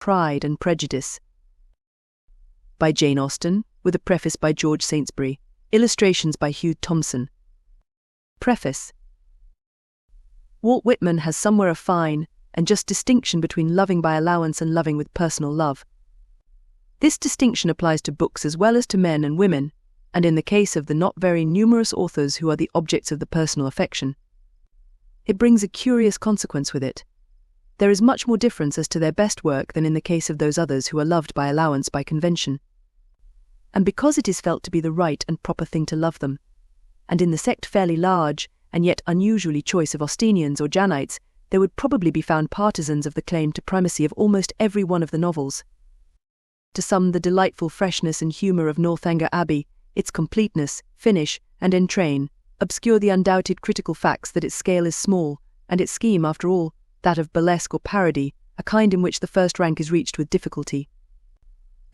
Pride and Prejudice, by Jane Austen, with a preface by George Saintsbury, illustrations by Hugh Thompson. Preface. Walt Whitman has somewhere a fine and just distinction between loving by allowance and loving with personal love. This distinction applies to books as well as to men and women, and in the case of the not very numerous authors who are the objects of the personal affection. It brings a curious consequence with it. There is much more difference as to their best work than in the case of those others who are loved by allowance by convention. And because it is felt to be the right and proper thing to love them, and in the sect fairly large and yet unusually choice of Austenians or Janites, there would probably be found partisans of the claim to primacy of almost every one of the novels. To some, the delightful freshness and humour of Northanger Abbey, its completeness, finish, and entrain, obscure the undoubted critical facts that its scale is small, and its scheme, after all, that of burlesque or parody, a kind in which the first rank is reached with difficulty.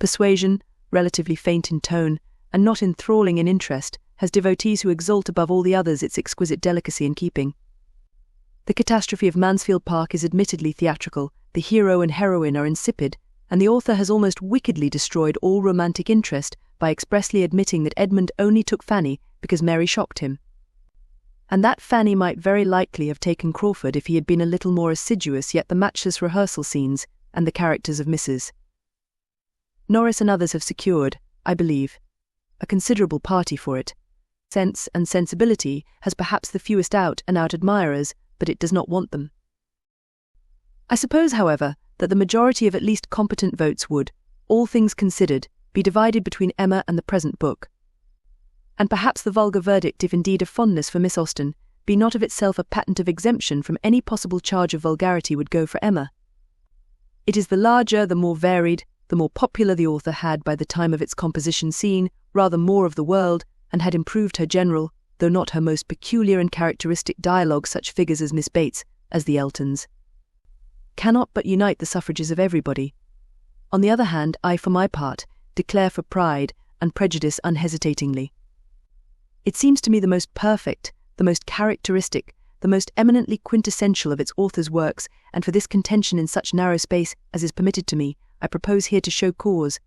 Persuasion, relatively faint in tone, and not enthralling in interest, has devotees who exalt above all the others its exquisite delicacy in keeping. The catastrophe of Mansfield Park is admittedly theatrical, the hero and heroine are insipid, and the author has almost wickedly destroyed all romantic interest by expressly admitting that Edmund only took Fanny because Mary shocked him. And that Fanny might very likely have taken Crawford if he had been a little more assiduous, yet the matchless rehearsal scenes and the characters of Mrs. Norris and others have secured, I believe, a considerable party for it. Sense and Sensibility has perhaps the fewest out-and-out admirers, but it does not want them. I suppose, however, that the majority of at least competent votes would, all things considered, be divided between Emma and the present book. And perhaps the vulgar verdict, if indeed a fondness for Miss Austen, be not of itself a patent of exemption from any possible charge of vulgarity, would go for Emma. It is the larger, the more varied, the more popular the author had by the time of its composition seen rather more of the world, and had improved her general, though not her most peculiar and characteristic dialogue, such figures as Miss Bates, as the Eltons, cannot but unite the suffrages of everybody. On the other hand, I, for my part, declare for Pride and Prejudice unhesitatingly. It seems to me the most perfect, the most characteristic, the most eminently quintessential of its author's works, and for this contention in such narrow space as is permitted to me, I propose here to show cause.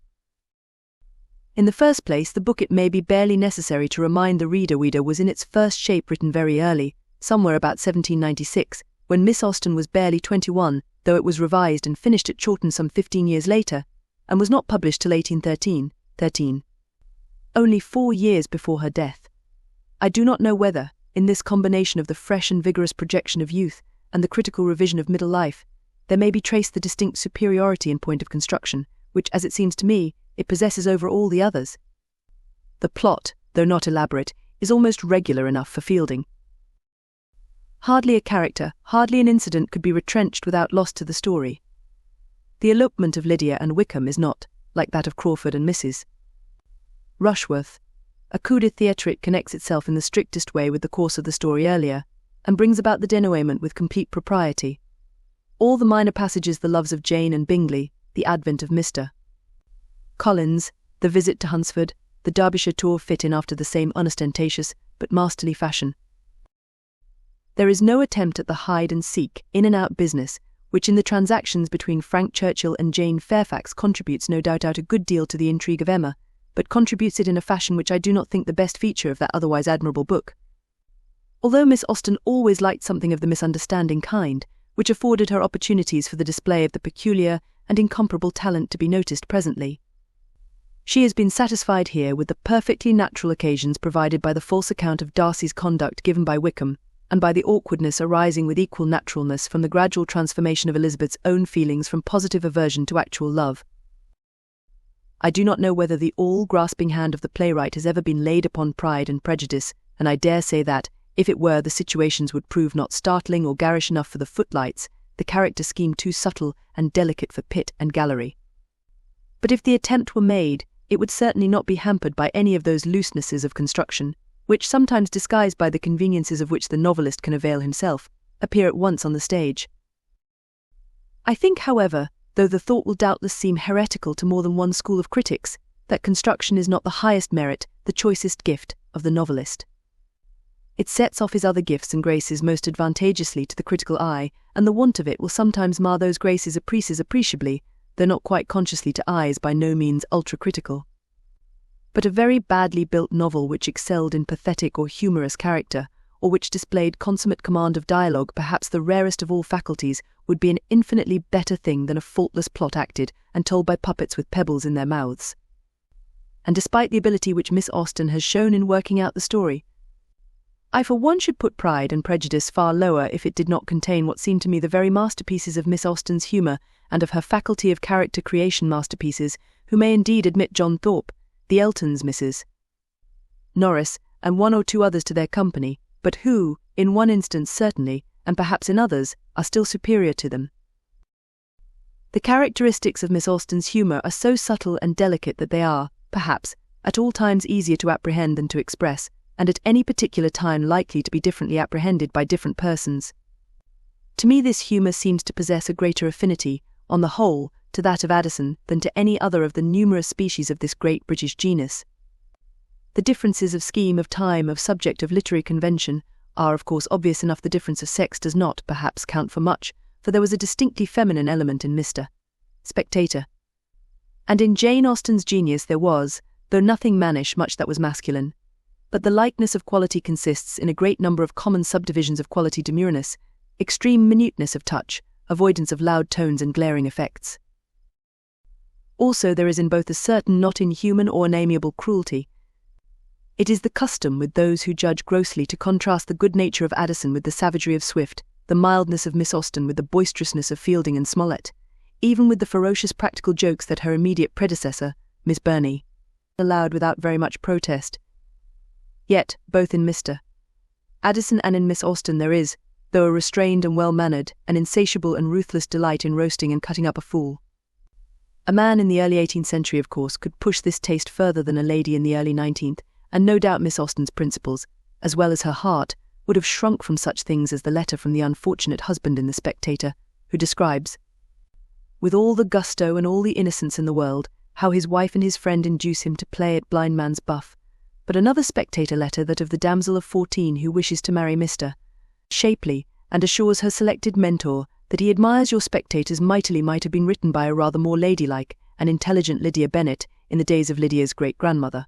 In the first place, the book, it may be barely necessary to remind the reader, was in its first shape written very early, somewhere about 1796, when Miss Austen was barely 21, though it was revised and finished at Chawton some 15 years later, and was not published till 1813, only 4 years before her death. I do not know whether, in this combination of the fresh and vigorous projection of youth and the critical revision of middle life, there may be traced the distinct superiority in point of construction, which, as it seems to me, it possesses over all the others. The plot, though not elaborate, is almost regular enough for Fielding. Hardly a character, hardly an incident could be retrenched without loss to the story. The elopement of Lydia and Wickham is not, like that of Crawford and Mrs. Rushworth, a coup de théâtre. It connects itself in the strictest way with the course of the story earlier, and brings about the denouement with complete propriety. All the minor passages, the loves of Jane and Bingley, the advent of Mr. Collins, the visit to Hunsford, the Derbyshire tour, fit in after the same unostentatious but masterly fashion. There is no attempt at the hide-and-seek, in-and-out business, which in the transactions between Frank Churchill and Jane Fairfax contributes no doubt a good deal to the intrigue of Emma, but contributes it in a fashion which I do not think the best feature of that otherwise admirable book. Although Miss Austen always liked something of the misunderstanding kind, which afforded her opportunities for the display of the peculiar and incomparable talent to be noticed presently, she has been satisfied here with the perfectly natural occasions provided by the false account of Darcy's conduct given by Wickham, and by the awkwardness arising with equal naturalness from the gradual transformation of Elizabeth's own feelings from positive aversion to actual love. I do not know whether the all-grasping hand of the playwright has ever been laid upon Pride and Prejudice, and I dare say that, if it were, the situations would prove not startling or garish enough for the footlights, the character scheme too subtle and delicate for pit and gallery. But if the attempt were made, it would certainly not be hampered by any of those loosenesses of construction, which, sometimes disguised by the conveniences of which the novelist can avail himself, appear at once on the stage. I think, however, though the thought will doubtless seem heretical to more than one school of critics, that construction is not the highest merit, the choicest gift, of the novelist. It sets off his other gifts and graces most advantageously to the critical eye, and the want of it will sometimes mar those graces appreciably, though not quite consciously to eyes by no means ultra-critical. But a very badly built novel which excelled in pathetic or humorous character, or which displayed consummate command of dialogue, perhaps the rarest of all faculties, would be an infinitely better thing than a faultless plot acted and told by puppets with pebbles in their mouths. And despite the ability which Miss Austen has shown in working out the story, I for one should put Pride and Prejudice far lower if it did not contain what seemed to me the very masterpieces of Miss Austen's humour and of her faculty of character creation masterpieces, who may indeed admit John Thorpe, the Eltons, Mrs. Norris, and one or two others to their company, but who, in one instance certainly, and perhaps in others, are still superior to them. The characteristics of Miss Austen's humour are so subtle and delicate that they are, perhaps, at all times easier to apprehend than to express, and at any particular time likely to be differently apprehended by different persons. To me this humour seems to possess a greater affinity, on the whole, to that of Addison than to any other of the numerous species of this great British genus. The differences of scheme, of time, of subject, of literary convention are of course obvious enough. The difference of sex does not, perhaps, count for much, for there was a distinctly feminine element in Mr. Spectator. And in Jane Austen's genius there was, though nothing mannish, much that was masculine. But the likeness of quality consists in a great number of common subdivisions of quality: demureness, extreme minuteness of touch, avoidance of loud tones and glaring effects. Also there is in both a certain not inhuman or unamiable cruelty. It is the custom with those who judge grossly to contrast the good nature of Addison with the savagery of Swift, the mildness of Miss Austen with the boisterousness of Fielding and Smollett, even with the ferocious practical jokes that her immediate predecessor, Miss Burney, allowed without very much protest. Yet, both in Mr. Addison and in Miss Austen there is, though a restrained and well-mannered, an insatiable and ruthless delight in roasting and cutting up a fool. A man in the early 18th century, of course, could push this taste further than a lady in the early 19th, and no doubt Miss Austen's principles, as well as her heart, would have shrunk from such things as the letter from the unfortunate husband in The Spectator, who describes, with all the gusto and all the innocence in the world, how his wife and his friend induce him to play at blind man's buff. But another Spectator letter, that of the damsel of 14 who wishes to marry Mr. Shapely, and assures her selected mentor that he admires your spectators mightily, might have been written by a rather more ladylike and intelligent Lydia Bennet in the days of Lydia's great-grandmother.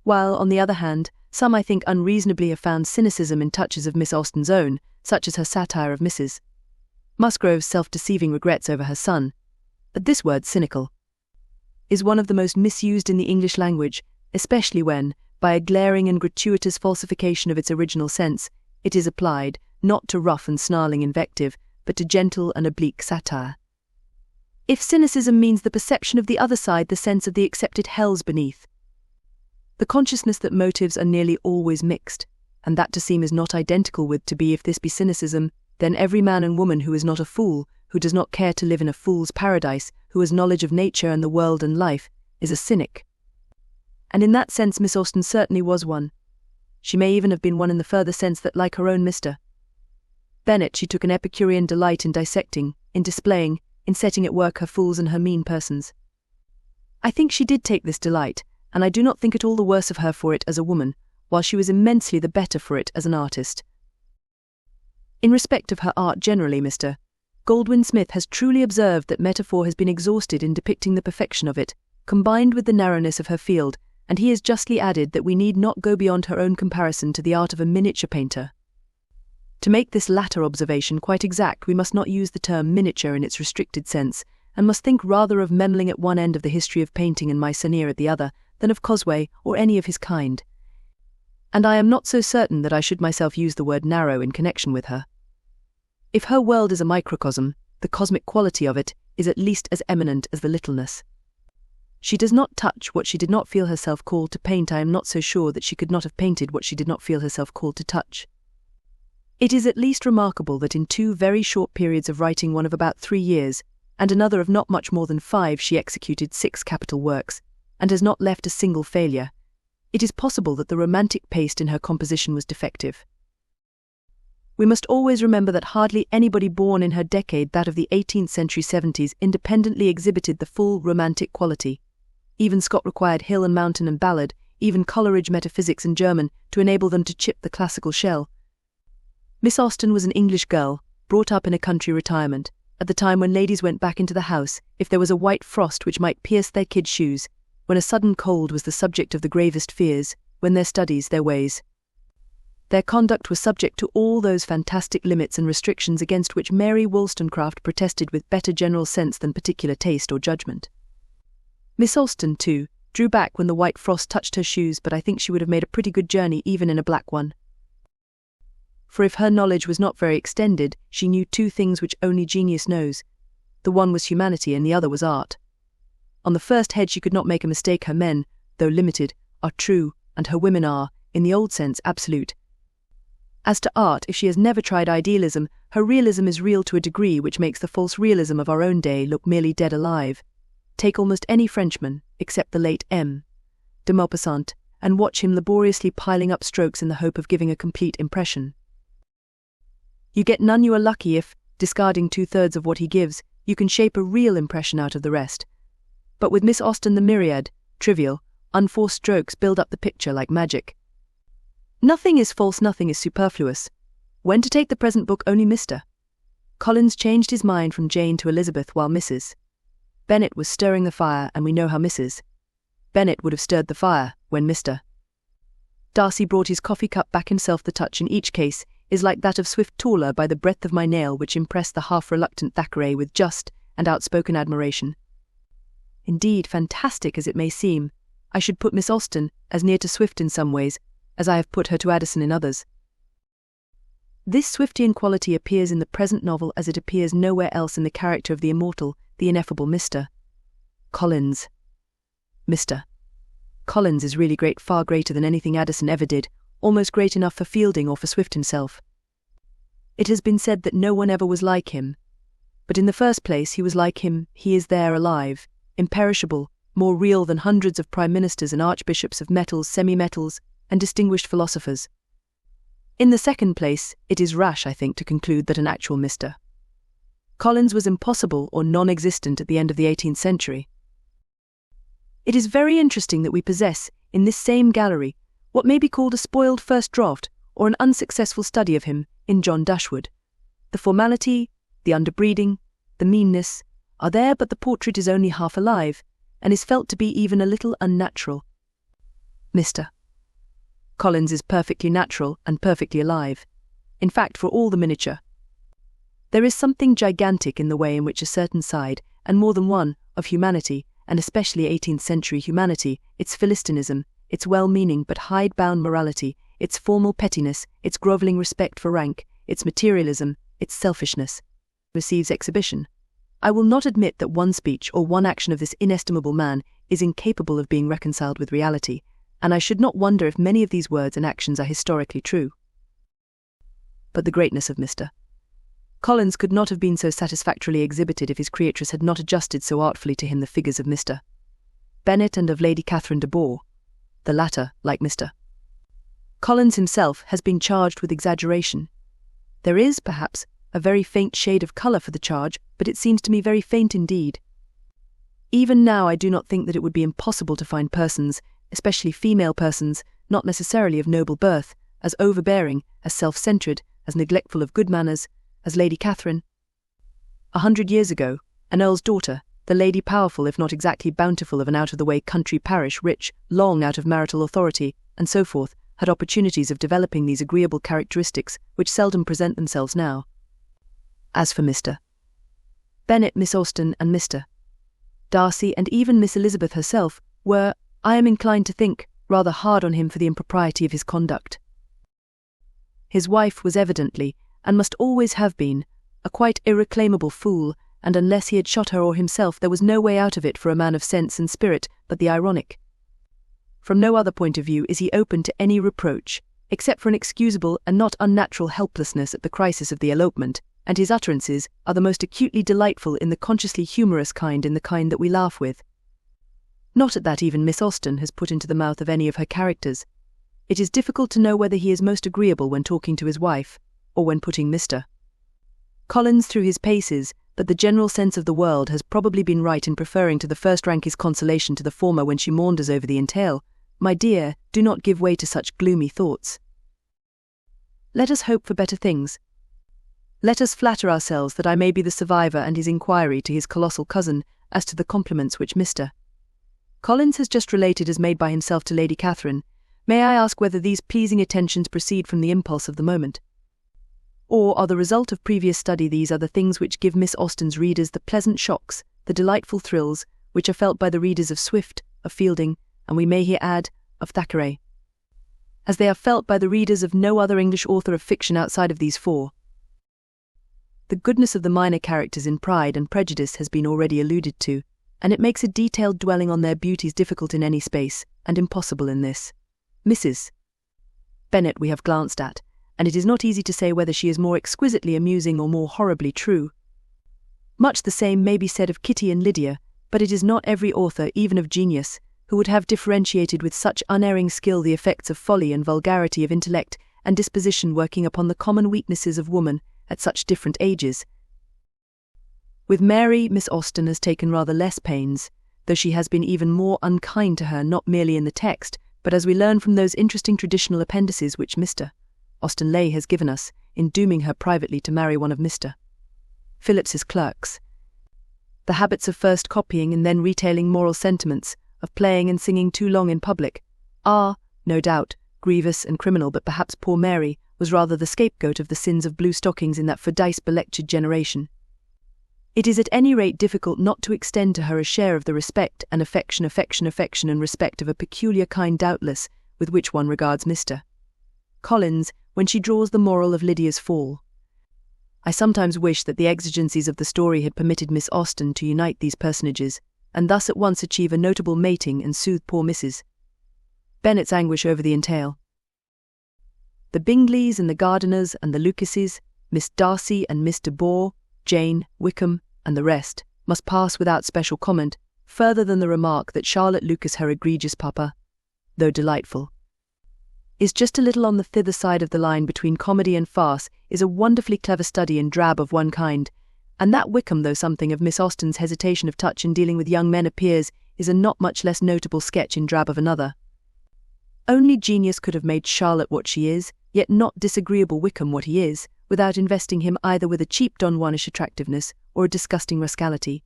While, on the other hand, some I think unreasonably have found cynicism in touches of Miss Austen's own, such as her satire of Mrs. Musgrove's self-deceiving regrets over her son. But this word, cynical, is one of the most misused in the English language, especially when, by a glaring and gratuitous falsification of its original sense, it is applied, not to rough and snarling invective, but to gentle and oblique satire. If cynicism means the perception of the other side, the sense of the accepted hells beneath, the consciousness that motives are nearly always mixed, and that to seem is not identical with to be, if this be cynicism, then every man and woman who is not a fool, who does not care to live in a fool's paradise, who has knowledge of nature and the world and life, is a cynic. And in that sense Miss Austen certainly was one. She may even have been one in the further sense that, like her own Mr. Bennet, she took an Epicurean delight in dissecting, in displaying, in setting at work her fools and her mean persons. I think she did take this delight, and I do not think at all the worse of her for it as a woman, while she was immensely the better for it as an artist. In respect of her art generally, Mr. Goldwin Smith has truly observed that metaphor has been exhausted in depicting the perfection of it, combined with the narrowness of her field, and he has justly added that we need not go beyond her own comparison to the art of a miniature painter. To make this latter observation quite exact, we must not use the term miniature in its restricted sense, and must think rather of Memling at one end of the history of painting and Meissonier at the other, than of Cosway or any of his kind. And I am not so certain that I should myself use the word narrow in connection with her. If her world is a microcosm, the cosmic quality of it is at least as eminent as the littleness. She does not touch what she did not feel herself called to paint. I am not so sure that she could not have painted what she did not feel herself called to touch. It is at least remarkable that in 2 very short periods of writing, one of about 3 years, and another of not much more than 5, she executed 6 capital works, and has not left a single failure. It is possible that the romantic paste in her composition was defective. We must always remember that hardly anybody born in her decade, that of the 18th century 70s, independently exhibited the full romantic quality. Even Scott required hill and mountain and ballad, even Coleridge metaphysics and German, to enable them to chip the classical shell. Miss Austen was an English girl, brought up in a country retirement, at the time when ladies went back into the house, if there was a white frost which might pierce their kid shoes, when a sudden cold was the subject of the gravest fears, when their studies, their ways, their conduct was subject to all those fantastic limits and restrictions against which Mary Wollstonecraft protested with better general sense than particular taste or judgment. Miss Austen, too, drew back when the white frost touched her shoes, but I think she would have made a pretty good journey even in a black one. For if her knowledge was not very extended, she knew two things which only genius knows. The one was humanity and the other was art. On the first head she could not make a mistake. Her men, though limited, are true, and her women are, in the old sense, absolute. As to art, if she has never tried idealism, her realism is real to a degree which makes the false realism of our own day look merely dead alive. Take almost any Frenchman, except the late M. de Maupassant, and watch him laboriously piling up strokes in the hope of giving a complete impression. You get none. You are lucky if, discarding 2/3 of what he gives, you can shape a real impression out of the rest. But with Miss Austen the myriad, trivial, unforced strokes build up the picture like magic. Nothing is false, nothing is superfluous. When to take the present book only Mr. Collins changed his mind from Jane to Elizabeth while Mrs. Bennet was stirring the fire, and we know how Mrs. Bennet would have stirred the fire when Mr. Darcy brought his coffee cup back himself. The touch in each case is like that of Swift taller by the breadth of my nail, which impressed the half-reluctant Thackeray with just and outspoken admiration. Indeed, fantastic as it may seem, I should put Miss Austen as near to Swift in some ways as I have put her to Addison in others. This Swiftian quality appears in the present novel as it appears nowhere else in the character of the immortal, the ineffable Mr. Collins. Mr. Collins is really great, far greater than anything Addison ever did, almost great enough for Fielding or for Swift himself. It has been said that no one ever was like him. But in the first place, he was like him. He is there, alive, imperishable, more real than hundreds of prime ministers and archbishops of metals, semi-metals, and distinguished philosophers. In the second place, it is rash, I think, to conclude that an actual Mr. Collins was impossible or non-existent at the end of the 18th century. It is very interesting that we possess, in this same gallery, what may be called a spoiled first draft or an unsuccessful study of him in John Dashwood. The formality, the underbreeding, the meanness are there, but the portrait is only half alive, and is felt to be even a little unnatural. Mr. Collins is perfectly natural and perfectly alive. In fact, for all the miniature, there is something gigantic in the way in which a certain side, and more than one, of humanity, and especially 18th century humanity, its Philistinism, its well-meaning but hide-bound morality, its formal pettiness, its grovelling respect for rank, its materialism, its selfishness, receives exhibition. I will not admit that one speech or one action of this inestimable man is incapable of being reconciled with reality, and I should not wonder if many of these words and actions are historically true. But the greatness of Mr. Collins could not have been so satisfactorily exhibited if his creatress had not adjusted so artfully to him the figures of Mr. Bennet and of Lady Catherine de Bourgh. The latter, like Mr. Collins himself, has been charged with exaggeration. There is, perhaps, a very faint shade of colour for the charge, but it seems to me very faint indeed. Even now I do not think that it would be impossible to find persons, especially female persons, not necessarily of noble birth, as overbearing, as self-centred, as neglectful of good manners, as Lady Catherine. 100 years ago, an earl's daughter, the lady powerful if not exactly bountiful of an out-of-the-way country parish, rich, long out of marital authority, and so forth, had opportunities of developing these agreeable characteristics which seldom present themselves now. As for Mr. Bennet, Miss Austen, and Mr. Darcy, and even Miss Elizabeth herself, were, I am inclined to think, rather hard on him for the impropriety of his conduct. His wife was evidently, and must always have been, a quite irreclaimable fool, and unless he had shot her or himself there was no way out of it for a man of sense and spirit but the ironic. From no other point of view is he open to any reproach, except for an excusable and not unnatural helplessness at the crisis of the elopement, and his utterances are the most acutely delightful in the consciously humorous kind, in the kind that we laugh with. Not at that even Miss Austen has put into the mouth of any of her characters. It is difficult to know whether he is most agreeable when talking to his wife, or when putting Mr. Collins through his paces, but the general sense of the world has probably been right in preferring to the first rank his consolation to the former when she maunders over the entail. My dear, do not give way to such gloomy thoughts. Let us hope for better things. Let us flatter ourselves that I may be the survivor and his inquiry to his colossal cousin as to the compliments which Mr. Collins has just related as made by himself to Lady Catherine. May I ask whether these pleasing attentions proceed from the impulse of the moment? Or are the result of previous study? These are the things which give Miss Austen's readers the pleasant shocks, the delightful thrills, which are felt by the readers of Swift, of Fielding, and we may here add, of Thackeray, as they are felt by the readers of no other English author of fiction outside of these four. The goodness of the minor characters in Pride and Prejudice has been already alluded to, and it makes a detailed dwelling on their beauties difficult in any space, and impossible in this. Mrs. Bennet we have glanced at, and it is not easy to say whether she is more exquisitely amusing or more horribly true. Much the same may be said of Kitty and Lydia, but it is not every author, even of genius, who would have differentiated with such unerring skill the effects of folly and vulgarity of intellect and disposition working upon the common weaknesses of woman at such different ages. With Mary, Miss Austen has taken rather less pains, though she has been even more unkind to her, not merely in the text, but as we learn from those interesting traditional appendices which Mr. Austen Leigh has given us, in dooming her privately to marry one of Mr. Phillips's clerks. The habits of first copying and then retailing moral sentiments, of playing and singing too long in public, are, no doubt, grievous and criminal, but perhaps poor Mary was rather the scapegoat of the sins of blue stockings in that Fordyce-belectured generation. It is at any rate difficult not to extend to her a share of the respect and affection and respect of a peculiar kind doubtless, with which one regards Mr. Collins, when she draws the moral of Lydia's fall. I sometimes wish that the exigencies of the story had permitted Miss Austen to unite these personages, and thus at once achieve a notable mating and soothe poor Mrs. Bennet's anguish over the entail. The Bingleys and the Gardiners and the Lucases, Miss Darcy and Miss de Bourgh, Jane, Wickham, and the rest, must pass without special comment, further than the remark that Charlotte Lucas, her egregious papa, though delightful, is just a little on the thither side of the line between comedy and farce, is a wonderfully clever study in drab of one kind, and that Wickham, though something of Miss Austen's hesitation of touch in dealing with young men appears, is a not much less notable sketch in drab of another. Only genius could have made Charlotte what she is, yet not disagreeable Wickham what he is, without investing him either with a cheap Don Juanish attractiveness or a disgusting rascality.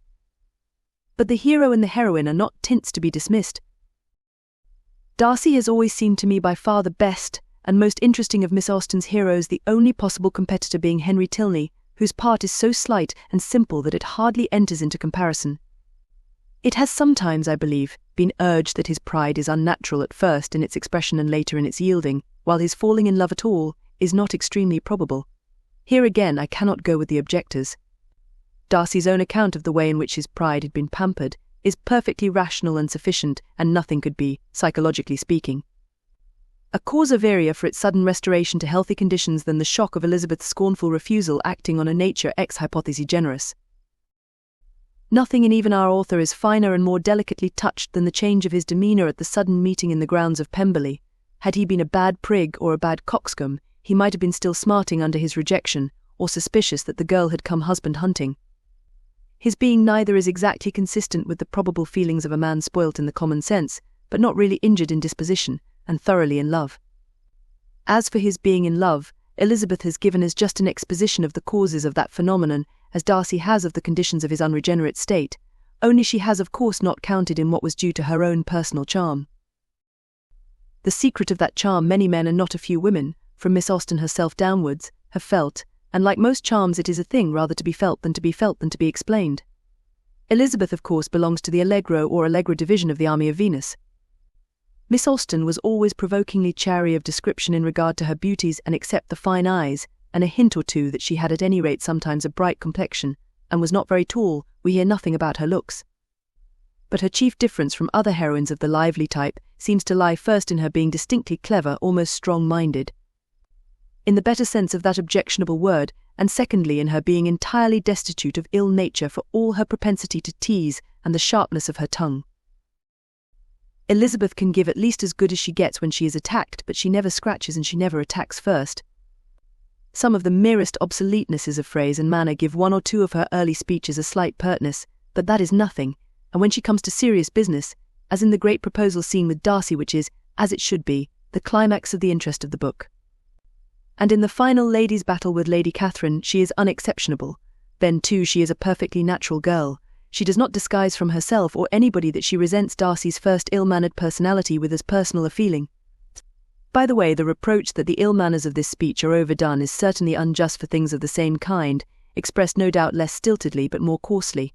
But the hero and the heroine are not tints to be dismissed. Darcy has always seemed to me by far the best and most interesting of Miss Austen's heroes, the only possible competitor being Henry Tilney, whose part is so slight and simple that it hardly enters into comparison. It has sometimes, I believe, been urged that his pride is unnatural at first in its expression and later in its yielding, while his falling in love at all is not extremely probable. Here again I cannot go with the objectors. Darcy's own account of the way in which his pride had been pampered is perfectly rational and sufficient, and nothing could be, psychologically speaking, a causa varia for its sudden restoration to healthy conditions than the shock of Elizabeth's scornful refusal acting on a nature ex hypothesi generis. Nothing in even our author is finer and more delicately touched than the change of his demeanour at the sudden meeting in the grounds of Pemberley. Had he been a bad prig or a bad coxcomb, he might have been still smarting under his rejection, or suspicious that the girl had come husband-hunting. His being neither is exactly consistent with the probable feelings of a man spoilt in the common sense, but not really injured in disposition, and thoroughly in love. As for his being in love, Elizabeth has given as just an exposition of the causes of that phenomenon as Darcy has of the conditions of his unregenerate state, only she has of course not counted in what was due to her own personal charm. The secret of that charm many men and not a few women, from Miss Austen herself downwards, have felt, and like most charms it is a thing rather to be felt than to be explained. Elizabeth of course belongs to the Allegro or Allegra division of the army of Venus. Miss Austen was always provokingly chary of description in regard to her beauties, and except the fine eyes, and a hint or two that she had at any rate sometimes a bright complexion, and was not very tall, we hear nothing about her looks. But her chief difference from other heroines of the lively type seems to lie first in her being distinctly clever, almost strong-minded, in the better sense of that objectionable word, and secondly in her being entirely destitute of ill nature for all her propensity to tease and the sharpness of her tongue. Elizabeth can give at least as good as she gets when she is attacked, but she never scratches and she never attacks first. Some of the merest obsoletenesses of phrase and manner give one or two of her early speeches a slight pertness, but that is nothing, and when she comes to serious business, as in the great proposal scene with Darcy, which is, as it should be, the climax of the interest of the book, And in the final ladies' battle with Lady Catherine, she is unexceptionable. Then too, she is a perfectly natural girl. She does not disguise from herself or anybody that she resents Darcy's first ill-mannered personality with as personal a feeling. By the way, the reproach that the ill manners of this speech are overdone is certainly unjust for things of the same kind, expressed no doubt less stiltedly but more coarsely.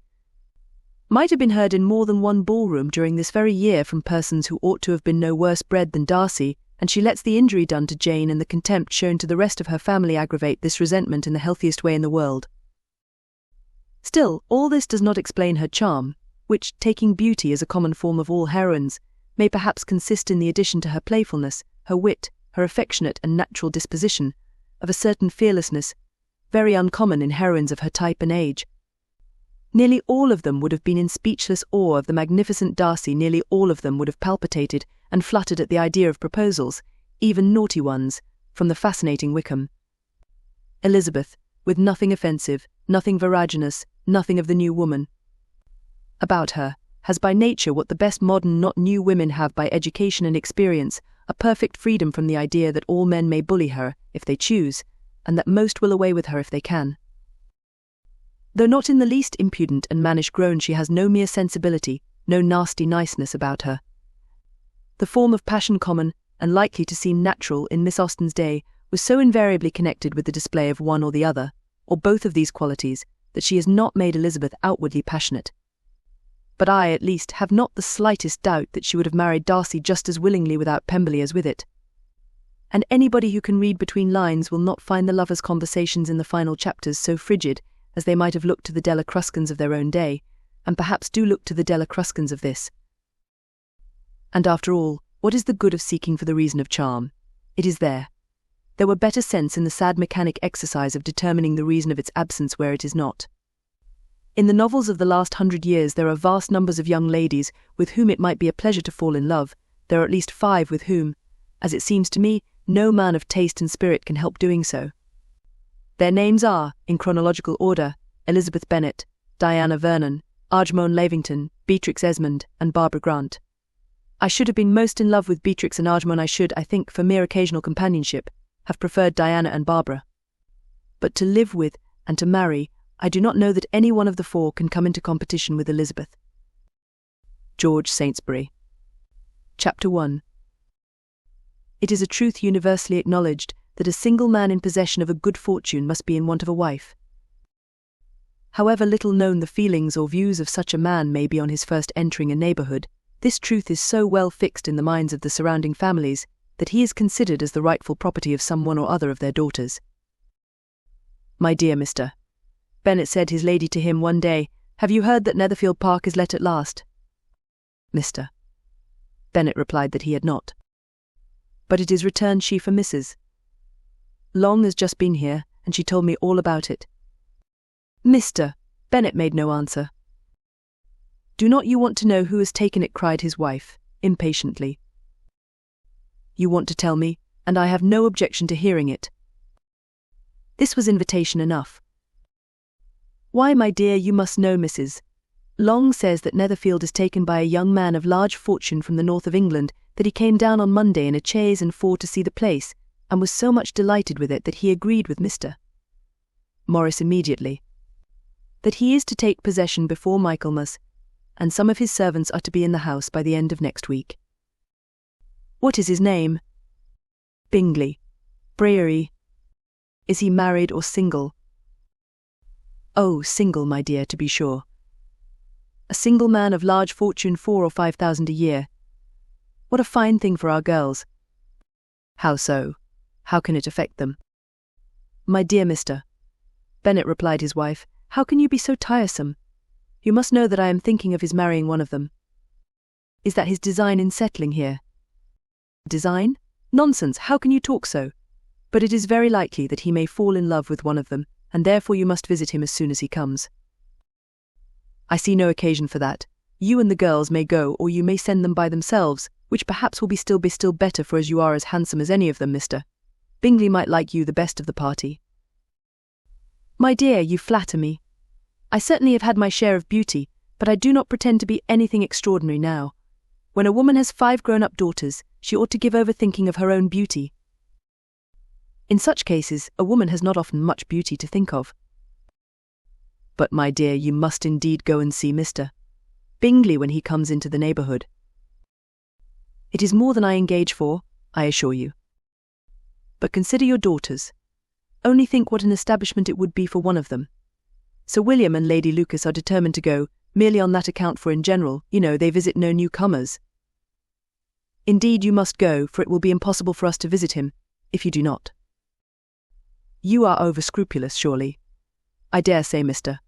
Might have been heard in more than one ballroom during this very year from persons who ought to have been no worse bred than Darcy, and she lets the injury done to Jane and the contempt shown to the rest of her family aggravate this resentment in the healthiest way in the world. Still, all this does not explain her charm, which, taking beauty as a common form of all heroines, may perhaps consist in the addition to her playfulness, her wit, her affectionate and natural disposition, of a certain fearlessness, very uncommon in heroines of her type and age. Nearly all of them would have been in speechless awe of the magnificent Darcy, nearly all of them would have palpitated and fluttered at the idea of proposals, even naughty ones, from the fascinating Wickham. Elizabeth, with nothing offensive, nothing veraginous, nothing of the new woman about her, has by nature what the best modern not new women have by education and experience, a perfect freedom from the idea that all men may bully her, if they choose, and that most will away with her if they can. Though not in the least impudent and mannish grown, she has no mere sensibility, no nasty niceness about her. The form of passion common, and likely to seem natural in Miss Austen's day, was so invariably connected with the display of one or the other, or both of these qualities, that she has not made Elizabeth outwardly passionate. But I, at least, have not the slightest doubt that she would have married Darcy just as willingly without Pemberley as with it. And anybody who can read between lines will not find the lovers' conversations in the final chapters so frigid as they might have looked to the Della Cruscans of their own day, and perhaps do look to the Della Cruscans of this. And after all, what is the good of seeking for the reason of charm? It is there. There were better sense in the sad mechanic exercise of determining the reason of its absence where it is not. In the novels of the last 100 years there are vast numbers of young ladies with whom it might be a pleasure to fall in love. There are at least 5 with whom, as it seems to me, no man of taste and spirit can help doing so. Their names are, in chronological order, Elizabeth Bennet, Diana Vernon, Arjmone Lavington, Beatrix Esmond, and Barbara Grant. I should have been most in love with Beatrix and Arjmone. I should, I think, for mere occasional companionship, have preferred Diana and Barbara. But to live with and to marry, I do not know that any one of the 4 can come into competition with Elizabeth. George Saintsbury. Chapter 1. It is a truth universally acknowledged that a single man in possession of a good fortune must be in want of a wife. However little known the feelings or views of such a man may be on his first entering a neighbourhood, this truth is so well fixed in the minds of the surrounding families that he is considered as the rightful property of some one or other of their daughters. "My dear Mr. Bennet," said his lady to him one day, "have you heard that Netherfield Park is let at last?" Mr. Bennet replied that he had not. "But it is returned she for Mrs. Long has just been here, and she told me all about it." Mr. Bennet made no answer. "Do not you want to know who has taken it?" cried his wife, impatiently. "You want to tell me, and I have no objection to hearing it." This was invitation enough. "Why, my dear, you must know Mrs. Long says that Netherfield is taken by a young man of large fortune from the north of England, that he came down on Monday in a chaise and 4 to see the place, and was so much delighted with it that he agreed with Mr. Morris immediately. That he is to take possession before Michaelmas, and some of his servants are to be in the house by the end of next week." "What is his name?" "Bingley. Breary." "Is he married or single?" "Oh, single, my dear, to be sure." "A single man of large fortune, 4,000 or 5,000 a year. What a fine thing for our girls." "How so? How can it affect them?" "My dear Mr. Bennet," replied his wife, "how can you be so tiresome? You must know that I am thinking of his marrying one of them." "Is that his design in settling here?" "Design? Nonsense, how can you talk so? But it is very likely that he may fall in love with one of them, and therefore you must visit him as soon as he comes." "I see no occasion for that. You and the girls may go, or you may send them by themselves, which perhaps will be still better, for as you are as handsome as any of them, Mr. Bingley might like you the best of the party." "My dear, you flatter me. I certainly have had my share of beauty, but I do not pretend to be anything extraordinary now. When a woman has 5 grown-up daughters, she ought to give over thinking of her own beauty." In such cases, a woman has not often much beauty to think of. But, my dear, you must indeed go and see Mr. Bingley when he comes into the neighbourhood. It is more than I engage for, I assure you. But consider your daughters. Only think what an establishment it would be for one of them. Sir William and Lady Lucas are determined to go, merely on that account, for in general, they visit no newcomers. Indeed, you must go, for it will be impossible for us to visit him, if you do not. You are over-scrupulous, surely. I dare say Mr.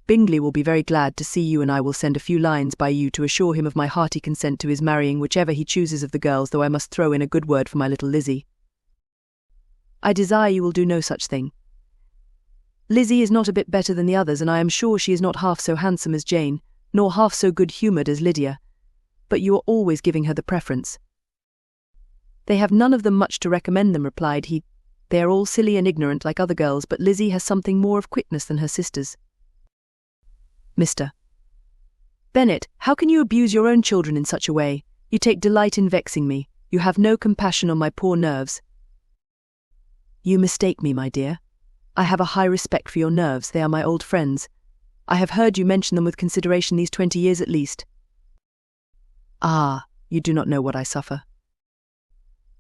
Bingley will be very glad to see you, and I will send a few lines by you to assure him of my hearty consent to his marrying whichever he chooses of the girls, though I must throw in a good word for my little Lizzie. I desire you will do no such thing. Lizzie is not a bit better than the others, and I am sure she is not half so handsome as Jane, nor half so good-humoured as Lydia. But you are always giving her the preference. They have none of them much to recommend them, replied he. They are all silly and ignorant like other girls, but Lizzie has something more of quickness than her sisters. Mr. Bennet, how can you abuse your own children in such a way? You take delight in vexing me. You have no compassion on my poor nerves. You mistake me, my dear. I have a high respect for your nerves. They are my old friends. I have heard you mention them with consideration these 20 years at least. Ah, you do not know what I suffer.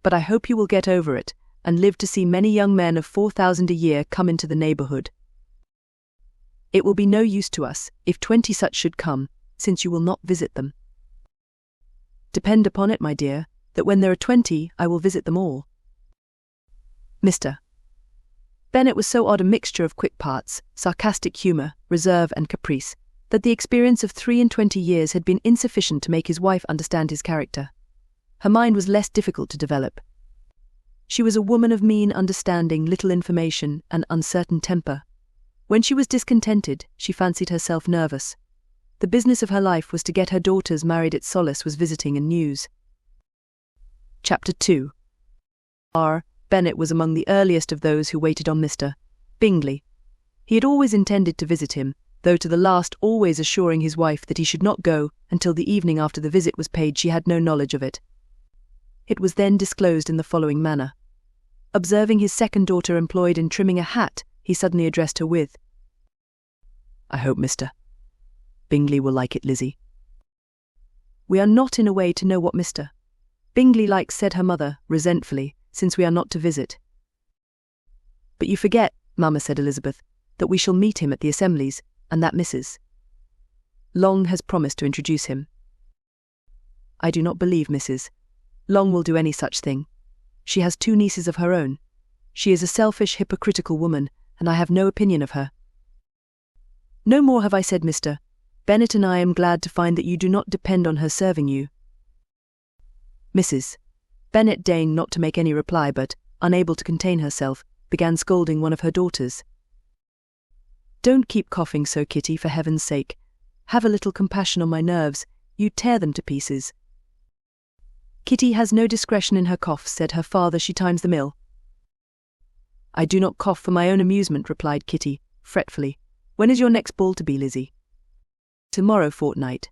But I hope you will get over it, and live to see many young men of 4,000 a year come into the neighbourhood. It will be no use to us, if 20 such should come, since you will not visit them. Depend upon it, my dear, that when there are 20, I will visit them all. Mr. Bennet was so odd a mixture of quick parts, sarcastic humour, reserve and caprice, that the experience of 23 years had been insufficient to make his wife understand his character. Her mind was less difficult to develop. She was a woman of mean understanding, little information, and uncertain temper. When she was discontented, she fancied herself nervous. The business of her life was to get her daughters married. Its solace was visiting and news. Chapter 2. Bennet was among the earliest of those who waited on Mr. Bingley. He had always intended to visit him, though to the last always assuring his wife that he should not go until the evening after the visit was paid. She had no knowledge of it. It was then disclosed in the following manner. Observing his second daughter employed in trimming a hat, he suddenly addressed her with, I hope Mr. Bingley will like it, Lizzie. We are not in a way to know what Mr. Bingley likes, said her mother, resentfully, since we are not to visit. But you forget, Mamma, said Elizabeth, that we shall meet him at the assemblies, and that Mrs. Long has promised to introduce him. I do not believe Mrs. Long will do any such thing. She has 2 nieces of her own. She is a selfish, hypocritical woman, and I have no opinion of her. No more have I said, Mr. Bennet, and I am glad to find that you do not depend on her serving you. Mrs. Bennet deigned not to make any reply, but, unable to contain herself, began scolding one of her daughters. Don't keep coughing so, Kitty, for heaven's sake. Have a little compassion on my nerves. You tear them to pieces. Kitty has no discretion in her coughs, said her father. She times the mill. I do not cough for my own amusement, replied Kitty, fretfully. When is your next ball to be, Lizzie? Tomorrow fortnight.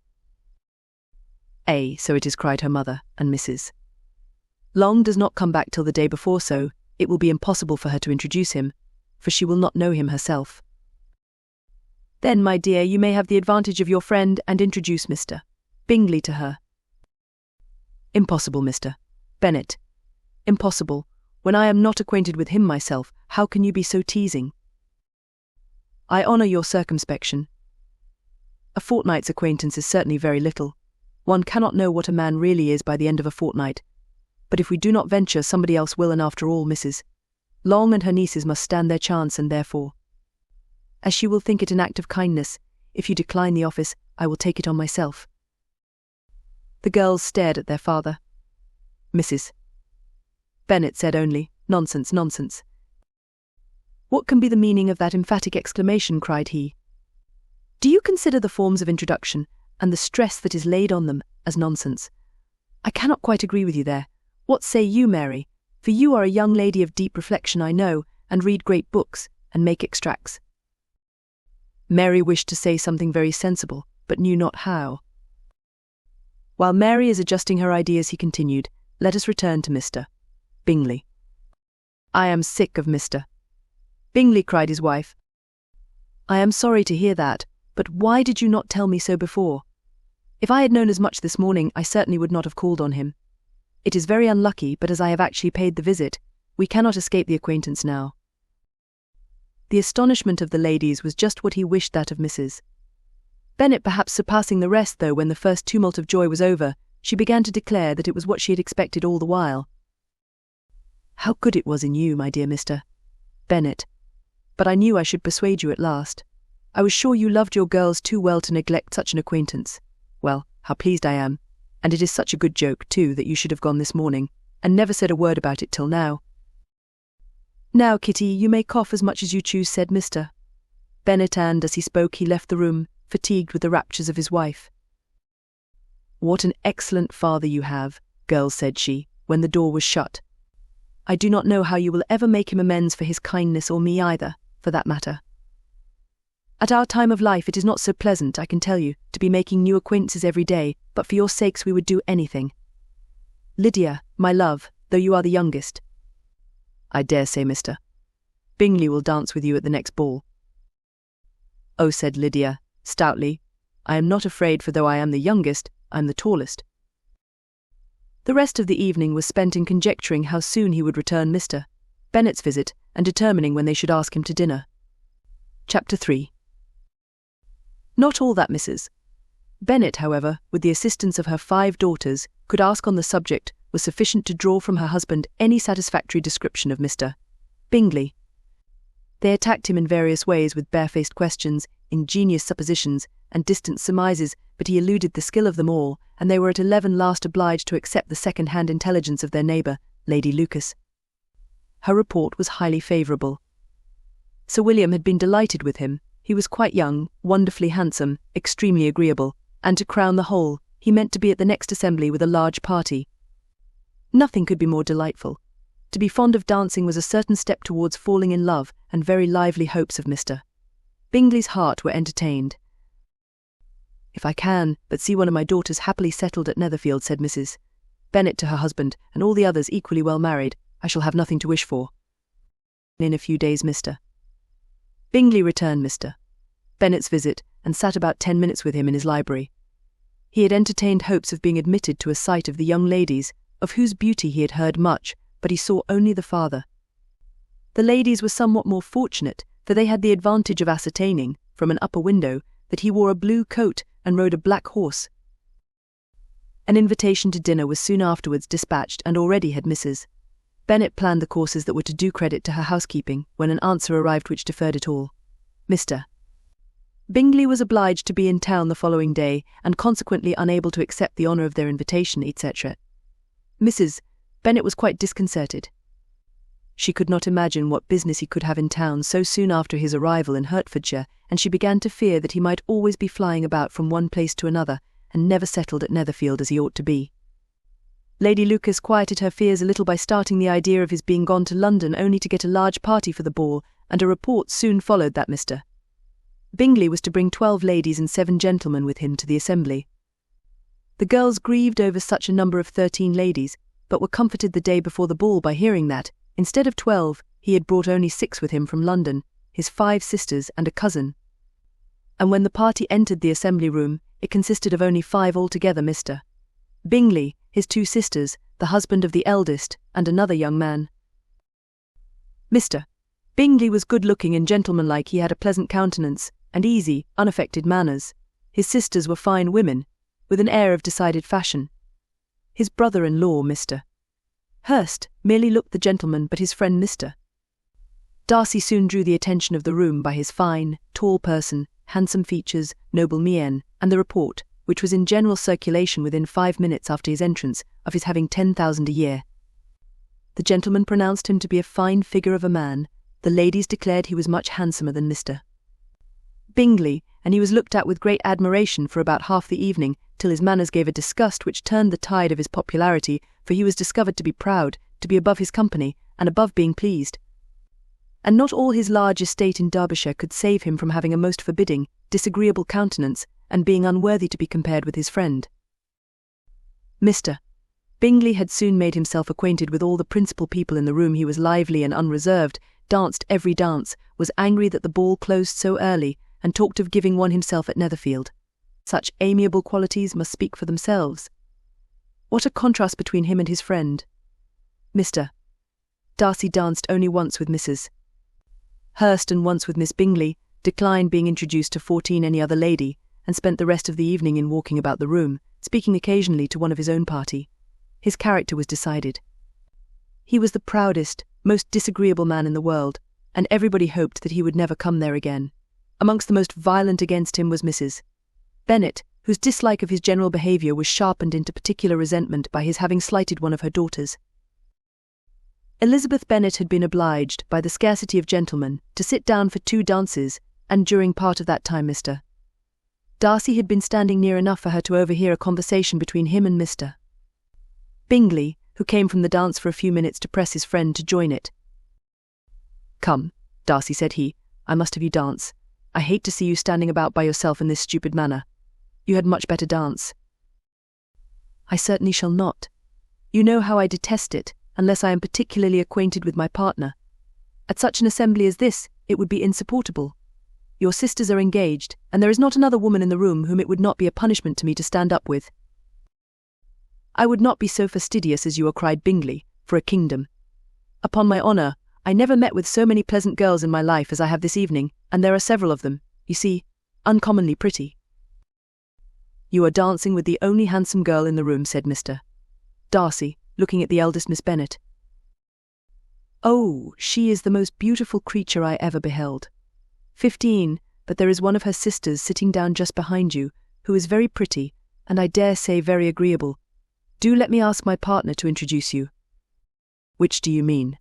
So it is, cried her mother, and Mrs. Long does not come back till the day before, so it will be impossible for her to introduce him, for she will not know him herself. Then, my dear, you may have the advantage of your friend and introduce Mr. Bingley to her. Impossible, Mr. Bennet. Impossible. When I am not acquainted with him myself, how can you be so teasing? I honour your circumspection. A fortnight's acquaintance is certainly very little. One cannot know what a man really is by the end of a fortnight. But if we do not venture, somebody else will, and after all, Mrs. Long and her nieces must stand their chance, and therefore, as she will think it an act of kindness, if you decline the office, I will take it on myself. The girls stared at their father. Mrs. Bennet said only, Nonsense, nonsense. What can be the meaning of that emphatic exclamation? Cried he. Do you consider the forms of introduction, and the stress that is laid on them, as nonsense? I cannot quite agree with you there. What say you, Mary? For you are a young lady of deep reflection, I know, and read great books, and make extracts. Mary wished to say something very sensible, but knew not how. While Mary is adjusting her ideas, he continued, let us return to Mr. Bingley. I am sick of Mr. Bingley, cried his wife. I am sorry to hear that, but why did you not tell me so before? If I had known as much this morning, I certainly would not have called on him. It is very unlucky, but as I have actually paid the visit, we cannot escape the acquaintance now. The astonishment of the ladies was just what he wished that of Mrs. Bennet, perhaps surpassing the rest, though when the first tumult of joy was over, she began to declare that it was what she had expected all the while. How good it was in you, my dear Mr. Bennet. But I knew I should persuade you at last. I was sure you loved your girls too well to neglect such an acquaintance. Well, how pleased I am, and it is such a good joke, too, that you should have gone this morning, and never said a word about it till now. Now, Kitty, you may cough as much as you choose, said Mr. Bennet, and as he spoke he left the room, fatigued with the raptures of his wife. What an excellent father you have, girls, said she, when the door was shut. I do not know how you will ever make him amends for his kindness, or me either, for that matter. At our time of life it is not so pleasant, I can tell you, to be making new acquaintances every day, but for your sakes we would do anything. Lydia, my love, though you are the youngest. I dare say Mr. Bingley will dance with you at the next ball. Oh, said Lydia, stoutly, I am not afraid, for though I am the youngest, I am the tallest. The rest of the evening was spent in conjecturing how soon he would return Mr. Bennet's visit, and determining when they should ask him to dinner. Chapter 3. Not all that Mrs. Bennet, however, with the assistance of her 5 daughters, could ask on the subject was sufficient to draw from her husband any satisfactory description of Mr. Bingley. They attacked him in various ways with barefaced questions, ingenious suppositions, and distant surmises, but he eluded the skill of them all, and they were at 11 last obliged to accept the second-hand intelligence of their neighbour, Lady Lucas. Her report was highly favourable. Sir William had been delighted with him. He was quite young, wonderfully handsome, extremely agreeable, and to crown the whole, he meant to be at the next assembly with a large party. Nothing could be more delightful. To be fond of dancing was a certain step towards falling in love, and very lively hopes of Mr. Bingley's heart were entertained. If I can but see one of my daughters happily settled at Netherfield, said Mrs. Bennet to her husband, and all the others equally well married, I shall have nothing to wish for. In a few days Mr. Bingley returned Mr. Bennet's visit, and sat about 10 minutes with him in his library. He had entertained hopes of being admitted to a sight of the young ladies, of whose beauty he had heard much, but he saw only the father. The ladies were somewhat more fortunate, for they had the advantage of ascertaining, from an upper window, that he wore a blue coat and rode a black horse. An invitation to dinner was soon afterwards dispatched, and already had Mrs. Bennet planned the courses that were to do credit to her housekeeping, when an answer arrived which deferred it all. Mr. Bingley was obliged to be in town the following day, and consequently unable to accept the honour of their invitation, etc. Mrs. Bennet was quite disconcerted. She could not imagine what business he could have in town so soon after his arrival in Hertfordshire, and she began to fear that he might always be flying about from one place to another, and never settled at Netherfield as he ought to be. Lady Lucas quieted her fears a little by starting the idea of his being gone to London only to get a large party for the ball, and a report soon followed that Mr. Bingley was to bring 12 ladies and 7 gentlemen with him to the assembly. The girls grieved over such a number of 13 ladies, but were comforted the day before the ball by hearing that, instead of 12, he had brought only 6 with him from London, his 5 sisters and a cousin. And when the party entered the assembly room, it consisted of only 5 altogether: Mr. Bingley, his 2 sisters, the husband of the eldest, and another young man. Mr. Bingley was good-looking and gentlemanlike. He had a pleasant countenance, and easy, unaffected manners. His sisters were fine women, with an air of decided fashion. His brother-in-law, Mr. Hurst, merely looked the gentleman, but his friend Mr. Darcy soon drew the attention of the room by his fine, tall person, handsome features, noble mien, and the report, which was in general circulation within 5 minutes after his entrance, of his having 10,000 a year. The gentleman pronounced him to be a fine figure of a man. The ladies declared he was much handsomer than Mr. Bingley, and he was looked at with great admiration for about half the evening, till his manners gave a disgust which turned the tide of his popularity, for he was discovered to be proud, to be above his company, and above being pleased. And not all his large estate in Derbyshire could save him from having a most forbidding, disagreeable countenance, and being unworthy to be compared with his friend. Mr. Bingley had soon made himself acquainted with all the principal people in the room. He was lively and unreserved, danced every dance, was angry that the ball closed so early, and talked of giving one himself at Netherfield. Such amiable qualities must speak for themselves. What a contrast between him and his friend, Mr. Darcy danced only once with Mrs. Hurst and once with Miss Bingley, declined being introduced to 14 any other lady, and spent the rest of the evening in walking about the room, speaking occasionally to one of his own party. His character was decided. He was the proudest, most disagreeable man in the world, and everybody hoped that he would never come there again. Amongst the most violent against him was Mrs. Bennet, whose dislike of his general behaviour was sharpened into particular resentment by his having slighted one of her daughters. Elizabeth Bennet had been obliged, by the scarcity of gentlemen, to sit down for 2 dances, and during part of that time Mr. Darcy had been standing near enough for her to overhear a conversation between him and Mr. Bingley, who came from the dance for a few minutes to press his friend to join it. "Come, Darcy," said he, "I must have you dance. I hate to see you standing about by yourself in this stupid manner. You had much better dance." "I certainly shall not. You know how I detest it, unless I am particularly acquainted with my partner. At such an assembly as this, it would be insupportable. Your sisters are engaged, and there is not another woman in the room whom it would not be a punishment to me to stand up with." "I would not be so fastidious as you are," cried Bingley, "for a kingdom. Upon my honour, I never met with so many pleasant girls in my life as I have this evening, and there are several of them, you see, uncommonly pretty." "You are dancing with the only handsome girl in the room," said Mr. Darcy, looking at the eldest Miss Bennet. "Oh, she is the most beautiful creature I ever beheld. 15, but there is one of her sisters sitting down just behind you, who is very pretty, and I dare say very agreeable. Do let me ask my partner to introduce you." "Which do you mean?"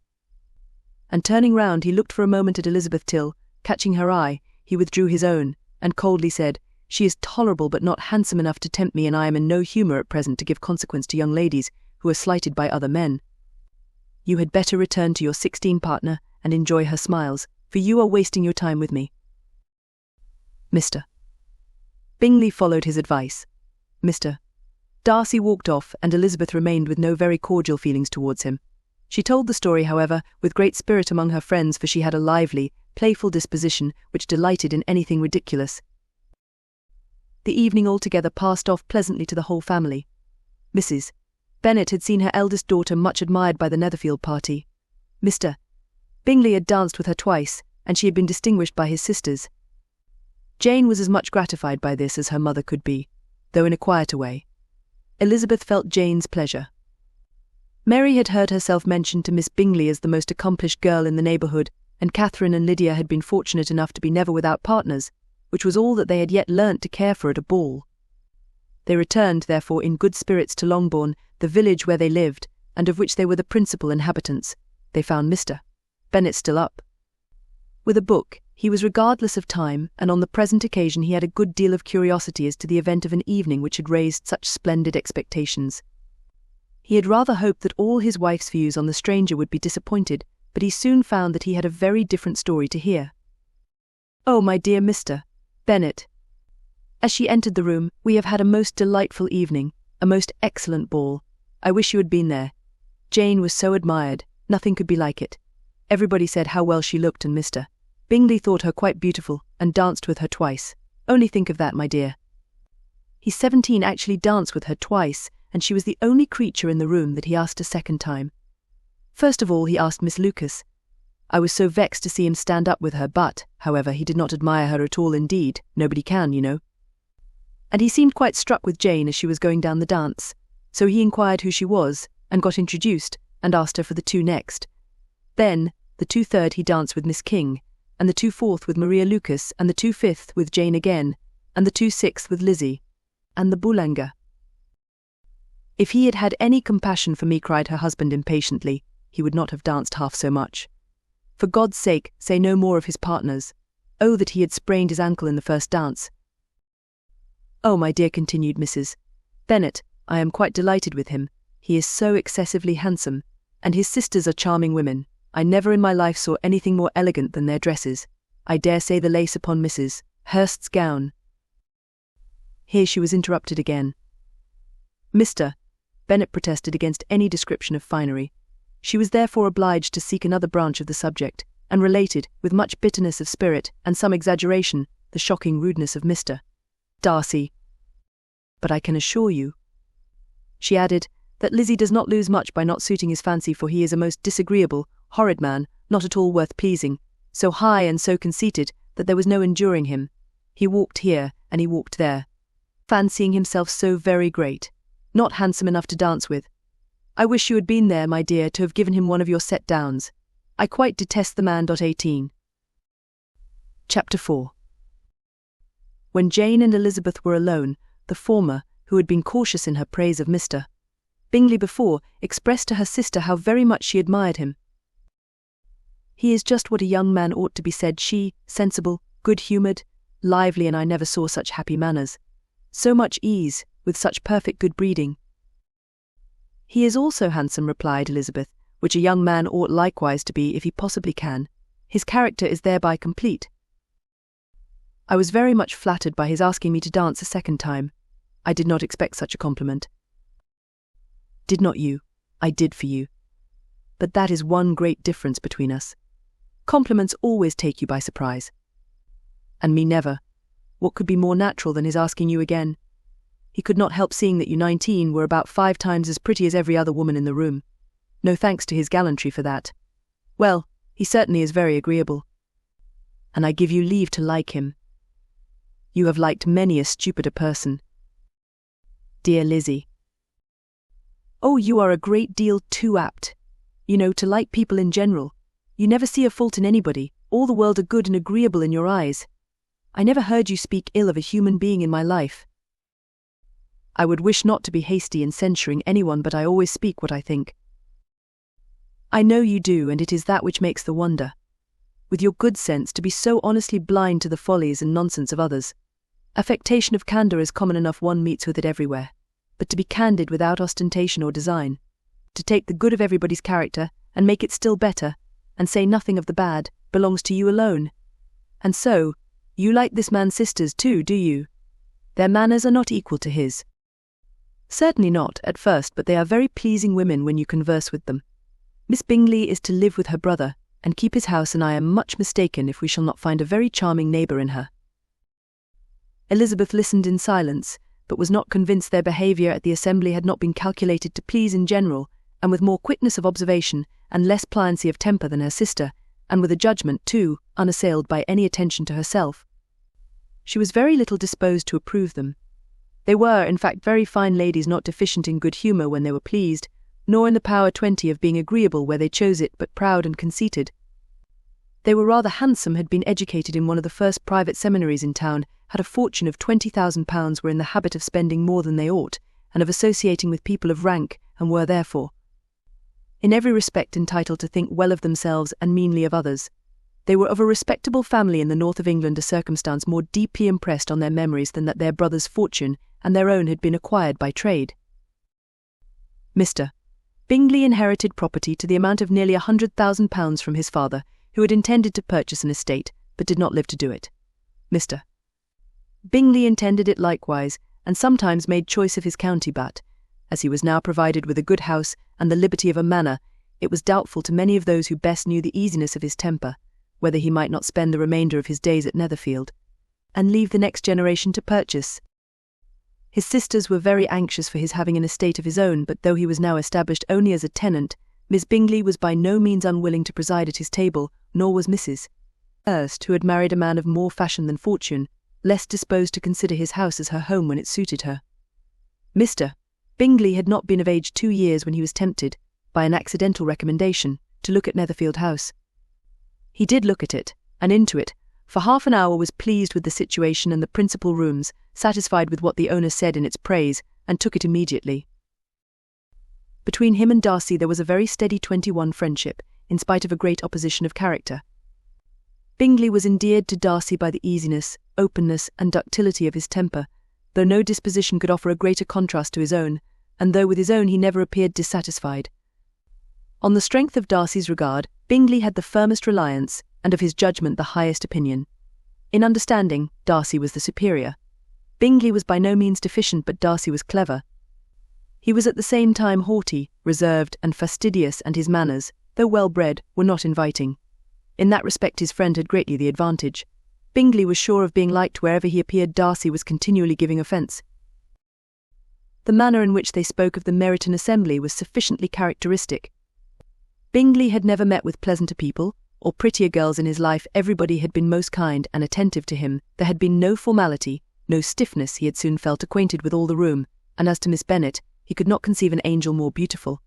And turning round, he looked for a moment at Elizabeth till, catching her eye, he withdrew his own, and coldly said, "She is tolerable but not handsome enough to tempt me, and I am in no humour at present to give consequence to young ladies who are slighted by other men. You had better return to your 16 partner and enjoy her smiles, for you are wasting your time with me." Mr. Bingley followed his advice. Mr. Darcy walked off, and Elizabeth remained with no very cordial feelings towards him. She told the story, however, with great spirit among her friends, for she had a lively, playful disposition which delighted in anything ridiculous. The evening altogether passed off pleasantly to the whole family. Mrs. Bennet had seen her eldest daughter much admired by the Netherfield party. Mr. Bingley had danced with her twice, and she had been distinguished by his sisters. Jane was as much gratified by this as her mother could be, though in a quieter way. Elizabeth felt Jane's pleasure. Mary had heard herself mentioned to Miss Bingley as the most accomplished girl in the neighbourhood, and Catherine and Lydia had been fortunate enough to be never without partners, which was all that they had yet learnt to care for at a ball. They returned, therefore, in good spirits to Longbourn, the village where they lived, and of which they were the principal inhabitants. They found Mr. Bennet still up. With a book, he was regardless of time, and on the present occasion he had a good deal of curiosity as to the event of an evening which had raised such splendid expectations. He had rather hoped that all his wife's views on the stranger would be disappointed, but he soon found that he had a very different story to hear. "Oh, my dear Mr. Bennet," as she entered the room, "we have had a most delightful evening, a most excellent ball. I wish you had been there. Jane was so admired, nothing could be like it. Everybody said how well she looked, and Mr. Bingley thought her quite beautiful, and danced with her twice. Only think of that, my dear. He's 17 actually danced with her twice, and she was the only creature in the room that he asked a second time. First of all he asked Miss Lucas. I was so vexed to see him stand up with her, but, however, he did not admire her at all indeed, nobody can, you know. And he seemed quite struck with Jane as she was going down the dance, so he inquired who she was, and got introduced, and asked her for the 2 next. Then, the 2 third he danced with Miss King, and the 2 fourth with Maria Lucas, and the 2 fifth with Jane again, and the 2 sixth with Lizzie, and the Boulanger. If he had had any compassion for me, cried her husband impatiently, he would not have danced half so much. For God's sake, say no more of his partners. Oh, that he had sprained his ankle in the first dance. Oh, my dear, continued Mrs. Bennet, I am quite delighted with him. He is so excessively handsome, and his sisters are charming women. I never in my life saw anything more elegant than their dresses. I dare say the lace upon Mrs. Hurst's gown. Here she was interrupted again. Mr. Bennet protested against any description of finery. She was therefore obliged to seek another branch of the subject, and related, with much bitterness of spirit and some exaggeration, the shocking rudeness of Mr. Darcy. But I can assure you, she added, that Lizzie does not lose much by not suiting his fancy, for he is a most disagreeable, horrid man, not at all worth pleasing, so high and so conceited that there was no enduring him. He walked here and he walked there, fancying himself so very great, not handsome enough to dance with. I wish you had been there, my dear, to have given him one of your set downs. I quite detest the man. 18. Chapter 4. When Jane and Elizabeth were alone, the former, who had been cautious in her praise of Mr. Bingley before, expressed to her sister how very much she admired him. He is just what a young man ought to be, said she, sensible, good-humoured, lively, and I never saw such happy manners, so much ease, with such perfect good breeding. He is also handsome, replied Elizabeth, which a young man ought likewise to be if he possibly can. His character is thereby complete. I was very much flattered by his asking me to dance a second time. I did not expect such a compliment. Did not you? I did for you. But that is one great difference between us. Compliments always take you by surprise. And me never. What could be more natural than his asking you again? He could not help seeing that you 19 were about 5 times as pretty as every other woman in the room. No thanks to his gallantry for that. Well, he certainly is very agreeable. And I give you leave to like him. You have liked many a stupider person. Dear Lizzie. Oh, you are a great deal too apt. You know, to like people in general. You never see a fault in anybody. All the world are good and agreeable in your eyes. I never heard you speak ill of a human being in my life. I would wish not to be hasty in censuring anyone, but I always speak what I think. I know you do, and it is that which makes the wonder. With your good sense, to be so honestly blind to the follies and nonsense of others. Affectation of candour is common enough, one meets with it everywhere. But to be candid without ostentation or design, to take the good of everybody's character and make it still better, and say nothing of the bad, belongs to you alone. And so, you like this man's sisters too, do you? Their manners are not equal to his. Certainly not, at first, but they are very pleasing women when you converse with them. Miss Bingley is to live with her brother, and keep his house, and I am much mistaken if we shall not find a very charming neighbour in her. Elizabeth listened in silence, but was not convinced their behaviour at the assembly had not been calculated to please in general, and with more quickness of observation, and less pliancy of temper than her sister, and with a judgment, too, unassailed by any attention to herself. She was very little disposed to approve them. They were, in fact, very fine ladies, not deficient in good humour when they were pleased, nor in the power 20 of being agreeable where they chose it, but proud and conceited. They were rather handsome, had been educated in one of the first private seminaries in town, had a fortune of £20,000, were in the habit of spending more than they ought, and of associating with people of rank, and were therefore, in every respect, entitled to think well of themselves and meanly of others. They were of a respectable family in the north of England, a circumstance more deeply impressed on their memories than that their brother's fortune and their own had been acquired by trade. Mr. Bingley inherited property to the amount of nearly £100,000 from his father, who had intended to purchase an estate, but did not live to do it. Mr. Bingley intended it likewise, and sometimes made choice of his county, but, as he was now provided with a good house and the liberty of a manor, it was doubtful to many of those who best knew the easiness of his temper, whether he might not spend the remainder of his days at Netherfield, and leave the next generation to purchase. His sisters were very anxious for his having an estate of his own, but though he was now established only as a tenant, Miss Bingley was by no means unwilling to preside at his table, nor was Mrs. Hurst, who had married a man of more fashion than fortune, less disposed to consider his house as her home when it suited her. Mr. Bingley had not been of age 2 years when he was tempted, by an accidental recommendation, to look at Netherfield House. He did look at it, and into it, for half an hour, was pleased with the situation and the principal rooms, satisfied with what the owner said in its praise, and took it immediately. Between him and Darcy there was a very steady 21 friendship, in spite of a great opposition of character. Bingley was endeared to Darcy by the easiness, openness, and ductility of his temper, though no disposition could offer a greater contrast to his own, and though with his own he never appeared dissatisfied. On the strength of Darcy's regard, Bingley had the firmest reliance, and of his judgment the highest opinion. In understanding, Darcy was the superior. Bingley was by no means deficient, but Darcy was clever. He was at the same time haughty, reserved, and fastidious, and his manners, though well-bred, were not inviting. In that respect his friend had greatly the advantage. Bingley was sure of being liked wherever he appeared. Darcy was continually giving offence. The manner in which they spoke of the Meryton assembly was sufficiently characteristic. Bingley had never met with pleasanter people, or prettier girls in his life. Everybody had been most kind and attentive to him. There had been no formality, no stiffness. He had soon felt acquainted with all the room, and as to Miss Bennet, he could not conceive an angel more beautiful.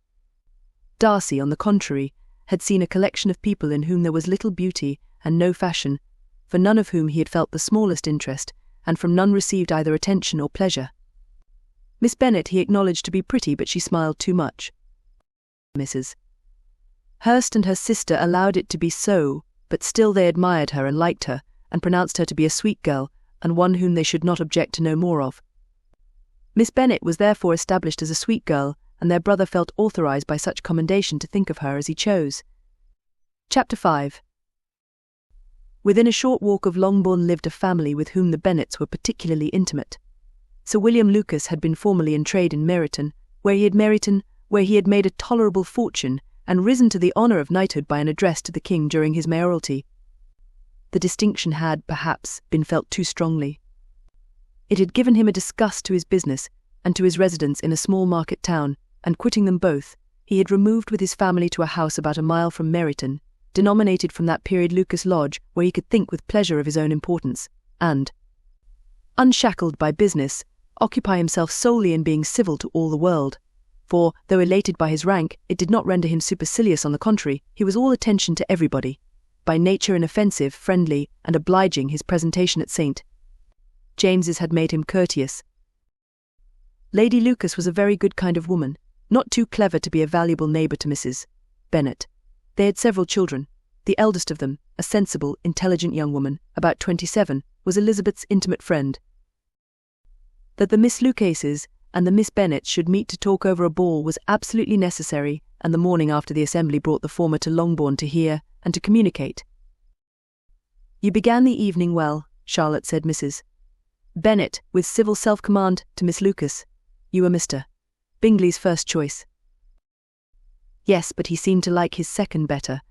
Darcy, on the contrary, had seen a collection of people in whom there was little beauty and no fashion, for none of whom he had felt the smallest interest, and from none received either attention or pleasure. Miss Bennet he acknowledged to be pretty, but she smiled too much. Mrs. Hurst and her sister allowed it to be so, but still they admired her and liked her, and pronounced her to be a sweet girl, and one whom they should not object to know more of. Miss Bennet was therefore established as a sweet girl, and their brother felt authorised by such commendation to think of her as he chose. Chapter 5. Within a short walk of Longbourn lived a family with whom the Bennets were particularly intimate. Sir William Lucas had been formerly in trade in Meryton, where he had made a tolerable fortune, and risen to the honour of knighthood by an address to the king during his mayoralty. The distinction had, perhaps, been felt too strongly. It had given him a disgust to his business, and to his residence in a small market town, and quitting them both, he had removed with his family to a house about a mile from Meryton, denominated from that period Lucas Lodge, where he could think with pleasure of his own importance, and, unshackled by business, occupy himself solely in being civil to all the world. For, though elated by his rank, it did not render him supercilious. On the contrary, he was all attention to everybody. By nature inoffensive, friendly, and obliging, his presentation at St. James's had made him courteous. Lady Lucas was a very good kind of woman, not too clever to be a valuable neighbour to Mrs. Bennet. They had several children. The eldest of them, a sensible, intelligent young woman, about 27, was Elizabeth's intimate friend. That the Miss Lucases and the Miss Bennets should meet to talk over a ball was absolutely necessary, and the morning after the assembly brought the former to Longbourn to hear and to communicate. "You began the evening well," Charlotte said. Mrs. Bennet, with civil self-command, to Miss Lucas. "You were Mr. Bingley's first choice." "Yes, but he seemed to like his second better."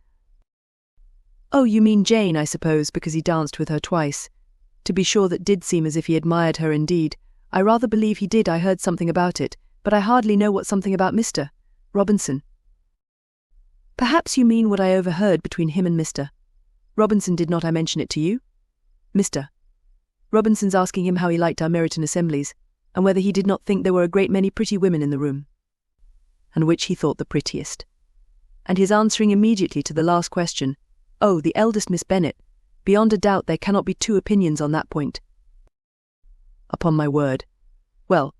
"Oh, you mean Jane, I suppose, because he danced with her twice. To be sure, that did seem as if he admired her indeed. I rather believe he did. I heard something about it, but I hardly know what something about Mr. Robinson." "Perhaps you mean what I overheard between him and Mr. Robinson. Did not I mention it to you? Mr. Robinson's asking him how he liked our Meryton assemblies, and whether he did not think there were a great many pretty women in the room, and which he thought the prettiest. And his answering immediately to the last question, 'Oh, the eldest Miss Bennet. Beyond a doubt there cannot be two opinions on that point.' Upon my word. Well,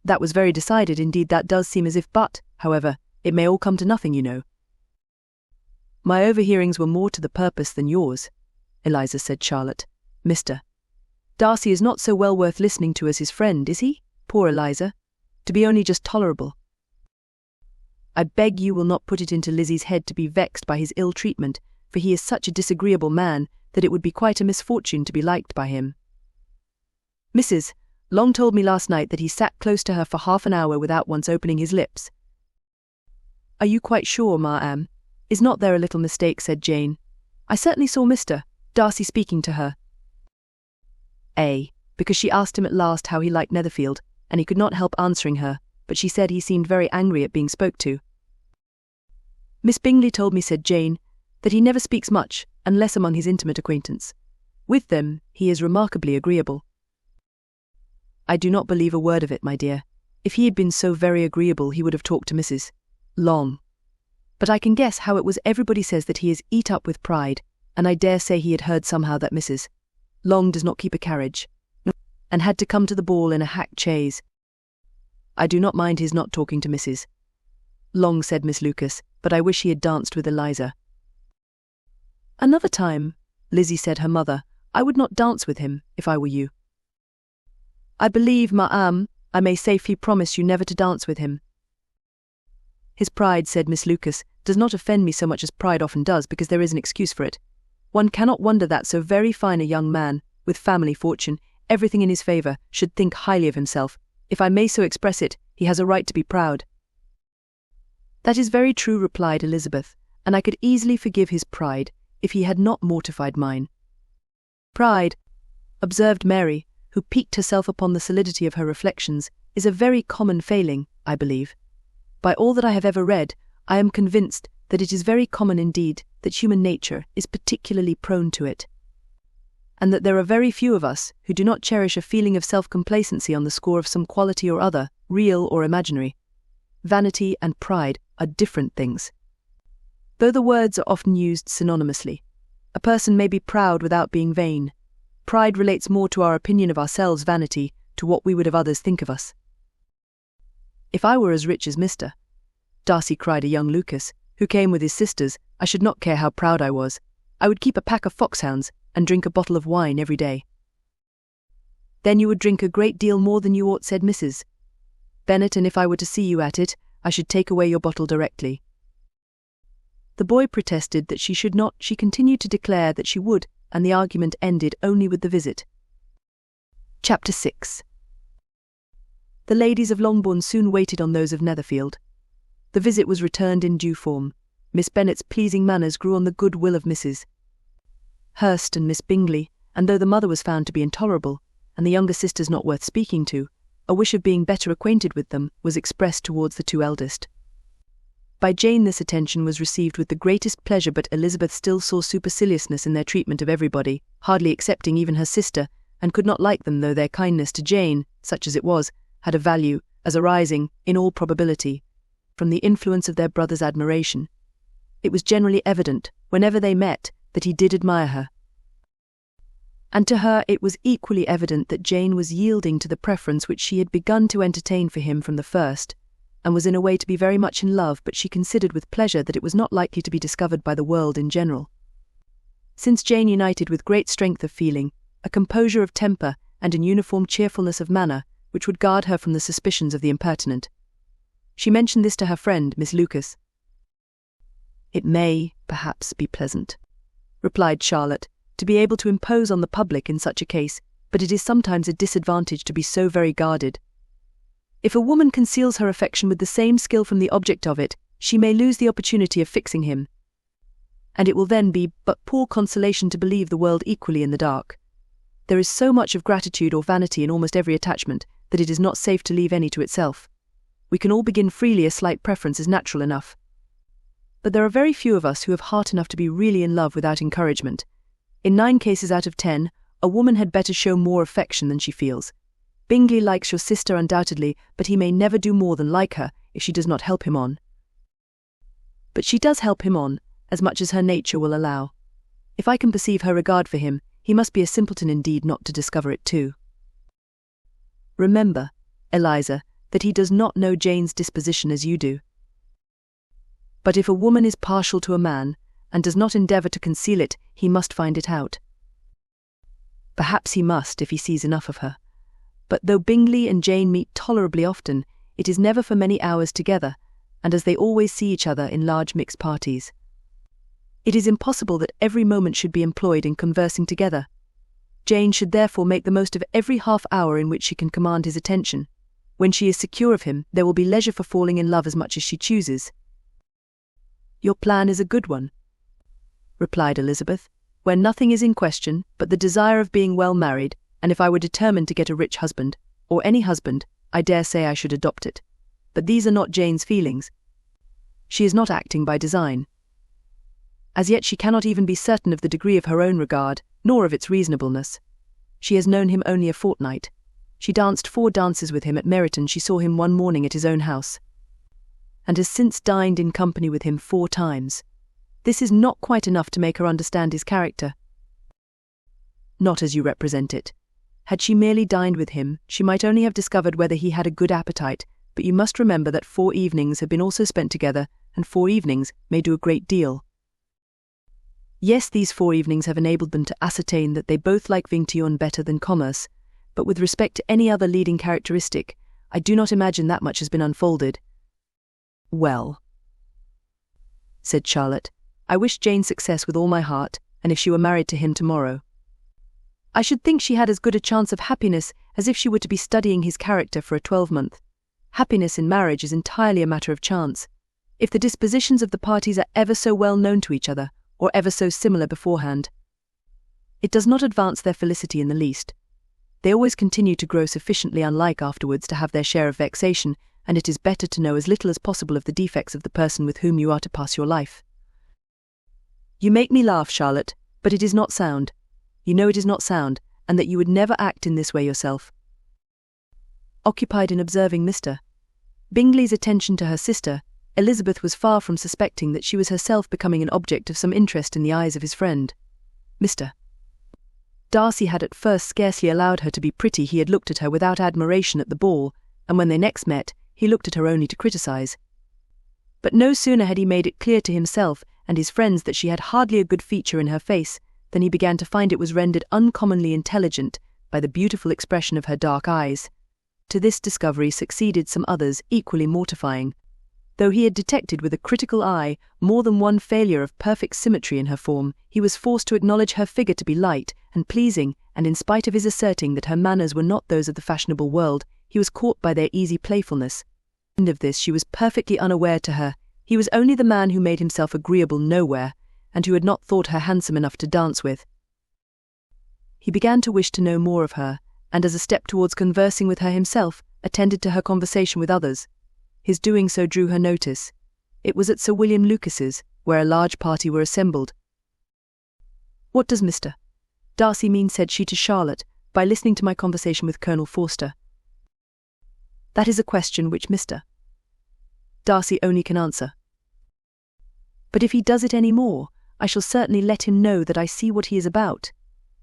that was very decided indeed. That does seem as if, but, however, it may all come to nothing, you know." "My overhearings were more to the purpose than yours," Eliza said. Charlotte. "Mr. Darcy is not so well worth listening to as his friend, is he? Poor Eliza. To be only just tolerable. I beg you will not put it into Lizzie's head to be vexed by his ill treatment, for he is such a disagreeable man that it would be quite a misfortune to be liked by him. Mrs. Long told me last night that he sat close to her for half an hour without once opening his lips." "Are you quite sure, ma'am? Is not there a little mistake?" said Jane. "I certainly saw Mr. Darcy speaking to her." Because she asked him at last how he liked Netherfield, and he could not help answering her, but she said he seemed very angry at being spoke to. "Miss Bingley told me," said Jane, "that he never speaks much, unless among his intimate acquaintance. With them, he is remarkably agreeable." "I do not believe a word of it, my dear. If he had been so very agreeable, he would have talked to Mrs. Long. But I can guess how it was. Everybody says that he is eat up with pride, and I dare say he had heard somehow that Mrs. Long does not keep a carriage, and had to come to the ball in a hack chaise. I do not mind his not talking to Mrs. Long," said Miss Lucas, "but I wish he had danced with Eliza." "Another time," Lizzie said her mother, "I would not dance with him, if I were you." "I believe, ma'am, I may safely promise you never to dance with him." "His pride," said Miss Lucas, "does not offend me so much as pride often does, because there is an excuse for it. One cannot wonder that so very fine a young man, with family fortune, everything in his favour, should think highly of himself, if I may so express it, He has a right to be proud." "That is very true," replied Elizabeth, "and I could easily forgive his pride if he had not mortified mine." "Pride," observed Mary, who piqued herself upon the solidity of her reflections, "is a very common failing, I believe. By all that I have ever read, I am convinced that it is very common indeed that human nature is particularly prone to it, and that there are very few of us who do not cherish a feeling of self-complacency on the score of some quality or other, real or imaginary. Vanity and pride are different things. Though the words are often used synonymously, a person may be proud without being vain. Pride relates more to our opinion of ourselves, vanity to what we would have others think of us. "If I were as rich as Mr. Darcy," cried a young Lucas, who came with his sisters, "I should not care how proud I was. I would keep a pack of foxhounds and drink a bottle of wine every day." "Then you would drink a great deal more than you ought," said Mrs. Bennet, "and if I were to see you at it, I should take away your bottle directly." The boy protested that she should not. She continued to declare that she would, and the argument ended only with the visit. Chapter 6. The ladies of Longbourn soon waited on those of Netherfield. The visit was returned in due form. Miss Bennet's pleasing manners grew on the good will of Mrs. Hurst and Miss Bingley, and though the mother was found to be intolerable, and the younger sisters not worth speaking to, a wish of being better acquainted with them was expressed towards the two eldest. By Jane this attention was received with the greatest pleasure, but Elizabeth still saw superciliousness in their treatment of everybody, hardly excepting even her sister, and could not like them, though their kindness to Jane, such as it was, had a value, as arising, in all probability, from the influence of their brother's admiration. It was generally evident, whenever they met, that he did admire her. And to her it was equally evident that Jane was yielding to the preference which she had begun to entertain for him from the first, and was in a way to be very much in love, but she considered with pleasure that it was not likely to be discovered by the world in general. Since Jane united with great strength of feeling, a composure of temper, and an uniform cheerfulness of manner, which would guard her from the suspicions of the impertinent. She mentioned this to her friend, Miss Lucas. "It may, perhaps, be pleasant," replied Charlotte, "to be able to impose on the public in such a case, but it is sometimes a disadvantage to be so very guarded. If a woman conceals her affection with the same skill from the object of it, she may lose the opportunity of fixing him, and it will then be but poor consolation to believe the world equally in the dark. There is so much of gratitude or vanity in almost every attachment that it is not safe to leave any to itself. We can all begin freely, a slight preference is natural enough. But there are very few of us who have heart enough to be really in love without encouragement. In 9 cases out of 10, a woman had better show more affection than she feels. Bingley likes your sister undoubtedly, but he may never do more than like her if she does not help him on. But she does help him on, as much as her nature will allow. If I can perceive her regard for him, he must be a simpleton indeed not to discover it too. Remember, Eliza, that he does not know Jane's disposition as you do. But if a woman is partial to a man, and does not endeavour to conceal it, he must find it out. Perhaps he must if he sees enough of her. But though Bingley and Jane meet tolerably often, it is never for many hours together, and as they always see each other in large mixed parties. It is impossible that every moment should be employed in conversing together. Jane should therefore make the most of every half-hour in which she can command his attention. When she is secure of him, there will be leisure for falling in love as much as she chooses. "Your plan is a good one," replied Elizabeth, "where nothing is in question but the desire of being well married, and if I were determined to get a rich husband, or any husband, I dare say I should adopt it. But these are not Jane's feelings. She is not acting by design. As yet she cannot even be certain of the degree of her own regard, nor of its reasonableness. She has known him only a fortnight. She danced 4 dances with him at Meryton. She saw him one morning at his own house, and has since dined in company with him 4 times. This is not quite enough to make her understand his character. Not as you represent it. Had she merely dined with him, she might only have discovered whether he had a good appetite, but you must remember that 4 evenings have been also spent together, and 4 evenings may do a great deal. Yes, these 4 evenings have enabled them to ascertain that they both like Vinction better than commerce, but with respect to any other leading characteristic, I do not imagine that much has been unfolded. "Well," said Charlotte, "I wish Jane success with all my heart, and if she were married to him tomorrow, I should think she had as good a chance of happiness as if she were to be studying his character for a 12-month. Happiness in marriage is entirely a matter of chance. If the dispositions of the parties are ever so well known to each other, or ever so similar beforehand, it does not advance their felicity in the least. They always continue to grow sufficiently unlike afterwards to have their share of vexation, and it is better to know as little as possible of the defects of the person with whom you are to pass your life. You make me laugh, Charlotte, but it is not sound. You know it is not sound, and that you would never act in this way yourself. Occupied in observing Mr. Bingley's attention to her sister, Elizabeth was far from suspecting that she was herself becoming an object of some interest in the eyes of his friend. Mr. Darcy had at first scarcely allowed her to be pretty. He had looked at her without admiration at the ball, and when they next met, he looked at her only to criticize. But no sooner had he made it clear to himself and his friends that she had hardly a good feature in her face, than he began to find it was rendered uncommonly intelligent by the beautiful expression of her dark eyes. To this discovery succeeded some others equally mortifying. Though he had detected with a critical eye more than one failure of perfect symmetry in her form, he was forced to acknowledge her figure to be light and pleasing, and in spite of his asserting that her manners were not those of the fashionable world, he was caught by their easy playfulness. And of this she was perfectly unaware. To her, he was only the man who made himself agreeable nowhere, and who had not thought her handsome enough to dance with. He began to wish to know more of her, and as a step towards conversing with her himself, attended to her conversation with others. His doing so drew her notice. It was at Sir William Lucas's, where a large party were assembled. "What does Mr. Darcy mean," said she to Charlotte, "by listening to my conversation with Colonel Forster?" "That is a question which Mr. Darcy only can answer. But if he does it any more, I shall certainly let him know that I see what he is about.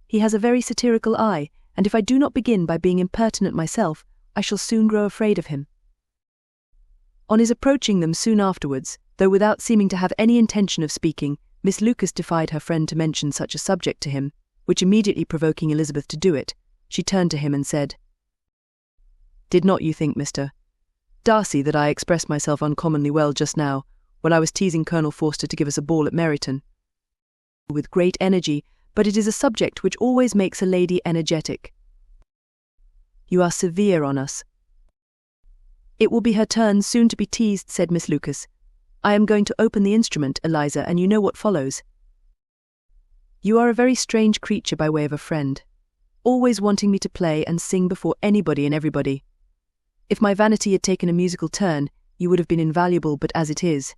He has a very satirical eye, and if I do not begin by being impertinent myself, I shall soon grow afraid of him." On his approaching them soon afterwards, though without seeming to have any intention of speaking, Miss Lucas defied her friend to mention such a subject to him, which immediately provoking Elizabeth to do it, she turned to him and said, "Did not you think, Mr. Darcy, that I expressed myself uncommonly well just now, when I was teasing Colonel Forster to give us a ball at Meryton?" "With great energy, but it is a subject which always makes a lady energetic." "You are severe on us." "It will be her turn soon to be teased," said Miss Lucas. "I am going to open the instrument, Eliza, and you know what follows." "You are a very strange creature by way of a friend, always wanting me to play and sing before anybody and everybody. If my vanity had taken a musical turn, you would have been invaluable, but as it is,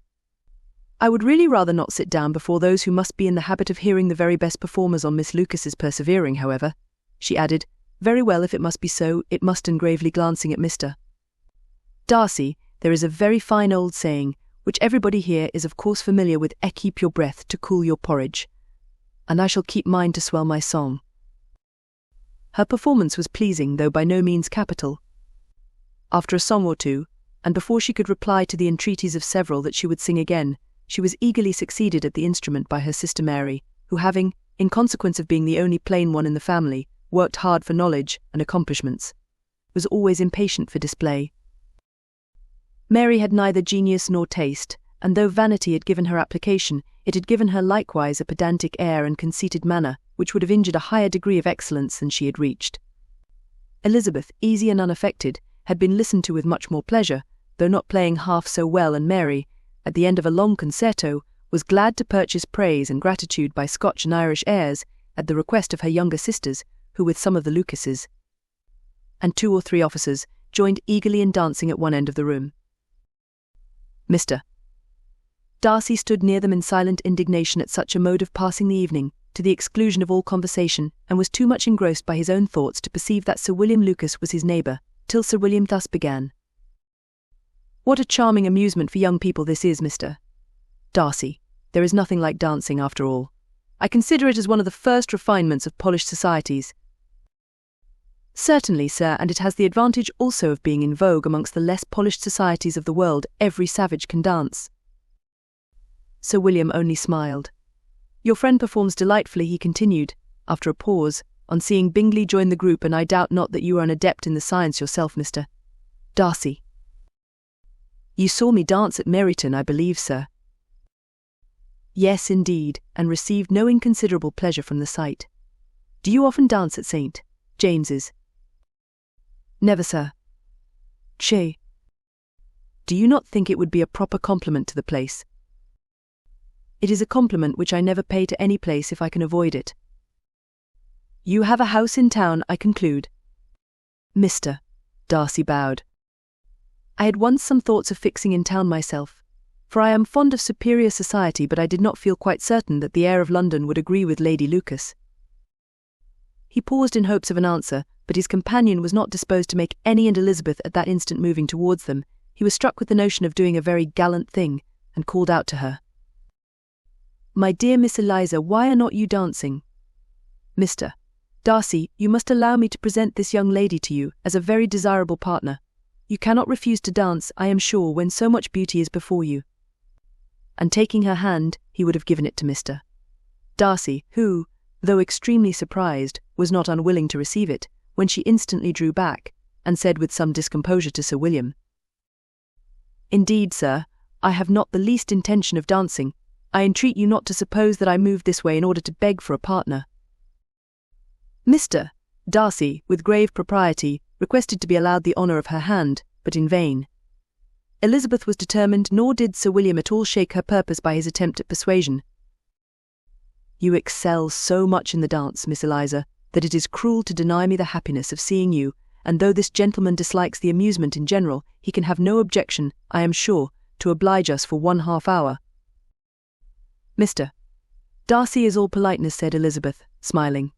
I would really rather not sit down before those who must be in the habit of hearing the very best performers." On Miss Lucas's persevering, however, she added, "Very well, if it must be so, it must," and gravely glancing at Mr. Darcy, "There is a very fine old saying, which everybody here is of course familiar with, keep your breath to cool your porridge. And I shall keep mine to swell my song." Her performance was pleasing, though by no means capital. After a song or two, and before she could reply to the entreaties of several that she would sing again, she was eagerly succeeded at the instrument by her sister Mary, who having, in consequence of being the only plain one in the family, worked hard for knowledge and accomplishments, was always impatient for display. Mary had neither genius nor taste, and though vanity had given her application, it had given her likewise a pedantic air and conceited manner, which would have injured a higher degree of excellence than she had reached. Elizabeth, easy and unaffected, had been listened to with much more pleasure, though not playing half so well, and Mary, at the end of a long concerto, was glad to purchase praise and gratitude by Scotch and Irish airs, at the request of her younger sisters, who with some of the Lucases and 2 or 3 officers joined eagerly in dancing at one end of the room. Mr. Darcy stood near them in silent indignation at such a mode of passing the evening, to the exclusion of all conversation, and was too much engrossed by his own thoughts to perceive that Sir William Lucas was his neighbour, till Sir William thus began. "What a charming amusement for young people this is, Mr. Darcy. There is nothing like dancing, after all. I consider it as one of the first refinements of polished societies." "Certainly, sir, and it has the advantage also of being in vogue amongst the less polished societies of the world. Every savage can dance." Sir William only smiled. "Your friend performs delightfully," he continued, after a pause, on seeing Bingley join the group, "and I doubt not that you are an adept in the science yourself, Mr. Darcy." "You saw me dance at Meryton, I believe, sir?" "Yes, indeed, and received no inconsiderable pleasure from the sight. Do you often dance at St. James's?" "Never, sir." "Che." Do you not think it would be a proper compliment to the place? It is a compliment which I never pay to any place if I can avoid it. You have a house in town, I conclude. Mr. Darcy bowed. I had once some thoughts of fixing in town myself, for I am fond of superior society, but I did not feel quite certain that the air of London would agree with Lady Lucas. He paused in hopes of an answer, but his companion was not disposed to make any, and Elizabeth at that instant moving towards them, he was struck with the notion of doing a very gallant thing, and called out to her. My dear Miss Eliza, why are not you dancing? Mr. Darcy, you must allow me to present this young lady to you as a very desirable partner. You cannot refuse to dance, I am sure, when so much beauty is before you. And taking her hand, he would have given it to Mr. Darcy, who, though extremely surprised, was not unwilling to receive it, when she instantly drew back, and said with some discomposure to Sir William, Indeed, sir, I have not the least intention of dancing. I entreat you not to suppose that I moved this way in order to beg for a partner. Mr. Darcy, with grave propriety, requested to be allowed the honour of her hand, but in vain. Elizabeth was determined, nor did Sir William at all shake her purpose by his attempt at persuasion. You excel so much in the dance, Miss Eliza, that it is cruel to deny me the happiness of seeing you, and though this gentleman dislikes the amusement in general, he can have no objection, I am sure, to oblige us for 1/2 hour. Mr. Darcy is all politeness, said Elizabeth, smiling.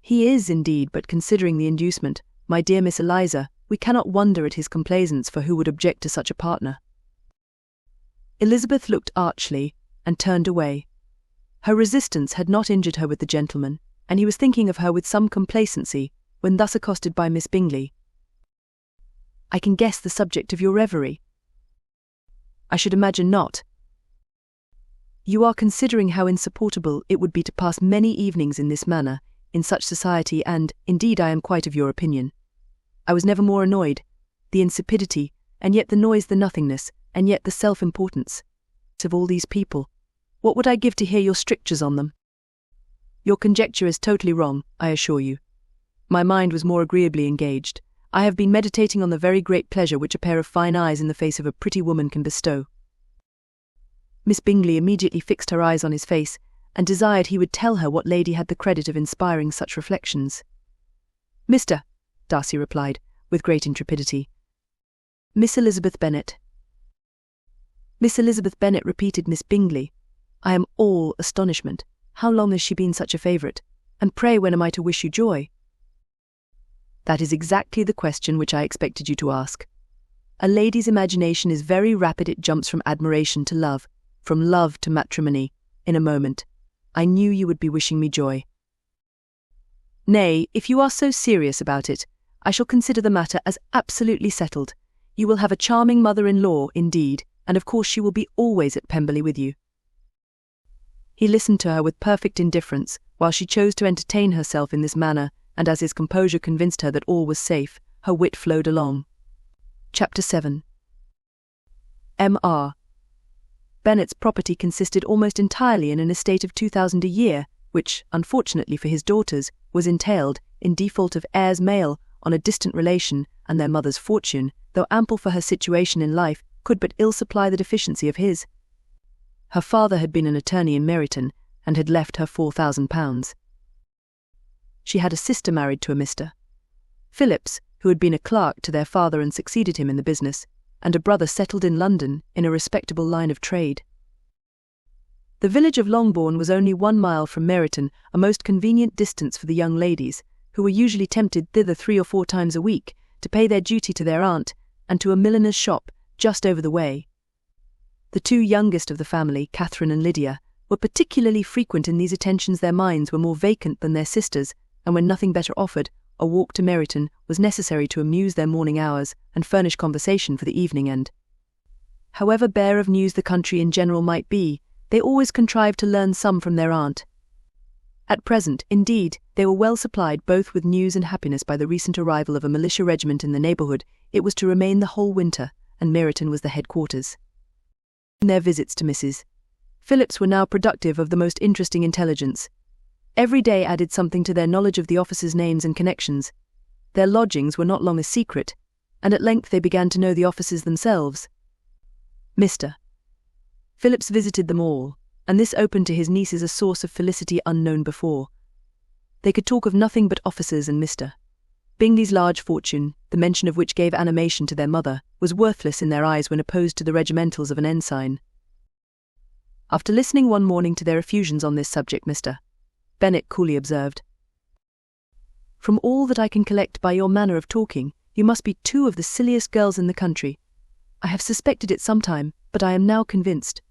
He is indeed, but considering the inducement, my dear Miss Eliza, we cannot wonder at his complaisance, for who would object to such a partner? Elizabeth looked archly, and turned away. Her resistance had not injured her with the gentleman, and he was thinking of her with some complacency, when thus accosted by Miss Bingley. I can guess the subject of your reverie. I should imagine not. You are considering how insupportable it would be to pass many evenings in this manner, in such society, and, indeed, I am quite of your opinion. I was never more annoyed. The insipidity, and yet the noise, the nothingness, and yet the self-importance of all these people. What would I give to hear your strictures on them? Your conjecture is totally wrong, I assure you. My mind was more agreeably engaged. I have been meditating on the very great pleasure which a pair of fine eyes in the face of a pretty woman can bestow. Miss Bingley immediately fixed her eyes on his face, and desired he would tell her what lady had the credit of inspiring such reflections. Mr. Darcy replied, with great intrepidity. Miss Elizabeth Bennet. Miss Elizabeth Bennet, repeated Miss Bingley. I am all astonishment. How long has she been such a favourite? And pray, when am I to wish you joy? That is exactly the question which I expected you to ask. A lady's imagination is very rapid, it jumps from admiration to love, from love to matrimony, in a moment. I knew you would be wishing me joy. Nay, if you are so serious about it, I shall consider the matter as absolutely settled. You will have a charming mother-in-law, indeed, and of course she will be always at Pemberley with you. He listened to her with perfect indifference, while she chose to entertain herself in this manner, and as his composure convinced her that all was safe, her wit flowed along. Chapter 7. M.R. Bennet's property consisted almost entirely in an estate of 2,000 a year, which, unfortunately for his daughters, was entailed, in default of heirs male, on a distant relation, and their mother's fortune, though ample for her situation in life, could but ill supply the deficiency of his. Her father had been an attorney in Meryton, and had left her £4,000. She had a sister married to a Mr. Phillips, who had been a clerk to their father and succeeded him in the business, and a brother settled in London in a respectable line of trade. The village of Longbourn was only 1 mile from Meryton, a most convenient distance for the young ladies, who were usually tempted thither 3 or 4 times a week, to pay their duty to their aunt, and to a milliner's shop just over the way. The 2 youngest of the family, Catherine and Lydia, were particularly frequent in these attentions. Their minds were more vacant than their sisters', and when nothing better offered, a walk to Meryton was necessary to amuse their morning hours and furnish conversation for the evening end. However bare of news the country in general might be, they always contrived to learn some from their aunt. At present, indeed, they were well supplied both with news and happiness by the recent arrival of a militia regiment in the neighbourhood. It was to remain the whole winter, and Meryton was the headquarters. Their visits to Mrs. Phillips were now productive of the most interesting intelligence. Every day added something to their knowledge of the officers' names and connections. Their lodgings were not long a secret. and at length they began to know the officers themselves. Mr. Phillips visited them all, and this opened to his nieces a source of felicity unknown before. They could talk of nothing but officers, and Mr. Bingley's large fortune, the mention of which gave animation to their mother, was worthless in their eyes when opposed to the regimentals of an ensign. After listening one morning to their effusions on this subject, Mr. Bennet coolly observed, "From all that I can collect by your manner of talking, you must be two of the silliest girls in the country. I have suspected it sometime, but I am now convinced."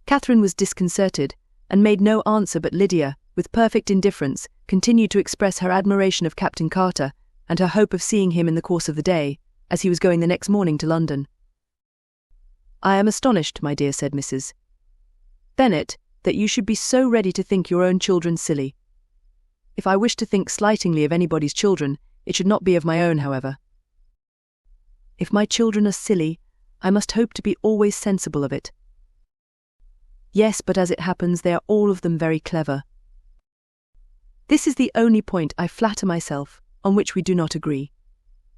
Catherine was disconcerted, and made no answer, but Lydia, with perfect indifference, continued to express her admiration of Captain Carter, and her hope of seeing him in the course of the day, as he was going the next morning to London. "I am astonished, my dear," said Mrs. Bennet, "that you should be so ready to think your own children silly. If I wish to think slightingly of anybody's children, it should not be of my own, however. If my children are silly, I must hope to be always sensible of it. Yes, but as it happens, they are all of them very clever. This is the only point, I flatter myself, on which we do not agree.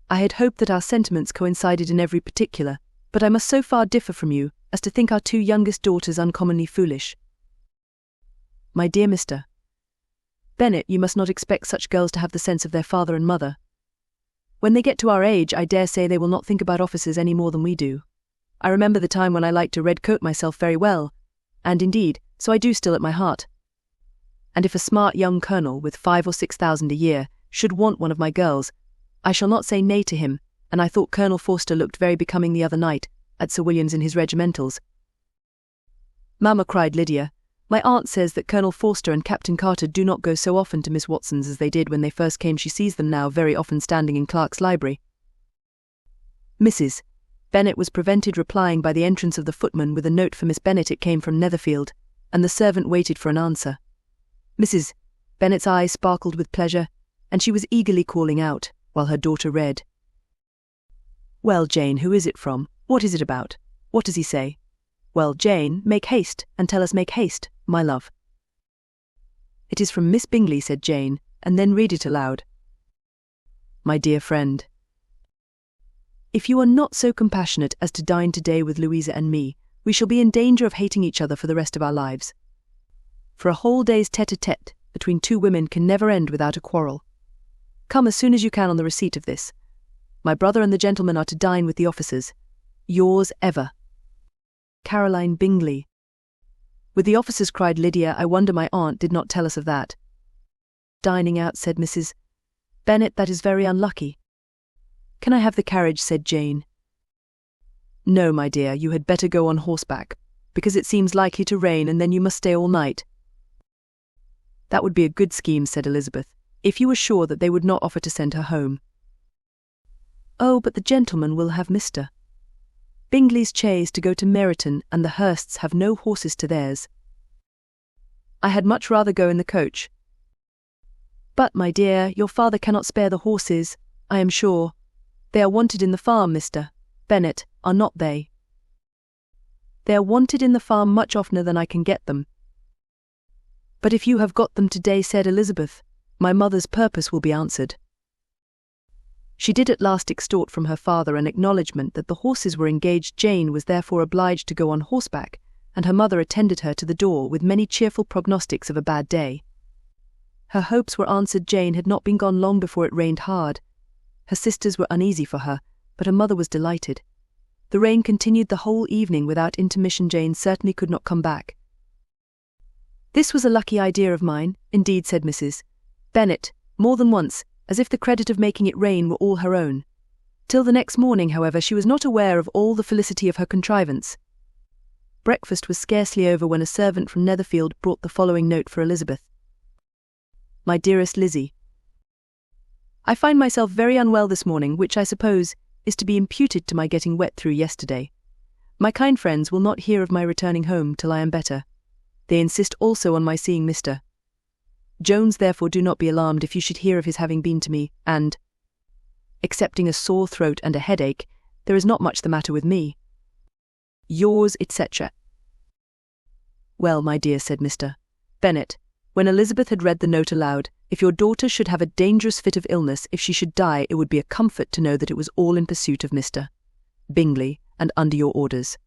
I had hoped that our sentiments coincided in every particular, but I must so far differ from you as to think our two youngest daughters uncommonly foolish. My dear Mr. Bennet, you must not expect such girls to have the sense of their father and mother. When they get to our age, I dare say they will not think about officers any more than we do. I remember the time when I liked to red coat myself very well, and indeed, so I do still at my heart. And if a smart young colonel with 5,000 or 6,000 a year should want one of my girls, I shall not say nay to him, and I thought Colonel Forster looked very becoming the other night, at Sir William's in his regimentals." "Mamma," cried Lydia, "my aunt says that Colonel Forster and Captain Carter do not go so often to Miss Watson's as they did when they first came. She sees them now very often standing in Clark's library." Mrs. Bennet was prevented replying by the entrance of the footman with a note for Miss Bennet. It came from Netherfield, and the servant waited for an answer. Mrs. Bennet's eyes sparkled with pleasure, and she was eagerly calling out, while her daughter read. "Well, Jane, who is it from? What is it about? What does he say? Well, Jane, make haste, and tell us make haste, my love." "It is from Miss Bingley," said Jane, and then read it aloud. "My dear friend, if you are not so compassionate as to dine today with Louisa and me, we shall be in danger of hating each other for the rest of our lives. For a whole day's tete-a-tete between two women can never end without a quarrel. Come as soon as you can on the receipt of this. My brother and the gentlemen are to dine with the officers. Yours ever, Caroline Bingley." "With the officers," cried Lydia. "I wonder my aunt did not tell us of that." "Dining out," said Mrs. Bennet. "That is very unlucky." "Can I have the carriage?" said Jane. "No, my dear, you had better go on horseback, because it seems likely to rain, and then you must stay all night." "That would be a good scheme," said Elizabeth, "if you were sure that they would not offer to send her home." "Oh, but the gentleman will have Mr. Bingley's chaise to go to Meryton, and the Hursts have no horses to theirs. I had much rather go in the coach." "But, my dear, your father cannot spare the horses, I am sure. They are wanted in the farm, Mr. Bennet, are not they?" "They are wanted in the farm much oftener than I can get them." "But if you have got them today," said Elizabeth, "my mother's purpose will be answered." She did at last extort from her father an acknowledgment that the horses were engaged. Jane was therefore obliged to go on horseback, and her mother attended her to the door with many cheerful prognostics of a bad day. Her hopes were answered. Jane had not been gone long before it rained hard. Her sisters were uneasy for her, but her mother was delighted. The rain continued the whole evening without intermission. Jane certainly could not come back. "This was a lucky idea of mine, indeed," said Mrs. Bennet, more than once, as if the credit of making it rain were all her own. Till the next morning, however, she was not aware of all the felicity of her contrivance. Breakfast was scarcely over when a servant from Netherfield brought the following note for Elizabeth. "My dearest Lizzie, I find myself very unwell this morning, which I suppose is to be imputed to my getting wet through yesterday. My kind friends will not hear of my returning home till I am better. They insist also on my seeing Mr. Jones, therefore do not be alarmed if you should hear of his having been to me, and, excepting a sore throat and a headache, there is not much the matter with me. Yours, etc." "Well, my dear," said Mr. Bennet, when Elizabeth had read the note aloud, If your daughter should have a dangerous fit of illness, if she should die, it would be a comfort to know that it was all in pursuit of Mr. Bingley, and under your orders."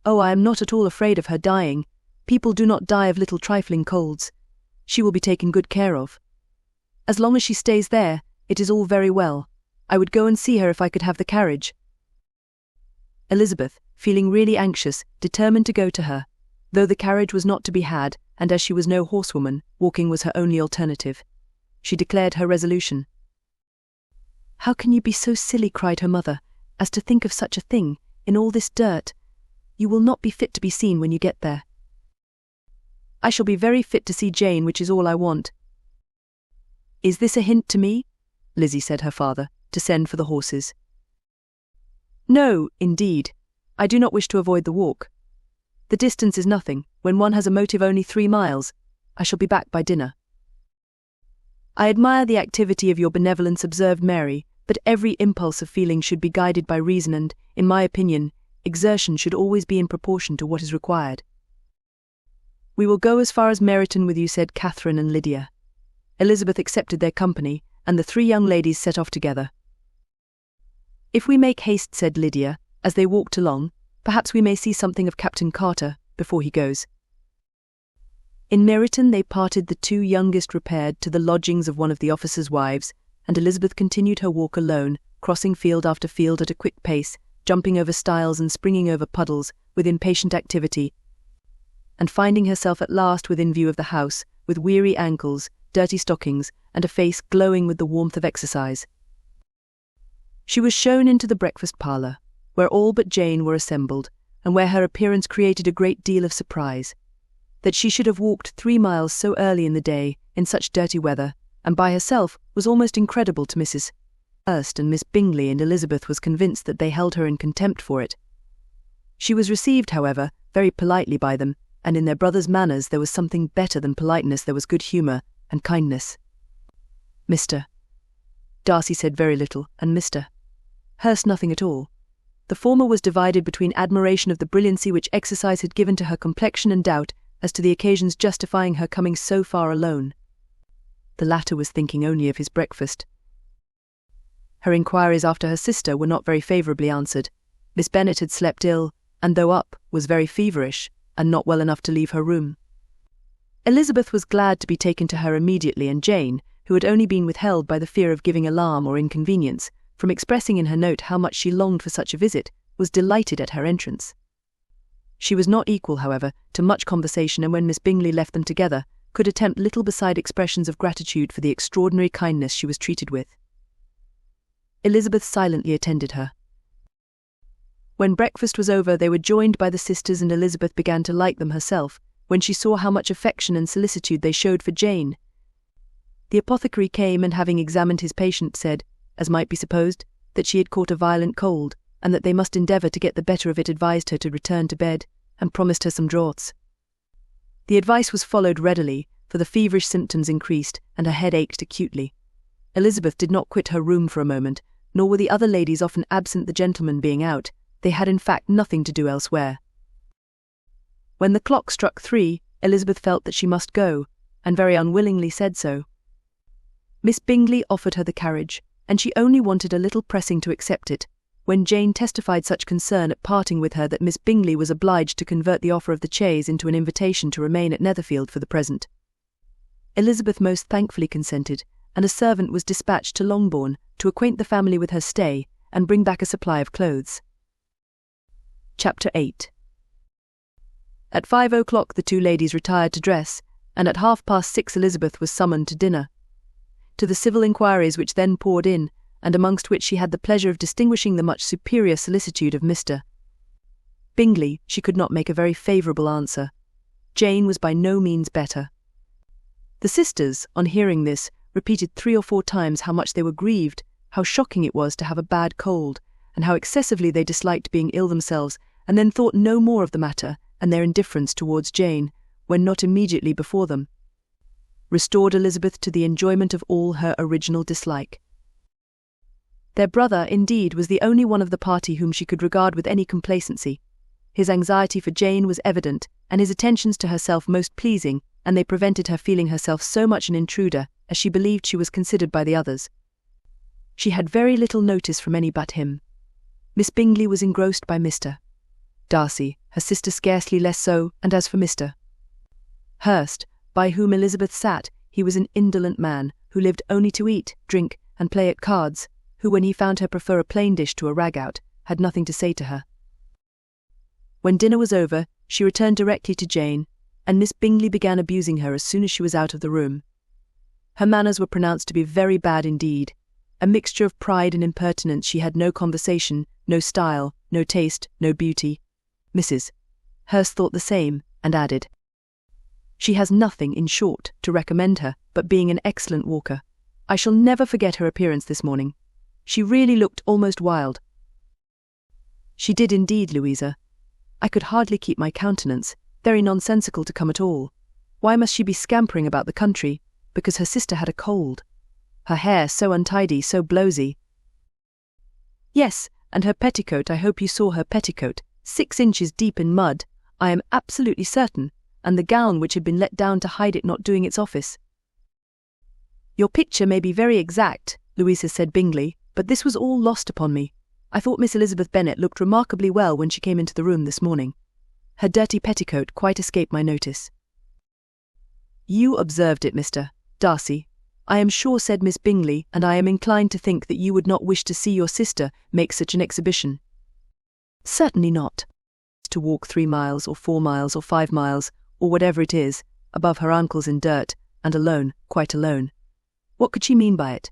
"Oh, I am not at all afraid of her dying. People do not die of little trifling colds. She will be taken good care of. As long as she stays there, it is all very well. I would go and see her if I could have the carriage." Elizabeth, feeling really anxious, determined to go to her, though the carriage was not to be had, and as she was no horsewoman, walking was her only alternative. She declared her resolution. "How can you be so silly," cried her mother, "as to think of such a thing, in all this dirt? You will not be fit to be seen when you get there." "I shall be very fit to see Jane, which is all I want." "Is this a hint to me," Lizzie said her father, "to send for the horses?" "No, indeed. I do not wish to avoid the walk. The distance is nothing, when one has a motive only 3 miles. I shall be back by dinner." "I admire the activity of your benevolence," observed Mary, "but every impulse of feeling should be guided by reason and, in my opinion, exertion should always be in proportion to what is required." "We will go as far as Meryton with you," said Catherine and Lydia. Elizabeth accepted their company, and the 3 young ladies set off together. "If we make haste," said Lydia, as they walked along, "perhaps we may see something of Captain Carter before he goes." In Meryton they parted. The 2 youngest repaired to the lodgings of one of the officers' wives, and Elizabeth continued her walk alone, crossing field after field at a quick pace, jumping over stiles and springing over puddles with impatient activity, and finding herself at last within view of the house, with weary ankles, dirty stockings, and a face glowing with the warmth of exercise. She was shown into the breakfast parlour, where all but Jane were assembled, and where her appearance created a great deal of surprise. That she should have walked 3 miles so early in the day, in such dirty weather, and by herself, was almost incredible to Mrs. Austen and Miss Bingley, and Elizabeth was convinced that they held her in contempt for it. She was received, however, very politely by them, and in their brother's manners there was something better than politeness. There was good humour and kindness. Mr. Darcy said very little, and Mr. Hurst nothing at all. The former was divided between admiration of the brilliancy which exercise had given to her complexion and doubt as to the occasions justifying her coming so far alone. The latter was thinking only of his breakfast. Her inquiries after her sister were not very favourably answered. Miss Bennet had slept ill, and though up, was very feverish, and not well enough to leave her room. Elizabeth was glad to be taken to her immediately, and Jane, who had only been withheld by the fear of giving alarm or inconvenience, from expressing in her note how much she longed for such a visit, was delighted at her entrance. She was not equal, however, to much conversation, and when Miss Bingley left them together, could attempt little beside expressions of gratitude for the extraordinary kindness she was treated with. Elizabeth silently attended her. When breakfast was over, they were joined by the sisters, and Elizabeth began to like them herself, when she saw how much affection and solicitude they showed for Jane. The apothecary came, and having examined his patient, said, as might be supposed, that she had caught a violent cold, and that they must endeavour to get the better of it, advised her to return to bed, and promised her some draughts. The advice was followed readily, for the feverish symptoms increased, and her head ached acutely. Elizabeth did not quit her room for a moment, nor were the other ladies often absent, the gentlemen being out. They had in fact nothing to do elsewhere. When the clock struck 3, Elizabeth felt that she must go, and very unwillingly said so. Miss Bingley offered her the carriage, and she only wanted a little pressing to accept it, when Jane testified such concern at parting with her that Miss Bingley was obliged to convert the offer of the chaise into an invitation to remain at Netherfield for the present. Elizabeth most thankfully consented, and a servant was dispatched to Longbourn to acquaint the family with her stay and bring back a supply of clothes. Chapter 8. At 5 o'clock the 2 ladies retired to dress, and at 6:30 Elizabeth was summoned to dinner. To the civil inquiries which then poured in, and amongst which she had the pleasure of distinguishing the much superior solicitude of Mr. Bingley, she could not make a very favourable answer. Jane was by no means better. The sisters, on hearing this, repeated 3 or 4 times how much they were grieved, how shocking it was to have a bad cold, and how excessively they disliked being ill themselves, and then thought no more of the matter and their indifference towards Jane, when not immediately before them, restored Elizabeth to the enjoyment of all her original dislike. Their brother, indeed, was the only one of the party whom she could regard with any complacency. His anxiety for Jane was evident, and his attentions to herself most pleasing, and they prevented her feeling herself so much an intruder, as she believed she was considered by the others. She had very little notice from any but him. Miss Bingley was engrossed by Mr. Darcy, her sister scarcely less so, and as for Mr. Hurst, by whom Elizabeth sat, he was an indolent man, who lived only to eat, drink, and play at cards, who, when he found her prefer a plain dish to a ragout, had nothing to say to her. When dinner was over, she returned directly to Jane, and Miss Bingley began abusing her as soon as she was out of the room. Her manners were pronounced to be very bad indeed. A mixture of pride and impertinence. She had no conversation, no style, no taste, no beauty. Mrs. Hurst thought the same, and added, "She has nothing, in short, to recommend her, but being an excellent walker. I shall never forget her appearance this morning. She really looked almost wild." "She did indeed, Louisa. I could hardly keep my countenance. Very nonsensical to come at all. Why must she be scampering about the country? Because her sister had a cold. Her hair so untidy, so blowsy." "Yes, and her petticoat. I hope you saw her petticoat, 6 inches deep in mud, I am absolutely certain, and the gown which had been let down to hide it not doing its office." "Your picture may be very exact," Louisa said Bingley, "but this was all lost upon me. I thought Miss Elizabeth Bennet looked remarkably well when she came into the room this morning. Her dirty petticoat quite escaped my notice." "You observed it, Mr. Darcy, I am sure," said Miss Bingley, "and I am inclined to think that you would not wish to see your sister make such an exhibition." "Certainly not. To walk 3 miles, or 4 miles, or 5 miles, or whatever it is, above her ankles in dirt, and alone, quite alone. What could she mean by it?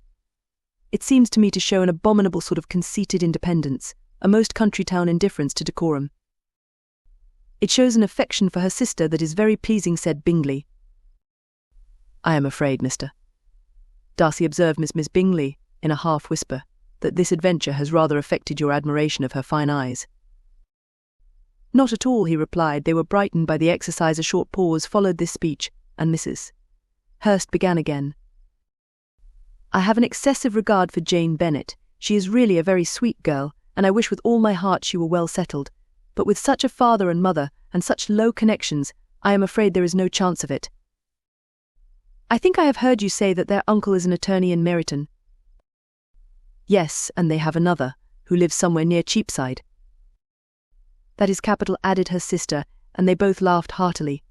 It seems to me to show an abominable sort of conceited independence, a most country-town indifference to decorum." "It shows an affection for her sister that is very pleasing," said Bingley. "I am afraid, Mr. Darcy," observed Miss Bingley, in a half-whisper, "that this adventure has rather affected your admiration of her fine eyes." "Not at all," he replied. They were brightened by the exercise. A short pause followed this speech, and Mrs. Hurst began again. "I have an excessive regard for Jane Bennet. She is really a very sweet girl, and I wish with all my heart she were well settled. But with such a father and mother, and such low connections, I am afraid there is no chance of it." "I think I have heard you say that their uncle is an attorney in Meryton." "Yes, and they have another, who lives somewhere near Cheapside." "That is capital," added her sister, and they both laughed heartily.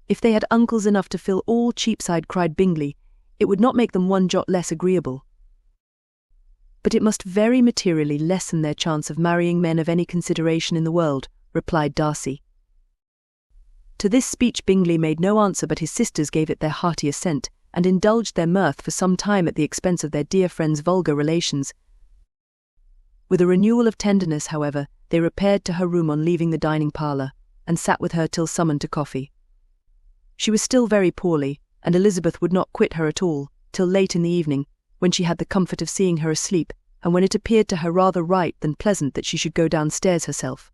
"If they had uncles enough to fill all Cheapside," cried Bingley, "it would not make them one jot less agreeable." "But it must very materially lessen their chance of marrying men of any consideration in the world," replied Darcy. To this speech Bingley made no answer, but his sisters gave it their hearty assent, and indulged their mirth for some time at the expense of their dear friend's vulgar relations. With a renewal of tenderness, however, they repaired to her room on leaving the dining-parlour, and sat with her till summoned to coffee. She was still very poorly, and Elizabeth would not quit her at all, till late in the evening, when she had the comfort of seeing her asleep, and when it appeared to her rather right than pleasant that she should go downstairs herself.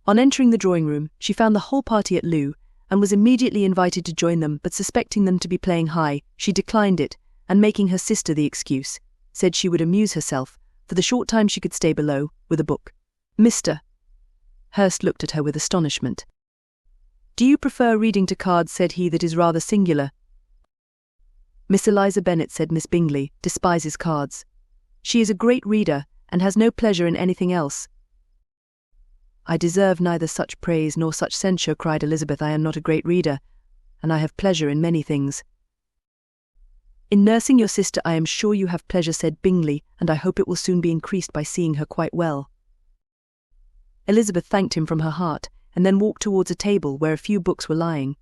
On entering the drawing-room, she found the whole party at loo, and was immediately invited to join them, but suspecting them to be playing high, she declined it, and making her sister the excuse, said she would amuse herself, for the short time she could stay below, with a book. Mr. Hurst looked at her with astonishment. "Do you prefer reading to cards?" said he. "That is rather singular." "Miss Eliza Bennet," said Miss Bingley, "despises cards. She is a great reader, and has no pleasure in anything else." "I deserve neither such praise nor such censure," cried Elizabeth. "I am not a great reader, and I have pleasure in many things." "In nursing your sister I am sure you have pleasure," said Bingley, "and I hope it will soon be increased by seeing her quite well." Elizabeth thanked him from her heart, and then walked towards a table where a few books were lying.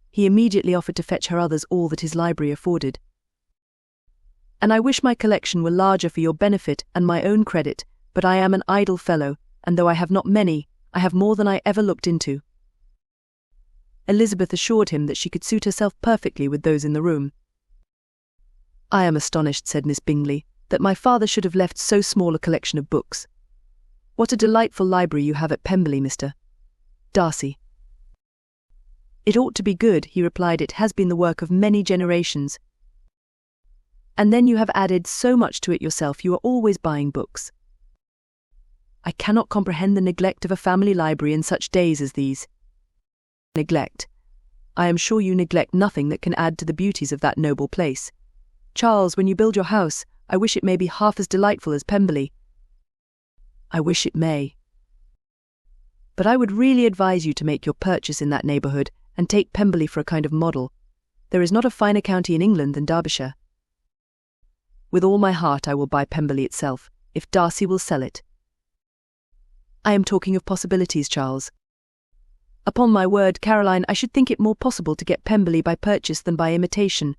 He immediately offered to fetch her others, all that his library afforded. "And I wish my collection were larger for your benefit and my own credit, but I am an idle fellow, and though I have not many, I have more than I ever looked into." Elizabeth assured him that she could suit herself perfectly with those in the room. "I am astonished," said Miss Bingley, "that my father should have left so small a collection of books. What a delightful library you have at Pemberley, Mr. Darcy." "It ought to be good," he replied. "It has been the work of many generations. And then you have added so much to it yourself. You are always buying books." I cannot comprehend the neglect of a family library in such days as these. Neglect. I am sure you neglect nothing that can add to the beauties of that noble place. Charles, when you build your house, I wish it may be half as delightful as Pemberley. I wish it may. But I would really advise you to make your purchase in that neighbourhood and take Pemberley for a kind of model. There is not a finer county in England than Derbyshire. With all my heart I will buy Pemberley itself, if Darcy will sell it. I am talking of possibilities, Charles. Upon my word, Caroline, I should think it more possible to get Pemberley by purchase than by imitation.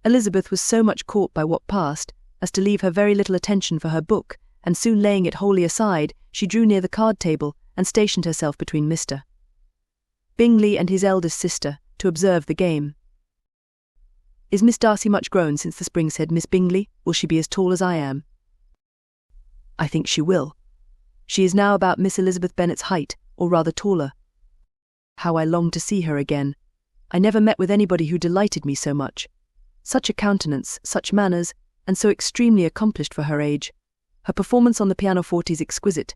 Elizabeth was so much caught by what passed as to leave her very little attention for her book, and soon laying it wholly aside, she drew near the card table and stationed herself between Mr. Bingley and his eldest sister to observe the game. Is Miss Darcy much grown since the spring, said Miss Bingley? Will she be as tall as I am? I think she will. She is now about Miss Elizabeth Bennet's height, or rather taller. How I long to see her again. I never met with anybody who delighted me so much. Such a countenance, such manners, and so extremely accomplished for her age. Her performance on the pianoforte is exquisite.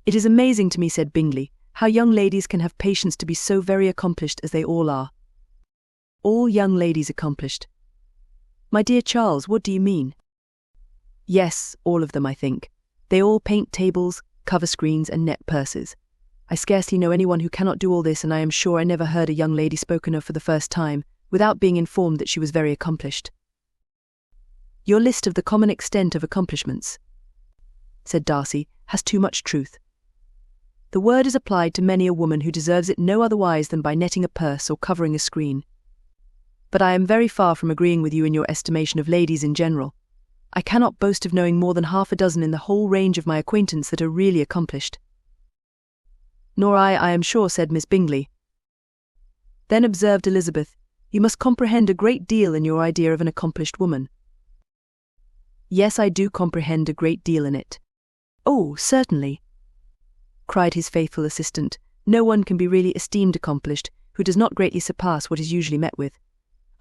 It is amazing to me, said Bingley, how young ladies can have patience to be so very accomplished as they all are. All young ladies accomplished. My dear Charles, what do you mean? Yes, all of them, I think. They all paint tables, cover screens, and net purses. I scarcely know anyone who cannot do all this, and I am sure I never heard a young lady spoken of for the first time, without being informed that she was very accomplished. Your list of the common extent of accomplishments, said Darcy, has too much truth. The word is applied to many a woman who deserves it no otherwise than by netting a purse or covering a screen. But I am very far from agreeing with you in your estimation of ladies in general. I cannot boast of knowing more than half a dozen in the whole range of my acquaintance that are really accomplished. Nor I am sure, said Miss Bingley. Then observed Elizabeth, you must comprehend a great deal in your idea of an accomplished woman. Yes, I do comprehend a great deal in it. Oh, certainly, cried his faithful assistant. No one can be really esteemed accomplished who does not greatly surpass what is usually met with.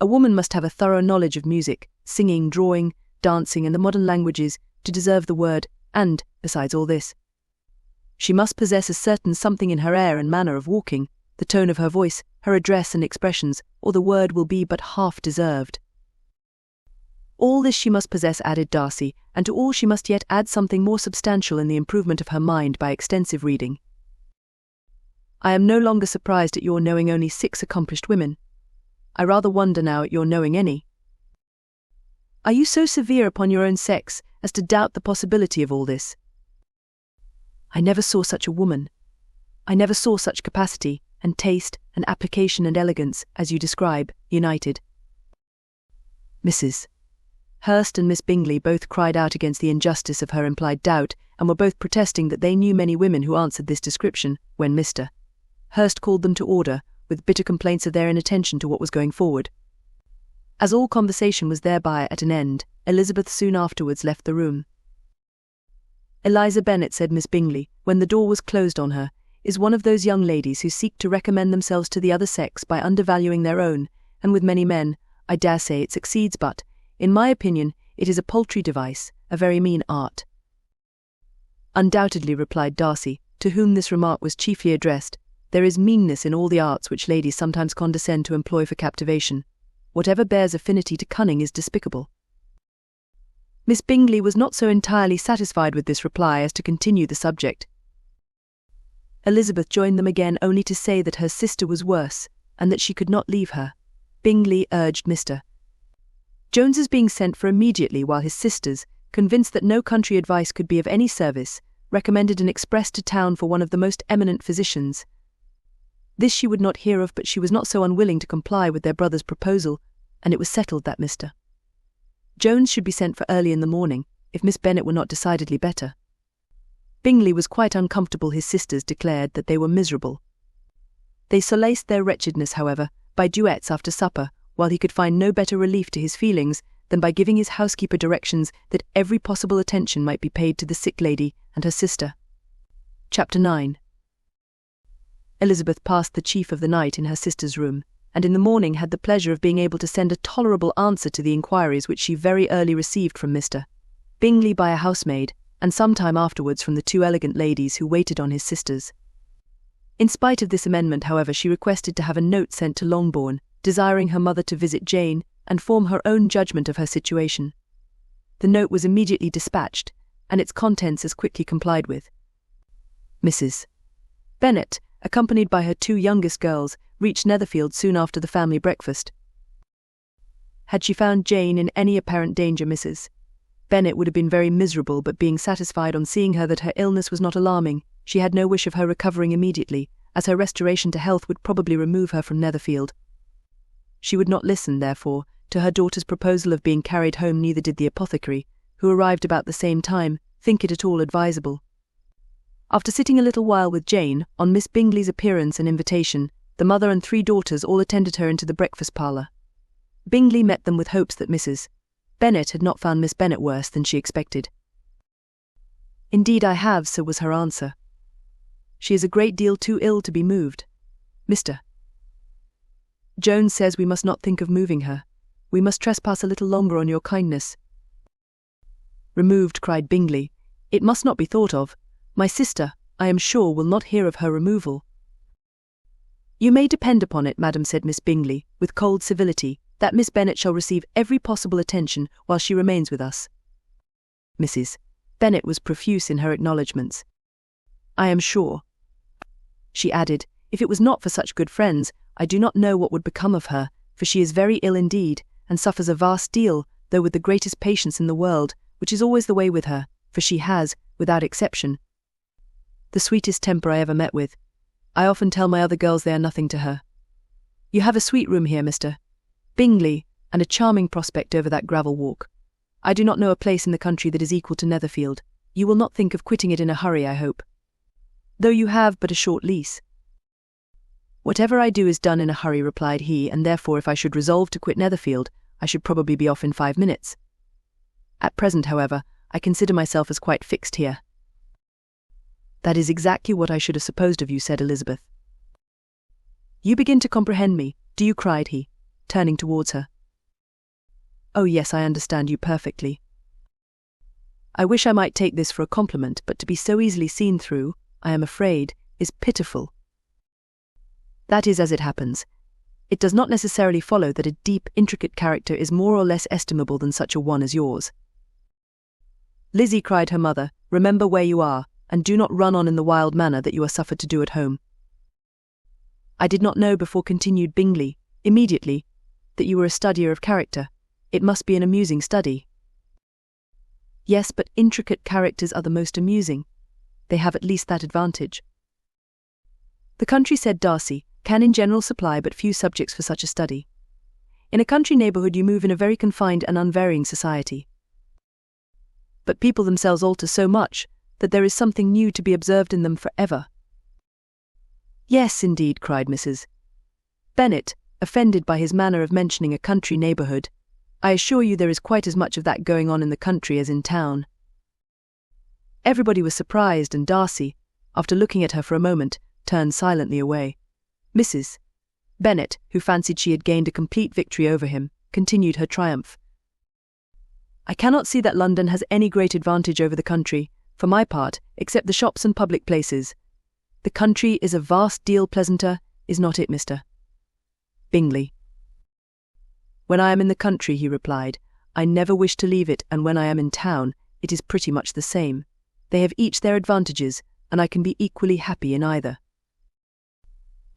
A woman must have a thorough knowledge of music, singing, drawing, dancing, and the modern languages to deserve the word, and, besides all this, she must possess a certain something in her air and manner of walking, the tone of her voice, her address and expressions, or the word will be but half deserved. All this she must possess, added Darcy, and to all she must yet add something more substantial in the improvement of her mind by extensive reading. I am no longer surprised at your knowing only 6 accomplished women. I rather wonder now at your knowing any. Are you so severe upon your own sex as to doubt the possibility of all this? I never saw such a woman. I never saw such capacity, and taste, and application and elegance, as you describe, united. Mrs. Hurst and Miss Bingley both cried out against the injustice of her implied doubt, and were both protesting that they knew many women who answered this description, when Mr. Hurst called them to order, with bitter complaints of their inattention to what was going forward. As all conversation was thereby at an end, Elizabeth soon afterwards left the room. Eliza Bennet, said Miss Bingley, when the door was closed on her, is one of those young ladies who seek to recommend themselves to the other sex by undervaluing their own, and with many men, I dare say it succeeds, but, in my opinion, it is a paltry device, a very mean art. Undoubtedly, replied Darcy, to whom this remark was chiefly addressed, there is meanness in all the arts which ladies sometimes condescend to employ for captivation. Whatever bears affinity to cunning is despicable. Miss Bingley was not so entirely satisfied with this reply as to continue the subject. Elizabeth joined them again only to say that her sister was worse, and that she could not leave her. Bingley urged Mr. Jones's being sent for immediately, while his sisters, convinced that no country advice could be of any service, recommended an express to town for one of the most eminent physicians. This she would not hear of, but she was not so unwilling to comply with their brother's proposal, and it was settled that Mr. Jones should be sent for early in the morning, if Miss Bennet were not decidedly better. Bingley was quite uncomfortable. His sisters declared that they were miserable. They solaced their wretchedness, however, by duets after supper, while he could find no better relief to his feelings than by giving his housekeeper directions that every possible attention might be paid to the sick lady and her sister. Chapter 9. Elizabeth passed the chief of the night in her sister's room, and in the morning had the pleasure of being able to send a tolerable answer to the inquiries which she very early received from Mr. Bingley by a housemaid, and some time afterwards from the two elegant ladies who waited on his sisters. In spite of this amendment, however, she requested to have a note sent to Longbourn, desiring her mother to visit Jane and form her own judgment of her situation. The note was immediately dispatched, and its contents as quickly complied with. Mrs. Bennet, accompanied by her two youngest girls, reached Netherfield soon after the family breakfast. Had she found Jane in any apparent danger, Mrs. Bennet would have been very miserable, but being satisfied on seeing her that her illness was not alarming, she had no wish of her recovering immediately, as her restoration to health would probably remove her from Netherfield. She would not listen, therefore, to her daughter's proposal of being carried home, neither did the apothecary, who arrived about the same time, think it at all advisable. After sitting a little while with Jane, on Miss Bingley's appearance and invitation, the mother and three daughters all attended her into the breakfast parlour. Bingley met them with hopes that Mrs. Bennet had not found Miss Bennet worse than she expected. "Indeed I have," so was her answer. "She is a great deal too ill to be moved. Mr. Jones says we must not think of moving her. We must trespass a little longer on your kindness." "Removed," cried Bingley. "It must not be thought of. My sister, I am sure, will not hear of her removal." "You may depend upon it, madam," said Miss Bingley, with cold civility, "that Miss Bennet shall receive every possible attention while she remains with us." Mrs. Bennet was profuse in her acknowledgments. "I am sure," she added, "if it was not for such good friends, I do not know what would become of her, for she is very ill indeed, and suffers a vast deal, though with the greatest patience in the world, which is always the way with her, for she has, without exception, the sweetest temper I ever met with. I often tell my other girls they are nothing to her. You have a sweet room here, Mr. Bingley, and a charming prospect over that gravel walk. I do not know a place in the country that is equal to Netherfield. You will not think of quitting it in a hurry, I hope, though you have but a short lease." "Whatever I do is done in a hurry," replied he, "and therefore if I should resolve to quit Netherfield, I should probably be off in 5 minutes. At present, however, I consider myself as quite fixed here." "That is exactly what I should have supposed of you," said Elizabeth. "You begin to comprehend me, do you?" cried he, turning towards her. "Oh yes, I understand you perfectly. I wish I might take this for a compliment, but to be so easily seen through, I am afraid, is pitiful. That is as it happens. It does not necessarily follow that a deep, intricate character is more or less estimable than such a one as yours." "Lizzie," cried her mother, "remember where you are, and do not run on in the wild manner that you are suffered to do at home." "I did not know before," continued Bingley, immediately, "that you were a studier of character. It must be an amusing study." "Yes, but intricate characters are the most amusing. They have at least that advantage." "The country," said Darcy, "can in general supply but few subjects for such a study. In a country neighbourhood you move in a very confined and unvarying society. But people themselves alter so much that there is something new to be observed in them for ever." "Yes, indeed," cried Mrs. Bennet, offended by his manner of mentioning a country neighbourhood. "I assure you there is quite as much of that going on in the country as in town." Everybody was surprised, and Darcy, after looking at her for a moment, turned silently away. Mrs. Bennet, who fancied she had gained a complete victory over him, continued her triumph. "I cannot see that London has any great advantage over the country, for my part, except the shops and public places. The country is a vast deal pleasanter, is not it, Mr. Bingley?" "When I am in the country," he replied, "I never wish to leave it, and when I am in town, it is pretty much the same. They have each their advantages, and I can be equally happy in either."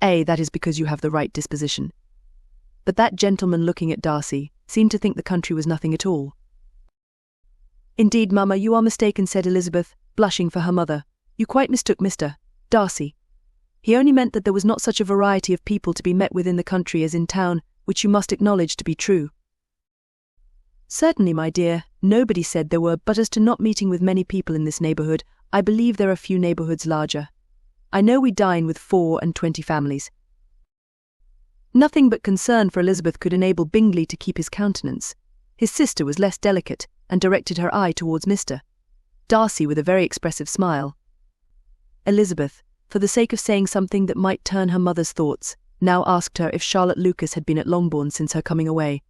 That is because you have the right disposition." But that gentleman, looking at Darcy, seemed to think the country was nothing at all. "Indeed, mamma, you are mistaken," said Elizabeth, blushing for her mother. "You quite mistook Mr. Darcy. He only meant that there was not such a variety of people to be met with in the country as in town, which you must acknowledge to be true." "Certainly, my dear, nobody said there were, but as to not meeting with many people in this neighbourhood, I believe there are few neighbourhoods larger. I know we dine with 24 families." Nothing but concern for Elizabeth could enable Bingley to keep his countenance. His sister was less delicate, and directed her eye towards Mr. Darcy with a very expressive smile. Elizabeth, for the sake of saying something that might turn her mother's thoughts, now asked her if Charlotte Lucas had been at Longbourn since her coming away.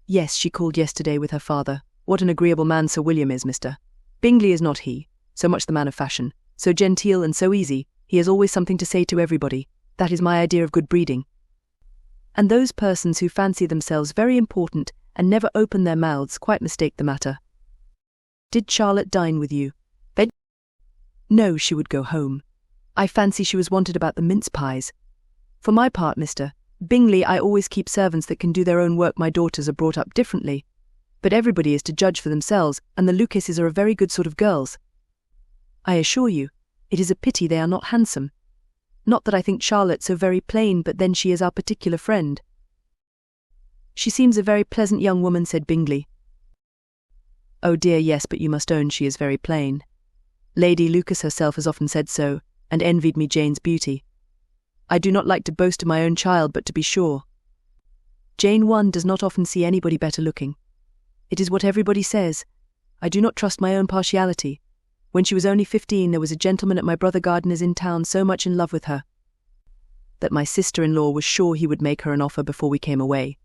"Yes, she called yesterday with her father. What an agreeable man Sir William is, Mr. Bingley is not he, so much the man of fashion, so genteel and so easy, he has always something to say to everybody. That is my idea of good breeding. And those persons who fancy themselves very important and never open their mouths quite mistake the matter. Did Charlotte dine with you? No, she would go home. I fancy she was wanted about the mince pies. For my part, Mr. Bingley, I always keep servants that can do their own work. My daughters are brought up differently. But everybody is to judge for themselves, and the Lucases are a very good sort of girls. I assure you, it is a pity they are not handsome. Not that I think Charlotte so very plain, but then she is our particular friend. She seems a very pleasant young woman, said Bingley. Oh dear, yes, but you must own she is very plain. Lady Lucas herself has often said so, and envied me Jane's beauty. I do not like to boast of my own child, but to be sure, Jane one does not often see anybody better looking. It is what everybody says. I do not trust my own partiality. When she was only 15, there was a gentleman at my brother Gardiner's in town so much in love with her that my sister-in-law was sure he would make her an offer before we came away.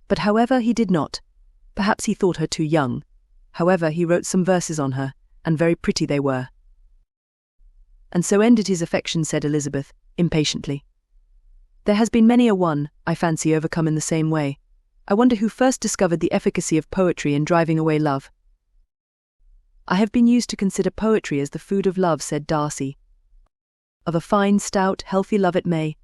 But however, he did not. Perhaps he thought her too young. However, he wrote some verses on her, and very pretty they were. And so ended his affection, said Elizabeth, impatiently. There has been many a one, I fancy, overcome in the same way. I wonder who first discovered the efficacy of poetry in driving away love. I have been used to consider poetry as the food of love, said Darcy. Of a fine, stout, healthy love it may.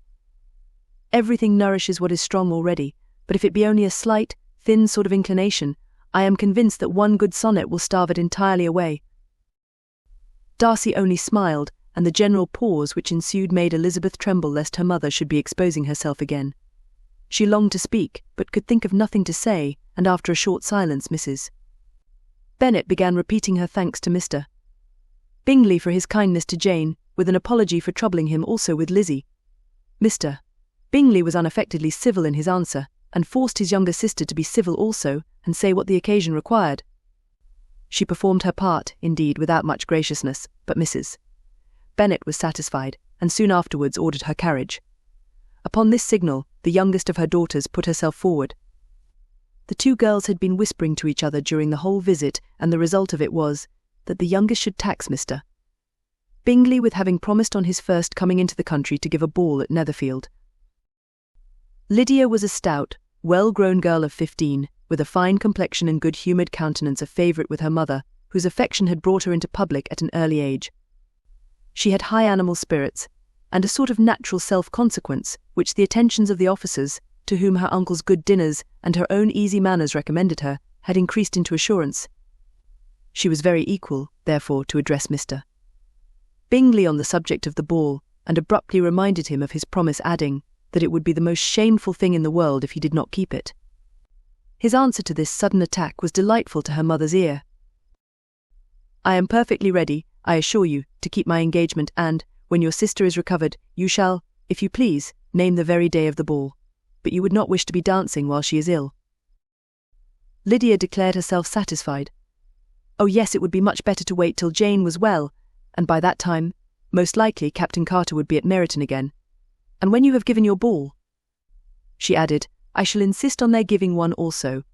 Everything nourishes what is strong already, but if it be only a slight, thin sort of inclination, I am convinced that one good sonnet will starve it entirely away. Darcy only smiled, and the general pause which ensued made Elizabeth tremble lest her mother should be exposing herself again. She longed to speak, but could think of nothing to say, and after a short silence Mrs. Bennet began repeating her thanks to Mr. Bingley for his kindness to Jane, with an apology for troubling him also with Lizzie. Mr. Bingley was unaffectedly civil in his answer, and forced his younger sister to be civil also, and say what the occasion required. She performed her part, indeed, without much graciousness, but Mrs. Bennet was satisfied, and soon afterwards ordered her carriage. Upon this signal, the youngest of her daughters put herself forward. The two girls had been whispering to each other during the whole visit, and the result of it was that the youngest should tax Mr. Bingley with having promised on his first coming into the country to give a ball at Netherfield. Lydia was a stout, well-grown girl of 15, with a fine complexion and good-humoured countenance, a favourite with her mother, whose affection had brought her into public at an early age. She had high animal spirits, and a sort of natural self-consequence, which the attentions of the officers, to whom her uncle's good dinners and her own easy manners recommended her, had increased into assurance. She was very equal, therefore, to address Mr. Bingley on the subject of the ball, and abruptly reminded him of his promise, adding that it would be the most shameful thing in the world if he did not keep it. His answer to this sudden attack was delightful to her mother's ear. I am perfectly ready, I assure you, to keep my engagement, and, when your sister is recovered, you shall, if you please, name the very day of the ball. But you would not wish to be dancing while she is ill. Lydia declared herself satisfied. Oh yes, it would be much better to wait till Jane was well, and by that time, most likely Captain Carter would be at Meryton again. And when you have given your ball, she added, I shall insist on their giving one also.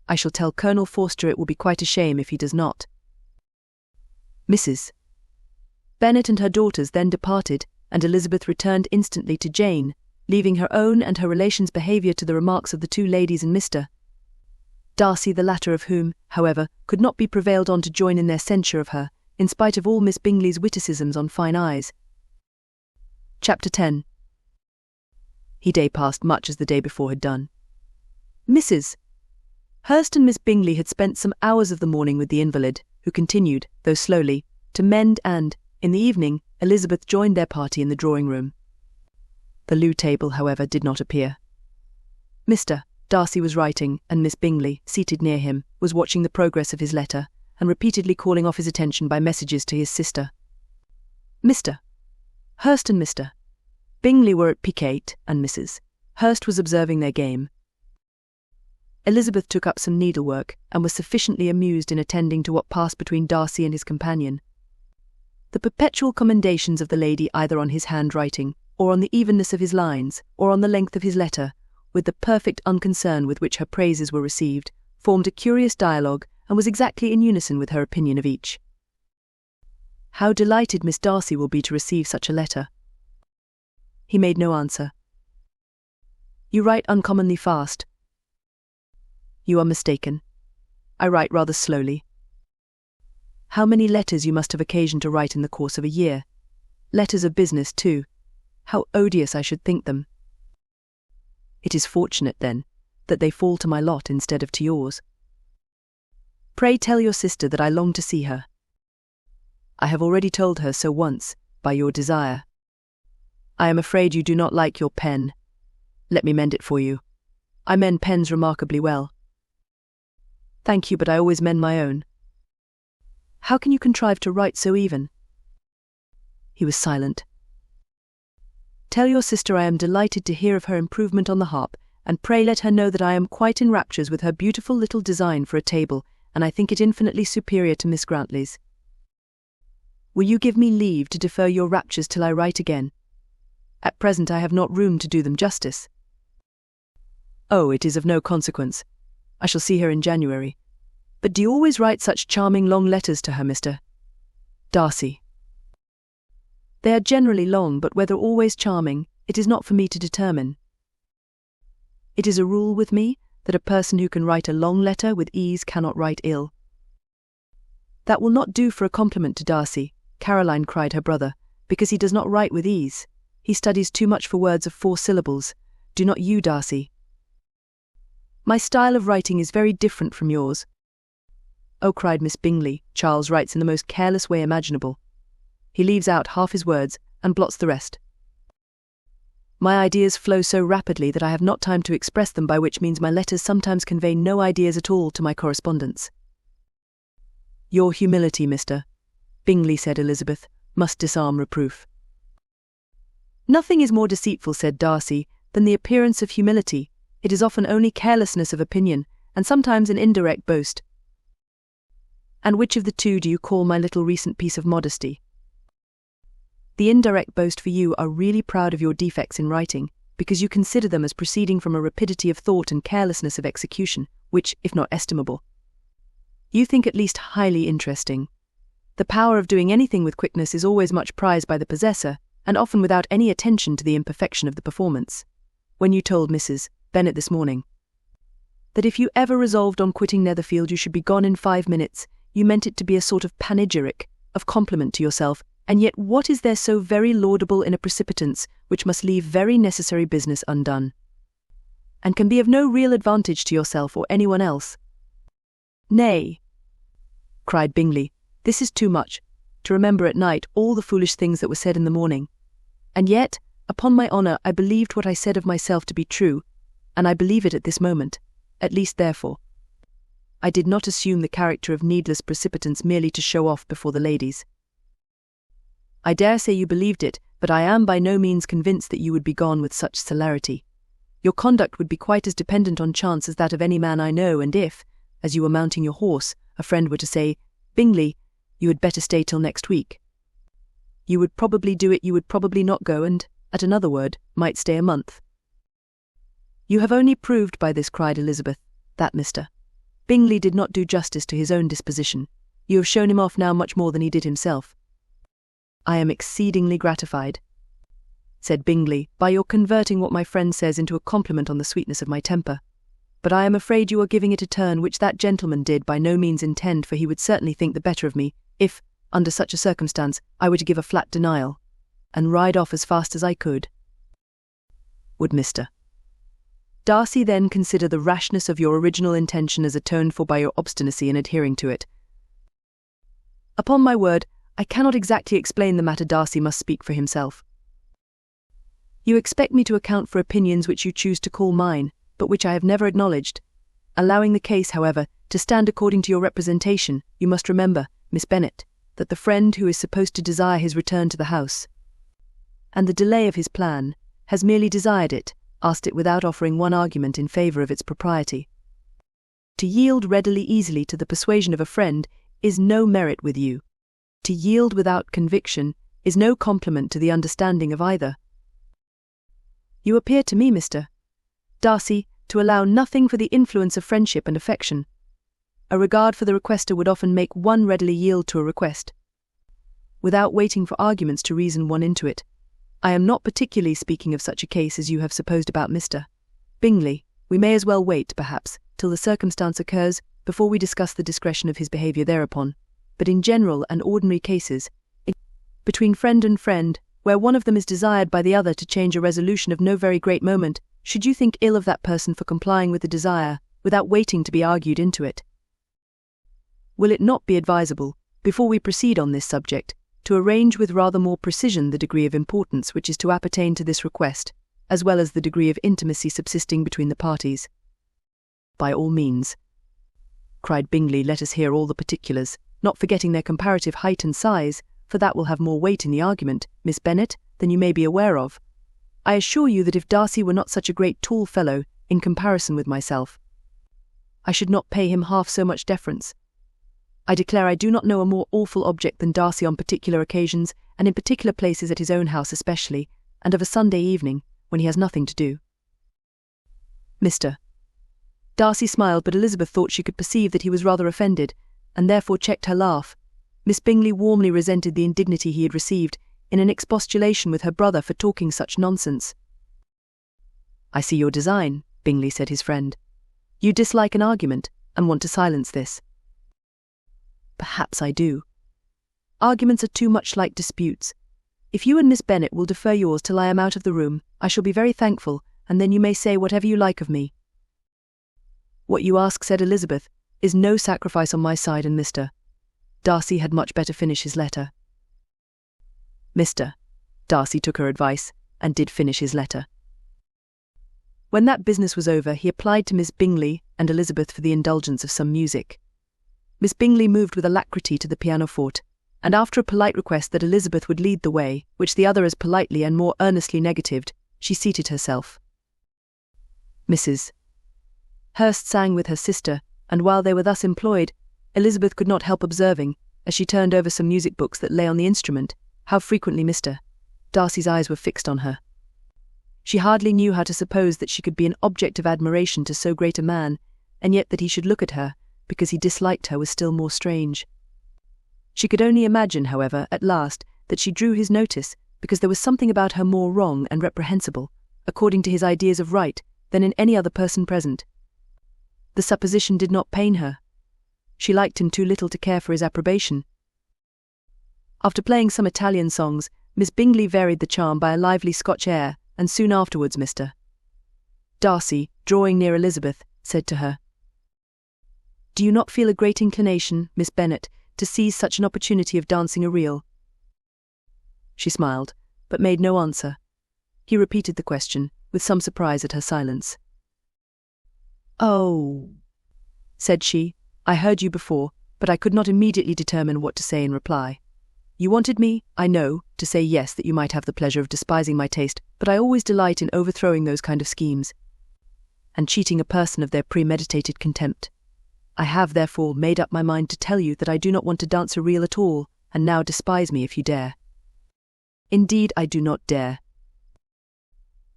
I shall tell Colonel Forster it will be quite a shame if he does not. Mrs. Bennet and her daughters then departed, and Elizabeth returned instantly to Jane, leaving her own and her relations' behaviour to the remarks of the two ladies and Mr. Darcy, the latter of whom, however, could not be prevailed on to join in their censure of her, in spite of all Miss Bingley's witticisms on fine eyes. Chapter 10. He day passed much as the day before had done. Mrs. Hurst and Miss Bingley had spent some hours of the morning with the invalid, who continued, though slowly, to mend, and, in the evening, Elizabeth joined their party in the drawing-room. The loo table, however, did not appear. Mr. Darcy was writing, and Miss Bingley, seated near him, was watching the progress of his letter, and repeatedly calling off his attention by messages to his sister. Mr. Hurst and Mr. Bingley were at piquet, and Mrs. Hurst was observing their game. Elizabeth took up some needlework, and was sufficiently amused in attending to what passed between Darcy and his companion. The perpetual commendations of the lady either on his handwriting, or on the evenness of his lines, or on the length of his letter, with the perfect unconcern with which her praises were received, formed a curious dialogue, and was exactly in unison with her opinion of each. How delighted Miss Darcy will be to receive such a letter." He made no answer. "You write uncommonly fast." "You are mistaken. I write rather slowly." "How many letters you must have occasion to write in the course of a year. Letters of business, too. How odious I should think them." "It is fortunate, then, that they fall to my lot instead of to yours." "Pray tell your sister that I long to see her." "I have already told her so once, by your desire." "I am afraid you do not like your pen. Let me mend it for you. I mend pens remarkably well." "Thank you, but I always mend my own." "How can you contrive to write so even?" He was silent. "Tell your sister I am delighted to hear of her improvement on the harp, and pray let her know that I am quite in raptures with her beautiful little design for a table, and I think it infinitely superior to Miss Grantley's." "Will you give me leave to defer your raptures till I write again? At present I have not room to do them justice." "Oh, it is of no consequence. I shall see her in January. But do you always write such charming long letters to her, Mr. Darcy?" "They are generally long, but whether always charming, it is not for me to determine. It is a rule with me that a person who can write a long letter with ease cannot write ill." "That will not do for a compliment to Darcy," Caroline cried her brother, "because he does not write with ease. He studies too much for words of 4 syllables. Do not you, Darcy?" "My style of writing is very different from yours." "Oh," cried Miss Bingley, "Charles writes in the most careless way imaginable. He leaves out half his words and blots the rest. My ideas flow so rapidly that I have not time to express them, by which means my letters sometimes convey no ideas at all to my correspondents." "Your humility, Mr. Bingley," said Elizabeth, "must disarm reproof." "Nothing is more deceitful," said Darcy, "than the appearance of humility. It is often only carelessness of opinion, and sometimes an indirect boast." "And which of the two do you call my little recent piece of modesty?" "The indirect boast, for you are really proud of your defects in writing, because you consider them as proceeding from a rapidity of thought and carelessness of execution, which, if not estimable, you think at least highly interesting. The power of doing anything with quickness is always much prized by the possessor, and often without any attention to the imperfection of the performance. When you told Mrs. Bennet this morning that if you ever resolved on quitting Netherfield you should be gone in 5 minutes, you meant it to be a sort of panegyric, of compliment to yourself, and yet what is there so very laudable in a precipitance which must leave very necessary business undone, and can be of no real advantage to yourself or anyone else?" "Nay," cried Bingley, "this is too much, to remember at night all the foolish things that were said in the morning. And yet, upon my honour, I believed what I said of myself to be true, and I believe it at this moment, at least therefore. I did not assume the character of needless precipitance merely to show off before the ladies." "I dare say you believed it, but I am by no means convinced that you would be gone with such celerity. Your conduct would be quite as dependent on chance as that of any man I know, and if, as you were mounting your horse, a friend were to say, 'Bingley, you had better stay till next week,' you would probably do it, you would probably not go, and, at another word, might stay a month." "You have only proved by this," cried Elizabeth, "that Mr. Bingley did not do justice to his own disposition. You have shown him off now much more than he did himself." "I am exceedingly gratified," said Bingley, "by your converting what my friend says into a compliment on the sweetness of my temper. But I am afraid you are giving it a turn which that gentleman did by no means intend, for he would certainly think the better of me, if, under such a circumstance, I were to give a flat denial, and ride off as fast as I could." "Would Mr. Darcy then consider the rashness of your original intention as atoned for by your obstinacy in adhering to it?" "Upon my word, I cannot exactly explain the matter. Darcy must speak for himself." "You expect me to account for opinions which you choose to call mine, but which I have never acknowledged. Allowing the case, however, to stand according to your representation, you must remember, Miss Bennet, that the friend who is supposed to desire his return to the house, and the delay of his plan, has merely desired it, asked it without offering one argument in favour of its propriety. To yield readily easily to the persuasion of a friend is no merit with you. To yield without conviction is no compliment to the understanding of either. You appear to me, Mr. Darcy, to allow nothing for the influence of friendship and affection. A regard for the requester would often make one readily yield to a request. without waiting for arguments to reason one into it. I am not particularly speaking of such a case as you have supposed about Mr. Bingley. We may as well wait, perhaps, till the circumstance occurs, before we discuss the discretion of his behaviour thereupon. But in general and ordinary cases, between friend and friend, where one of them is desired by the other to change a resolution of no very great moment, should you think ill of that person for complying with the desire, without waiting to be argued into it? Will it not be advisable, before we proceed on this subject, to arrange with rather more precision the degree of importance which is to appertain to this request, as well as the degree of intimacy subsisting between the parties? By all means, cried Bingley. Let us hear all the particulars, not forgetting their comparative height and size, for that will have more weight in the argument, Miss Bennet, than you may be aware of. I assure you that if Darcy were not such a great tall fellow, in comparison with myself, I should not pay him half so much deference. I declare I do not know a more awful object than Darcy on particular occasions, and in particular places at his own house especially, and of a Sunday evening, when he has nothing to do. Mr. Darcy smiled, but Elizabeth thought she could perceive that he was rather offended, and therefore checked her laugh. Miss Bingley warmly resented the indignity he had received, in an expostulation with her brother for talking such nonsense. I see your design, Bingley, said his friend. You dislike an argument, and want to silence this. Perhaps I do. Arguments are too much like disputes. If you and Miss Bennet will defer yours till I am out of the room, I shall be very thankful, and then you may say whatever you like of me. What you ask, said Elizabeth, is no sacrifice on my side, and Mr. Darcy had much better finish his letter. Mr. Darcy took her advice, and did finish his letter. When that business was over, he applied to Miss Bingley and Elizabeth for the indulgence of some music. Miss Bingley moved with alacrity to the pianoforte, and after a polite request that Elizabeth would lead the way, which the other as politely and more earnestly negatived, she seated herself. Mrs. Hurst sang with her sister, and while they were thus employed, Elizabeth could not help observing, as she turned over some music books that lay on the instrument, how frequently Mr. Darcy's eyes were fixed on her. She hardly knew how to suppose that she could be an object of admiration to so great a man, and yet that he should look at her, because he disliked her, was still more strange. She could only imagine, however, at last, that she drew his notice, because there was something about her more wrong and reprehensible, according to his ideas of right, than in any other person present. The supposition did not pain her. She liked him too little to care for his approbation. After playing some Italian songs, Miss Bingley varied the charm by a lively Scotch air, and soon afterwards Mr. Darcy, drawing near Elizabeth, said to her, "Do you not feel a great inclination, Miss Bennet, to seize such an opportunity of dancing a reel?" She smiled, but made no answer. He repeated the question, with some surprise at her silence. "Oh," said she, "I heard you before, but I could not immediately determine what to say in reply. You wanted me, I know, to say yes, that you might have the pleasure of despising my taste, but I always delight in overthrowing those kind of schemes, and cheating a person of their premeditated contempt. I have, therefore, made up my mind to tell you that I do not want to dance a reel at all, and now despise me if you dare." "Indeed, I do not dare."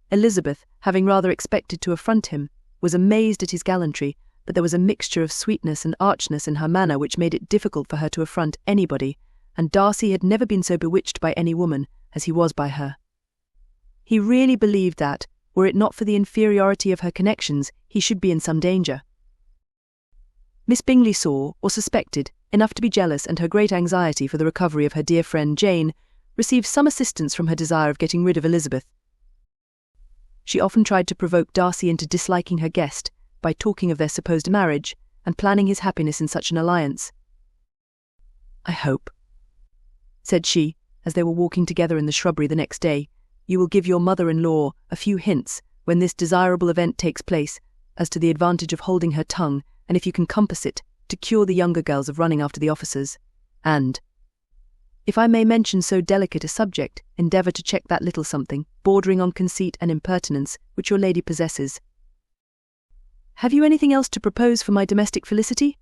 Elizabeth, having rather expected to affront him, was amazed at his gallantry, but there was a mixture of sweetness and archness in her manner which made it difficult for her to affront anybody, and Darcy had never been so bewitched by any woman as he was by her. He really believed that, were it not for the inferiority of her connections, he should be in some danger. Miss Bingley saw, or suspected, enough to be jealous, and her great anxiety for the recovery of her dear friend Jane received some assistance from her desire of getting rid of Elizabeth. She often tried to provoke Darcy into disliking her guest by talking of their supposed marriage, and planning his happiness in such an alliance. "I hope," said she, as they were walking together in the shrubbery the next day, "you will give your mother-in-law a few hints, when this desirable event takes place, as to the advantage of holding her tongue, and if you can compass it, to cure the younger girls of running after the officers, and, if I may mention so delicate a subject, endeavour to check that little something, bordering on conceit and impertinence, which your lady possesses. Have you anything else to propose for my domestic felicity?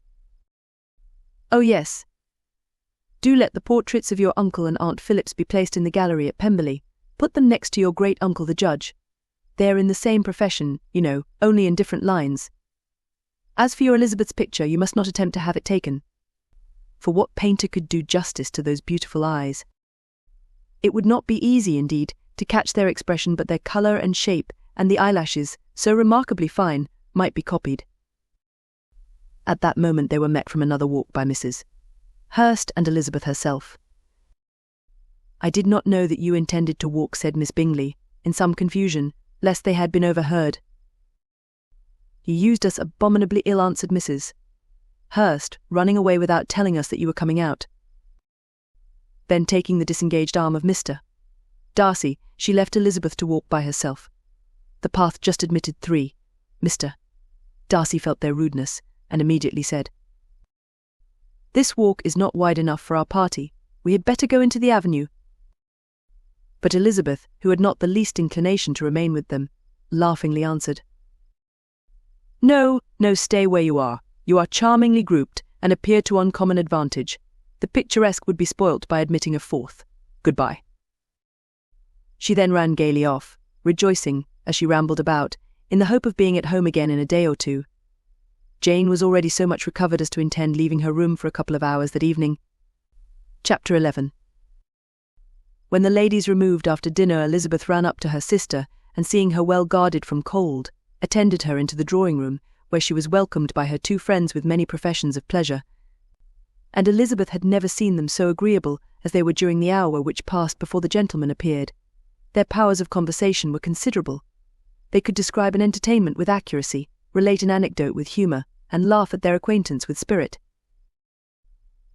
Oh yes. Do let the portraits of your uncle and Aunt Phillips be placed in the gallery at Pemberley. Put them next to your great uncle the judge. They are in the same profession, you know, only in different lines. As for your Elizabeth's picture, you must not attempt to have it taken. For what painter could do justice to those beautiful eyes? It would not be easy, indeed, to catch their expression, but their colour and shape, and the eyelashes, so remarkably fine, might be copied. At that moment they were met from another walk by Mrs. Hurst and Elizabeth herself. "I did not know that you intended to walk," said Miss Bingley, in some confusion, lest they had been overheard. "You used us abominably ill," answered Mrs. Hurst, "running away without telling us that you were coming out." Then, taking the disengaged arm of Mr. Darcy, she left Elizabeth to walk by herself. The path just admitted 3. Mr. Darcy felt their rudeness, and immediately said, "This walk is not wide enough for our party. We had better go into the avenue." But Elizabeth, who had not the least inclination to remain with them, laughingly answered, "No, no, stay where you are. You are charmingly grouped, and appear to uncommon advantage. The picturesque would be spoilt by admitting a 4th. Goodbye." She then ran gaily off, rejoicing, as she rambled about, in the hope of being at home again in a day or 2. Jane was already so much recovered as to intend leaving her room for a couple of hours that evening. Chapter 11. When the ladies removed after dinner, Elizabeth ran up to her sister, and seeing her well guarded from cold, attended her into the drawing-room, where she was welcomed by her 2 friends with many professions of pleasure. And Elizabeth had never seen them so agreeable as they were during the hour which passed before the gentlemen appeared. Their powers of conversation were considerable. They could describe an entertainment with accuracy, relate an anecdote with humour, and laugh at their acquaintance with spirit.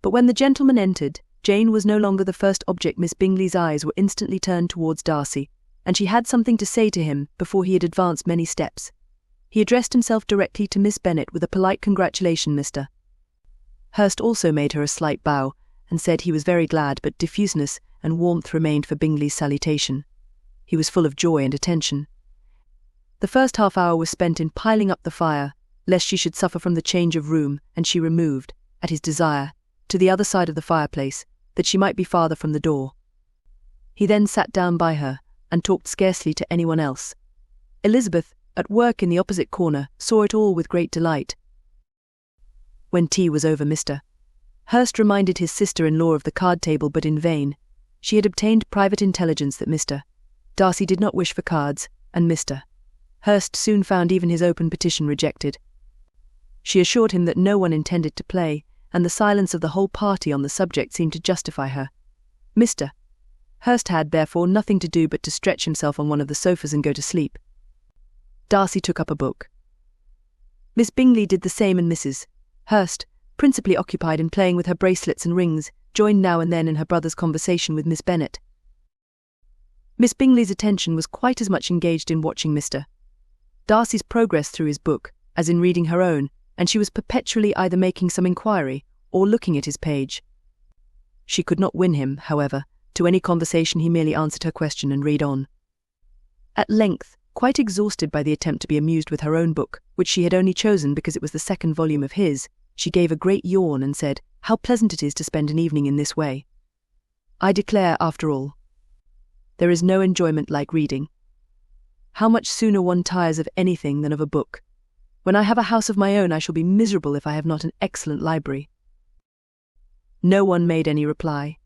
But when the gentlemen entered, Jane was no longer the first object. Miss Bingley's eyes were instantly turned towards Darcy, and she had something to say to him before he had advanced many steps. He addressed himself directly to Miss Bennet with a polite congratulation. Mr. Hurst also made her a slight bow, and said he was very glad, but diffuseness and warmth remained for Bingley's salutation. He was full of joy and attention. The first half-hour was spent in piling up the fire, lest she should suffer from the change of room, and she removed, at his desire, to the other side of the fireplace, that she might be farther from the door. He then sat down by her, and talked scarcely to anyone else. Elizabeth, at work in the opposite corner, saw it all with great delight. When tea was over, Mr. Hurst reminded his sister-in-law of the card-table, but in vain. She had obtained private intelligence that Mr. Darcy did not wish for cards, and Mr. Hurst soon found even his open petition rejected. She assured him that no one intended to play, and the silence of the whole party on the subject seemed to justify her. Mr. Hurst had, therefore, nothing to do but to stretch himself on one of the sofas and go to sleep. Darcy took up a book. Miss Bingley did the same, and Mrs. Hurst, principally occupied in playing with her bracelets and rings, joined now and then in her brother's conversation with Miss Bennet. Miss Bingley's attention was quite as much engaged in watching Mr. Darcy's progress through his book as in reading her own, and she was perpetually either making some inquiry or looking at his page. She could not win him, however, to any conversation. He merely answered her question and read on. At length, quite exhausted by the attempt to be amused with her own book, which she had only chosen because it was the 2nd volume of his, she gave a great yawn and said, "How pleasant it is to spend an evening in this way. I declare, after all, there is no enjoyment like reading. How much sooner one tires of anything than of a book. When I have a house of my own, I shall be miserable if I have not an excellent library." No one made any reply.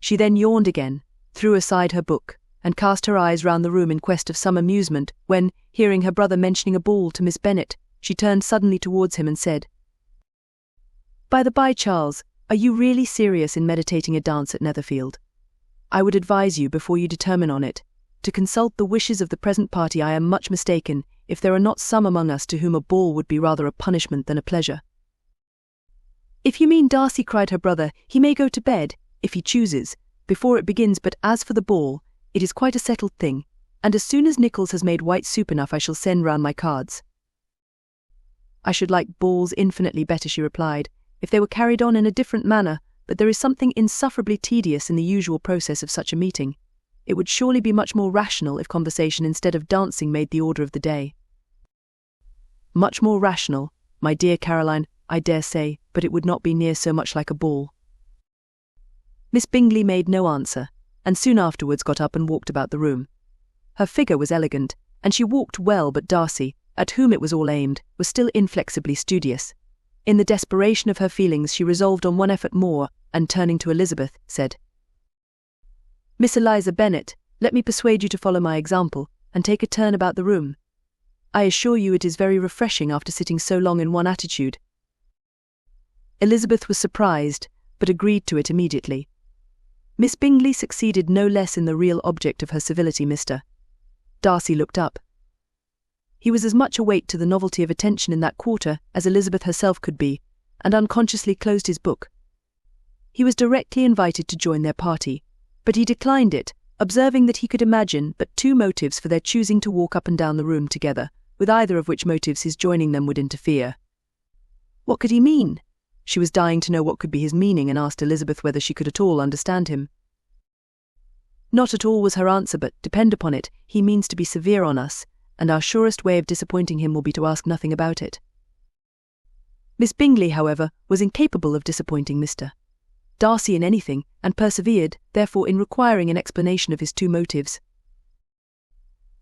She then yawned again, threw aside her book, and cast her eyes round the room in quest of some amusement, when, hearing her brother mentioning a ball to Miss Bennet, she turned suddenly towards him and said, "By the by, Charles, are you really serious in meditating a dance at Netherfield? I would advise you, before you determine on it, to consult the wishes of the present party. I am much mistaken if there are not some among us to whom a ball would be rather a punishment than a pleasure." "If you mean Darcy," cried her brother, "he may go to bed, if he chooses, before it begins, but as for the ball, it is quite a settled thing, and as soon as Nichols has made white soup enough I shall send round my cards." "I should like balls infinitely better," she replied, "if they were carried on in a different manner, but there is something insufferably tedious in the usual process of such a meeting. It would surely be much more rational if conversation instead of dancing made the order of the day." "Much more rational, my dear Caroline, I dare say, but it would not be near so much like a ball." Miss Bingley made no answer, and soon afterwards got up and walked about the room. Her figure was elegant, and she walked well, but Darcy, at whom it was all aimed, was still inflexibly studious. In the desperation of her feelings she resolved on one effort more, and turning to Elizabeth, said, Miss Eliza Bennet, let me persuade you to follow my example, and take a turn about the room. I assure you it is very refreshing after sitting so long in one attitude. Elizabeth was surprised, but agreed to it immediately. Miss Bingley succeeded no less in the real object of her civility. Mr. Darcy looked up. He was as much awake to the novelty of attention in that quarter as Elizabeth herself could be, and unconsciously closed his book. He was directly invited to join their party, but he declined it, observing that he could imagine but two motives for their choosing to walk up and down the room together, with either of which motives his joining them would interfere. What could he mean? She was dying to know what could be his meaning, and asked Elizabeth whether she could at all understand him. Not at all was her answer, but depend upon it, he means to be severe on us, and our surest way of disappointing him will be to ask nothing about it. Miss Bingley, however, was incapable of disappointing Mr. Darcy in anything, and persevered, therefore, in requiring an explanation of his two motives.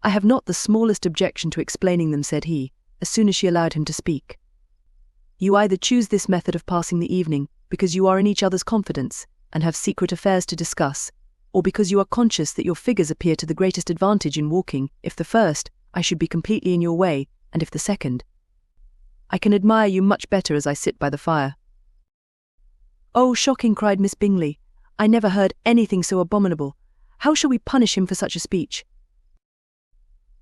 "I have not the smallest objection to explaining them," said he, as soon as she allowed him to speak. "You either choose this method of passing the evening because you are in each other's confidence, and have secret affairs to discuss, or because you are conscious that your figures appear to the greatest advantage in walking. If the first, I should be completely in your way, and if the second, I can admire you much better as I sit by the fire." "Oh, shocking!" cried Miss Bingley. "I never heard anything so abominable. How shall we punish him for such a speech?"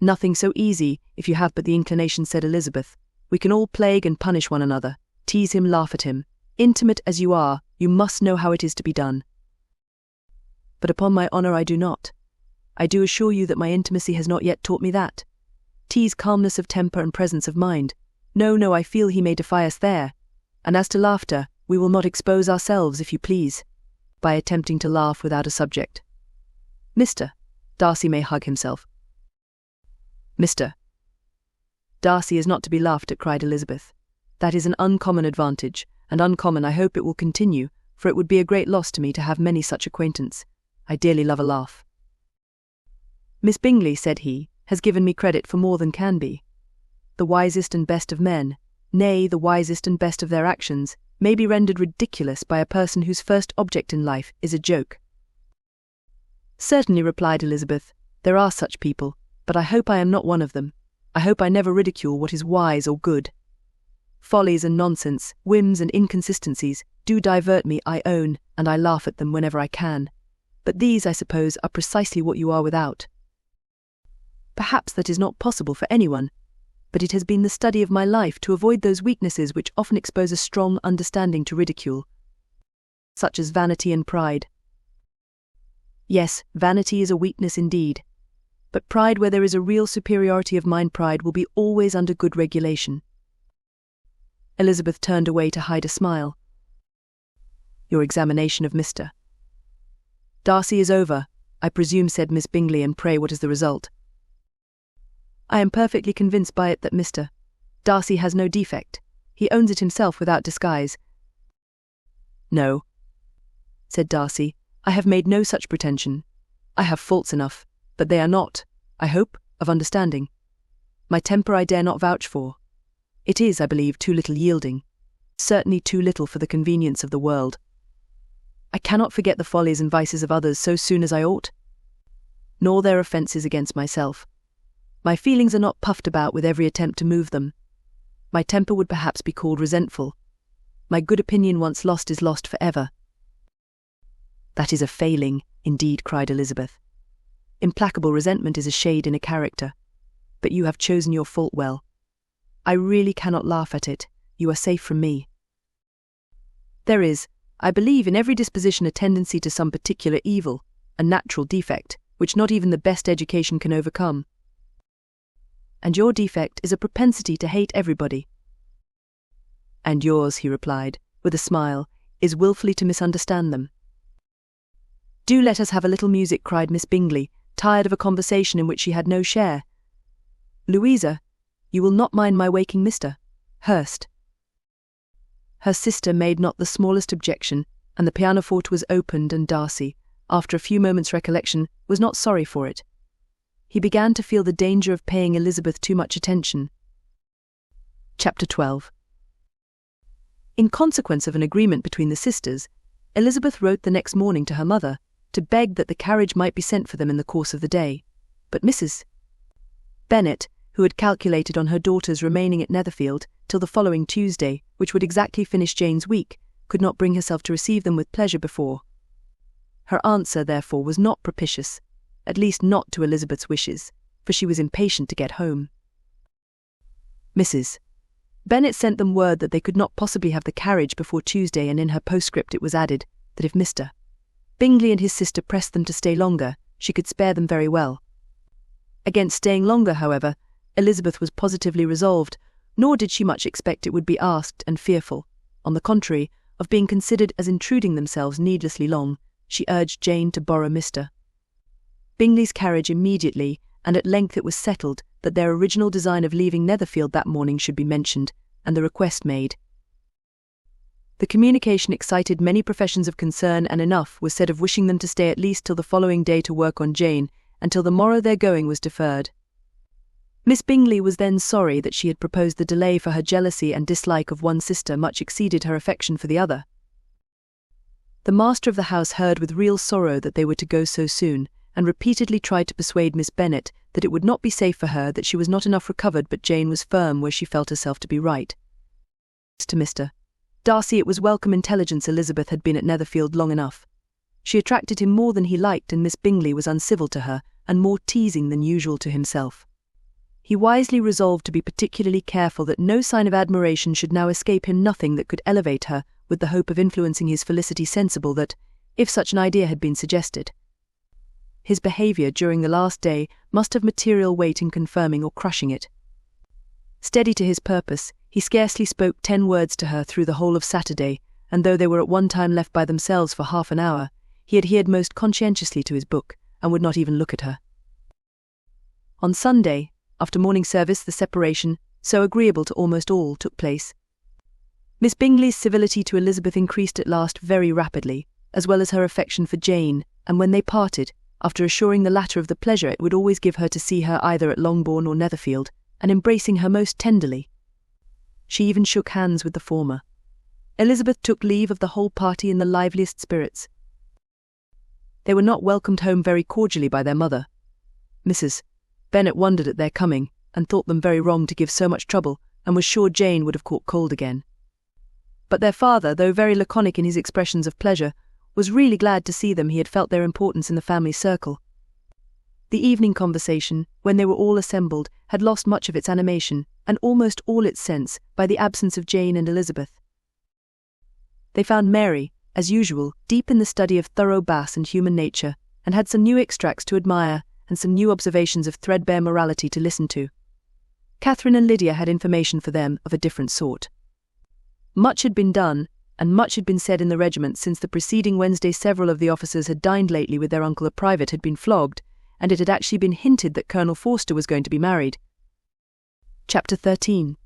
"Nothing so easy, if you have but the inclination," said Elizabeth. "We can all plague and punish one another, tease him, laugh at him. Intimate as you are, you must know how it is to be done." "But upon my honour I do not. I do assure you that my intimacy has not yet taught me that. Tease calmness of temper and presence of mind. No, I feel he may defy us there. And as to laughter, we will not expose ourselves, if you please, by attempting to laugh without a subject. Mr. Darcy may hug himself." "Mr. Darcy is not to be laughed at," cried Elizabeth. "That is an uncommon advantage, and uncommon I hope it will continue, for it would be a great loss to me to have many such acquaintance. I dearly love a laugh." "Miss Bingley," said he, "has given me credit for more than can be. The wisest and best of men, nay, the wisest and best of their actions, may be rendered ridiculous by a person whose first object in life is a joke." "Certainly," replied Elizabeth, "there are such people, but I hope I am not one of them. I hope I never ridicule what is wise or good. Follies and nonsense, whims and inconsistencies, do divert me, I own, and I laugh at them whenever I can. But these, I suppose, are precisely what you are without. Perhaps that is not possible for anyone, but it has been the study of my life to avoid those weaknesses which often expose a strong understanding to ridicule, such as vanity and pride. Yes, vanity is a weakness indeed, but pride, where there is a real superiority of mind, pride will be always under good regulation." Elizabeth turned away to hide a smile. "Your examination of Mr. Darcy is over, I presume," said Miss Bingley, "and pray what is the result?" "I am perfectly convinced by it that Mr. Darcy has no defect. He owns it himself without disguise." "No," said Darcy, "I have made no such pretension. I have faults enough, but they are not, I hope, of understanding. My temper I dare not vouch for. It is, I believe, too little yielding, certainly too little for the convenience of the world. I cannot forget the follies and vices of others so soon as I ought, nor their offences against myself. My feelings are not puffed about with every attempt to move them. My temper would perhaps be called resentful. My good opinion once lost is lost for ever." "That is a failing, indeed," cried Elizabeth. "Implacable resentment is a shade in a character. But you have chosen your fault well. I really cannot laugh at it. You are safe from me. There is, I believe, in every disposition a tendency to some particular evil, a natural defect, which not even the best education can overcome. And your defect is a propensity to hate everybody." "And yours," he replied, with a smile, "is wilfully to misunderstand them." "Do let us have a little music," cried Miss Bingley, tired of a conversation in which she had no share. "Louisa, you will not mind my waking Mr. Hurst?" Her sister made not the smallest objection, and the pianoforte was opened, and Darcy, after a few moments' recollection, was not sorry for it. He began to feel the danger of paying Elizabeth too much attention. Chapter 12. In consequence of an agreement between the sisters, Elizabeth wrote the next morning to her mother, to beg that the carriage might be sent for them in the course of the day. But Mrs. Bennet, who had calculated on her daughters remaining at Netherfield till the following Tuesday, which would exactly finish Jane's week, could not bring herself to receive them with pleasure before. Her answer, therefore, was not propitious, at least not to Elizabeth's wishes, for she was impatient to get home. Mrs. Bennet sent them word that they could not possibly have the carriage before Tuesday, and in her postscript it was added that if Mr. Bingley and his sister pressed them to stay longer, she could spare them very well. Against staying longer, however, Elizabeth was positively resolved, nor did she much expect it would be asked, and fearful, on the contrary, of being considered as intruding themselves needlessly long, she urged Jane to borrow Mr. Bingley's carriage immediately, and at length it was settled that their original design of leaving Netherfield that morning should be mentioned, and the request made. The communication excited many professions of concern, and enough was said of wishing them to stay at least till the following day to work on Jane, until the morrow their going was deferred. Miss Bingley was then sorry that she had proposed the delay, for her jealousy and dislike of one sister much exceeded her affection for the other. The master of the house heard with real sorrow that they were to go so soon, and repeatedly tried to persuade Miss Bennet that it would not be safe for her, that she was not enough recovered, but Jane was firm where she felt herself to be right. To Mr. Darcy it was welcome intelligence Elizabeth had been at Netherfield long enough. She attracted him more than he liked, and Miss Bingley was uncivil to her, and more teasing than usual to himself. He wisely resolved to be particularly careful that no sign of admiration should now escape him, nothing that could elevate her, with the hope of influencing his felicity, sensible that, if such an idea had been suggested, his behaviour during the last day must have material weight in confirming or crushing it. Steady to his purpose, he scarcely spoke 10 words to her through the whole of Saturday, and though they were at one time left by themselves for half an hour, he adhered most conscientiously to his book, and would not even look at her. On Sunday, after morning service, the separation, so agreeable to almost all, took place. Miss Bingley's civility to Elizabeth increased at last very rapidly, as well as her affection for Jane, and when they parted, after assuring the latter of the pleasure it would always give her to see her either at Longbourn or Netherfield, and embracing her most tenderly, she even shook hands with the former. Elizabeth took leave of the whole party in the liveliest spirits. They were not welcomed home very cordially by their mother. Mrs. Bennet wondered at their coming, and thought them very wrong to give so much trouble, and was sure Jane would have caught cold again. But their father, though very laconic in his expressions of pleasure, was really glad to see them. He had felt their importance in the family circle. The evening conversation, when they were all assembled, had lost much of its animation, and almost all its sense, by the absence of Jane and Elizabeth. They found Mary, as usual, deep in the study of thorough bass and human nature, and had some new extracts to admire, and some new observations of threadbare morality to listen to. Catherine and Lydia had information for them of a different sort. Much had been done, and much had been said in the regiment since the preceding Wednesday. Several of the officers had dined lately with their uncle. A private had been flogged, and it had actually been hinted that Colonel Forster was going to be married. Chapter 13.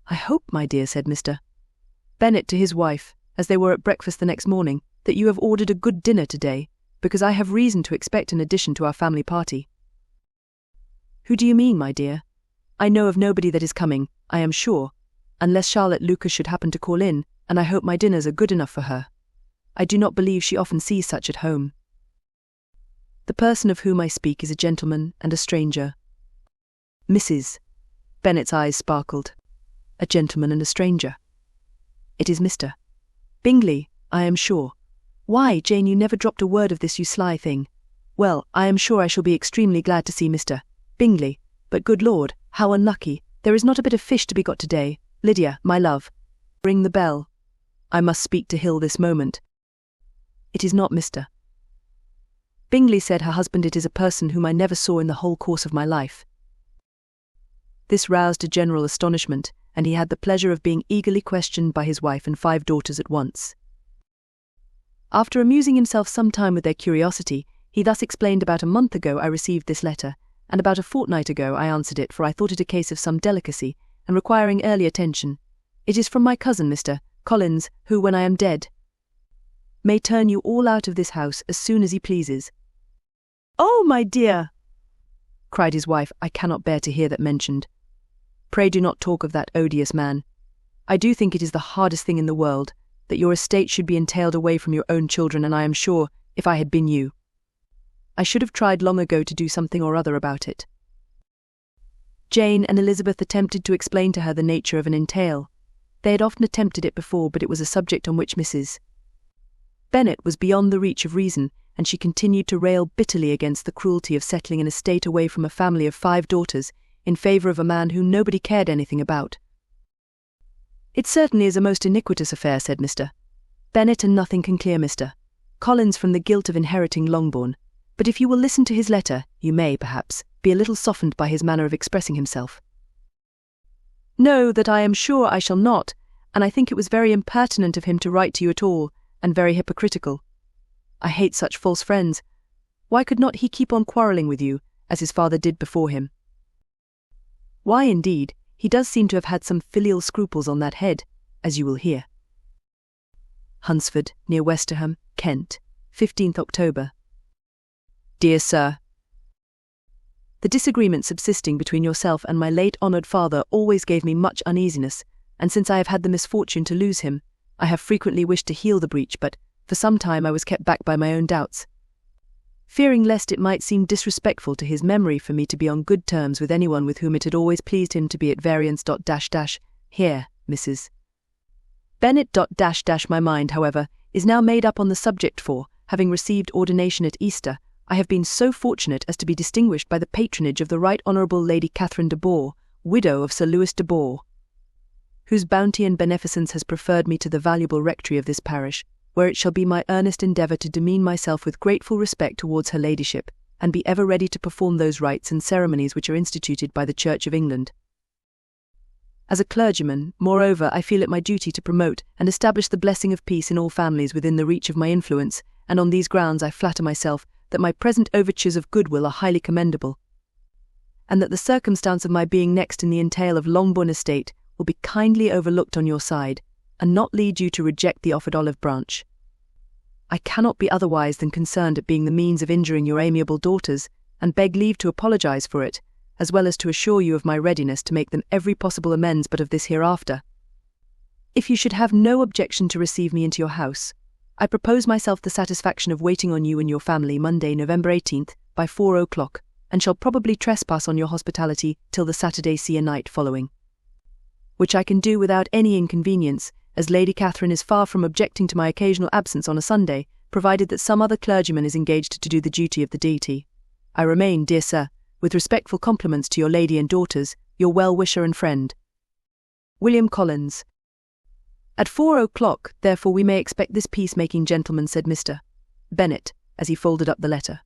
"I hope, my dear," said Mr. Bennet to his wife, as they were at breakfast the next morning, "that you have ordered a good dinner today, because I have reason to expect an addition to our family party." "Who do you mean, my dear? I know of nobody that is coming, I am sure, unless Charlotte Lucas should happen to call in, and I hope my dinners are good enough for her. I do not believe she often sees such at home. The person of whom I speak is a gentleman and a stranger." Mrs. Bennet's eyes sparkled. "A gentleman and a stranger? It is Mr. Bingley, I am sure. Why, Jane, you never dropped a word of this, you sly thing. Well, I am sure I shall be extremely glad to see Mr. Bingley, but good Lord, how unlucky, there is not a bit of fish to be got today. Lydia, my love, ring the bell. I must speak to Hill this moment." "It is not Mr. Bingley," said her husband. "It is a person whom I never saw in the whole course of my life." This roused a general astonishment, and he had the pleasure of being eagerly questioned by his wife and 5 daughters at once. After amusing himself some time with their curiosity, he thus explained: "About a month ago I received this letter, and about a fortnight ago I answered it, for I thought it a case of some delicacy, and requiring early attention. It is from my cousin, Mr. Collins, who, when I am dead, may turn you all out of this house as soon as he pleases." "Oh, my dear!" cried his wife, "I cannot bear to hear that mentioned. Pray do not talk of that odious man. I do think it is the hardest thing in the world, that your estate should be entailed away from your own children, and I am sure, if I had been you. I should have tried long ago to do something or other about it. Jane and Elizabeth attempted to explain to her the nature of an entail. They had often attempted it before, but it was a subject on which Mrs. Bennet was beyond the reach of reason, and she continued to rail bitterly against the cruelty of settling an estate away from a family of 5 daughters in favour of a man whom nobody cared anything about. "It certainly is a most iniquitous affair," said Mr. Bennet, "and nothing can clear Mr. Collins from the guilt of inheriting Longbourn. But if you will listen to his letter, you may, perhaps, be a little softened by his manner of expressing himself." "No, that I am sure I shall not, and I think it was very impertinent of him to write to you at all, and very hypocritical. I hate such false friends. Why could not he keep on quarrelling with you, as his father did before him?" "Why, indeed, he does seem to have had some filial scruples on that head, as you will hear." Hunsford, near Westerham, Kent, 15th October. Dear Sir, the disagreement subsisting between yourself and my late honoured father always gave me much uneasiness, and since I have had the misfortune to lose him, I have frequently wished to heal the breach, but for some time I was kept back by my own doubts, fearing lest it might seem disrespectful to his memory for me to be on good terms with anyone with whom it had always pleased him to be at variance. Here, Mrs. Bennet. My mind, however, is now made up on the subject, for, having received ordination at Easter, I have been so fortunate as to be distinguished by the patronage of the Right Honourable Lady Catherine de Bourgh, widow of Sir Louis de Bourgh, whose bounty and beneficence has preferred me to the valuable rectory of this parish, where it shall be my earnest endeavour to demean myself with grateful respect towards her ladyship, and be ever ready to perform those rites and ceremonies which are instituted by the Church of England. As a clergyman, moreover, I feel it my duty to promote and establish the blessing of peace in all families within the reach of my influence, and on these grounds I flatter myself that my present overtures of goodwill are highly commendable, and that the circumstance of my being next in the entail of Longbourn estate will be kindly overlooked on your side, and not lead you to reject the offered olive branch. I cannot be otherwise than concerned at being the means of injuring your amiable daughters, and beg leave to apologize for it, as well as to assure you of my readiness to make them every possible amends but of this hereafter. If you should have no objection to receive me into your house, I propose myself the satisfaction of waiting on you and your family Monday, November 18th, by 4 o'clock, and shall probably trespass on your hospitality till the Saturday se'night following, which I can do without any inconvenience, as Lady Catherine is far from objecting to my occasional absence on a Sunday, provided that some other clergyman is engaged to do the duty of the deity. I remain, dear sir, with respectful compliments to your lady and daughters, your well-wisher and friend, William Collins. At 4 o'clock, therefore, we may expect this peace-making gentleman, said Mr. Bennet, as he folded up the letter.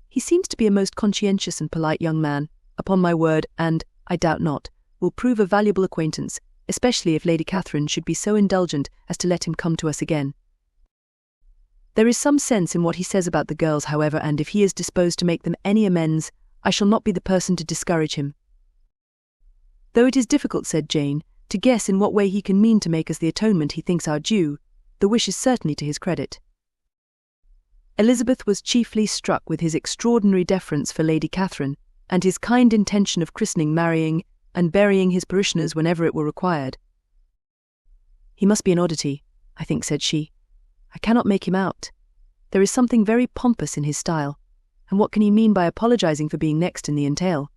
He seems to be a most conscientious and polite young man, upon my word, and, I doubt not, will prove a valuable acquaintance, especially if Lady Catherine should be so indulgent as to let him come to us again. There is some sense in what he says about the girls, however, and if he is disposed to make them any amends, I shall not be the person to discourage him. Though it is difficult, said Jane, to guess in what way he can mean to make us the atonement he thinks our due, the wish is certainly to his credit. Elizabeth was chiefly struck with his extraordinary deference for Lady Catherine, and his kind intention of christening, marrying, and burying his parishioners whenever it were required. He must be an oddity, I think, said she. I cannot make him out. There is something very pompous in his style, and what can he mean by apologizing for being next in the entail?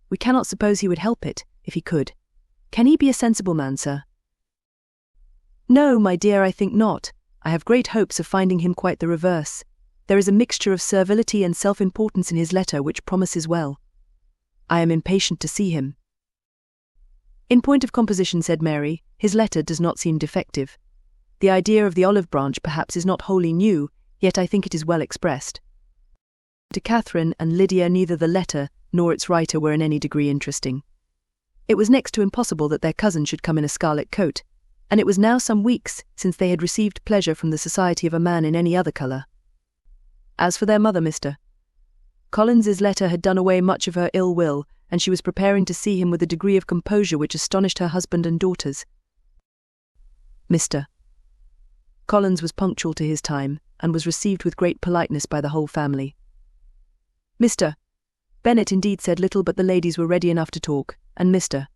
We cannot suppose he would help it, if he could. Can he be a sensible man, sir? No, my dear, I think not. I have great hopes of finding him quite the reverse. There is a mixture of servility and self-importance in his letter which promises well. I am impatient to see him. In point of composition, said Mary, his letter does not seem defective. The idea of the olive branch perhaps is not wholly new, yet I think it is well expressed. To Catherine and Lydia neither the letter nor its writer were in any degree interesting. It was next to impossible that their cousin should come in a scarlet coat, and it was now some weeks since they had received pleasure from the society of a man in any other colour. As for their mother, Mr. Collins's letter had done away much of her ill will, and she was preparing to see him with a degree of composure which astonished her husband and daughters. Mr. Collins was punctual to his time, and was received with great politeness by the whole family. Mr. Bennet indeed said little, but the ladies were ready enough to talk, and Mr.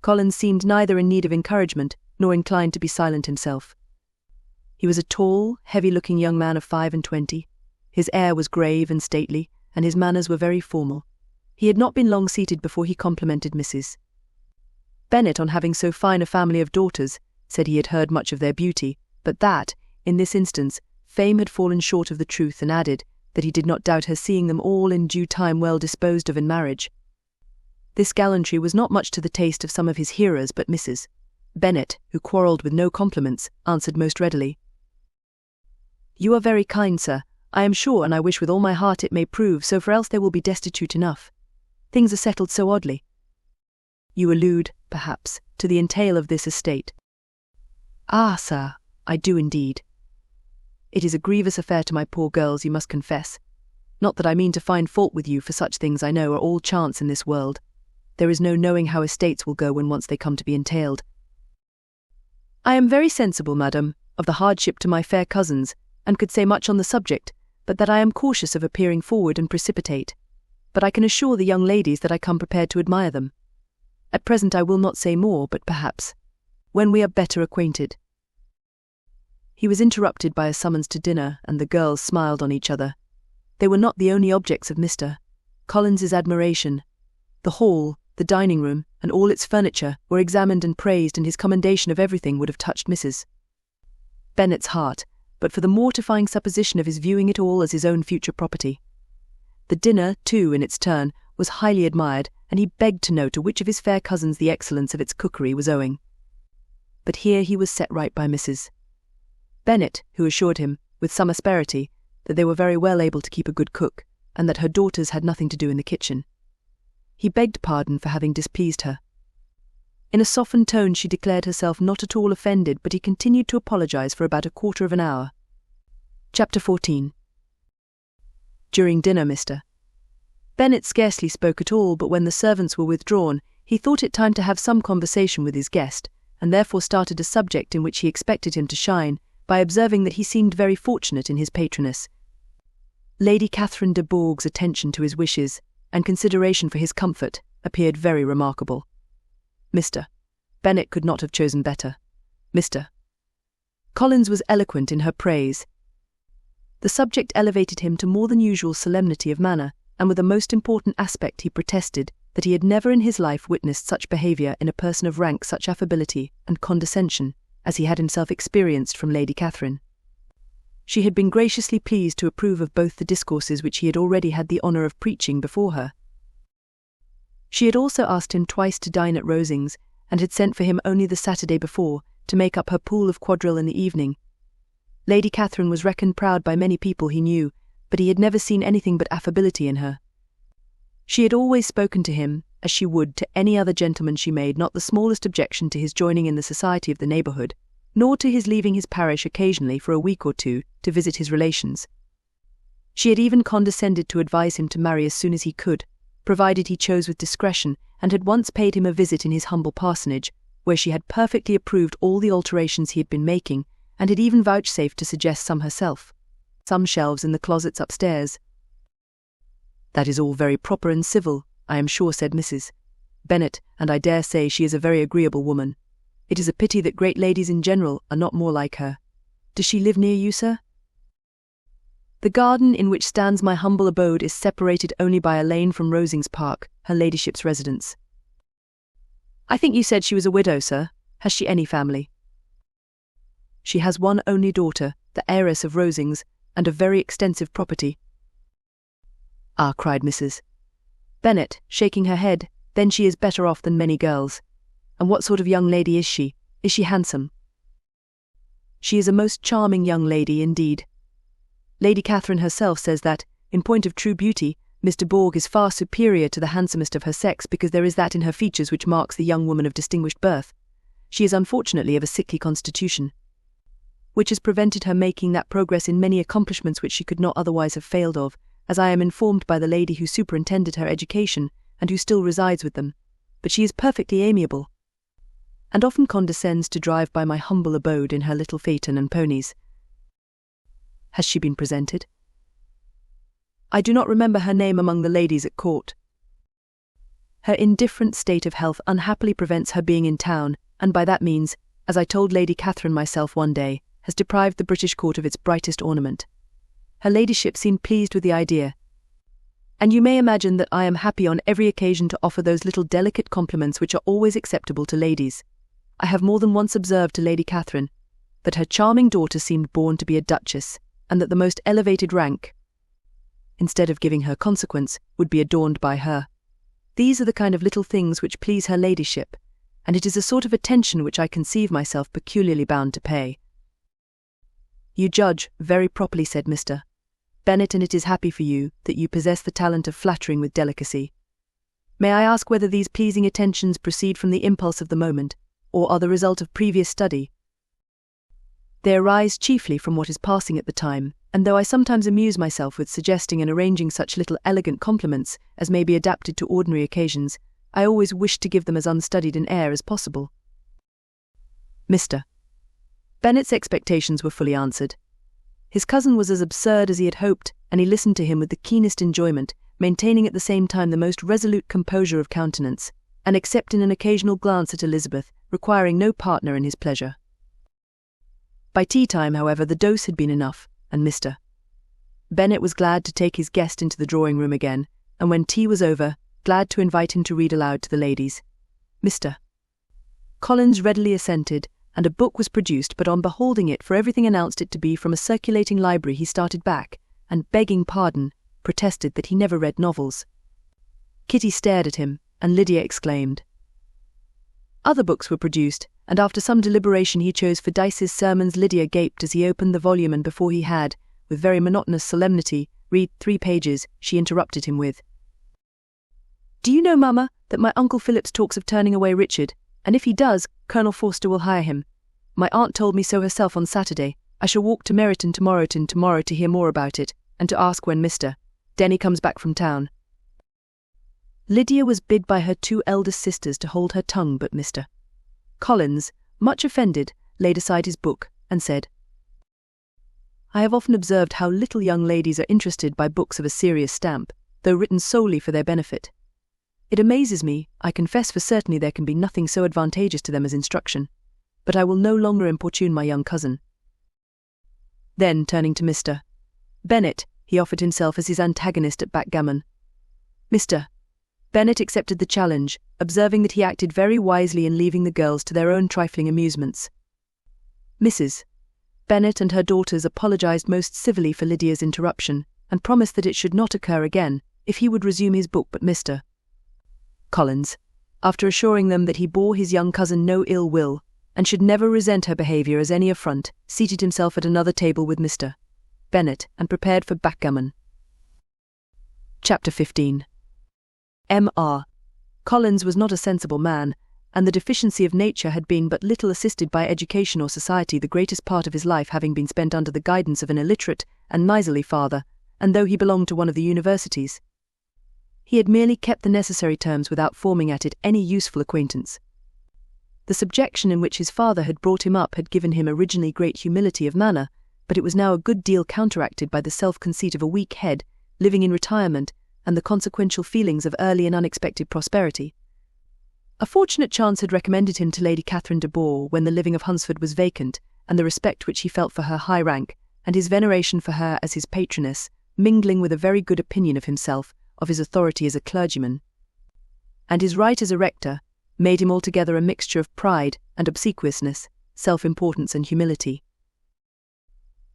Collins seemed neither in need of encouragement nor inclined to be silent himself. He was a tall, heavy-looking young man of 25. His air was grave and stately, and his manners were very formal. He had not been long seated before he complimented Mrs. Bennet on having so fine a family of daughters, said he had heard much of their beauty, but that, in this instance, fame had fallen short of the truth, and added that he did not doubt her seeing them all in due time well disposed of in marriage. This gallantry was not much to the taste of some of his hearers, but Mrs. Bennet, who quarrelled with no compliments, answered most readily. "You are very kind, sir, I am sure, and I wish with all my heart it may prove so, for else they will be destitute enough. Things are settled so oddly. You allude, perhaps, to the entail of this estate." "Ah, sir, I do indeed. It is a grievous affair to my poor girls, you must confess. Not that I mean to find fault with you, for such things I know are all chance in this world. There is no knowing how estates will go when once they come to be entailed. I am very sensible, madam, of the hardship to my fair cousins, and could say much on the subject, but that I am cautious of appearing forward and precipitate. But I can assure the young ladies that I come prepared to admire them. At present I will not say more, but perhaps, when we are better acquainted." He was interrupted by a summons to dinner, and the girls smiled on each other. They were not the only objects of Mr. Collins's admiration. The hall, the dining room, and all its furniture were examined and praised, and his commendation of everything would have touched Mrs. Bennet's heart, but for the mortifying supposition of his viewing it all as his own future property. The dinner, too, in its turn, was highly admired, and he begged to know to which of his fair cousins the excellence of its cookery was owing. But here he was set right by Mrs. Bennet, who assured him, with some asperity, that they were very well able to keep a good cook, and that her daughters had nothing to do in the kitchen. He begged pardon for having displeased her. In a softened tone she declared herself not at all offended, but he continued to apologize for about a quarter of an hour. Chapter 14. During dinner Mr. Bennet scarcely spoke at all, but when the servants were withdrawn, he thought it time to have some conversation with his guest, and therefore started a subject in which he expected him to shine, by observing that he seemed very fortunate in his patroness. Lady Catherine de Bourgh's attention to his wishes, and consideration for his comfort, appeared very remarkable. Mr. Bennet could not have chosen better. Mr. Collins was eloquent in her praise. The subject elevated him to more than usual solemnity of manner, and with a most important aspect he protested that he had never in his life witnessed such behaviour in a person of rank, such affability and condescension, as he had himself experienced from Lady Catherine. She had been graciously pleased to approve of both the discourses which he had already had the honour of preaching before her. She had also asked him twice to dine at Rosings, and had sent for him only the Saturday before, to make up her pool of quadrille in the evening. Lady Catherine was reckoned proud by many people he knew, but he had never seen anything but affability in her. She had always spoken to him, as she would to any other gentleman. She made not the smallest objection to his joining in the society of the neighbourhood, nor to his leaving his parish occasionally for a week or two to visit his relations. She had even condescended to advise him to marry as soon as he could, provided he chose with discretion, and had once paid him a visit in his humble parsonage, where she had perfectly approved all the alterations he had been making, and had even vouchsafed to suggest some herself. Some shelves in the closets upstairs. "That is all very proper and civil, I am sure," said Mrs. Bennet, "and I dare say she is a very agreeable woman. It is a pity that great ladies in general are not more like her. Does she live near you, sir?" "The garden in which stands my humble abode is separated only by a lane from Rosings Park, her ladyship's residence." "I think you said she was a widow, sir. Has she any family?" "She has one only daughter, the heiress of Rosings, and a very extensive property." "Ah," cried Mrs. Bennet, shaking her head, "then she is better off than many girls. And what sort of young lady is she? Is she handsome?" "She is a most charming young lady indeed. Lady Catherine herself says that, in point of true beauty, Miss de Bourgh is far superior to the handsomest of her sex, because there is that in her features which marks the young woman of distinguished birth. She is unfortunately of a sickly constitution, which has prevented her making that progress in many accomplishments which she could not otherwise have failed of, as I am informed by the lady who superintended her education, and who still resides with them. But she is perfectly amiable, and often condescends to drive by my humble abode in her little phaeton and ponies." "Has she been presented?" "I do not remember her name among the ladies at court. Her indifferent state of health unhappily prevents her being in town, and by that means, as I told Lady Catherine myself one day, has deprived the British court of its brightest ornament. Her ladyship seemed pleased with the idea, and you may imagine that I am happy on every occasion to offer those little delicate compliments which are always acceptable to ladies. I have more than once observed to Lady Catherine that her charming daughter seemed born to be a duchess, and that the most elevated rank, instead of giving her consequence, would be adorned by her. These are the kind of little things which please her ladyship, and it is a sort of attention which I conceive myself peculiarly bound to pay. You judge very properly, said Mr. Bennet, and it is happy for you that you possess the talent of flattering with delicacy. May I ask whether these pleasing attentions proceed from the impulse of the moment, or are the result of previous study? They arise chiefly from what is passing at the time, and though I sometimes amuse myself with suggesting and arranging such little elegant compliments as may be adapted to ordinary occasions, I always wish to give them as unstudied an air as possible. Mr. Bennet's expectations were fully answered. His cousin was as absurd as he had hoped, and he listened to him with the keenest enjoyment, maintaining at the same time the most resolute composure of countenance, and except in an occasional glance at Elizabeth, requiring no partner in his pleasure. By tea-time, however, the dose had been enough, and Mr. Bennet was glad to take his guest into the drawing-room again, and when tea was over, glad to invite him to read aloud to the ladies. Mr. Collins readily assented, and a book was produced, but on beholding it, for everything announced it to be from a circulating library, he started back, and, begging pardon, protested that he never read novels. Kitty stared at him, and Lydia exclaimed. Other books were produced, and after some deliberation he chose for Darcy's Sermons. Lydia gaped as he opened the volume, and before he had, with very monotonous solemnity, read 3 pages, she interrupted him with, "Do you know, Mamma, that my Uncle Phillips talks of turning away Richard, and if he does, Colonel Forster will hire him. My aunt told me so herself on Saturday. I shall walk to Meryton tomorrow to hear more about it, and to ask when Mr. Denny comes back from town." Lydia was bid by her 2 eldest sisters to hold her tongue, but Mr. Collins, much offended, laid aside his book, and said, "I have often observed how little young ladies are interested by books of a serious stamp, though written solely for their benefit. It amazes me, I confess, for certainly there can be nothing so advantageous to them as instruction, but I will no longer importune my young cousin." Then, turning to Mr. Bennet, he offered himself as his antagonist at backgammon. Mr. Bennet accepted the challenge, observing that he acted very wisely in leaving the girls to their own trifling amusements. Mrs. Bennet and her daughters apologized most civilly for Lydia's interruption, and promised that it should not occur again, if he would resume his book, but Mr. Collins, after assuring them that he bore his young cousin no ill will, and should never resent her behaviour as any affront, seated himself at another table with Mr. Bennet, and prepared for backgammon. Chapter 15. M.R. Collins was not a sensible man, and the deficiency of nature had been but little assisted by education or society, the greatest part of his life having been spent under the guidance of an illiterate and miserly father, and though he belonged to one of the universities, he had merely kept the necessary terms without forming at it any useful acquaintance. The subjection in which his father had brought him up had given him originally great humility of manner, but it was now a good deal counteracted by the self-conceit of a weak head, living in retirement, and the consequential feelings of early and unexpected prosperity. A fortunate chance had recommended him to Lady Catherine de Bourgh when the living of Hunsford was vacant, and the respect which he felt for her high rank, and his veneration for her as his patroness, mingling with a very good opinion of himself, of his authority as a clergyman, and his right as a rector, made him altogether a mixture of pride and obsequiousness, self-importance and humility.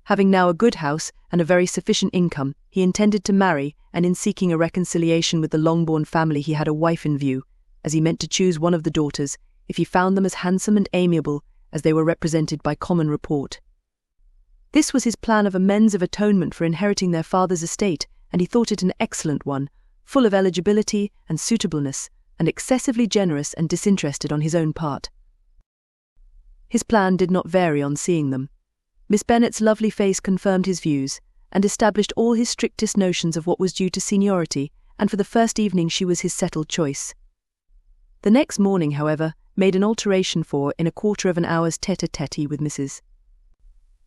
Having now a good house and a very sufficient income, he intended to marry, and in seeking a reconciliation with the Longbourn family he had a wife in view, as he meant to choose one of the daughters, if he found them as handsome and amiable as they were represented by common report. This was his plan of amends of atonement for inheriting their father's estate, and he thought it an excellent one, full of eligibility and suitableness, and excessively generous and disinterested on his own part. His plan did not vary on seeing them. Miss Bennet's lovely face confirmed his views, and established all his strictest notions of what was due to seniority, and for the first evening she was his settled choice. The next morning, however, made an alteration for, in a quarter of an hour's tete-a-tete with Mrs.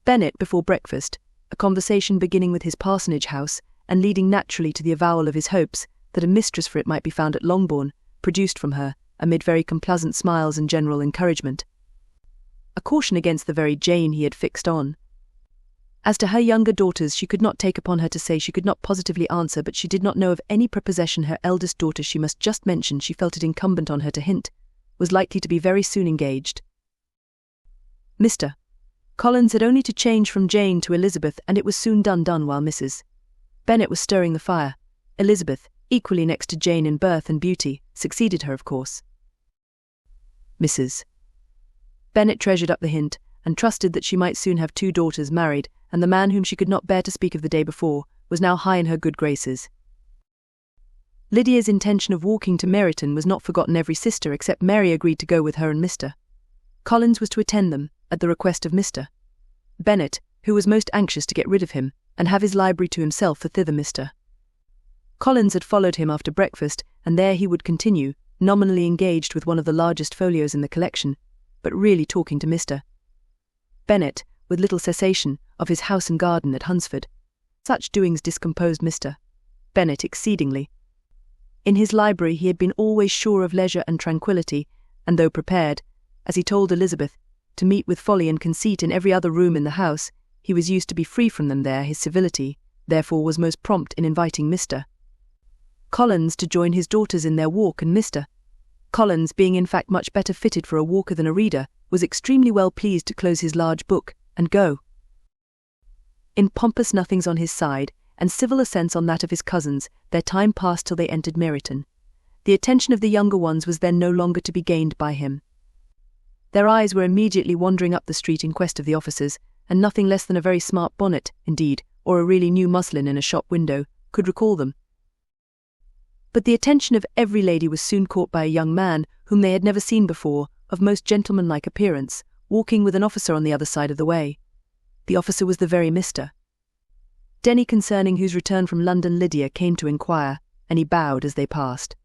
Bennet before breakfast, a conversation beginning with his parsonage house, and leading naturally to the avowal of his hopes that a mistress for it might be found at Longbourn, produced from her, amid very complaisant smiles and general encouragement. a caution against the very Jane he had fixed on. As to her younger daughters, she could not take upon her to say, she could not positively answer, but she did not know of any prepossession her eldest daughter, she must just mention, she felt it incumbent on her to hint, was likely to be very soon engaged. Mr. Collins had only to change from Jane to Elizabeth, and it was soon done while Mrs. Bennet was stirring the fire. Elizabeth, equally next to Jane in birth and beauty, succeeded her, of course. Mrs. Bennet treasured up the hint, and trusted that she might soon have 2 daughters married, and the man whom she could not bear to speak of the day before was now high in her good graces. Lydia's intention of walking to Meryton was not forgotten. Every sister except Mary agreed to go with her, and Mr. Collins was to attend them, at the request of Mr. Bennet, who was most anxious to get rid of him, and have his library to himself, for thither Mr. Collins had followed him after breakfast, and there he would continue, nominally engaged with one of the largest folios in the collection, but really talking to Mr. Bennet, with little cessation, of his house and garden at Hunsford. Such doings discomposed Mr. Bennet exceedingly. In his library he had been always sure of leisure and tranquillity, and though prepared, as he told Elizabeth, to meet with folly and conceit in every other room in the house, he was used to be free from them there. His civility, therefore, was most prompt in inviting Mr. Collins to join his daughters in their walk, and Mr. Collins, being in fact much better fitted for a walker than a reader, was extremely well pleased to close his large book, and go. In pompous nothings on his side, and civil assents on that of his cousins, their time passed till they entered Meryton. The attention of the younger ones was then no longer to be gained by him. Their eyes were immediately wandering up the street in quest of the officers, and nothing less than a very smart bonnet, indeed, or a really new muslin in a shop window, could recall them. But the attention of every lady was soon caught by a young man whom they had never seen before, of most gentlemanlike appearance, walking with an officer on the other side of the way. The officer was the very Mr. Denny, concerning whose return from London Lydia came to inquire, and he bowed as they passed.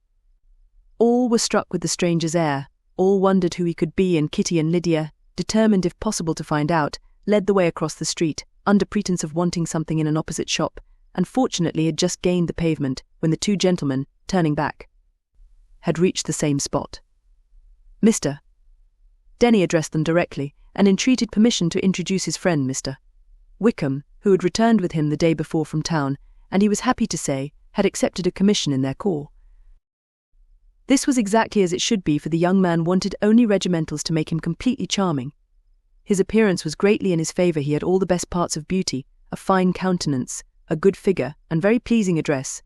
All were struck with the stranger's air, all wondered who he could be, and Kitty and Lydia, determined if possible to find out, led the way across the street, under pretence of wanting something in an opposite shop, and fortunately had just gained the pavement when the 2 gentlemen, turning back, had reached the same spot. Mr. Denny addressed them directly, and entreated permission to introduce his friend Mr. Wickham, who had returned with him the day before from town, and he was happy to say, had accepted a commission in their corps. This was exactly as it should be, for the young man wanted only regimentals to make him completely charming. His appearance was greatly in his favour. He had all the best parts of beauty, a fine countenance, a good figure, and very pleasing address.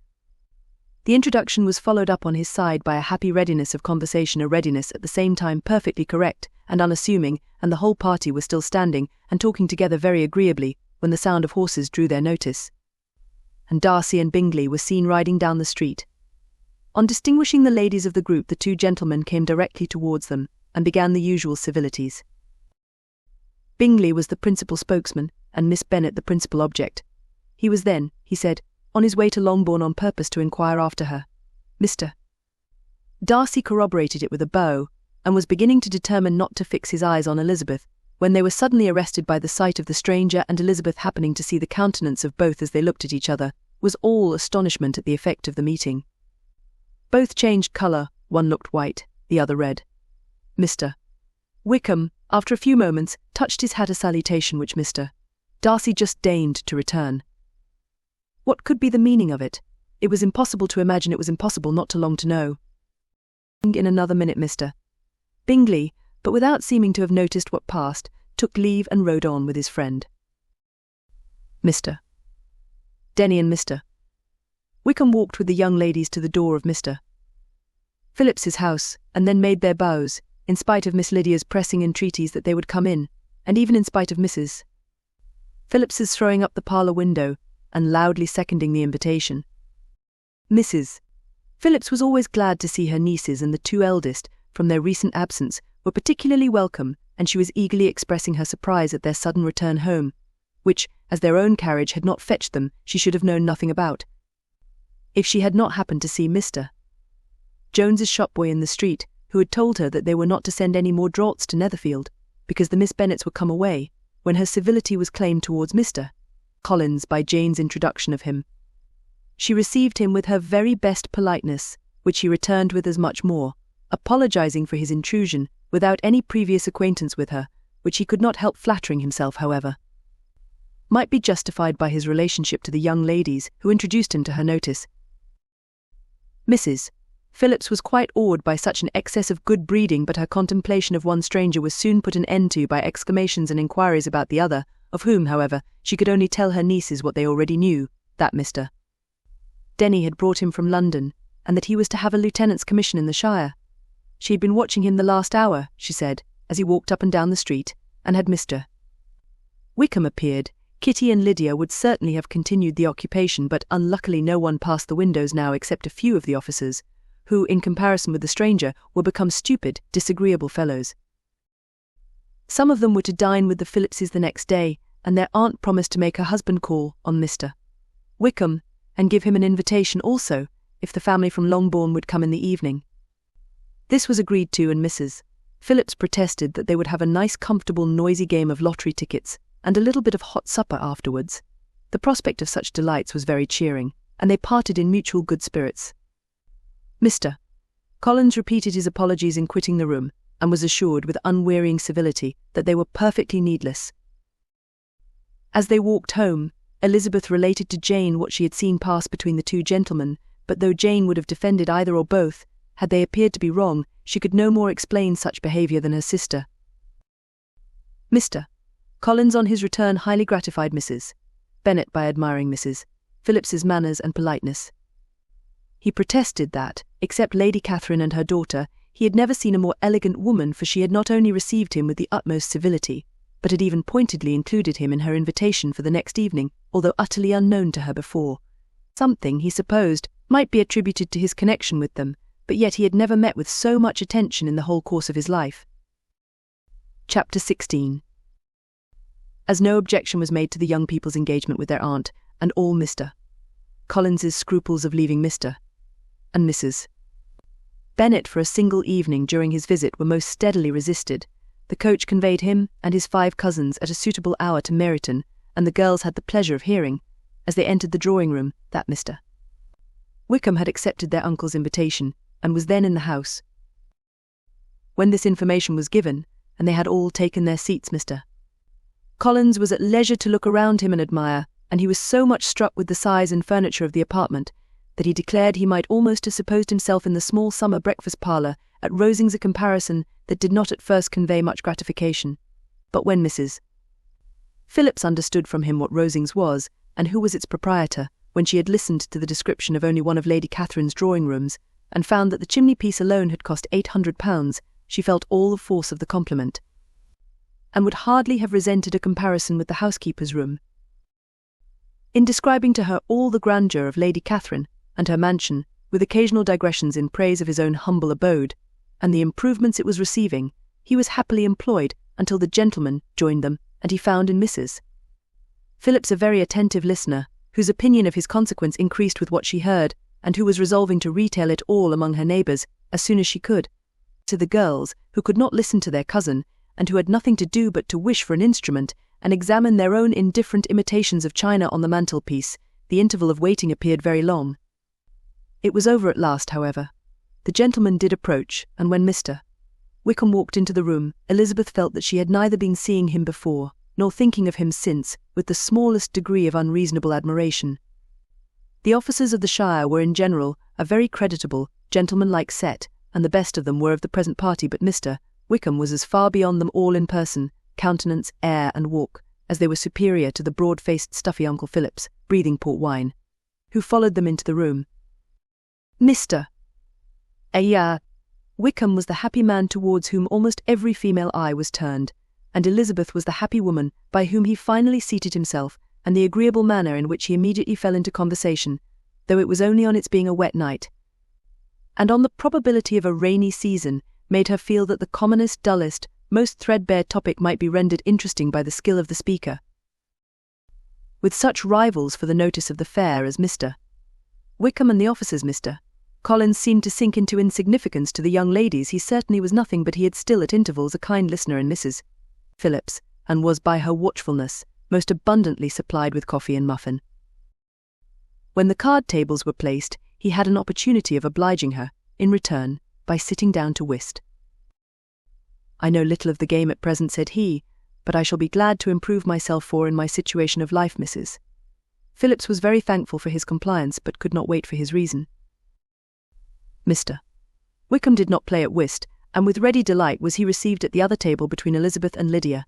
The introduction was followed up on his side by a happy readiness of conversation, a readiness at the same time perfectly correct and unassuming, and the whole party were still standing and talking together very agreeably when the sound of horses drew their notice, and Darcy and Bingley were seen riding down the street. On distinguishing the ladies of the group, the 2 gentlemen came directly towards them, and began the usual civilities. Bingley was the principal spokesman, and Miss Bennet the principal object. He was then, he said, on his way to Longbourn on purpose to inquire after her. Mr. Darcy corroborated it with a bow, and was beginning to determine not to fix his eyes on Elizabeth, when they were suddenly arrested by the sight of the stranger, and Elizabeth, happening to see the countenance of both as they looked at each other, was all astonishment at the effect of the meeting. Both changed colour, one looked white, the other red. Mr. Wickham, after a few moments, touched his hat, a salutation which Mr. Darcy just deigned to return. What could be the meaning of it? It was impossible to imagine, it was impossible not to long to know. In another minute Mr. Bingley, but without seeming to have noticed what passed, took leave and rode on with his friend. Mr. Denny and Mr. Wickham walked with the young ladies to the door of Mr. Phillips's house, and then made their bows, in spite of Miss Lydia's pressing entreaties that they would come in, and even in spite of Mrs. Phillips's throwing up the parlour window, and loudly seconding the invitation. Mrs. Phillips was always glad to see her nieces, and the 2 eldest, from their recent absence, were particularly welcome, and she was eagerly expressing her surprise at their sudden return home, which, as their own carriage had not fetched them, she should have known nothing about, if she had not happened to see Mr. Jones's shopboy in the street, who had told her that they were not to send any more draughts to Netherfield, because the Miss Bennets were come away, when her civility was claimed towards Mr. Collins by Jane's introduction of him. She received him with her very best politeness, which he returned with as much more, apologizing for his intrusion, without any previous acquaintance with her, which he could not help flattering himself, however, might be justified by his relationship to the young ladies who introduced him to her notice. Mrs. Phillips was quite awed by such an excess of good breeding, but her contemplation of one stranger was soon put an end to by exclamations and inquiries about the other, of whom, however, she could only tell her nieces what they already knew, that Mr. Denny had brought him from London, and that he was to have a lieutenant's commission in the Shire. She had been watching him the last hour, she said, as he walked up and down the street, and had Mr. Wickham appeared, Kitty and Lydia would certainly have continued the occupation, but unluckily no one passed the windows now except a few of the officers, who, in comparison with the stranger, were become stupid, disagreeable fellows. Some of them were to dine with the Phillipses the next day, and their aunt promised to make her husband call on Mr. Wickham, and give him an invitation also, if the family from Longbourn would come in the evening. This was agreed to, and Mrs. Phillips protested that they would have a nice, comfortable, noisy game of lottery tickets, and a little bit of hot supper afterwards. The prospect of such delights was very cheering, and they parted in mutual good spirits. Mr. Collins repeated his apologies in quitting the room, and was assured with unwearying civility that they were perfectly needless. As they walked home, Elizabeth related to Jane what she had seen pass between the two gentlemen, but though Jane would have defended either or both, had they appeared to be wrong, she could no more explain such behaviour than her sister. Mr. Collins on his return highly gratified Mrs. Bennet by admiring Mrs. Phillips's manners and politeness. He protested that, except Lady Catherine and her daughter, he had never seen a more elegant woman, for she had not only received him with the utmost civility, but had even pointedly included him in her invitation for the next evening, although utterly unknown to her before. Something, he supposed, might be attributed to his connection with them, but yet he had never met with so much attention in the whole course of his life. Chapter 16. As no objection was made to the young people's engagement with their aunt, and all Mr. Collins's scruples of leaving Mr. and Mrs. Bennet for a single evening during his visit were most steadily resisted, the coach conveyed him and his 5 cousins at a suitable hour to Meryton, and the girls had the pleasure of hearing, as they entered the drawing-room, that Mr. Wickham had accepted their uncle's invitation, and was then in the house. When this information was given, and they had all taken their seats, Mr. Collins was at leisure to look around him and admire, and he was so much struck with the size and furniture of the apartment that he declared he might almost have supposed himself in the small summer breakfast parlour at Rosings, a comparison that did not at first convey much gratification. But when Mrs. Phillips understood from him what Rosings was, and who was its proprietor, when she had listened to the description of only one of Lady Catherine's drawing-rooms, and found that the chimney-piece alone had cost £800, she felt all the force of the compliment, and would hardly have resented a comparison with the housekeeper's room. In describing to her all the grandeur of Lady Catherine and her mansion, with occasional digressions in praise of his own humble abode, and the improvements it was receiving, he was happily employed until the gentleman joined them, and he found in Mrs. Phillips a very attentive listener, whose opinion of his consequence increased with what she heard, and who was resolving to retail it all among her neighbours as soon as she could. To the girls, who could not listen to their cousin, and who had nothing to do but to wish for an instrument, and examine their own indifferent imitations of china on the mantelpiece, the interval of waiting appeared very long. It was over at last, however. The gentleman did approach, and when Mr. Wickham walked into the room, Elizabeth felt that she had neither been seeing him before, nor thinking of him since, with the smallest degree of unreasonable admiration. The officers of the Shire were in general a very creditable, gentlemanlike set, and the best of them were of the present party, but Mr. Wickham was as far beyond them all in person, countenance, air, and walk, as they were superior to the broad-faced, stuffy Uncle Phillips, breathing port wine, who followed them into the room. Mr. Wickham was the happy man towards whom almost every female eye was turned, and Elizabeth was the happy woman by whom he finally seated himself, and the agreeable manner in which he immediately fell into conversation, though it was only on its being a wet night, and on the probability of a rainy season, made her feel that the commonest, dullest, most threadbare topic might be rendered interesting by the skill of the speaker. With such rivals for the notice of the fair as Mr. Wickham and the officers, Mr. Collins seemed to sink into insignificance. To the young ladies he certainly was nothing, but he had still at intervals a kind listener in Mrs. Phillips, and was by her watchfulness most abundantly supplied with coffee and muffin. When the card tables were placed, he had an opportunity of obliging her, in return, by sitting down to whist. "I know little of the game at present," said he, "but I shall be glad to improve myself in my situation of life, Mrs." Phillips was very thankful for his compliance, but could not wait for his reason. Mr. Wickham did not play at whist, and with ready delight was he received at the other table between Elizabeth and Lydia.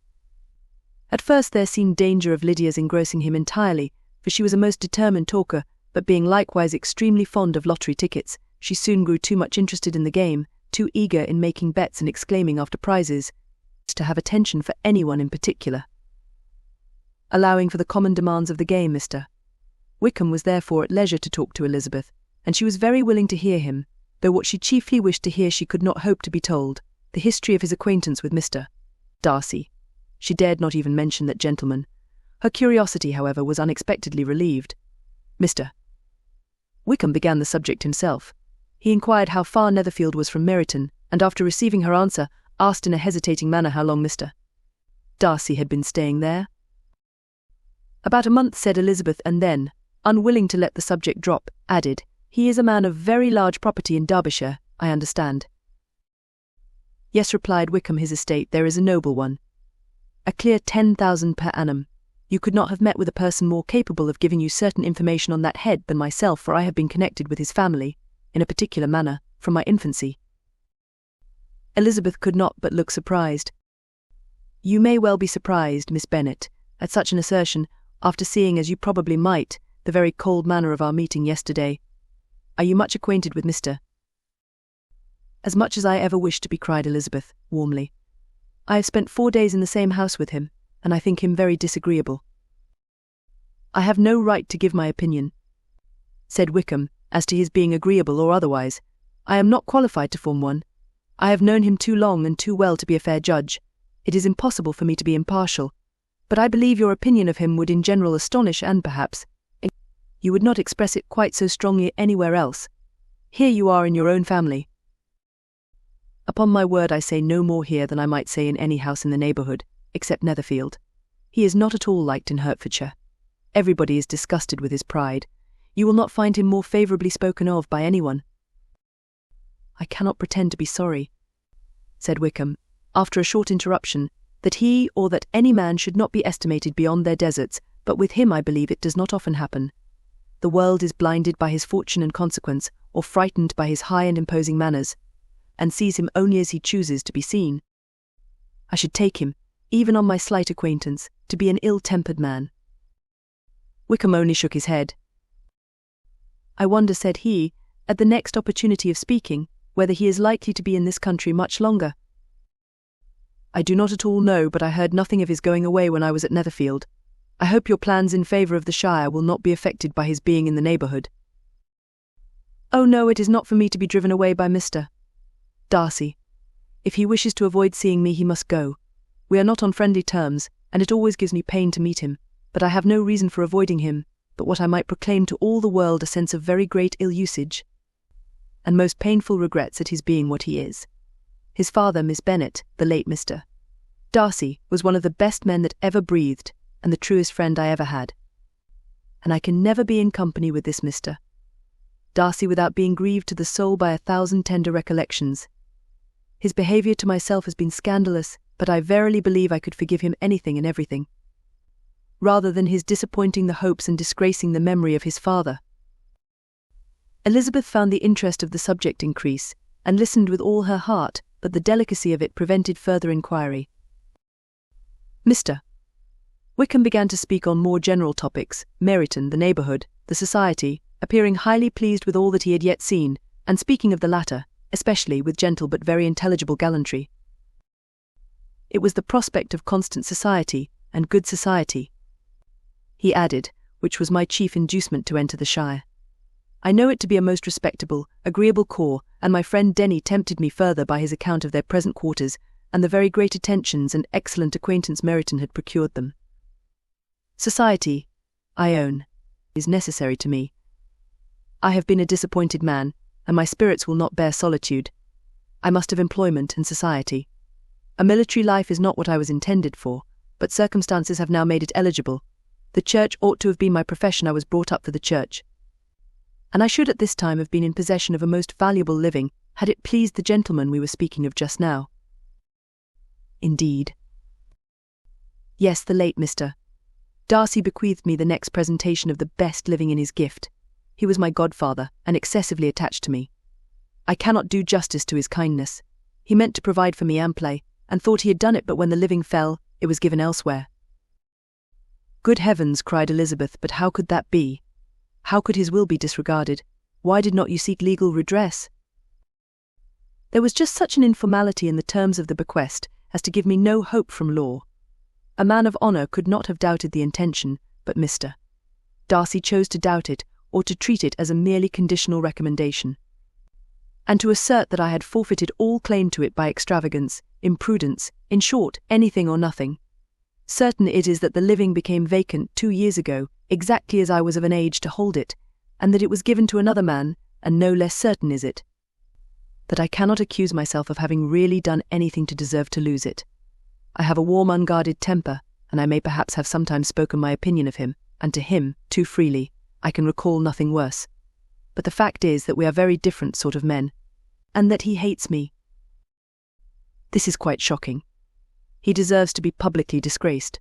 At first there seemed danger of Lydia's engrossing him entirely, for she was a most determined talker, but being likewise extremely fond of lottery tickets, she soon grew too much interested in the game, too eager in making bets and exclaiming after prizes, to have attention for anyone in particular. Allowing for the common demands of the game, Mr. Wickham was therefore at leisure to talk to Elizabeth, and she was very willing to hear him, though what she chiefly wished to hear she could not hope to be told, the history of his acquaintance with Mr. Darcy. She dared not even mention that gentleman. Her curiosity, however, was unexpectedly relieved. Mr. Wickham began the subject himself. He inquired how far Netherfield was from Meryton, and after receiving her answer, asked in a hesitating manner how long Mr. Darcy had been staying there. "About a month," said Elizabeth, and then, unwilling to let the subject drop, added, "He is a man of very large property in Derbyshire, I understand." "Yes," replied Wickham, "his estate there is a noble one. A clear 10,000 per annum. You could not have met with a person more capable of giving you certain information on that head than myself, for I have been connected with his family, in a particular manner, from my infancy." Elizabeth could not but look surprised. "You may well be surprised, Miss Bennet, at such an assertion, after seeing, as you probably might, the very cold manner of our meeting yesterday. Are you much acquainted with Mr. "As much as I ever wished to be," cried Elizabeth, warmly. "I have spent 4 days in the same house with him, and I think him very disagreeable." "I have no right to give my opinion," said Wickham, "as to his being agreeable or otherwise. I am not qualified to form one. I have known him too long and too well to be a fair judge. It is impossible for me to be impartial. But I believe your opinion of him would in general astonish, and perhaps you would not express it quite so strongly anywhere else. Here you are in your own family." "Upon my word, I say no more here than I might say in any house in the neighbourhood, except Netherfield. He is not at all liked in Hertfordshire. Everybody is disgusted with his pride. You will not find him more favourably spoken of by anyone." "I cannot pretend to be sorry," said Wickham, after a short interruption, "that he or that any man should not be estimated beyond their deserts, but with him I believe it does not often happen. The world is blinded by his fortune and consequence, or frightened by his high and imposing manners, and sees him only as he chooses to be seen. I should take him, even on my slight acquaintance, to be an ill-tempered man." Wickham only shook his head. "I wonder," said he, "at the next opportunity of speaking, whether he is likely to be in this country much longer." "I do not at all know, but I heard nothing of his going away when I was at Netherfield. I hope your plans in favour of the Shire will not be affected by his being in the neighbourhood." "Oh no, it is not for me to be driven away by Mr. Darcy. If he wishes to avoid seeing me, he must go. We are not on friendly terms, and it always gives me pain to meet him, but I have no reason for avoiding him, but what I might proclaim to all the world a sense of very great ill-usage, and most painful regrets at his being what he is. His father, Miss Bennet, the late Mr. Darcy, was one of the best men that ever breathed, and the truest friend I ever had. And I can never be in company with this Mr. Darcy without being grieved to the soul by 1,000 tender recollections. His behaviour to myself has been scandalous, but I verily believe I could forgive him anything and everything, rather than his disappointing the hopes and disgracing the memory of his father." Elizabeth found the interest of the subject increase, and listened with all her heart, but the delicacy of it prevented further inquiry. Mr. Wickham began to speak on more general topics, Meryton, the neighbourhood, the society, appearing highly pleased with all that he had yet seen, and speaking of the latter, especially, with gentle but very intelligible gallantry. It was the prospect of constant society, and good society, he added, which was my chief inducement to enter the Shire. I know it to be a most respectable, agreeable corps, and my friend Denny tempted me further by his account of their present quarters, and the very great attentions and excellent acquaintance Meryton had procured them. Society, I own, is necessary to me. I have been a disappointed man, and my spirits will not bear solitude. I must have employment and society. A military life is not what I was intended for, but circumstances have now made it eligible. The church ought to have been my profession. I was brought up for the church, and I should at this time have been in possession of a most valuable living, had it pleased the gentleman we were speaking of just now. Indeed. Yes, the late Mr. Darcy bequeathed me the next presentation of the best living in his gift. He was my godfather, and excessively attached to me. I cannot do justice to his kindness. He meant to provide for me amply, and thought he had done it, but when the living fell, it was given elsewhere. Good heavens, cried Elizabeth, but how could that be? How could his will be disregarded? Why did not you seek legal redress? There was just such an informality in the terms of the bequest as to give me no hope from law. A man of honour could not have doubted the intention, but Mr. Darcy chose to doubt it, or to treat it as a merely conditional recommendation, and to assert that I had forfeited all claim to it by extravagance, imprudence, in short, anything or nothing. Certain it is that the living became vacant 2 years ago, exactly as I was of an age to hold it, and that it was given to another man, and no less certain is it that I cannot accuse myself of having really done anything to deserve to lose it. I have a warm, unguarded temper, and I may perhaps have sometimes spoken my opinion of him, and to him, too freely. I can recall nothing worse. But the fact is that we are very different sort of men, and that he hates me. This is quite shocking. He deserves to be publicly disgraced.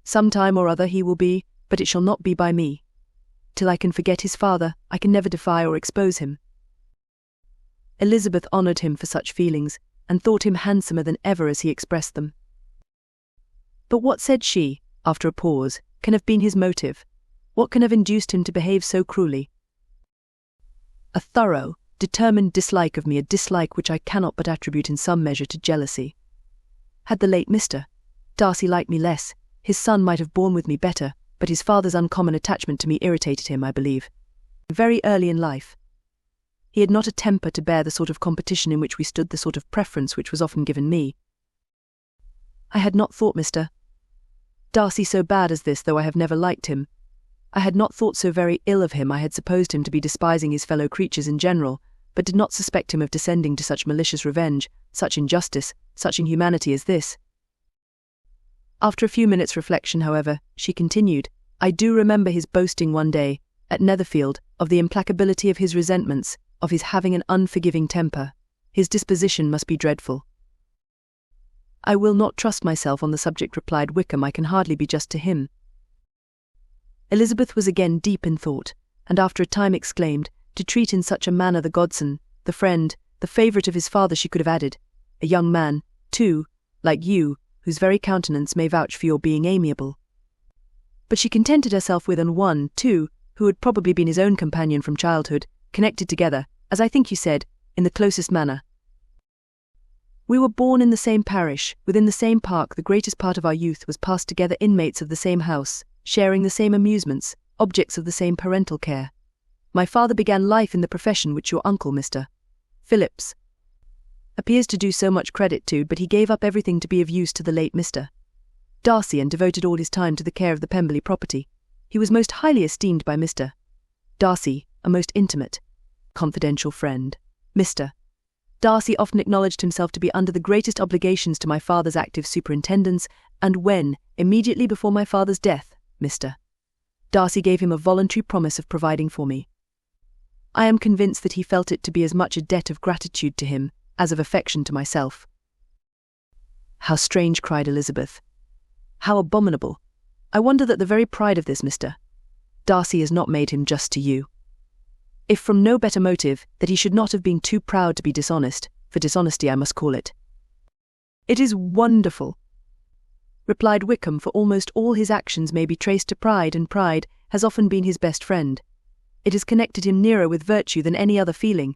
Some time or other he will be, but it shall not be by me. Till I can forget his father, I can never defy or expose him. Elizabeth honoured him for such feelings, and thought him handsomer than ever as he expressed them. But what, said she, after a pause, can have been his motive? What can have induced him to behave so cruelly? A thorough, determined dislike of me, a dislike which I cannot but attribute in some measure to jealousy. Had the late Mr. Darcy liked me less, his son might have borne with me better, but his father's uncommon attachment to me irritated him, I believe, very early in life. He had not a temper to bear the sort of competition in which we stood, the sort of preference which was often given me. I had not thought Mr. Darcy so bad as this, though I have never liked him. I had not thought so very ill of him. I had supposed him to be despising his fellow creatures in general, but did not suspect him of descending to such malicious revenge, such injustice, such inhumanity as this. After a few minutes' reflection, however, she continued, I do remember his boasting one day, at Netherfield, of the implacability of his resentments, of his having an unforgiving temper. His disposition must be dreadful. I will not trust myself on the subject, replied Wickham. I can hardly be just to him. Elizabeth was again deep in thought, and after a time exclaimed, to treat in such a manner the godson, the friend, the favourite of his father, she could have added, a young man, too, like you, whose very countenance may vouch for your being amiable. But she contented herself with an one, too, who had probably been his own companion from childhood, connected together, as I think you said, in the closest manner. We were born in the same parish, within the same park. The greatest part of our youth was passed together, inmates of the same house, sharing the same amusements, objects of the same parental care. My father began life in the profession which your uncle, Mr. Phillips, appears to do so much credit to, but he gave up everything to be of use to the late Mr. Darcy, and devoted all his time to the care of the Pemberley property. He was most highly esteemed by Mr. Darcy, a most intimate, confidential friend. Mr. Darcy often acknowledged himself to be under the greatest obligations to my father's active superintendence, and when, immediately before my father's death, Mr. Darcy gave him a voluntary promise of providing for me. I am convinced that he felt it to be as much a debt of gratitude to him as of affection to myself. How strange, cried Elizabeth. How abominable. I wonder that the very pride of this Mr. Darcy has not made him just to you. If from no better motive, that he should not have been too proud to be dishonest, for dishonesty I must call it. It is wonderful, replied Wickham, for almost all his actions may be traced to pride, and pride has often been his best friend. It has connected him nearer with virtue than any other feeling.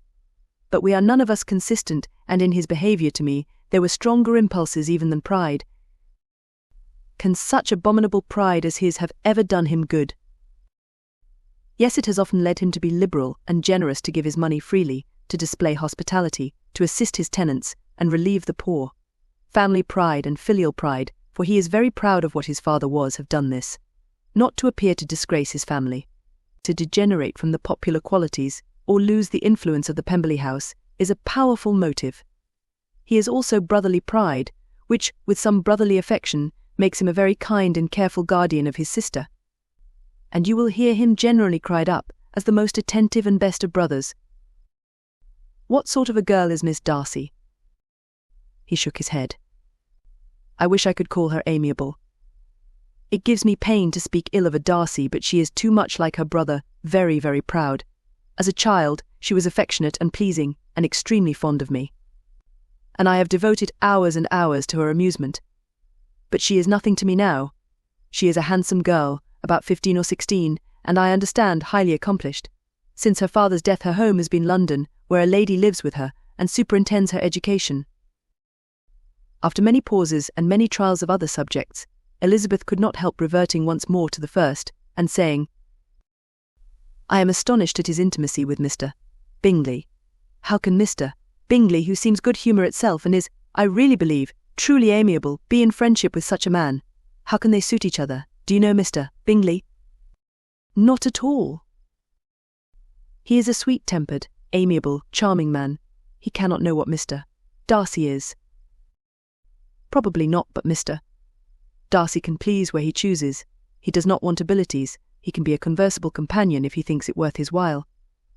But we are none of us consistent, and in his behaviour to me there were stronger impulses even than pride. Can such abominable pride as his have ever done him good? Yes, it has often led him to be liberal and generous, to give his money freely, to display hospitality, to assist his tenants, and relieve the poor. Family pride and filial pride, for he is very proud of what his father was, have done this. Not to appear to disgrace his family, to degenerate from the popular qualities, or lose the influence of the Pemberley house, is a powerful motive. He has also brotherly pride, which, with some brotherly affection, makes him a very kind and careful guardian of his sister. And you will hear him generally cried up as the most attentive and best of brothers. What sort of a girl is Miss Darcy? He shook his head. I wish I could call her amiable. It gives me pain to speak ill of a Darcy, but she is too much like her brother, very, very proud. As a child, she was affectionate and pleasing, and extremely fond of me. And I have devoted hours and hours to her amusement. But she is nothing to me now. She is a handsome girl, about 15 or 16, and I understand highly accomplished. Since her father's death her home has been London, where a lady lives with her and superintends her education. After many pauses and many trials of other subjects, Elizabeth could not help reverting once more to the first, and saying, I am astonished at his intimacy with Mr. Bingley. How can Mr. Bingley, who seems good humour itself and is, I really believe, truly amiable, be in friendship with such a man? How can they suit each other? Do you know Mr. Bingley? Not at all. He is a sweet-tempered, amiable, charming man. He cannot know what Mr. Darcy is. Probably not, but Mr. Darcy can please where he chooses. He does not want abilities. He can be a conversable companion if he thinks it worth his while,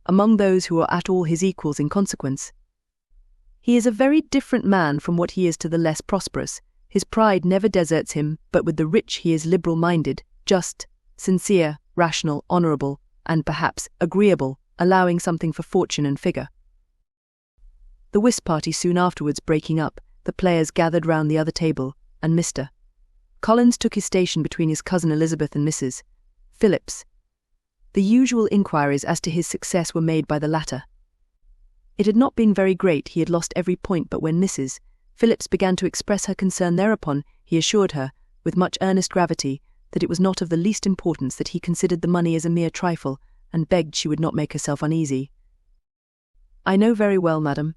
among those who are at all his equals in consequence. He is a very different man from what he is to the less prosperous. His pride never deserts him, but with the rich he is liberal-minded, just, sincere, rational, honourable, and perhaps agreeable, allowing something for fortune and figure. The whist party soon afterwards breaking up, the players gathered round the other table, and Mr. Collins took his station between his cousin Elizabeth and Mrs. Phillips. The usual inquiries as to his success were made by the latter. It had not been very great, he had lost every point, but when Mrs. Phillips began to express her concern thereupon, he assured her, with much earnest gravity, that it was not of the least importance, that he considered the money as a mere trifle, and begged she would not make herself uneasy. I know very well, madam,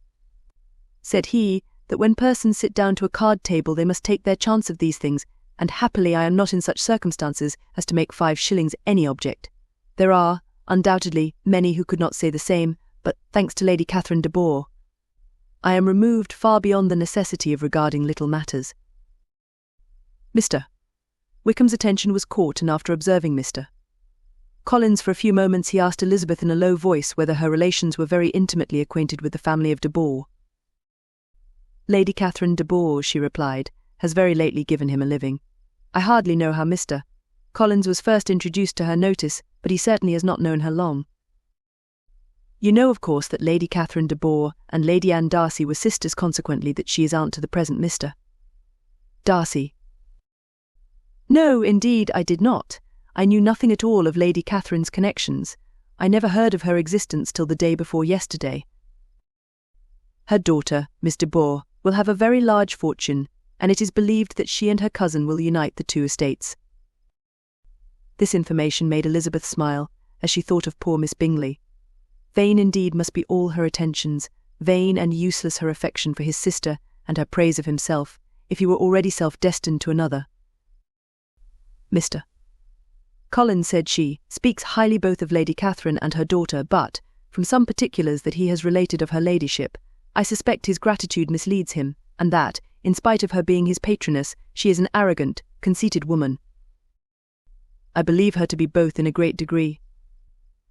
said he, that when persons sit down to a card-table they must take their chance of these things, and happily I am not in such circumstances as to make 5 shillings any object. There are, undoubtedly, many who could not say the same, but, thanks to Lady Catherine de Bourgh, I am removed far beyond the necessity of regarding little matters. Mr. Wickham's attention was caught, and after observing Mr. Collins for a few moments, he asked Elizabeth in a low voice whether her relations were very intimately acquainted with the family of de Bourgh. Lady Catherine de Bourgh, she replied, has very lately given him a living. I hardly know how Mr. Collins was first introduced to her notice, but he certainly has not known her long. You know, of course, that Lady Catherine de Bourgh and Lady Anne Darcy were sisters, consequently that she is aunt to the present Mr. Darcy. No, indeed, I did not. I knew nothing at all of Lady Catherine's connections. I never heard of her existence till the day before yesterday. Her daughter, Miss de Bourgh, will have a very large fortune, and it is believed that she and her cousin will unite the 2 estates. This information made Elizabeth smile, as she thought of poor Miss Bingley. Vain indeed must be all her attentions, vain and useless her affection for his sister and her praise of himself, if he were already self-destined to another. Mr. Collins, said she, speaks highly both of Lady Catherine and her daughter, but, from some particulars that he has related of her ladyship, I suspect his gratitude misleads him, and that, in spite of her being his patroness, she is an arrogant, conceited woman. I believe her to be both in a great degree,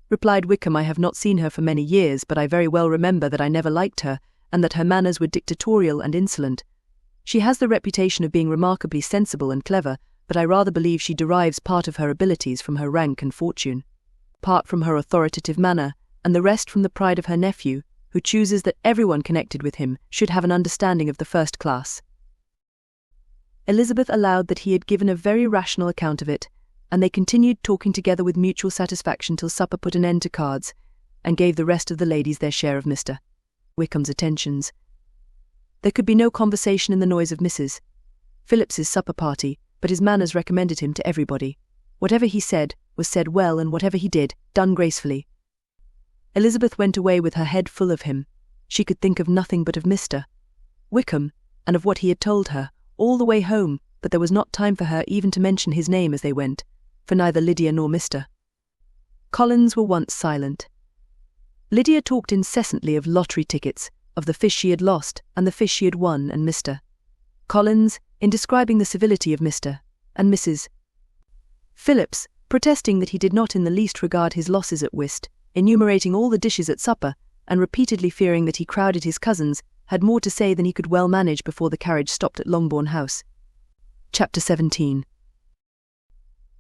replied Wickham. I have not seen her for many years, but I very well remember that I never liked her, and that her manners were dictatorial and insolent. She has the reputation of being remarkably sensible and clever, but I rather believe she derives part of her abilities from her rank and fortune, part from her authoritative manner, and the rest from the pride of her nephew, who chooses that everyone connected with him should have an understanding of the first class. Elizabeth allowed that he had given a very rational account of it, and they continued talking together with mutual satisfaction till supper put an end to cards, and gave the rest of the ladies their share of Mr. Wickham's attentions. There could be no conversation in the noise of Mrs. Phillips's supper party, but his manners recommended him to everybody. Whatever he said was said well, and whatever he did, done gracefully. Elizabeth went away with her head full of him. She could think of nothing but of Mr. Wickham, and of what he had told her, all the way home, but there was not time for her even to mention his name as they went, for neither Lydia nor Mr. Collins were once silent. Lydia talked incessantly of lottery tickets, of the fish she had lost and the fish she had won, and Mr. Collins, in describing the civility of Mr. and Mrs. Phillips, protesting that he did not in the least regard his losses at whist, enumerating all the dishes at supper, and repeatedly fearing that he crowded his cousins, had more to say than he could well manage before the carriage stopped at Longbourn House. Chapter 17.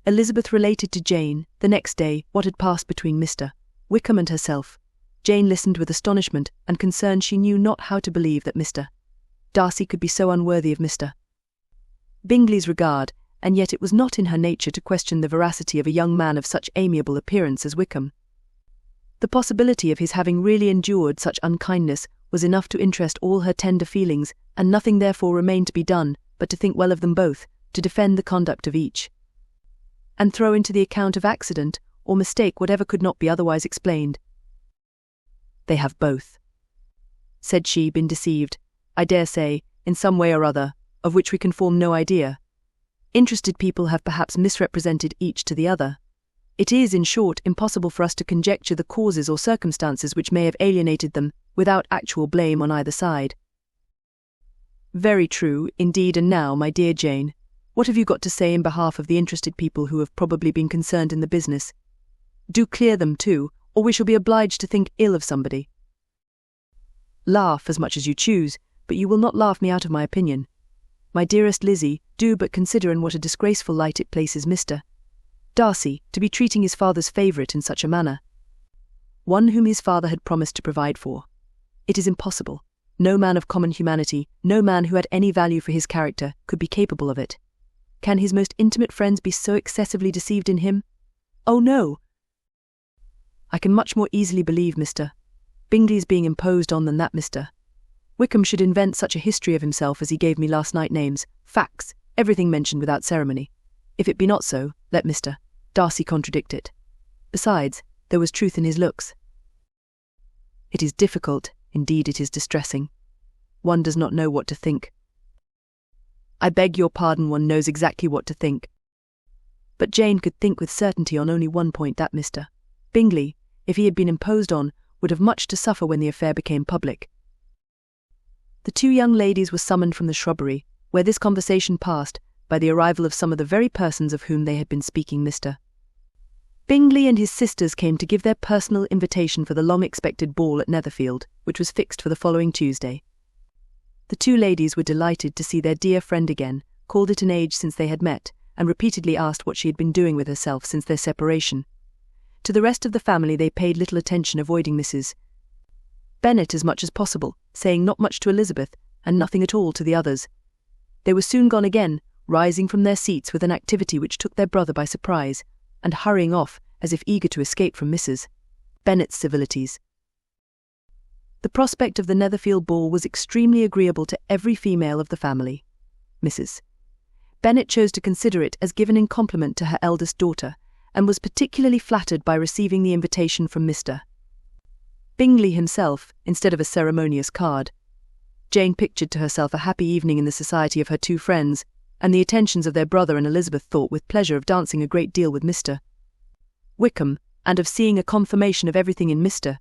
Elizabeth related to Jane, the next day, what had passed between Mr. Wickham and herself. Jane listened with astonishment and concern. She knew not how to believe that Mr. Darcy could be so unworthy of Mr. Bingley's regard, and yet it was not in her nature to question the veracity of a young man of such amiable appearance as Wickham. The possibility of his having really endured such unkindness was enough to interest all her tender feelings, and nothing therefore remained to be done but to think well of them both, to defend the conduct of each, and throw into the account of accident or mistake whatever could not be otherwise explained. "They have both," said she, "been deceived, I dare say, in some way or other, of which we can form no idea. Interested people have perhaps misrepresented each to the other. It is, in short, impossible for us to conjecture the causes or circumstances which may have alienated them, without actual blame on either side." "Very true, indeed. And now, my dear Jane, what have you got to say in behalf of the interested people who have probably been concerned in the business? Do clear them too, or we shall be obliged to think ill of somebody. Laugh as much as you choose, but you will not laugh me out of my opinion. My dearest Lizzie, do but consider in what a disgraceful light it places Mr. Darcy to be treating his father's favourite in such a manner. One whom his father had promised to provide for. It is impossible. No man of common humanity, no man who had any value for his character, could be capable of it. Can his most intimate friends be so excessively deceived in him? Oh no! I can much more easily believe Mr. Bingley's being imposed on than that Mr. Wickham should invent such a history of himself as he gave me last night, names, facts, everything mentioned without ceremony. If it be not so, let Mr. Darcy contradict it. Besides, there was truth in his looks. It is difficult, indeed it is distressing. One does not know what to think. I beg your pardon, one knows exactly what to think. But Jane could think with certainty on only one point, that Mr. Bingley, if he had been imposed on, would have much to suffer when the affair became public. The two young ladies were summoned from the shrubbery, where this conversation passed, by the arrival of some of the very persons of whom they had been speaking. Mr. Bingley and his sisters came to give their personal invitation for the long-expected ball at Netherfield, which was fixed for the following Tuesday. The two ladies were delighted to see their dear friend again, called it an age since they had met, and repeatedly asked what she had been doing with herself since their separation. To the rest of the family they paid little attention, avoiding Mrs. Bennet as much as possible, saying not much to Elizabeth, and nothing at all to the others. They were soon gone again, rising from their seats with an activity which took their brother by surprise, and hurrying off as if eager to escape from Mrs. Bennet's civilities. The prospect of the Netherfield ball was extremely agreeable to every female of the family. Mrs. Bennet chose to consider it as given in compliment to her eldest daughter, and was particularly flattered by receiving the invitation from Mr. Bingley himself, instead of a ceremonious card. Jane pictured to herself a happy evening in the society of her two friends, and the attentions of their brother, and Elizabeth thought with pleasure of dancing a great deal with Mr. Wickham, and of seeing a confirmation of everything in Mr.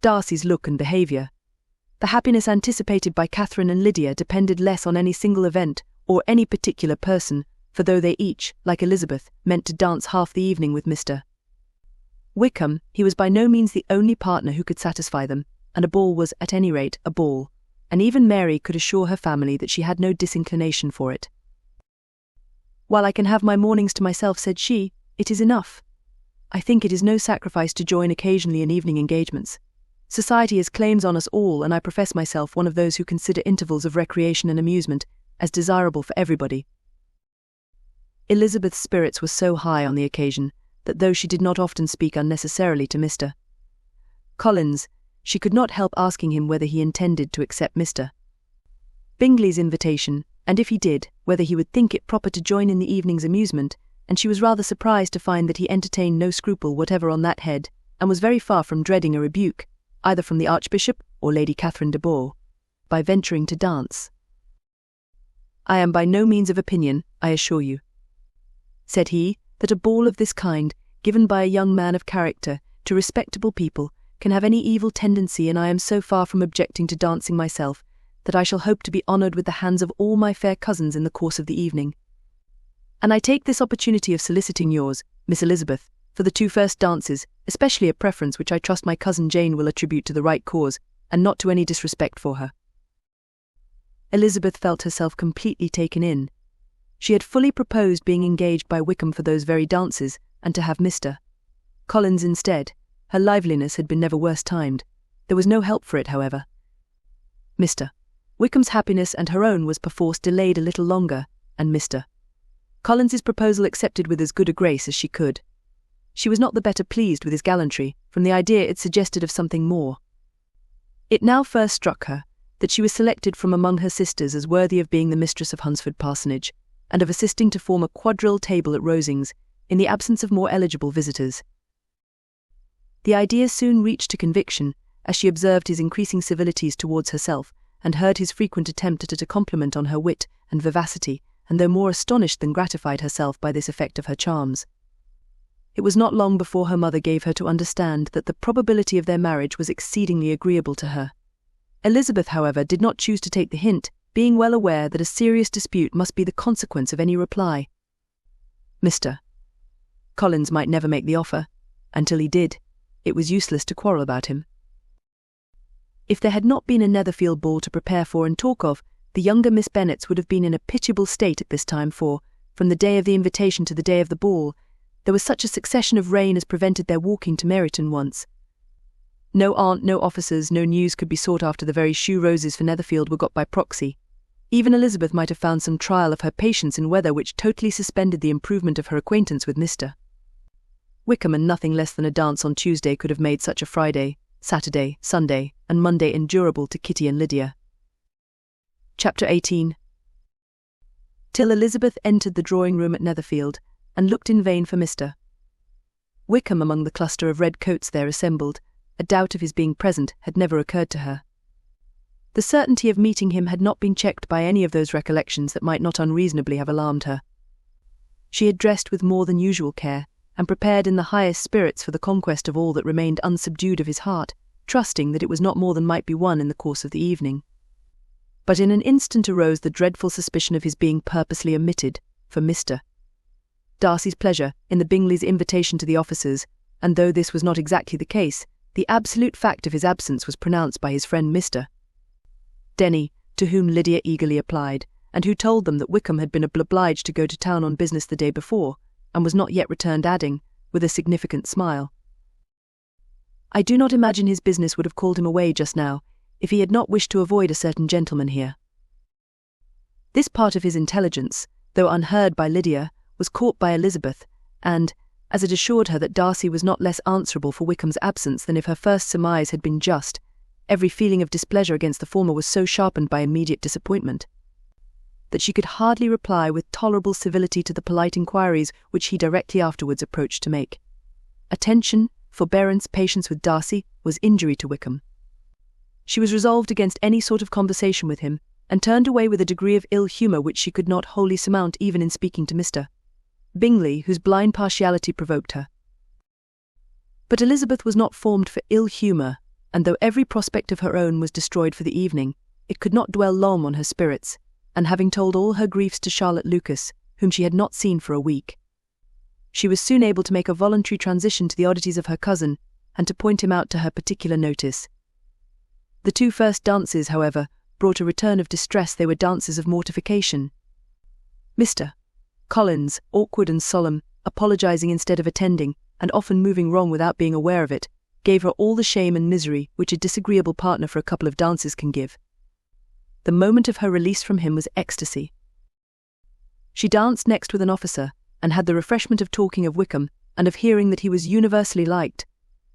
Darcy's look and behaviour. The happiness anticipated by Catherine and Lydia depended less on any single event or any particular person, for though they each, like Elizabeth, meant to dance half the evening with Mr. Wickham, he was by no means the only partner who could satisfy them, and a ball was, at any rate, a ball, and even Mary could assure her family that she had no disinclination for it. "While I can have my mornings to myself," said she, "it is enough. I think it is no sacrifice to join occasionally in evening engagements. Society has claims on us all, and I profess myself one of those who consider intervals of recreation and amusement as desirable for everybody." Elizabeth's spirits were so high on the occasion that though she did not often speak unnecessarily to Mr. Collins, she could not help asking him whether he intended to accept Mr. Bingley's invitation, and if he did, whether he would think it proper to join in the evening's amusement, and she was rather surprised to find that he entertained no scruple whatever on that head, and was very far from dreading a rebuke, either from the Archbishop or Lady Catherine de Bourgh, by venturing to dance. "I am by no means of opinion, I assure you," said he, "that a ball of this kind, given by a young man of character to respectable people, can have any evil tendency, and I am so far from objecting to dancing myself, that I shall hope to be honoured with the hands of all my fair cousins in the course of the evening. And I take this opportunity of soliciting yours, Miss Elizabeth, for the two first dances, especially a preference which I trust my cousin Jane will attribute to the right cause, and not to any disrespect for her." Elizabeth felt herself completely taken in. She had fully proposed being engaged by Wickham for those very dances, and to have Mr. Collins instead. Her liveliness had been never worse timed. There was no help for it, however. Mr. Wickham's happiness and her own was perforce delayed a little longer, and Mr. Collins's proposal accepted with as good a grace as she could. She was not the better pleased with his gallantry, from the idea it suggested of something more. It now first struck her that she was selected from among her sisters as worthy of being the mistress of Hunsford Parsonage, and of assisting to form a quadrille table at Rosings, in the absence of more eligible visitors. The idea soon reached to conviction, as she observed his increasing civilities towards herself, and heard his frequent attempt at a compliment on her wit and vivacity, and though more astonished than gratified herself by this effect of her charms. It was not long before her mother gave her to understand that the probability of their marriage was exceedingly agreeable to her. Elizabeth, however, did not choose to take the hint, being well aware that a serious dispute must be the consequence of any reply. Mr. Collins might never make the offer. Until he did, it was useless to quarrel about him. If there had not been a Netherfield ball to prepare for and talk of, the younger Miss Bennets would have been in a pitiable state at this time, for, from the day of the invitation to the day of the ball, there was such a succession of rain as prevented their walking to Meryton once. No aunt, no officers, no news could be sought after. The very shoe roses for Netherfield were got by proxy. Even Elizabeth might have found some trial of her patience in weather which totally suspended the improvement of her acquaintance with Mr. Wickham, and nothing less than a dance on Tuesday could have made such a Friday, Saturday, Sunday, and Monday endurable to Kitty and Lydia. Chapter 18. Till Elizabeth entered the drawing-room at Netherfield, and looked in vain for Mr. Wickham among the cluster of red coats there assembled, a doubt of his being present had never occurred to her. The certainty of meeting him had not been checked by any of those recollections that might not unreasonably have alarmed her. She had dressed with more than usual care, and prepared in the highest spirits for the conquest of all that remained unsubdued of his heart, trusting that it was not more than might be won in the course of the evening. But in an instant arose the dreadful suspicion of his being purposely omitted, for Mr. Darcy's pleasure in the Bingleys' invitation to the officers, and though this was not exactly the case, the absolute fact of his absence was pronounced by his friend Mr. Denny, to whom Lydia eagerly applied, and who told them that Wickham had been obliged to go to town on business the day before, and was not yet returned, adding, with a significant smile, "I do not imagine his business would have called him away just now, if he had not wished to avoid a certain gentleman here." This part of his intelligence, though unheard by Lydia, was caught by Elizabeth, and, as it assured her that Darcy was not less answerable for Wickham's absence than if her first surmise had been just, every feeling of displeasure against the former was so sharpened by immediate disappointment, that she could hardly reply with tolerable civility to the polite inquiries which he directly afterwards approached to make. Attention, forbearance, patience with Darcy was injury to Wickham. She was resolved against any sort of conversation with him, and turned away with a degree of ill humour which she could not wholly surmount even in speaking to Mr. Bingley, whose blind partiality provoked her. But Elizabeth was not formed for ill humour, and though every prospect of her own was destroyed for the evening, it could not dwell long on her spirits, and having told all her griefs to Charlotte Lucas, whom she had not seen for a week, she was soon able to make a voluntary transition to the oddities of her cousin, and to point him out to her particular notice. The two first dances, however, brought a return of distress. They were dances of mortification. Mr. Collins, awkward and solemn, apologizing instead of attending, and often moving wrong without being aware of it, gave her all the shame and misery which a disagreeable partner for a couple of dances can give. The moment of her release from him was ecstasy. She danced next with an officer, and had the refreshment of talking of Wickham, and of hearing that he was universally liked.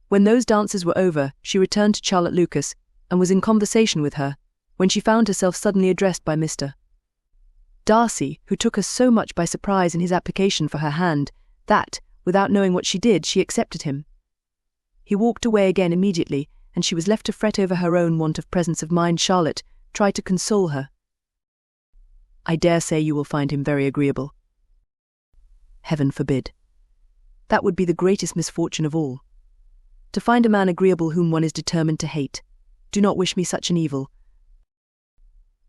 When those dances were over, she returned to Charlotte Lucas, and was in conversation with her, when she found herself suddenly addressed by Mr. Darcy, who took her so much by surprise in his application for her hand, that, without knowing what she did, she accepted him. He walked away again immediately, and she was left to fret over her own want of presence of mind. Charlotte tried to console her. "I dare say you will find him very agreeable." "Heaven forbid. That would be the greatest misfortune of all. To find a man agreeable whom one is determined to hate. Do not wish me such an evil."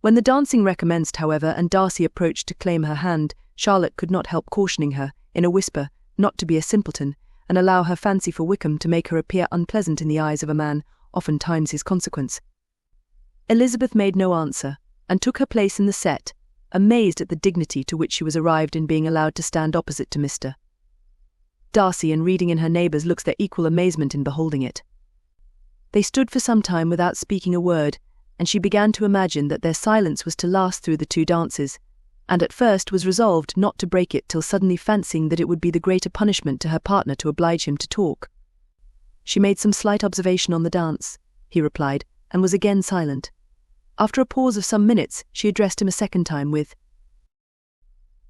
When the dancing recommenced, however, and Darcy approached to claim her hand, Charlotte could not help cautioning her, in a whisper, not to be a simpleton, and allow her fancy for Wickham to make her appear unpleasant in the eyes of a man, oftentimes his consequence. Elizabeth made no answer, and took her place in the set, amazed at the dignity to which she was arrived in being allowed to stand opposite to Mr. Darcy, and reading in her neighbours' looks their equal amazement in beholding it. They stood for some time without speaking a word, and she began to imagine that their silence was to last through the 2 dances, and at first was resolved not to break it till suddenly fancying that it would be the greater punishment to her partner to oblige him to talk. She made some slight observation on the dance, he replied, and was again silent. After a pause of some minutes, she addressed him a second time with,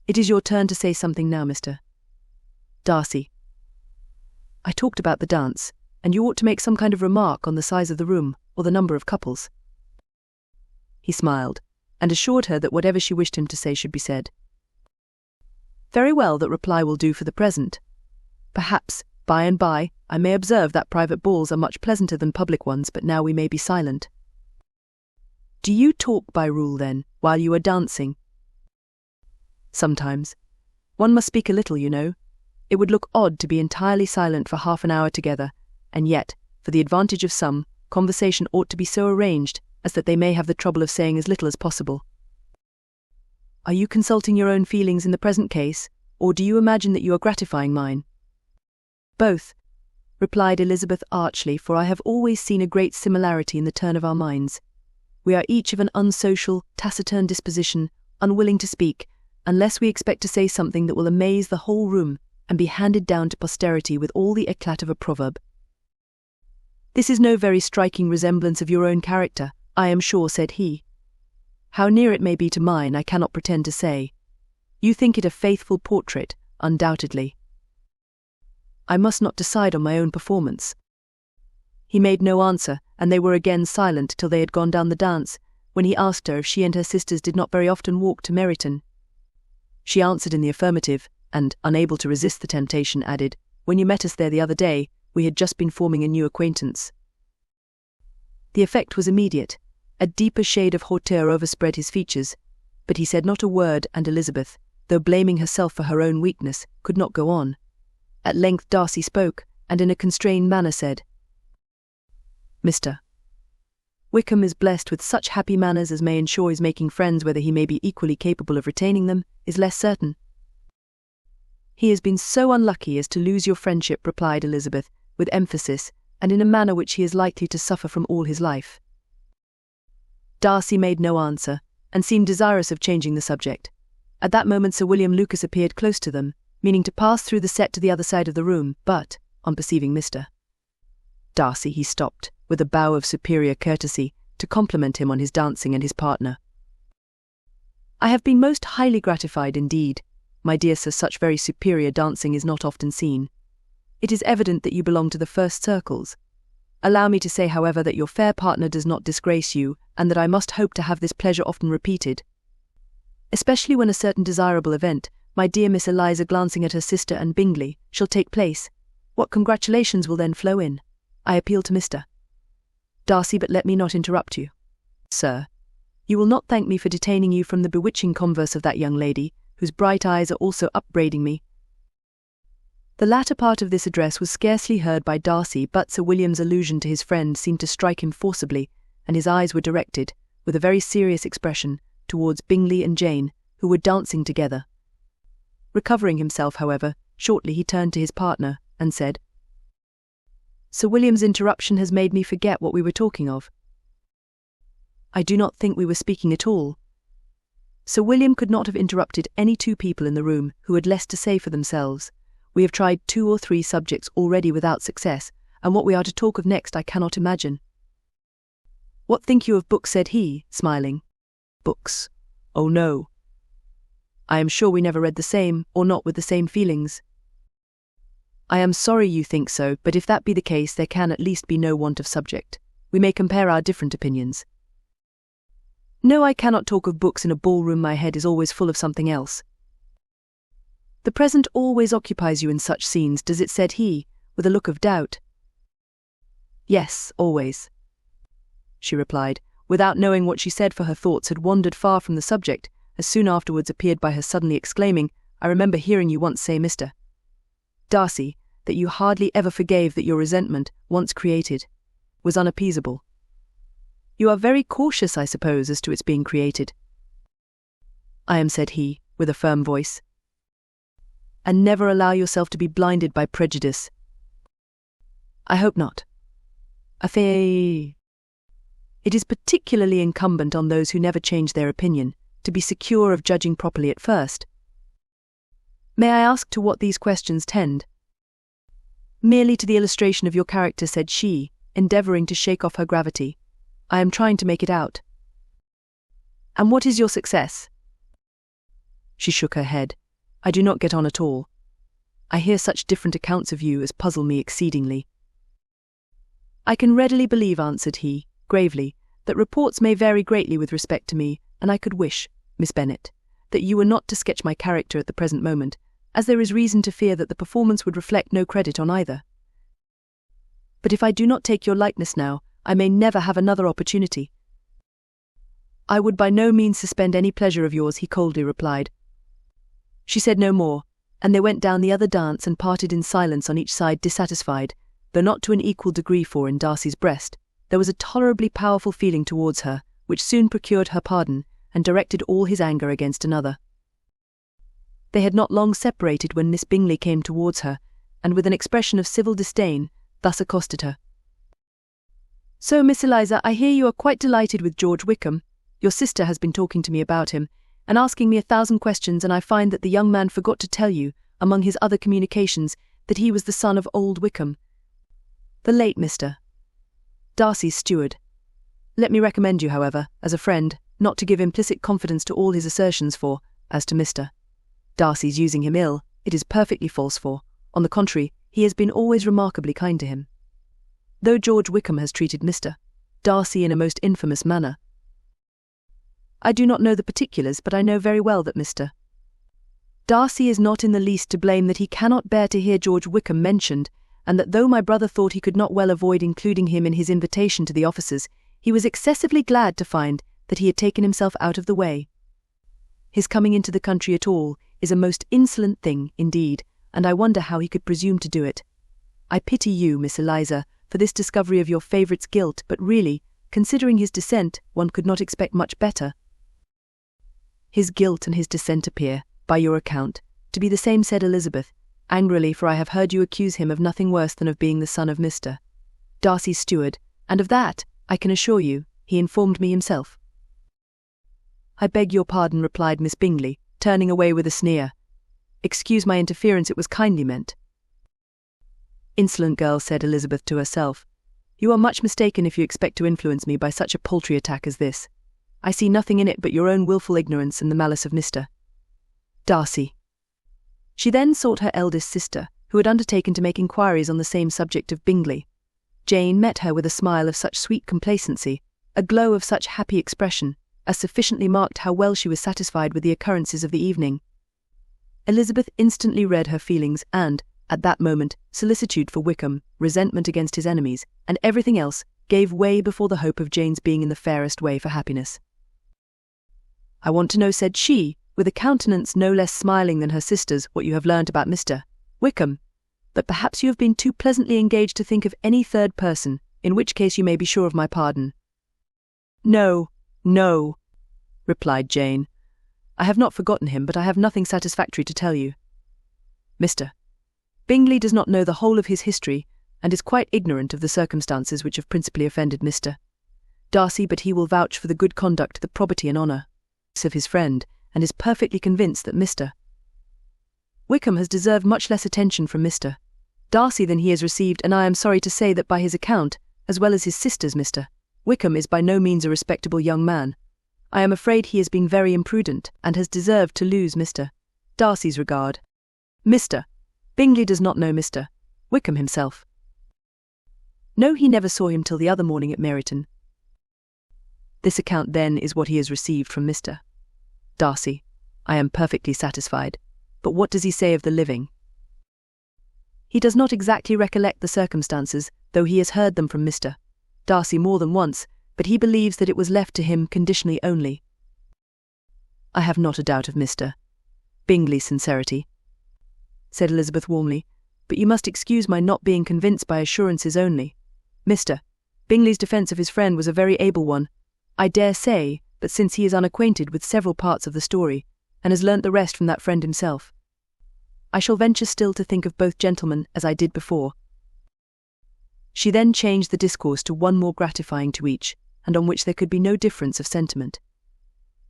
"It is your turn to say something now, Mr. Darcy. I talked about the dance, and you ought to make some kind of remark on the size of the room or the number of couples." He smiled, and assured her that whatever she wished him to say should be said. "Very well, that reply will do for the present. Perhaps, by and by, I may observe that private balls are much pleasanter than public ones, but now we may be silent." "Do you talk by rule, then, while you are dancing?" "Sometimes. One must speak a little, you know. It would look odd to be entirely silent for half an hour together, and yet, for the advantage of some, conversation ought to be so arranged as that they may have the trouble of saying as little as possible." "Are you consulting your own feelings in the present case, or do you imagine that you are gratifying mine?" "Both," replied Elizabeth archly, "for I have always seen a great similarity in the turn of our minds. We are each of an unsocial, taciturn disposition, unwilling to speak, unless we expect to say something that will amaze the whole room, and be handed down to posterity with all the eclat of a proverb." "This is no very striking resemblance of your own character, I am sure," said he. "How near it may be to mine, I cannot pretend to say. You think it a faithful portrait, undoubtedly." "I must not decide on my own performance." He made no answer, and they were again silent till they had gone down the dance, when he asked her if she and her sisters did not very often walk to Meryton. She answered in the affirmative, and, unable to resist the temptation, added, "When you met us there the other day, we had just been forming a new acquaintance." The effect was immediate. A deeper shade of hauteur overspread his features, but he said not a word, and Elizabeth, though blaming herself for her own weakness, could not go on. At length Darcy spoke, and in a constrained manner said, "Mr. Wickham is blessed with such happy manners as may ensure his making friends. Whether he may be equally capable of retaining them is less certain." "He has been so unlucky as to lose your friendship," replied Elizabeth, with emphasis, and in a manner which he is likely to suffer from all his life. Darcy made no answer, and seemed desirous of changing the subject. At that moment Sir William Lucas appeared close to them, meaning to pass through the set to the other side of the room, but, on perceiving Mr. Darcy, he stopped, with a bow of superior courtesy, to compliment him on his dancing and his partner. "I have been most highly gratified indeed, my dear sir. Such very superior dancing is not often seen. It is evident that you belong to the first circles. Allow me to say, however, that your fair partner does not disgrace you, and that I must hope to have this pleasure often repeated. Especially when a certain desirable event, my dear Miss Eliza glancing at her sister and Bingley, shall take place. What congratulations will then flow in! I appeal to Mr. Darcy, but let me not interrupt you. Sir, you will not thank me for detaining you from the bewitching converse of that young lady, whose bright eyes are also upbraiding me." The latter part of this address was scarcely heard by Darcy, but Sir William's allusion to his friend seemed to strike him forcibly, and his eyes were directed, with a very serious expression, towards Bingley and Jane, who were dancing together. Recovering himself, however, shortly he turned to his partner, and said, "Sir William's interruption has made me forget what we were talking of." "I do not think we were speaking at all." Sir William could not have interrupted any 2 people in the room who had less to say for themselves. "We have tried 2 or 3 subjects already without success, and what we are to talk of next I cannot imagine." "What think you of books?" said he, smiling. "Books? Oh no. I am sure we never read the same, or not with the same feelings." "I am sorry you think so, but if that be the case there can at least be no want of subject. We may compare our different opinions." "No, I cannot talk of books in a ballroom. My head is always full of something else." "The present always occupies you in such scenes, does it?" said he, with a look of doubt. "Yes, always," she replied, without knowing what she said, for her thoughts had wandered far from the subject, as soon afterwards appeared by her suddenly exclaiming, "I remember hearing you once say, Mr. Darcy, that you hardly ever forgave that your resentment, once created, was unappeasable. You are very cautious, I suppose, as to its being created." "I am," said he, with a firm voice. "And never allow yourself to be blinded by prejudice." "I hope not. It is particularly incumbent on those who never change their opinion to be secure of judging properly at first. May I ask to what these questions tend?" "Merely to the illustration of your character," said she, endeavouring to shake off her gravity. "I am trying to make it out." "And what is your success?" She shook her head. "I do not get on at all. I hear such different accounts of you as puzzle me exceedingly." "I can readily believe," answered he, gravely, "that reports may vary greatly with respect to me, and I could wish, Miss Bennet, that you were not to sketch my character at the present moment, as there is reason to fear that the performance would reflect no credit on either. But if I do not take your likeness now, I may never have another opportunity." "I would by no means suspend any pleasure of yours," he coldly replied. She said no more, and they went down the other dance and parted in silence, on each side dissatisfied, though not to an equal degree, for in Darcy's breast there was a tolerably powerful feeling towards her, which soon procured her pardon, and directed all his anger against another. They had not long separated when Miss Bingley came towards her, and with an expression of civil disdain, thus accosted her. "So, Miss Eliza, I hear you are quite delighted with George Wickham. Your sister has been talking to me about him, and asking me 1,000 questions, and I find that the young man forgot to tell you, among his other communications, that he was the son of old Wickham, the late Mr. Darcy's steward. Let me recommend you, however, as a friend, not to give implicit confidence to all his assertions, for, as to Mr. Darcy's using him ill, it is perfectly false, for, on the contrary, he has been always remarkably kind to him. Though George Wickham has treated Mr. Darcy in a most infamous manner. I do not know the particulars, but I know very well that Mr. Darcy is not in the least to blame, that he cannot bear to hear George Wickham mentioned, and that though my brother thought he could not well avoid including him in his invitation to the officers, he was excessively glad to find that he had taken himself out of the way. His coming into the country at all is a most insolent thing, indeed, and I wonder how he could presume to do it. I pity you, Miss Eliza, for this discovery of your favourite's guilt, but really, considering his descent, one could not expect much better." "His guilt and his descent appear, by your account, to be the same," said Elizabeth, angrily, "for I have heard you accuse him of nothing worse than of being the son of Mr. Darcy's steward, and of that, I can assure you, he informed me himself." "I beg your pardon," replied Miss Bingley, turning away with a sneer. "Excuse my interference, it was kindly meant." "Insolent girl," said Elizabeth to herself, "you are much mistaken if you expect to influence me by such a paltry attack as this. I see nothing in it but your own wilful ignorance and the malice of Mr. Darcy." She then sought her eldest sister, who had undertaken to make inquiries on the same subject of Bingley. Jane met her with a smile of such sweet complacency, a glow of such happy expression, as sufficiently marked how well she was satisfied with the occurrences of the evening. Elizabeth instantly read her feelings, and, at that moment, solicitude for Wickham, resentment against his enemies, and everything else, gave way before the hope of Jane's being in the fairest way for happiness. "I want to know," said she, with a countenance no less smiling than her sister's, "what you have learnt about Mr. Wickham. But perhaps you have been too pleasantly engaged to think of any third person, in which case you may be sure of my pardon." "No, no," replied Jane. "I have not forgotten him, but I have nothing satisfactory to tell you. Mr. Bingley does not know the whole of his history, and is quite ignorant of the circumstances which have principally offended Mr. Darcy, but he will vouch for the good conduct, the probity and honour of his friend, and is perfectly convinced that Mr. Wickham has deserved much less attention from Mr. Darcy than he has received, and I am sorry to say that by his account, as well as his sister's, Mr. Wickham is by no means a respectable young man. I am afraid he has been very imprudent, and has deserved to lose Mr. Darcy's regard. Mr. Bingley does not know Mr. Wickham himself. No, he never saw him till the other morning at Meryton. This account, then, is what he has received from Mr. Darcy. I am perfectly satisfied. But what does he say of the living? He does not exactly recollect the circumstances, though he has heard them from Mr. Darcy more than once, but he believes that it was left to him conditionally only. I have not a doubt of Mr. Bingley's sincerity, said Elizabeth warmly, but you must excuse my not being convinced by assurances only. Mr. Bingley's defence of his friend was a very able one, I dare say, but since he is unacquainted with several parts of the story, and has learnt the rest from that friend himself. I shall venture still to think of both gentlemen as I did before." She then changed the discourse to one more gratifying to each, and on which there could be no difference of sentiment.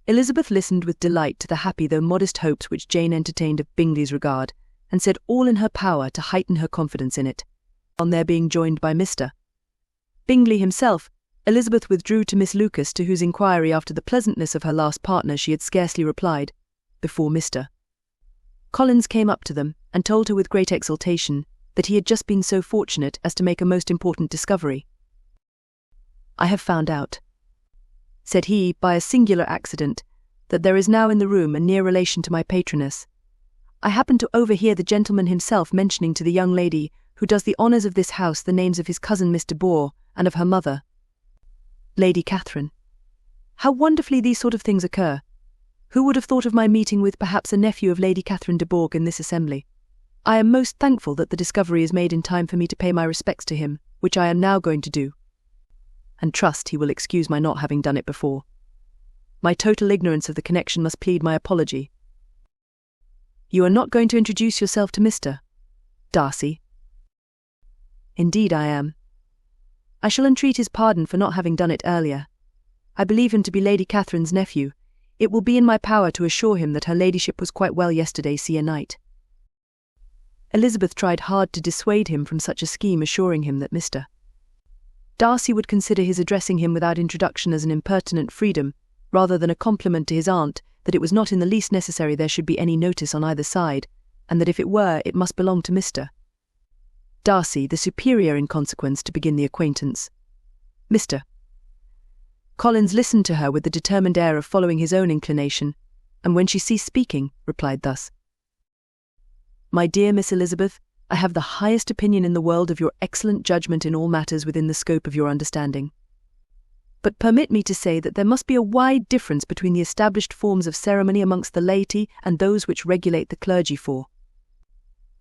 Elizabeth listened with delight to the happy though modest hopes which Jane entertained of Bingley's regard, and said all in her power to heighten her confidence in it. On their being joined by Mr. Bingley himself, Elizabeth withdrew to Miss Lucas, to whose inquiry after the pleasantness of her last partner she had scarcely replied, before Mr. Collins came up to them, and told her with great exultation that he had just been so fortunate as to make a most important discovery. "I have found out," said he, "by a singular accident, that there is now in the room a near relation to my patroness. I happened to overhear the gentleman himself mentioning to the young lady who does the honours of this house the names of his cousin Mr. Bohr, and of her mother, Lady Catherine. How wonderfully these sort of things occur! Who would have thought of my meeting with perhaps a nephew of Lady Catherine de Bourgh in this assembly? I am most thankful that the discovery is made in time for me to pay my respects to him, which I am now going to do, and trust he will excuse my not having done it before. My total ignorance of the connection must plead my apology. You are not going to introduce yourself to Mr. Darcy?" "Indeed I am. I shall entreat his pardon for not having done it earlier. I believe him to be Lady Catherine's nephew. It will be in my power to assure him that her ladyship was quite well yesterday se'night." Elizabeth tried hard to dissuade him from such a scheme, assuring him that Mr. Darcy would consider his addressing him without introduction as an impertinent freedom, rather than a compliment to his aunt, that it was not in the least necessary there should be any notice on either side, and that if it were, it must belong to Mr. Darcy, the superior in consequence, to begin the acquaintance. Mr. Collins listened to her with the determined air of following his own inclination, and when she ceased speaking, replied thus: "My dear Miss Elizabeth, I have the highest opinion in the world of your excellent judgment in all matters within the scope of your understanding. But permit me to say that there must be a wide difference between the established forms of ceremony amongst the laity and those which regulate the clergy for.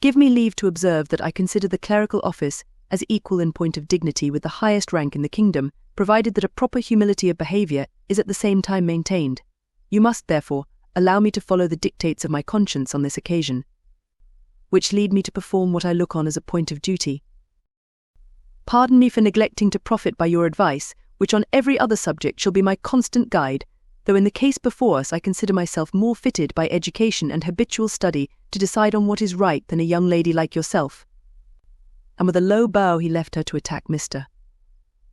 Give me leave to observe that I consider the clerical office as equal in point of dignity with the highest rank in the kingdom, provided that a proper humility of behaviour is at the same time maintained. You must, therefore, allow me to follow the dictates of my conscience on this occasion, which lead me to perform what I look on as a point of duty. Pardon me for neglecting to profit by your advice, which on every other subject shall be my constant guide, though in the case before us I consider myself more fitted by education and habitual study to decide on what is right than a young lady like yourself." And with a low bow he left her to attack Mr.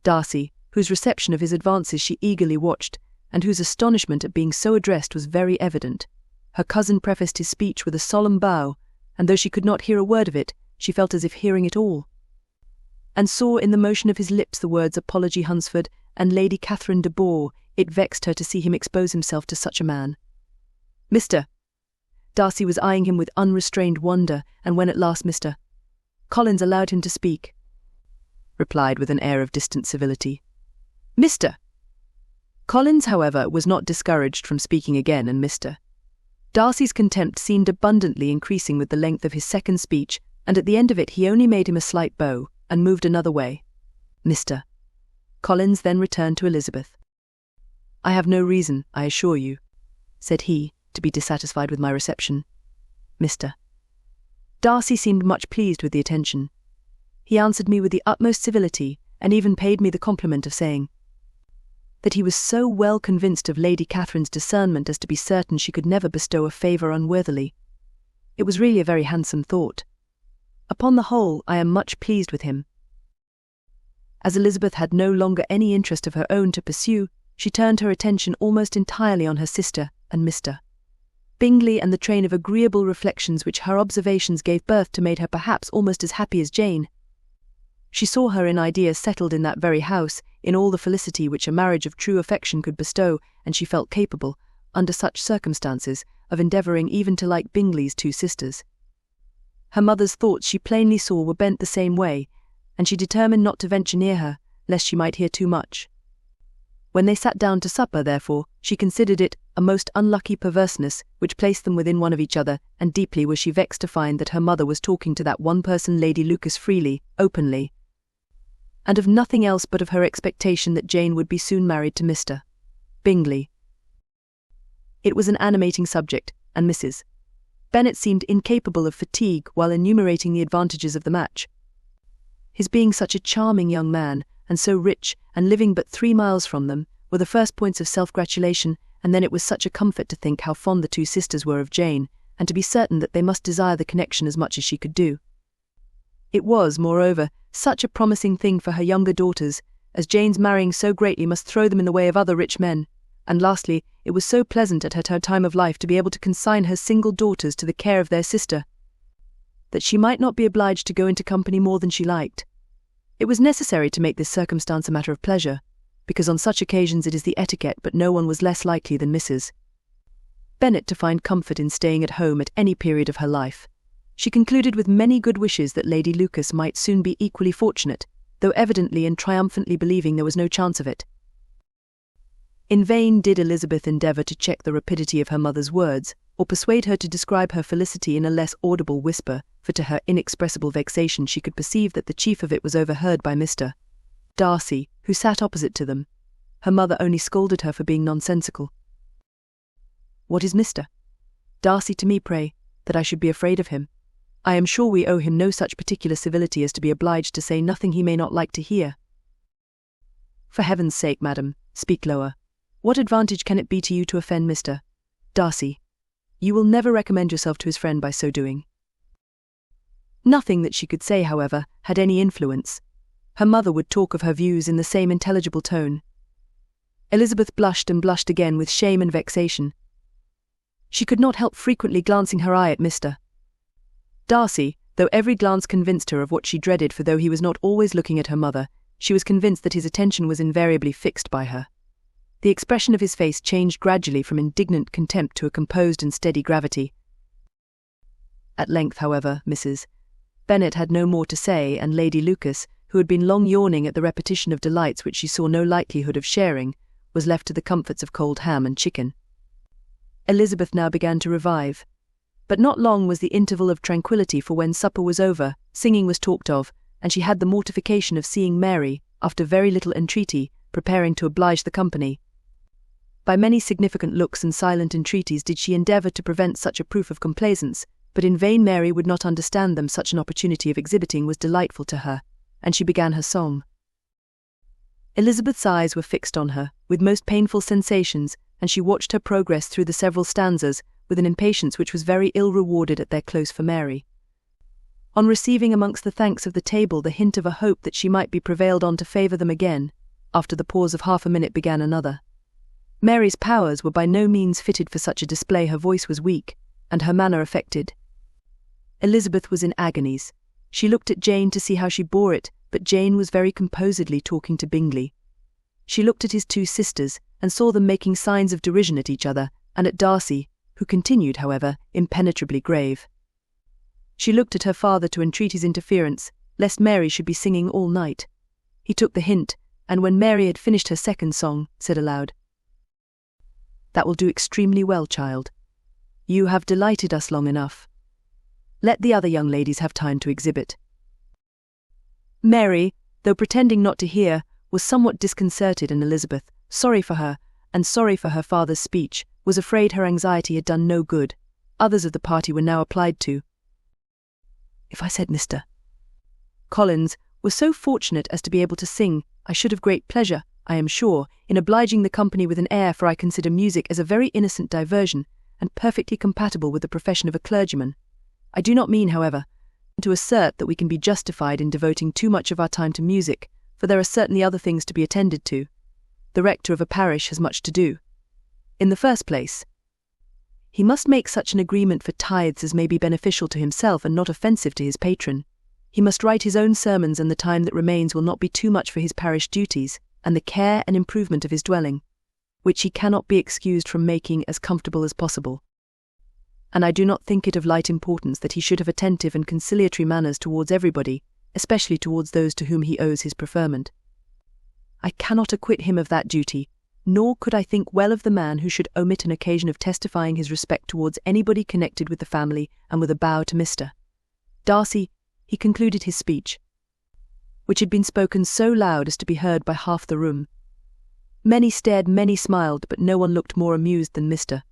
Darcy, whose reception of his advances she eagerly watched, and whose astonishment at being so addressed was very evident. Her cousin prefaced his speech with a solemn bow, and though she could not hear a word of it, she felt as if hearing it all, and saw in the motion of his lips the words Apology Hunsford and Lady Catherine de Bourgh. It vexed her to see him expose himself to such a man. Mr. Darcy was eyeing him with unrestrained wonder, and when at last Mr. Collins allowed him to speak, replied with an air of distant civility, "Mr. Collins, however, was not discouraged from speaking again, and Mr. Darcy's contempt seemed abundantly increasing with the length of his second speech, and at the end of it he only made him a slight bow, and moved another way. Mr. Collins then returned to Elizabeth. "I have no reason, I assure you," said he, "to be dissatisfied with my reception." Mr. Darcy seemed much pleased with the attention. He answered me with the utmost civility, and even paid me the compliment of saying that he was so well convinced of Lady Catherine's discernment as to be certain she could never bestow a favour unworthily. It was really a very handsome thought. Upon the whole, I am much pleased with him. As Elizabeth had no longer any interest of her own to pursue, she turned her attention almost entirely on her sister and Mr. Bingley, and the train of agreeable reflections which her observations gave birth to made her perhaps almost as happy as Jane. She saw her in ideas settled in that very house, in all the felicity which a marriage of true affection could bestow, and she felt capable, under such circumstances, of endeavouring even to like Bingley's two sisters. Her mother's thoughts she plainly saw were bent the same way, and she determined not to venture near her, lest she might hear too much. When they sat down to supper, therefore, she considered it a most unlucky perverseness which placed them within one of each other, and deeply was she vexed to find that her mother was talking to that one person, Lady Lucas, freely, openly, and of nothing else but of her expectation that Jane would be soon married to Mr. Bingley. It was an animating subject, and Mrs. Bennet seemed incapable of fatigue while enumerating the advantages of the match. His being such a charming young man, and so rich, and living but 3 miles from them, were the first points of self-gratulation, and then it was such a comfort to think how fond the two sisters were of Jane, and to be certain that they must desire the connection as much as she could do. It was, moreover, such a promising thing for her younger daughters, as Jane's marrying so greatly must throw them in the way of other rich men, and lastly, it was so pleasant at her time of life to be able to consign her single daughters to the care of their sister, that she might not be obliged to go into company more than she liked. It was necessary to make this circumstance a matter of pleasure, because on such occasions it is the etiquette, but no one was less likely than Mrs. Bennet to find comfort in staying at home at any period of her life. She concluded with many good wishes that Lady Lucas might soon be equally fortunate, though evidently and triumphantly believing there was no chance of it. In vain did Elizabeth endeavour to check the rapidity of her mother's words, or persuade her to describe her felicity in a less audible whisper, for to her inexpressible vexation she could perceive that the chief of it was overheard by Mr. Darcy, who sat opposite to them. Her mother only scolded her for being nonsensical. "What is Mr. Darcy to me, pray, that I should be afraid of him? I am sure we owe him no such particular civility as to be obliged to say nothing he may not like to hear." "For heaven's sake, madam, speak lower. What advantage can it be to you to offend Mr. Darcy? You will never recommend yourself to his friend by so doing." Nothing that she could say, however, had any influence. Her mother would talk of her views in the same intelligible tone. Elizabeth blushed and blushed again with shame and vexation. She could not help frequently glancing her eye at Mr. Darcy, though every glance convinced her of what she dreaded, for though he was not always looking at her mother, she was convinced that his attention was invariably fixed by her. The expression of his face changed gradually from indignant contempt to a composed and steady gravity. At length, however, Mrs. Bennet had no more to say, and Lady Lucas, who had been long yawning at the repetition of delights which she saw no likelihood of sharing, was left to the comforts of cold ham and chicken. Elizabeth now began to revive. But not long was the interval of tranquillity, for when supper was over, singing was talked of, and she had the mortification of seeing Mary, after very little entreaty, preparing to oblige the company. By many significant looks and silent entreaties did she endeavour to prevent such a proof of complaisance, but in vain. Mary would not understand them. Such an opportunity of exhibiting was delightful to her, and she began her song. Elizabeth's eyes were fixed on her, with most painful sensations, and she watched her progress through the several stanzas, with an impatience which was very ill rewarded at their close for Mary. On receiving amongst the thanks of the table the hint of a hope that she might be prevailed on to favour them again, after the pause of half a minute began another. Mary's powers were by no means fitted for such a display. Her voice was weak, and her manner affected. Elizabeth was in agonies. She looked at Jane to see how she bore it, but Jane was very composedly talking to Bingley. She looked at his two sisters, and saw them making signs of derision at each other, and at Darcy, who continued, however, impenetrably grave. She looked at her father to entreat his interference, lest Mary should be singing all night. He took the hint, and when Mary had finished her second song, said aloud, "That will do extremely well, child. You have delighted us long enough. Let the other young ladies have time to exhibit." Mary, though pretending not to hear, was somewhat disconcerted, and Elizabeth, sorry for her, and sorry for her father's speech, was afraid her anxiety had done no good. Others of the party were now applied to. "If I said Mr. Collins was so fortunate as to be able to sing, I should have great pleasure, I am sure, in obliging the company with an air, for I consider music as a very innocent diversion, and perfectly compatible with the profession of a clergyman. I do not mean, however, to assert that we can be justified in devoting too much of our time to music, for there are certainly other things to be attended to. The rector of a parish has much to do. In the first place, he must make such an agreement for tithes as may be beneficial to himself and not offensive to his patron. He must write his own sermons, and the time that remains will not be too much for his parish duties, and the care and improvement of his dwelling, which he cannot be excused from making as comfortable as possible. And I do not think it of light importance that he should have attentive and conciliatory manners towards everybody, especially towards those to whom he owes his preferment. I cannot acquit him of that duty, nor could I think well of the man who should omit an occasion of testifying his respect towards anybody connected with the family, and with a bow to Mr. Darcy, he concluded his speech, which had been spoken so loud as to be heard by half the room. Many stared, many smiled, but no one looked more amused than Mr.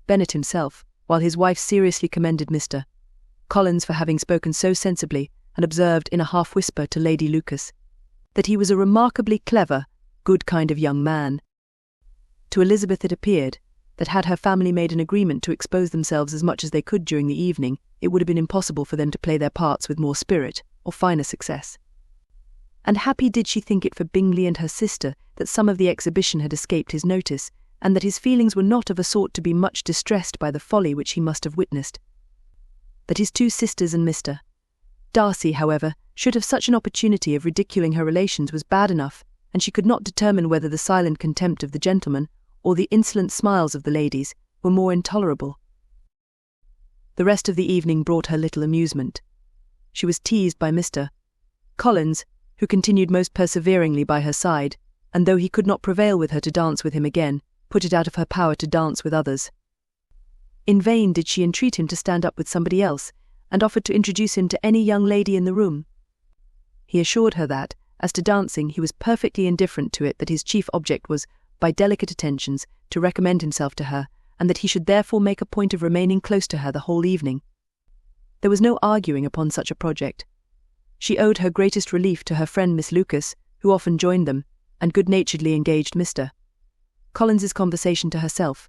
Bennet himself, while his wife seriously commended Mr. Collins for having spoken so sensibly, and observed in a half-whisper to Lady Lucas that he was a remarkably clever, good kind of young man. To Elizabeth it appeared that had her family made an agreement to expose themselves as much as they could during the evening, it would have been impossible for them to play their parts with more spirit or finer success. And happy did she think it for Bingley and her sister that some of the exhibition had escaped his notice, and that his feelings were not of a sort to be much distressed by the folly which he must have witnessed. That his two sisters and Mr. Darcy, however, should have such an opportunity of ridiculing her relations was bad enough, and she could not determine whether the silent contempt of the gentlemen or the insolent smiles of the ladies were more intolerable. The rest of the evening brought her little amusement. She was teased by Mr. Collins, who continued most perseveringly by her side, and though he could not prevail with her to dance with him again, put it out of her power to dance with others. In vain did she entreat him to stand up with somebody else, and offered to introduce him to any young lady in the room. He assured her that, as to dancing, he was perfectly indifferent to it, that his chief object was, by delicate attentions, to recommend himself to her, and that he should therefore make a point of remaining close to her the whole evening. There was no arguing upon such a project. She owed her greatest relief to her friend Miss Lucas, who often joined them, and good-naturedly engaged Mr. Collins's conversation to herself.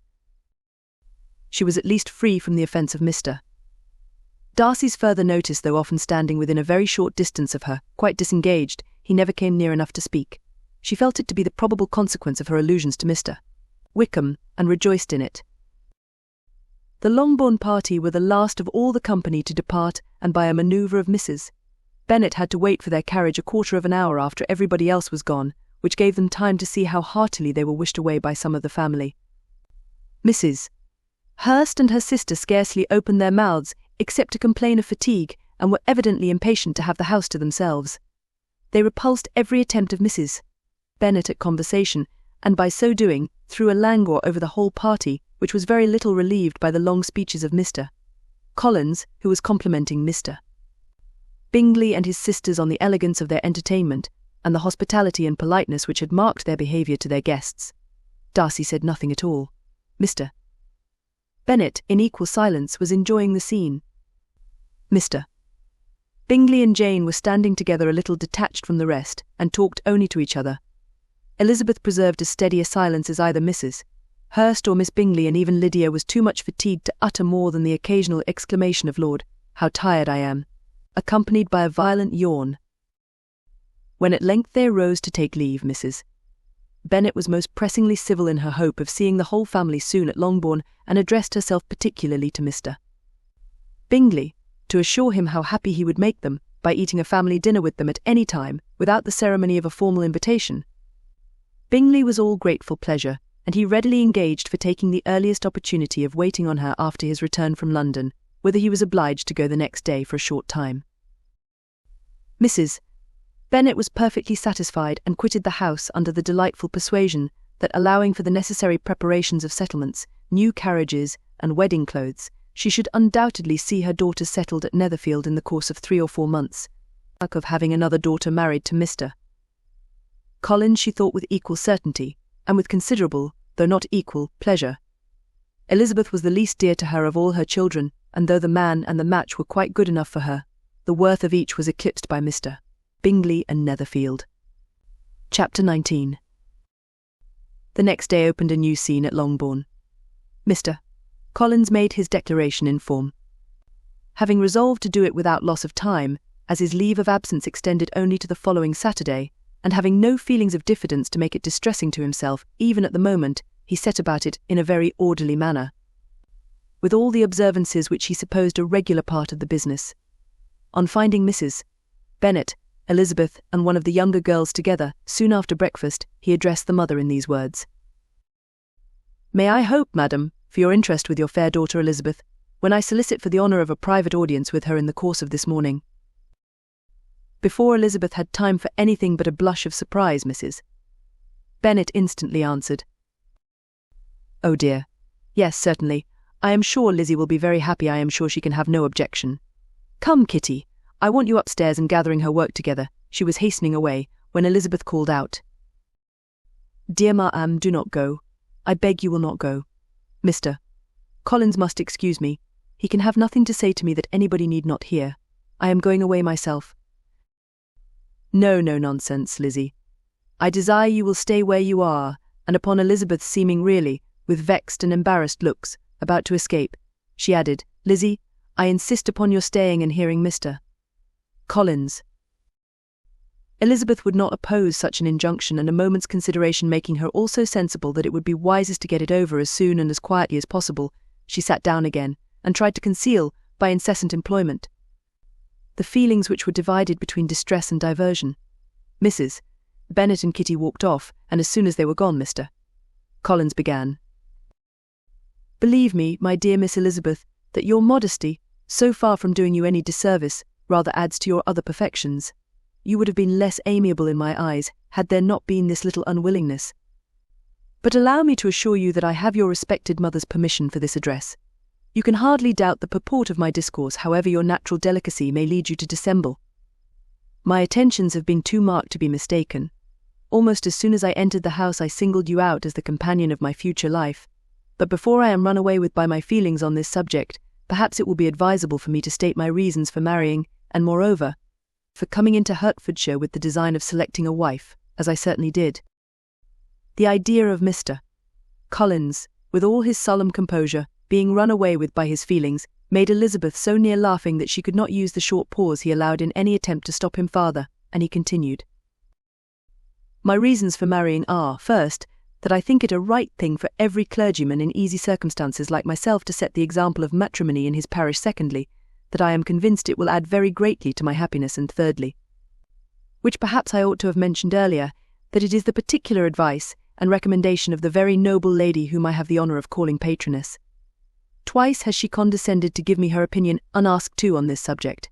She was at least free from the offence of Mr. Darcy's further notice, though often standing within a very short distance of her, quite disengaged, he never came near enough to speak. She felt it to be the probable consequence of her allusions to Mr. Wickham, and rejoiced in it. The Longbourn party were the last of all the company to depart, and by a manoeuvre of Mrs. Bennet had to wait for their carriage a quarter of an hour after everybody else was gone, which gave them time to see how heartily they were wished away by some of the family. Mrs. Hurst and her sister scarcely opened their mouths except to complain of fatigue, and were evidently impatient to have the house to themselves. They repulsed every attempt of Mrs. Bennet at conversation, and by so doing threw a languor over the whole party, which was very little relieved by the long speeches of Mr. Collins, who was complimenting Mr. Bingley and his sisters on the elegance of their entertainment, and the hospitality and politeness which had marked their behaviour to their guests. Darcy said nothing at all. Mr. Bennet, in equal silence, was enjoying the scene. Mr. Bingley and Jane were standing together a little detached from the rest, and talked only to each other. Elizabeth preserved as steady a silence as either Mrs. Hurst or Miss Bingley, and even Lydia was too much fatigued to utter more than the occasional exclamation of "Lord, how tired I am," accompanied by a violent yawn. When at length they arose to take leave, Mrs. Bennet was most pressingly civil in her hope of seeing the whole family soon at Longbourn, and addressed herself particularly to Mr. Bingley, to assure him how happy he would make them by eating a family dinner with them at any time, without the ceremony of a formal invitation. Bingley was all grateful pleasure, and he readily engaged for taking the earliest opportunity of waiting on her after his return from London, whither he was obliged to go the next day for a short time. Mrs. Bennet was perfectly satisfied, and quitted the house under the delightful persuasion that, allowing for the necessary preparations of settlements, new carriages, and wedding clothes, she should undoubtedly see her daughter settled at Netherfield in the course of 3 or 4 months, of having another daughter married to Mr. Collins she thought with equal certainty, and with considerable, though not equal, pleasure. Elizabeth was the least dear to her of all her children, and though the man and the match were quite good enough for her, the worth of each was eclipsed by Mr. Bingley and Netherfield. Chapter 19. The next day opened a new scene at Longbourn. Mr. Collins made his declaration in form. Having resolved to do it without loss of time, as his leave of absence extended only to the following Saturday, and having no feelings of diffidence to make it distressing to himself, even at the moment, he set about it in a very orderly manner, with all the observances which he supposed a regular part of the business. On finding Mrs. Bennet, Elizabeth, and one of the younger girls together, soon after breakfast, he addressed the mother in these words. "May I hope, madam, for your interest with your fair daughter Elizabeth, when I solicit for the honour of a private audience with her in the course of this morning?" Before Elizabeth had time for anything but a blush of surprise, Mrs. Bennet instantly answered, "Oh dear, yes, certainly. I am sure Lizzie will be very happy. I am sure she can have no objection. Come, Kitty, I want you upstairs," and gathering her work together, she was hastening away, when Elizabeth called out, "Dear ma'am, do not go. I beg you will not go. Mr. Collins must excuse me. He can have nothing to say to me that anybody need not hear. I am going away myself. No nonsense, Lizzie. I desire you will stay where you are, and upon Elizabeth seeming really, with vexed and embarrassed looks, about to escape, she added, Lizzie, I insist upon your staying and hearing Mr. Collins. Elizabeth would not oppose such an injunction, and a moment's consideration making her also sensible that it would be wisest to get it over as soon and as quietly as possible, she sat down again, and tried to conceal, by incessant employment, the feelings which were divided between distress and diversion. Mrs. Bennet and Kitty walked off, and as soon as they were gone, Mr. Collins began. Believe me, my dear Miss Elizabeth, that your modesty, so far from doing you any disservice, rather adds to your other perfections. You would have been less amiable in my eyes, had there not been this little unwillingness. But allow me to assure you that I have your respected mother's permission for this address. You can hardly doubt the purport of my discourse, however your natural delicacy may lead you to dissemble. My attentions have been too marked to be mistaken. Almost as soon as I entered the house I singled you out as the companion of my future life. But before I am run away with by my feelings on this subject, perhaps it will be advisable for me to state my reasons for marrying, and moreover, for coming into Hertfordshire with the design of selecting a wife, as I certainly did. The idea of Mr. Collins, with all his solemn composure, being run away with by his feelings, made Elizabeth so near laughing that she could not use the short pause he allowed in any attempt to stop him farther, and he continued. My reasons for marrying are, first, that I think it a right thing for every clergyman in easy circumstances like myself to set the example of matrimony in his parish. Secondly, that I am convinced it will add very greatly to my happiness. And thirdly, which perhaps I ought to have mentioned earlier, that it is the particular advice and recommendation of the very noble lady whom I have the honour of calling patroness. Twice has she condescended to give me her opinion unasked too on this subject.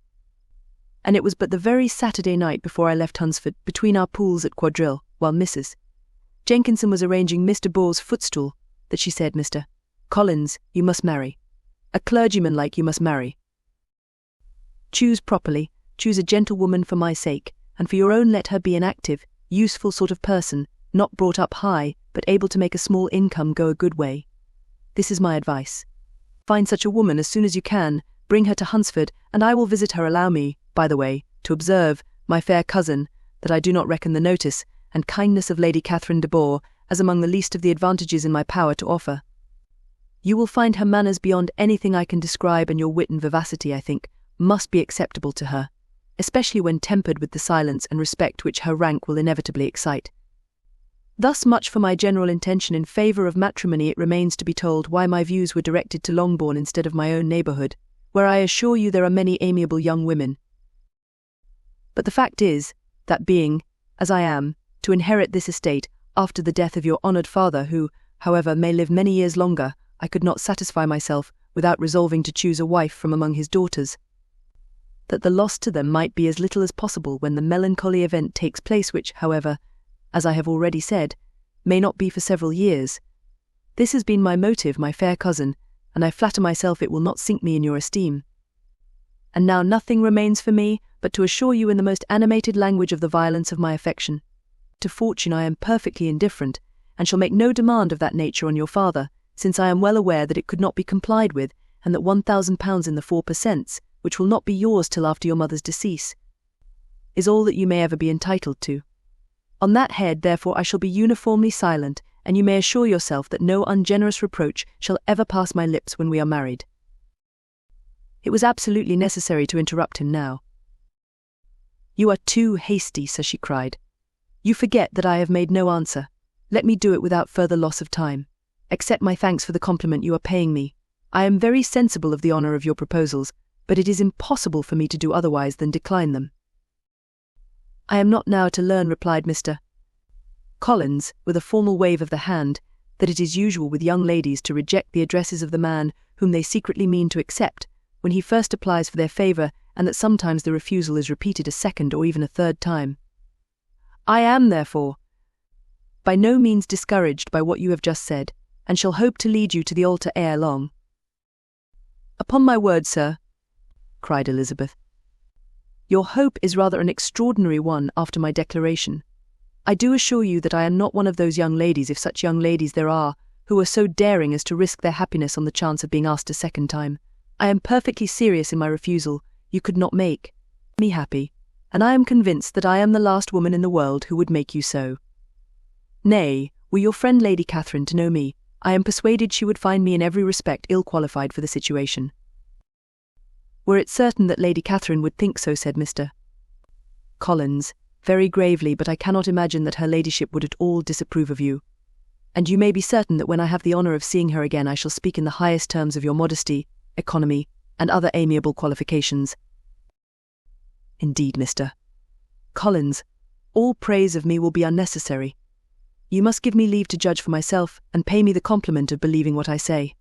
And it was but the very Saturday night before I left Hunsford, between our pools at quadrille, while Mrs. Jenkinson was arranging Mr. Bore's footstool, that she said, Mr. Collins, you must marry. A clergyman like you must marry. Choose properly, choose a gentlewoman for my sake, and for your own let her be an active, useful sort of person, not brought up high, but able to make a small income go a good way. This is my advice. Find such a woman as soon as you can, bring her to Hunsford, and I will visit her. Allow me, by the way, to observe, my fair cousin, that I do not reckon the notice and kindness of Lady Catherine de Bourgh as among the least of the advantages in my power to offer. You will find her manners beyond anything I can describe, and your wit and vivacity, I think, must be acceptable to her, especially when tempered with the silence and respect which her rank will inevitably excite. Thus much for my general intention in favour of matrimony. It remains to be told why my views were directed to Longbourn instead of my own neighbourhood, where I assure you there are many amiable young women. But the fact is, that being, as I am, to inherit this estate after the death of your honoured father, who, however, may live many years longer, I could not satisfy myself without resolving to choose a wife from among his daughters, that the loss to them might be as little as possible when the melancholy event takes place which, however, as I have already said, may not be for several years. This has been my motive, my fair cousin, and I flatter myself it will not sink me in your esteem. And now nothing remains for me but to assure you in the most animated language of the violence of my affection. To fortune I am perfectly indifferent, and shall make no demand of that nature on your father, since I am well aware that it could not be complied with, and that £1,000 in the 4 per cents, which will not be yours till after your mother's decease, is all that you may ever be entitled to. On that head, therefore, I shall be uniformly silent, and you may assure yourself that no ungenerous reproach shall ever pass my lips when we are married. It was absolutely necessary to interrupt him now. You are too hasty, sir, she cried. You forget that I have made no answer. Let me do it without further loss of time. Accept my thanks for the compliment you are paying me. I am very sensible of the honour of your proposals, but it is impossible for me to do otherwise than decline them. I am not now to learn, replied Mr. Collins, with a formal wave of the hand, that it is usual with young ladies to reject the addresses of the man whom they secretly mean to accept, when he first applies for their favour, and that sometimes the refusal is repeated a second or even a third time. I am, therefore, by no means discouraged by what you have just said, and shall hope to lead you to the altar ere long. Upon my word, sir, cried Elizabeth, your hope is rather an extraordinary one after my declaration. I do assure you that I am not one of those young ladies, if such young ladies there are, who are so daring as to risk their happiness on the chance of being asked a second time. I am perfectly serious in my refusal. You could not make me happy, and I am convinced that I am the last woman in the world who would make you so. Nay, were your friend Lady Catherine to know me, I am persuaded she would find me in every respect ill-qualified for the situation. Were it certain that Lady Catherine would think so, said Mr. Collins, very gravely, but I cannot imagine that her ladyship would at all disapprove of you. And you may be certain that when I have the honour of seeing her again I shall speak in the highest terms of your modesty, economy, and other amiable qualifications. Indeed, Mr. Collins, all praise of me will be unnecessary. You must give me leave to judge for myself, and pay me the compliment of believing what I say.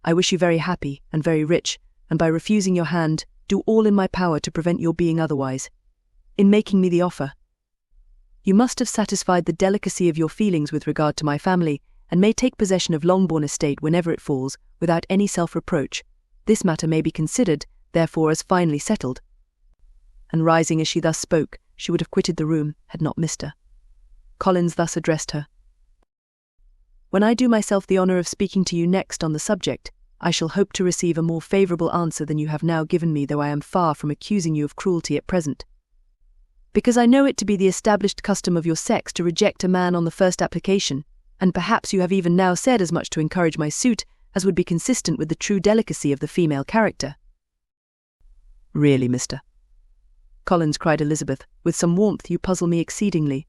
I wish you very happy and very rich, and by refusing your hand, do all in my power to prevent your being otherwise. In making me the offer, you must have satisfied the delicacy of your feelings with regard to my family, and may take possession of Longbourn estate whenever it falls, without any self-reproach. This matter may be considered, therefore, as finally settled. And rising as she thus spoke, she would have quitted the room, had not Mr. Collins thus addressed her. When I do myself the honour of speaking to you next on the subject, I shall hope to receive a more favourable answer than you have now given me, though I am far from accusing you of cruelty at present. Because I know it to be the established custom of your sex to reject a man on the first application, and perhaps you have even now said as much to encourage my suit as would be consistent with the true delicacy of the female character. Really, Mr. Collins, cried Elizabeth, with some warmth, you puzzle me exceedingly.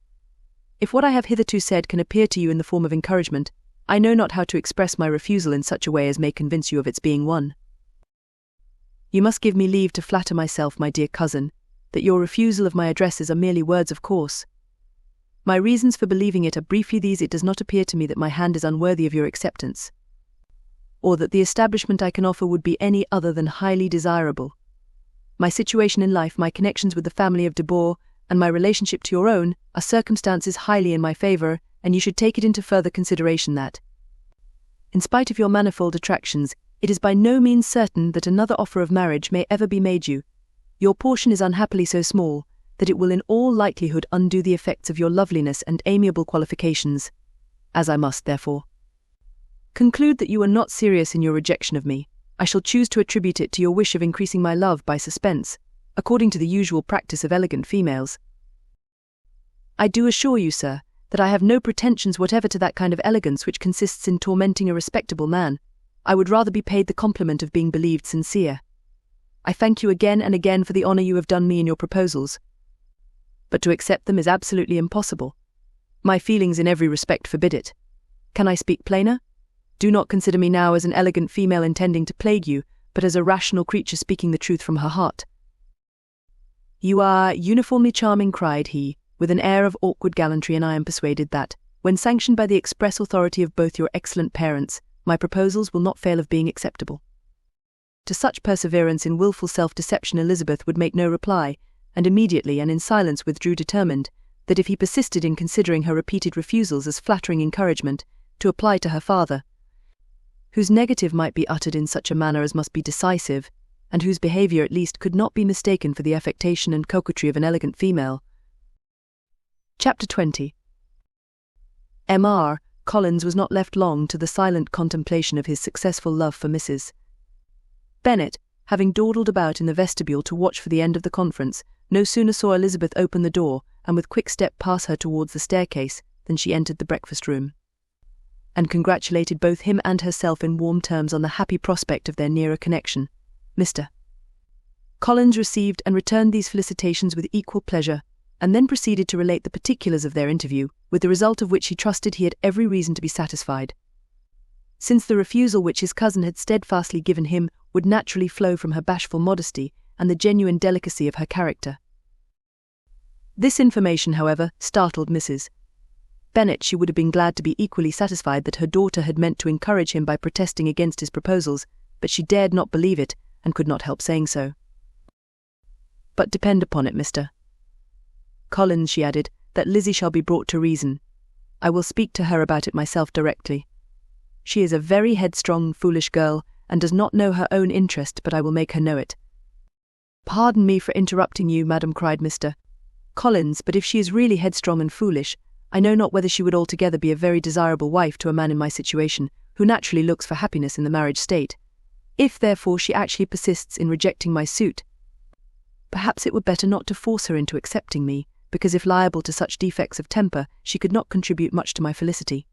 If what I have hitherto said can appear to you in the form of encouragement, I know not how to express my refusal in such a way as may convince you of its being one. You must give me leave to flatter myself, my dear cousin, that your refusal of my addresses are merely words of course. My reasons for believing it are briefly these: it does not appear to me that my hand is unworthy of your acceptance, or that the establishment I can offer would be any other than highly desirable. My situation in life, my connections with the family of de Bourgh, and my relationship to your own, are circumstances highly in my favour, and you should take it into further consideration that, in spite of your manifold attractions, it is by no means certain that another offer of marriage may ever be made you. Your portion is unhappily so small, that it will in all likelihood undo the effects of your loveliness and amiable qualifications. As I must, therefore, conclude that you are not serious in your rejection of me, I shall choose to attribute it to your wish of increasing my love by suspense, according to the usual practice of elegant females. I do assure you, sir, that I have no pretensions whatever to that kind of elegance which consists in tormenting a respectable man. I would rather be paid the compliment of being believed sincere. I thank you again and again for the honour you have done me in your proposals, but to accept them is absolutely impossible. My feelings in every respect forbid it. Can I speak plainer? Do not consider me now as an elegant female intending to plague you, but as a rational creature speaking the truth from her heart. You are uniformly charming, cried he, with an air of awkward gallantry, and I am persuaded that, when sanctioned by the express authority of both your excellent parents, my proposals will not fail of being acceptable. To such perseverance in wilful self-deception Elizabeth would make no reply, and immediately and in silence withdrew, determined that if he persisted in considering her repeated refusals as flattering encouragement, to apply to her father, whose negative might be uttered in such a manner as must be decisive, and whose behaviour at least could not be mistaken for the affectation and coquetry of an elegant female. Chapter 20. M.R. Collins was not left long to the silent contemplation of his successful love for Mrs. Bennet, having dawdled about in the vestibule to watch for the end of the conference, no sooner saw Elizabeth open the door, and with quick step pass her towards the staircase, than she entered the breakfast-room, and congratulated both him and herself in warm terms on the happy prospect of their nearer connection. Mr. Collins received and returned these felicitations with equal pleasure, and then proceeded to relate the particulars of their interview, with the result of which he trusted he had every reason to be satisfied, since the refusal which his cousin had steadfastly given him would naturally flow from her bashful modesty and the genuine delicacy of her character. This information, however, startled Mrs. Bennet. She would have been glad to be equally satisfied that her daughter had meant to encourage him by protesting against his proposals, but she dared not believe it, and could not help saying so. But depend upon it, Mr. Collins, she added, that Lizzie shall be brought to reason. I will speak to her about it myself directly. She is a very headstrong, foolish girl, and does not know her own interest, but I will make her know it. Pardon me for interrupting you, madam, cried Mr. Collins, but if she is really headstrong and foolish, I know not whether she would altogether be a very desirable wife to a man in my situation, who naturally looks for happiness in the marriage state. If, therefore, she actually persists in rejecting my suit, perhaps it were better not to force her into accepting me, because if liable to such defects of temper, she could not contribute much to my felicity."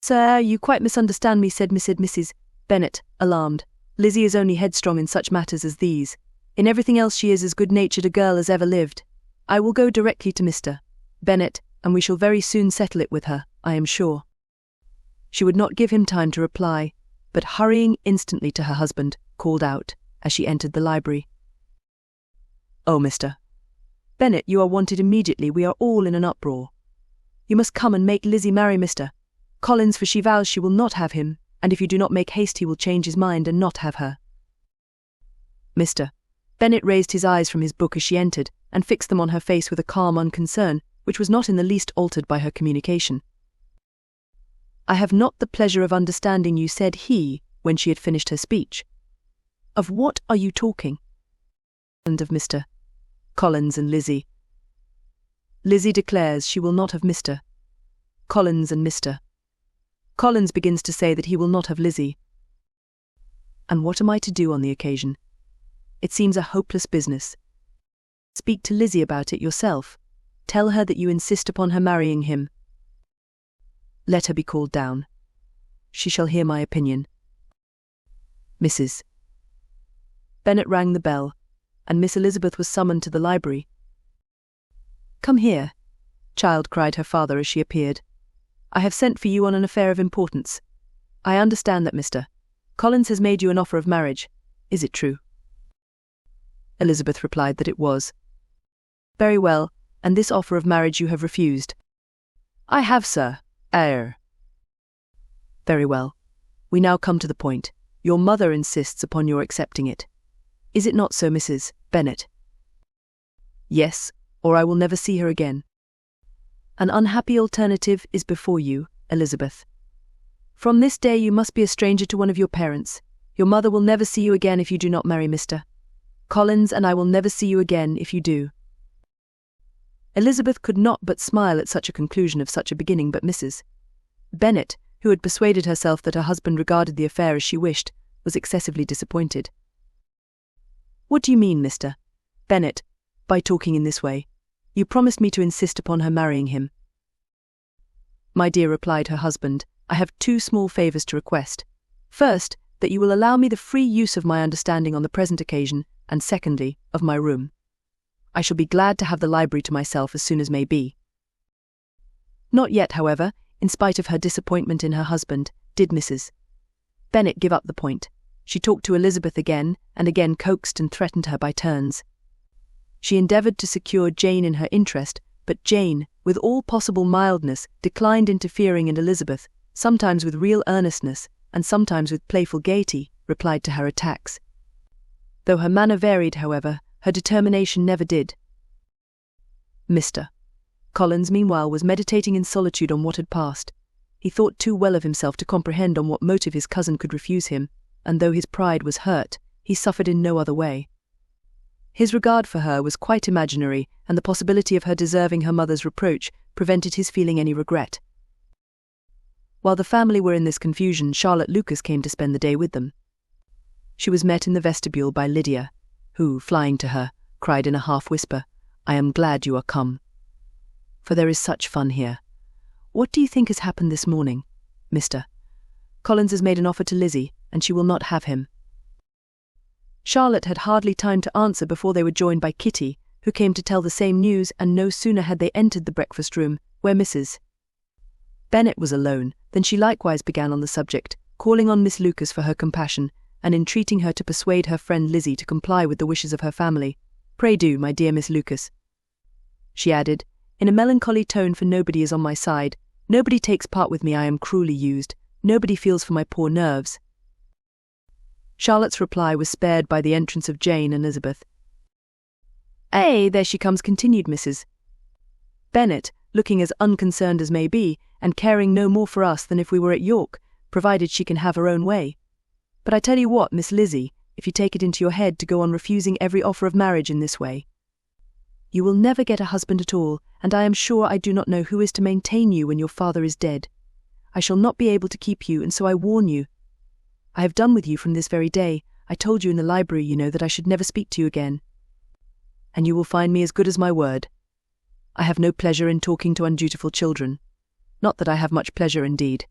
"Sir, you quite misunderstand me," said Mrs. Bennet, alarmed. "Lizzie is only headstrong in such matters as these. In everything else she is as good-natured a girl as ever lived. I will go directly to Mr. Bennet, and we shall very soon settle it with her, I am sure." She would not give him time to reply, but hurrying instantly to her husband, called out, as she entered the library, "Oh, Mr. Bennet, you are wanted immediately. We are all in an uproar. You must come and make Lizzie marry Mr. Collins, for she vows she will not have him, and if you do not make haste he will change his mind and not have her." Mr. Bennet raised his eyes from his book as she entered, and fixed them on her face with a calm unconcern, which was not in the least altered by her communication. "I have not the pleasure of understanding you," said he, when she had finished her speech. "Of what are you talking?" "And of Mr. Collins and Lizzie. Lizzie declares she will not have Mr. Collins, and Mr. Collins begins to say that he will not have Lizzie. And what am I to do on the occasion? It seems a hopeless business. Speak to Lizzie about it yourself. Tell her that you insist upon her marrying him. Let her be called down. She shall hear my opinion." Mrs. Bennet rang the bell, and Miss Elizabeth was summoned to the library. "Come here, child," cried her father as she appeared. "I have sent for you on an affair of importance. I understand that Mr. Collins has made you an offer of marriage. Is it true?" Elizabeth replied that it was. "Very well, and this offer of marriage you have refused?" "I have, sir. Very well. We now come to the point. Your mother insists upon your accepting it. Is it not so, Mrs. Bennet?" "Yes, or I will never see her again." "An unhappy alternative is before you, Elizabeth. From this day you must be a stranger to one of your parents. Your mother will never see you again if you do not marry Mr. Collins, and I will never see you again if you do." Elizabeth could not but smile at such a conclusion of such a beginning, but Mrs. Bennet, who had persuaded herself that her husband regarded the affair as she wished, was excessively disappointed. "What do you mean, Mr. Bennet, by talking in this way? You promised me to insist upon her marrying him." "My dear," replied her husband, "I have two small favours to request. First, that you will allow me the free use of my understanding on the present occasion, and secondly, of my room. I shall be glad to have the library to myself as soon as may be." Not yet, however, in spite of her disappointment in her husband, did Mrs. Bennet give up the point. She talked to Elizabeth again, and again coaxed and threatened her by turns. She endeavoured to secure Jane in her interest, but Jane, with all possible mildness, declined interfering, and Elizabeth, sometimes with real earnestness, and sometimes with playful gaiety, replied to her attacks. Though her manner varied, however, her determination never did. Mr. Collins, meanwhile, was meditating in solitude on what had passed. He thought too well of himself to comprehend on what motive his cousin could refuse him, and though his pride was hurt, he suffered in no other way. His regard for her was quite imaginary, and the possibility of her deserving her mother's reproach prevented his feeling any regret. While the family were in this confusion, Charlotte Lucas came to spend the day with them. She was met in the vestibule by Lydia, who, flying to her, cried in a half-whisper, "I am glad you are come. For there is such fun here. What do you think has happened this morning? Mr. Collins has made an offer to Lizzie, and she will not have him." Charlotte had hardly time to answer before they were joined by Kitty, who came to tell the same news, and no sooner had they entered the breakfast-room, where Mrs. Bennet was alone, than she likewise began on the subject, calling on Miss Lucas for her compassion, and entreating her to persuade her friend Lizzie to comply with the wishes of her family. "Pray do, my dear Miss Lucas," she added, in a melancholy tone, "for nobody is on my side, nobody takes part with me, I am cruelly used, nobody feels for my poor nerves." Charlotte's reply was spared by the entrance of Jane and Elizabeth. There she comes," continued Mrs. Bennet, looking as unconcerned as may be, and caring no more for us than if we were at York, provided she can have her own way. "But I tell you what, Miss Lizzie, if you take it into your head to go on refusing every offer of marriage in this way, You will never get a husband at all, and I am sure I do not know who is to maintain you when your father is dead. I shall not be able to keep you, and so I warn you. I have done with you from this very day. I told you in the library, you know, that I should never speak to you again. And you will find me as good as my word. I have no pleasure in talking to undutiful children. Not that I have much pleasure, indeed,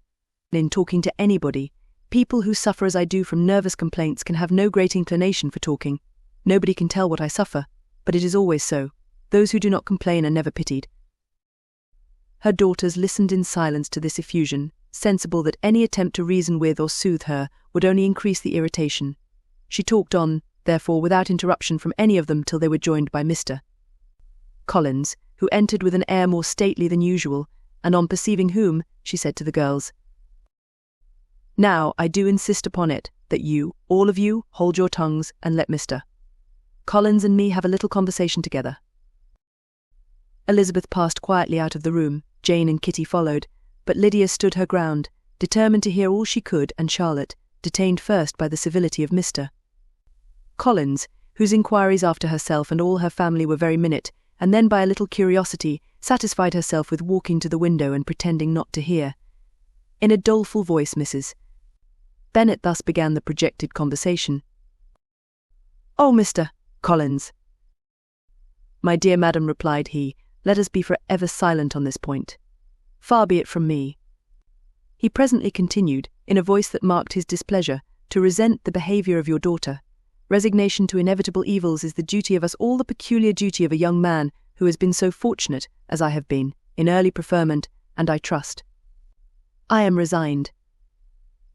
in talking to anybody. People who suffer as I do from nervous complaints can have no great inclination for talking. Nobody can tell what I suffer, but it is always so. Those who do not complain are never pitied. Her daughters listened in silence to this effusion, sensible that any attempt to reason with or soothe her would only increase the irritation. She talked on, therefore, without interruption from any of them till they were joined by Mr. Collins, who entered with an air more stately than usual, and on perceiving whom, she said to the girls, "Now, I do insist upon it, that you, all of you, hold your tongues and let Mr. Collins and me have a little conversation together." Elizabeth passed quietly out of the room, Jane and Kitty followed, but Lydia stood her ground, determined to hear all she could, and Charlotte, detained first by the civility of Mr. Collins, whose inquiries after herself and all her family were very minute, and then by a little curiosity, satisfied herself with walking to the window and pretending not to hear. In a doleful voice, Mrs. Bennet thus began the projected conversation. "Oh, Mr. Collins." "My dear madam," replied he, "let us be for ever silent on this point. Far be it from me." He presently continued, in a voice that marked his displeasure, "to resent the behaviour of your daughter. Resignation to inevitable evils is the duty of us all, the peculiar duty of a young man who has been so fortunate, as I have been, in early preferment, and I trust. I am resigned.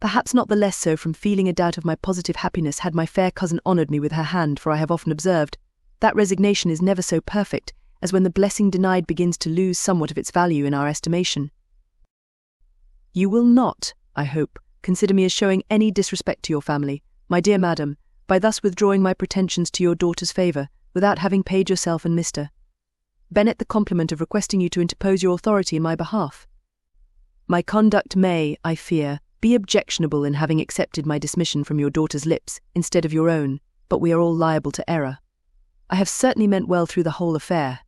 Perhaps not the less so from feeling a doubt of my positive happiness had my fair cousin honoured me with her hand, for I have often observed that resignation is never so perfect as when the blessing denied begins to lose somewhat of its value in our estimation. You will not, I hope, consider me as showing any disrespect to your family, my dear madam, by thus withdrawing my pretensions to your daughter's favour, without having paid yourself and Mr. Bennet the compliment of requesting you to interpose your authority in my behalf. My conduct may, I fear, be objectionable in having accepted my dismission from your daughter's lips instead of your own, but we are all liable to error. I have certainly meant well through the whole affair.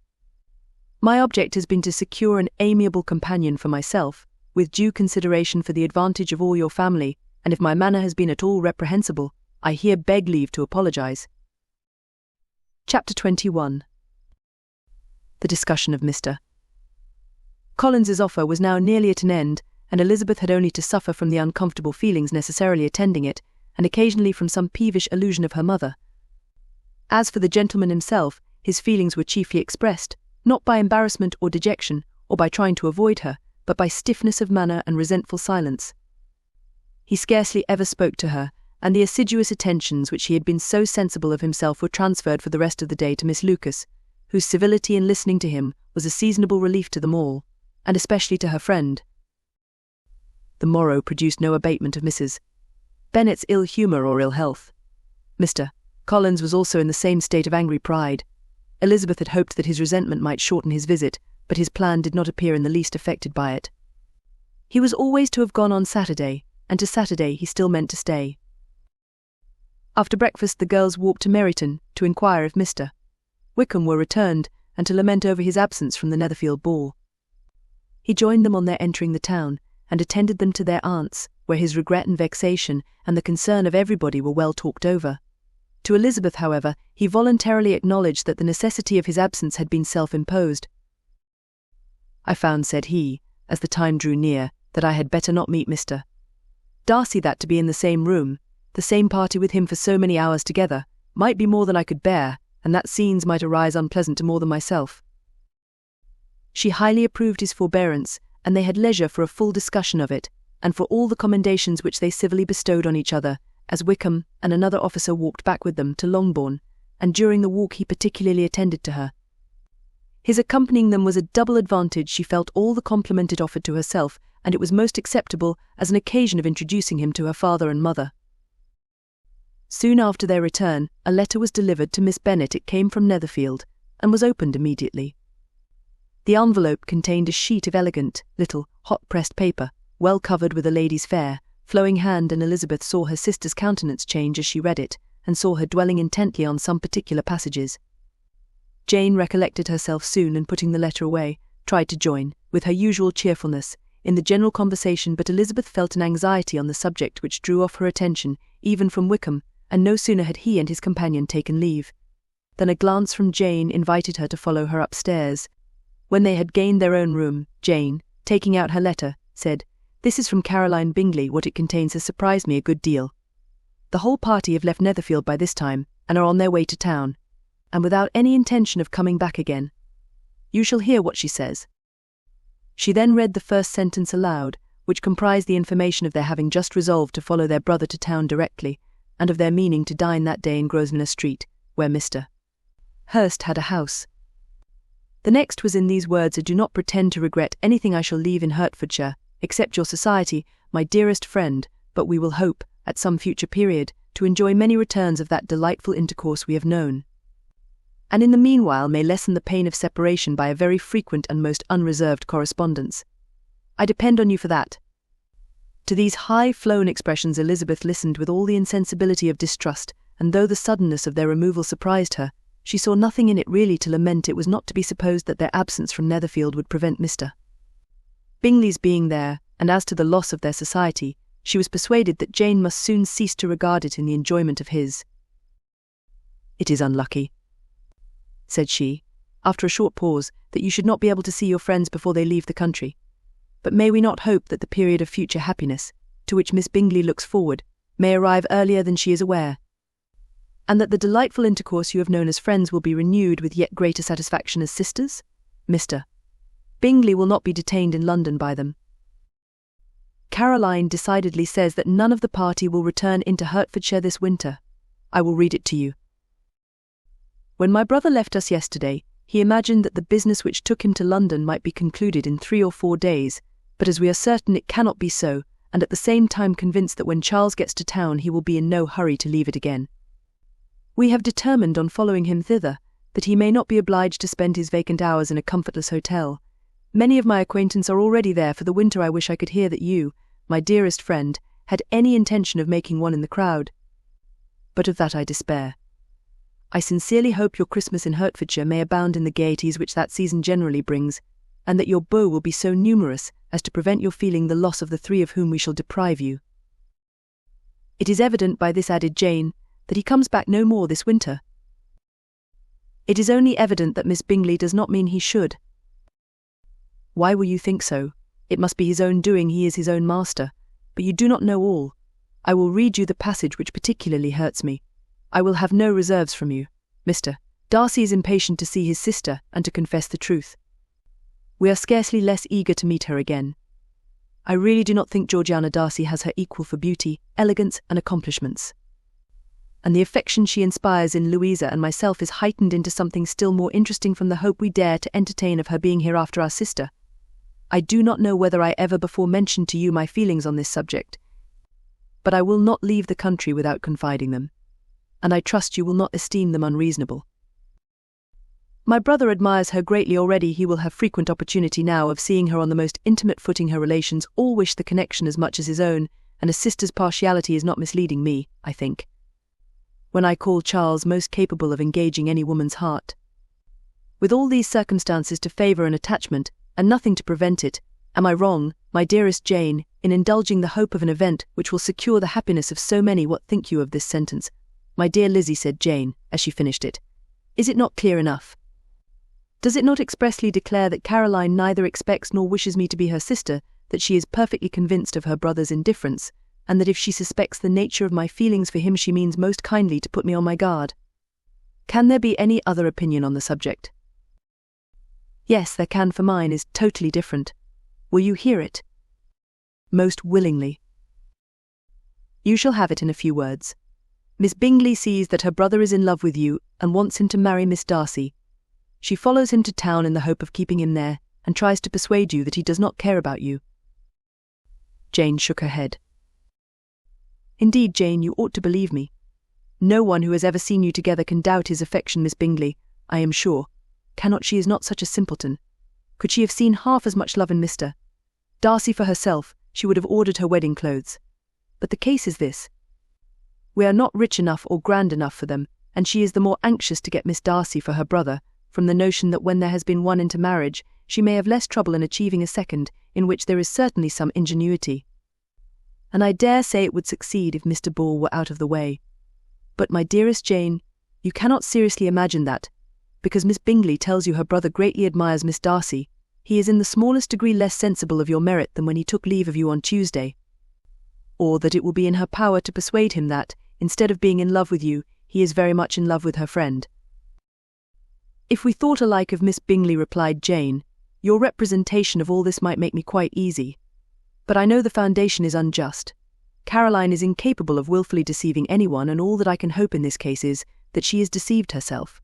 My object has been to secure an amiable companion for myself, with due consideration for the advantage of all your family, and if my manner has been at all reprehensible, I here beg leave to apologise. Chapter 21. The discussion of Mr. Collins's offer was now nearly at an end, and Elizabeth had only to suffer from the uncomfortable feelings necessarily attending it, and occasionally from some peevish allusion of her mother. As for the gentleman himself, his feelings were chiefly expressed, not by embarrassment or dejection, or by trying to avoid her, but by stiffness of manner and resentful silence. He scarcely ever spoke to her, and the assiduous attentions which he had been so sensible of himself were transferred for the rest of the day to Miss Lucas, whose civility in listening to him was a seasonable relief to them all, and especially to her friend. The morrow produced no abatement of Mrs. Bennet's ill humour or ill health. Mr. Collins was also in the same state of angry pride. Elizabeth had hoped that his resentment might shorten his visit, but his plan did not appear in the least affected by it. He was always to have gone on Saturday, and to Saturday he still meant to stay. After breakfast the girls walked to Meryton to inquire if Mr. Wickham were returned, and to lament over his absence from the Netherfield ball. He joined them on their entering the town, and attended them to their aunt's, where his regret and vexation and the concern of everybody were well talked over. To Elizabeth, however, he voluntarily acknowledged that the necessity of his absence had been self-imposed. I found, said he, as the time drew near, that I had better not meet Mr. Darcy, that to be in the same room, the same party with him for so many hours together, might be more than I could bear, and that scenes might arise unpleasant to more than myself. She highly approved his forbearance, and they had leisure for a full discussion of it, and for all the commendations which they civilly bestowed on each other, as Wickham and another officer walked back with them to Longbourn, and during the walk he particularly attended to her. His accompanying them was a double advantage. She felt all the compliment it offered to herself, and it was most acceptable as an occasion of introducing him to her father and mother. Soon after their return, a letter was delivered to Miss Bennet. It came from Netherfield, and was opened immediately. The envelope contained a sheet of elegant, little, hot-pressed paper, well covered with a lady's fair, flowing hand, and Elizabeth saw her sister's countenance change as she read it, and saw her dwelling intently on some particular passages. Jane recollected herself soon and, putting the letter away, tried to join, with her usual cheerfulness, in the general conversation, but Elizabeth felt an anxiety on the subject which drew off her attention, even from Wickham, and no sooner had he and his companion taken leave than a glance from Jane invited her to follow her upstairs. When they had gained their own room, Jane, taking out her letter, said, "This is from Caroline Bingley. What it contains has surprised me a good deal. The whole party have left Netherfield by this time, and are on their way to town, and without any intention of coming back again. You shall hear what she says." She then read the first sentence aloud, which comprised the information of their having just resolved to follow their brother to town directly, and of their meaning to dine that day in Grosvenor Street, where Mr. Hurst had a house. The next was in these words: "I do not pretend to regret anything I shall leave in Hertfordshire, except your society, my dearest friend, but we will hope, at some future period, to enjoy many returns of that delightful intercourse we have known, and in the meanwhile may lessen the pain of separation by a very frequent and most unreserved correspondence. I depend on you for that." To these high-flown expressions Elizabeth listened with all the insensibility of distrust, and though the suddenness of their removal surprised her, she saw nothing in it really to lament. It was not to be supposed that their absence from Netherfield would prevent Mr. Bingley's being there, and as to the loss of their society, she was persuaded that Jane must soon cease to regard it in the enjoyment of his. "It is unlucky," said she, after a short pause, "that you should not be able to see your friends before they leave the country. But may we not hope that the period of future happiness, to which Miss Bingley looks forward, may arrive earlier than she is aware, and that the delightful intercourse you have known as friends will be renewed with yet greater satisfaction as sisters? Mr. Bingley will not be detained in London by them. Caroline decidedly says that none of the party will return into Hertfordshire this winter. I will read it to you. When my brother left us yesterday, he imagined that the business which took him to London might be concluded in 3 or 4 days, but as we are certain it cannot be so, and at the same time convinced that when Charles gets to town he will be in no hurry to leave it again, we have determined on following him thither, that he may not be obliged to spend his vacant hours in a comfortless hotel. Many of my acquaintance are already there for the winter. I wish I could hear that you, my dearest friend, had any intention of making one in the crowd, but of that I despair. I sincerely hope your Christmas in Hertfordshire may abound in the gaieties which that season generally brings, and that your beaux will be so numerous as to prevent your feeling the loss of the 3 of whom we shall deprive you. It is evident by this," added Jane, "that he comes back no more this winter." "It is only evident that Miss Bingley does not mean he should." "Why will you think so? It must be his own doing. He is his own master. But you do not know all. I will read you the passage which particularly hurts me. I will have no reserves from you. Mr. Darcy is impatient to see his sister and to confess the truth. We are scarcely less eager to meet her again. I really do not think Georgiana Darcy has her equal for beauty, elegance, and accomplishments, and the affection she inspires in Louisa and myself is heightened into something still more interesting from the hope we dare to entertain of her being hereafter our sister. I do not know whether I ever before mentioned to you my feelings on this subject, but I will not leave the country without confiding them, and I trust you will not esteem them unreasonable. My brother admires her greatly already. He will have frequent opportunity now of seeing her on the most intimate footing. Her relations all wish the connection as much as his own, and a sister's partiality is not misleading me, I think, when I call Charles most capable of engaging any woman's heart. With all these circumstances to favour an attachment, and nothing to prevent it, am I wrong, my dearest Jane, in indulging the hope of an event which will secure the happiness of so many? What think you of this sentence? My dear Lizzie, said Jane, as she finished it. Is it not clear enough? Does it not expressly declare that Caroline neither expects nor wishes me to be her sister, that she is perfectly convinced of her brother's indifference, and that if she suspects the nature of my feelings for him she means most kindly to put me on my guard? Can there be any other opinion on the subject? Yes, there can, for mine is totally different. Will you hear it? Most willingly. You shall have it in a few words. Miss Bingley sees that her brother is in love with you and wants him to marry Miss Darcy. She follows him to town in the hope of keeping him there, and tries to persuade you that he does not care about you. Jane shook her head. Indeed, Jane, you ought to believe me. No one who has ever seen you together can doubt his affection. Miss Bingley, I am sure, cannot. She is not such a simpleton. Could she have seen half as much love in Mr. Darcy for herself, she would have ordered her wedding clothes. But the case is this. We are not rich enough or grand enough for them, and she is the more anxious to get Miss Darcy for her brother, from the notion that when there has been one intermarriage, she may have less trouble in achieving a second, in which there is certainly some ingenuity. And I dare say it would succeed if Mr. Ball were out of the way. But my dearest Jane, you cannot seriously imagine that, because Miss Bingley tells you her brother greatly admires Miss Darcy, he is in the smallest degree less sensible of your merit than when he took leave of you on Tuesday. Or that it will be in her power to persuade him that, instead of being in love with you, he is very much in love with her friend. If we thought alike of Miss Bingley, replied Jane, your representation of all this might make me quite easy. But I know the foundation is unjust. Caroline is incapable of wilfully deceiving anyone, and all that I can hope in this case is that she has deceived herself.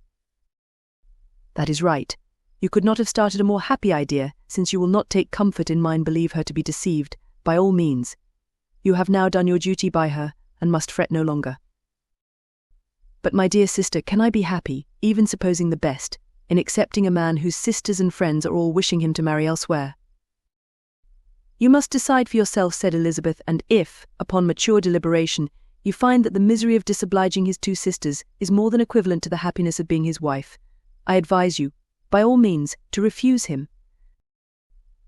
That is right. You could not have started a more happy idea, since you will not take comfort in mine believe her to be deceived, by all means. You have now done your duty by her, and must fret no longer. But my dear sister, can I be happy, even supposing the best, in accepting a man whose sisters and friends are all wishing him to marry elsewhere? You must decide for yourself, said Elizabeth, and if, upon mature deliberation, you find that the misery of disobliging his two sisters is more than equivalent to the happiness of being his wife, I advise you, by all means, to refuse him.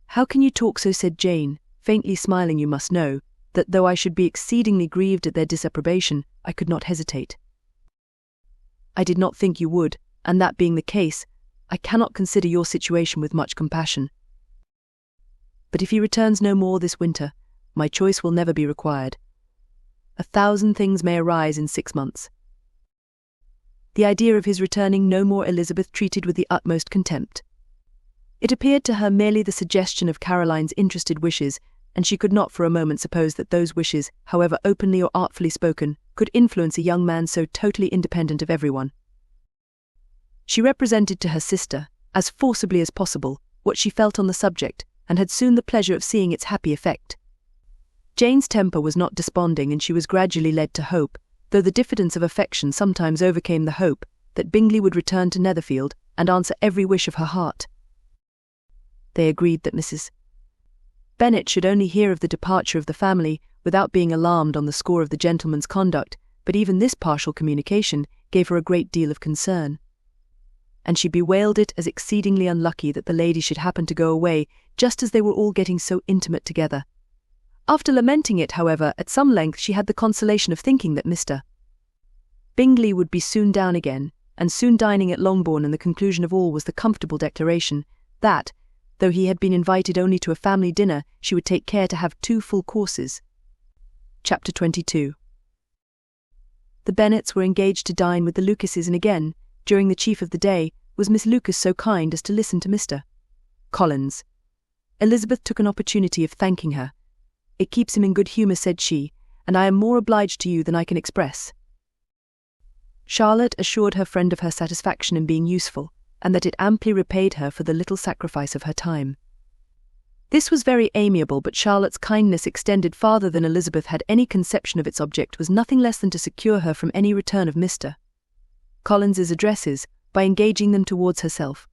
How can you talk so, said Jane, faintly smiling. You must know, that though I should be exceedingly grieved at their disapprobation, I could not hesitate. I did not think you would, and that being the case, I cannot consider your situation with much compassion. But if he returns no more this winter, my choice will never be required. 1,000 things may arise in 6 months. The idea of his returning no more Elizabeth treated with the utmost contempt. It appeared to her merely the suggestion of Caroline's interested wishes, and she could not for a moment suppose that those wishes, however openly or artfully spoken, could influence a young man so totally independent of everyone. She represented to her sister, as forcibly as possible, what she felt on the subject, and had soon the pleasure of seeing its happy effect. Jane's temper was not desponding, and she was gradually led to hope, though the diffidence of affection sometimes overcame the hope, that Bingley would return to Netherfield and answer every wish of her heart. They agreed that Mrs. Bennet should only hear of the departure of the family without being alarmed on the score of the gentleman's conduct, but even this partial communication gave her a great deal of concern. And she bewailed it as exceedingly unlucky that the lady should happen to go away just as they were all getting so intimate together. After lamenting it, however, at some length, she had the consolation of thinking that Mr. Bingley would be soon down again, and soon dining at Longbourn, and the conclusion of all was the comfortable declaration that, though he had been invited only to a family dinner, she would take care to have 2 full courses. Chapter 22. The Bennets were engaged to dine with the Lucases, and again, during the chief of the day, was Miss Lucas so kind as to listen to Mr. Collins. Elizabeth took an opportunity of thanking her. It keeps him in good humour, said she, and I am more obliged to you than I can express. Charlotte assured her friend of her satisfaction in being useful, and that it amply repaid her for the little sacrifice of her time. This was very amiable, but Charlotte's kindness extended farther than Elizabeth had any conception of. Its object was nothing less than to secure her from any return of Mr. Collins's addresses, by engaging them towards herself.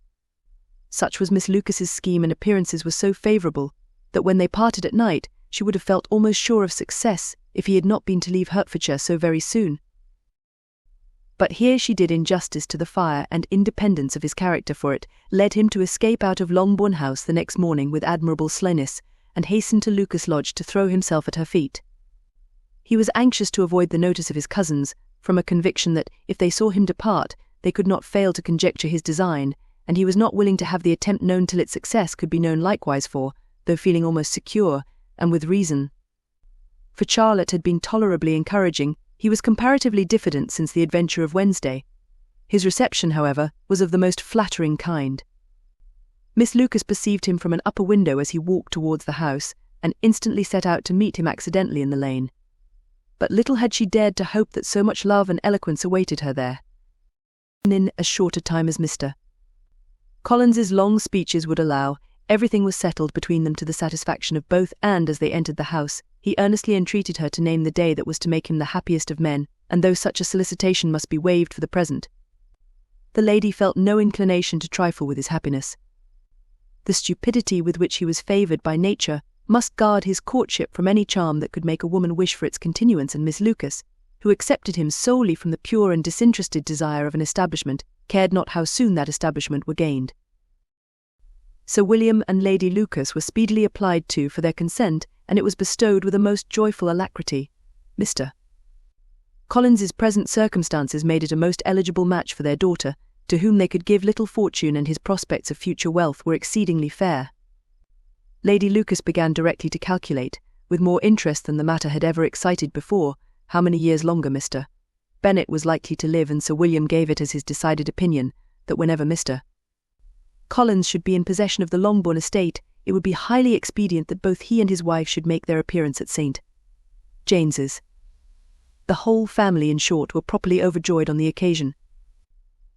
Such was Miss Lucas's scheme, and appearances were so favourable, that when they parted at night, she would have felt almost sure of success if he had not been to leave Hertfordshire so very soon. But here she did injustice to the fire and independence of his character, for it led him to escape out of Longbourn House the next morning with admirable slowness, and hasten to Lucas Lodge to throw himself at her feet. He was anxious to avoid the notice of his cousins, from a conviction that, if they saw him depart, they could not fail to conjecture his design, and he was not willing to have the attempt known till its success could be known likewise, for, though feeling almost secure, and with reason, for Charlotte had been tolerably encouraging, he was comparatively diffident since the adventure of Wednesday. His reception, however, was of the most flattering kind. Miss Lucas perceived him from an upper window as he walked towards the house, and instantly set out to meet him accidentally in the lane. But little had she dared to hope that so much love and eloquence awaited her there. In as short a time as Mr. Collins's long speeches would allow, everything was settled between them to the satisfaction of both, and as they entered the house, he earnestly entreated her to name the day that was to make him the happiest of men, and though such a solicitation must be waived for the present, the lady felt no inclination to trifle with his happiness. The stupidity with which he was favoured by nature must guard his courtship from any charm that could make a woman wish for its continuance, and Miss Lucas, who accepted him solely from the pure and disinterested desire of an establishment, cared not how soon that establishment were gained. Sir William and Lady Lucas were speedily applied to for their consent, and it was bestowed with a most joyful alacrity. Mr. Collins's present circumstances made it a most eligible match for their daughter, to whom they could give little fortune, and his prospects of future wealth were exceedingly fair. Lady Lucas began directly to calculate, with more interest than the matter had ever excited before, how many years longer Mr. Bennet was likely to live, and Sir William gave it as his decided opinion that whenever Mr. Collins should be in possession of the Longbourn estate, it would be highly expedient that both he and his wife should make their appearance at St. James's. The whole family, in short, were properly overjoyed on the occasion.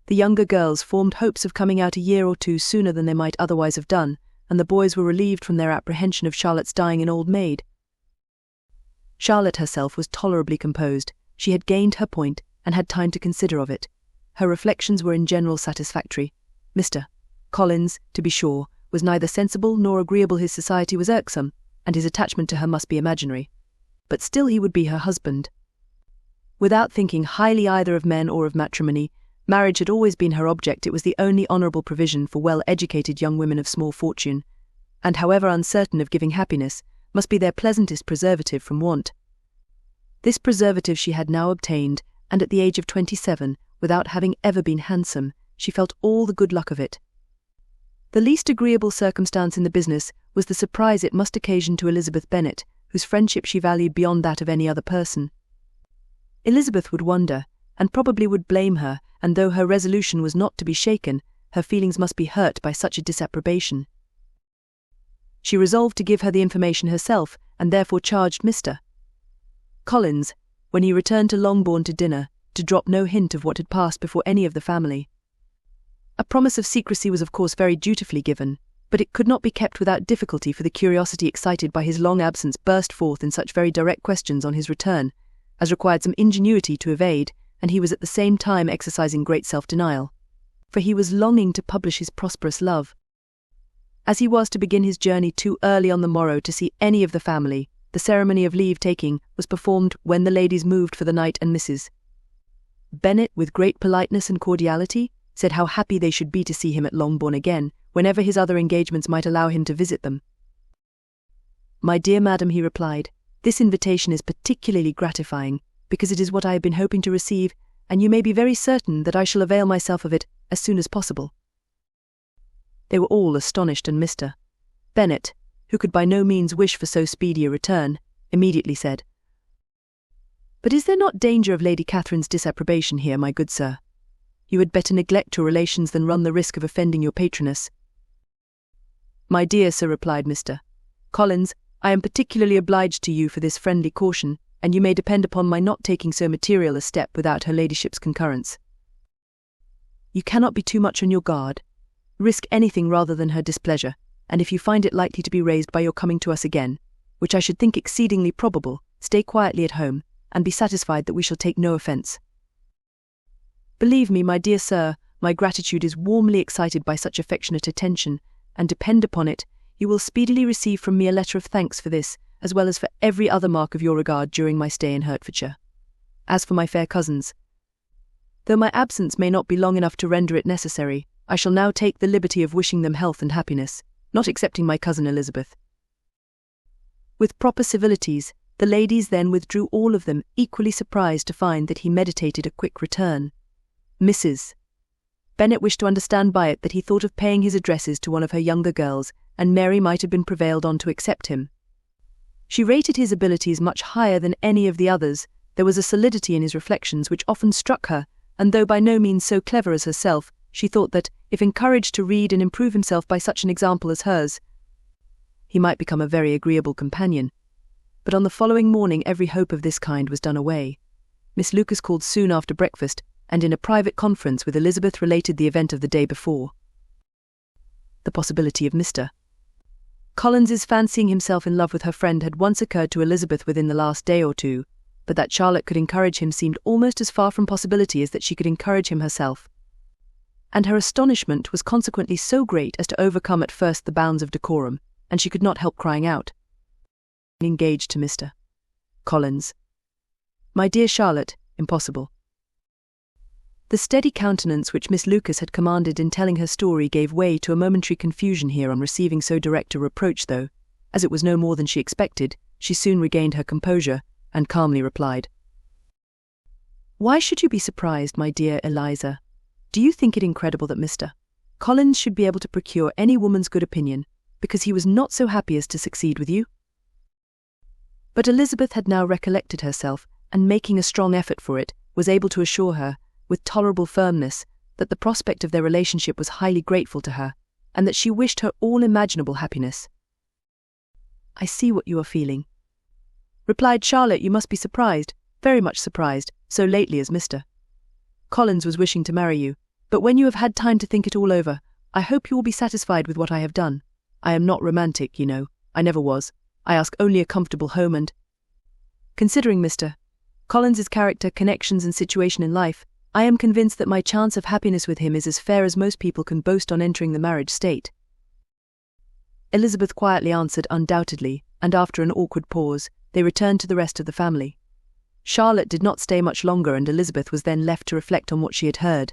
The younger girls formed hopes of coming out a year or two sooner than they might otherwise have done, and the boys were relieved from their apprehension of Charlotte's dying an old maid. Charlotte herself was tolerably composed. She had gained her point, and had time to consider of it. Her reflections were in general satisfactory. Mr. Collins, to be sure, was neither sensible nor agreeable. His society was irksome, and his attachment to her must be imaginary. But still he would be her husband. Without thinking highly either of men or of matrimony, marriage had always been her object. It was the only honourable provision for well-educated young women of small fortune, and however uncertain of giving happiness, must be their pleasantest preservative from want. This preservative she had now obtained, and at the age of 27, without having ever been handsome, she felt all the good luck of it. The least agreeable circumstance in the business was the surprise it must occasion to Elizabeth Bennet, whose friendship she valued beyond that of any other person. Elizabeth would wonder, and probably would blame her, and though her resolution was not to be shaken, her feelings must be hurt by such a disapprobation. She resolved to give her the information herself, and therefore charged Mr. Collins, when he returned to Longbourn to dinner, to drop no hint of what had passed before any of the family. A promise of secrecy was of course very dutifully given, but it could not be kept without difficulty, for the curiosity excited by his long absence burst forth in such very direct questions on his return, as required some ingenuity to evade, and he was at the same time exercising great self-denial, for he was longing to publish his prosperous love. As he was to begin his journey too early on the morrow to see any of the family, the ceremony of leave-taking was performed when the ladies moved for the night, and Mrs. Bennet, with great politeness and cordiality, said how happy they should be to see him at Longbourn again, whenever his other engagements might allow him to visit them. "My dear madam," he replied, "this invitation is particularly gratifying, because it is what I have been hoping to receive, and you may be very certain that I shall avail myself of it as soon as possible." They were all astonished, and Mr. Bennet, who could by no means wish for so speedy a return, immediately said, "But is there not danger of Lady Catherine's disapprobation here, my good sir? You had better neglect your relations than run the risk of offending your patroness." "My dear sir," replied Mr. Collins, "I am particularly obliged to you for this friendly caution, and you may depend upon my not taking so material a step without her ladyship's concurrence. You cannot be too much on your guard. Risk anything rather than her displeasure, and if you find it likely to be raised by your coming to us again, which I should think exceedingly probable, stay quietly at home, and be satisfied that we shall take no offence. Believe me, my dear sir, my gratitude is warmly excited by such affectionate attention, and depend upon it, you will speedily receive from me a letter of thanks for this, as well as for every other mark of your regard during my stay in Hertfordshire. As for my fair cousins, though my absence may not be long enough to render it necessary, I shall now take the liberty of wishing them health and happiness, not excepting my cousin Elizabeth." With proper civilities, the ladies then withdrew, all of them equally surprised to find that he meditated a quick return. Mrs. Bennet wished to understand by it that he thought of paying his addresses to one of her younger girls, and Mary might have been prevailed on to accept him. She rated his abilities much higher than any of the others. There was a solidity in his reflections which often struck her, and though by no means so clever as herself, she thought that, if encouraged to read and improve himself by such an example as hers, he might become a very agreeable companion. But on the following morning every hope of this kind was done away. Miss Lucas called soon after breakfast, and in a private conference with Elizabeth related the event of the day before. The possibility of Mr. Collins's fancying himself in love with her friend had once occurred to Elizabeth within the last day or two, but that Charlotte could encourage him seemed almost as far from possibility as that she could encourage him herself. And her astonishment was consequently so great as to overcome at first the bounds of decorum, and she could not help crying out, "Engaged to Mr. Collins. My dear Charlotte, impossible." The steady countenance which Miss Lucas had commanded in telling her story gave way to a momentary confusion here on receiving so direct a reproach, though, as it was no more than she expected, she soon regained her composure, and calmly replied. "Why should you be surprised, my dear Eliza? Do you think it incredible that Mr. Collins should be able to procure any woman's good opinion, because he was not so happy as to succeed with you?" But Elizabeth had now recollected herself, and making a strong effort for it, was able to assure her, with tolerable firmness, that the prospect of their relationship was highly grateful to her, and that she wished her all imaginable happiness. "I see what you are feeling," replied Charlotte. "You must be surprised, very much surprised, so lately as Mr. Collins was wishing to marry you, but when you have had time to think it all over, I hope you will be satisfied with what I have done. I am not romantic, you know, I never was. I ask only a comfortable home and, considering Mr. Collins's character, connections and situation in life, I am convinced that my chance of happiness with him is as fair as most people can boast on entering the marriage state." Elizabeth quietly answered undoubtedly, and after an awkward pause, they returned to the rest of the family. Charlotte did not stay much longer, and Elizabeth was then left to reflect on what she had heard.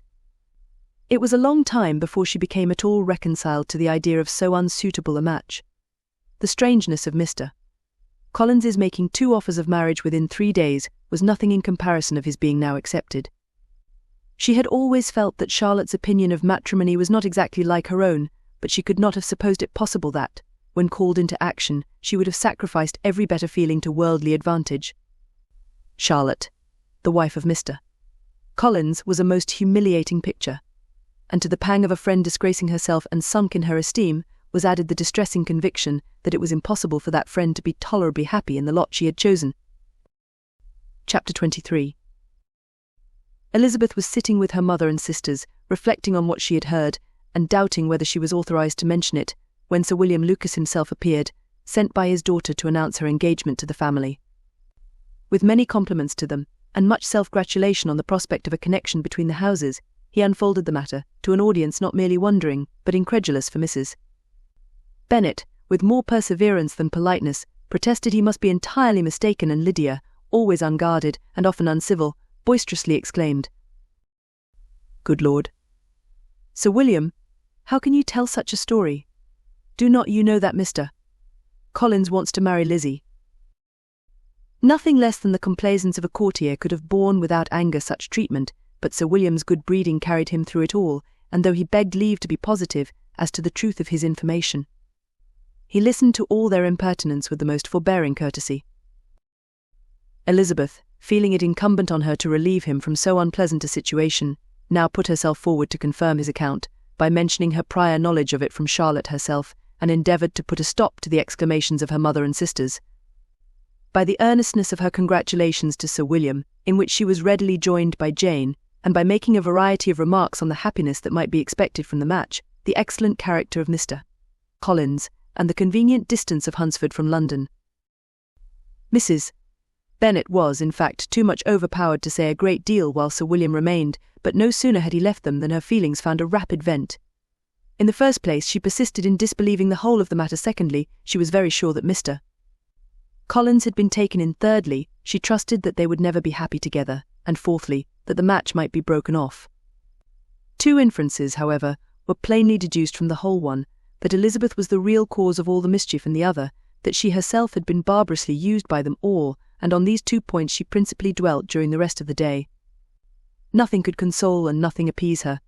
It was a long time before she became at all reconciled to the idea of so unsuitable a match. The strangeness of Mr. Collins's making 2 offers of marriage within 3 days was nothing in comparison of his being now accepted. She had always felt that Charlotte's opinion of matrimony was not exactly like her own, but she could not have supposed it possible that, when called into action, she would have sacrificed every better feeling to worldly advantage. Charlotte, the wife of Mr. Collins, was a most humiliating picture, and to the pang of a friend disgracing herself and sunk in her esteem was added the distressing conviction that it was impossible for that friend to be tolerably happy in the lot she had chosen. Chapter 23. Elizabeth was sitting with her mother and sisters, reflecting on what she had heard, and doubting whether she was authorized to mention it, when Sir William Lucas himself appeared, sent by his daughter to announce her engagement to the family. With many compliments to them, and much self-gratulation on the prospect of a connection between the houses, he unfolded the matter to an audience not merely wondering, but incredulous for Mrs. Bennet, with more perseverance than politeness, protested he must be entirely mistaken, and Lydia, always unguarded and often uncivil, boisterously exclaimed, "Good Lord! Sir William, how can you tell such a story? Do not you know that Mr. Collins wants to marry Lizzie?" Nothing less than the complaisance of a courtier could have borne without anger such treatment, but Sir William's good breeding carried him through it all, and though he begged leave to be positive as to the truth of his information, he listened to all their impertinence with the most forbearing courtesy. Elizabeth, feeling it incumbent on her to relieve him from so unpleasant a situation, now put herself forward to confirm his account, by mentioning her prior knowledge of it from Charlotte herself, and endeavoured to put a stop to the exclamations of her mother and sisters. By the earnestness of her congratulations to Sir William, in which she was readily joined by Jane, and by making a variety of remarks on the happiness that might be expected from the match, the excellent character of Mr. Collins, and the convenient distance of Hunsford from London, Mrs. Bennet was, in fact, too much overpowered to say a great deal while Sir William remained, but no sooner had he left them than her feelings found a rapid vent. In the first place, she persisted in disbelieving the whole of the matter. Secondly, she was very sure that Mr. Collins had been taken in. Thirdly, she trusted that they would never be happy together, and fourthly, that the match might be broken off. 2 inferences, however, were plainly deduced from the whole: one, that Elizabeth was the real cause of all the mischief, and the other, that she herself had been barbarously used by them all, and on these 2 points she principally dwelt during the rest of the day. Nothing could console and nothing appease her,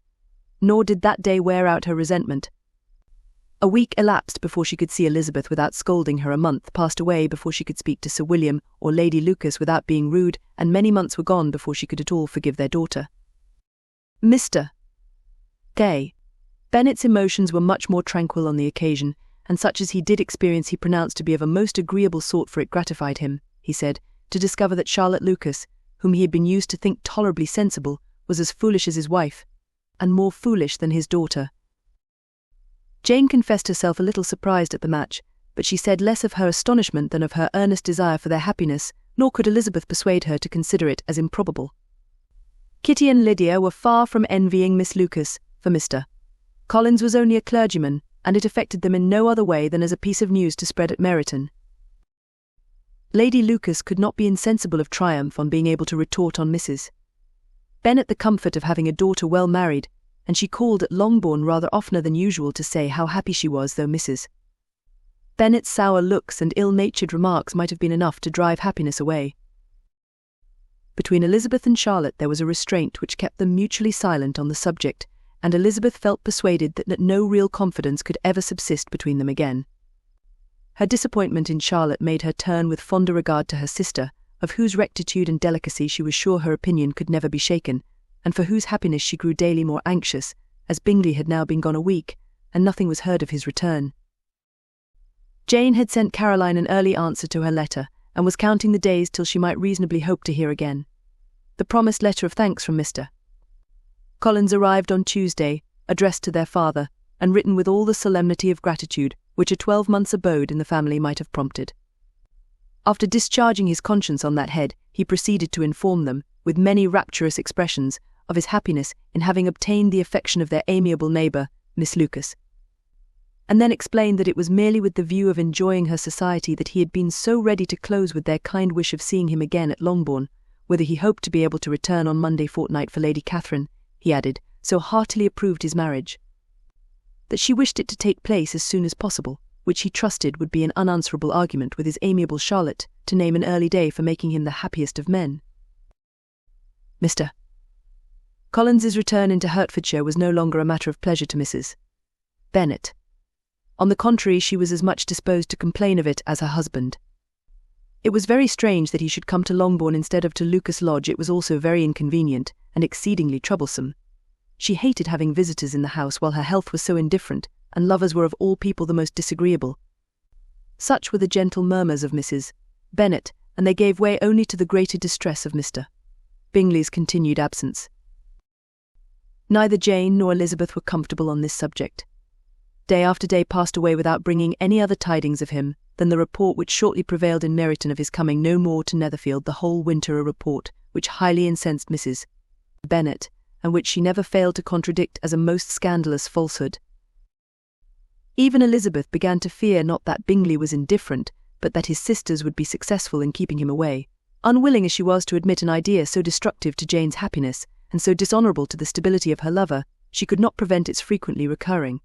nor did that day wear out her resentment. A week elapsed before she could see Elizabeth without scolding her. A month passed away before she could speak to Sir William or Lady Lucas without being rude, and many months were gone before she could at all forgive their daughter. Mr. Bennet's emotions were much more tranquil on the occasion, and such as he did experience he pronounced to be of a most agreeable sort, for it gratified him, he said, to discover that Charlotte Lucas, whom he had been used to think tolerably sensible, was as foolish as his wife, and more foolish than his daughter. Jane confessed herself a little surprised at the match, but she said less of her astonishment than of her earnest desire for their happiness, nor could Elizabeth persuade her to consider it as improbable. Kitty and Lydia were far from envying Miss Lucas, for Mr. Collins was only a clergyman, and it affected them in no other way than as a piece of news to spread at Meryton. Lady Lucas could not be insensible of triumph on being able to retort on Mrs. Bennet the comfort of having a daughter well married, and she called at Longbourn rather oftener than usual to say how happy she was, though Mrs. Bennet's sour looks and ill-natured remarks might have been enough to drive happiness away. Between Elizabeth and Charlotte there was a restraint which kept them mutually silent on the subject, and Elizabeth felt persuaded that no real confidence could ever subsist between them again. Her disappointment in Charlotte made her turn with fonder regard to her sister, of whose rectitude and delicacy she was sure her opinion could never be shaken, and for whose happiness she grew daily more anxious, as Bingley had now been gone a week, and nothing was heard of his return. Jane had sent Caroline an early answer to her letter, and was counting the days till she might reasonably hope to hear again. The promised letter of thanks from Mr. Collins arrived on Tuesday, addressed to their father, and written with all the solemnity of gratitude which a 12 months' abode in the family might have prompted. After discharging his conscience on that head, he proceeded to inform them, with many rapturous expressions, of his happiness in having obtained the affection of their amiable neighbour, Miss Lucas, and then explained that it was merely with the view of enjoying her society that he had been so ready to close with their kind wish of seeing him again at Longbourn, whither he hoped to be able to return on Monday fortnight for Lady Catherine, he added, so heartily approved his marriage, that she wished it to take place as soon as possible, which he trusted would be an unanswerable argument with his amiable Charlotte to name an early day for making him the happiest of men. Mr. Collins's return into Hertfordshire was no longer a matter of pleasure to Mrs. Bennet. On the contrary, she was as much disposed to complain of it as her husband. It was very strange that he should come to Longbourn instead of to Lucas Lodge. It was also very inconvenient and exceedingly troublesome. She hated having visitors in the house while her health was so indifferent, and lovers were of all people the most disagreeable. Such were the gentle murmurs of Mrs. Bennet, and they gave way only to the greater distress of Mr. Bingley's continued absence. Neither Jane nor Elizabeth were comfortable on this subject. Day after day passed away without bringing any other tidings of him than the report which shortly prevailed in Meryton of his coming no more to Netherfield the whole winter, a report which highly incensed Mrs. Bennet, and which she never failed to contradict as a most scandalous falsehood. Even Elizabeth began to fear not that Bingley was indifferent, but that his sisters would be successful in keeping him away, unwilling as she was to admit an idea so destructive to Jane's happiness, and so dishonourable to the stability of her lover. She could not prevent its frequently recurring.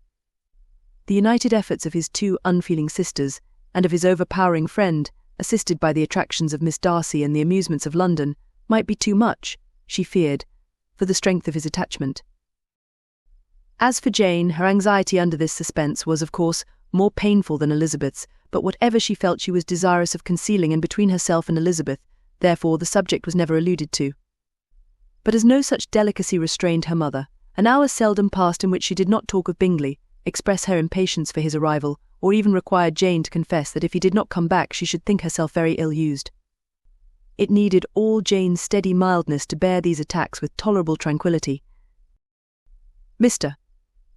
The united efforts of his two unfeeling sisters, and of his overpowering friend, assisted by the attractions of Miss Darcy and the amusements of London, might be too much, she feared, for the strength of his attachment. As for Jane, her anxiety under this suspense was, of course, more painful than Elizabeth's, but whatever she felt she was desirous of concealing, and between herself and Elizabeth, therefore the subject was never alluded to. But as no such delicacy restrained her mother, an hour seldom passed in which she did not talk of Bingley, express her impatience for his arrival, or even require Jane to confess that if he did not come back she should think herself very ill-used. It needed all Jane's steady mildness to bear these attacks with tolerable tranquillity. Mr.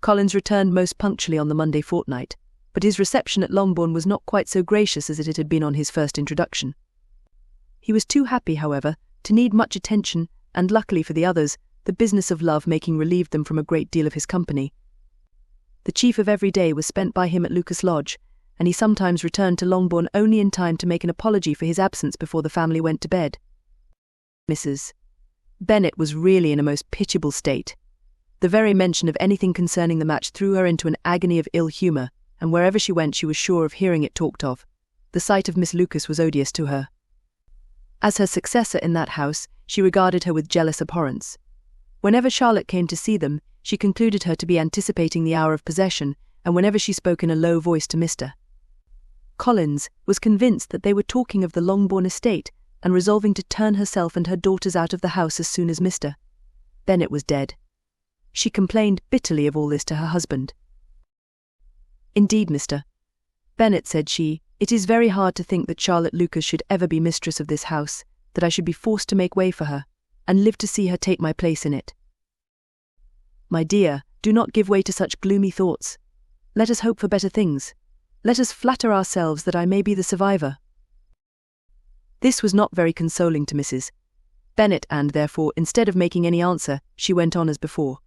Collins returned most punctually on the Monday fortnight, but his reception at Longbourn was not quite so gracious as it had been on his first introduction. He was too happy, however, to need much attention, and luckily for the others, the business of love-making relieved them from a great deal of his company. The chief of every day was spent by him at Lucas Lodge, and he sometimes returned to Longbourn only in time to make an apology for his absence before the family went to bed. Mrs. Bennet was really in a most pitiable state. The very mention of anything concerning the match threw her into an agony of ill humour, and wherever she went she was sure of hearing it talked of. The sight of Miss Lucas was odious to her. As her successor in that house, she regarded her with jealous abhorrence. Whenever Charlotte came to see them, she concluded her to be anticipating the hour of possession, and whenever she spoke in a low voice to Mr. Collins, was convinced that they were talking of the Longbourn estate, and resolving to turn herself and her daughters out of the house as soon as Mr. Bennet was dead. She complained bitterly of all this to her husband. "Indeed, Mr. Bennet," said she, "it is very hard to think that Charlotte Lucas should ever be mistress of this house, that I should be forced to make way for her, and live to see her take my place in it. My dear, do not give way to such gloomy thoughts. Let us hope for better things. Let us flatter ourselves that I may be the survivor." This was not very consoling to Mrs. Bennet, and therefore, instead of making any answer, she went on as before.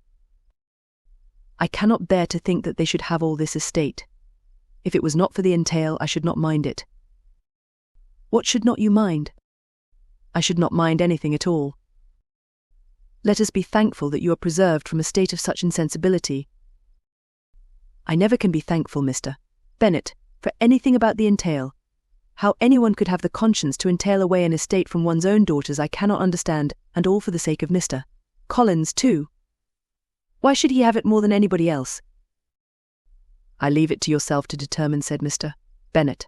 "I cannot bear to think that they should have all this estate. If it was not for the entail, I should not mind it." "What should not you mind?" "I should not mind anything at all." Let us be thankful that you are preserved from a state of such insensibility. I never can be thankful, Mr. Bennet, for anything about the entail. How anyone could have the conscience to entail away an estate from one's own daughters I cannot understand, and all for the sake of Mr. Collins, too. Why should he have it more than anybody else? I leave it to yourself to determine, said Mr. Bennet.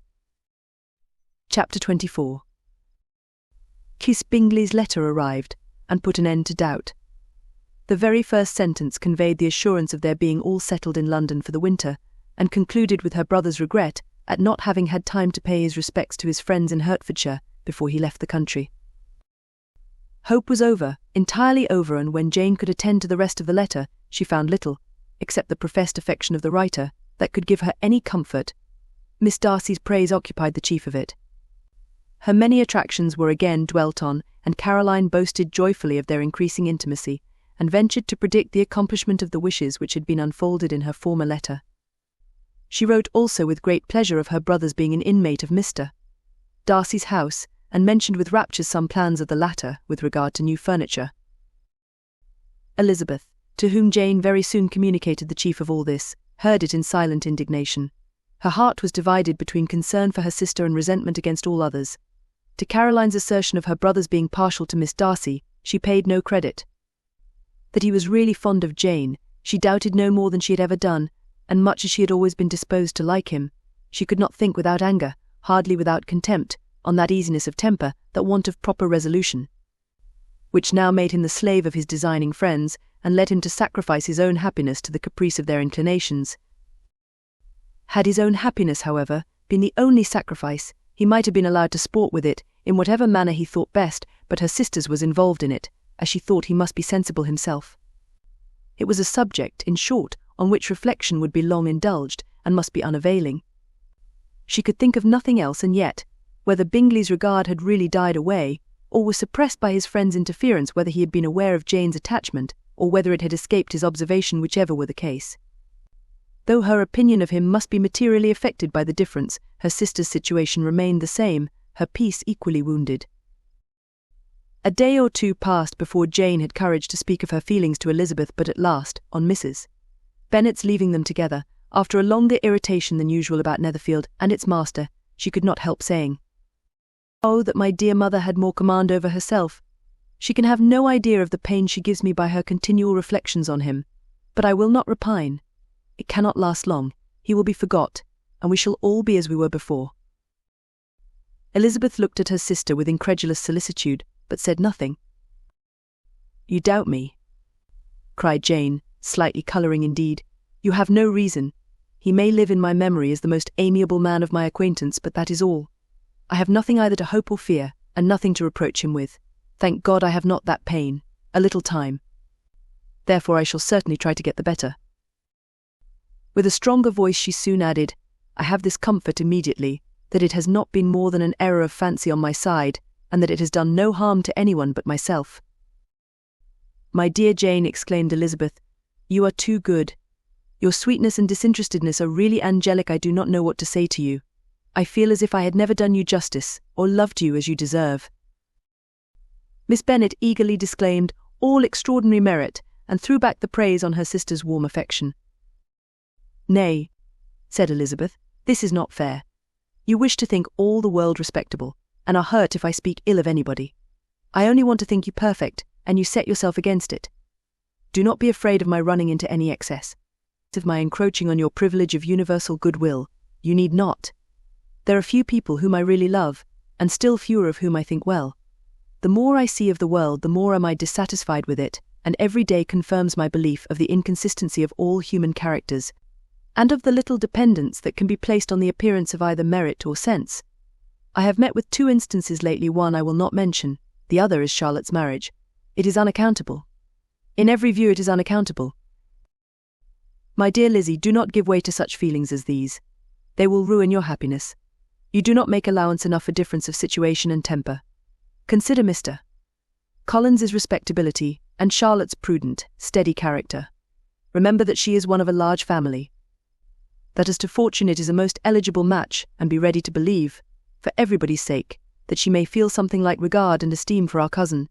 Chapter 24. Miss Bingley's letter arrived, and put an end to doubt. The very first sentence conveyed the assurance of their being all settled in London for the winter, and concluded with her brother's regret at not having had time to pay his respects to his friends in Hertfordshire before he left the country. Hope was over, entirely over, and when Jane could attend to the rest of the letter, she found little, except the professed affection of the writer, that could give her any comfort. Miss Darcy's praise occupied the chief of it. Her many attractions were again dwelt on, and Caroline boasted joyfully of their increasing intimacy, and ventured to predict the accomplishment of the wishes which had been unfolded in her former letter. She wrote also with great pleasure of her brother's being an inmate of Mr. Darcy's house, and mentioned with rapture some plans of the latter with regard to new furniture. Elizabeth, to whom Jane very soon communicated the chief of all this, heard it in silent indignation. Her heart was divided between concern for her sister and resentment against all others. To Caroline's assertion of her brother's being partial to Miss Darcy, she paid no credit. That he was really fond of Jane, she doubted no more than she had ever done, and much as she had always been disposed to like him, she could not think without anger, hardly without contempt, on that easiness of temper, that want of proper resolution, which now made him the slave of his designing friends, and led him to sacrifice his own happiness to the caprice of their inclinations. Had his own happiness, however, been the only sacrifice, he might have been allowed to sport with it, in whatever manner he thought best, but her sister's was involved in it, as she thought he must be sensible himself. It was a subject, in short, on which reflection would be long indulged, and must be unavailing. She could think of nothing else, and yet, whether Bingley's regard had really died away, or was suppressed by his friend's interference, whether he had been aware of Jane's attachment, or whether it had escaped his observation, whichever were the case. Though her opinion of him must be materially affected by the difference, her sister's situation remained the same, her peace equally wounded. A day or two passed before Jane had courage to speak of her feelings to Elizabeth, but at last, on Mrs. Bennet's leaving them together, after a longer irritation than usual about Netherfield and its master, she could not help saying, "Oh, that my dear mother had more command over herself. She can have no idea of the pain she gives me by her continual reflections on him. But I will not repine. It cannot last long. He will be forgot, and we shall all be as we were before." Elizabeth looked at her sister with incredulous solicitude, but said nothing. "You doubt me," cried Jane, slightly colouring indeed. "You have no reason. He may live in my memory as the most amiable man of my acquaintance, but that is all. I have nothing either to hope or fear, and nothing to reproach him with. Thank God I have not that pain. A little time. Therefore I shall certainly try to get the better." With a stronger voice she soon added, "I have this comfort immediately, that it has not been more than an error of fancy on my side, and that it has done no harm to anyone but myself." "My dear Jane," exclaimed Elizabeth, "you are too good. Your sweetness and disinterestedness are really angelic. I do not know what to say to you. I feel as if I had never done you justice, or loved you as you deserve." Miss Bennet eagerly disclaimed all extraordinary merit, and threw back the praise on her sister's warm affection. "Nay," said Elizabeth, "this is not fair. You wish to think all the world respectable, and are hurt if I speak ill of anybody. I only want to think you perfect, and you set yourself against it. Do not be afraid of my running into any excess, of my encroaching on your privilege of universal goodwill. You need not. There are few people whom I really love, and still fewer of whom I think well. The more I see of the world, the more am I dissatisfied with it, and every day confirms my belief of the inconsistency of all human characters, and of the little dependence that can be placed on the appearance of either merit or sense. I have met with 2 instances lately. One I will not mention, the other is Charlotte's marriage. It is unaccountable. In every view it is unaccountable. My dear Lizzie, do not give way to such feelings as these. They will ruin your happiness. You do not make allowance enough for difference of situation and temper. Consider Mr. Collins's respectability, and Charlotte's prudent, steady character. Remember that she is one of a large family. That as to fortune it is a most eligible match, and be ready to believe, for everybody's sake, that she may feel something like regard and esteem for our cousin.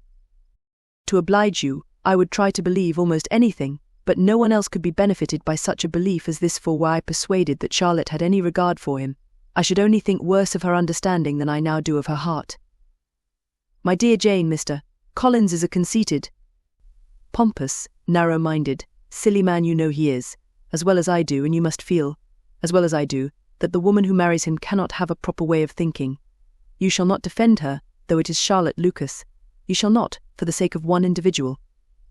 To oblige you, I would try to believe almost anything, but no one else could be benefited by such a belief as this, for were I persuaded that Charlotte had any regard for him, I should only think worse of her understanding than I now do of her heart. My dear Jane, Mr. Collins is a conceited, pompous, narrow-minded, silly man. You know he is, as well as I do, and you must feel, as well as I do, that the woman who marries him cannot have a proper way of thinking. You shall not defend her, though it is Charlotte Lucas. You shall not, for the sake of one individual,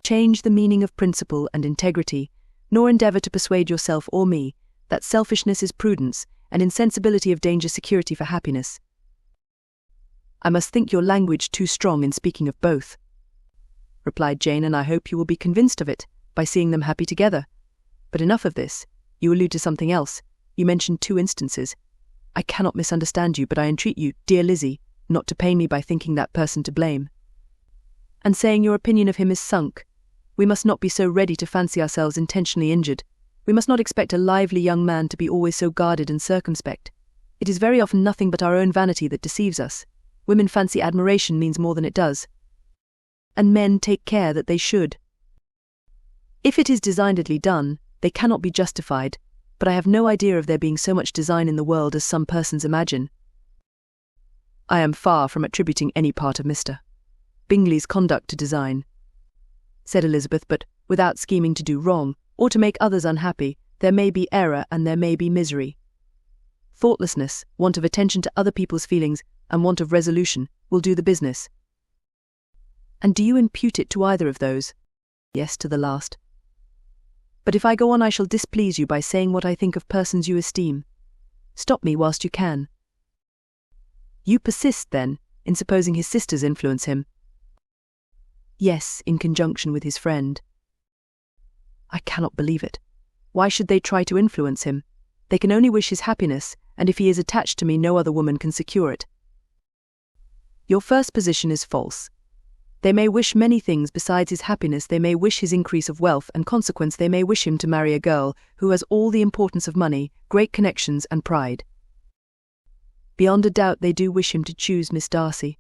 change the meaning of principle and integrity, nor endeavour to persuade yourself or me that selfishness is prudence and insensibility of danger security for happiness. I must think your language too strong in speaking of both, replied Jane, and I hope you will be convinced of it by seeing them happy together. But enough of this. You allude to something else. You mentioned 2 instances. I cannot misunderstand you, but I entreat you, dear Lizzie, not to pain me by thinking that person to blame, and saying your opinion of him is sunk. We must not be so ready to fancy ourselves intentionally injured. We must not expect a lively young man to be always so guarded and circumspect. It is very often nothing but our own vanity that deceives us. Women fancy admiration means more than it does, and men take care that they should. If it is designedly done, they cannot be justified, but I have no idea of there being so much design in the world as some persons imagine. I am far from attributing any part of Mr. Bingley's conduct to design, said Elizabeth, but without scheming to do wrong, or to make others unhappy, there may be error and there may be misery. Thoughtlessness, want of attention to other people's feelings, and want of resolution will do the business. And do you impute it to either of those? Yes, to the last. But if I go on I shall displease you by saying what I think of persons you esteem. Stop me whilst you can. You persist, then, in supposing his sisters influence him? Yes, in conjunction with his friend. I cannot believe it. Why should they try to influence him? They can only wish his happiness, and if he is attached to me no other woman can secure it. Your first position is false. They may wish many things besides his happiness. They may wish his increase of wealth, and consequence they may wish him to marry a girl who has all the importance of money, great connections and pride. Beyond a doubt they do wish him to choose Miss Darcy,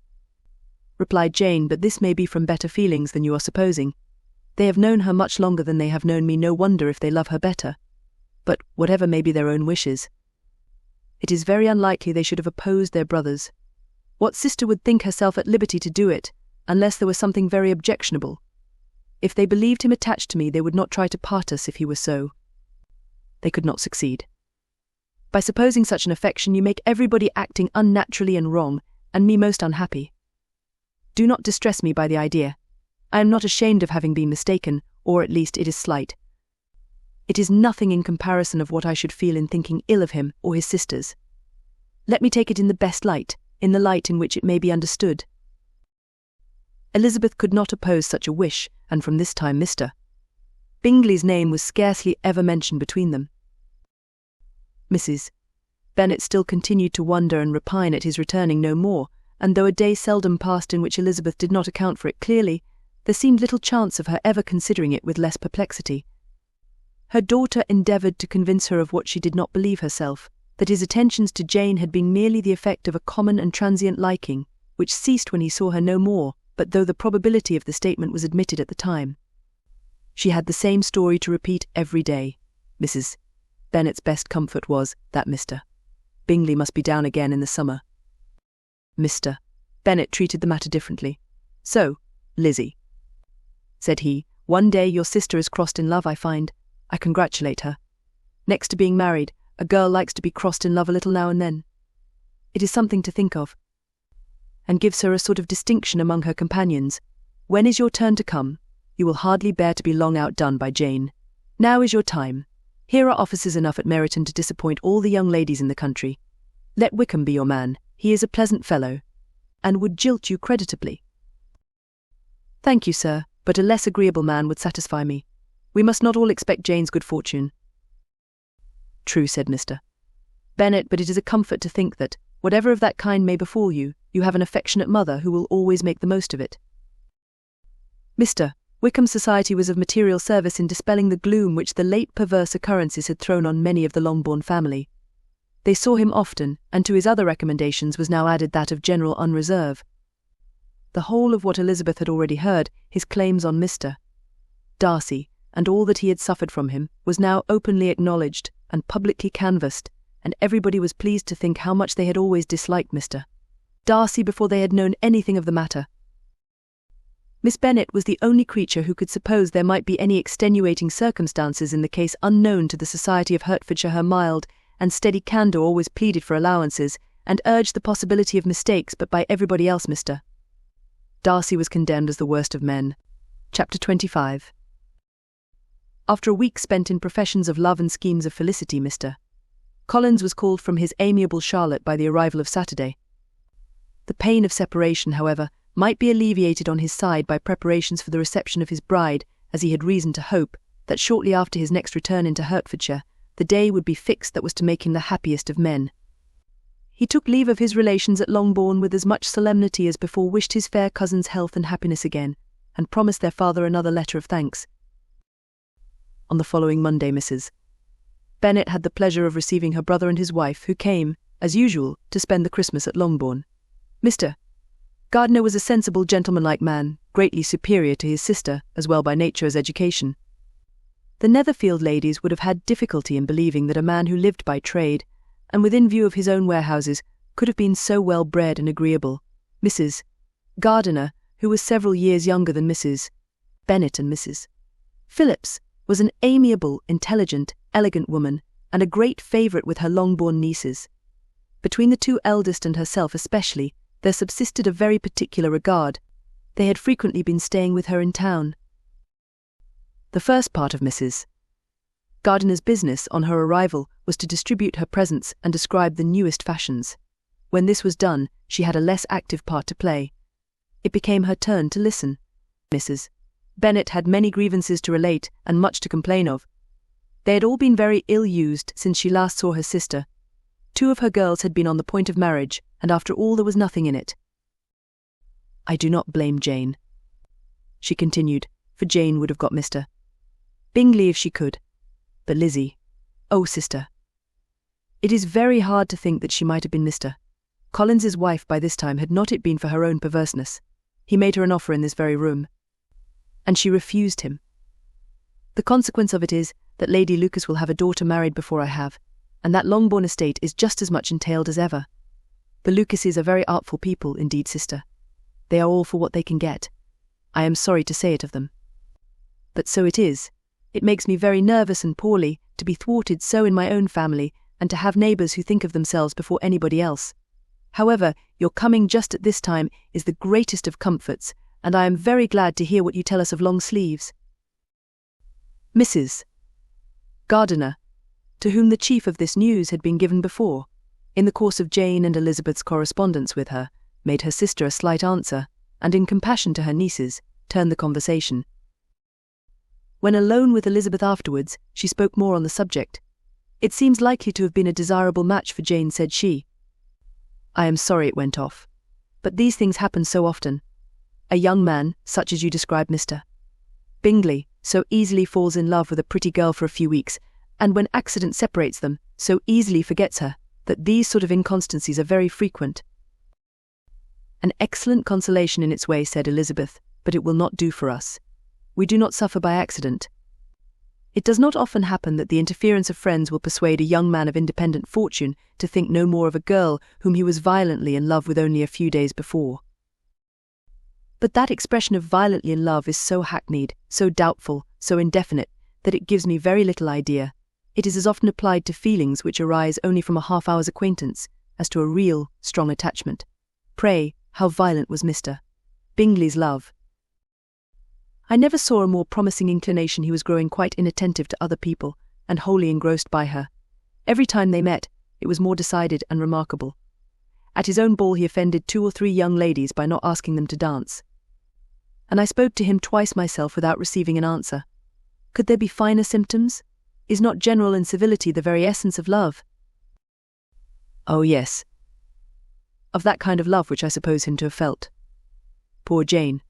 replied Jane, but this may be from better feelings than you are supposing. They have known her much longer than they have known me. No wonder if they love her better. But whatever may be their own wishes, it is very unlikely they should have opposed their brothers. What sister would think herself at liberty to do it, unless there was something very objectionable? If they believed him attached to me, they would not try to part us if he were so. They could not succeed. By supposing such an affection, you make everybody acting unnaturally and wrong, and me most unhappy. Do not distress me by the idea. I am not ashamed of having been mistaken, or at least it is slight. It is nothing in comparison of what I should feel in thinking ill of him or his sisters. Let me take it in the best light, in the light in which it may be understood. Elizabeth could not oppose such a wish, and from this time Mr. Bingley's name was scarcely ever mentioned between them. Mrs. Bennet still continued to wonder and repine at his returning no more, and though a day seldom passed in which Elizabeth did not account for it clearly, there seemed little chance of her ever considering it with less perplexity. Her daughter endeavoured to convince her of what she did not believe herself, that his attentions to Jane had been merely the effect of a common and transient liking, which ceased when he saw her no more, but though the probability of the statement was admitted at the time, she had the same story to repeat every day. Mrs. Bennet's best comfort was that Mr. Bingley must be down again in the summer. Mr. Bennet treated the matter differently. So, Lizzie, said he, one day your sister is crossed in love, I find. I congratulate her. Next to being married, a girl likes to be crossed in love a little now and then. It is something to think of, and gives her a sort of distinction among her companions. When is your turn to come? You will hardly bear to be long outdone by Jane. Now is your time. Here are officers enough at Meryton to disappoint all the young ladies in the country. Let Wickham be your man. He is a pleasant fellow, and would jilt you creditably. Thank you, sir, but a less agreeable man would satisfy me. We must not all expect Jane's good fortune. True, said Mr. Bennet, but it is a comfort to think that, whatever of that kind may befall you, you have an affectionate mother who will always make the most of it. Mr. Wickham's society was of material service in dispelling the gloom which the late perverse occurrences had thrown on many of the Longbourn family. They saw him often, and to his other recommendations was now added that of general unreserve. The whole of what Elizabeth had already heard, his claims on Mr. Darcy, and all that he had suffered from him, was now openly acknowledged and publicly canvassed, and everybody was pleased to think how much they had always disliked Mr. Darcy before they had known anything of the matter. Miss Bennet was the only creature who could suppose there might be any extenuating circumstances in the case unknown to the society of Hertfordshire. Her mild and steady candour always pleaded for allowances, and urged the possibility of mistakes, but by everybody else Mr. Darcy was condemned as the worst of men. Chapter 25. After a week spent in professions of love and schemes of felicity, Mr. Collins was called from his amiable Charlotte by the arrival of Saturday. The pain of separation, however, might be alleviated on his side by preparations for the reception of his bride, as he had reason to hope that shortly after his next return into Hertfordshire, the day would be fixed that was to make him the happiest of men. He took leave of his relations at Longbourn with as much solemnity as before, wished his fair cousin's health and happiness again, and promised their father another letter of thanks. On the following Monday, Mrs. Bennet had the pleasure of receiving her brother and his wife, who came, as usual, to spend the Christmas at Longbourn. Mr. Gardiner was a sensible, gentlemanlike man, greatly superior to his sister, as well by nature as education. The Netherfield ladies would have had difficulty in believing that a man who lived by trade, and within view of his own warehouses, could have been so well bred and agreeable. Mrs. Gardiner, who was several years younger than Mrs. Bennet and Mrs. Phillips, was an amiable, intelligent, elegant woman, and a great favourite with her Longbourn nieces. Between the two eldest and herself especially, there subsisted a very particular regard. They had frequently been staying with her in town. The first part of Mrs. Gardiner's business on her arrival was to distribute her presents and describe the newest fashions. When this was done, she had a less active part to play. It became her turn to listen. Mrs. Bennet had many grievances to relate and much to complain of. They had all been very ill-used since she last saw her sister. 2 of her girls had been on the point of marriage, and after all there was nothing in it. "I do not blame Jane," she continued, for Jane would have got Mr. Bingley if she could. But Lizzie, oh sister, it is very hard to think that she might have been Mr. Collins's wife by this time, had not it been for her own perverseness. He made her an offer in this very room, and she refused him. The consequence of it is that Lady Lucas will have a daughter married before I have, and that Longbourn estate is just as much entailed as ever. The Lucases are very artful people, indeed, sister. They are all for what they can get. I am sorry to say it of them. But so it is. It makes me very nervous and poorly to be thwarted so in my own family, and to have neighbours who think of themselves before anybody else. However, your coming just at this time is the greatest of comforts, and I am very glad to hear what you tell us of long sleeves. Mrs. Gardiner, to whom the chief of this news had been given before, in the course of Jane and Elizabeth's correspondence with her, made her sister a slight answer, and in compassion to her nieces, turned the conversation. When alone with Elizabeth afterwards, she spoke more on the subject. "It seems likely to have been a desirable match for Jane," said she. "I am sorry it went off. But these things happen so often. A young man, such as you describe Mr. Bingley, so easily falls in love with a pretty girl for a few weeks, and when accident separates them, so easily forgets her, that these sort of inconstancies are very frequent." "An excellent consolation in its way," said Elizabeth, "but it will not do for us. We do not suffer by accident. It does not often happen that the interference of friends will persuade a young man of independent fortune to think no more of a girl whom he was violently in love with only a few days before. But that expression of violently in love is so hackneyed, so doubtful, so indefinite, that it gives me very little idea. It is as often applied to feelings which arise only from a half-hour's acquaintance, as to a real, strong attachment. Pray, how violent was Mr. Bingley's love? I never saw a more promising inclination. He was growing quite inattentive to other people, and wholly engrossed by her. Every time they met, it was more decided and remarkable. At his own ball he offended 2 or 3 young ladies by not asking them to dance. And I spoke to him twice myself without receiving an answer. Could there be finer symptoms? Is not general incivility the very essence of love? Oh yes, of that kind of love which I suppose him to have felt. Poor Jane.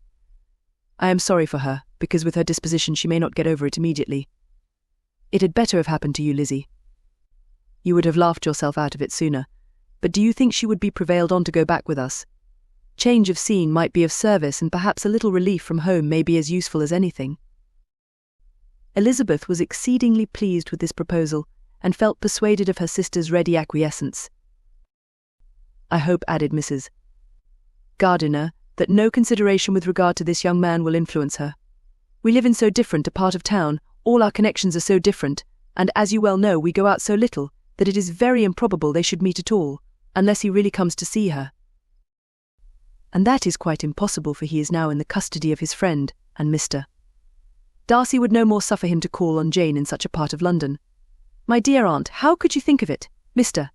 I am sorry for her, because with her disposition she may not get over it immediately. It had better have happened to you, Lizzie. You would have laughed yourself out of it sooner. But do you think she would be prevailed on to go back with us? Change of scene might be of service, and perhaps a little relief from home may be as useful as anything. Elizabeth was exceedingly pleased with this proposal, and felt persuaded of her sister's ready acquiescence. "I hope," added Mrs. Gardiner, "that no consideration with regard to this young man will influence her. We live in so different a part of town, all our connections are so different, and as you well know we go out so little, that it is very improbable they should meet at all, unless he really comes to see her. And that is quite impossible, for he is now in the custody of his friend, and Mr. Darcy would no more suffer him to call on Jane in such a part of London. My dear aunt, how could you think of it? Mr.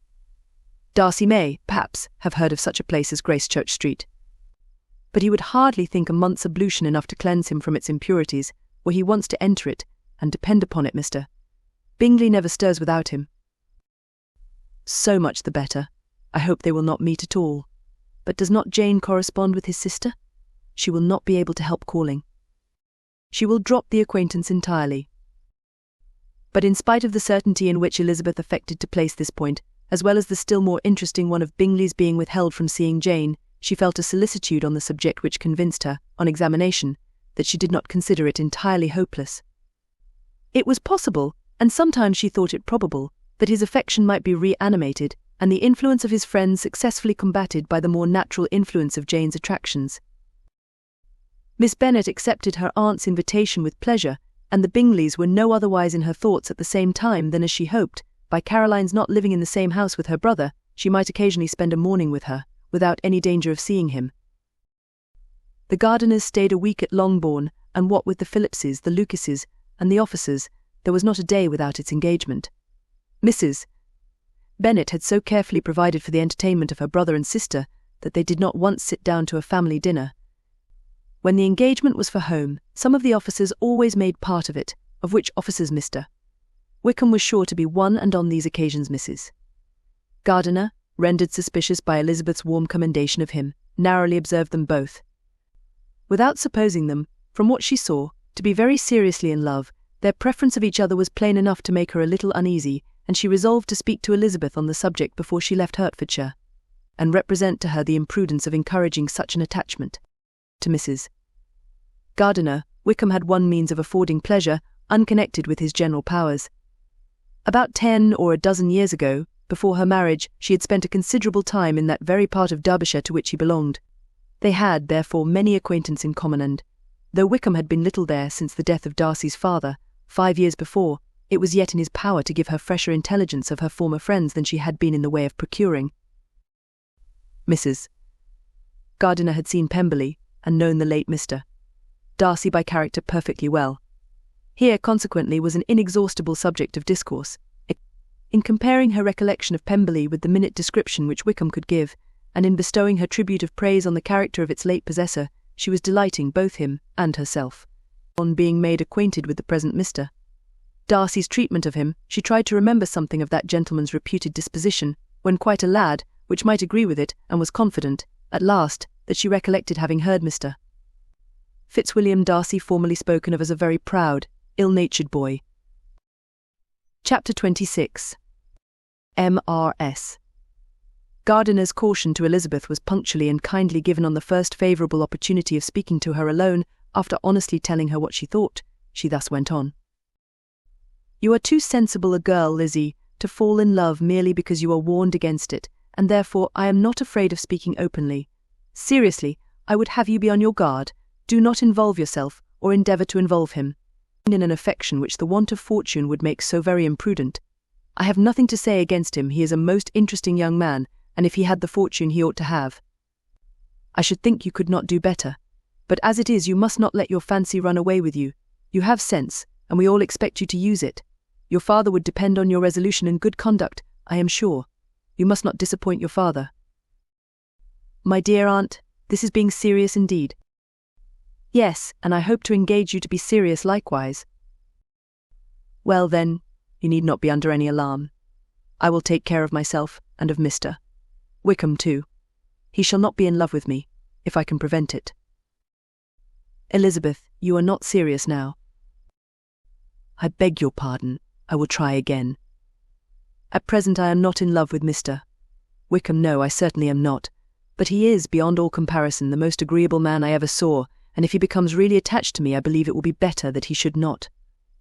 Darcy may, perhaps, have heard of such a place as Gracechurch Street. But he would hardly think a month's ablution enough to cleanse him from its impurities, were he once to enter it, and depend upon it, Mr. Bingley never stirs without him. So much the better. I hope they will not meet at all. But does not Jane correspond with his sister? She will not be able to help calling. She will drop the acquaintance entirely." But in spite of the certainty in which Elizabeth affected to place this point, as well as the still more interesting one of Bingley's being withheld from seeing Jane, she felt a solicitude on the subject which convinced her, on examination, that she did not consider it entirely hopeless. It was possible, and sometimes she thought it probable, that his affection might be reanimated, and the influence of his friends successfully combated by the more natural influence of Jane's attractions. Miss Bennet accepted her aunt's invitation with pleasure, and the Bingleys were no otherwise in her thoughts at the same time than as she hoped, by Caroline's not living in the same house with her brother, she might occasionally spend a morning with her, without any danger of seeing him. The Gardiners stayed a week at Longbourn, and what with the Phillipses, the Lucases, and the officers, there was not a day without its engagement. Mrs. Bennet had so carefully provided for the entertainment of her brother and sister that they did not once sit down to a family dinner. When the engagement was for home, some of the officers always made part of it, of which officers Mr. Wickham was sure to be one, and on these occasions Mrs. Gardiner, rendered suspicious by Elizabeth's warm commendation of him, narrowly observed them both. Without supposing them, from what she saw, to be very seriously in love, their preference of each other was plain enough to make her a little uneasy, and she resolved to speak to Elizabeth on the subject before she left Hertfordshire, and represent to her the imprudence of encouraging such an attachment. To Mrs. Gardiner, Wickham had one means of affording pleasure, unconnected with his general powers. About 10 or a dozen years ago, before her marriage, she had spent a considerable time in that very part of Derbyshire to which he belonged. They had, therefore, many acquaintance in common, and, though Wickham had been little there since the death of Darcy's father, 5 years before, it was yet in his power to give her fresher intelligence of her former friends than she had been in the way of procuring. Mrs. Gardiner had seen Pemberley, and known the late Mr. Darcy by character perfectly well. Here, consequently, was an inexhaustible subject of discourse. In comparing her recollection of Pemberley with the minute description which Wickham could give, and in bestowing her tribute of praise on the character of its late possessor, she was delighting both him and herself. On being made acquainted with the present Mr. Darcy's treatment of him, she tried to remember something of that gentleman's reputed disposition, when quite a lad, which might agree with it, and was confident, at last, that she recollected having heard Mr. Fitzwilliam Darcy formerly spoken of as a very proud, ill-natured boy. Chapter 26. M.R.S. Gardiner's caution to Elizabeth was punctually and kindly given on the first favourable opportunity of speaking to her alone. After honestly telling her what she thought, she thus went on. "You are too sensible a girl, Lizzie, to fall in love merely because you are warned against it, and therefore I am not afraid of speaking openly. Seriously, I would have you be on your guard. Do not involve yourself, or endeavour to involve him, in an affection which the want of fortune would make so very imprudent. I have nothing to say against him. He is a most interesting young man, and if he had the fortune he ought to have, I should think you could not do better. But as it is, you must not let your fancy run away with you. You have sense, and we all expect you to use it. Your father would depend on your resolution and good conduct, I am sure. You must not disappoint your father." "My dear aunt, this is being serious indeed." "Yes, and I hope to engage you to be serious likewise." "Well then, you need not be under any alarm. I will take care of myself, and of Mr. Wickham too. He shall not be in love with me, if I can prevent it." "Elizabeth, you are not serious now." "I beg your pardon. I will try again. At present I am not in love with Mr. Wickham. No, I certainly am not. But he is, beyond all comparison, the most agreeable man I ever saw, and if he becomes really attached to me, I believe it will be better that he should not.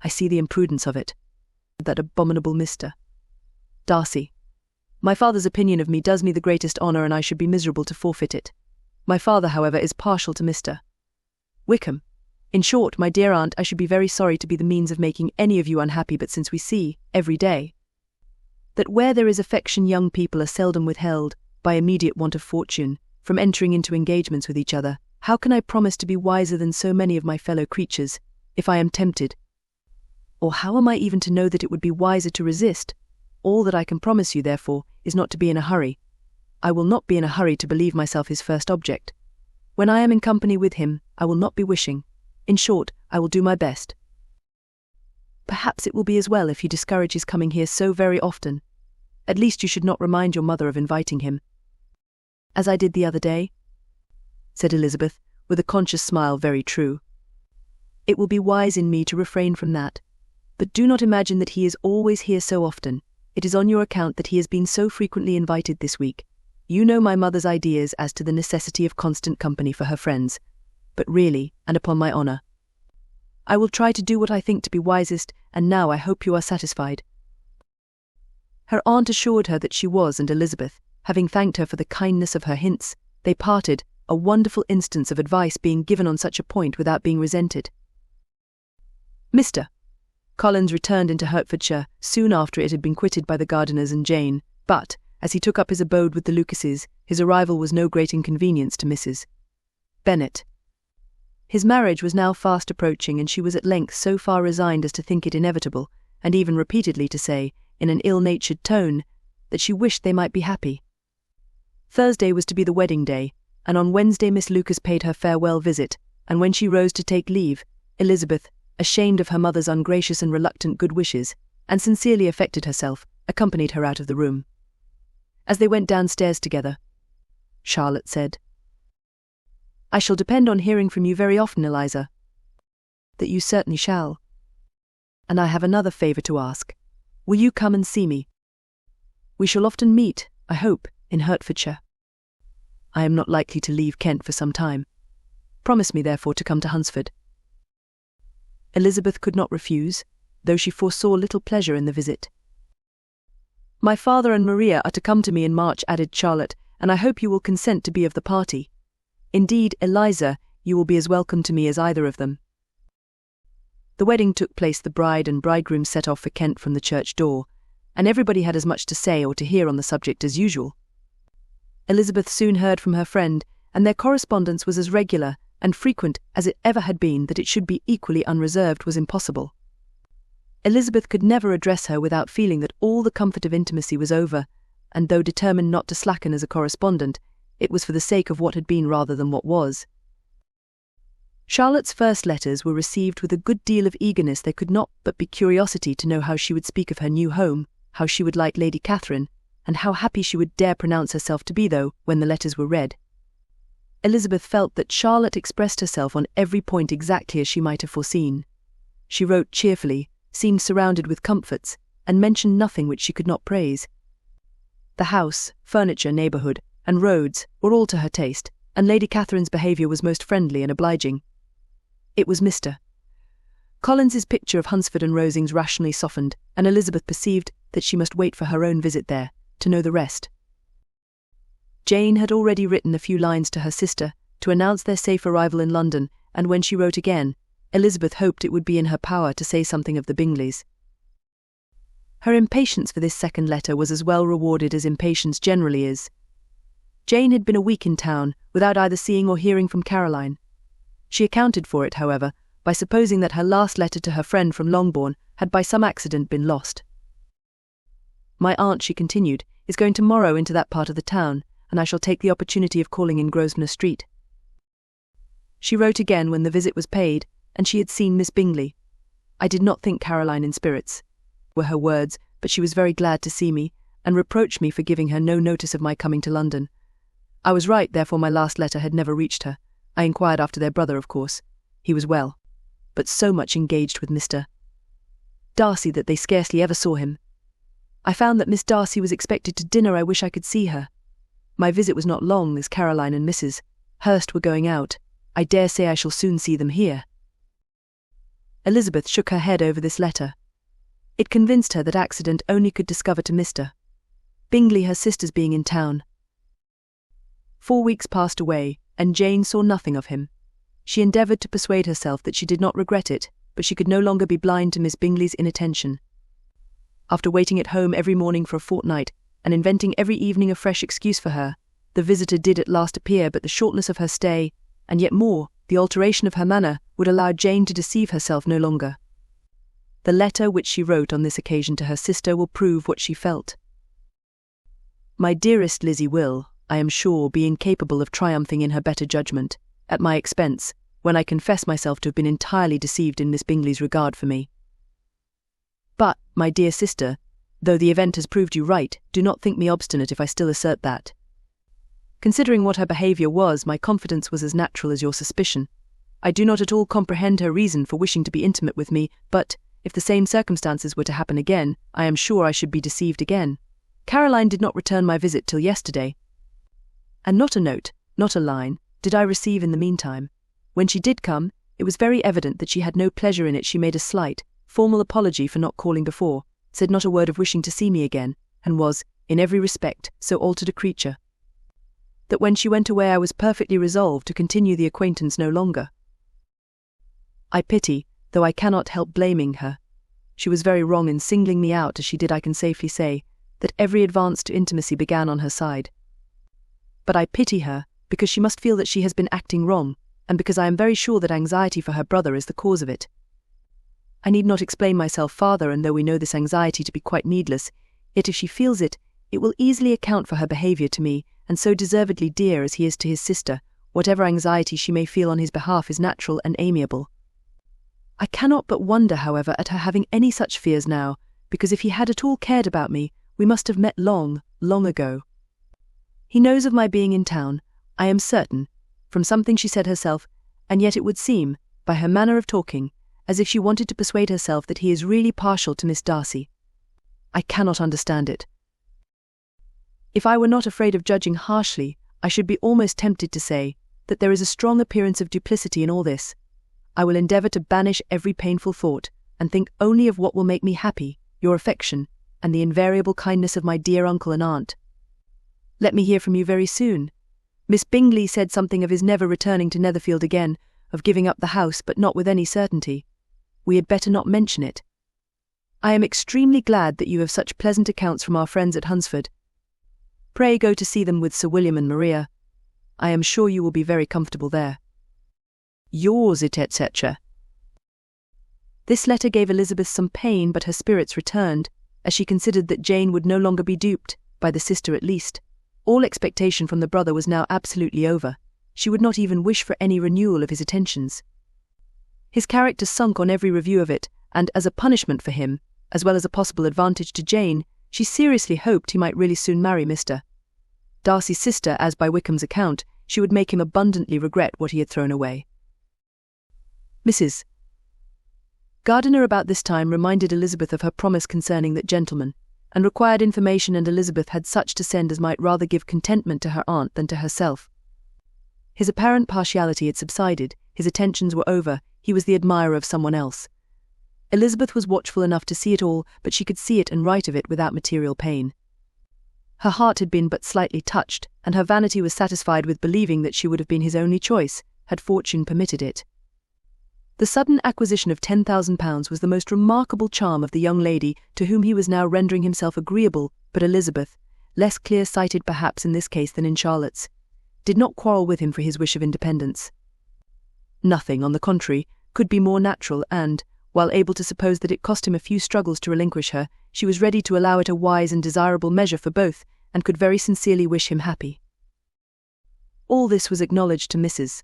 I see the imprudence of it. That abominable Mr. Darcy. My father's opinion of me does me the greatest honour, and I should be miserable to forfeit it. My father, however, is partial to Mr. Wickham. In short, my dear aunt, I should be very sorry to be the means of making any of you unhappy, but since we see, every day, that where there is affection young people are seldom withheld, by immediate want of fortune, from entering into engagements with each other, how can I promise to be wiser than so many of my fellow creatures, if I am tempted? Or how am I even to know that it would be wiser to resist? All that I can promise you, therefore, is not to be in a hurry. I will not be in a hurry to believe myself his first object. When I am in company with him, I will not be wishing. In short, I will do my best. Perhaps it will be as well if you discourage his coming here so very often. At least you should not remind your mother of inviting him. As I did the other day, said Elizabeth, with a conscious smile. Very true. It will be wise in me to refrain from that. But do not imagine that he is always here so often. It is on your account that he has been so frequently invited this week. You know my mother's ideas as to the necessity of constant company for her friends. But really, and upon my honour, I will try to do what I think to be wisest, and now I hope you are satisfied. Her aunt assured her that she was, and Elizabeth, having thanked her for the kindness of her hints, they parted, a wonderful instance of advice being given on such a point without being resented. Mr. Collins returned into Hertfordshire soon after it had been quitted by the Gardiners and Jane, but, as he took up his abode with the Lucases, his arrival was no great inconvenience to Mrs. Bennet. His marriage was now fast approaching, and she was at length so far resigned as to think it inevitable, and even repeatedly to say, in an ill-natured tone, that she wished they might be happy. Thursday was to be the wedding day, and on Wednesday Miss Lucas paid her farewell visit, and when she rose to take leave, Elizabeth, ashamed of her mother's ungracious and reluctant good wishes, and sincerely affected herself, accompanied her out of the room. As they went downstairs together, Charlotte said, "I shall depend on hearing from you very often, Eliza." "That you certainly shall. And I have another favour to ask. Will you come and see me? We shall often meet, I hope, in Hertfordshire. I am not likely to leave Kent for some time. Promise me, therefore, to come to Hunsford." Elizabeth could not refuse, though she foresaw little pleasure in the visit. "My father and Maria are to come to me in March," added Charlotte, "and I hope you will consent to be of the party. Indeed, Eliza, you will be as welcome to me as either of them." The wedding took place. The bride and bridegroom set off for Kent from the church door, and everybody had as much to say or to hear on the subject as usual. Elizabeth soon heard from her friend, and their correspondence was as regular and frequent as it ever had been. That it should be equally unreserved was impossible. Elizabeth could never address her without feeling that all the comfort of intimacy was over, and though determined not to slacken as a correspondent, it was for the sake of what had been rather than what was. Charlotte's first letters were received with a good deal of eagerness. There could not but be curiosity to know how she would speak of her new home, how she would like Lady Catherine, and how happy she would dare pronounce herself to be, though, when the letters were read. Elizabeth felt that Charlotte expressed herself on every point exactly as she might have foreseen. She wrote cheerfully, seemed surrounded with comforts, and mentioned nothing which she could not praise. The house, furniture, neighbourhood, and roads were all to her taste, and Lady Catherine's behaviour was most friendly and obliging. It was Mr. Collins's picture of Hunsford and Rosings rationally softened, and Elizabeth perceived that she must wait for her own visit there, to know the rest. Jane had already written a few lines to her sister to announce their safe arrival in London, and when she wrote again, Elizabeth hoped it would be in her power to say something of the Bingleys. Her impatience for this second letter was as well rewarded as impatience generally is. Jane had been a week in town, without either seeing or hearing from Caroline. She accounted for it, however, by supposing that her last letter to her friend from Longbourn had by some accident been lost. "My aunt," she continued, "is going tomorrow into that part of the town, and I shall take the opportunity of calling in Grosvenor Street." She wrote again when the visit was paid, and she had seen Miss Bingley. "I did not think Caroline in spirits," were her words, "but she was very glad to see me, and reproached me for giving her no notice of my coming to London. I was right, therefore my last letter had never reached her. I inquired after their brother, of course. He was well, but so much engaged with Mr. Darcy that they scarcely ever saw him. I found that Miss Darcy was expected to dinner. I wish I could see her. My visit was not long, as Caroline and Mrs. Hurst were going out. I dare say I shall soon see them here." Elizabeth shook her head over this letter. It convinced her that accident only could discover to Mr. Bingley her sister's being in town. 4 weeks passed away, and Jane saw nothing of him. She endeavoured to persuade herself that she did not regret it, but she could no longer be blind to Miss Bingley's inattention. After waiting at home every morning for a fortnight, and inventing every evening a fresh excuse for her, the visitor did at last appear, but the shortness of her stay, and yet more, the alteration of her manner, would allow Jane to deceive herself no longer. The letter which she wrote on this occasion to her sister will prove what she felt. My dearest Lizzie will, I am sure, be incapable of triumphing in her better judgment, at my expense, when I confess myself to have been entirely deceived in Miss Bingley's regard for me. But, my dear sister, though the event has proved you right, do not think me obstinate if I still assert that. Considering what her behaviour was, my confidence was as natural as your suspicion. I do not at all comprehend her reason for wishing to be intimate with me, but, if the same circumstances were to happen again, I am sure I should be deceived again. Caroline did not return my visit till yesterday, and not a note, not a line, did I receive in the meantime. When she did come, it was very evident that she had no pleasure in it. She made a slight, formal apology for not calling before, said not a word of wishing to see me again, and was, in every respect, so altered a creature, that when she went away I was perfectly resolved to continue the acquaintance no longer. I pity, though I cannot help blaming her. She was very wrong in singling me out as she did. I can safely say that every advance to intimacy began on her side. But I pity her, because she must feel that she has been acting wrong, and because I am very sure that anxiety for her brother is the cause of it. I need not explain myself farther, and though we know this anxiety to be quite needless, yet if she feels it, it will easily account for her behaviour to me, and so deservedly dear as he is to his sister, whatever anxiety she may feel on his behalf is natural and amiable. I cannot but wonder, however, at her having any such fears now, because if he had at all cared about me, we must have met long, long ago. He knows of my being in town, I am certain, from something she said herself, and yet it would seem, by her manner of talking, as if she wanted to persuade herself that he is really partial to Miss Darcy. I cannot understand it. If I were not afraid of judging harshly, I should be almost tempted to say that there is a strong appearance of duplicity in all this. I will endeavour to banish every painful thought, and think only of what will make me happy, your affection, and the invariable kindness of my dear uncle and aunt. Let me hear from you very soon. Miss Bingley said something of his never returning to Netherfield again, of giving up the house, but not with any certainty. We had better not mention it. I am extremely glad that you have such pleasant accounts from our friends at Hunsford. Pray go to see them with Sir William and Maria. I am sure you will be very comfortable there. Yours, etc. This letter gave Elizabeth some pain, but her spirits returned, as she considered that Jane would no longer be duped, by the sister at least. All expectation from the brother was now absolutely over. She would not even wish for any renewal of his attentions. His character sunk on every review of it, and as a punishment for him, as well as a possible advantage to Jane, she seriously hoped he might really soon marry Mr. Darcy's sister, as by Wickham's account, she would make him abundantly regret what he had thrown away. Mrs. Gardiner about this time reminded Elizabeth of her promise concerning that gentleman, and required information, and Elizabeth had such to send as might rather give contentment to her aunt than to herself. His apparent partiality had subsided, his attentions were over, he was the admirer of someone else. Elizabeth was watchful enough to see it all, but she could see it and write of it without material pain. Her heart had been but slightly touched, and her vanity was satisfied with believing that she would have been his only choice, had fortune permitted it. The sudden acquisition of £10,000 was the most remarkable charm of the young lady to whom he was now rendering himself agreeable, but Elizabeth, less clear-sighted perhaps in this case than in Charlotte's, did not quarrel with him for his wish of independence. Nothing, on the contrary, could be more natural, and, while able to suppose that it cost him a few struggles to relinquish her, she was ready to allow it a wise and desirable measure for both, and could very sincerely wish him happy. All this was acknowledged to Mrs.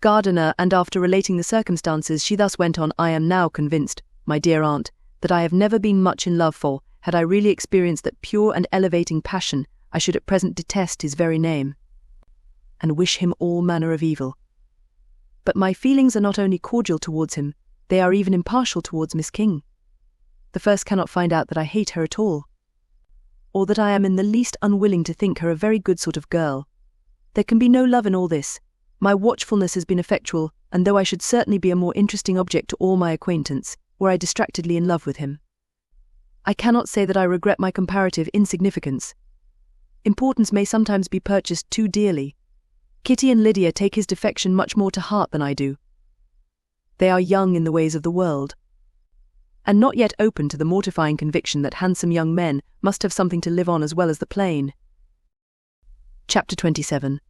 Gardiner, and after relating the circumstances, she thus went on: I am now convinced, my dear aunt, that I have never been much in love, for, had I really experienced that pure and elevating passion, I should at present detest his very name, and wish him all manner of evil. But my feelings are not only cordial towards him, they are even impartial towards Miss King. The first cannot find out that I hate her at all, or that I am in the least unwilling to think her a very good sort of girl. There can be no love in all this. My watchfulness has been effectual, and though I should certainly be a more interesting object to all my acquaintance, were I distractedly in love with him. I cannot say that I regret my comparative insignificance. Importance may sometimes be purchased too dearly. Kitty and Lydia take his defection much more to heart than I do. They are young in the ways of the world, and not yet open to the mortifying conviction that handsome young men must have something to live on as well as the plain. Chapter 27.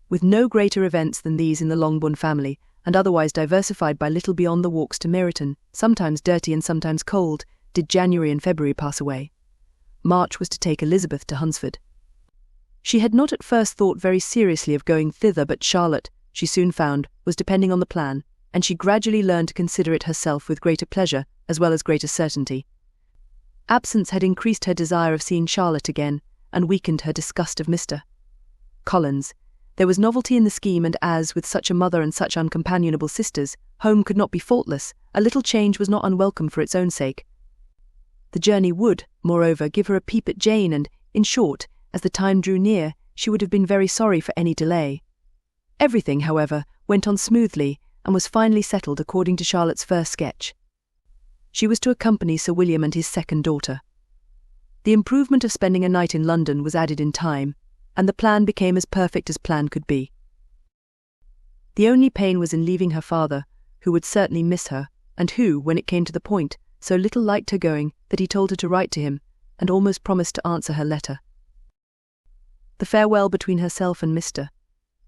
With no greater events than these in the Longbourn family, and otherwise diversified by little beyond the walks to Meryton, sometimes dirty and sometimes cold, did January and February pass away. March was to take Elizabeth to Hunsford. She had not at first thought very seriously of going thither, but Charlotte, she soon found, was depending on the plan, and she gradually learned to consider it herself with greater pleasure as well as greater certainty. Absence had increased her desire of seeing Charlotte again, and weakened her disgust of Mr. Collins. There was novelty in the scheme, and as, with such a mother and such uncompanionable sisters, home could not be faultless, a little change was not unwelcome for its own sake. The journey would, moreover, give her a peep at Jane, and, in short, as the time drew near, she would have been very sorry for any delay. Everything, however, went on smoothly, and was finally settled according to Charlotte's first sketch. She was to accompany Sir William and his second daughter. The improvement of spending a night in London was added in time, and the plan became as perfect as plan could be. The only pain was in leaving her father, who would certainly miss her, and who, when it came to the point, so little liked her going that he told her to write to him, and almost promised to answer her letter. The farewell between herself and Mr.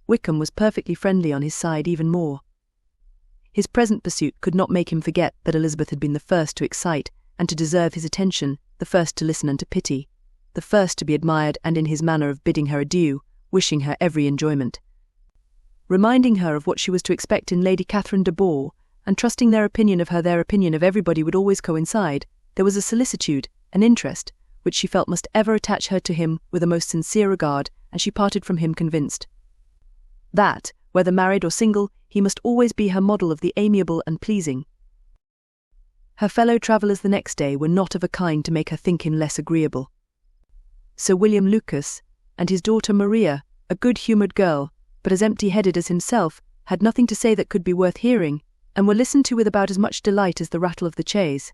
Wickham was perfectly friendly on his side even more. His present pursuit could not make him forget that Elizabeth had been the first to excite and to deserve his attention, the first to listen and to pity, the first to be admired, and in his manner of bidding her adieu, wishing her every enjoyment, reminding her of what she was to expect in Lady Catherine de Bourgh, and trusting their opinion of her, their opinion of everybody, would always coincide. There was a solicitude, an interest, which she felt must ever attach her to him with a most sincere regard, and she parted from him convinced that, whether married or single, he must always be her model of the amiable and pleasing. Her fellow travellers the next day were not of a kind to make her think him less agreeable. Sir William Lucas, and his daughter Maria, a good-humoured girl, but as empty-headed as himself, had nothing to say that could be worth hearing, and were listened to with about as much delight as the rattle of the chaise.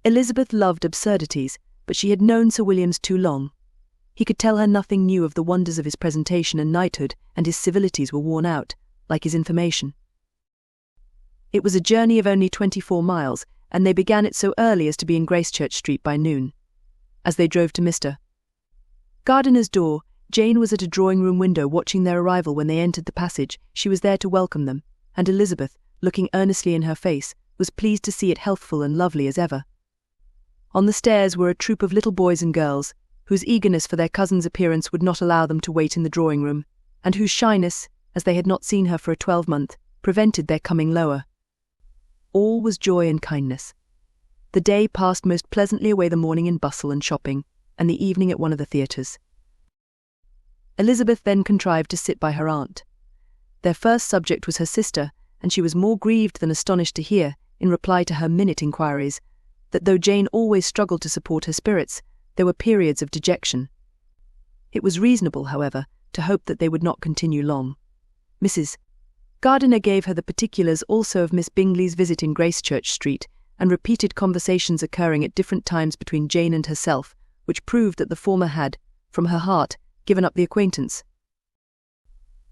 Elizabeth loved absurdities, but she had known Sir William's too long. He could tell her nothing new of the wonders of his presentation and knighthood, and his civilities were worn out, like his information. It was a journey of only 24 miles, and they began it so early as to be in Gracechurch Street by noon. As they drove to Mr. Gardiner's door, Jane was at a drawing-room window watching their arrival. When they entered the passage, she was there to welcome them, and Elizabeth, looking earnestly in her face, was pleased to see it healthful and lovely as ever. On the stairs were a troop of little boys and girls, whose eagerness for their cousin's appearance would not allow them to wait in the drawing-room, and whose shyness, as they had not seen her for a 12-month, prevented their coming lower. All was joy and kindness. The day passed most pleasantly away, the morning in bustle and shopping, and the evening at one of the theatres. Elizabeth then contrived to sit by her aunt. Their first subject was her sister, and she was more grieved than astonished to hear, in reply to her minute inquiries, that though Jane always struggled to support her spirits, there were periods of dejection. It was reasonable, however, to hope that they would not continue long. Mrs. Gardiner gave her the particulars also of Miss Bingley's visit in Gracechurch Street, and repeated conversations occurring at different times between Jane and herself, which proved that the former had, from her heart, given up the acquaintance.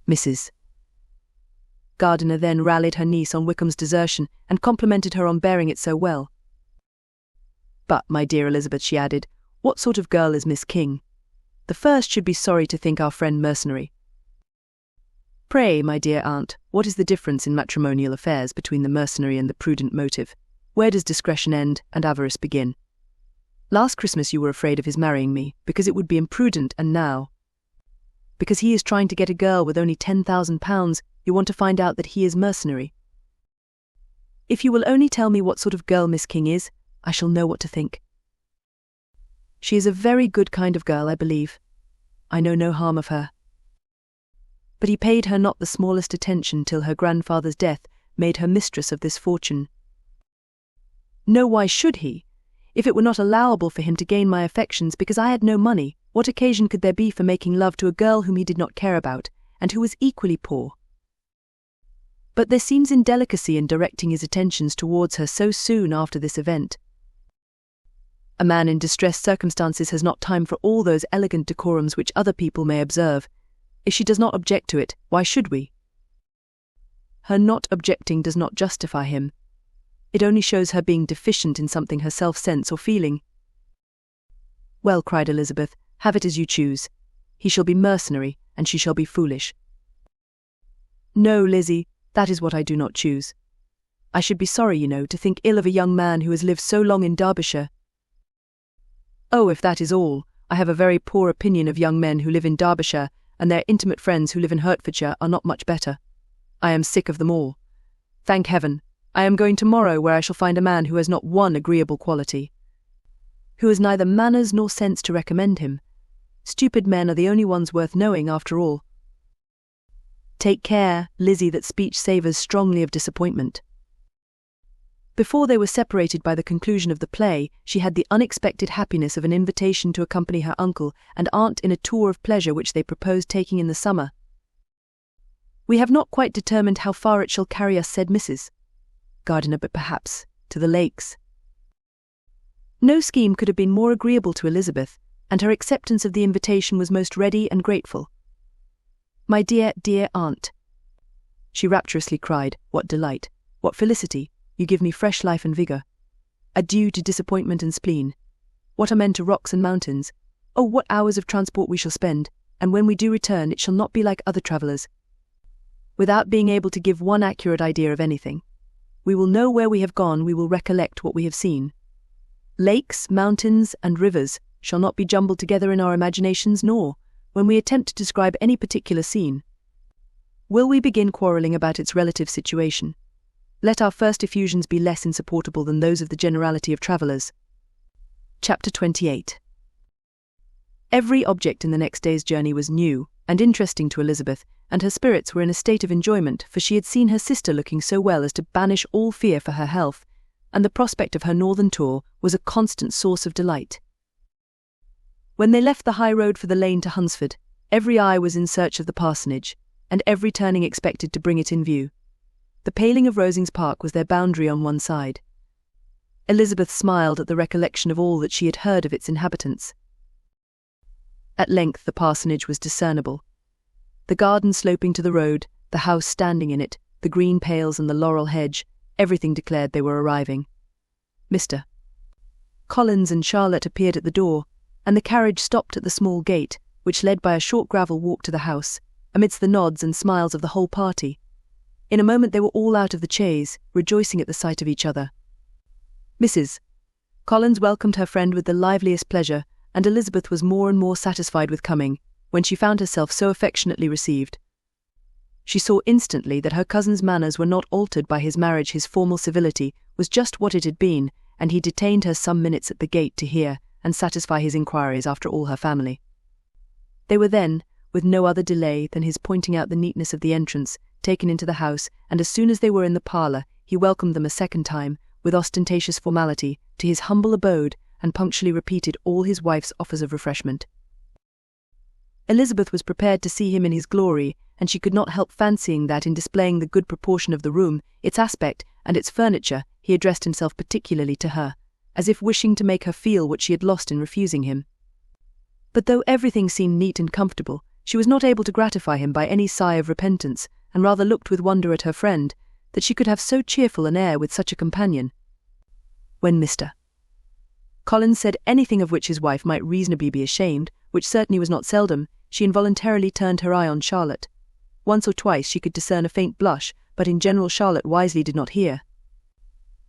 Mrs. Gardiner then rallied her niece on Wickham's desertion, and complimented her on bearing it so well. "But, my dear Elizabeth," she added, "what sort of girl is Miss King? The first should be sorry to think our friend mercenary." "Pray, my dear aunt, what is the difference in matrimonial affairs between the mercenary and the prudent motive? Where does discretion end and avarice begin? Last Christmas you were afraid of his marrying me, because it would be imprudent, and now, because he is trying to get a girl with only £10,000, you want to find out that he is mercenary. If you will only tell me what sort of girl Miss King is, I shall know what to think. She is a very good kind of girl, I believe. I know no harm of her. But he paid her not the smallest attention till her grandfather's death made her mistress of this fortune. No, why should he? If it were not allowable for him to gain my affections because I had no money, what occasion could there be for making love to a girl whom he did not care about, and who was equally poor? But there seems indelicacy in directing his attentions towards her so soon after this event. A man in distressed circumstances has not time for all those elegant decorums which other people may observe. If she does not object to it, why should we? Her not objecting does not justify him. It only shows her being deficient in something herself sense or feeling. "Well," cried Elizabeth, "have it as you choose. He shall be mercenary, and she shall be foolish." "No, Lizzie, that is what I do not choose. I should be sorry, to think ill of a young man who has lived so long in Derbyshire." "Oh, if that is all, I have a very poor opinion of young men who live in Derbyshire, and their intimate friends who live in Hertfordshire are not much better. I am sick of them all. Thank heaven, I am going tomorrow where I shall find a man who has not one agreeable quality, who has neither manners nor sense to recommend him. Stupid men are the only ones worth knowing, after all." Take care, Lizzie, that speech savours strongly of disappointment. Before they were separated by the conclusion of the play, she had the unexpected happiness of an invitation to accompany her uncle and aunt in a tour of pleasure which they proposed taking in the summer. "We have not quite determined how far it shall carry us," said Mrs. Gardiner, "but perhaps to the lakes." No scheme could have been more agreeable to Elizabeth, and her acceptance of the invitation was most ready and grateful. "My dear, dear aunt," she rapturously cried, "what delight, what felicity! You give me fresh life and vigour. Adieu to disappointment and spleen. What are men to rocks and mountains? Oh, what hours of transport we shall spend, and when we do return it shall not be like other travellers, without being able to give one accurate idea of anything. We will know where we have gone, we will recollect what we have seen. Lakes, mountains, and rivers shall not be jumbled together in our imaginations, nor, when we attempt to describe any particular scene, will we begin quarrelling about its relative situation. Let our first effusions be less insupportable than those of the generality of travellers." Chapter 28. Every object in the next day's journey was new and interesting to Elizabeth, and her spirits were in a state of enjoyment, for she had seen her sister looking so well as to banish all fear for her health, and the prospect of her northern tour was a constant source of delight. When they left the high road for the lane to Hunsford, every eye was in search of the parsonage, and every turning expected to bring it in view. The paling of Rosings Park was their boundary on one side. Elizabeth smiled at the recollection of all that she had heard of its inhabitants. At length the parsonage was discernible. The garden sloping to the road, the house standing in it, the green pales and the laurel hedge, everything declared they were arriving. Mr. Collins and Charlotte appeared at the door, and the carriage stopped at the small gate, which led by a short gravel walk to the house, amidst the nods and smiles of the whole party. In a moment they were all out of the chaise, rejoicing at the sight of each other. Mrs. Collins welcomed her friend with the liveliest pleasure, and Elizabeth was more and more satisfied with coming, when she found herself so affectionately received. She saw instantly that her cousin's manners were not altered by his marriage. His formal civility was just what it had been, and he detained her some minutes at the gate to hear and satisfy his inquiries after all her family. They were then, with no other delay than his pointing out the neatness of the entrance, taken into the house, and as soon as they were in the parlour, he welcomed them a second time, with ostentatious formality, to his humble abode, and punctually repeated all his wife's offers of refreshment. Elizabeth was prepared to see him in his glory, and she could not help fancying that in displaying the good proportion of the room, its aspect, and its furniture, he addressed himself particularly to her, as if wishing to make her feel what she had lost in refusing him. But though everything seemed neat and comfortable, she was not able to gratify him by any sigh of repentance, and rather looked with wonder at her friend, that she could have so cheerful an air with such a companion. When Mr. Collins said anything of which his wife might reasonably be ashamed, which certainly was not seldom, she involuntarily turned her eye on Charlotte. Once or twice she could discern a faint blush, but in general Charlotte wisely did not hear.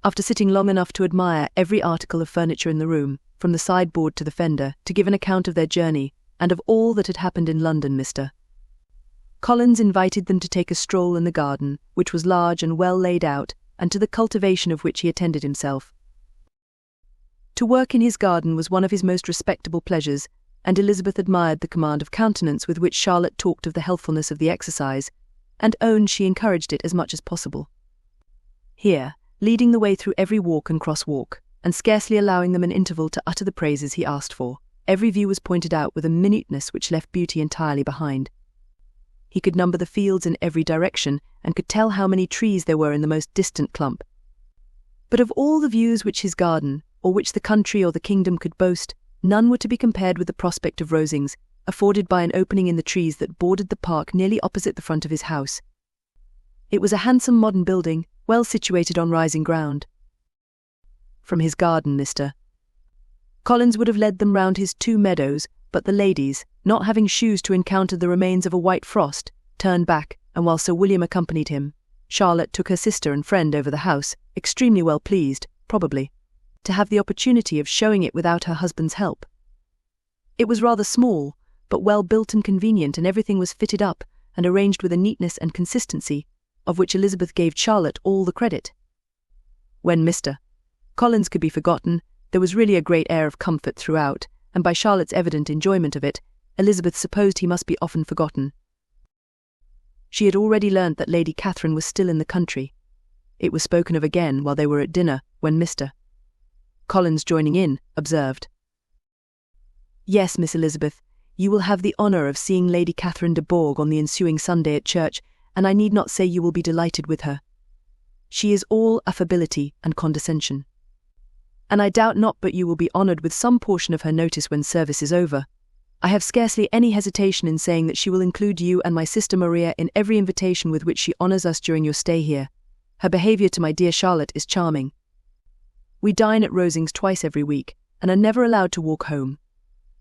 After sitting long enough to admire every article of furniture in the room, from the sideboard to the fender, to give an account of their journey, and of all that had happened in London, Mr. Collins invited them to take a stroll in the garden, which was large and well laid out, and to the cultivation of which he attended himself. To work in his garden was one of his most respectable pleasures, and Elizabeth admired the command of countenance with which Charlotte talked of the healthfulness of the exercise, and owned she encouraged it as much as possible. Here, leading the way through every walk and cross-walk, and scarcely allowing them an interval to utter the praises he asked for, every view was pointed out with a minuteness which left beauty entirely behind. He could number the fields in every direction and could tell how many trees there were in the most distant clump. But of all the views which his garden, or which the country or the kingdom could boast, none were to be compared with the prospect of Rosings, afforded by an opening in the trees that bordered the park nearly opposite the front of his house. It was a handsome modern building, well situated on rising ground. From his garden, Mr. Collins would have led them round his 2 meadows, but the ladies, not having shoes to encounter the remains of a white frost, turned back, and while Sir William accompanied him, Charlotte took her sister and friend over the house, extremely well pleased, probably, to have the opportunity of showing it without her husband's help. It was rather small, but well built and convenient, and everything was fitted up and arranged with a neatness and consistency, of which Elizabeth gave Charlotte all the credit. When Mr. Collins could be forgotten, there was really a great air of comfort throughout, and by Charlotte's evident enjoyment of it, Elizabeth supposed he must be often forgotten. She had already learnt that Lady Catherine was still in the country. It was spoken of again while they were at dinner, when Mr. Collins, joining in, observed, "Yes, Miss Elizabeth, you will have the honour of seeing Lady Catherine de Bourgh on the ensuing Sunday at church, and I need not say you will be delighted with her. She is all affability and condescension. And I doubt not but you will be honoured with some portion of her notice when service is over. I have scarcely any hesitation in saying that she will include you and my sister Maria in every invitation with which she honours us during your stay here. Her behaviour to my dear Charlotte is charming. We dine at Rosings twice every week, and are never allowed to walk home.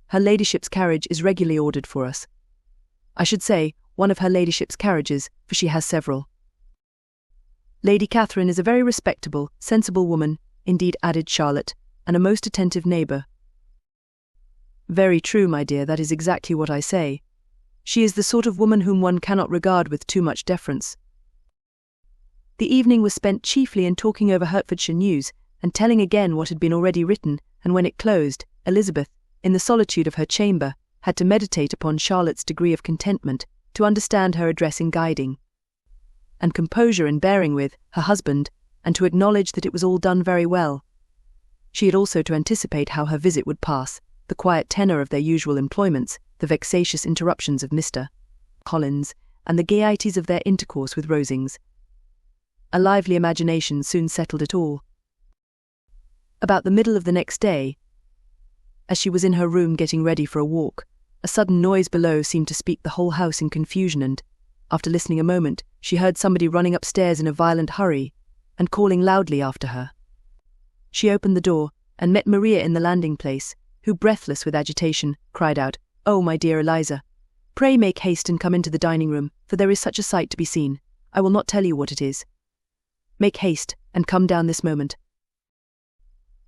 Her ladyship's carriage is regularly ordered for us. I should say, one of her ladyship's carriages, for she has several. Lady Catherine is a very respectable, sensible woman, indeed, added Charlotte, and a most attentive neighbour." "Very true, my dear, that is exactly what I say. She is the sort of woman whom one cannot regard with too much deference." The evening was spent chiefly in talking over Hertfordshire news, and telling again what had been already written, and when it closed, Elizabeth, in the solitude of her chamber, had to meditate upon Charlotte's degree of contentment, to understand her address in guiding, and composure in bearing with, her husband, and to acknowledge that it was all done very well. She had also to anticipate how her visit would pass, the quiet tenor of their usual employments, the vexatious interruptions of Mr. Collins, and the gaieties of their intercourse with Rosings. A lively imagination soon settled it all. About the middle of the next day, as she was in her room getting ready for a walk, a sudden noise below seemed to speak the whole house in confusion, and, after listening a moment, she heard somebody running upstairs in a violent hurry, and calling loudly after her. She opened the door, and met Maria in the landing-place, who, breathless with agitation, cried out, "Oh, my dear Eliza, pray make haste and come into the dining-room, for there is such a sight to be seen. I will not tell you what it is. Make haste, and come down this moment."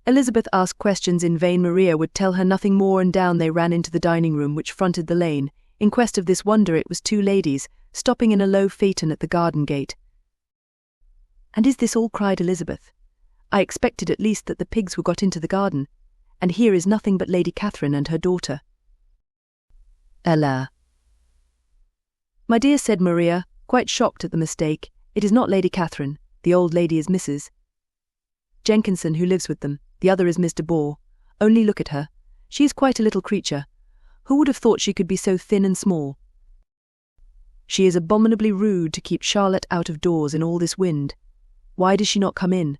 Elizabeth asked questions in vain. Maria would tell her nothing more, and down they ran into the dining-room, which fronted the lane. In quest of this wonder, it was 2 ladies, stopping in a low phaeton at the garden gate. "And is this all?" cried Elizabeth. "I expected at least that the pigs were got into the garden, and here is nothing but Lady Catherine and her daughter." "Ella." "My dear," said Maria, quite shocked at the mistake, "it is not Lady Catherine. The old lady is Mrs. Jenkinson, who lives with them. The other is Miss de Bourgh. Only look at her. She is quite a little creature. Who would have thought she could be so thin and small? She is abominably rude to keep Charlotte out of doors in all this wind. Why does she not come in?"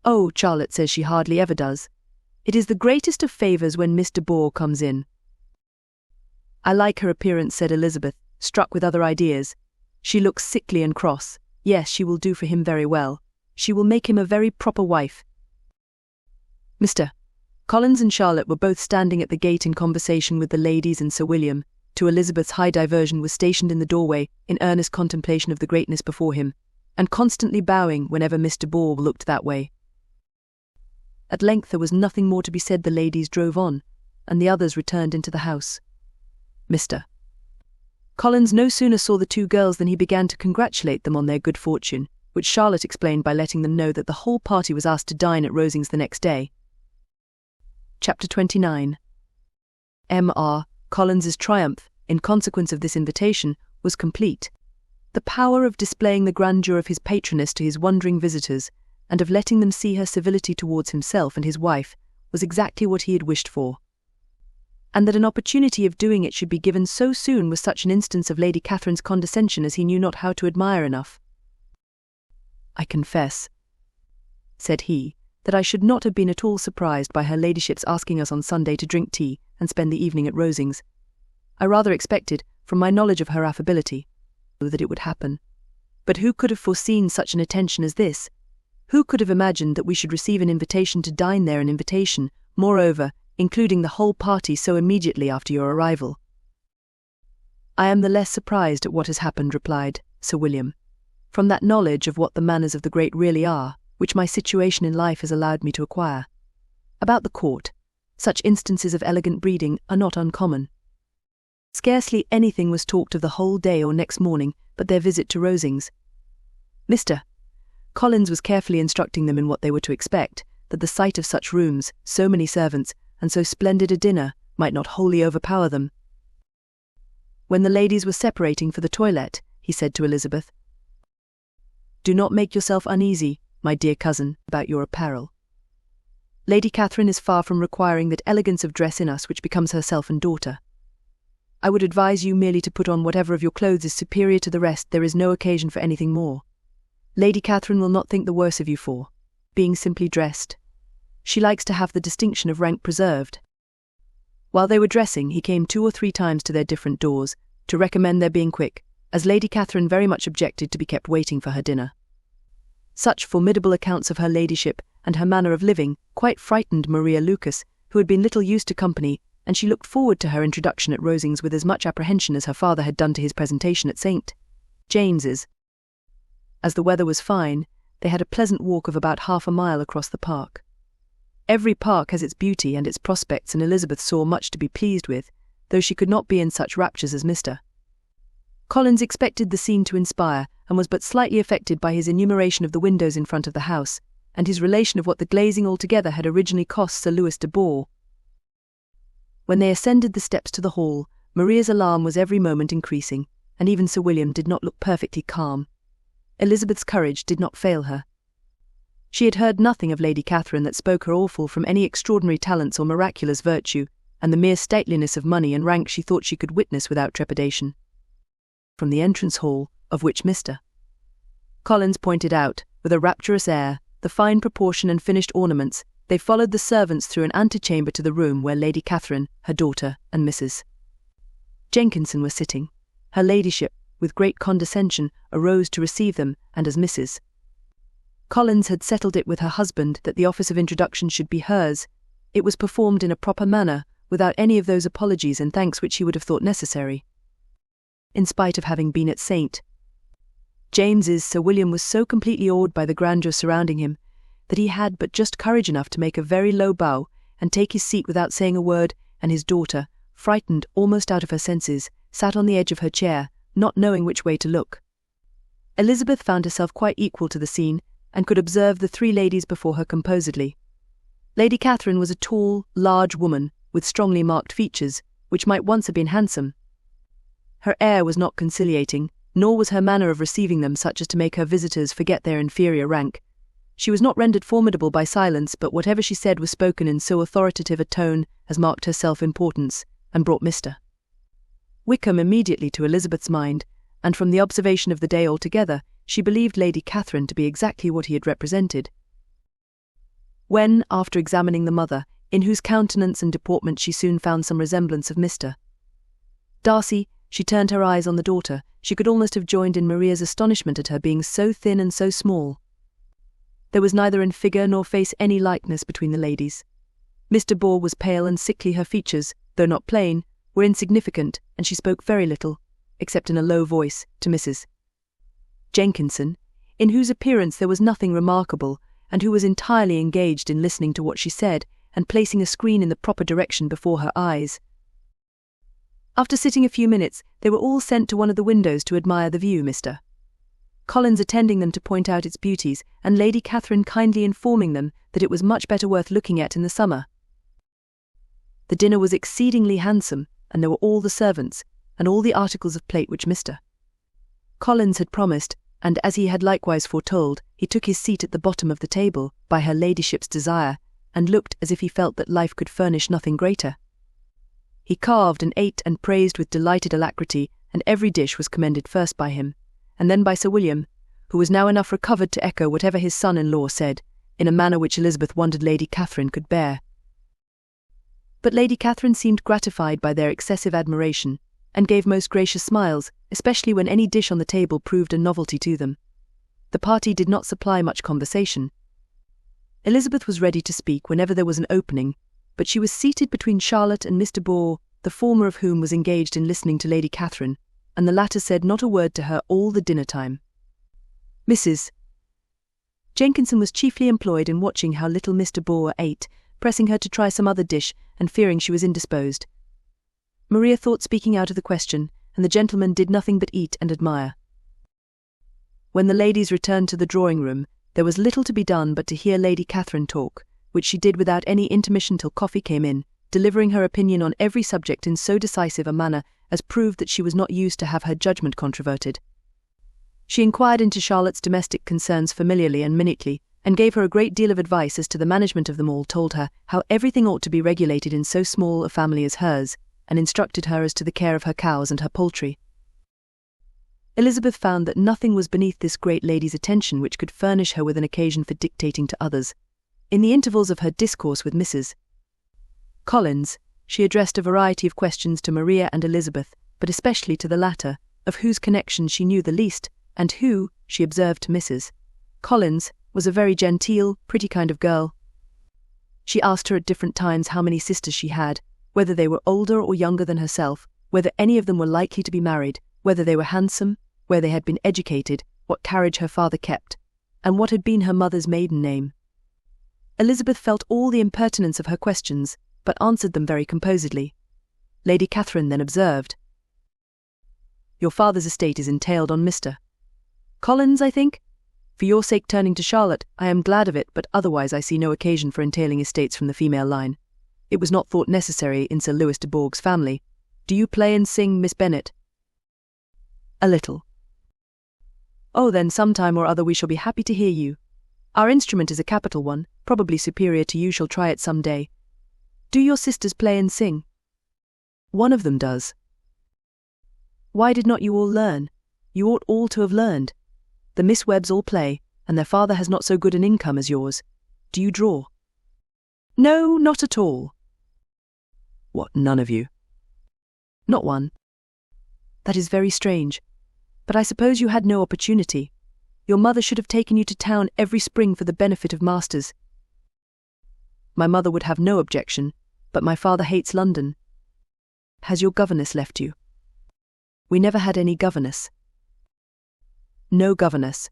"Oh, Charlotte says she hardly ever does. It is the greatest of favours when Miss de Bourgh comes in." "I like her appearance," said Elizabeth, struck with other ideas. "She looks sickly and cross. Yes, she will do for him very well. She will make him a very proper wife." Mr. Collins and Charlotte were both standing at the gate in conversation with the ladies, and Sir William, to Elizabeth's high diversion, was stationed in the doorway in earnest contemplation of the greatness before him, and constantly bowing whenever Miss de Bourgh looked that way. At length there was nothing more to be said. The ladies drove on, and the others returned into the house. Mr. Collins no sooner saw the 2 girls than he began to congratulate them on their good fortune, which Charlotte explained by letting them know that the whole party was asked to dine at Rosings the next day. Chapter 29. M.R. Collins's triumph, in consequence of this invitation, was complete. The power of displaying the grandeur of his patroness to his wondering visitors, and of letting them see her civility towards himself and his wife, was exactly what he had wished for. and that an opportunity of doing it should be given so soon was such an instance of Lady Catherine's condescension as he knew not how to admire enough. "I confess," said he, "that I should not have been at all surprised by her ladyship's asking us on Sunday to drink tea and spend the evening at Rosings. I rather expected, from my knowledge of her affability, that it would happen. But who could have foreseen such an attention as this? Who could have imagined that we should receive an invitation to dine there, an invitation, moreover, including the whole party so immediately after your arrival?" "I am the less surprised at what has happened," replied Sir William, "from that knowledge of what the manners of the great really are, which my situation in life has allowed me to acquire. About the court, such instances of elegant breeding are not uncommon. Scarcely anything was talked of the whole day or next morning but their visit to Rosings. Mr. Collins was carefully instructing them in what they were to expect, that the sight of such rooms, so many servants, and so splendid a dinner might not wholly overpower them. When the ladies were separating for the toilette, he said to Elizabeth, "Do not make yourself uneasy, my dear cousin, about your apparel. Lady Catherine is far from requiring that elegance of dress in us which becomes herself and daughter. I would advise you merely to put on whatever of your clothes is superior to the rest. There is no occasion for anything more. Lady Catherine will not think the worse of you for being simply dressed. She likes to have the distinction of rank preserved." While they were dressing, he came 2 or 3 times to their different doors, to recommend their being quick, as Lady Catherine very much objected to be kept waiting for her dinner. Such formidable accounts of her ladyship and her manner of living quite frightened Maria Lucas, who had been little used to company, and she looked forward to her introduction at Rosings with as much apprehension as her father had done to his presentation at St. James's. As the weather was fine, they had a pleasant walk of about half a mile across the park. Every park has its beauty and its prospects, and Elizabeth saw much to be pleased with, though she could not be in such raptures as Mr. Collins expected the scene to inspire, and was but slightly affected by his enumeration of the windows in front of the house, and his relation of what the glazing altogether had originally cost Sir Louis de Bourgh. When they ascended the steps to the hall, Maria's alarm was every moment increasing, and even Sir William did not look perfectly calm. Elizabeth's courage did not fail her. She had heard nothing of Lady Catherine that spoke her awful from any extraordinary talents or miraculous virtue, and the mere stateliness of money and rank she thought she could witness without trepidation. From the entrance hall, of which Mr. Collins pointed out, with a rapturous air, the fine proportion and finished ornaments, they followed the servants through an antechamber to the room where Lady Catherine, her daughter, and Mrs. Jenkinson were sitting. Her ladyship, with great condescension, arose to receive them, and as Mrs. Collins had settled it with her husband that the office of introduction should be hers, it was performed in a proper manner, without any of those apologies and thanks which he would have thought necessary. In spite of having been at St. James's, Sir William was so completely awed by the grandeur surrounding him that he had but just courage enough to make a very low bow and take his seat without saying a word, and his daughter, frightened almost out of her senses, sat on the edge of her chair, not knowing which way to look. Elizabeth found herself quite equal to the scene, and could observe the 3 ladies before her composedly. Lady Catherine was a tall, large woman, with strongly marked features, which might once have been handsome. Her air was not conciliating, nor was her manner of receiving them such as to make her visitors forget their inferior rank. She was not rendered formidable by silence, but whatever she said was spoken in so authoritative a tone as marked her self-importance, and brought Mr. Wickham immediately to Elizabeth's mind, and from the observation of the day altogether, she believed Lady Catherine to be exactly what he had represented. When, after examining the mother, in whose countenance and deportment she soon found some resemblance of Mr. Darcy, she turned her eyes on the daughter, she could almost have joined in Maria's astonishment at her being so thin and so small. There was neither in figure nor face any likeness between the ladies. Miss de Bourgh was pale and sickly. Her features, though not plain, were insignificant, and she spoke very little, except in a low voice, to Mrs. Jenkinson, in whose appearance there was nothing remarkable, and who was entirely engaged in listening to what she said and placing a screen in the proper direction before her eyes. After sitting a few minutes, they were all sent to one of the windows to admire the view, Mr. Collins attending them to point out its beauties, and Lady Catherine kindly informing them that it was much better worth looking at in the summer. The dinner was exceedingly handsome, and there were all the servants, and all the articles of plate which Mr. Collins had promised, and as he had likewise foretold, he took his seat at the bottom of the table, by her ladyship's desire, and looked as if he felt that life could furnish nothing greater. He carved and ate and praised with delighted alacrity, and every dish was commended first by him, and then by Sir William, who was now enough recovered to echo whatever his son-in-law said, in a manner which Elizabeth wondered Lady Catherine could bear. But Lady Catherine seemed gratified by their excessive admiration, and gave most gracious smiles, especially when any dish on the table proved a novelty to them. The party did not supply much conversation. Elizabeth was ready to speak whenever there was an opening, but she was seated between Charlotte and Mr. Bore, the former of whom was engaged in listening to Lady Catherine, and the latter said not a word to her all the dinner time. Mrs. Jenkinson was chiefly employed in watching how little Mr. Bore ate, pressing her to try some other dish, and fearing she was indisposed. Maria thought speaking out of the question, and the gentlemen did nothing but eat and admire. When the ladies returned to the drawing-room, there was little to be done but to hear Lady Catherine talk, which she did without any intermission till coffee came in, delivering her opinion on every subject in so decisive a manner as proved that she was not used to have her judgment controverted. She inquired into Charlotte's domestic concerns familiarly and minutely, and gave her a great deal of advice as to the management of them all, told her how everything ought to be regulated in so small a family as hers, and instructed her as to the care of her cows and her poultry. Elizabeth found that nothing was beneath this great lady's attention which could furnish her with an occasion for dictating to others. In the intervals of her discourse with Mrs. Collins, she addressed a variety of questions to Maria and Elizabeth, but especially to the latter, of whose connections she knew the least, and who, she observed to Mrs. Collins, was a very genteel, pretty kind of girl. She asked her at different times how many sisters she had, whether they were older or younger than herself, whether any of them were likely to be married, whether they were handsome, where they had been educated, what carriage her father kept, and what had been her mother's maiden name. Elizabeth felt all the impertinence of her questions, but answered them very composedly. Lady Catherine then observed, "Your father's estate is entailed on Mr. Collins, I think? For your sake, turning to Charlotte, I am glad of it, but otherwise I see no occasion for entailing estates from the female line. It was not thought necessary in Sir Lewis de Bourgh's family. Do you play and sing, Miss Bennet?" "A little." "Oh, then some time or other we shall be happy to hear you. Our instrument is a capital one, probably superior to you. Shall try it some day. Do your sisters play and sing?" "One of them does." "Why did not you all learn? You ought all to have learned. The Miss Webbs all play, and their father has not so good an income as yours. Do you draw?" "No, not at all." "What, none of you?" "Not one." "That is very strange. But I suppose you had no opportunity. Your mother should have taken you to town every spring for the benefit of masters." "My mother would have no objection, but my father hates London." "Has your governess left you?" "We never had any governess." "No governess.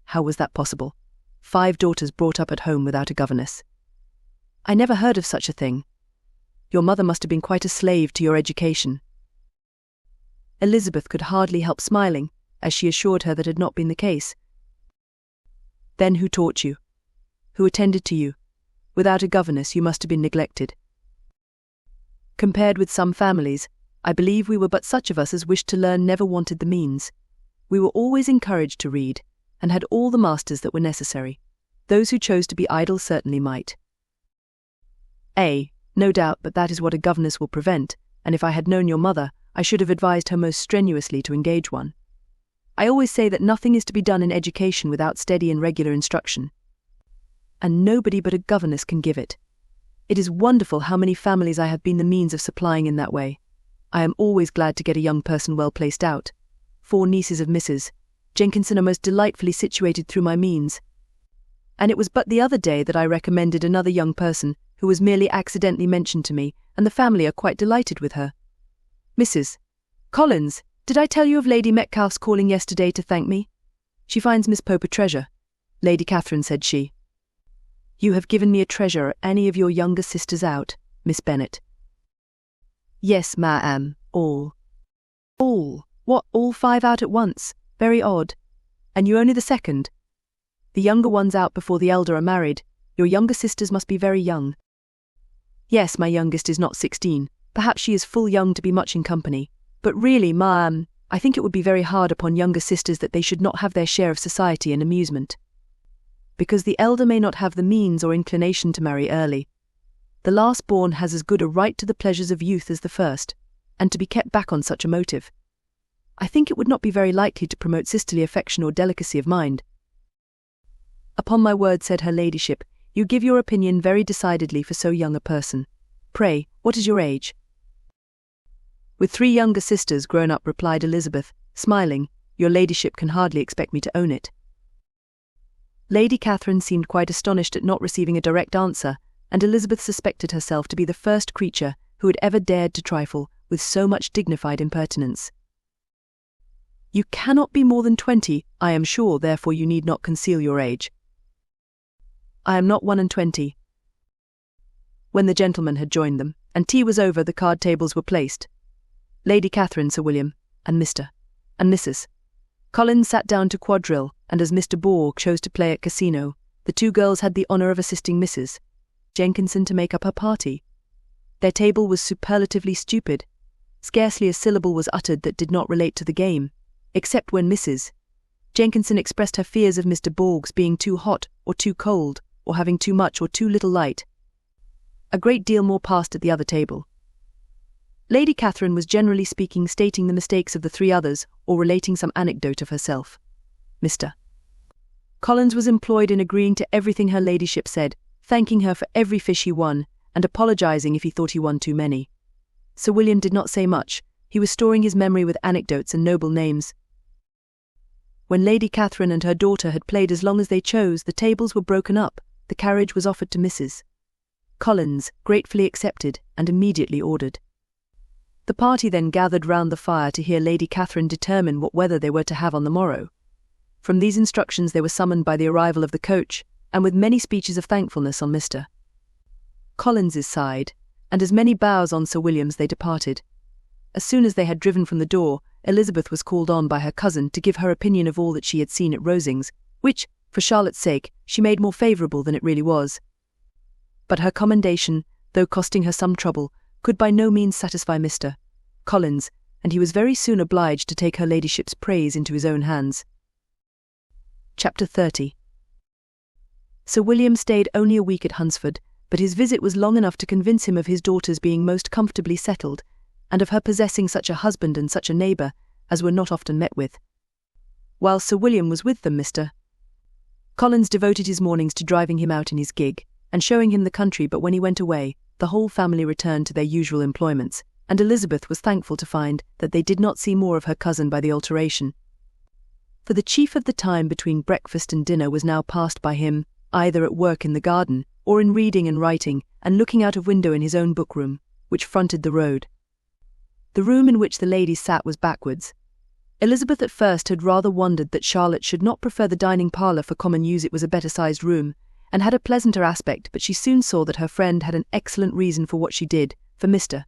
How was that possible? 5 daughters brought up at home without a governess." "I never heard of such a thing. Your mother must have been quite a slave to your education." Elizabeth could hardly help smiling, as she assured her that had not been the case. "Then who taught you? Who attended to you? Without a governess you must have been neglected." "Compared with some families, I believe we were but such of us as wished to learn never wanted the means. We were always encouraged to read, and had all the masters that were necessary. Those who chose to be idle certainly might." "No doubt, but that is what a governess will prevent, and if I had known your mother, I should have advised her most strenuously to engage one. I always say that nothing is to be done in education without steady and regular instruction. And nobody but a governess can give it. It is wonderful how many families I have been the means of supplying in that way. I am always glad to get a young person well placed out. 4 nieces of Mrs. Jenkinson are most delightfully situated through my means. And it was but the other day that I recommended another young person who was merely accidentally mentioned to me, and the family are quite delighted with her. Mrs. Collins, did I tell you of Lady Metcalfe's calling yesterday to thank me? She finds Miss Pope a treasure. Lady Catherine, said she. You have given me a treasure. Are any of your younger sisters out, Miss Bennet? Yes, ma'am, all. All? What, all 5 out at once? Very odd. And you only the second? The younger ones out before the elder are married. Your younger sisters must be very young. Yes, my youngest is not 16. Perhaps she is full young to be much in company. But really, ma'am, I think it would be very hard upon younger sisters that they should not have their share of society and amusement. Because the elder may not have the means or inclination to marry early. The The last-born has as good a right to the pleasures of youth as the first, and to be kept back on such a motive, I think it would not be very likely to promote sisterly affection or delicacy of mind. Upon my word, said her ladyship, you give your opinion very decidedly for so young a person. Pray, what is your age? With 3 younger sisters grown up, replied Elizabeth, smiling, your ladyship can hardly expect me to own it. Lady Catherine seemed quite astonished at not receiving a direct answer, and Elizabeth suspected herself to be the first creature who had ever dared to trifle with so much dignified impertinence. You cannot be more than 20, I am sure, therefore you need not conceal your age. I am not 21. When the gentlemen had joined them, and tea was over, the card tables were placed. Lady Catherine, Sir William, and Mr. and Mrs. Collins sat down to quadrille, and as Mr. Bore chose to play at casino, the 2 girls had the honour of assisting Mrs. Jenkinson to make up her party. Their table was superlatively stupid. Scarcely a syllable was uttered that did not relate to the game, except when Mrs. Jenkinson expressed her fears of Mr. Borg's being too hot or too cold, or having too much or too little light. A great deal more passed at the other table. Lady Catherine was generally speaking stating the mistakes of the 3 others, or relating some anecdote of herself. Mr. Collins was employed in agreeing to everything her ladyship said, thanking her for every fish he won, and apologizing if he thought he won too many. Sir William did not say much. He was storing his memory with anecdotes and noble names. When Lady Catherine and her daughter had played as long as they chose, the tables were broken up, the carriage was offered to Mrs. Collins, gratefully accepted, and immediately ordered. The party then gathered round the fire to hear Lady Catherine determine what weather they were to have on the morrow. From these instructions they were summoned by the arrival of the coach, and with many speeches of thankfulness on Mr. Collins's side, and as many bows on Sir William's, they departed. As soon as they had driven from the door, Elizabeth was called on by her cousin to give her opinion of all that she had seen at Rosings, which, for Charlotte's sake, she made more favourable than it really was. But her commendation, though costing her some trouble, could by no means satisfy Mr. Collins, and he was very soon obliged to take her ladyship's praise into his own hands. Chapter 30. Sir William stayed only a week at Hunsford, but his visit was long enough to convince him of his daughter's being most comfortably settled, and of her possessing such a husband and such a neighbour as were not often met with. While Sir William was with them, Mr. Collins devoted his mornings to driving him out in his gig, and showing him the country, but when he went away, the whole family returned to their usual employments, and Elizabeth was thankful to find that they did not see more of her cousin by the alteration. For the chief of the time between breakfast and dinner was now passed by him, either at work in the garden, or in reading and writing, and looking out of window in his own book-room, which fronted the road. The room in which the ladies sat was backwards. Elizabeth at first had rather wondered that Charlotte should not prefer the dining parlour for common use. It was a better-sized room, and had a pleasanter aspect, but she soon saw that her friend had an excellent reason for what she did, for Mr.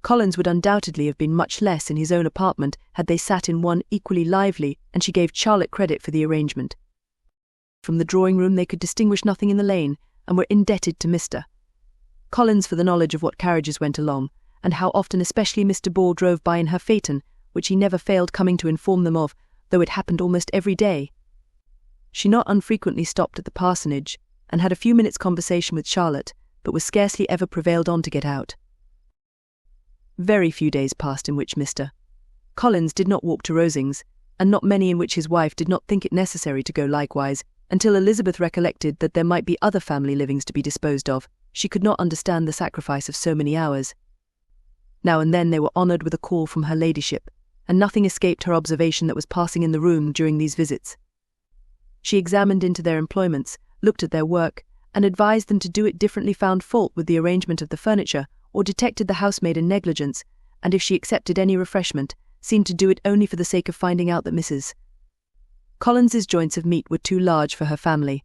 Collins would undoubtedly have been much less in his own apartment had they sat in one equally lively, and she gave Charlotte credit for the arrangement. From the drawing-room they could distinguish nothing in the lane, and were indebted to Mr. Collins for the knowledge of what carriages went along, and how often especially Mr. Bore drove by in her phaeton, which he never failed coming to inform them of, though it happened almost every day. She not unfrequently stopped at the parsonage, and had a few minutes' conversation with Charlotte, but was scarcely ever prevailed on to get out. Very few days passed in which Mr. Collins did not walk to Rosings, and not many in which his wife did not think it necessary to go likewise, until Elizabeth recollected that there might be other family livings to be disposed of. She could not understand the sacrifice of so many hours. Now and then they were honoured with a call from her ladyship, and nothing escaped her observation that was passing in the room during these visits. She examined into their employments, looked at their work, and advised them to do it differently, found fault with the arrangement of the furniture, or detected the housemaid in negligence, and if she accepted any refreshment, seemed to do it only for the sake of finding out that Mrs. Collins's joints of meat were too large for her family.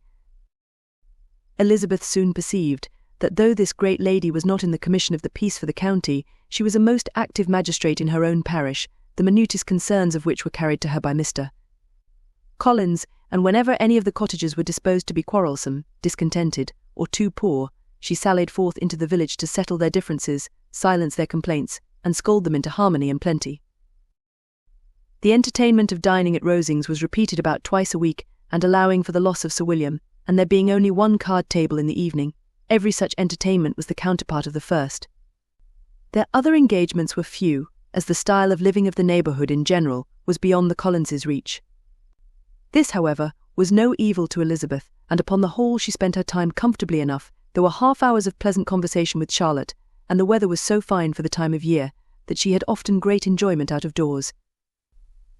Elizabeth soon perceived that though this great lady was not in the commission of the peace for the county, she was a most active magistrate in her own parish, the minutest concerns of which were carried to her by Mr. Collins, and whenever any of the cottagers were disposed to be quarrelsome, discontented, or too poor, she sallied forth into the village to settle their differences, silence their complaints, and scold them into harmony and plenty. The entertainment of dining at Rosings was repeated about twice a week, and allowing for the loss of Sir William, and there being only one card table in the evening, every such entertainment was the counterpart of the first. Their other engagements were few, as the style of living of the neighbourhood in general was beyond the Collinses' reach. This, however, was no evil to Elizabeth, and upon the whole she spent her time comfortably enough. There were half hours of pleasant conversation with Charlotte, and the weather was so fine for the time of year that she had often great enjoyment out of doors.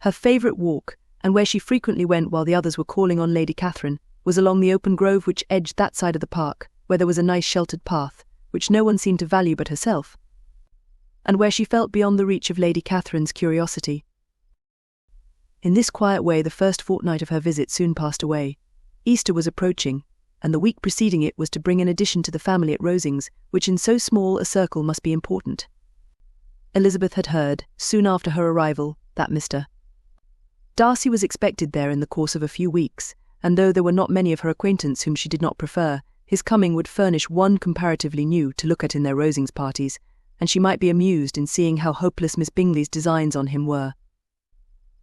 Her favourite walk, and where she frequently went while the others were calling on Lady Catherine, was along the open grove which edged that side of the park, where there was a nice sheltered path, which no one seemed to value but herself, and where she felt beyond the reach of Lady Catherine's curiosity. In this quiet way the first fortnight of her visit soon passed away. Easter was approaching, and the week preceding it was to bring an addition to the family at Rosings, which in so small a circle must be important. Elizabeth had heard, soon after her arrival, that Mr. Darcy was expected there in the course of a few weeks, and though there were not many of her acquaintance whom she did not prefer, his coming would furnish one comparatively new to look at in their Rosings parties, and she might be amused in seeing how hopeless Miss Bingley's designs on him were.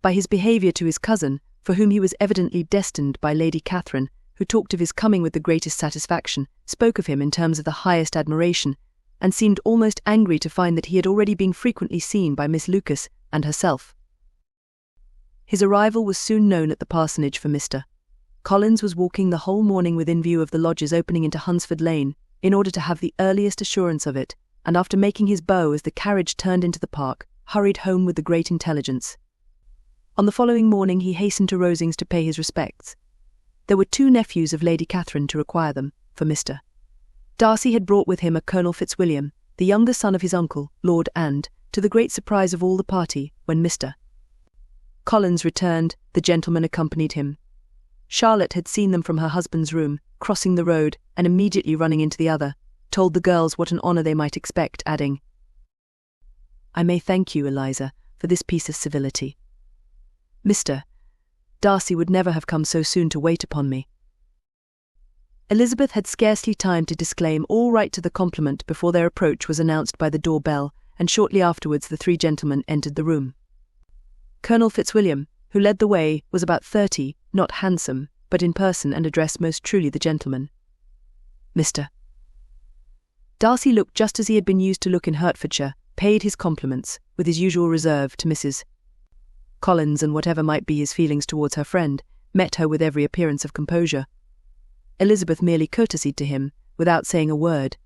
By his behaviour to his cousin, for whom he was evidently destined by Lady Catherine, who talked of his coming with the greatest satisfaction, spoke of him in terms of the highest admiration, and seemed almost angry to find that he had already been frequently seen by Miss Lucas and herself. His arrival was soon known at the parsonage, for Mr. Collins was walking the whole morning within view of the lodges opening into Hunsford Lane, in order to have the earliest assurance of it, and after making his bow as the carriage turned into the park, hurried home with the great intelligence. On the following morning he hastened to Rosings to pay his respects. There were 2 nephews of Lady Catherine to require them, for Mr. Darcy had brought with him a Colonel Fitzwilliam, the younger son of his uncle, Lord, and, to the great surprise of all the party, when Mr. Collins returned, the gentleman accompanied him. Charlotte had seen them from her husband's room, crossing the road, and immediately running into the other, told the girls what an honour they might expect, adding, "I may thank you, Eliza, for this piece of civility. Mr. Darcy would never have come so soon to wait upon me." Elizabeth had scarcely time to disclaim all right to the compliment before their approach was announced by the door-bell, and shortly afterwards the 3 gentlemen entered the room. Colonel Fitzwilliam, who led the way, was about 30, not handsome, but in person and addressed most truly the gentleman. Mr. Darcy looked just as he had been used to look in Hertfordshire, paid his compliments, with his usual reserve, to Mrs. Collins, and whatever might be his feelings towards her friend, met her with every appearance of composure. Elizabeth merely courtesied to him, without saying a word.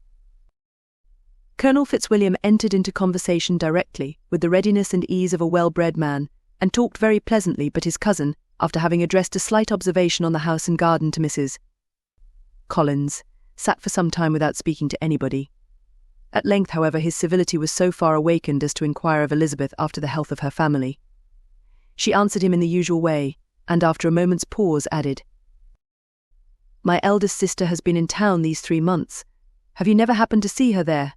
Colonel Fitzwilliam entered into conversation directly, with the readiness and ease of a well-bred man, and talked very pleasantly, but his cousin, after having addressed a slight observation on the house and garden to Mrs. Collins, sat for some time without speaking to anybody. At length, however, his civility was so far awakened as to inquire of Elizabeth after the health of her family. She answered him in the usual way, and after a moment's pause added, "My eldest sister has been in town these 3 months. Have you never happened to see her there?"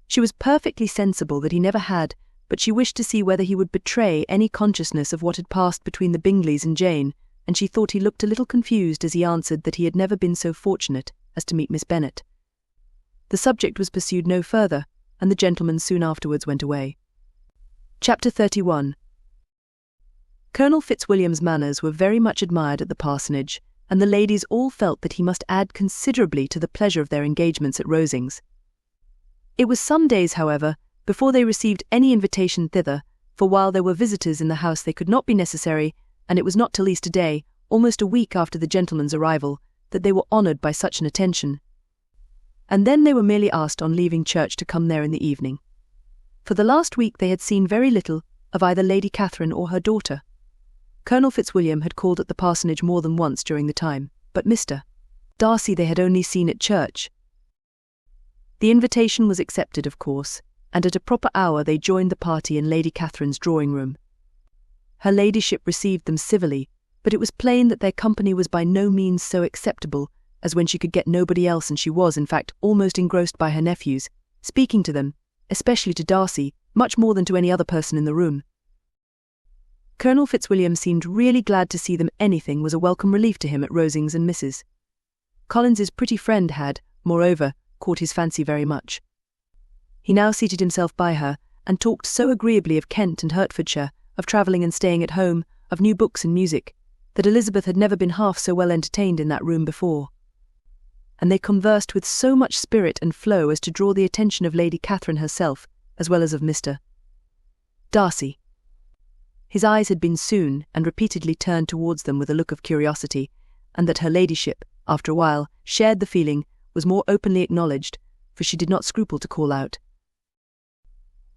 She was perfectly sensible that he never had, but she wished to see whether he would betray any consciousness of what had passed between the Bingleys and Jane, and she thought he looked a little confused as he answered that he had never been so fortunate as to meet Miss Bennet. The subject was pursued no further, and the gentlemen soon afterwards went away. Chapter 31. Colonel Fitzwilliam's manners were very much admired at the parsonage, and the ladies all felt that he must add considerably to the pleasure of their engagements at Rosings. It was some days, however, before they received any invitation thither, for while there were visitors in the house they could not be necessary, and it was not till Easter Day, almost a week after the gentlemen's arrival, that they were honoured by such an attention. And then they were merely asked on leaving church to come there in the evening. For the last week they had seen very little of either Lady Catherine or her daughter. Colonel Fitzwilliam had called at the parsonage more than once during the time, but Mr. Darcy they had only seen at church. The invitation was accepted, of course, and at a proper hour they joined the party in Lady Catherine's drawing-room. Her ladyship received them civilly, but it was plain that their company was by no means so acceptable as when she could get nobody else, and she was, in fact, almost engrossed by her nephews, speaking to them, especially to Darcy, much more than to any other person in the room. Colonel Fitzwilliam seemed really glad to see them. Anything was a welcome relief to him at Rosings, and Mrs. Collins's pretty friend had, moreover, caught his fancy very much. He now seated himself by her, and talked so agreeably of Kent and Hertfordshire, of travelling and staying at home, of new books and music, that Elizabeth had never been half so well entertained in that room before. and they conversed with so much spirit and flow as to draw the attention of Lady Catherine herself, as well as of Mr. Darcy. His eyes had been soon and repeatedly turned towards them with a look of curiosity, and that her ladyship, after a while, shared the feeling, was more openly acknowledged, for she did not scruple to call out.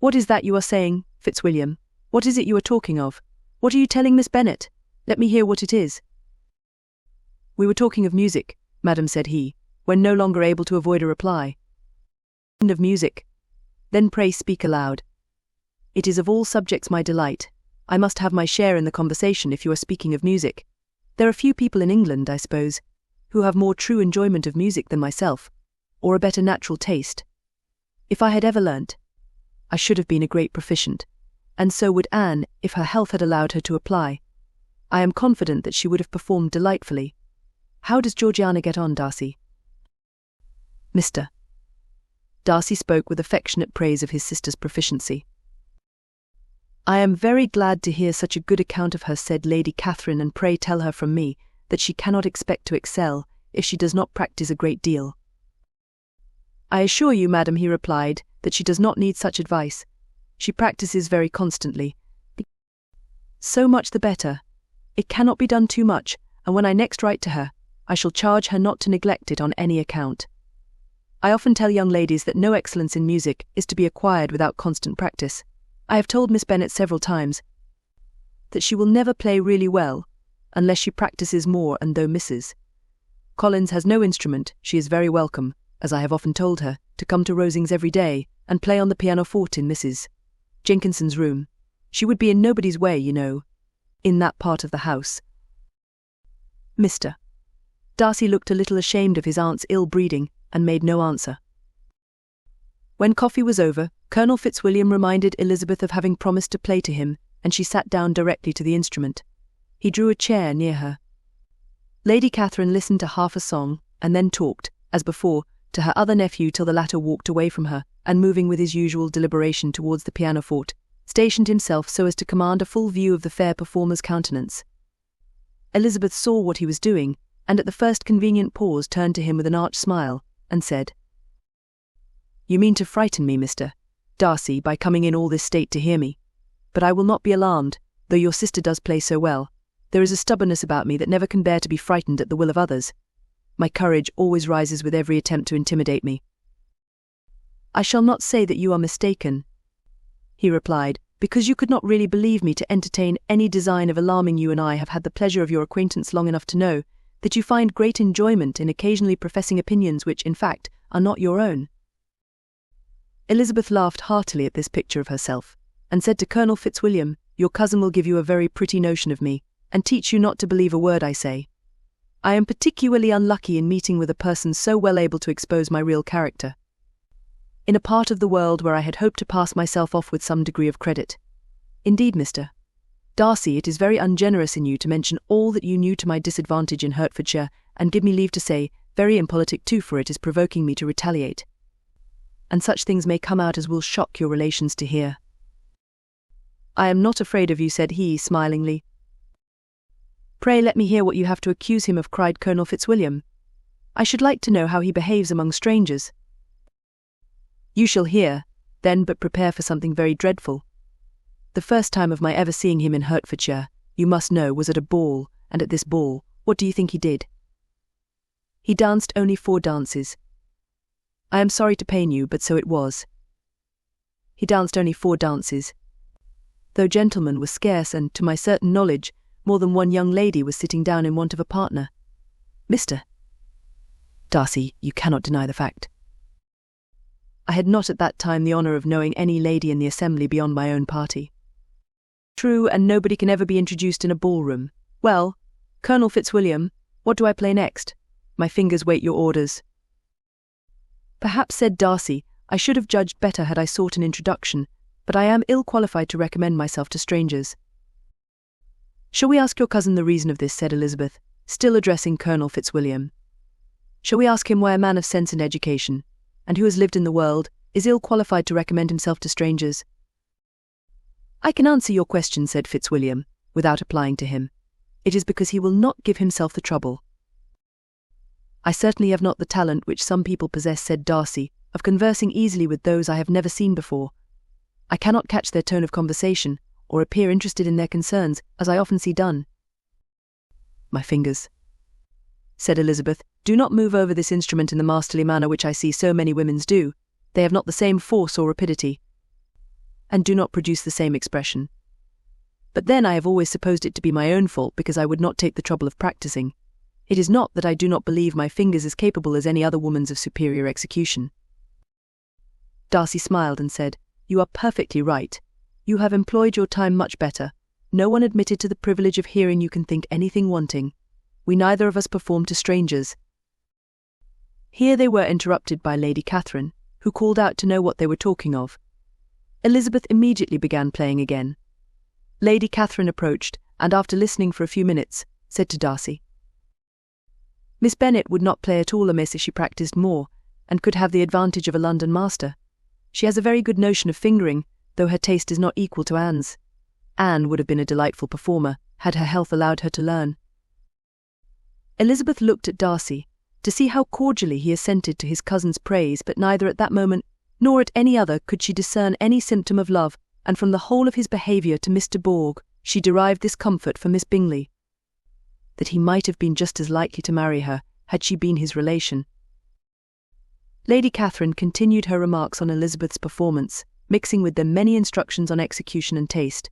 "What is that you are saying, Fitzwilliam? What is it you are talking of? What are you telling Miss Bennet? Let me hear what it is." "We were talking of music, madam," said he, when no longer able to avoid a reply. "Of music. Then pray speak aloud. It is of all subjects my delight. I must have my share in the conversation if you are speaking of music. There are few people in England, I suppose, who have more true enjoyment of music than myself, or a better natural taste. If I had ever learnt, I should have been a great proficient, and so would Anne if her health had allowed her to apply. I am confident that she would have performed delightfully. How does Georgiana get on, Darcy?" Mr. Darcy spoke with affectionate praise of his sister's proficiency. "I am very glad to hear such a good account of her," said Lady Catherine, "and pray tell her from me that she cannot expect to excel if she does not practise a great deal." "I assure you, madam," he replied, "that she does not need such advice. She practises very constantly. So much the better. It cannot be done too much, and when I next write to her, I shall charge her not to neglect it on any account. I often tell young ladies that no excellence in music is to be acquired without constant practice. I have told Miss Bennet several times that she will never play really well unless she practices more, and though Mrs. Collins has no instrument, she is very welcome, as I have often told her, to come to Rosings every day and play on the pianoforte in Mrs. Jenkinson's room. She would be in nobody's way, you know, in that part of the house." Mr. Darcy looked a little ashamed of his aunt's ill-breeding and made no answer. When coffee was over, Colonel Fitzwilliam reminded Elizabeth of having promised to play to him, and she sat down directly to the instrument. He drew a chair near her. Lady Catherine listened to half a song, and then talked, as before, to her other nephew till the latter walked away from her, and moving with his usual deliberation towards the pianoforte, stationed himself so as to command a full view of the fair performer's countenance. Elizabeth saw what he was doing, and at the first convenient pause turned to him with an arch smile, and said, "You mean to frighten me, Mr. Darcy, by coming in all this state to hear me. But I will not be alarmed, though your sister does play so well. There is a stubbornness about me that never can bear to be frightened at the will of others. My courage always rises with every attempt to intimidate me." "I shall not say that you are mistaken," he replied, "because you could not really believe me to entertain any design of alarming you, and I have had the pleasure of your acquaintance long enough to know that you find great enjoyment in occasionally professing opinions which, in fact, are not your own." Elizabeth laughed heartily at this picture of herself, and said to Colonel Fitzwilliam, "Your cousin will give you a very pretty notion of me, and teach you not to believe a word I say. I am particularly unlucky in meeting with a person so well able to expose my real character, in a part of the world where I had hoped to pass myself off with some degree of credit. Indeed, Mr. Darcy, it is very ungenerous in you to mention all that you knew to my disadvantage in Hertfordshire, and give me leave to say, very impolitic too, for it is provoking me to retaliate. And such things may come out as will shock your relations to hear." "I am not afraid of you," said he, smilingly. "Pray let me hear what you have to accuse him of," cried Colonel Fitzwilliam. "I should like to know how he behaves among strangers." "You shall hear, then, but prepare for something very dreadful. The first time of my ever seeing him in Hertfordshire, you must know, was at a ball, and at this ball, what do you think he did? He danced only 4 dances. I am sorry to pain you, but so it was. He danced only 4 dances. Though gentlemen were scarce, and, to my certain knowledge, more than one young lady was sitting down in want of a partner. Mr. Darcy, you cannot deny the fact. I had not at that time the honour of knowing any lady in the assembly beyond my own party." "True, and nobody can ever be introduced in a ballroom. Well, Colonel Fitzwilliam, what do I play next? My fingers wait your orders." "Perhaps," said Darcy, "I should have judged better had I sought an introduction, but I am ill qualified to recommend myself to strangers." "Shall we ask your cousin the reason of this?" said Elizabeth, still addressing Colonel Fitzwilliam. "Shall we ask him why a man of sense and education, and who has lived in the world, is ill qualified to recommend himself to strangers?" "I can answer your question," said Fitzwilliam, without applying to him. "It is because he will not give himself the trouble." I certainly have not the talent which some people possess, said Darcy, of conversing easily with those I have never seen before. I cannot catch their tone of conversation, or appear interested in their concerns, as I often see done. My fingers, said Elizabeth, do not move over this instrument in the masterly manner which I see so many women's do. They have not the same force or rapidity, and do not produce the same expression. But then I have always supposed it to be my own fault because I would not take the trouble of practicing. It is not that I do not believe my fingers as capable as any other woman's of superior execution. Darcy smiled and said, You are perfectly right. You have employed your time much better. No one admitted to the privilege of hearing you can think anything wanting. We neither of us perform to strangers. Here they were interrupted by Lady Catherine, who called out to know what they were talking of. Elizabeth immediately began playing again. Lady Catherine approached, and after listening for a few minutes, said to Darcy, Miss Bennet would not play at all amiss if she practised more, and could have the advantage of a London master. She has a very good notion of fingering, though her taste is not equal to Anne's. Anne would have been a delightful performer, had her health allowed her to learn. Elizabeth looked at Darcy, to see how cordially he assented to his cousin's praise, but neither at that moment, nor at any other, could she discern any symptom of love, and from the whole of his behaviour to Mr. Bourg, she derived this comfort for Miss Bingley, that he might have been just as likely to marry her, had she been his relation. Lady Catherine continued her remarks on Elizabeth's performance, mixing with them many instructions on execution and taste.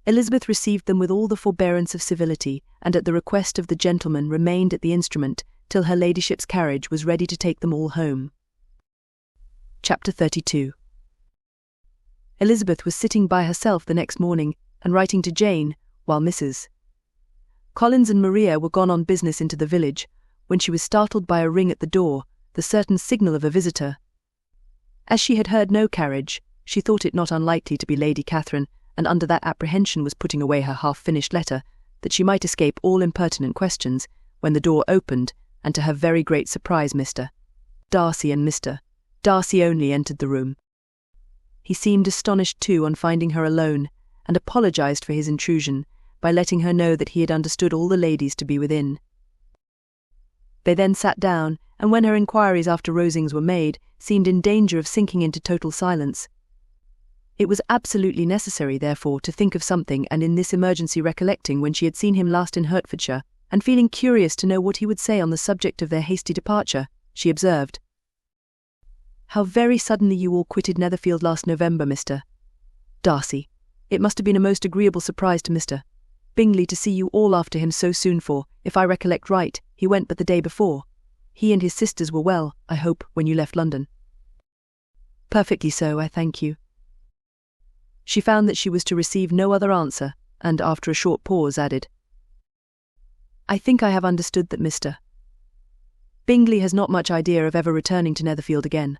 Elizabeth received them with all the forbearance of civility, and at the request of the gentleman remained at the instrument till her ladyship's carriage was ready to take them all home. Chapter 32. Elizabeth was sitting by herself the next morning, and writing to Jane, while Mrs. Collins and Maria were gone on business into the village, when she was startled by a ring at the door, the certain signal of a visitor. As she had heard no carriage, she thought it not unlikely to be Lady Catherine, and under that apprehension was putting away her half-finished letter, that she might escape all impertinent questions, when the door opened, and to her very great surprise Mr. Darcy and Mr. Darcy only entered the room. He seemed astonished too on finding her alone, and apologized for his intrusion, by letting her know that he had understood all the ladies to be within. They then sat down, and when her inquiries after Rosings were made, seemed in danger of sinking into total silence. It was absolutely necessary, therefore, to think of something, and in this emergency recollecting when she had seen him last in Hertfordshire, and feeling curious to know what he would say on the subject of their hasty departure, she observed, How very suddenly you all quitted Netherfield last November, Mr. Darcy. It must have been a most agreeable surprise to Mr. Bingley to see you all after him so soon, for, if I recollect right, he went but the day before. He and his sisters were well, I hope, when you left London. Perfectly so, I thank you. She found that she was to receive no other answer, and after a short pause added, I think I have understood that Mr. Bingley has not much idea of ever returning to Netherfield again.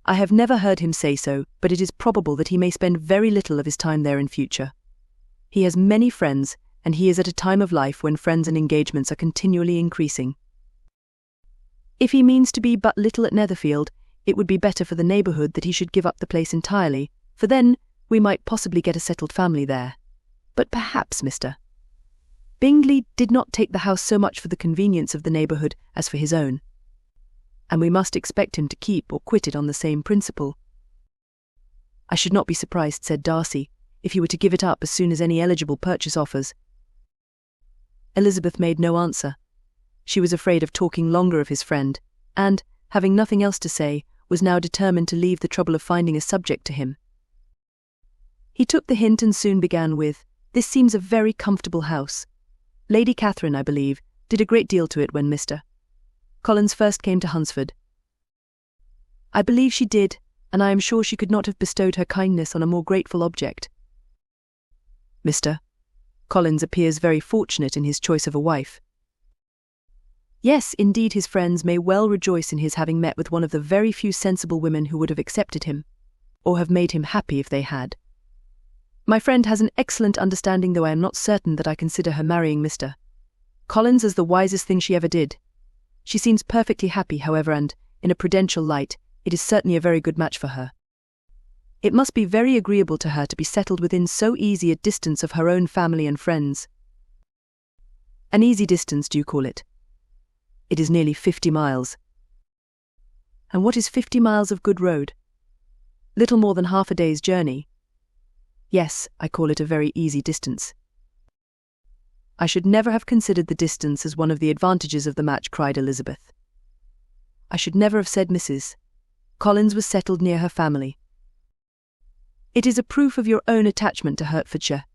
I have never heard him say so, but it is probable that he may spend very little of his time there in future. He has many friends, and he is at a time of life when friends and engagements are continually increasing. If he means to be but little at Netherfield, it would be better for the neighbourhood that he should give up the place entirely, for then we might possibly get a settled family there. But perhaps Mr. Bingley did not take the house so much for the convenience of the neighbourhood as for his own, and we must expect him to keep or quit it on the same principle. I should not be surprised, said Darcy, if he were to give it up as soon as any eligible purchase offers. Elizabeth made no answer. She was afraid of talking longer of his friend, and, having nothing else to say, was now determined to leave the trouble of finding a subject to him. He took the hint and soon began with, This seems a very comfortable house. Lady Catherine, I believe, did a great deal to it when Mr. Collins first came to Hunsford. I believe she did, and I am sure she could not have bestowed her kindness on a more grateful object. Mr. Collins appears very fortunate in his choice of a wife. Yes, indeed, his friends may well rejoice in his having met with one of the very few sensible women who would have accepted him, or have made him happy if they had. My friend has an excellent understanding, though I am not certain that I consider her marrying Mr. Collins as the wisest thing she ever did. She seems perfectly happy, however, and, in a prudential light, it is certainly a very good match for her. It must be very agreeable to her to be settled within so easy a distance of her own family and friends. An easy distance, do you call it? It is nearly 50 miles. And what is 50 miles of good road? Little more than half a day's journey. Yes, I call it a very easy distance. I should never have considered the distance as one of the advantages of the match, cried Elizabeth. I should never have said Mrs. Collins was settled near her family. It is a proof of your own attachment to Hertfordshire.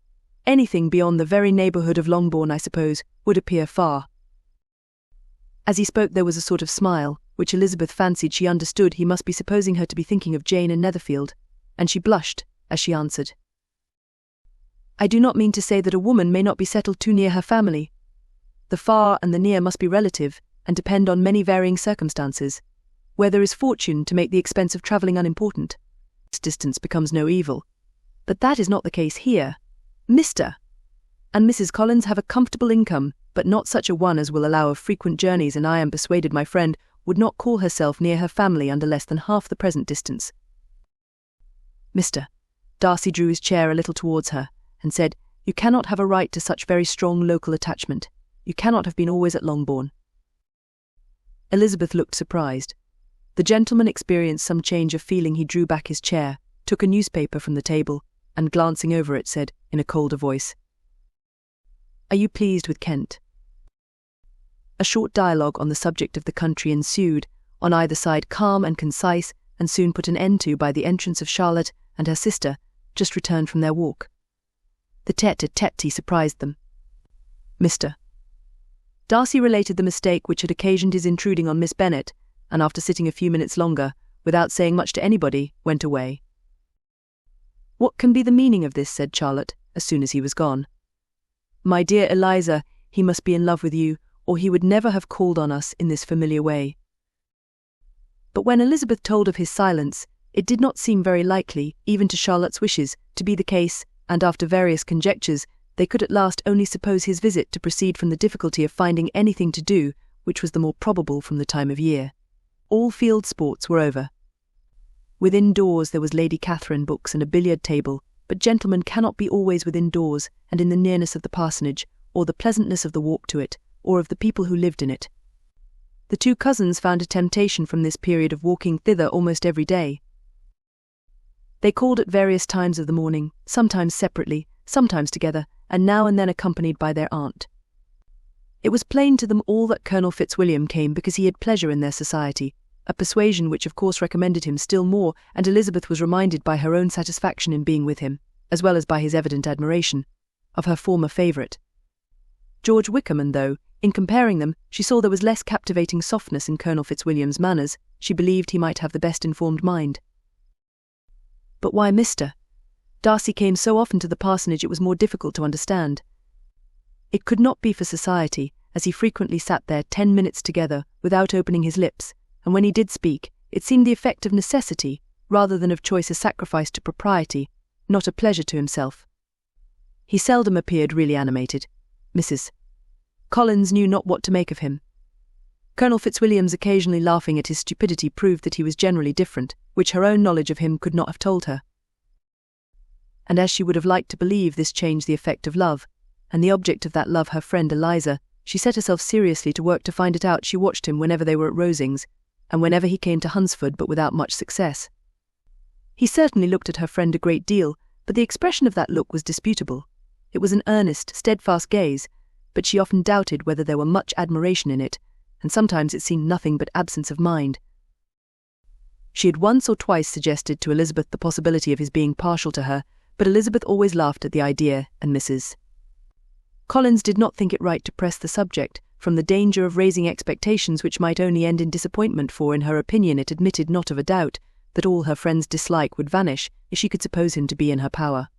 Anything beyond the very neighbourhood of Longbourn, I suppose, would appear far. As he spoke there was a sort of smile, which Elizabeth fancied she understood he must be supposing her to be thinking of Jane and Netherfield, and she blushed as she answered. I do not mean to say that a woman may not be settled too near her family. The far and the near must be relative, and depend on many varying circumstances. Where there is fortune to make the expense of travelling unimportant, distance becomes no evil. But that is not the case here. Mr. and Mrs. Collins have a comfortable income, but not such a one as will allow of frequent journeys, and I am persuaded my friend would not call herself near her family under less than half the present distance. Mr. Darcy drew his chair a little towards her, and said, You cannot have a right to such very strong local attachment. You cannot have been always at Longbourn. Elizabeth looked surprised. The gentleman experienced some change of feeling. He drew back his chair, took a newspaper from the table, and glancing over it said, in a colder voice, Are you pleased with Kent? A short dialogue on the subject of the country ensued, on either side calm and concise, and soon put an end to by the entrance of Charlotte and her sister, just returned from their walk. The tête-à-tête surprised them. Mr. Darcy related the mistake which had occasioned his intruding on Miss Bennet, and after sitting a few minutes longer, without saying much to anybody, went away. What can be the meaning of this? Said Charlotte, as soon as he was gone. My dear Eliza, he must be in love with you, or he would never have called on us in this familiar way. But when Elizabeth told of his silence, it did not seem very likely, even to Charlotte's wishes, to be the case, and after various conjectures, they could at last only suppose his visit to proceed from the difficulty of finding anything to do, which was the more probable from the time of year. All field sports were over. Within doors there was Lady Catherine books and a billiard table, but gentlemen cannot be always within doors and in the nearness of the parsonage, or the pleasantness of the walk to it, or of the people who lived in it. The two cousins found a temptation from this period of walking thither almost every day. They called at various times of the morning, sometimes separately, sometimes together, and now and then accompanied by their aunt. It was plain to them all that Colonel Fitzwilliam came because he had pleasure in their society, a persuasion which of course recommended him still more, and Elizabeth was reminded by her own satisfaction in being with him, as well as by his evident admiration, of her former favourite, George Wickham, and though, in comparing them, she saw there was less captivating softness in Colonel Fitzwilliam's manners, she believed he might have the best informed mind. But why Mr. Darcy came so often to the parsonage it was more difficult to understand. It could not be for society, as he frequently sat there 10 minutes together without opening his lips, and when he did speak, it seemed the effect of necessity, rather than of choice a sacrifice to propriety, not a pleasure to himself. He seldom appeared really animated. Mrs. Collins knew not what to make of him. Colonel Fitzwilliam's occasionally laughing at his stupidity proved that he was generally different, which her own knowledge of him could not have told her. And as she would have liked to believe this changed the effect of love, and the object of that love her friend Eliza, she set herself seriously to work to find it out. She watched him whenever they were at Rosings, and whenever he came to Hunsford, but without much success. He certainly looked at her friend a great deal, but the expression of that look was disputable. It was an earnest, steadfast gaze, but she often doubted whether there were much admiration in it, and sometimes it seemed nothing but absence of mind. She had once or twice suggested to Elizabeth the possibility of his being partial to her, but Elizabeth always laughed at the idea, and Mrs. Collins did not think it right to press the subject, from the danger of raising expectations which might only end in disappointment, for in her opinion it admitted not of a doubt that all her friend's dislike would vanish if she could suppose him to be in her power.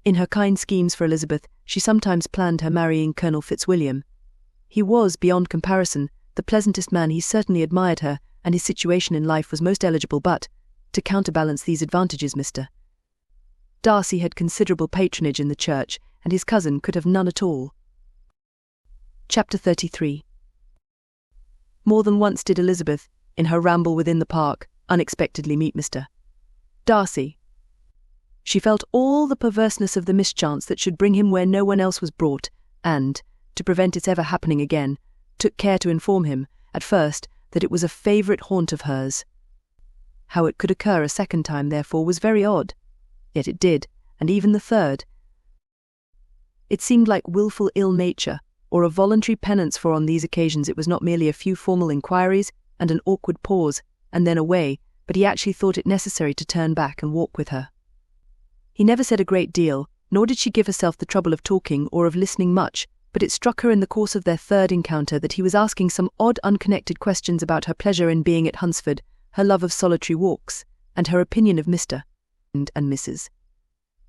In her kind schemes for Elizabeth, she sometimes planned her marrying Colonel Fitzwilliam. He was, beyond comparison, the pleasantest man. He certainly admired her, and his situation in life was most eligible, but, to counterbalance these advantages, Mr. Darcy had considerable patronage in the church, and his cousin could have none at all. Chapter 33. More than once did Elizabeth, in her ramble within the park, unexpectedly meet Mr. Darcy. She felt all the perverseness of the mischance that should bring him where no one else was brought, and, to prevent its ever happening again, took care to inform him, at first, that it was a favourite haunt of hers. How it could occur a second time, therefore, was very odd. Yet it did, and even the third. It seemed like wilful ill-nature, or a voluntary penance, for on these occasions it was not merely a few formal inquiries and an awkward pause, and then away, but he actually thought it necessary to turn back and walk with her. He never said a great deal, nor did she give herself the trouble of talking or of listening much, but it struck her in the course of their third encounter that he was asking some odd unconnected questions about her pleasure in being at Hunsford, her love of solitary walks, and her opinion of Mr. and Mrs.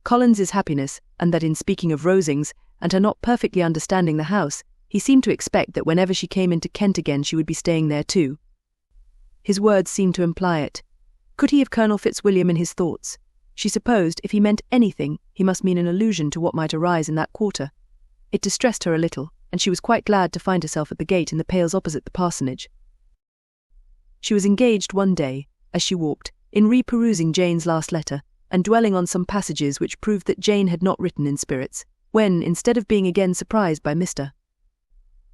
Collins's happiness, and that in speaking of Rosings, and her not perfectly understanding the house, he seemed to expect that whenever she came into Kent again she would be staying there too. His words seemed to imply it. Could he have Colonel Fitzwilliam in his thoughts? She supposed, if he meant anything, he must mean an allusion to what might arise in that quarter. It distressed her a little, and she was quite glad to find herself at the gate in the pales opposite the parsonage. She was engaged one day, as she walked, in re-perusing Jane's last letter, and dwelling on some passages which proved that Jane had not written in spirits, when, instead of being again surprised by Mr.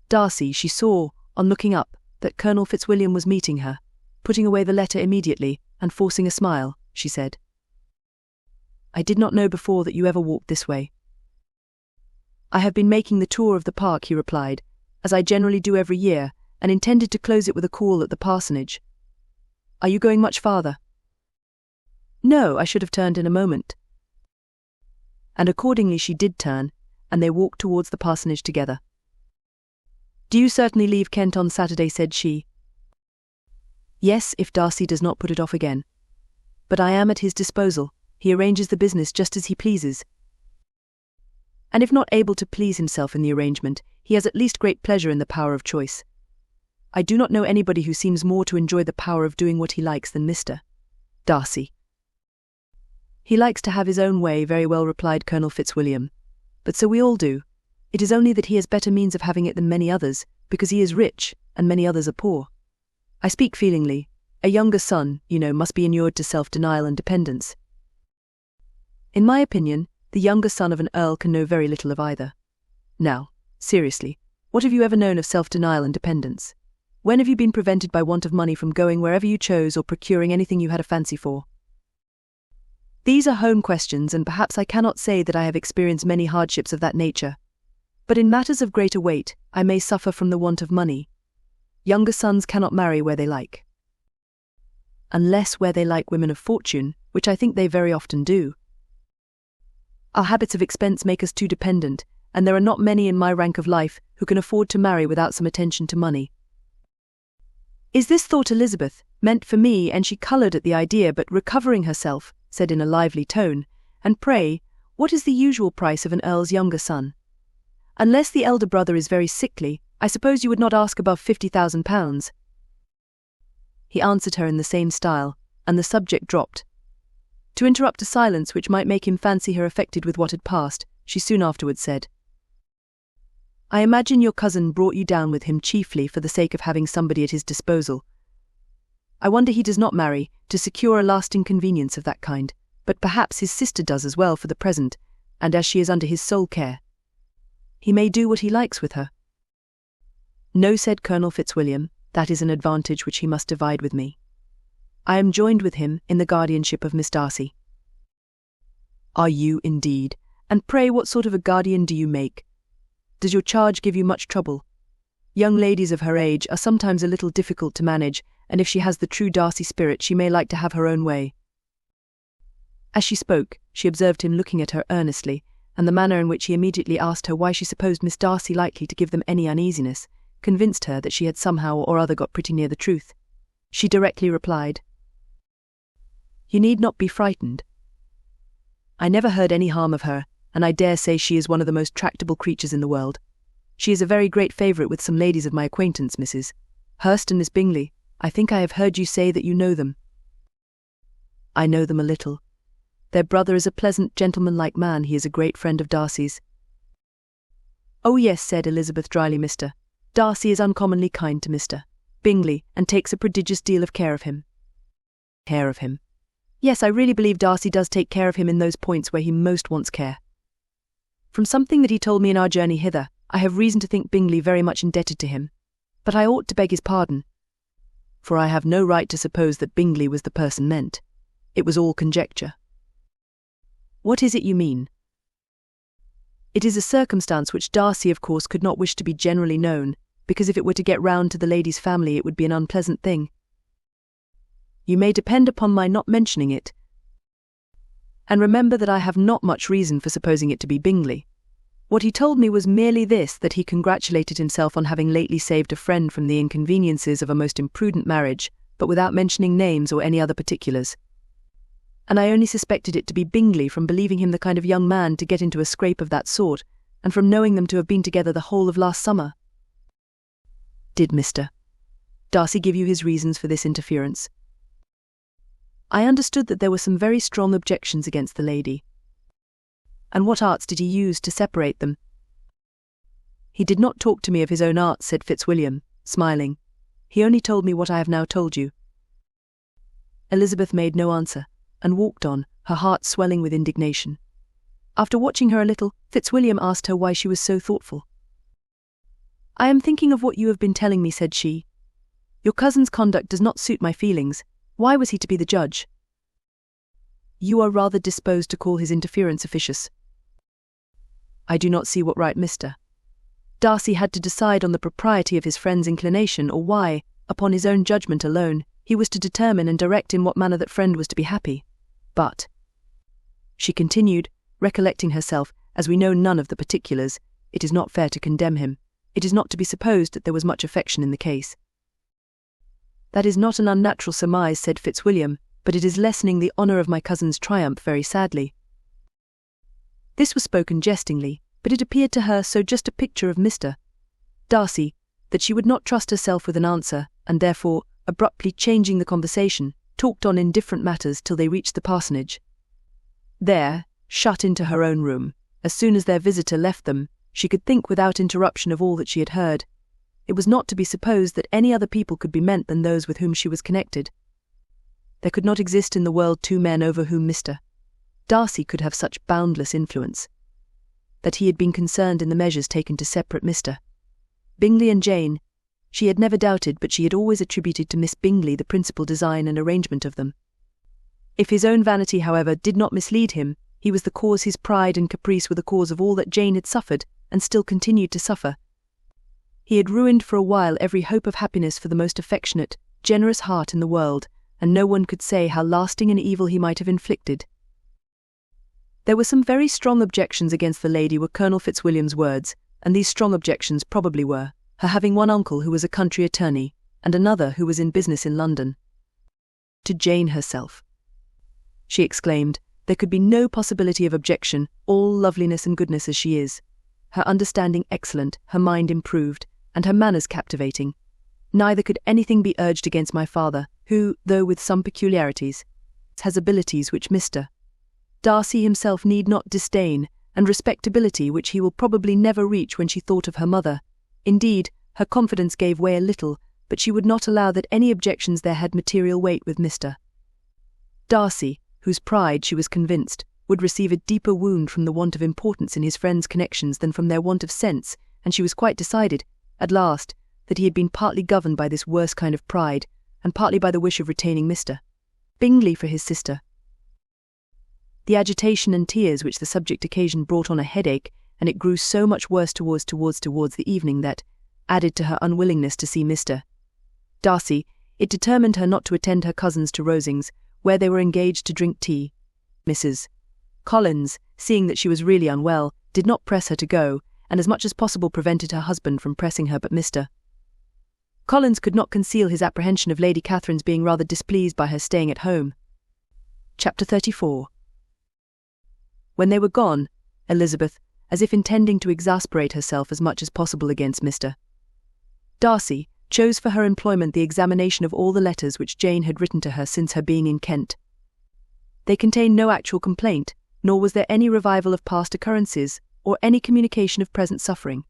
Darcy, she saw, on looking up, that Colonel Fitzwilliam was meeting her. Putting away the letter immediately, and forcing a smile, she said, "I did not know before that you ever walked this way." "I have been making the tour of the park," he replied, "as I generally do every year, and intended to close it with a call at the parsonage. Are you going much farther?" "No, I should have turned in a moment." And accordingly she did turn, and they walked towards the parsonage together. "Do you certainly leave Kent on Saturday?" said she. "Yes, if Darcy does not put it off again. But I am at his disposal. He arranges the business just as he pleases. And if not able to please himself in the arrangement, he has at least great pleasure in the power of choice. I do not know anybody who seems more to enjoy the power of doing what he likes than Mr. Darcy." "He likes to have his own way, very well," replied Colonel Fitzwilliam. "But so we all do. It is only that he has better means of having it than many others, because he is rich, and many others are poor. I speak feelingly. A younger son, you know, must be inured to self-denial and dependence. In my opinion, the younger son of an earl can know very little of either. Now, seriously, what have you ever known of self-denial and dependence? When have you been prevented by want of money from going wherever you chose or procuring anything you had a fancy for? These are home questions, and perhaps I cannot say that I have experienced many hardships of that nature. But in matters of greater weight, I may suffer from the want of money. Younger sons cannot marry where they like. Unless where they like women of fortune, which I think they very often do. Our habits of expense make us too dependent, and there are not many in my rank of life who can afford to marry without some attention to money." "Is this," thought Elizabeth, "meant for me?" And she coloured at the idea, but recovering herself, said in a lively tone, "And pray, what is the usual price of an earl's younger son? Unless the elder brother is very sickly, I suppose you would not ask above £50,000. He answered her in the same style, and the subject dropped. To interrupt a silence which might make him fancy her affected with what had passed, she soon afterwards said, "I imagine your cousin brought you down with him chiefly for the sake of having somebody at his disposal. I wonder he does not marry, to secure a lasting convenience of that kind, but perhaps his sister does as well for the present, and as she is under his sole care, he may do what he likes with her." "No," said Colonel Fitzwilliam, "that is an advantage which he must divide with me. I am joined with him in the guardianship of Miss Darcy." "Are you, indeed? And pray what sort of a guardian do you make? Does your charge give you much trouble? Young ladies of her age are sometimes a little difficult to manage, and if she has the true Darcy spirit she may like to have her own way." As she spoke, she observed him looking at her earnestly, and the manner in which he immediately asked her why she supposed Miss Darcy likely to give them any uneasiness convinced her that she had somehow or other got pretty near the truth. She directly replied, "You need not be frightened. I never heard any harm of her, and I dare say she is one of the most tractable creatures in the world. She is a very great favourite with some ladies of my acquaintance, Mrs. Hurst and Miss Bingley. I think I have heard you say that you know them." "I know them a little. Their brother is a pleasant, gentlemanlike man. He is a great friend of Darcy's." "Oh yes," said Elizabeth dryly, "Mr. Darcy is uncommonly kind to Mr. Bingley, and takes a prodigious deal of care of him." "Care of him?" "Yes, I really believe Darcy does take care of him in those points where he most wants care. From something that he told me in our journey hither, I have reason to think Bingley very much indebted to him. but I ought to beg his pardon, for I have no right to suppose that Bingley was the person meant. It was all conjecture." "What is it you mean?" "It is a circumstance which Darcy, of course, could not wish to be generally known, because if it were to get round to the lady's family it would be an unpleasant thing. You may depend upon my not mentioning it. And remember that I have not much reason for supposing it to be Bingley. What he told me was merely this, that he congratulated himself on having lately saved a friend from the inconveniences of a most imprudent marriage, but without mentioning names or any other particulars. And I only suspected it to be Bingley from believing him the kind of young man to get into a scrape of that sort, and from knowing them to have been together the whole of last summer." "Did Mr. Darcy give you his reasons for this interference?" "I understood that there were some very strong objections against the lady." "And what arts did he use to separate them?" "He did not talk to me of his own arts," said Fitzwilliam, smiling. "He only told me what I have now told you." Elizabeth made no answer, and walked on, her heart swelling with indignation. After watching her a little, Fitzwilliam asked her why she was so thoughtful. "I am thinking of what you have been telling me," said she. "Your cousin's conduct does not suit my feelings. Why was he to be the judge?" "You are rather disposed to call his interference officious." "I do not see what right Mr. Darcy had to decide on the propriety of his friend's inclination, or why, upon his own judgment alone, he was to determine and direct in what manner that friend was to be happy. But," she continued, recollecting herself, "as we know none of the particulars, it is not fair to condemn him. It is not to be supposed that there was much affection in the case." "That is not an unnatural surmise," said Fitzwilliam, "but it is lessening the honour of my cousin's triumph very sadly." This was spoken jestingly, but it appeared to her so just a picture of Mr. Darcy that she would not trust herself with an answer, and therefore, abruptly changing the conversation, talked on indifferent matters till they reached the parsonage. There, shut into her own room, as soon as their visitor left them, she could think without interruption of all that she had heard. It was not to be supposed that any other people could be meant than those with whom she was connected. There could not exist in the world two men over whom Mr. Darcy could have such boundless influence. That he had been concerned in the measures taken to separate Mr. Bingley and Jane, she had never doubted, but she had always attributed to Miss Bingley the principal design and arrangement of them. If his own vanity, however, did not mislead him, he was the cause his pride and caprice were the cause of all that Jane had suffered, and still continued to suffer. He had ruined for a while every hope of happiness for the most affectionate, generous heart in the world, and no one could say how lasting an evil he might have inflicted. There were some very strong objections against the lady, were Colonel Fitzwilliam's words, and these strong objections probably were her having one uncle who was a country attorney, and another who was in business in London. To Jane herself, she exclaimed, there could be no possibility of objection, all loveliness and goodness as she is, her understanding excellent, her mind improved, and her manners captivating. Neither could anything be urged against my father, who, though with some peculiarities, has abilities which Mr. Darcy himself need not disdain, and respectability which he will probably never reach. When she thought of her mother, indeed, her confidence gave way a little, but she would not allow that any objections there had material weight with Mr. Darcy, whose pride, she was convinced, would receive a deeper wound from the want of importance in his friends' connections than from their want of sense, and she was quite decided, at last, that he had been partly governed by this worse kind of pride, and partly by the wish of retaining Mr. Bingley for his sister. The agitation and tears which the subject occasioned brought on a headache, and it grew so much worse towards the evening that, added to her unwillingness to see Mr. Darcy, it determined her not to attend her cousins to Rosings, where they were engaged to drink tea. Mrs. Collins, seeing that she was really unwell, did not press her to go, and as much as possible prevented her husband from pressing her, but Mr. Collins could not conceal his apprehension of Lady Catherine's being rather displeased by her staying at home. Chapter 34. When they were gone, Elizabeth, as if intending to exasperate herself as much as possible against Mr. Darcy, chose for her employment the examination of all the letters which Jane had written to her since her being in Kent. They contained no actual complaint, nor was there any revival of past occurrences, or any communication of present suffering.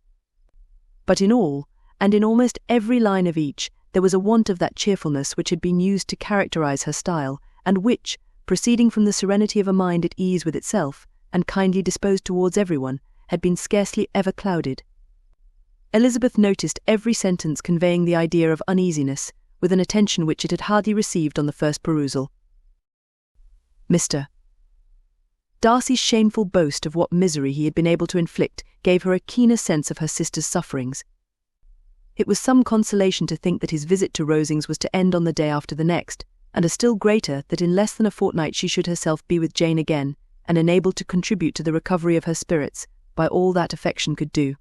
But in all, and in almost every line of each, there was a want of that cheerfulness which had been used to characterize her style, and which, proceeding from the serenity of a mind at ease with itself, and kindly disposed towards everyone, had been scarcely ever clouded. Elizabeth noticed every sentence conveying the idea of uneasiness, with an attention which it had hardly received on the first perusal. Mr. Darcy's shameful boast of what misery he had been able to inflict gave her a keener sense of her sister's sufferings. It was some consolation to think that his visit to Rosings was to end on the day after the next, and a still greater that in less than a fortnight she should herself be with Jane again, and enabled to contribute to the recovery of her spirits by all that affection could do.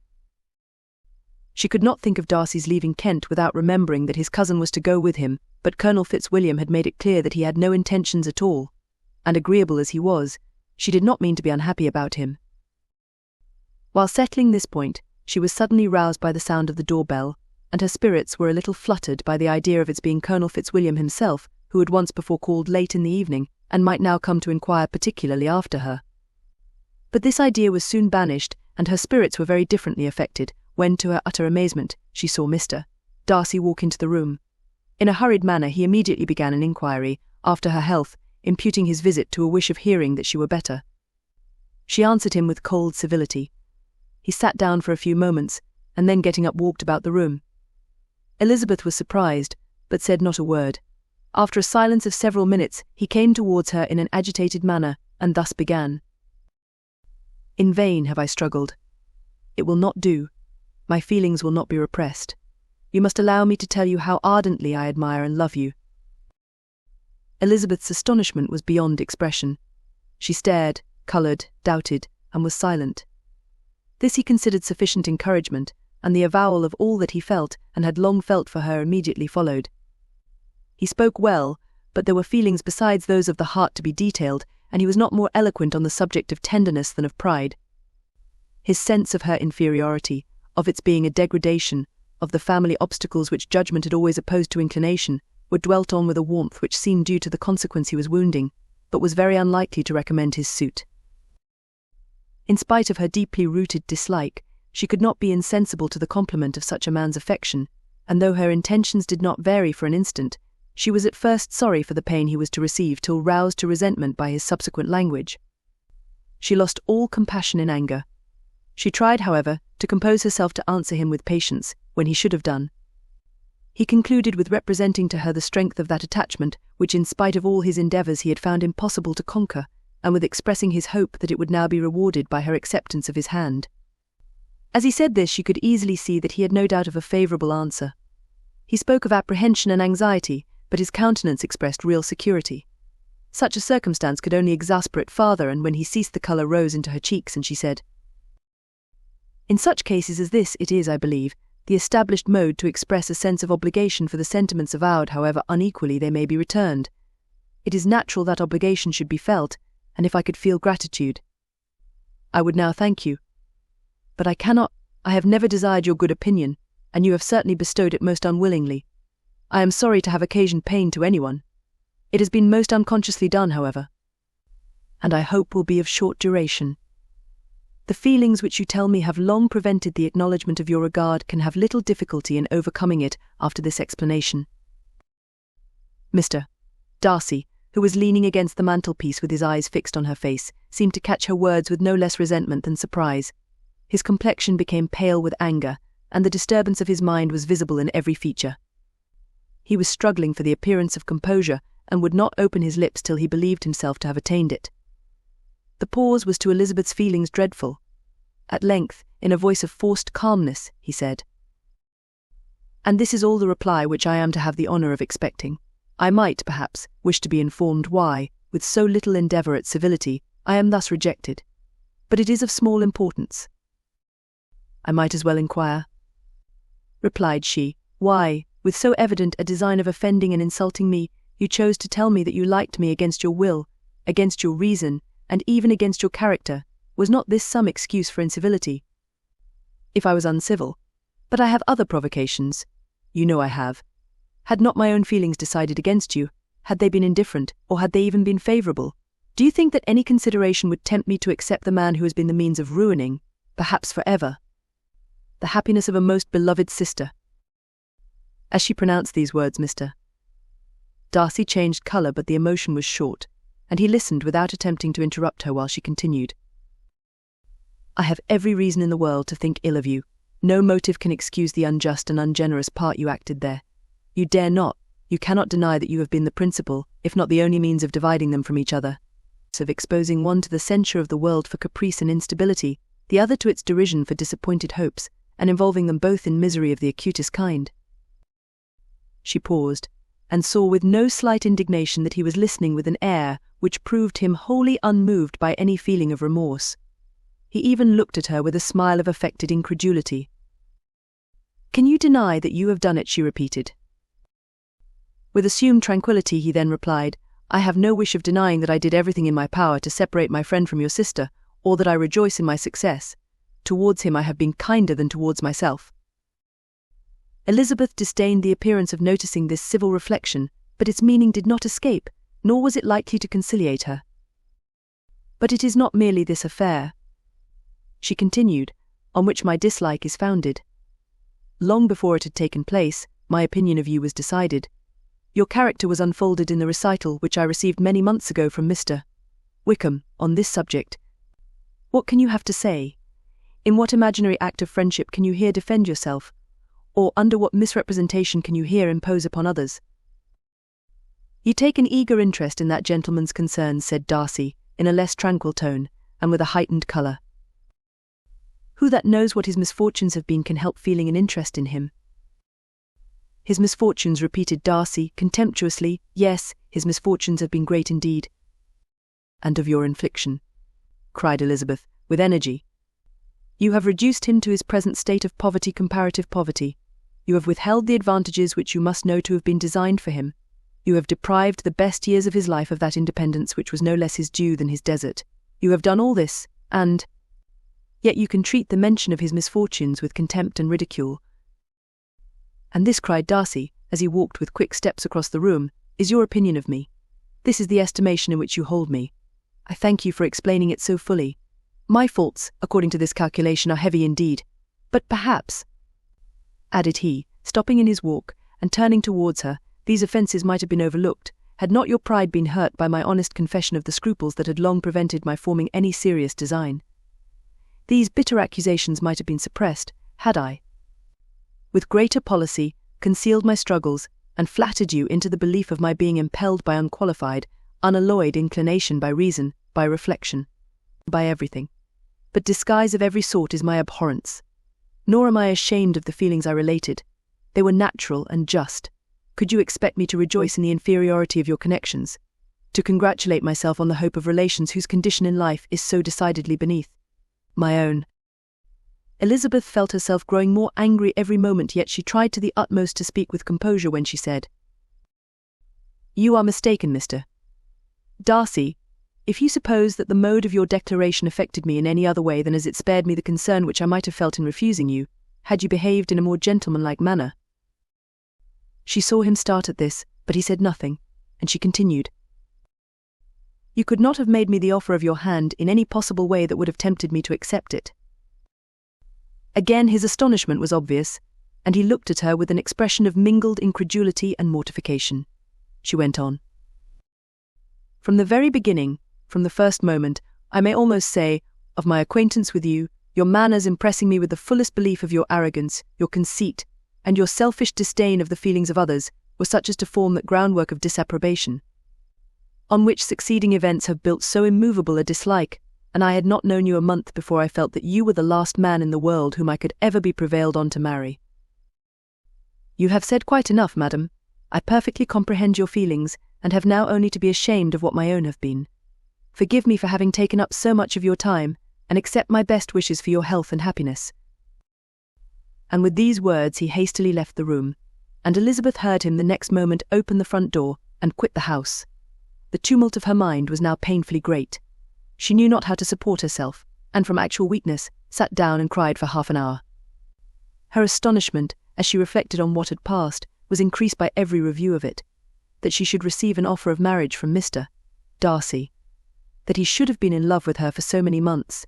She could not think of Darcy's leaving Kent without remembering that his cousin was to go with him, but Colonel Fitzwilliam had made it clear that he had no intentions at all, and agreeable as he was, she did not mean to be unhappy about him. While settling this point, she was suddenly roused by the sound of the doorbell, and her spirits were a little fluttered by the idea of its being Colonel Fitzwilliam himself, who had once before called late in the evening, and might now come to inquire particularly after her. But this idea was soon banished, and her spirits were very differently affected, when, to her utter amazement, she saw Mr. Darcy walk into the room. In a hurried manner he immediately began an inquiry after her health, imputing his visit to a wish of hearing that she were better. She answered him with cold civility. He sat down for a few moments, and then getting up walked about the room. Elizabeth was surprised, but said not a word. After a silence of several minutes, he came towards her in an agitated manner, and thus began. In vain have I struggled. It will not do. My feelings will not be repressed. You must allow me to tell you how ardently I admire and love you. Elizabeth's astonishment was beyond expression. She stared, coloured, doubted, and was silent. This he considered sufficient encouragement, and the avowal of all that he felt and had long felt for her immediately followed. He spoke well, but there were feelings besides those of the heart to be detailed, and he was not more eloquent on the subject of tenderness than of pride. His sense of her inferiority, of its being a degradation, of the family obstacles which judgment had always opposed to inclination, were dwelt on with a warmth which seemed due to the consequence he was wounding, but was very unlikely to recommend his suit. In spite of her deeply rooted dislike, she could not be insensible to the compliment of such a man's affection, and though her intentions did not vary for an instant, she was at first sorry for the pain he was to receive till roused to resentment by his subsequent language. She lost all compassion in anger. She tried, however, to compose herself to answer him with patience, when he should have done. He concluded with representing to her the strength of that attachment which in spite of all his endeavours he had found impossible to conquer, and with expressing his hope that it would now be rewarded by her acceptance of his hand. As he said this she could easily see that he had no doubt of a favourable answer. He spoke of apprehension and anxiety, but his countenance expressed real security. Such a circumstance could only exasperate farther, and when he ceased the colour rose into her cheeks, and she said, "In such cases as this it is, I believe, the established mode to express a sense of obligation for the sentiments avowed, however unequally they may be returned. It is natural that obligation should be felt, and if I could feel gratitude, I would now thank you. But I cannot. I have never desired your good opinion, and you have certainly bestowed it most unwillingly. I am sorry to have occasioned pain to anyone. It has been most unconsciously done, however, and I hope will be of short duration. The feelings which you tell me have long prevented the acknowledgement of your regard can have little difficulty in overcoming it after this explanation." Mr. Darcy, who was leaning against the mantelpiece with his eyes fixed on her face, seemed to catch her words with no less resentment than surprise. His complexion became pale with anger, and the disturbance of his mind was visible in every feature. He was struggling for the appearance of composure, and would not open his lips till he believed himself to have attained it. The pause was to Elizabeth's feelings dreadful. At length, in a voice of forced calmness, he said, "And this is all the reply which I am to have the honour of expecting. I might, perhaps, wish to be informed why, with so little endeavour at civility, I am thus rejected. But it is of small importance." "I might as well inquire," replied she, "why, with so evident a design of offending and insulting me, you chose to tell me that you liked me against your will, against your reason, and even against your character. Was not this some excuse for incivility?" "If I was uncivil. But I have other provocations. You know I have. Had not my own feelings decided against you, had they been indifferent, or had they even been favourable, do you think that any consideration would tempt me to accept the man who has been the means of ruining, perhaps for ever, the happiness of a most beloved sister?" As she pronounced these words, Mr. Darcy changed colour, but the emotion was short, and he listened without attempting to interrupt her while she continued. "I have every reason in the world to think ill of you, No motive can excuse the unjust and ungenerous part you acted there. You dare not, you cannot deny that you have been the principal, if not the only means of dividing them from each other, of exposing one to the censure of the world for caprice and instability, the other to its derision for disappointed hopes, and involving them both in misery of the acutest kind. She paused, and saw with no slight indignation that he was listening with an air which proved him wholly unmoved by any feeling of remorse. He even looked at her with a smile of affected incredulity. "Can you deny that you have done it?" she repeated. With assumed tranquillity he then replied, "I have no wish of denying that I did everything in my power to separate my friend from your sister, or that I rejoice in my success. Towards him I have been kinder than towards myself." Elizabeth disdained the appearance of noticing this civil reflection, but its meaning did not escape, nor was it likely to conciliate her. "But it is not merely this affair," she continued, "on which my dislike is founded. Long before it had taken place, my opinion of you was decided. Your character was unfolded in the recital which I received many months ago from Mr. Wickham on this subject. What can you have to say? In what imaginary act of friendship can you here defend yourself? Or under what misrepresentation can you here impose upon others?" "You take an eager interest in that gentleman's concerns," said Darcy, in a less tranquil tone, and with a heightened colour. "Who that knows what his misfortunes have been can help feeling an interest in him?" "His misfortunes," repeated Darcy, contemptuously. "Yes, his misfortunes have been great indeed." "And of your infliction," cried Elizabeth, with energy. "You have reduced him to his present state of poverty, comparative poverty. You have withheld the advantages which you must know to have been designed for him. You have deprived the best years of his life of that independence which was no less his due than his desert. You have done all this, and yet you can treat the mention of his misfortunes with contempt and ridicule. And this," cried Darcy, as he walked with quick steps across the room, "is your opinion of me. This is the estimation in which you hold me. I thank you for explaining it so fully. My faults, according to this calculation, are heavy indeed. But perhaps," added he, stopping in his walk, and turning towards her, "these offences might have been overlooked, had not your pride been hurt by my honest confession of the scruples that had long prevented my forming any serious design. These bitter accusations might have been suppressed, had I, with greater policy, concealed my struggles, and flattered you into the belief of my being impelled by unqualified, unalloyed inclination, by reason, by reflection, by everything. But disguise of every sort is my abhorrence. Nor am I ashamed of the feelings I related. They were natural and just. Could you expect me to rejoice in the inferiority of your connections? To congratulate myself on the hope of relations whose condition in life is so decidedly beneath my own?" Elizabeth felt herself growing more angry every moment, yet she tried to the utmost to speak with composure when she said, "You are mistaken, Mr. Darcy, if you suppose that the mode of your declaration affected me in any other way than as it spared me the concern which I might have felt in refusing you, had you behaved in a more gentlemanlike manner." She saw him start at this, but he said nothing, and she continued, "You could not have made me the offer of your hand in any possible way that would have tempted me to accept it." Again his astonishment was obvious, and he looked at her with an expression of mingled incredulity and mortification. She went on, "From the very beginning, from the first moment, I may almost say, of my acquaintance with you, your manners impressing me with the fullest belief of your arrogance, your conceit, and your selfish disdain of the feelings of others, were such as to form that groundwork of disapprobation, on which succeeding events have built so immovable a dislike, and I had not known you a month before I felt that you were the last man in the world whom I could ever be prevailed on to marry." "You have said quite enough, madam. I perfectly comprehend your feelings, and have now only to be ashamed of what my own have been. Forgive me for having taken up so much of your time, and accept my best wishes for your health and happiness." And with these words he hastily left the room, and Elizabeth heard him the next moment open the front door and quit the house. The tumult of her mind was now painfully great. She knew not how to support herself, and from actual weakness sat down and cried for half an hour. Her astonishment, as she reflected on what had passed, was increased by every review of it. That she should receive an offer of marriage from Mr. Darcy. That he should have been in love with her for so many months.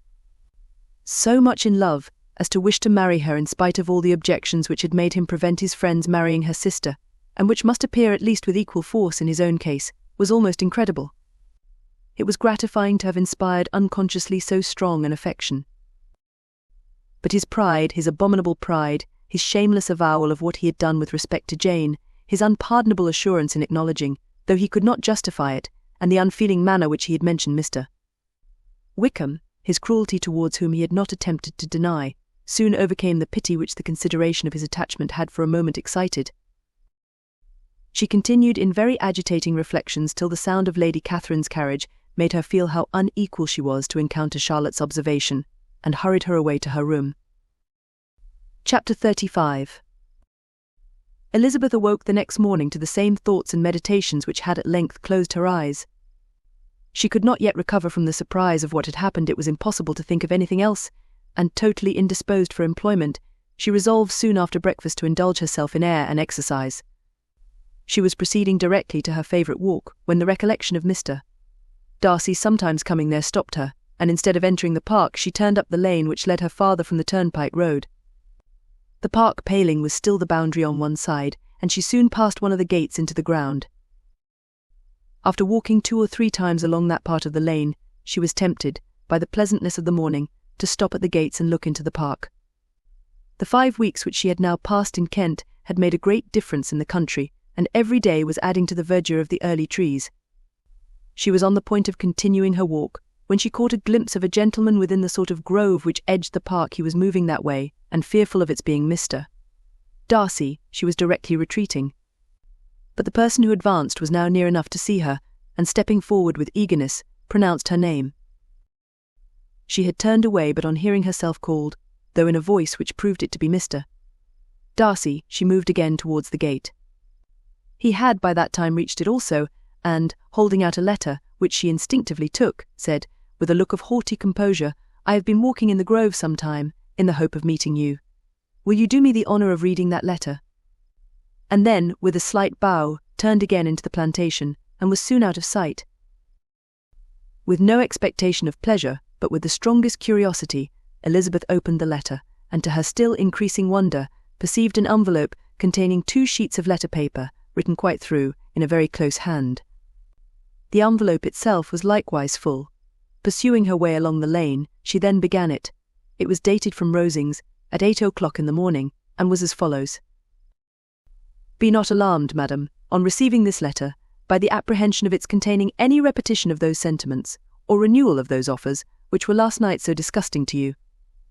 So much in love as to wish to marry her in spite of all the objections which had made him prevent his friends marrying her sister, and which must appear at least with equal force in his own case, was almost incredible. It was gratifying to have inspired unconsciously so strong an affection. But his pride, his abominable pride, his shameless avowal of what he had done with respect to Jane, his unpardonable assurance in acknowledging, though he could not justify it, and the unfeeling manner which he had mentioned Mr. Wickham, his cruelty towards whom he had not attempted to deny, soon overcame the pity which the consideration of his attachment had for a moment excited. She continued in very agitating reflections till the sound of Lady Catherine's carriage made her feel how unequal she was to encounter Charlotte's observation, and hurried her away to her room. Chapter 35. Elizabeth awoke the next morning to the same thoughts and meditations which had at length closed her eyes. She could not yet recover from the surprise of what had happened. It was impossible to think of anything else, and totally indisposed for employment, she resolved soon after breakfast to indulge herself in air and exercise. She was proceeding directly to her favourite walk, when the recollection of Mr. Darcy sometimes coming there stopped her, and instead of entering the park she turned up the lane which led her farther from the turnpike road. The park paling was still the boundary on one side, and she soon passed one of the gates into the ground. After walking 2 or 3 times along that part of the lane, she was tempted, by the pleasantness of the morning, to stop at the gates and look into the park. The 5 weeks which she had now passed in Kent had made a great difference in the country, and every day was adding to the verdure of the early trees. She was on the point of continuing her walk, when she caught a glimpse of a gentleman within the sort of grove which edged the park. He was moving that way, and fearful of its being Mr. Darcy, she was directly retreating. But the person who advanced was now near enough to see her, and stepping forward with eagerness, pronounced her name. She had turned away, but on hearing herself called, though in a voice which proved it to be Mr. Darcy, she moved again towards the gate. He had by that time reached it also, and, holding out a letter, which she instinctively took, said, with a look of haughty composure, "I have been walking in the grove some time, in the hope of meeting you. Will you do me the honour of reading that letter?" And then, with a slight bow, turned again into the plantation, and was soon out of sight. With no expectation of pleasure, but with the strongest curiosity, Elizabeth opened the letter, and to her still increasing wonder, perceived an envelope containing 2 sheets of letter paper, written quite through, in a very close hand. The envelope itself was likewise full. Pursuing her way along the lane, she then began it. It was dated from Rosings, at 8 o'clock in the morning, and was as follows. "Be not alarmed, madam, on receiving this letter, by the apprehension of its containing any repetition of those sentiments, or renewal of those offers, which were last night so disgusting to you.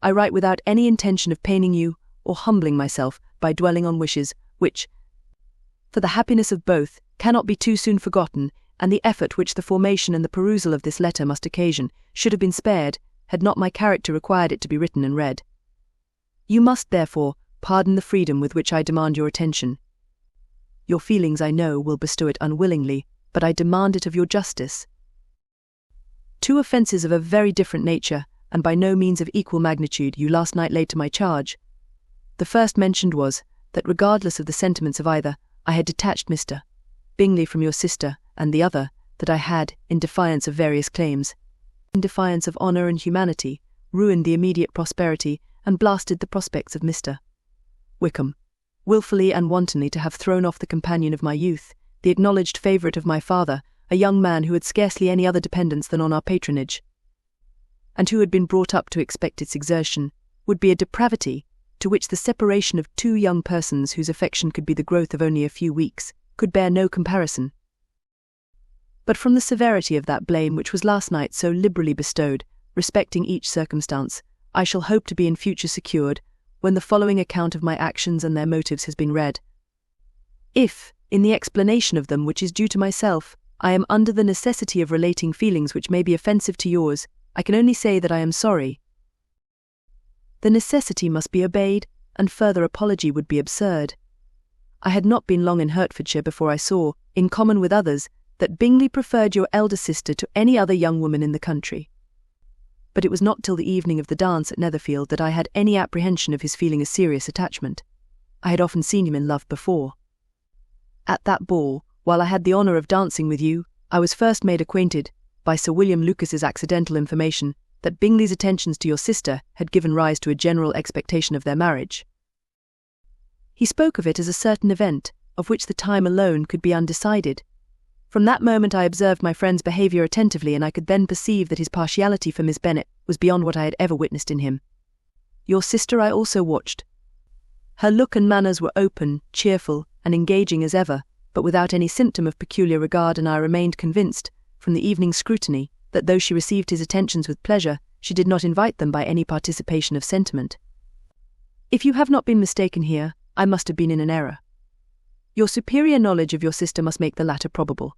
I write without any intention of paining you, or humbling myself, by dwelling on wishes, which, for the happiness of both, cannot be too soon forgotten, and the effort which the formation and the perusal of this letter must occasion, should have been spared, had not my character required it to be written and read. You must, therefore, pardon the freedom with which I demand your attention. Your feelings, I know, will bestow it unwillingly, but I demand it of your justice. 2 offences of a very different nature, and by no means of equal magnitude, you last night laid to my charge. The first mentioned was, that regardless of the sentiments of either, I had detached Mr. Bingley from your sister, and the other, that I had, in defiance of various claims, in defiance of honour and humanity, ruined the immediate prosperity, and blasted the prospects of Mr. Wickham, wilfully and wantonly to have thrown off the companion of my youth, the acknowledged favourite of my father, a young man who had scarcely any other dependence than on our patronage, and who had been brought up to expect its exertion, would be a depravity to which the separation of 2 young persons whose affection could be the growth of only a few weeks, could bear no comparison. But from the severity of that blame which was last night so liberally bestowed, respecting each circumstance, I shall hope to be in future secured, when the following account of my actions and their motives has been read. If, in the explanation of them which is due to myself, I am under the necessity of relating feelings which may be offensive to yours, I can only say that I am sorry. The necessity must be obeyed, and further apology would be absurd. I had not been long in Hertfordshire before I saw, in common with others, that Bingley preferred your elder sister to any other young woman in the country. But it was not till the evening of the dance at Netherfield that I had any apprehension of his feeling a serious attachment. I had often seen him in love before. At that ball, while I had the honour of dancing with you, I was first made acquainted, by Sir William Lucas's accidental information, that Bingley's attentions to your sister had given rise to a general expectation of their marriage. He spoke of it as a certain event, of which the time alone could be undecided. From that moment I observed my friend's behaviour attentively, and I could then perceive that his partiality for Miss Bennet was beyond what I had ever witnessed in him. Your sister I also watched. Her look and manners were open, cheerful, and engaging as ever, but without any symptom of peculiar regard, and I remained convinced, from the evening's scrutiny, that though she received his attentions with pleasure, she did not invite them by any participation of sentiment. If you have not been mistaken here, I must have been in an error. Your superior knowledge of your sister must make the latter probable.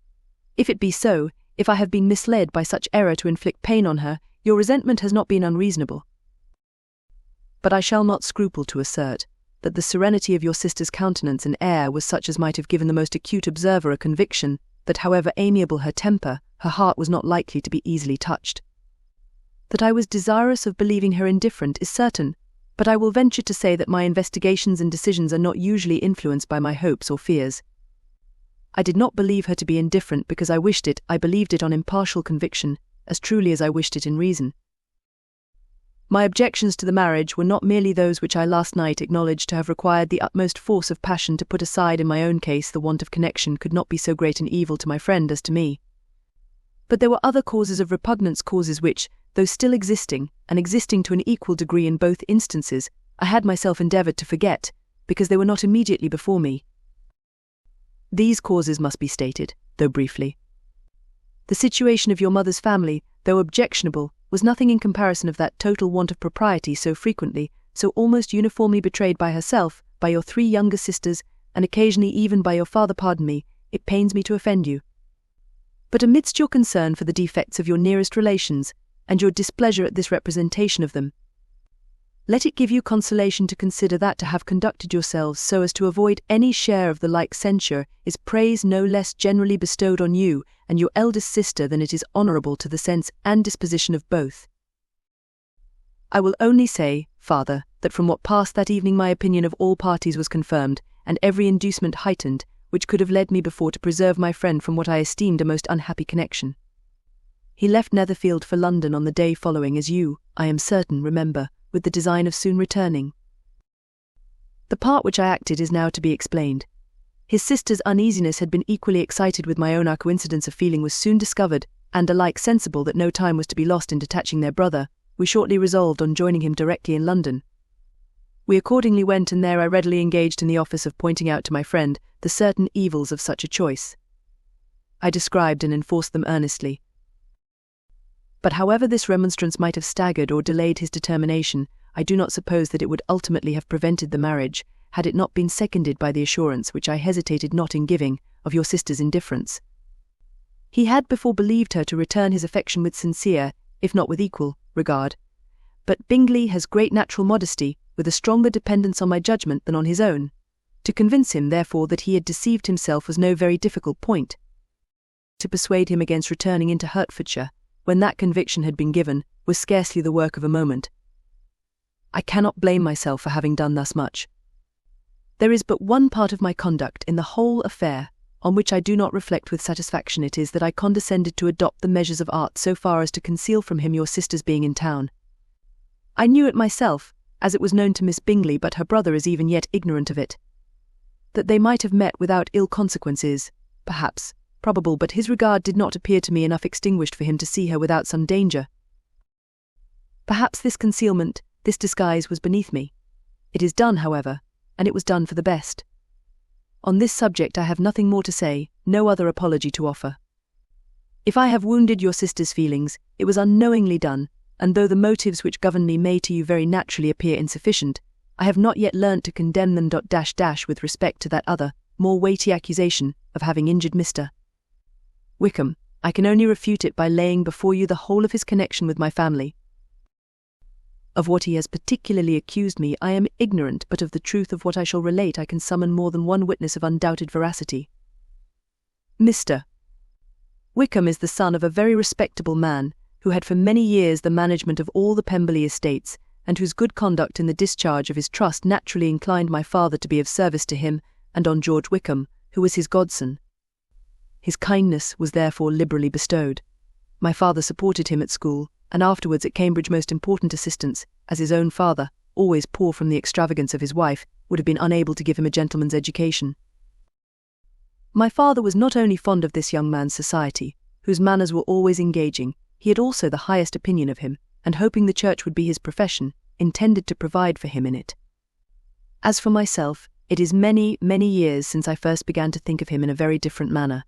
If it be so, if I have been misled by such error to inflict pain on her, your resentment has not been unreasonable. But I shall not scruple to assert that the serenity of your sister's countenance and air was such as might have given the most acute observer a conviction that however amiable her temper, her heart was not likely to be easily touched. That I was desirous of believing her indifferent is certain, but I will venture to say that my investigations and decisions are not usually influenced by my hopes or fears. I did not believe her to be indifferent because I wished it, I believed it on impartial conviction, as truly as I wished it in reason. My objections to the marriage were not merely those which I last night acknowledged to have required the utmost force of passion to put aside. In my own case the want of connection could not be so great an evil to my friend as to me. But there were other causes of repugnance, causes which, though still existing, and existing to an equal degree in both instances, I had myself endeavoured to forget, because they were not immediately before me. These causes must be stated, though briefly. The situation of your mother's family, though objectionable, was nothing in comparison of that total want of propriety so frequently, so almost uniformly betrayed by herself, by your 3 younger sisters, and occasionally even by your father. Pardon me, it pains me to offend you. But amidst your concern for the defects of your nearest relations, and your displeasure at this representation of them, let it give you consolation to consider that to have conducted yourselves so as to avoid any share of the like censure is praise no less generally bestowed on you and your eldest sister than it is honourable to the sense and disposition of both. I will only say, Father, that from what passed that evening my opinion of all parties was confirmed, and every inducement heightened, which could have led me before to preserve my friend from what I esteemed a most unhappy connection. He left Netherfield for London on the day following, as you, I am certain, remember, with the design of soon returning. The part which I acted is now to be explained. His sister's uneasiness had been equally excited with my own. Our coincidence of feeling was soon discovered, and alike sensible that no time was to be lost in detaching their brother, we shortly resolved on joining him directly in London. We accordingly went, and there I readily engaged in the office of pointing out to my friend the certain evils of such a choice. I described and enforced them earnestly. But however this remonstrance might have staggered or delayed his determination, I do not suppose that it would ultimately have prevented the marriage, had it not been seconded by the assurance, which I hesitated not in giving, of your sister's indifference. He had before believed her to return his affection with sincere, if not with equal, regard. But Bingley has great natural modesty, with a stronger dependence on my judgment than on his own. To convince him, therefore, that he had deceived himself was no very difficult point. To persuade him against returning into Hertfordshire, when that conviction had been given, was scarcely the work of a moment. I cannot blame myself for having done thus much. There is but one part of my conduct in the whole affair on which I do not reflect with satisfaction. It is that I condescended to adopt the measures of art so far as to conceal from him your sister's being in town. I knew it myself, as it was known to Miss Bingley, but her brother is even yet ignorant of it. That they might have met without ill consequences, perhaps, probable, but his regard did not appear to me enough extinguished for him to see her without some danger. Perhaps this concealment, this disguise was beneath me. It is done, however, and it was done for the best. On this subject I have nothing more to say, no other apology to offer. If I have wounded your sister's feelings, it was unknowingly done, and though the motives which govern me may to you very naturally appear insufficient, I have not yet learnt to condemn them. With respect to that other, more weighty accusation of having injured Mr. Wickham, I can only refute it by laying before you the whole of his connection with my family. Of what he has particularly accused me I am ignorant, but of the truth of what I shall relate I can summon more than one witness of undoubted veracity. Mr. Wickham is the son of a very respectable man, who had for many years the management of all the Pemberley estates, and whose good conduct in the discharge of his trust naturally inclined my father to be of service to him and on George Wickham, who was his godson. His kindness was therefore liberally bestowed. My father supported him at school, and afterwards at Cambridge, most important assistance, as his own father, always poor from the extravagance of his wife, would have been unable to give him a gentleman's education. My father was not only fond of this young man's society, whose manners were always engaging, he had also the highest opinion of him, and hoping the church would be his profession, intended to provide for him in it. As for myself, it is many, many years since I first began to think of him in a very different manner.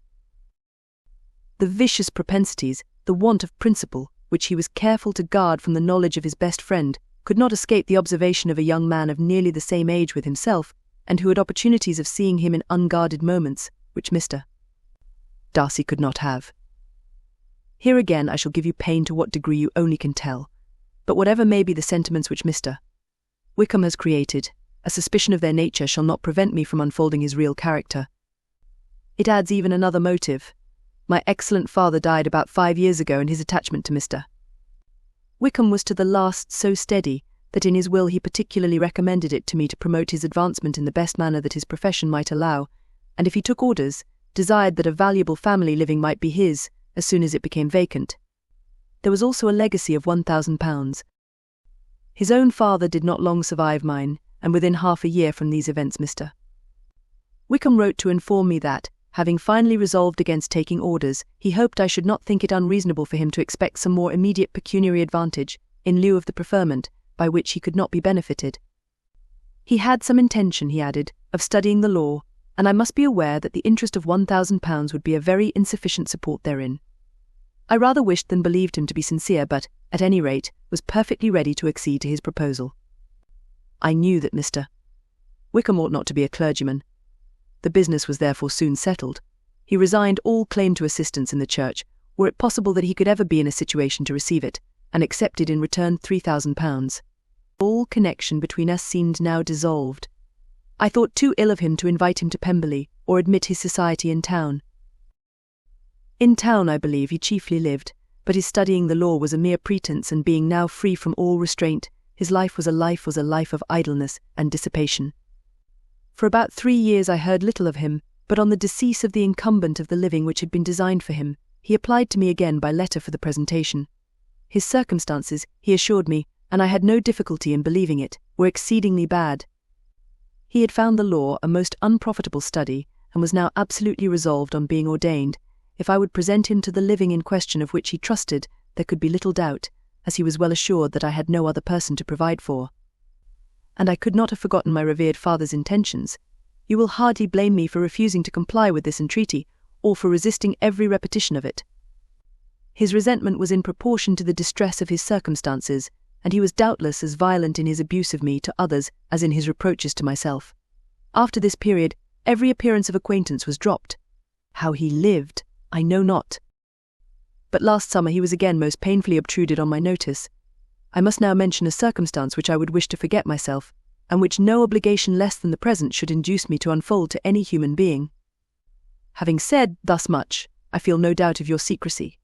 The vicious propensities, the want of principle, which he was careful to guard from the knowledge of his best friend, could not escape the observation of a young man of nearly the same age with himself, and who had opportunities of seeing him in unguarded moments, which Mr. Darcy could not have. Here again I shall give you pain to what degree you only can tell, but whatever may be the sentiments which Mr. Wickham has created, a suspicion of their nature shall not prevent me from unfolding his real character. It adds even another motive. My excellent father died about 5 years ago, and his attachment to Mr. Wickham was to the last so steady that in his will he particularly recommended it to me to promote his advancement in the best manner that his profession might allow, and if he took orders, desired that a valuable family living might be his as soon as it became vacant. There was also a legacy of £1,000. His own father did not long survive mine, and within half a year from these events Mr. Wickham wrote to inform me that, having finally resolved against taking orders, he hoped I should not think it unreasonable for him to expect some more immediate pecuniary advantage, in lieu of the preferment, by which he could not be benefited. He had some intention, he added, of studying the law, and I must be aware that the interest of £1,000 would be a very insufficient support therein. I rather wished than believed him to be sincere, but, at any rate, was perfectly ready to accede to his proposal. I knew that Mr. Wickham ought not to be a clergyman. The business was therefore soon settled. He resigned all claim to assistance in the church, were it possible that he could ever be in a situation to receive it, and accepted in return £3,000. All connection between us seemed now dissolved. I thought too ill of him to invite him to Pemberley, or admit his society in town. In town, I believe, he chiefly lived, but his studying the law was a mere pretence, and being now free from all restraint, his life was a life of idleness and dissipation. For about 3 years I heard little of him, but on the decease of the incumbent of the living which had been designed for him, he applied to me again by letter for the presentation. His circumstances, he assured me, and I had no difficulty in believing it, were exceedingly bad. He had found the law a most unprofitable study, and was now absolutely resolved on being ordained. If I would present him to the living in question, of which he trusted, there could be little doubt, as he was well assured that I had no other person to provide for. And I could not have forgotten my revered father's intentions. You will hardly blame me for refusing to comply with this entreaty, or for resisting every repetition of it. His resentment was in proportion to the distress of his circumstances, and he was doubtless as violent in his abuse of me to others as in his reproaches to myself. After this period, every appearance of acquaintance was dropped. How he lived, I know not. But last summer he was again most painfully obtruded on my notice. I must now mention a circumstance which I would wish to forget myself, and which no obligation less than the present should induce me to unfold to any human being. Having said thus much, I feel no doubt of your secrecy.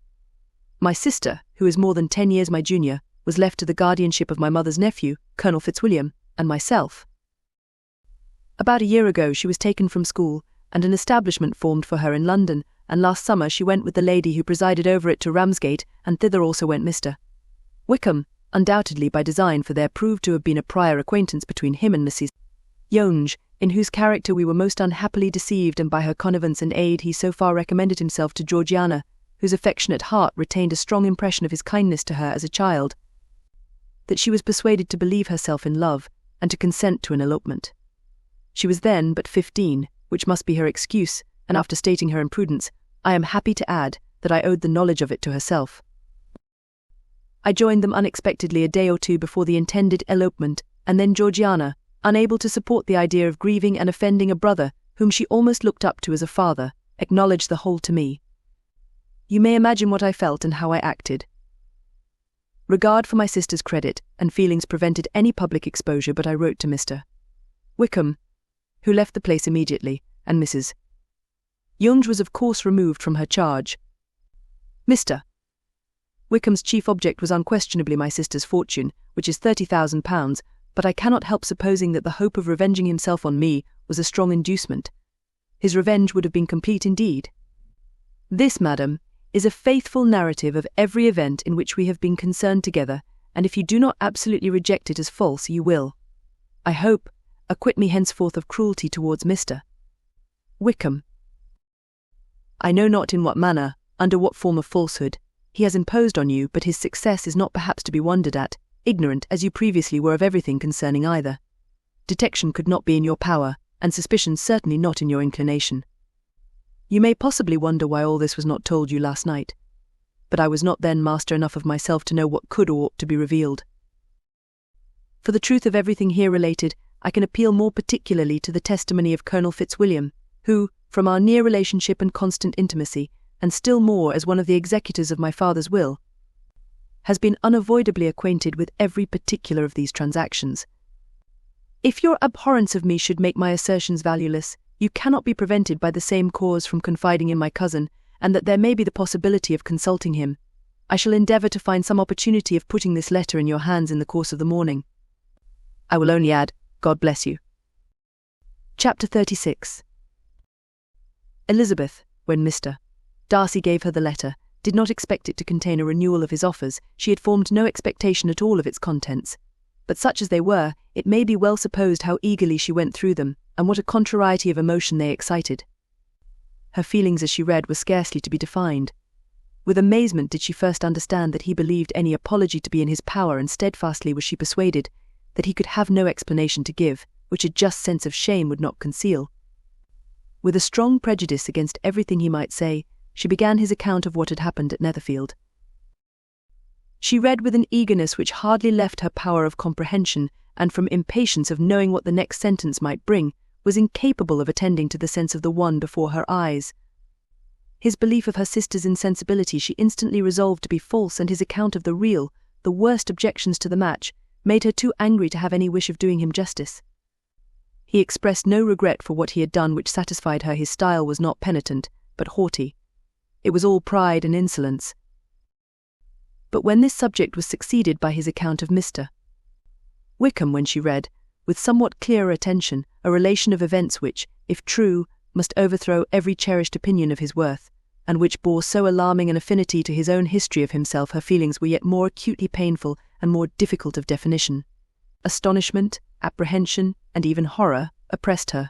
My sister, who is more than 10 years my junior, was left to the guardianship of my mother's nephew, Colonel Fitzwilliam, and myself. About a year ago she was taken from school, and an establishment formed for her in London, and last summer she went with the lady who presided over it to Ramsgate, and thither also went Mr. Wickham, undoubtedly by design, for there proved to have been a prior acquaintance between him and Mrs. Yonge, in whose character we were most unhappily deceived, and by her connivance and aid he so far recommended himself to Georgiana, whose affectionate heart retained a strong impression of his kindness to her as a child, that she was persuaded to believe herself in love, and to consent to an elopement. She was then but 15, which must be her excuse, and after stating her imprudence, I am happy to add that I owed the knowledge of it to herself. I joined them unexpectedly a day or two before the intended elopement, and then Georgiana, unable to support the idea of grieving and offending a brother whom she almost looked up to as a father, acknowledged the whole to me. You may imagine what I felt and how I acted. Regard for my sister's credit and feelings prevented any public exposure, but I wrote to Mr. Wickham, who left the place immediately, and Mrs. Yonge was of course removed from her charge. Mr. Wickham's chief object was unquestionably my sister's fortune, which is £30,000, but I cannot help supposing that the hope of revenging himself on me was a strong inducement. His revenge would have been complete indeed. This, madam, is a faithful narrative of every event in which we have been concerned together, and if you do not absolutely reject it as false, you will, I hope, acquit me henceforth of cruelty towards Mr. Wickham. I know not in what manner, under what form of falsehood, he has imposed on you, but his success is not perhaps to be wondered at, ignorant as you previously were of everything concerning either. Detection could not be in your power, and suspicion certainly not in your inclination. You may possibly wonder why all this was not told you last night, but I was not then master enough of myself to know what could or ought to be revealed. For the truth of everything here related, I can appeal more particularly to the testimony of Colonel Fitzwilliam, who, from our near relationship and constant intimacy, and still more as one of the executors of my father's will, has been unavoidably acquainted with every particular of these transactions. If your abhorrence of me should make my assertions valueless, you cannot be prevented by the same cause from confiding in my cousin, and that there may be the possibility of consulting him. I shall endeavour to find some opportunity of putting this letter in your hands in the course of the morning. I will only add, God bless you. Chapter 36. Elizabeth, when Mr. Darcy gave her the letter, did not expect it to contain a renewal of his offers. She had formed no expectation at all of its contents. But such as they were, it may be well supposed how eagerly she went through them, and what a contrariety of emotion they excited. Her feelings as she read were scarcely to be defined. With amazement did she first understand that he believed any apology to be in his power, and steadfastly was she persuaded that he could have no explanation to give, which a just sense of shame would not conceal. With a strong prejudice against everything he might say, she began his account of what had happened at Netherfield. She read with an eagerness which hardly left her power of comprehension, and from impatience of knowing what the next sentence might bring, was incapable of attending to the sense of the one before her eyes. His belief of her sister's insensibility she instantly resolved to be false, and his account of the real, the worst objections to the match, made her too angry to have any wish of doing him justice. He expressed no regret for what he had done, which satisfied her his style was not penitent, but haughty. It was all pride and insolence. But when this subject was succeeded by his account of Mr. Wickham, when she read, with somewhat clearer attention, a relation of events which, if true, must overthrow every cherished opinion of his worth, and which bore so alarming an affinity to his own history of himself, her feelings were yet more acutely painful and more difficult of definition. Astonishment, apprehension, and even horror oppressed her.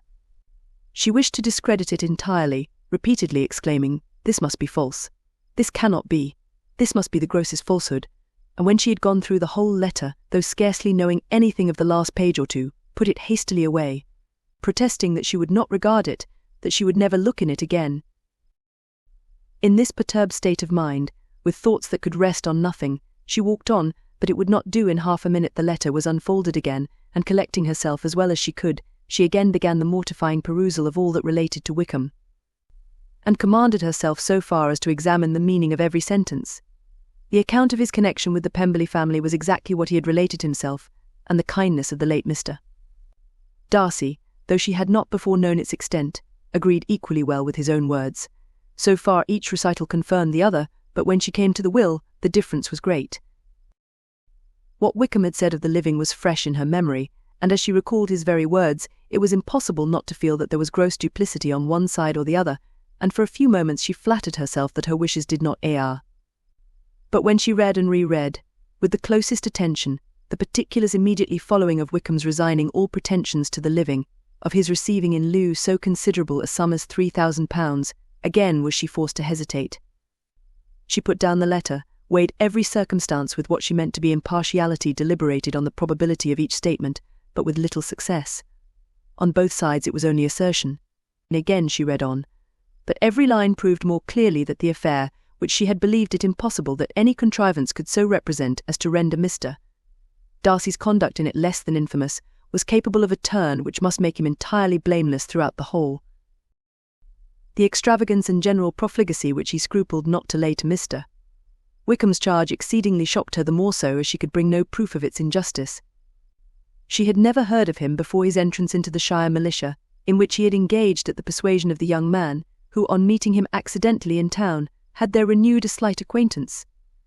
She wished to discredit it entirely, repeatedly exclaiming, "This must be false. This cannot be. This must be the grossest falsehood." And when she had gone through the whole letter, though scarcely knowing anything of the last page or two, put it hastily away, protesting that she would not regard it, that she would never look in it again. In this perturbed state of mind, with thoughts that could rest on nothing, she walked on, but it would not do. In half a minute the letter was unfolded again, and collecting herself as well as she could, she again began the mortifying perusal of all that related to Wickham, and commanded herself so far as to examine the meaning of every sentence. The account of his connection with the Pemberley family was exactly what he had related himself, and the kindness of the late Mr. Darcy, though she had not before known its extent, agreed equally well with his own words. So far each recital confirmed the other, but when she came to the will, the difference was great. What Wickham had said of the living was fresh in her memory, and as she recalled his very words, it was impossible not to feel that there was gross duplicity on one side or the other, and for a few moments she flattered herself that her wishes did not err. But when she read and re-read, with the closest attention, the particulars immediately following of Wickham's resigning all pretensions to the living, of his receiving in lieu so considerable a sum as £3,000, again was she forced to hesitate. She put down the letter, weighed every circumstance with what she meant to be impartiality, deliberated on the probability of each statement, but with little success. On both sides it was only assertion. And again she read on, but every line proved more clearly that the affair, which she had believed it impossible that any contrivance could so represent as to render Mr. Darcy's conduct in it less than infamous, was capable of a turn which must make him entirely blameless throughout the whole. The extravagance and general profligacy which he scrupled not to lay to Mr. Wickham's charge exceedingly shocked her, the more so as she could bring no proof of its injustice. She had never heard of him before his entrance into the Shire militia, in which he had engaged at the persuasion of the young man, who, on meeting him accidentally in town, had there renewed a slight acquaintance.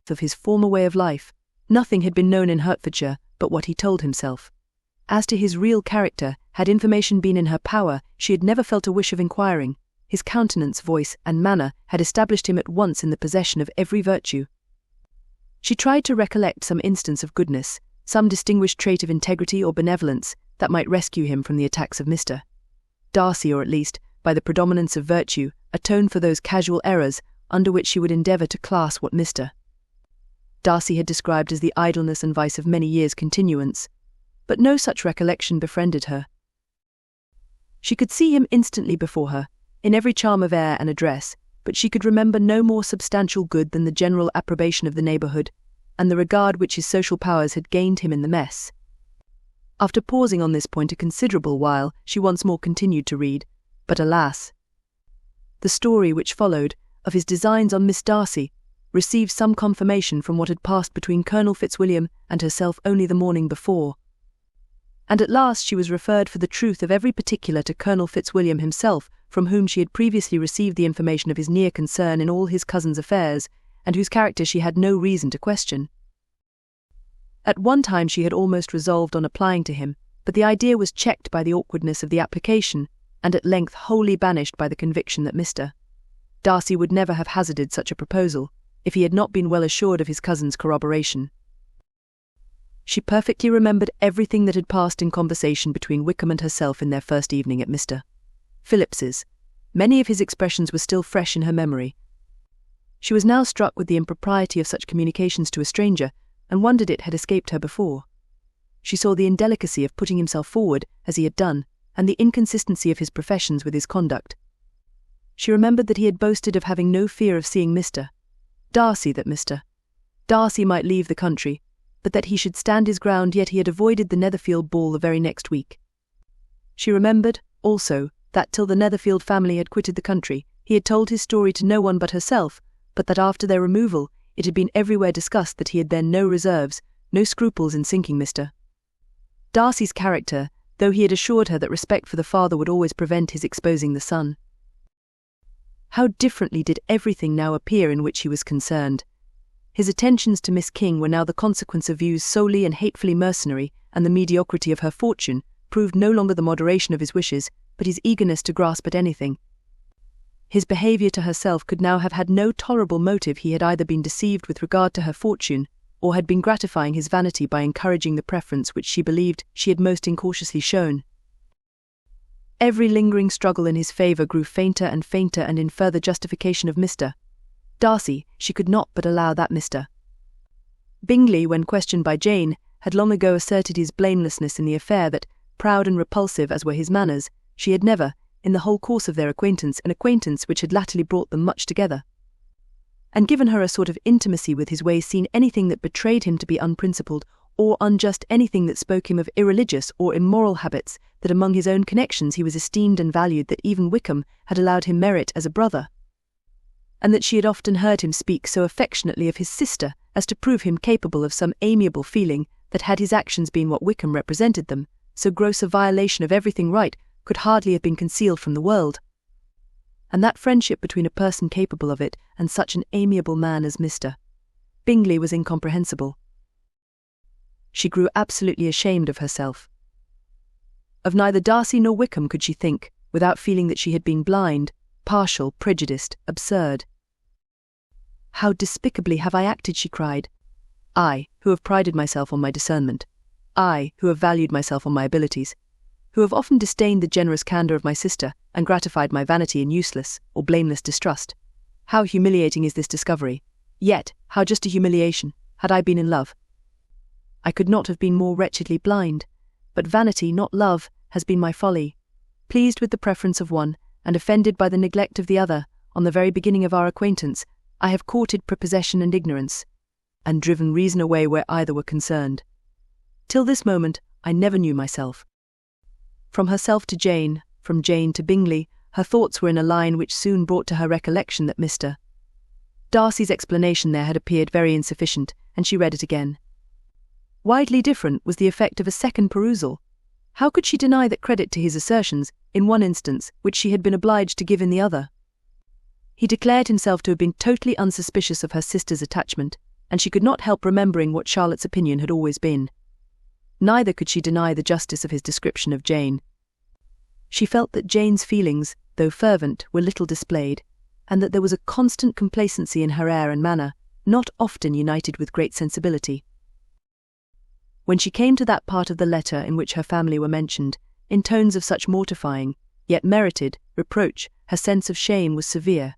Of his former way of life, nothing had been known in Hertfordshire but what he told himself. As to his real character, had information been in her power, she had never felt a wish of inquiring. His countenance, voice, and manner had established him at once in the possession of every virtue. She tried to recollect some instance of goodness, some distinguished trait of integrity or benevolence, that might rescue him from the attacks of Mr. Darcy, or at least, by the predominance of virtue, atone for those casual errors under which she would endeavour to class what Mr. Darcy had described as the idleness and vice of many years' continuance, but no such recollection befriended her. She could see him instantly before her, in every charm of air and address, but she could remember no more substantial good than the general approbation of the neighbourhood, and the regard which his social powers had gained him in the mess. After pausing on this point a considerable while, she once more continued to read, but alas! The story which followed, of his designs on Miss Darcy, received some confirmation from what had passed between Colonel Fitzwilliam and herself only the morning before. And at last she was referred for the truth of every particular to Colonel Fitzwilliam himself, from whom she had previously received the information of his near concern in all his cousin's affairs, and whose character she had no reason to question. At one time she had almost resolved on applying to him, but the idea was checked by the awkwardness of the application, and at length wholly banished by the conviction that Mr. Darcy would never have hazarded such a proposal, if he had not been well assured of his cousin's corroboration. She perfectly remembered everything that had passed in conversation between Wickham and herself in their first evening at Mr. Phillips's. Many of his expressions were still fresh in her memory. She was now struck with the impropriety of such communications to a stranger, and wondered it had escaped her before. She saw the indelicacy of putting himself forward, as he had done, and the inconsistency of his professions with his conduct. She remembered that he had boasted of having no fear of seeing Mr. Darcy, that Mr. Darcy might leave the country, but that he should stand his ground, yet he had avoided the Netherfield ball the very next week. She remembered, also, that till the Netherfield family had quitted the country, he had told his story to no one but herself, but that after their removal, it had been everywhere discussed that he had then no reserves, no scruples in sinking Mr. Darcy's character, though he had assured her that respect for the father would always prevent his exposing the son. How differently did everything now appear in which he was concerned. His attentions to Miss King were now the consequence of views solely and hatefully mercenary, and the mediocrity of her fortune proved no longer the moderation of his wishes, but his eagerness to grasp at anything. His behaviour to herself could now have had no tolerable motive. He had either been deceived with regard to her fortune, or had been gratifying his vanity by encouraging the preference which she believed she had most incautiously shown. Every lingering struggle in his favour grew fainter, and in further justification of Mr. Darcy, she could not but allow that Mr. Bingley, when questioned by Jane, had long ago asserted his blamelessness in the affair, that, proud and repulsive as were his manners, she had never, in the whole course of their acquaintance, an acquaintance which had latterly brought them much together, and given her a sort of intimacy with his ways, seen anything that betrayed him to be unprincipled or unjust, anything that spoke him of irreligious or immoral habits, that among his own connections he was esteemed and valued, that even Wickham had allowed him merit as a brother, and that she had often heard him speak so affectionately of his sister as to prove him capable of some amiable feeling, that had his actions been what Wickham represented them, so gross a violation of everything right could hardly have been concealed from the world. And that friendship between a person capable of it and such an amiable man as Mr. Bingley was incomprehensible. She grew absolutely ashamed of herself. Of neither Darcy nor Wickham could she think, without feeling that she had been blind, partial, prejudiced, absurd. "How despicably have I acted," she cried. "I, who have prided myself on my discernment. I, who have valued myself on my abilities. Who have often disdained the generous candour of my sister, and gratified my vanity in useless or blameless distrust. How humiliating is this discovery! Yet, how just a humiliation, had I been in love. I could not have been more wretchedly blind, but vanity, not love, has been my folly. Pleased with the preference of one, and offended by the neglect of the other, on the very beginning of our acquaintance, I have courted prepossession and ignorance, and driven reason away where either were concerned. Till this moment, I never knew myself." From herself to Jane, from Jane to Bingley, her thoughts were in a line which soon brought to her recollection that Mr. Darcy's explanation there had appeared very insufficient, and she read it again. Widely different was the effect of a second perusal. How could she deny that credit to his assertions, in one instance, which she had been obliged to give in the other? He declared himself to have been totally unsuspicious of her sister's attachment, and she could not help remembering what Charlotte's opinion had always been. Neither could she deny the justice of his description of Jane. She felt that Jane's feelings, though fervent, were little displayed, and that there was a constant complacency in her air and manner, not often united with great sensibility. When she came to that part of the letter in which her family were mentioned, in tones of such mortifying, yet merited, reproach, her sense of shame was severe.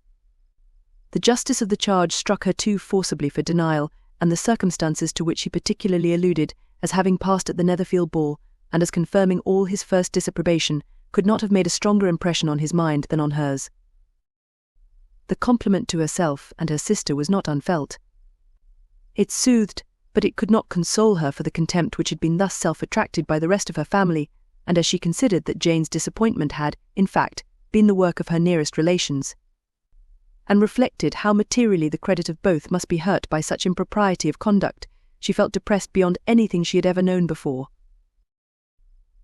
The justice of the charge struck her too forcibly for denial, and the circumstances to which he particularly alluded as having passed at the Netherfield ball, and as confirming all his first disapprobation, could not have made a stronger impression on his mind than on hers. The compliment to herself and her sister was not unfelt. It soothed, but it could not console her for the contempt which had been thus self-attracted by the rest of her family, and as she considered that Jane's disappointment had, in fact, been the work of her nearest relations, and reflected how materially the credit of both must be hurt by such impropriety of conduct, she felt depressed beyond anything she had ever known before.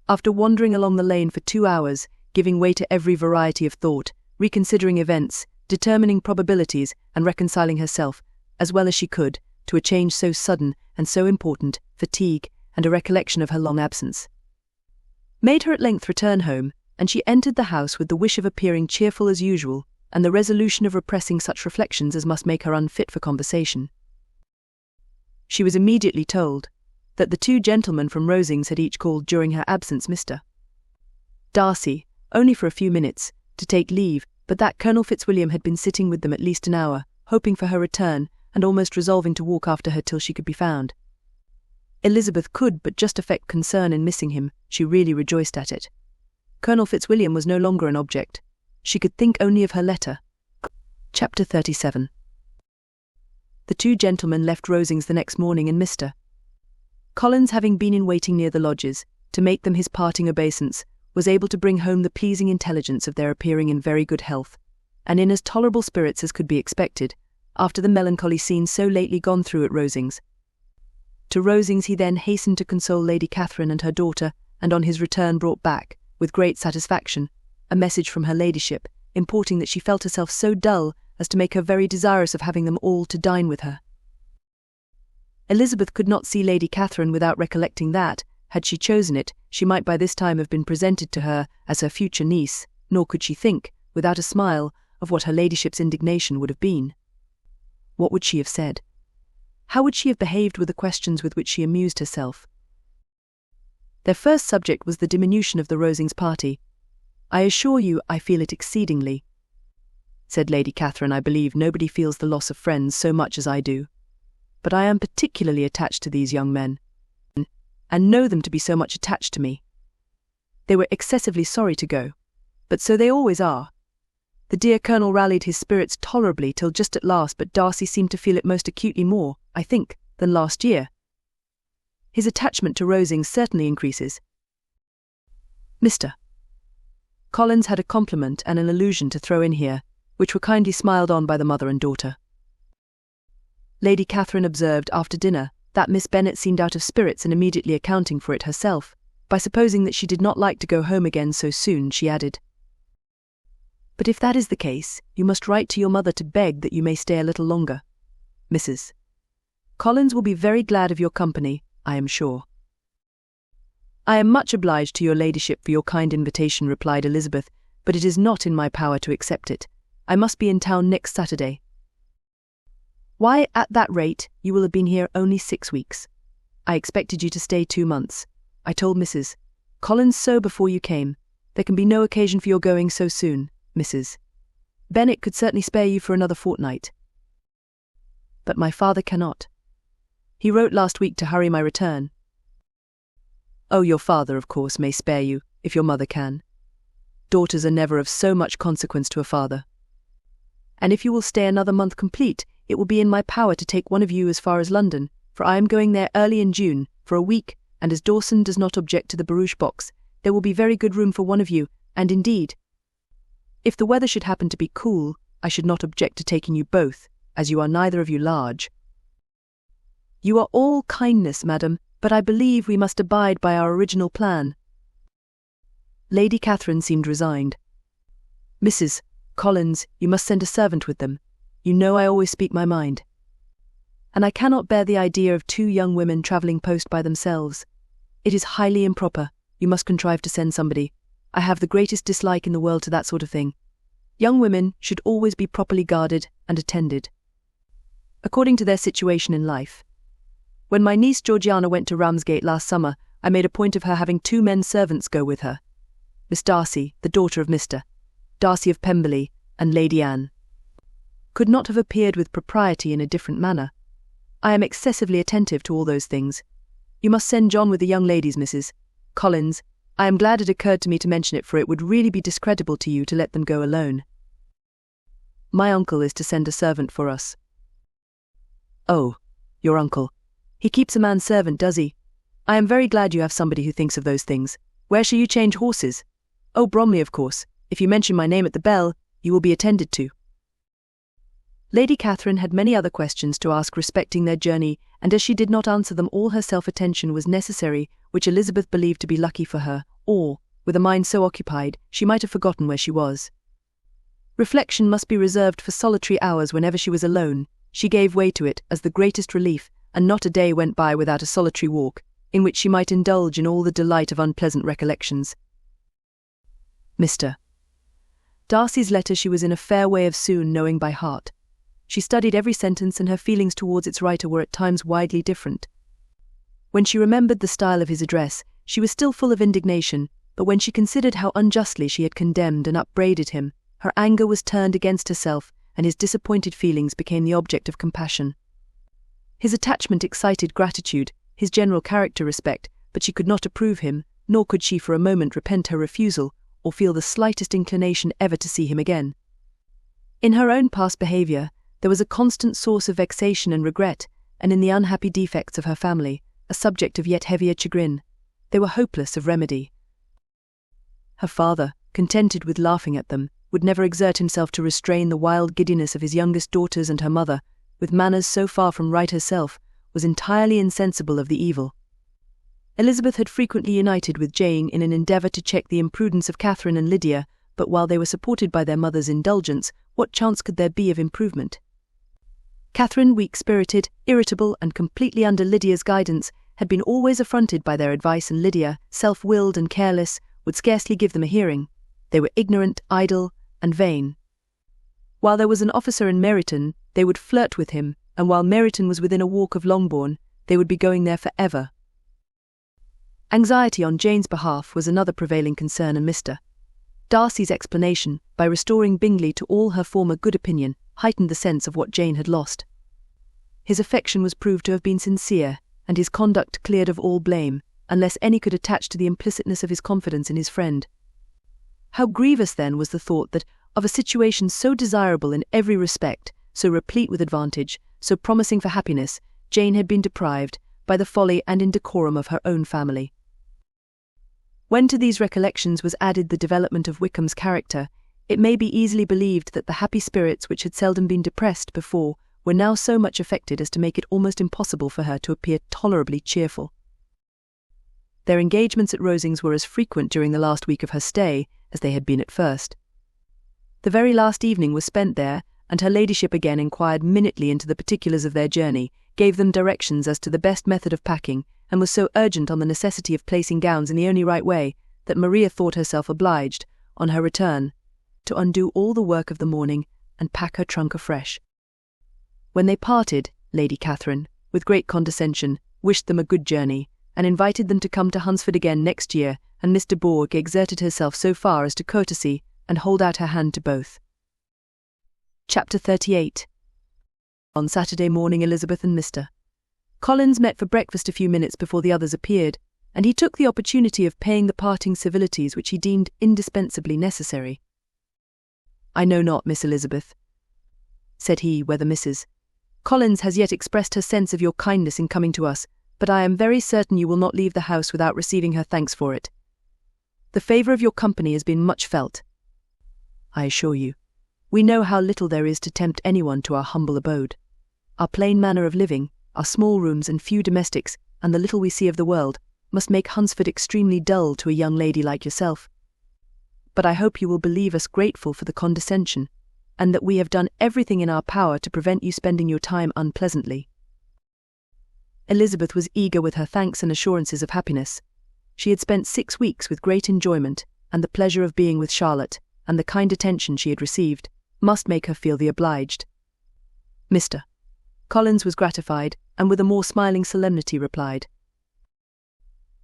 After wandering along the lane for 2 hours, giving way to every variety of thought, reconsidering events, determining probabilities, and reconciling herself, as well as she could, to a change so sudden and so important, fatigue, and a recollection of her long absence, made her at length return home, and she entered the house with the wish of appearing cheerful as usual, and the resolution of repressing such reflections as must make her unfit for conversation. She was immediately told that the 2 gentlemen from Rosings had each called during her absence Mr. Darcy, only for a few minutes, to take leave, but that Colonel Fitzwilliam had been sitting with them at least an hour, hoping for her return, and almost resolving to walk after her till she could be found. Elizabeth could but just affect concern in missing him. She really rejoiced at it. Colonel Fitzwilliam was no longer an object. She could think only of her letter. Chapter 37. The 2 gentlemen left Rosings the next morning, and Mr. Collins, having been in waiting near the lodges, to make them his parting obeisance, was able to bring home the pleasing intelligence of their appearing in very good health, and in as tolerable spirits as could be expected, after the melancholy scene so lately gone through at Rosings. To Rosings he then hastened to console Lady Catherine and her daughter, and on his return brought back, with great satisfaction, a message from her ladyship, importing that she felt herself so dull as to make her very desirous of having them all to dine with her. Elizabeth could not see Lady Catherine without recollecting that, had she chosen it, she might by this time have been presented to her as her future niece, nor could she think, without a smile, of what her ladyship's indignation would have been. What would she have said? How would she have behaved with the questions with which she amused herself? Their first subject was the diminution of the Rosings party. "I assure you I feel it exceedingly," said Lady Catherine. "I believe nobody feels the loss of friends so much as I do. But I am particularly attached to these young men, and know them to be so much attached to me. They were excessively sorry to go, but so they always are. The dear Colonel rallied his spirits tolerably till just at last, but Darcy seemed to feel it most acutely more, I think, than last year. His attachment to Rosings certainly increases." Mr. Collins had a compliment and an allusion to throw in here, which were kindly smiled on by the mother and daughter. Lady Catherine observed after dinner that Miss Bennet seemed out of spirits, and immediately accounting for it herself, by supposing that she did not like to go home again so soon, she added, "But if that is the case, you must write to your mother to beg that you may stay a little longer. Mrs. Collins will be very glad of your company, I am sure." "I am much obliged to your ladyship for your kind invitation," replied Elizabeth, "but it is not in my power to accept it. I must be in town next Saturday." "Why, at that rate, you will have been here only 6 weeks. I expected you to stay 2 months. I told Mrs. Collins so before you came. There can be no occasion for your going so soon. Mrs. Bennet could certainly spare you for another fortnight. But my father cannot. He wrote last week to hurry my return." "Oh, your father, of course, may spare you, if your mother can. Daughters are never of so much consequence to a father. And if you will stay another month complete, it will be in my power to take one of you as far as London, for I am going there early in June, for a week, and as Dawson does not object to the barouche box, there will be very good room for one of you, and indeed, if the weather should happen to be cool, I should not object to taking you both, as you are neither of you large." "You are all kindness, madam, but I believe we must abide by our original plan." Lady Catherine seemed resigned. "Mrs. Collins, you must send a servant with them. You know I always speak my mind. And I cannot bear the idea of 2 young women travelling post by themselves. It is highly improper. You must contrive to send somebody. I have the greatest dislike in the world to that sort of thing. Young women should always be properly guarded and attended, according to their situation in life. When my niece Georgiana went to Ramsgate last summer, I made a point of her having 2 men servants go with her. Miss Darcy, the daughter of Mr. Darcy of Pemberley, and Lady Anne, could not have appeared with propriety in a different manner. I am excessively attentive to all those things. You must send John with the young ladies, Mrs. Collins. I am glad it occurred to me to mention it, for it would really be discreditable to you to let them go alone. My uncle is to send a servant for us. Oh, your uncle. He keeps a manservant, does he? I am very glad you have somebody who thinks of those things. Where shall you change horses? Oh, Bromley, of course. If you mention my name at the bell, you will be attended to. Lady Catherine had many other questions to ask respecting their journey, and as she did not answer them all, her self-attention was necessary, which Elizabeth believed to be lucky for her, or, with a mind so occupied, she might have forgotten where she was. Reflection must be reserved for solitary hours whenever she was alone. She gave way to it as the greatest relief, and not a day went by without a solitary walk, in which she might indulge in all the delight of unpleasant recollections. Mr. Darcy's letter she was in a fair way of soon knowing by heart. She studied every sentence, and her feelings towards its writer were at times widely different. When she remembered the style of his address, she was still full of indignation, but when she considered how unjustly she had condemned and upbraided him, her anger was turned against herself, and his disappointed feelings became the object of compassion. His attachment excited gratitude, his general character respect, but she could not approve him, nor could she for a moment repent her refusal, or feel the slightest inclination ever to see him again. In her own past behaviour, there was a constant source of vexation and regret, and in the unhappy defects of her family, a subject of yet heavier chagrin. They were hopeless of remedy. Her father, contented with laughing at them, would never exert himself to restrain the wild giddiness of his youngest daughters, and her mother, with manners so far from right herself, was entirely insensible of the evil. Elizabeth had frequently united with Jane in an endeavour to check the imprudence of Catherine and Lydia, but while they were supported by their mother's indulgence, what chance could there be of improvement? Catherine, weak-spirited, irritable, and completely under Lydia's guidance, had been always affronted by their advice, and Lydia, self-willed and careless, would scarcely give them a hearing. They were ignorant, idle, and vain. While there was an officer in Meryton, they would flirt with him, and while Meryton was within a walk of Longbourn, they would be going there for ever. Anxiety on Jane's behalf was another prevailing concern, and Mr. Darcy's explanation, by restoring Bingley to all her former good opinion, heightened the sense of what Jane had lost. His affection was proved to have been sincere, and his conduct cleared of all blame, unless any could attach to the implicitness of his confidence in his friend. How grievous then was the thought that, of a situation so desirable in every respect, so replete with advantage, so promising for happiness, Jane had been deprived, by the folly and indecorum of her own family. When to these recollections was added the development of Wickham's character, it may be easily believed that the happy spirits which had seldom been depressed before were now so much affected as to make it almost impossible for her to appear tolerably cheerful. Their engagements at Rosings were as frequent during the last week of her stay as they had been at first. The very last evening was spent there, and her ladyship again inquired minutely into the particulars of their journey, gave them directions as to the best method of packing, and was so urgent on the necessity of placing gowns in the only right way, that Maria thought herself obliged, on her return, to undo all the work of the morning and pack her trunk afresh. When they parted, Lady Catherine, with great condescension, wished them a good journey, and invited them to come to Hunsford again next year, and Miss de Bourgh exerted herself so far as to courtesy and hold out her hand to both. Chapter 38. On Saturday morning, Elizabeth and Mr. Collins met for breakfast a few minutes before the others appeared, and he took the opportunity of paying the parting civilities which he deemed indispensably necessary. "I know not, Miss Elizabeth," said he, "whether Mrs. Collins has yet expressed her sense of your kindness in coming to us, but I am very certain you will not leave the house without receiving her thanks for it. The favour of your company has been much felt. I assure you, we know how little there is to tempt anyone to our humble abode. Our plain manner of living, our small rooms and few domestics, and the little we see of the world, must make Hunsford extremely dull to a young lady like yourself. But I hope you will believe us grateful for the condescension, and that we have done everything in our power to prevent you spending your time unpleasantly." Elizabeth was eager with her thanks and assurances of happiness. She had spent 6 weeks with great enjoyment, and the pleasure of being with Charlotte, and the kind attention she had received, must make her feel the obliged. Mr. Collins was gratified, and with a more smiling solemnity replied,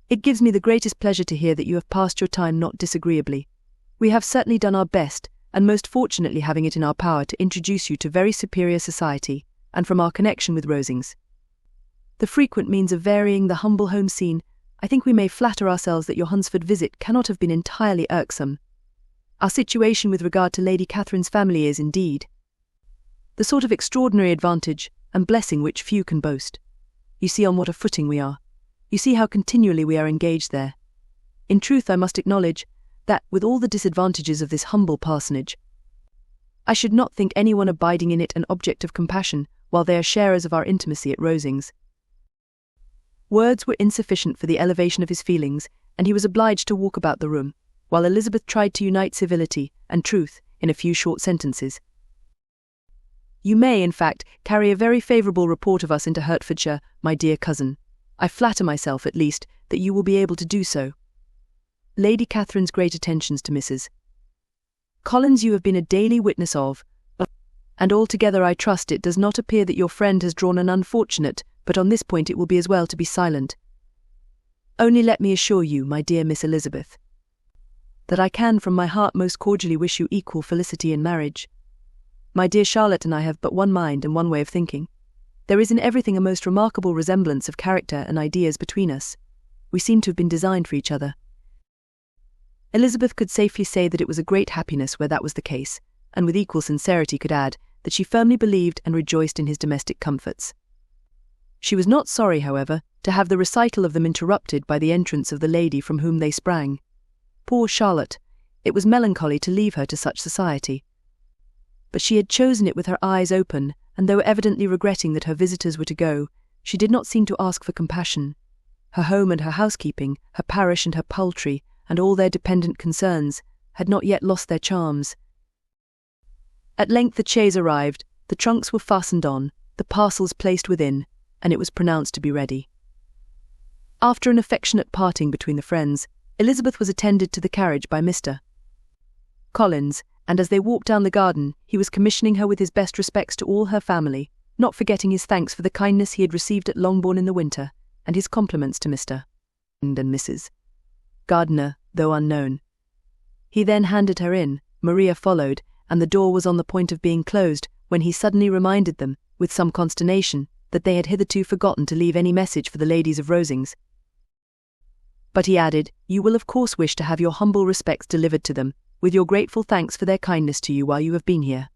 "It gives me the greatest pleasure to hear that you have passed your time not disagreeably. We have certainly done our best, and most fortunately having it in our power to introduce you to very superior society, and from our connection with Rosings. the frequent means of varying the humble home scene, I think we may flatter ourselves that your Hunsford visit cannot have been entirely irksome. Our situation with regard to Lady Catherine's family is, indeed, the sort of extraordinary advantage and blessing which few can boast. You see on what a footing we are. You see how continually we are engaged there. In truth, I must acknowledge that, with all the disadvantages of this humble parsonage, I should not think anyone abiding in it an object of compassion, while they are sharers of our intimacy at Rosings. Words were insufficient for the elevation of his feelings, and he was obliged to walk about the room, while Elizabeth tried to unite civility and truth in a few short sentences. You may, in fact, carry a very favourable report of us into Hertfordshire, my dear cousin. I flatter myself, at least, that you will be able to do so. Lady Catherine's great attentions to Mrs. Collins you have been a daily witness of, and altogether I trust it does not appear that your friend has drawn an unfortunate, but on this point it will be as well to be silent. Only let me assure you, my dear Miss Elizabeth, that I can from my heart most cordially wish you equal felicity in marriage. My dear Charlotte and I have but one mind and one way of thinking. There is in everything a most remarkable resemblance of character and ideas between us. We seem to have been designed for each other. Elizabeth could safely say that it was a great happiness where that was the case, and with equal sincerity could add that she firmly believed and rejoiced in his domestic comforts. She was not sorry, however, to have the recital of them interrupted by the entrance of the lady from whom they sprang. Poor Charlotte! It was melancholy to leave her to such society. But she had chosen it with her eyes open, and though evidently regretting that her visitors were to go, she did not seem to ask for compassion. Her home and her housekeeping, her parish and her poultry, and all their dependent concerns, had not yet lost their charms. At length the chaise arrived, the trunks were fastened on, the parcels placed within, and it was pronounced to be ready. After an affectionate parting between the friends, Elizabeth was attended to the carriage by Mr. Collins, and as they walked down the garden, he was commissioning her with his best respects to all her family, not forgetting his thanks for the kindness he had received at Longbourn in the winter, and his compliments to Mr. and Mrs. Gardiner, though unknown. He then handed her in, Maria followed, and the door was on the point of being closed, when he suddenly reminded them, with some consternation, that they had hitherto forgotten to leave any message for the ladies of Rosings. But he added, "You will of course wish to have your humble respects delivered to them, with your grateful thanks for their kindness to you while you have been here."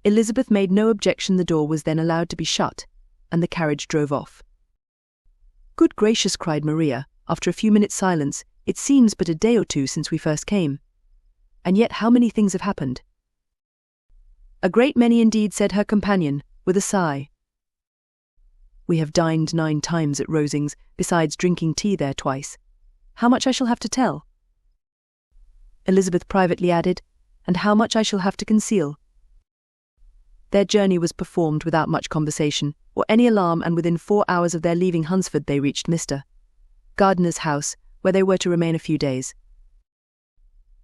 Elizabeth made no objection. The door was then allowed to be shut, and the carriage drove off. "Good gracious," cried Maria, after a few minutes' silence, "it seems but a day or two since we first came. And yet how many things have happened." "A great many indeed," said her companion, with a sigh. "We have dined 9 times at Rosings, besides drinking tea there twice. How much I shall have to tell?" Elizabeth privately added, "and how much I shall have to conceal." Their journey was performed without much conversation, or any alarm, and within 4 hours of their leaving Hunsford they reached Mr. Gardiner's house, where they were to remain a few days.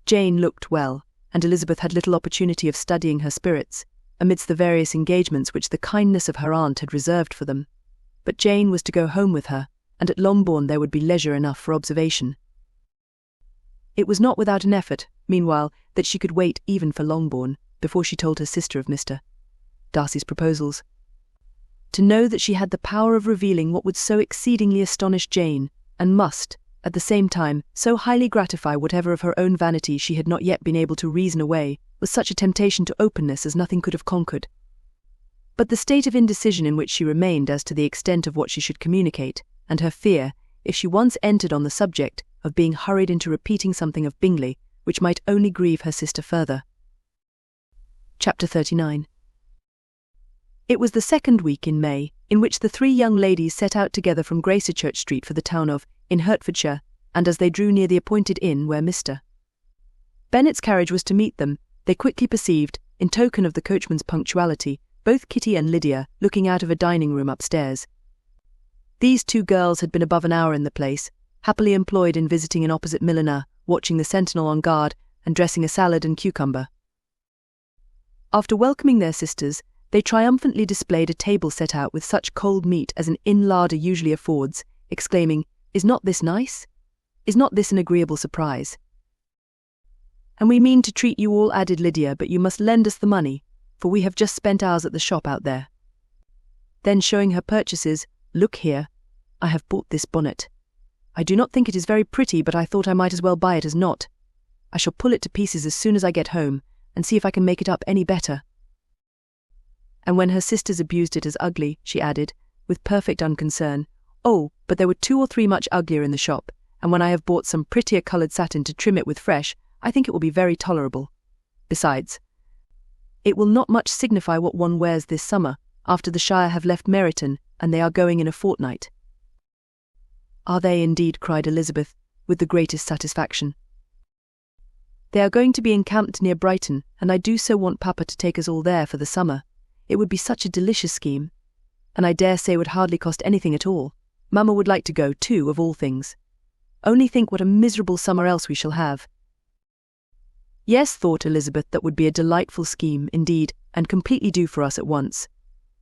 Jane looked well, and Elizabeth had little opportunity of studying her spirits, amidst the various engagements which the kindness of her aunt had reserved for them. But Jane was to go home with her, and at Longbourn there would be leisure enough for observation. It was not without an effort, meanwhile, that she could wait even for Longbourn, before she told her sister of Mr. Darcy's proposals. To know that she had the power of revealing what would so exceedingly astonish Jane, and must, at the same time, so highly gratify whatever of her own vanity she had not yet been able to reason away, was such a temptation to openness as nothing could have conquered. But the state of indecision in which she remained as to the extent of what she should communicate, and her fear, if she once entered on the subject, of being hurried into repeating something of Bingley, which might only grieve her sister further. Chapter 39. It was the 2nd week in May, in which the 3 young ladies set out together from Gracechurch Street for the town of, in Hertfordshire, and as they drew near the appointed inn where Mr. Bennet's carriage was to meet them, they quickly perceived, in token of the coachman's punctuality, both Kitty and Lydia looking out of a dining-room upstairs. These 2 girls had been above an hour in the place, happily employed in visiting an opposite milliner, watching the sentinel on guard, and dressing a salad and cucumber. After welcoming their sisters, they triumphantly displayed a table set out with such cold meat as an inn larder usually affords, exclaiming, "Is not this nice? Is not this an agreeable surprise?" "And we mean to treat you all," added Lydia, "but you must lend us the money, for we have just spent ours at the shop out there." Then showing her purchases, "Look here, I have bought this bonnet. I do not think it is very pretty, but I thought I might as well buy it as not. I shall pull it to pieces as soon as I get home, and see if I can make it up any better." And when her sisters abused it as ugly, she added, with perfect unconcern, "Oh, but there were 2 or 3 much uglier in the shop, and when I have bought some prettier coloured satin to trim it with fresh, I think it will be very tolerable. Besides, it will not much signify what one wears this summer, after the Shire have left Meryton, and they are going in a fortnight." "Are they indeed?" cried Elizabeth, with the greatest satisfaction. "They are going to be encamped near Brighton, and I do so want Papa to take us all there for the summer. It would be such a delicious scheme, and I dare say would hardly cost anything at all. Mamma would like to go, too, of all things. Only think what a miserable summer else we shall have." "Yes," thought Elizabeth, "that would be a delightful scheme, indeed, and completely do for us at once.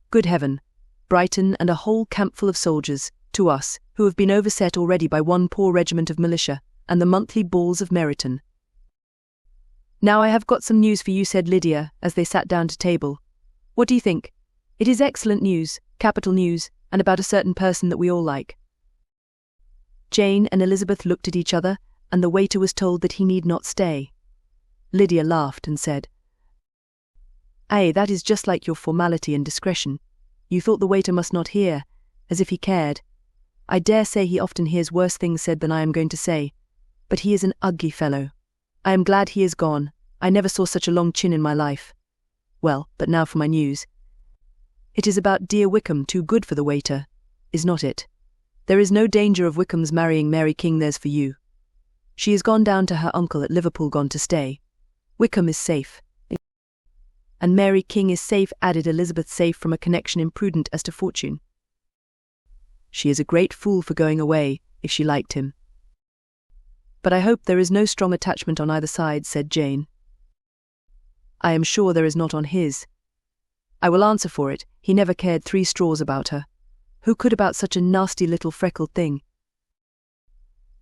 Good heaven, Brighton and a whole campful of soldiers, to us, who have been overset already by one poor regiment of militia, and the monthly balls of Meryton." "Now I have got some news for you," said Lydia, as they sat down to table. "What do you think? It is excellent news, capital news, and about a certain person that we all like." Jane and Elizabeth looked at each other, and the waiter was told that he need not stay. Lydia laughed and said, "Ay, that is just like your formality and discretion. You thought the waiter must not hear, as if he cared. I dare say he often hears worse things said than I am going to say, but he is an ugly fellow. I am glad he is gone. I never saw such a long chin in my life. Well, but now for my news. It is about dear Wickham, too good for the waiter, is not it? There is no danger of Wickham's marrying Mary King, there's for you. She is gone down to her uncle at Liverpool, gone to stay. Wickham is safe. And Mary King is safe," added Elizabeth, "safe from a connection imprudent as to fortune. She is a great fool for going away, if she liked him." "But I hope there is no strong attachment on either side," said Jane. "I am sure there is not on his. I will answer for it, he never cared 3 straws about her. Who could about such a nasty little freckled thing?"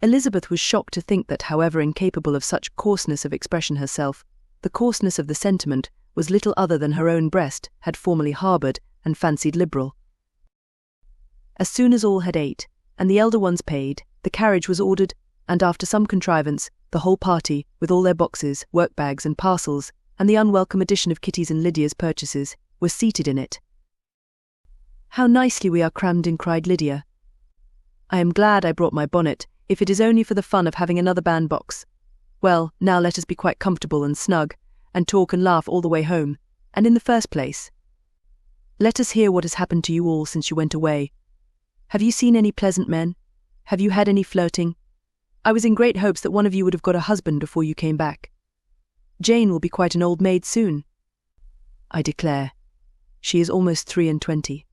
Elizabeth was shocked to think that, however incapable of such coarseness of expression herself, the coarseness of the sentiment was little other than her own breast had formerly harboured and fancied liberal. As soon as all had ate, and the elder ones paid, the carriage was ordered, and after some contrivance, the whole party, with all their boxes, work-bags and parcels, and the unwelcome addition of Kitty's and Lydia's purchases, were seated in it. "How nicely we are crammed in," cried Lydia. "I am glad I brought my bonnet, if it is only for the fun of having another bandbox. Well, now let us be quite comfortable and snug, and talk and laugh all the way home, and in the first place, let us hear what has happened to you all since you went away. Have you seen any pleasant men? Have you had any flirting? I was in great hopes that one of you would have got a husband before you came back. Jane will be quite an old maid soon. I declare, she is almost 23.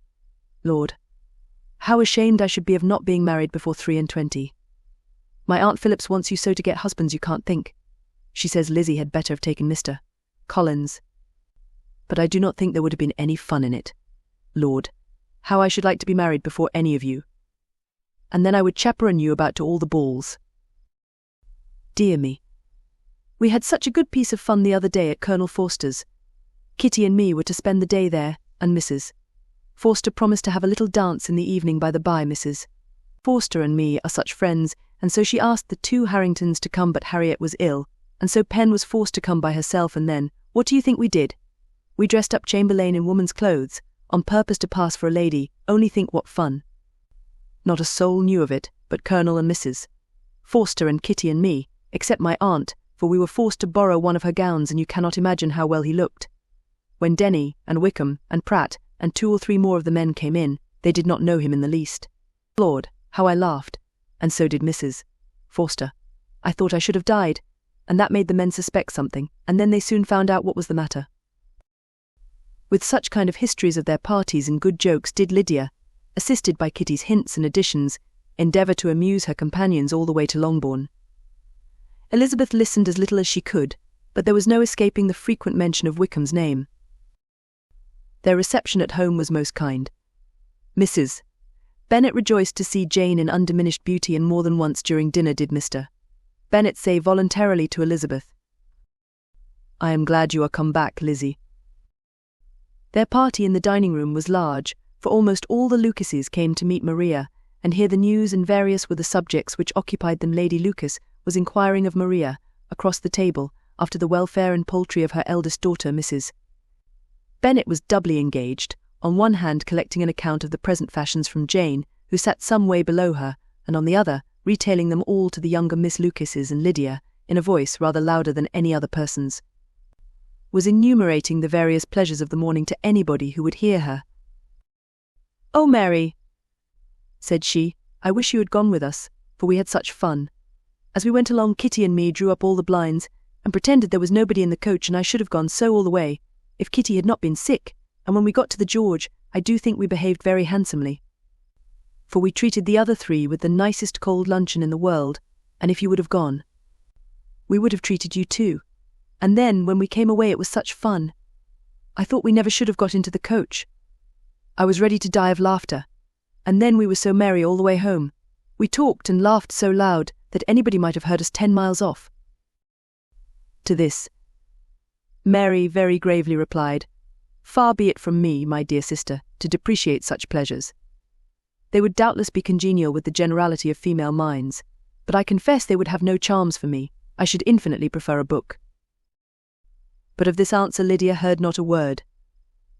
Lord, how ashamed I should be of not being married before 23. My Aunt Phillips wants you so to get husbands you can't think. She says Lizzie had better have taken Mr. Collins. But I do not think there would have been any fun in it. Lord, how I should like to be married before any of you. And then I would chaperon you about to all the balls. Dear me. We had such a good piece of fun the other day at Colonel Forster's. Kitty and me were to spend the day there, and Mrs. Forster promised to have a little dance in the evening. By the by, Mrs. Forster and me are such friends, and so she asked the 2 Harringtons to come, but Harriet was ill, and so Pen was forced to come by herself, and then, what do you think we did? We dressed up Chamberlain in woman's clothes, on purpose to pass for a lady. Only think what fun. Not a soul knew of it, but Colonel and Mrs. Forster and Kitty and me, except my aunt, for we were forced to borrow one of her gowns, and you cannot imagine how well he looked. When Denny, and Wickham, and Pratt, and 2 or 3 more of the men came in, they did not know him in the least. Lord, how I laughed, and so did Mrs. Forster. I thought I should have died, and that made the men suspect something, and then they soon found out what was the matter. With such kind of histories of their parties and good jokes did Lydia, assisted by Kitty's hints and additions, endeavour to amuse her companions all the way to Longbourn. Elizabeth listened as little as she could, but there was no escaping the frequent mention of Wickham's name. Their reception at home was most kind. Mrs. Bennet rejoiced to see Jane in undiminished beauty, and more than once during dinner did Mr. Bennet say voluntarily to Elizabeth, "I am glad you are come back, Lizzie." Their party in the dining-room was large, for almost all the Lucases came to meet Maria, and hear the news, and various were the subjects which occupied them. Lady Lucas was inquiring of Maria, across the table, after the welfare and poultry of her eldest daughter, Mrs. Bennet was doubly engaged, on one hand collecting an account of the present fashions from Jane, who sat some way below her, and on the other, retailing them all to the younger Miss Lucases, and Lydia, in a voice rather louder than any other person's, was enumerating the various pleasures of the morning to anybody who would hear her. "Oh, Mary," said she, "I wish you had gone with us, for we had such fun. As we went along, Kitty and me drew up all the blinds, and pretended there was nobody in the coach, and I should have gone so all the way, if Kitty had not been sick, and when we got to the George, I do think we behaved very handsomely. For we treated the other three with the nicest cold luncheon in the world, and if you would have gone, we would have treated you too. And then, when we came away, it was such fun. I thought we never should have got into the coach. I was ready to die of laughter. And then we were so merry all the way home. We talked and laughed so loud that anybody might have heard us 10 miles off." To this, Mary very gravely replied, "Far be it from me, my dear sister, to depreciate such pleasures. They would doubtless be congenial with the generality of female minds, but I confess they would have no charms for me. I should infinitely prefer a book." But of this answer Lydia heard not a word.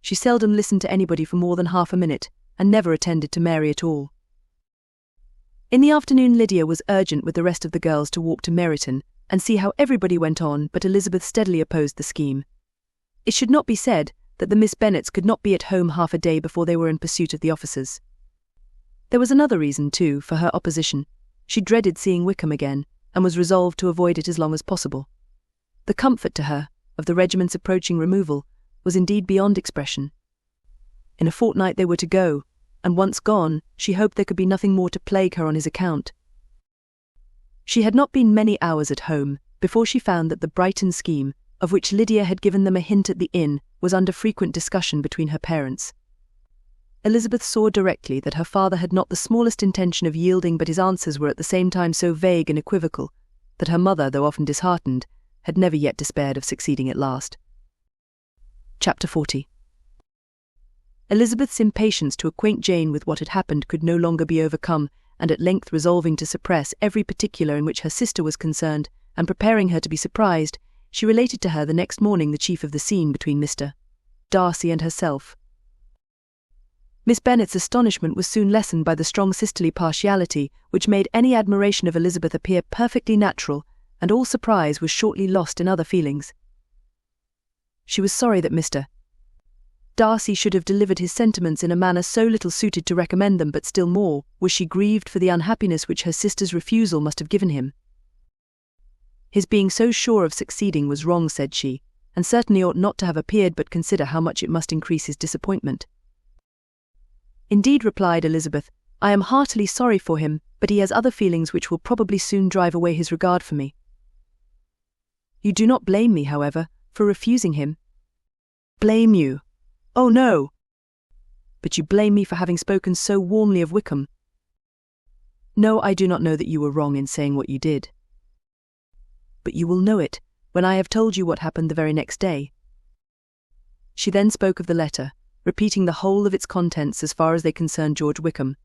She seldom listened to anybody for more than half a minute, and never attended to Mary at all. In the afternoon Lydia was urgent with the rest of the girls to walk to Meryton, and see how everybody went on, but Elizabeth steadily opposed the scheme. It should not be said that the Miss Bennets could not be at home half a day before they were in pursuit of the officers. There was another reason, too, for her opposition. She dreaded seeing Wickham again, and was resolved to avoid it as long as possible. The comfort to her, of the regiment's approaching removal, was indeed beyond expression. In a fortnight they were to go, and once gone, she hoped there could be nothing more to plague her on his account. She had not been many hours at home before she found that the Brighton scheme, of which Lydia had given them a hint at the inn, was under frequent discussion between her parents. Elizabeth saw directly that her father had not the smallest intention of yielding, but his answers were at the same time so vague and equivocal that her mother, though often disheartened, had never yet despaired of succeeding at last. Chapter 40. Elizabeth's impatience to acquaint Jane with what had happened could no longer be overcome, and at length resolving to suppress every particular in which her sister was concerned, and preparing her to be surprised, she related to her the next morning the chief of the scene between Mr. Darcy and herself. Miss Bennet's astonishment was soon lessened by the strong sisterly partiality which made any admiration of Elizabeth appear perfectly natural, and all surprise was shortly lost in other feelings. She was sorry that Mr. Darcy should have delivered his sentiments in a manner so little suited to recommend them, but still more was she grieved for the unhappiness which her sister's refusal must have given him. His being so sure of succeeding was wrong, said she, and certainly ought not to have appeared, but consider how much it must increase his disappointment. Indeed, replied Elizabeth, I am heartily sorry for him, but he has other feelings which will probably soon drive away his regard for me. You do not blame me, however, for refusing him. Blame you? Oh no! But you blame me for having spoken so warmly of Wickham. No, I do not know that you were wrong in saying what you did. But you will know it when I have told you what happened the very next day. She then spoke of the letter, repeating the whole of its contents as far as they concerned George Wickham.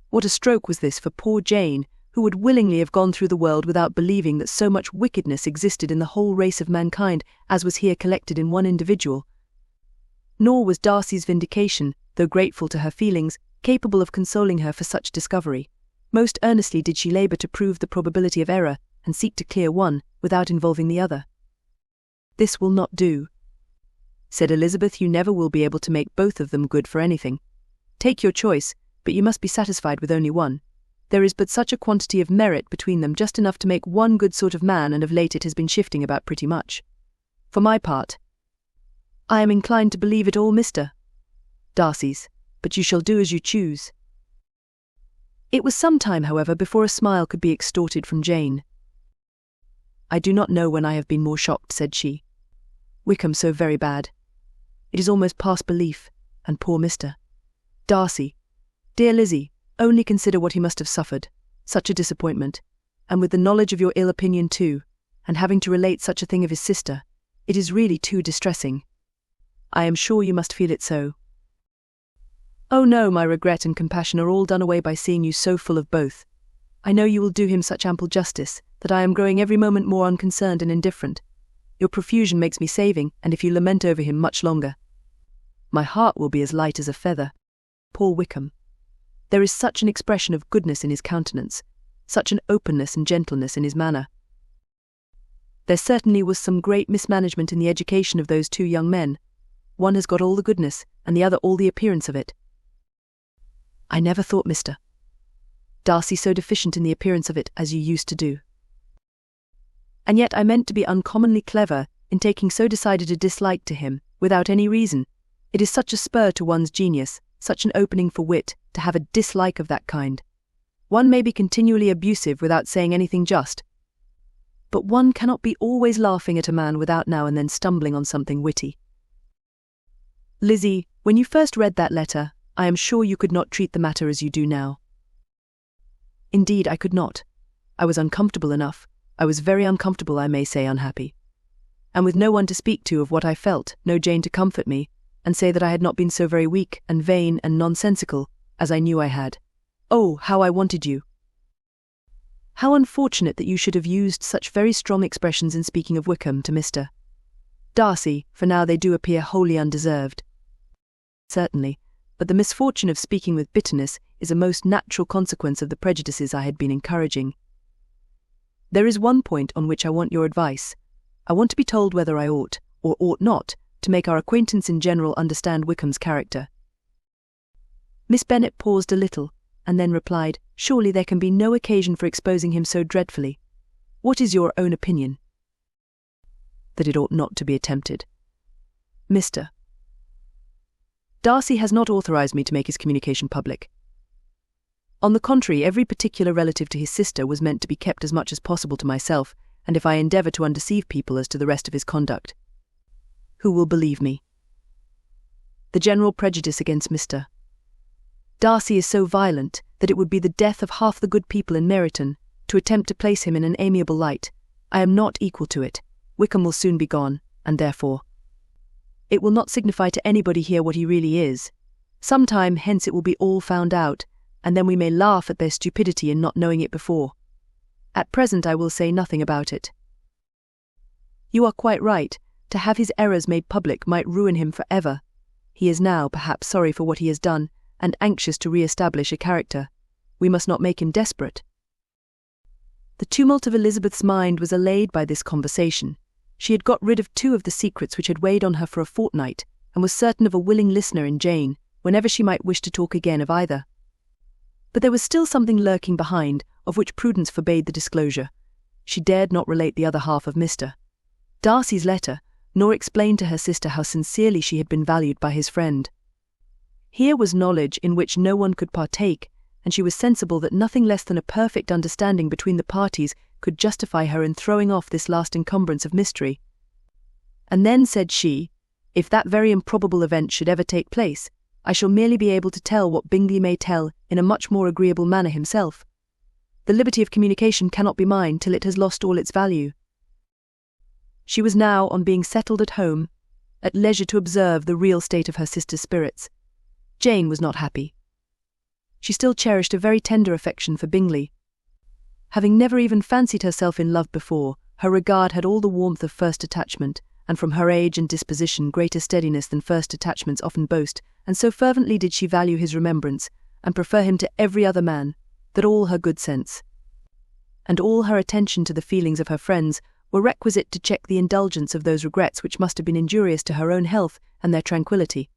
What a stroke was this for poor Jane, who would willingly have gone through the world without believing that so much wickedness existed in the whole race of mankind as was here collected in one individual. Nor was Darcy's vindication, though grateful to her feelings, capable of consoling her for such discovery. Most earnestly did she labour to prove the probability of error, and seek to clear one, without involving the other. This will not do, said Elizabeth. You never will be able to make both of them good for anything. Take your choice, but you must be satisfied with only one. There is but such a quantity of merit between them, just enough to make one good sort of man, and of late it has been shifting about pretty much. For my part, I am inclined to believe it all Mr. Darcy's, but you shall do as you choose. It was some time, however, before a smile could be extorted from Jane. I do not know when I have been more shocked, said she. Wickham so very bad. It is almost past belief, and poor Mr. Darcy. Dear Lizzie, only consider what he must have suffered, such a disappointment, and with the knowledge of your ill opinion too, and having to relate such a thing of his sister, it is really too distressing. I am sure you must feel it so. Oh no, my regret and compassion are all done away by seeing you so full of both. I know you will do him such ample justice, that I am growing every moment more unconcerned and indifferent. Your profusion makes me saving, and if you lament over him much longer, my heart will be as light as a feather. Poor Wickham. There is such an expression of goodness in his countenance, such an openness and gentleness in his manner. There certainly was some great mismanagement in the education of those two young men. One has got all the goodness, and the other all the appearance of it. I never thought Mr. Darcy so deficient in the appearance of it as you used to do. And yet I meant to be uncommonly clever in taking so decided a dislike to him, without any reason. It is such a spur to one's genius, such an opening for wit, to have a dislike of that kind. One may be continually abusive without saying anything just, but one cannot be always laughing at a man without now and then stumbling on something witty. Lizzie, when you first read that letter, I am sure you could not treat the matter as you do now. Indeed, I could not. I was uncomfortable enough. I was very uncomfortable, I may say unhappy. And with no one to speak to of what I felt, no Jane to comfort me, and say that I had not been so very weak and vain and nonsensical, as I knew I had. Oh, how I wanted you! How unfortunate that you should have used such very strong expressions in speaking of Wickham to Mr. Darcy, for now they do appear wholly undeserved. Certainly, but the misfortune of speaking with bitterness is a most natural consequence of the prejudices I had been encouraging. There is one point on which I want your advice. I want to be told whether I ought, or ought not, to make our acquaintance in general understand Wickham's character. Miss Bennet paused a little, and then replied, Surely there can be no occasion for exposing him so dreadfully. What is your own opinion? That it ought not to be attempted. Mr. Darcy has not authorized me to make his communication public. On the contrary, every particular relative to his sister was meant to be kept as much as possible to myself, and if I endeavour to undeceive people as to the rest of his conduct, who will believe me? The general prejudice against Mr. Darcy is so violent that it would be the death of half the good people in Meryton to attempt to place him in an amiable light. I am not equal to it. Wickham will soon be gone, and therefore it will not signify to anybody here what he really is. Some time hence it will be all found out, and then we may laugh at their stupidity in not knowing it before. At present I will say nothing about it. You are quite right. To have his errors made public might ruin him for ever. He is now, perhaps, sorry for what he has done, and anxious to re-establish a character. We must not make him desperate. The tumult of Elizabeth's mind was allayed by this conversation. She had got rid of two of the secrets which had weighed on her for a fortnight, and was certain of a willing listener in Jane, whenever she might wish to talk again of either. But there was still something lurking behind, of which prudence forbade the disclosure. She dared not relate the other half of Mr. Darcy's letter, nor explain to her sister how sincerely she had been valued by his friend. Here was knowledge in which no one could partake, and she was sensible that nothing less than a perfect understanding between the parties could justify her in throwing off this last encumbrance of mystery. And then, said she, if that very improbable event should ever take place, I shall merely be able to tell what Bingley may tell in a much more agreeable manner himself. The liberty of communication cannot be mine till it has lost all its value. She was now, on being settled at home, at leisure to observe the real state of her sister's spirits. Jane was not happy. She still cherished a very tender affection for Bingley. Having never even fancied herself in love before, her regard had all the warmth of first attachment, and from her age and disposition greater steadiness than first attachments often boast, and so fervently did she value his remembrance, and prefer him to every other man, that all her good sense, and all her attention to the feelings of her friends, were requisite to check the indulgence of those regrets which must have been injurious to her own health and their tranquillity.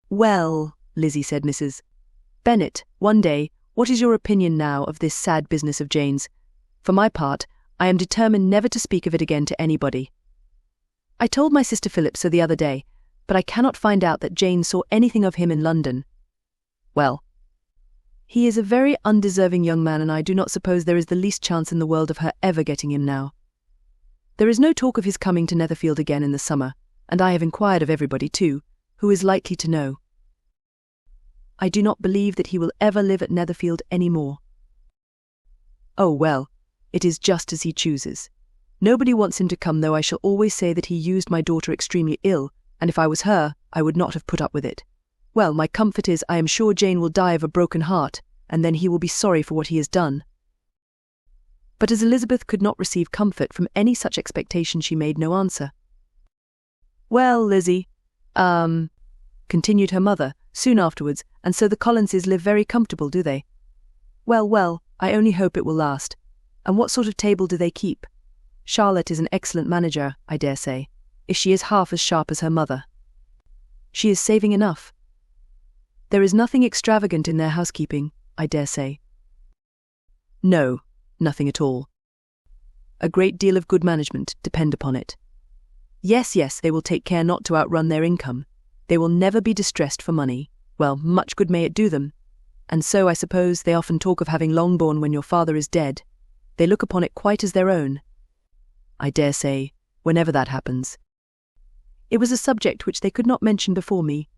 Well, Lizzie, said Mrs. Bennet, one day, what is your opinion now of this sad business of Jane's? For my part, I am determined never to speak of it again to anybody. I told my sister Philip so the other day, but I cannot find out that Jane saw anything of him in London. Well, he is a very undeserving young man, and I do not suppose there is the least chance in the world of her ever getting him now. There is no talk of his coming to Netherfield again in the summer, and I have inquired of everybody too, who is likely to know. I do not believe that he will ever live at Netherfield any more. Oh well, it is just as he chooses. Nobody wants him to come, though I shall always say that he used my daughter extremely ill, and if I was her, I would not have put up with it. Well, my comfort is I am sure Jane will die of a broken heart, and then he will be sorry for what he has done. But as Elizabeth could not receive comfort from any such expectation, she made no answer. Well, Lizzie, continued her mother, soon afterwards, and so the Collinses live very comfortable, do they? Well, well, I only hope it will last. And what sort of table do they keep? Charlotte is an excellent manager, I dare say, if she is half as sharp as her mother. She is saving enough. There is nothing extravagant in their housekeeping, I dare say. No, nothing at all. A great deal of good management, depend upon it. Yes, they will take care not to outrun their income. They will never be distressed for money. Well, much good may it do them. And so, I suppose, they often talk of having Longbourn when your father is dead. They look upon it quite as their own. I dare say, whenever that happens. It was a subject which they could not mention before me.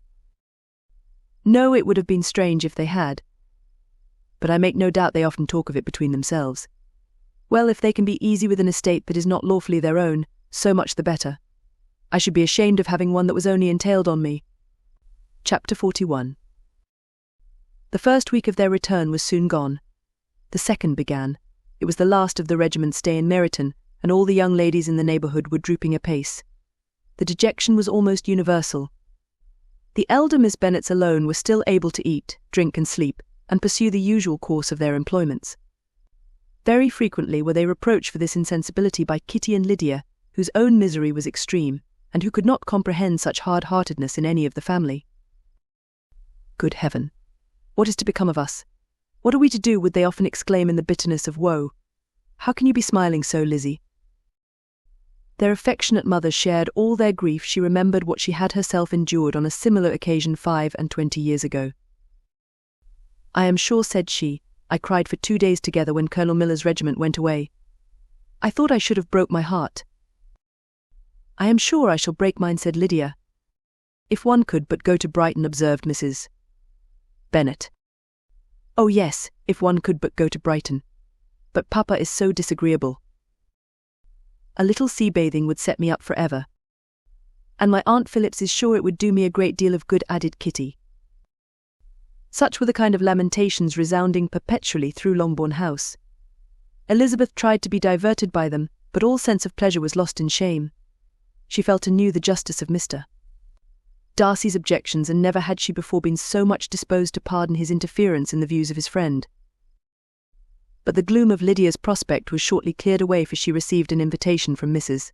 No, it would have been strange if they had. But I make no doubt they often talk of it between themselves. Well, if they can be easy with an estate that is not lawfully their own, so much the better. I should be ashamed of having one that was only entailed on me. Chapter 41. The first week of their return was soon gone. The second began. It was the last of the regiment's stay in Meryton, and all the young ladies in the neighbourhood were drooping apace. The dejection was almost universal. The elder Miss Bennets alone were still able to eat, drink and sleep, and pursue the usual course of their employments. Very frequently were they reproached for this insensibility by Kitty and Lydia, whose own misery was extreme, and who could not comprehend such hard-heartedness in any of the family. Good heaven! What is to become of us? What are we to do, would they often exclaim in the bitterness of woe. How can you be smiling so, Lizzie? Their affectionate mother shared all their grief. She remembered what she had herself endured on a similar occasion 25 years ago. I am sure, said she, I cried for 2 days together when Colonel Miller's regiment went away. I thought I should have broke my heart. I am sure I shall break mine, said Lydia. If one could but go to Brighton, observed Mrs. Bennet. Oh yes, if one could but go to Brighton. But Papa is so disagreeable. A little sea bathing would set me up for ever. And my Aunt Phillips is sure it would do me a great deal of good, added Kitty. Such were the kind of lamentations resounding perpetually through Longbourn House. Elizabeth tried to be diverted by them, but all sense of pleasure was lost in shame. She felt anew the justice of Mr. Darcy's objections, and never had she before been so much disposed to pardon his interference in the views of his friend. But the gloom of Lydia's prospect was shortly cleared away, for she received an invitation from Mrs.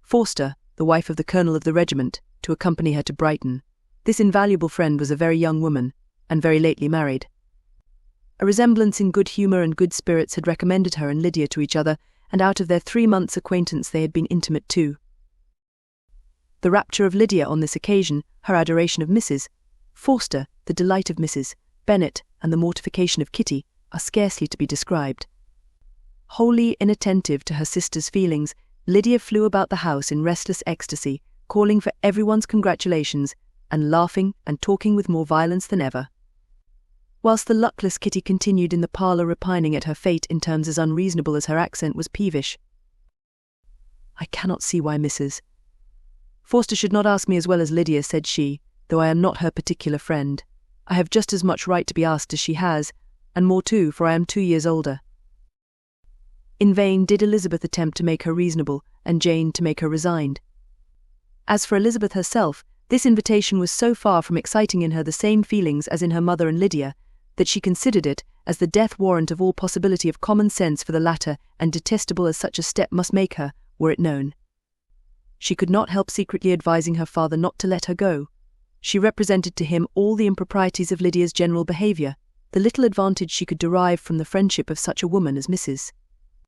Forster, the wife of the colonel of the regiment, to accompany her to Brighton. This invaluable friend was a very young woman, and very lately married. A resemblance in good humour and good spirits had recommended her and Lydia to each other, and out of their 3 months' acquaintance they had been intimate too. The rapture of Lydia on this occasion, her adoration of Mrs. Forster, the delight of Mrs. Bennet, and the mortification of Kitty, are scarcely to be described. Wholly inattentive to her sister's feelings, Lydia flew about the house in restless ecstasy, calling for everyone's congratulations, and laughing and talking with more violence than ever. Whilst the luckless Kitty continued in the parlour repining at her fate in terms as unreasonable as her accent was peevish. I cannot see why Mrs. Forster should not ask me as well as Lydia, said she, though I am not her particular friend. I have just as much right to be asked as she has, and more too, for I am 2 years older. In vain did Elizabeth attempt to make her reasonable, and Jane to make her resigned. As for Elizabeth herself, this invitation was so far from exciting in her the same feelings as in her mother and Lydia, that she considered it as the death warrant of all possibility of common sense for the latter, and detestable as such a step must make her, were it known. She could not help secretly advising her father not to let her go. She represented to him all the improprieties of Lydia's general behaviour, the little advantage she could derive from the friendship of such a woman as Mrs.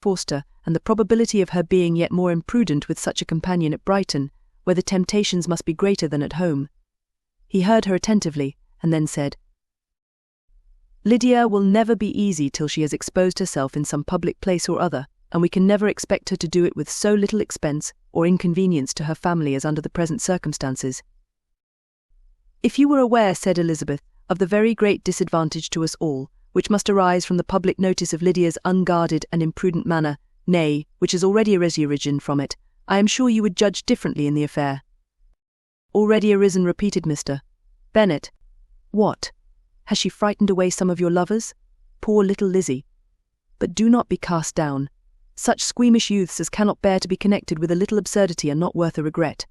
Forster, and the probability of her being yet more imprudent with such a companion at Brighton, where the temptations must be greater than at home. He heard her attentively, and then said, Lydia will never be easy till she has exposed herself in some public place or other, and we can never expect her to do it with so little expense or inconvenience to her family as under the present circumstances. If you were aware, said Elizabeth, of the very great disadvantage to us all, which must arise from the public notice of Lydia's unguarded and imprudent manner, nay, which has already arisen from it, I am sure you would judge differently in the affair. Already arisen, repeated Mr. Bennet. What? Has she frightened away some of your lovers? Poor little Lizzie. But do not be cast down. Such squeamish youths as cannot bear to be connected with a little absurdity are not worth a regret.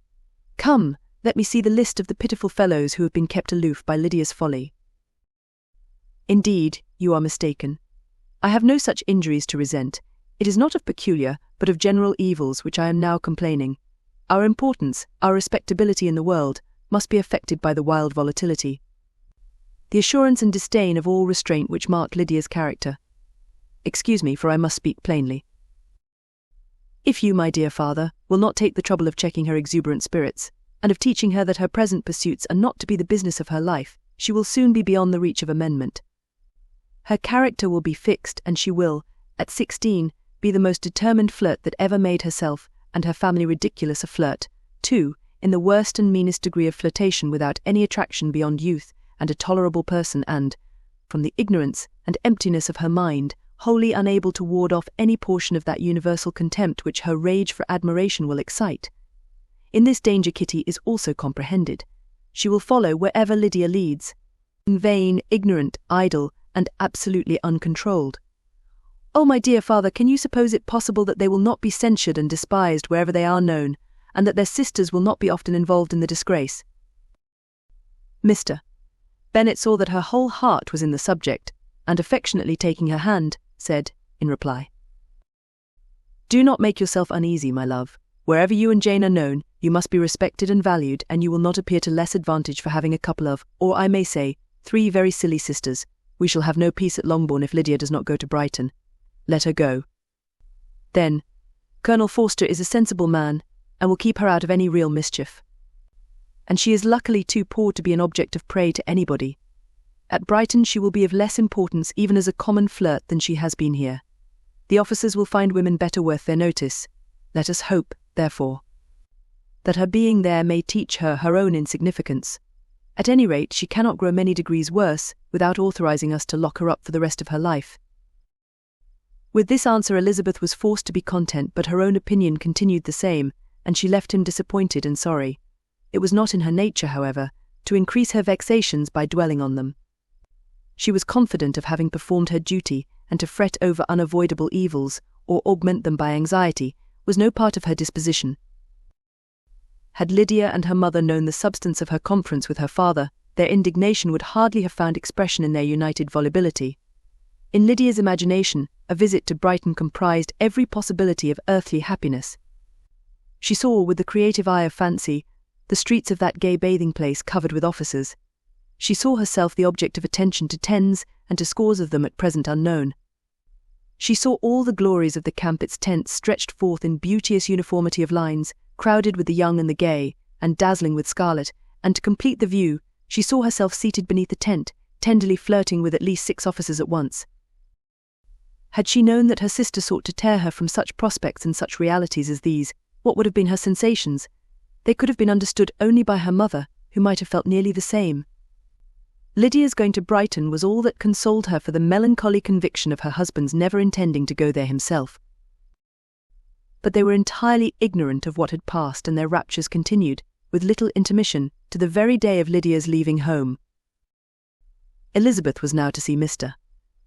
Come, let me see the list of the pitiful fellows who have been kept aloof by Lydia's folly. Indeed, you are mistaken. I have no such injuries to resent. It is not of peculiar, but of general evils which I am now complaining. Our importance, our respectability in the world, must be affected by the wild volatility, the assurance and disdain of all restraint which mark Lydia's character. Excuse me, for I must speak plainly. If you, my dear father, will not take the trouble of checking her exuberant spirits, and of teaching her that her present pursuits are not to be the business of her life, she will soon be beyond the reach of amendment. Her character will be fixed, and she will, at 16, be the most determined flirt that ever made herself and her family ridiculous a flirt, too, in the worst and meanest degree of flirtation, without any attraction beyond youth and a tolerable person, and, from the ignorance and emptiness of her mind, wholly unable to ward off any portion of that universal contempt which her rage for admiration will excite. In this danger Kitty is also comprehended. She will follow wherever Lydia leads, vain, ignorant, idle, and absolutely uncontrolled. Oh, my dear father, can you suppose it possible that they will not be censured and despised wherever they are known, and that their sisters will not be often involved in the disgrace? Mr. Bennet saw that her whole heart was in the subject, and affectionately taking her hand, said, in reply, "Do not make yourself uneasy, my love. Wherever you and Jane are known, you must be respected and valued, and you will not appear to less advantage for having a couple of, or I may say, 3 very silly sisters. We shall have no peace at Longbourn if Lydia does not go to Brighton. Let her go. Then, Colonel Forster is a sensible man, and will keep her out of any real mischief. And she is luckily too poor to be an object of prey to anybody. At Brighton she will be of less importance even as a common flirt than she has been here. The officers will find women better worth their notice. Let us hope, therefore, that her being there may teach her her own insignificance. At any rate, she cannot grow many degrees worse without authorizing us to lock her up for the rest of her life." With this answer Elizabeth was forced to be content, but her own opinion continued the same, and she left him disappointed and sorry. It was not in her nature, however, to increase her vexations by dwelling on them. She was confident of having performed her duty, and to fret over unavoidable evils, or augment them by anxiety, was no part of her disposition. Had Lydia and her mother known the substance of her conference with her father, their indignation would hardly have found expression in their united volubility. In Lydia's imagination, a visit to Brighton comprised every possibility of earthly happiness. She saw, with the creative eye of fancy, the streets of that gay bathing-place covered with officers. She saw herself the object of attention to tens and to scores of them at present unknown. She saw all the glories of the camp, its tents stretched forth in beauteous uniformity of lines, crowded with the young and the gay, and dazzling with scarlet, and to complete the view, she saw herself seated beneath the tent, tenderly flirting with at least 6 officers at once. Had she known that her sister sought to tear her from such prospects and such realities as these, what would have been her sensations? They could have been understood only by her mother, who might have felt nearly the same. Lydia's going to Brighton was all that consoled her for the melancholy conviction of her husband's never intending to go there himself. But they were entirely ignorant of what had passed, and their raptures continued, with little intermission, to the very day of Lydia's leaving home. Elizabeth was now to see Mr.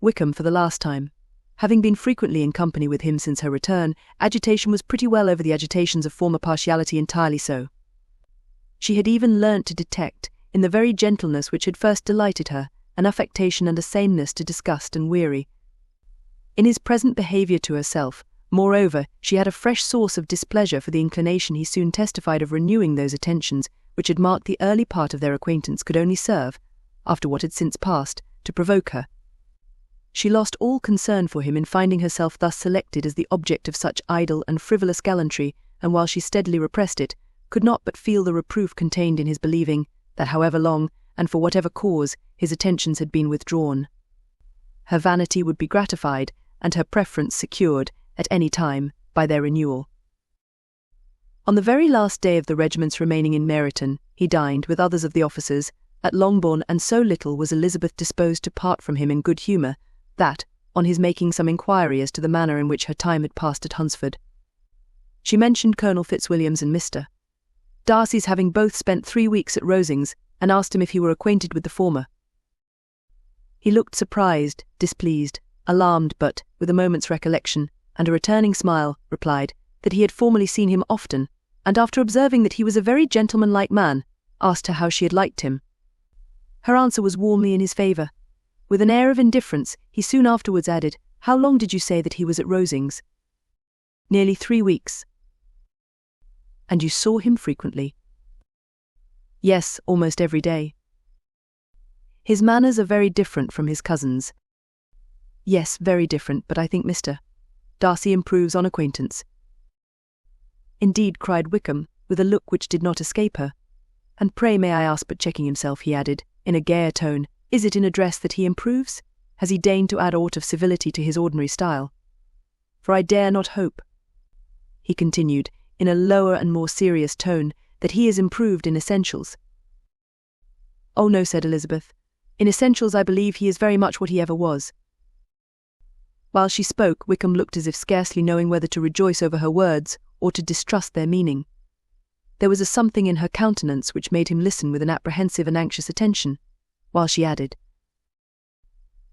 Wickham for the last time. Having been frequently in company with him since her return, agitation was pretty well over the agitations of former partiality, entirely so. She had even learnt to detect, in the very gentleness which had first delighted her, an affectation and a sameness to disgust and weary. In his present behaviour to herself, moreover, she had a fresh source of displeasure for the inclination he soon testified of renewing those attentions which had marked the early part of their acquaintance could only serve, after what had since passed, to provoke her. She lost all concern for him in finding herself thus selected as the object of such idle and frivolous gallantry, and while she steadily repressed it, could not but feel the reproof contained in his believing that however long, and for whatever cause, his attentions had been withdrawn, her vanity would be gratified, and her preference secured, at any time, by their renewal. On the very last day of the regiment's remaining in Meryton, he dined, with others of the officers, at Longbourn, and so little was Elizabeth disposed to part from him in good humour, that, on his making some inquiry as to the manner in which her time had passed at Hunsford, she mentioned Colonel Fitzwilliam's and Mr. Darcy's having both spent 3 weeks at Rosings, and asked him if he were acquainted with the former. He looked surprised, displeased, alarmed, but, with a moment's recollection, and a returning smile, replied that he had formerly seen him often, and after observing that he was a very gentlemanlike man, asked her how she had liked him. Her answer was warmly in his favour. With an air of indifference, he soon afterwards added, "How long did you say that he was at Rosings?" "Nearly 3 weeks." "And you saw him frequently?" "Yes, almost every day." "His manners are very different from his cousin's." "Yes, very different, but I think Mr. Darcy improves on acquaintance." "Indeed," cried Wickham, with a look which did not escape her. "And pray may I ask," but checking himself, he added, in a gayer tone, "is it in address that he improves? Has he deigned to add aught of civility to his ordinary style? For I dare not hope," he continued, in a lower and more serious tone, "that he is improved in essentials." "Oh no," said Elizabeth. "In essentials I believe he is very much what he ever was." While she spoke, Wickham looked as if scarcely knowing whether to rejoice over her words or to distrust their meaning. There was a something in her countenance which made him listen with an apprehensive and anxious attention, while she added,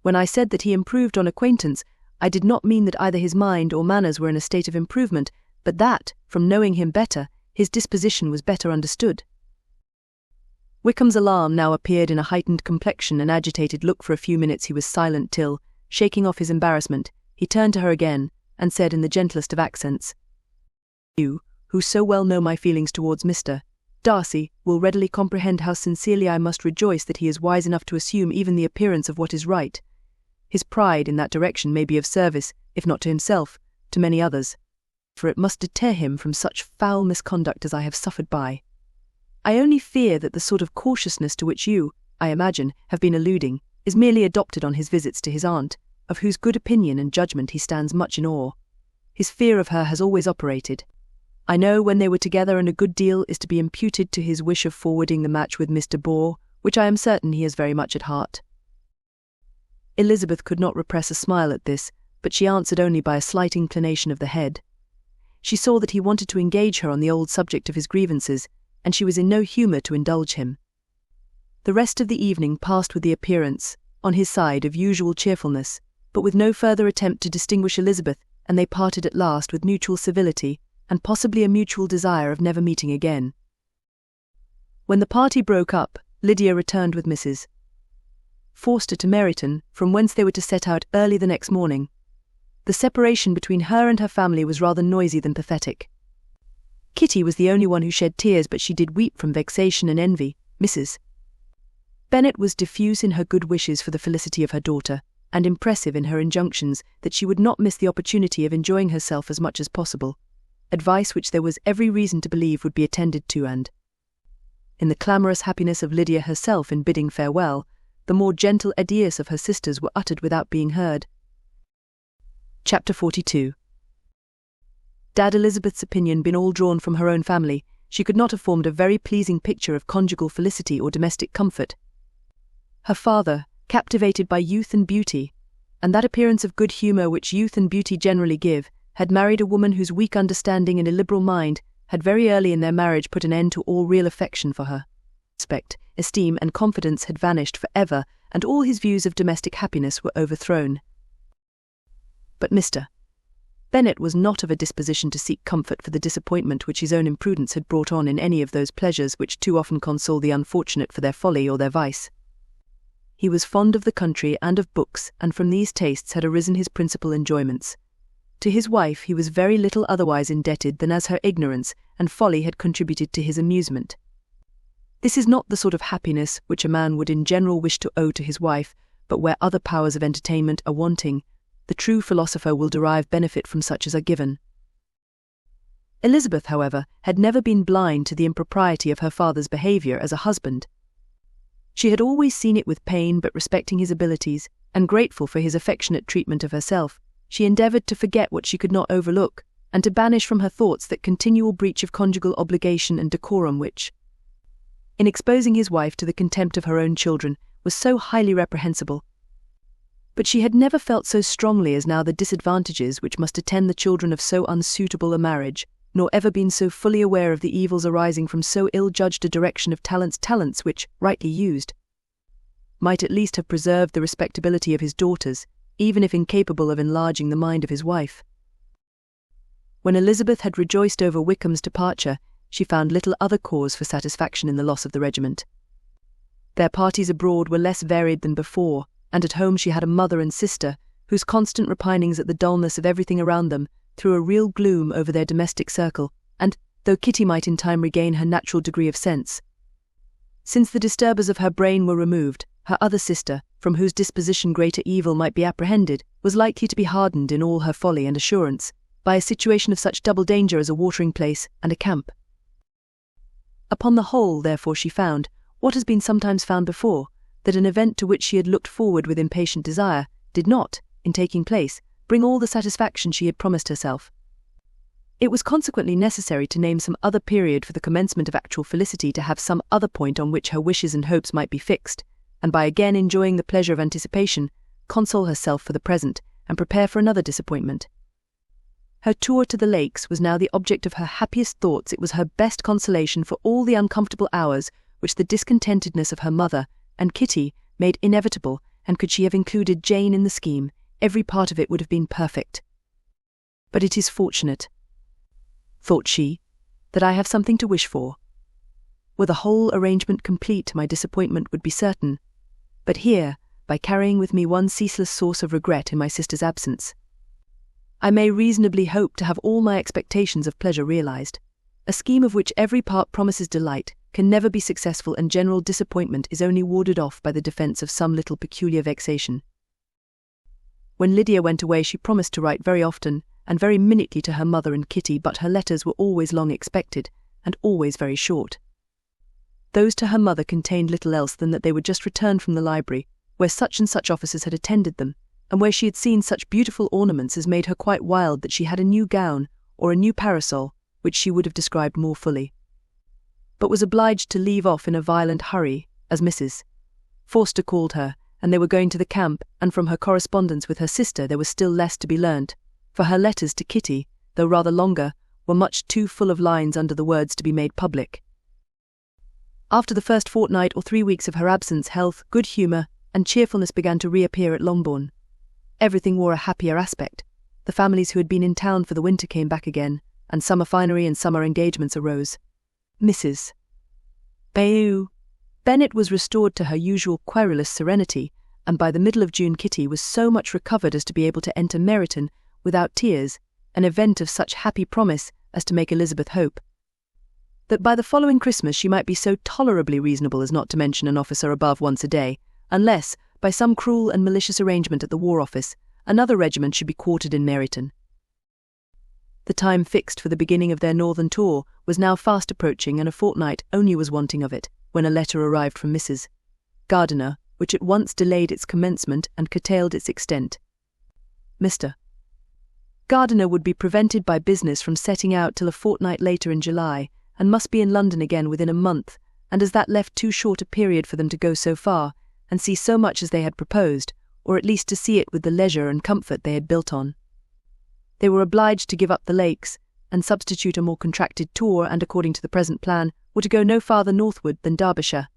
"When I said that he improved on acquaintance, I did not mean that either his mind or manners were in a state of improvement, but that, from knowing him better, his disposition was better understood." Wickham's alarm now appeared in a heightened complexion and agitated look. For a few minutes he was silent till, shaking off his embarrassment, he turned to her again, and said in the gentlest of accents, "You, who so well know my feelings towards Mr. Darcy, will readily comprehend how sincerely I must rejoice that he is wise enough to assume even the appearance of what is right. His pride in that direction may be of service, if not to himself, to many others, for it must deter him from such foul misconduct as I have suffered by. I only fear that the sort of cautiousness to which you, I imagine, have been alluding, is merely adopted on his visits to his aunt, of whose good opinion and judgment he stands much in awe. His fear of her has always operated, I know, when they were together, and a good deal is to be imputed to his wish of forwarding the match with Mr. Bore, which I am certain he has very much at heart." Elizabeth could not repress a smile at this, but she answered only by a slight inclination of the head. She saw that he wanted to engage her on the old subject of his grievances, and she was in no humour to indulge him. The rest of the evening passed with the appearance, on his side, of usual cheerfulness, but with no further attempt to distinguish Elizabeth, and they parted at last with mutual civility, and possibly a mutual desire of never meeting again. When the party broke up, Lydia returned with Mrs. Forster to Meryton, from whence they were to set out early the next morning. The separation between her and her family was rather noisy than pathetic. Kitty was the only one who shed tears, but she did weep from vexation and envy. Mrs. Bennet was diffuse in her good wishes for the felicity of her daughter, and impressive in her injunctions that she would not miss the opportunity of enjoying herself as much as possible, advice which there was every reason to believe would be attended to, and, in the clamorous happiness of Lydia herself in bidding farewell, the more gentle adieus of her sisters were uttered without being heard. Chapter 42. Had Elizabeth's opinion been all drawn from her own family, she could not have formed a very pleasing picture of conjugal felicity or domestic comfort. Her father, captivated by youth and beauty, and that appearance of good humour which youth and beauty generally give, had married a woman whose weak understanding and illiberal mind had very early in their marriage put an end to all real affection for her. Respect, esteem, and confidence had vanished for ever, and all his views of domestic happiness were overthrown. But Mr. Bennet was not of a disposition to seek comfort for the disappointment which his own imprudence had brought on in any of those pleasures which too often console the unfortunate for their folly or their vice. He was fond of the country and of books, and from these tastes had arisen his principal enjoyments. To his wife he was very little otherwise indebted than as her ignorance and folly had contributed to his amusement. This is not the sort of happiness which a man would in general wish to owe to his wife, but where other powers of entertainment are wanting, the true philosopher will derive benefit from such as are given. Elizabeth, however, had never been blind to the impropriety of her father's behaviour as a husband. She had always seen it with pain, but respecting his abilities, and grateful for his affectionate treatment of herself, she endeavoured to forget what she could not overlook, and to banish from her thoughts that continual breach of conjugal obligation and decorum which, in exposing his wife to the contempt of her own children, was so highly reprehensible. But she had never felt so strongly as now the disadvantages which must attend the children of so unsuitable a marriage, nor ever been so fully aware of the evils arising from so ill-judged a direction of talents which, rightly used, might at least have preserved the respectability of his daughters, even if incapable of enlarging the mind of his wife. When Elizabeth had rejoiced over Wickham's departure, she found little other cause for satisfaction in the loss of the regiment. Their parties abroad were less varied than before, and at home she had a mother and sister, whose constant repinings at the dullness of everything around them threw a real gloom over their domestic circle, and, though Kitty might in time regain her natural degree of sense, since the disturbers of her brain were removed, her other sister, from whose disposition greater evil might be apprehended, was likely to be hardened in all her folly and assurance by a situation of such double danger as a watering-place and a camp. Upon the whole, therefore, she found, what has been sometimes found before, that an event to which she had looked forward with impatient desire did not, in taking place, bring all the satisfaction she had promised herself. It was consequently necessary to name some other period for the commencement of actual felicity, to have some other point on which her wishes and hopes might be fixed, and by again enjoying the pleasure of anticipation, console herself for the present, and prepare for another disappointment. Her tour to the lakes was now the object of her happiest thoughts. It was her best consolation for all the uncomfortable hours which the discontentedness of her mother and Kitty made inevitable, and could she have included Jane in the scheme, every part of it would have been perfect. But it is fortunate, thought she, that I have something to wish for. Were the whole arrangement complete, my disappointment would be certain, but here, by carrying with me one ceaseless source of regret in my sister's absence, I may reasonably hope to have all my expectations of pleasure realized. A scheme of which every part promises delight can never be successful, and general disappointment is only warded off by the defence of some little peculiar vexation. When Lydia went away, she promised to write very often and very minutely to her mother and Kitty, but her letters were always long expected, and always very short. Those to her mother contained little else than that they were just returned from the library, where such and such officers had attended them, and where she had seen such beautiful ornaments as made her quite wild that she had a new gown or a new parasol, which she would have described more fully, but was obliged to leave off in a violent hurry, as Mrs. Forster called her, and they were going to the camp, and from her correspondence with her sister there was still less to be learnt, for her letters to Kitty, though rather longer, were much too full of lines under the words to be made public. After the first fortnight or 3 weeks of her absence, health, good humour, and cheerfulness began to reappear at Longbourn. Everything wore a happier aspect. The families who had been in town for the winter came back again, and summer finery and summer engagements arose. Mrs. Bennet was restored to her usual querulous serenity, and by the middle of June Kitty was so much recovered as to be able to enter Meryton without tears, an event of such happy promise as to make Elizabeth hope that by the following Christmas she might be so tolerably reasonable as not to mention an officer above once a day, unless, by some cruel and malicious arrangement at the War Office, another regiment should be quartered in Meryton. The time fixed for the beginning of their northern tour was now fast approaching, and a fortnight only was wanting of it, when a letter arrived from Mrs. Gardiner, which at once delayed its commencement and curtailed its extent. Mr. Gardiner would be prevented by business from setting out till a fortnight later in July, and must be in London again within a month, and as that left too short a period for them to go so far, and see so much as they had proposed, or at least to see it with the leisure and comfort they had built on. They were obliged to give up the lakes, and substitute a more contracted tour, and according to the present plan, were to go no farther northward than Derbyshire.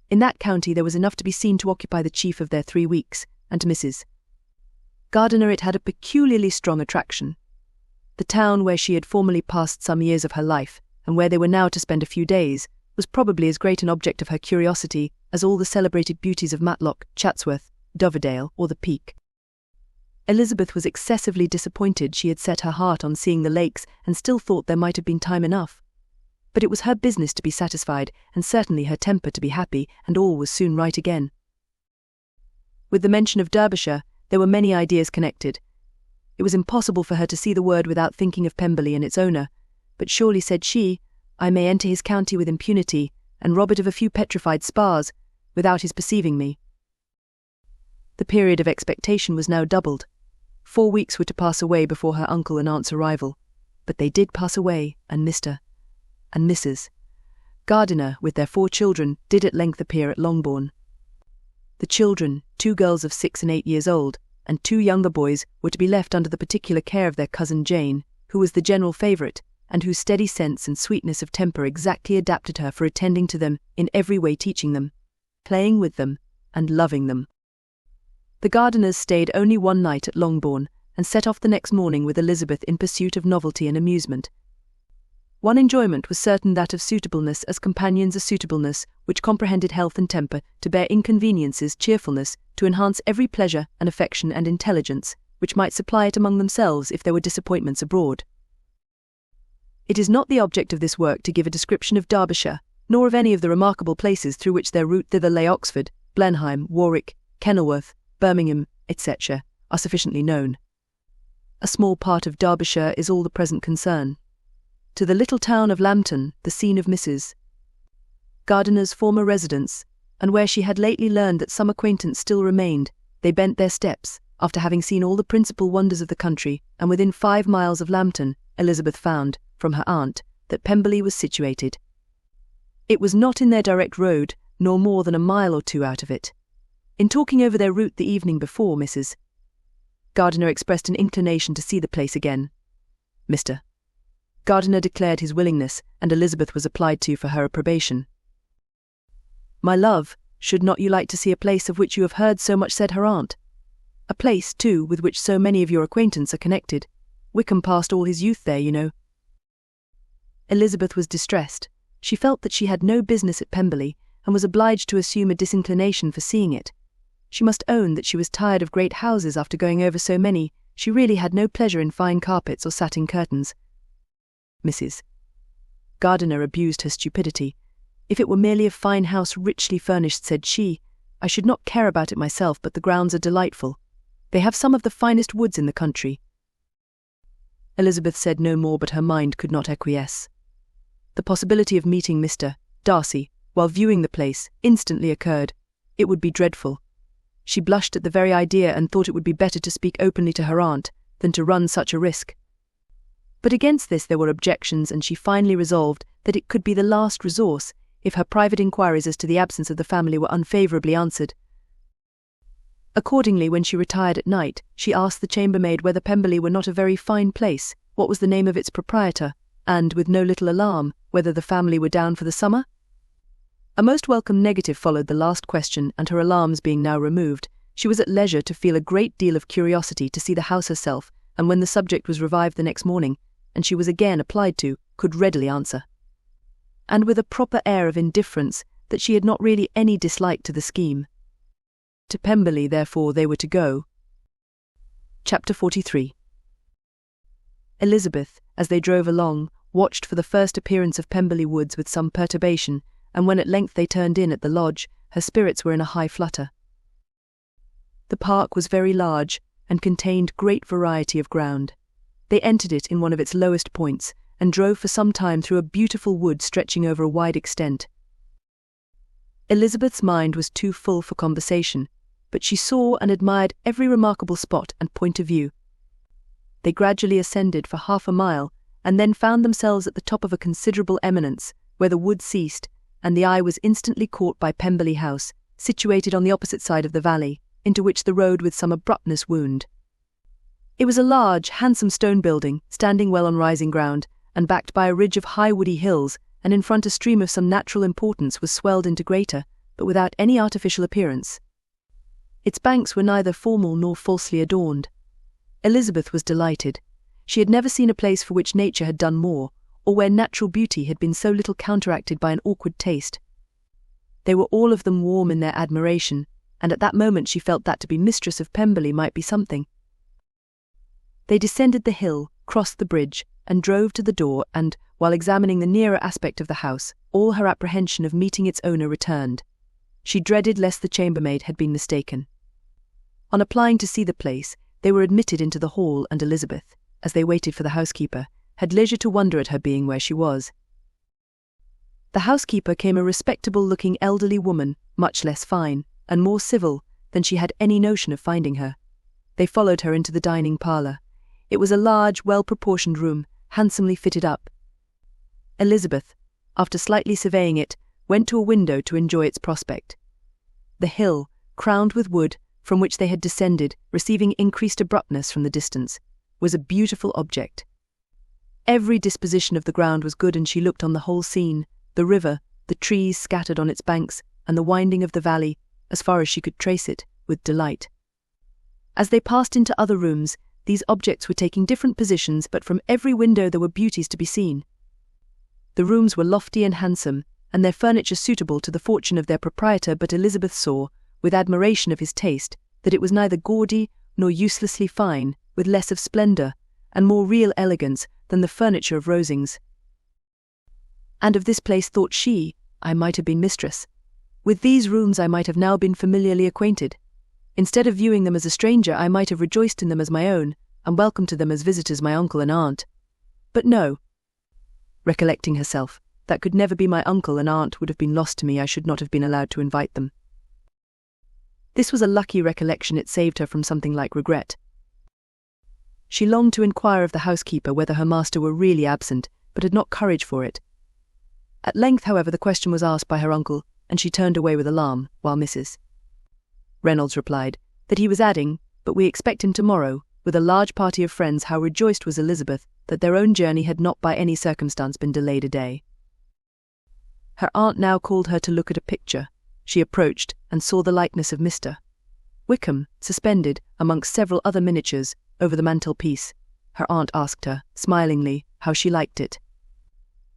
In that county there was enough to be seen to occupy the chief of their 3 weeks, and to Mrs. Gardiner it had a peculiarly strong attraction. The town where she had formerly passed some years of her life, and where they were now to spend a few days, was probably as great an object of her curiosity as all the celebrated beauties of Matlock, Chatsworth, Doverdale, or the Peak. Elizabeth was excessively disappointed. She had set her heart on seeing the lakes, and still thought there might have been time enough. But it was her business to be satisfied, and certainly her temper to be happy, and all was soon right again. With the mention of Derbyshire, there were many ideas connected. It was impossible for her to see the word without thinking of Pemberley and its owner, but surely, said she, I may enter his county with impunity, and rob it of a few petrified spars, without his perceiving me. The period of expectation was now doubled. 4 weeks were to pass away before her uncle and aunt's arrival, but they did pass away, and Mr. and Mrs. Gardiner, with their 4 children, did at length appear at Longbourn. The children, 2 girls of 6 and 8 years old, and 2 younger boys, were to be left under the particular care of their cousin Jane, who was the general favourite, and whose steady sense and sweetness of temper exactly adapted her for attending to them, in every way teaching them, playing with them, and loving them. The Gardiners stayed only one night at Longbourn, and set off the next morning with Elizabeth in pursuit of novelty and amusement. One enjoyment was certain, that of suitableness, as companions a suitableness which comprehended health and temper, to bear inconveniences, cheerfulness, to enhance every pleasure and affection and intelligence, which might supply it among themselves if there were disappointments abroad. It is not the object of this work to give a description of Derbyshire, nor of any of the remarkable places through which their route thither lay. Oxford, Blenheim, Warwick, Kenilworth, Birmingham, etc., are sufficiently known. A small part of Derbyshire is all the present concern. To the little town of Lambton, the scene of Mrs. Gardiner's former residence, and where she had lately learned that some acquaintance still remained, they bent their steps, after having seen all the principal wonders of the country, and within 5 miles of Lambton, Elizabeth found, from her aunt, that Pemberley was situated. It was not in their direct road, nor more than a mile or 2 out of it. In talking over their route the evening before, Mrs. Gardiner expressed an inclination to see the place again. Mr. Gardiner declared his willingness, and Elizabeth was applied to for her approbation. "My love, should not you like to see a place of which you have heard so much?" said her aunt. "A place, too, with which so many of your acquaintance are connected. Wickham passed all his youth there, you know." Elizabeth was distressed. She felt that she had no business at Pemberley, and was obliged to assume a disinclination for seeing it. She must own that she was tired of great houses after going over so many. She really had no pleasure in fine carpets or satin curtains. Mrs. Gardiner abused her stupidity. "If it were merely a fine house richly furnished," said she, "I should not care about it myself, but the grounds are delightful. They have some of the finest woods in the country." Elizabeth said no more, but her mind could not acquiesce. The possibility of meeting Mr. Darcy, while viewing the place, instantly occurred. It would be dreadful. She blushed at the very idea, and thought it would be better to speak openly to her aunt than to run such a risk. But against this there were objections, and she finally resolved that it could be the last resource if her private inquiries as to the absence of the family were unfavourably answered. Accordingly, when she retired at night, she asked the chambermaid whether Pemberley were not a very fine place, what was the name of its proprietor, and, with no little alarm, whether the family were down for the summer? A most welcome negative followed the last question, and her alarms being now removed, she was at leisure to feel a great deal of curiosity to see the house herself, and when the subject was revived the next morning, and she was again applied to, could readily answer, and with a proper air of indifference, that she had not really any dislike to the scheme. To Pemberley, therefore, they were to go. Chapter 43. Elizabeth, as they drove along, watched for the first appearance of Pemberley Woods with some perturbation, and when at length they turned in at the lodge, her spirits were in a high flutter. The park was very large, and contained great variety of ground. They entered it in one of its lowest points, and drove for some time through a beautiful wood stretching over a wide extent. Elizabeth's mind was too full for conversation, but she saw and admired every remarkable spot and point of view. They gradually ascended for 1/2 mile, and then found themselves at the top of a considerable eminence, where the wood ceased, and the eye was instantly caught by Pemberley House, situated on the opposite side of the valley, into which the road with some abruptness wound. It was a large, handsome stone building, standing well on rising ground, and backed by a ridge of high woody hills, and in front a stream of some natural importance was swelled into greater, but without any artificial appearance. Its banks were neither formal nor falsely adorned. Elizabeth was delighted. She had never seen a place for which nature had done more, or where natural beauty had been so little counteracted by an awkward taste. They were all of them warm in their admiration, and at that moment she felt that to be mistress of Pemberley might be something. They descended the hill, crossed the bridge, and drove to the door, and, while examining the nearer aspect of the house, all her apprehension of meeting its owner returned. She dreaded lest the chambermaid had been mistaken. On applying to see the place, they were admitted into the hall, and Elizabeth, as they waited for the housekeeper, had leisure to wonder at her being where she was. The housekeeper came a respectable-looking elderly woman, much less fine, and more civil than she had any notion of finding her. They followed her into the dining parlour. It was a large, well-proportioned room, handsomely fitted up. Elizabeth, after slightly surveying it, went to a window to enjoy its prospect. The hill, crowned with wood, from which they had descended, receiving increased abruptness from the distance, was a beautiful object. Every disposition of the ground was good, and she looked on the whole scene, the river, the trees scattered on its banks, and the winding of the valley, as far as she could trace it, with delight. As they passed into other rooms, these objects were taking different positions, but from every window there were beauties to be seen. The rooms were lofty and handsome, and their furniture suitable to the fortune of their proprietor, but Elizabeth saw, with admiration of his taste, that it was neither gaudy nor uselessly fine, with less of splendour, and more real elegance than the furniture of Rosings. And of this place, thought she, I might have been mistress. With these rooms I might have now been familiarly acquainted. Instead of viewing them as a stranger, I might have rejoiced in them as my own, and welcomed to them as visitors my uncle and aunt. But no. Recollecting herself, that could never be my uncle and aunt would have been lost to me, I should not have been allowed to invite them. This was a lucky recollection, it saved her from something like regret. She longed to inquire of the housekeeper whether her master were really absent, but had not courage for it. At length, however, the question was asked by her uncle, and she turned away with alarm, while Mrs. Reynolds replied that he was adding, but we expect him tomorrow, with a large party of friends. How rejoiced was Elizabeth that their own journey had not by any circumstance been delayed a day. Her aunt now called her to look at a picture. She approached and saw the likeness of Mr. Wickham, suspended, amongst several other miniatures, over the mantelpiece. Her aunt asked her, smilingly, how she liked it.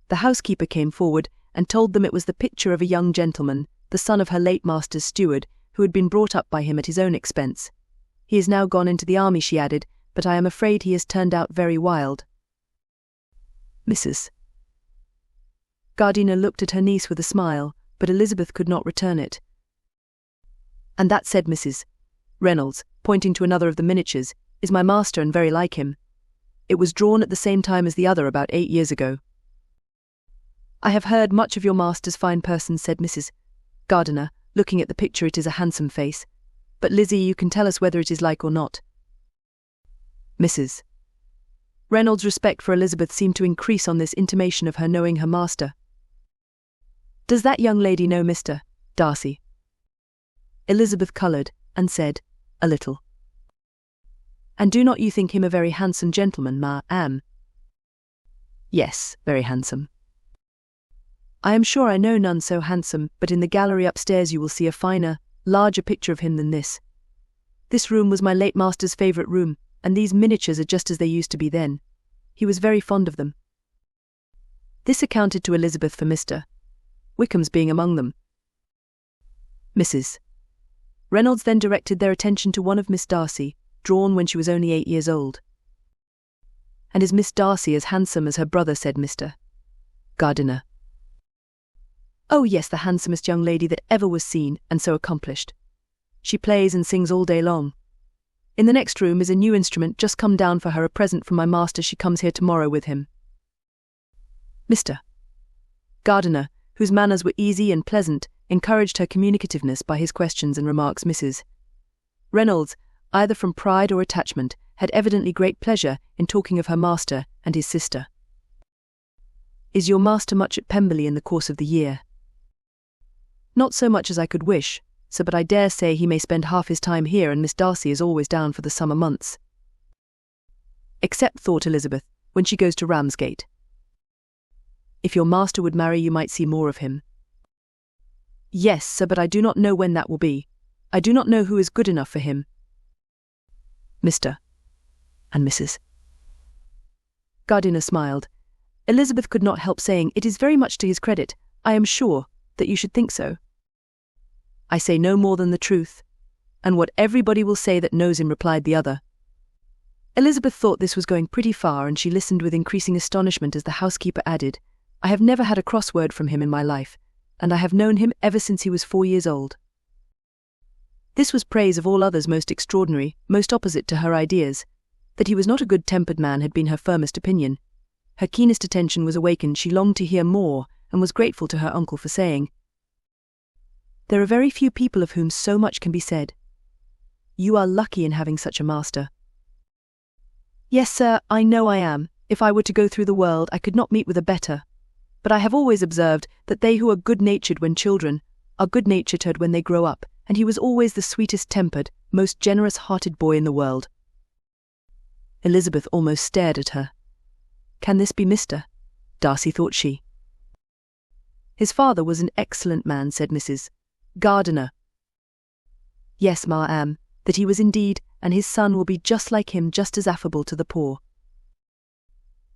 The housekeeper came forward and told them it was the picture of a young gentleman, the son of her late master's steward, who had been brought up by him at his own expense. He is now gone into the army, she added, but I am afraid he has turned out very wild. Mrs. Gardiner looked at her niece with a smile, but Elizabeth could not return it. And that, said Mrs. Reynolds, pointing to another of the miniatures, is my master and very like him. It was drawn at the same time as the other about 8 years ago. I have heard much of your master's fine person, said Mrs. Gardiner, looking at the picture. It is a handsome face. But Lizzie, you can tell us whether it is like or not. Mrs. Reynolds' respect for Elizabeth seemed to increase on this intimation of her knowing her master. Does that young lady know Mr. Darcy? Elizabeth coloured, and said, a little. And do not you think him a very handsome gentleman, ma'am? Yes, very handsome. I am sure I know none so handsome, but in the gallery upstairs you will see a finer, larger picture of him than this. This room was my late master's favourite room, and these miniatures are just as they used to be then. He was very fond of them. This accounted to Elizabeth for Mr. Wickham's being among them. Mrs. Reynolds then directed their attention to one of Miss Darcy, drawn when she was only 8 years old. And is Miss Darcy as handsome as her brother, said Mr. Gardiner. Oh yes, the handsomest young lady that ever was seen, and so accomplished. She plays and sings all day long. In the next room is a new instrument just come down for her, a present from my master. She comes here tomorrow with him. Mr. Gardiner, whose manners were easy and pleasant, encouraged her communicativeness by his questions and remarks. Mrs. Reynolds, either from pride or attachment, had evidently great pleasure in talking of her master and his sister. Is your master much at Pemberley in the course of the year? Not so much as I could wish, sir, but I dare say he may spend half his time here, and Miss Darcy is always down for the summer months. Except, thought Elizabeth, when she goes to Ramsgate. If your master would marry, you might see more of him. Yes, sir, but I do not know when that will be. I do not know who is good enough for him. Mr. and Mrs. Gardiner smiled. Elizabeth could not help saying, it is very much to his credit, I am sure, that you should think so. I say no more than the truth, and what everybody will say that knows him, replied the other. Elizabeth thought this was going pretty far, and she listened with increasing astonishment as the housekeeper added, I have never had a cross word from him in my life, and I have known him ever since he was 4 years old. This was praise of all others most extraordinary, most opposite to her ideas. That he was not a good-tempered man had been her firmest opinion. Her keenest attention was awakened. She longed to hear more, and was grateful to her uncle for saying, there are very few people of whom so much can be said. You are lucky in having such a master. Yes, sir, I know I am. If I were to go through the world, I could not meet with a better. But I have always observed that they who are good-natured when children are good-natured when they grow up, and he was always the sweetest-tempered, most generous-hearted boy in the world. Elizabeth almost stared at her. Can this be Mr. Darcy, thought she. His father was an excellent man, said Mrs. Gardiner. Yes, ma'am, that he was indeed, and his son will be just like him, just as affable to the poor.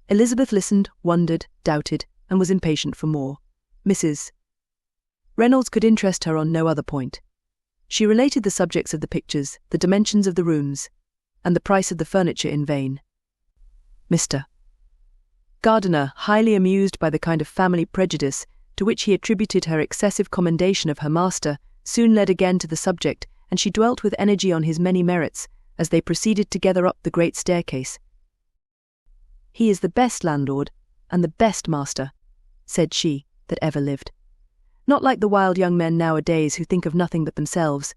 Elizabeth listened, wondered, doubted, and was impatient for more. Mrs. Reynolds could interest her on no other point. She related the subjects of the pictures, the dimensions of the rooms, and the price of the furniture in vain. Mr. Gardiner, highly amused by the kind of family prejudice to which he attributed her excessive commendation of her master, soon led again to the subject, and she dwelt with energy on his many merits as they proceeded together up the great staircase. "He is the best landlord, and the best master," said she, "that ever lived. Not like the wild young men nowadays who think of nothing but themselves.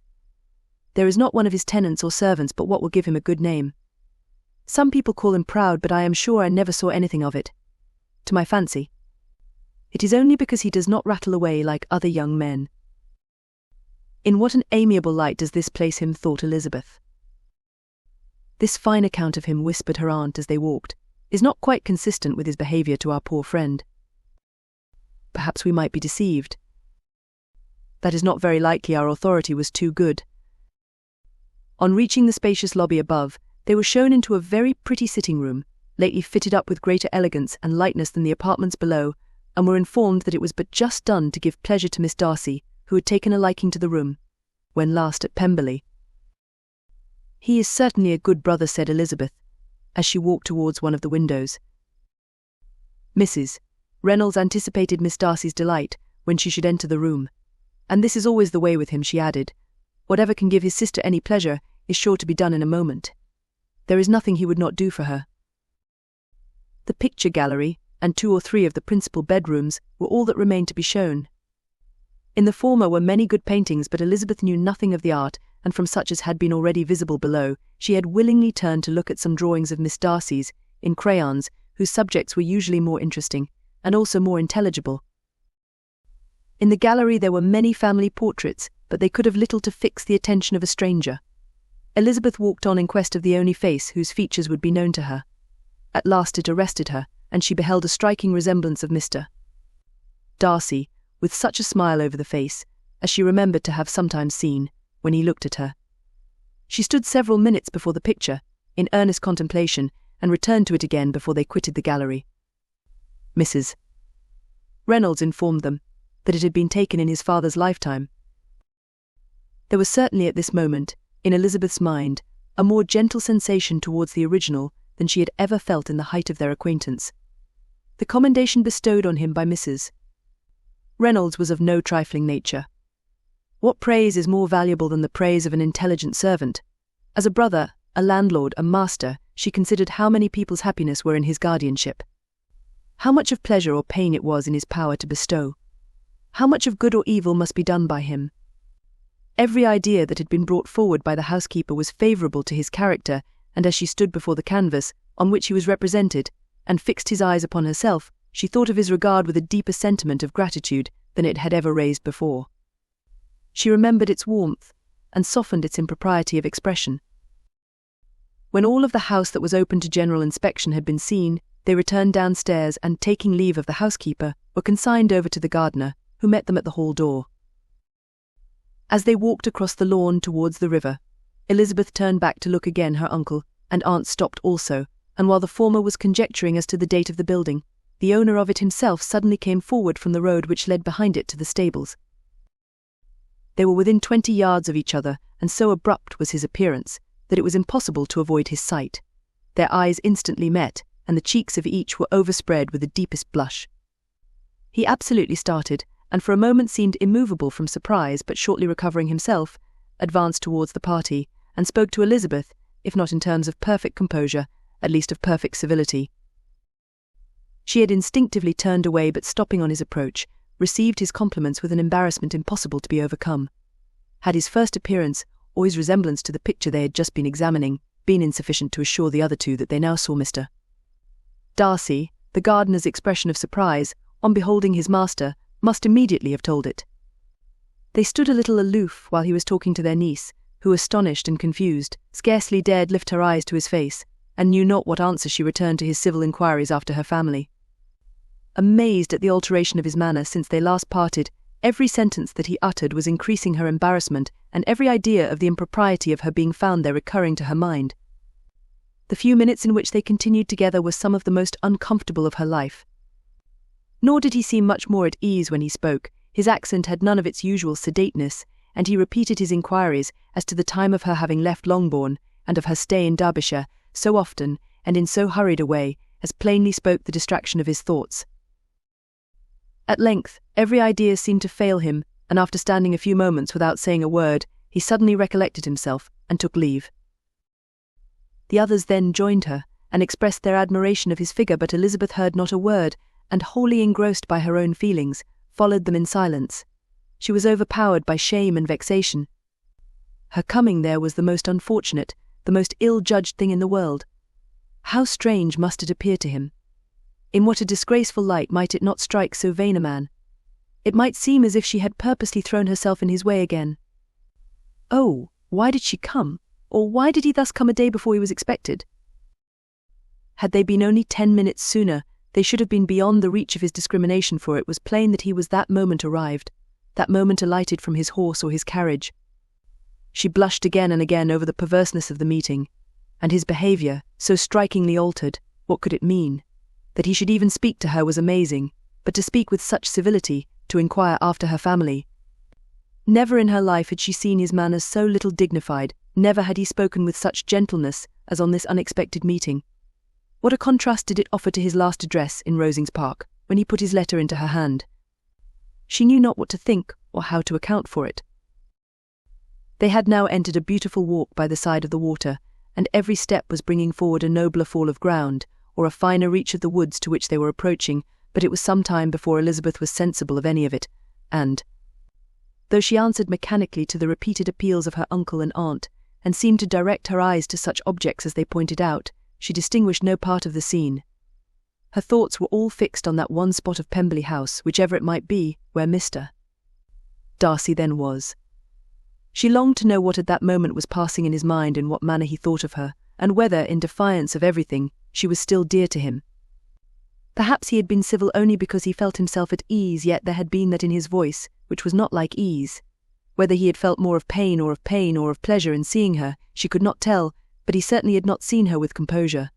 There is not one of his tenants or servants but what will give him a good name. Some people call him proud, but I am sure I never saw anything of it, to my fancy. It is only because he does not rattle away like other young men." In what an amiable light does this place him, thought Elizabeth. This fine account of him, whispered her aunt as they walked, is not quite consistent with his behaviour to our poor friend. Perhaps we might be deceived. That is not very likely, our authority was too good. On reaching the spacious lobby above, they were shown into a very pretty sitting room, lately fitted up with greater elegance and lightness than the apartments below, and were informed that it was but just done to give pleasure to Miss Darcy, who had taken a liking to the room, when last at Pemberley. "He is certainly a good brother," said Elizabeth, as she walked towards one of the windows. Mrs. Reynolds anticipated Miss Darcy's delight when she should enter the room, "and this is always the way with him," she added. "Whatever can give his sister any pleasure is sure to be done in a moment. There is nothing he would not do for her." The picture gallery and 2 or 3 of the principal bedrooms were all that remained to be shown. In the former were many good paintings, but Elizabeth knew nothing of the art, and from such as had been already visible below, she had willingly turned to look at some drawings of Miss Darcy's, in crayons, whose subjects were usually more interesting, and also more intelligible. In the gallery there were many family portraits, but they could have little to fix the attention of a stranger. Elizabeth walked on in quest of the only face whose features would be known to her. At last it arrested her, and she beheld a striking resemblance of Mr. Darcy, with such a smile over the face, as she remembered to have sometimes seen, when he looked at her. She stood several minutes before the picture, in earnest contemplation, and returned to it again before they quitted the gallery. Mrs. Reynolds informed them that it had been taken in his father's lifetime. There was certainly at this moment, in Elizabeth's mind, a more gentle sensation towards the original than she had ever felt in the height of their acquaintance. The commendation bestowed on him by Mrs. Reynolds was of no trifling nature. What praise is more valuable than the praise of an intelligent servant? As a brother, a landlord, a master, she considered how many people's happiness were in his guardianship. How much of pleasure or pain it was in his power to bestow. How much of good or evil must be done by him. Every idea that had been brought forward by the housekeeper was favourable to his character, and as she stood before the canvas, on which he was represented, and fixed his eyes upon herself, she thought of his regard with a deeper sentiment of gratitude than it had ever raised before. She remembered its warmth, and softened its impropriety of expression. When all of the house that was open to general inspection had been seen, they returned downstairs and, taking leave of the housekeeper, were consigned over to the gardener, who met them at the hall door. As they walked across the lawn towards the river, Elizabeth turned back to look again. Her uncle and aunt stopped also, and while the former was conjecturing as to the date of the building, the owner of it himself suddenly came forward from the road which led behind it to the stables. They were within 20 yards of each other, and so abrupt was his appearance that it was impossible to avoid his sight. Their eyes instantly met, and the cheeks of each were overspread with the deepest blush. He absolutely started, and for a moment seemed immovable from surprise, but shortly recovering himself, advanced towards the party, and spoke to Elizabeth, if not in terms of perfect composure, at least of perfect civility. She had instinctively turned away, but stopping on his approach, received his compliments with an embarrassment impossible to be overcome. Had his first appearance, or his resemblance to the picture they had just been examining, been insufficient to assure the other two that they now saw Mr. Darcy, the gardener's expression of surprise, on beholding his master, must immediately have told it. They stood a little aloof while he was talking to their niece, who, astonished and confused, scarcely dared lift her eyes to his face, and knew not what answer she returned to his civil inquiries after her family. Amazed at the alteration of his manner since they last parted, Every sentence that he uttered was increasing her embarrassment, and every idea of the impropriety of her being found there recurring to her mind. The few minutes in which they continued together were some of the most uncomfortable of her life. Nor did he seem much more at ease when he spoke. His accent had none of its usual sedateness, and he repeated his inquiries as to the time of her having left Longbourn, and of her stay in Derbyshire, so often, and in so hurried a way, as plainly spoke the distraction of his thoughts. At length, every idea seemed to fail him, and after standing a few moments without saying a word, he suddenly recollected himself, and took leave. The others then joined her, and expressed their admiration of his figure, but Elizabeth heard not a word, and wholly engrossed by her own feelings, followed them in silence. She was overpowered by shame and vexation. Her coming there was the most unfortunate, the most ill-judged thing in the world. How strange must it appear to him! In what a disgraceful light might it not strike so vain a man! It might seem as if she had purposely thrown herself in his way again. Oh, why did she come? Or why did he thus come a day before he was expected? Had they been only 10 minutes sooner, they should have been beyond the reach of his discrimination, for it was plain that he was that moment arrived, that moment alighted from his horse or his carriage. She blushed again and again over the perverseness of the meeting, and his behaviour, so strikingly altered, what could it mean? That he should even speak to her was amazing, but to speak with such civility, to inquire after her family. Never in her life had she seen his manners so little dignified, never had he spoken with such gentleness as on this unexpected meeting. What a contrast did it offer to his last address in Rosings Park, when he put his letter into her hand. She knew not what to think or how to account for it. They had now entered a beautiful walk by the side of the water, and every step was bringing forward a nobler fall of ground, or a finer reach of the woods to which they were approaching, but it was some time before Elizabeth was sensible of any of it, and, though she answered mechanically to the repeated appeals of her uncle and aunt, and seemed to direct her eyes to such objects as they pointed out, she distinguished no part of the scene. Her thoughts were all fixed on that one spot of Pemberley House, whichever it might be, where Mr. Darcy then was. She longed to know what at that moment was passing in his mind, in what manner he thought of her, and whether, in defiance of everything, she was still dear to him. Perhaps he had been civil only because he felt himself at ease, yet there had been that in his voice which was not like ease. Whether he had felt more of pain or of pleasure in seeing her, she could not tell, but he certainly had not seen her with composure.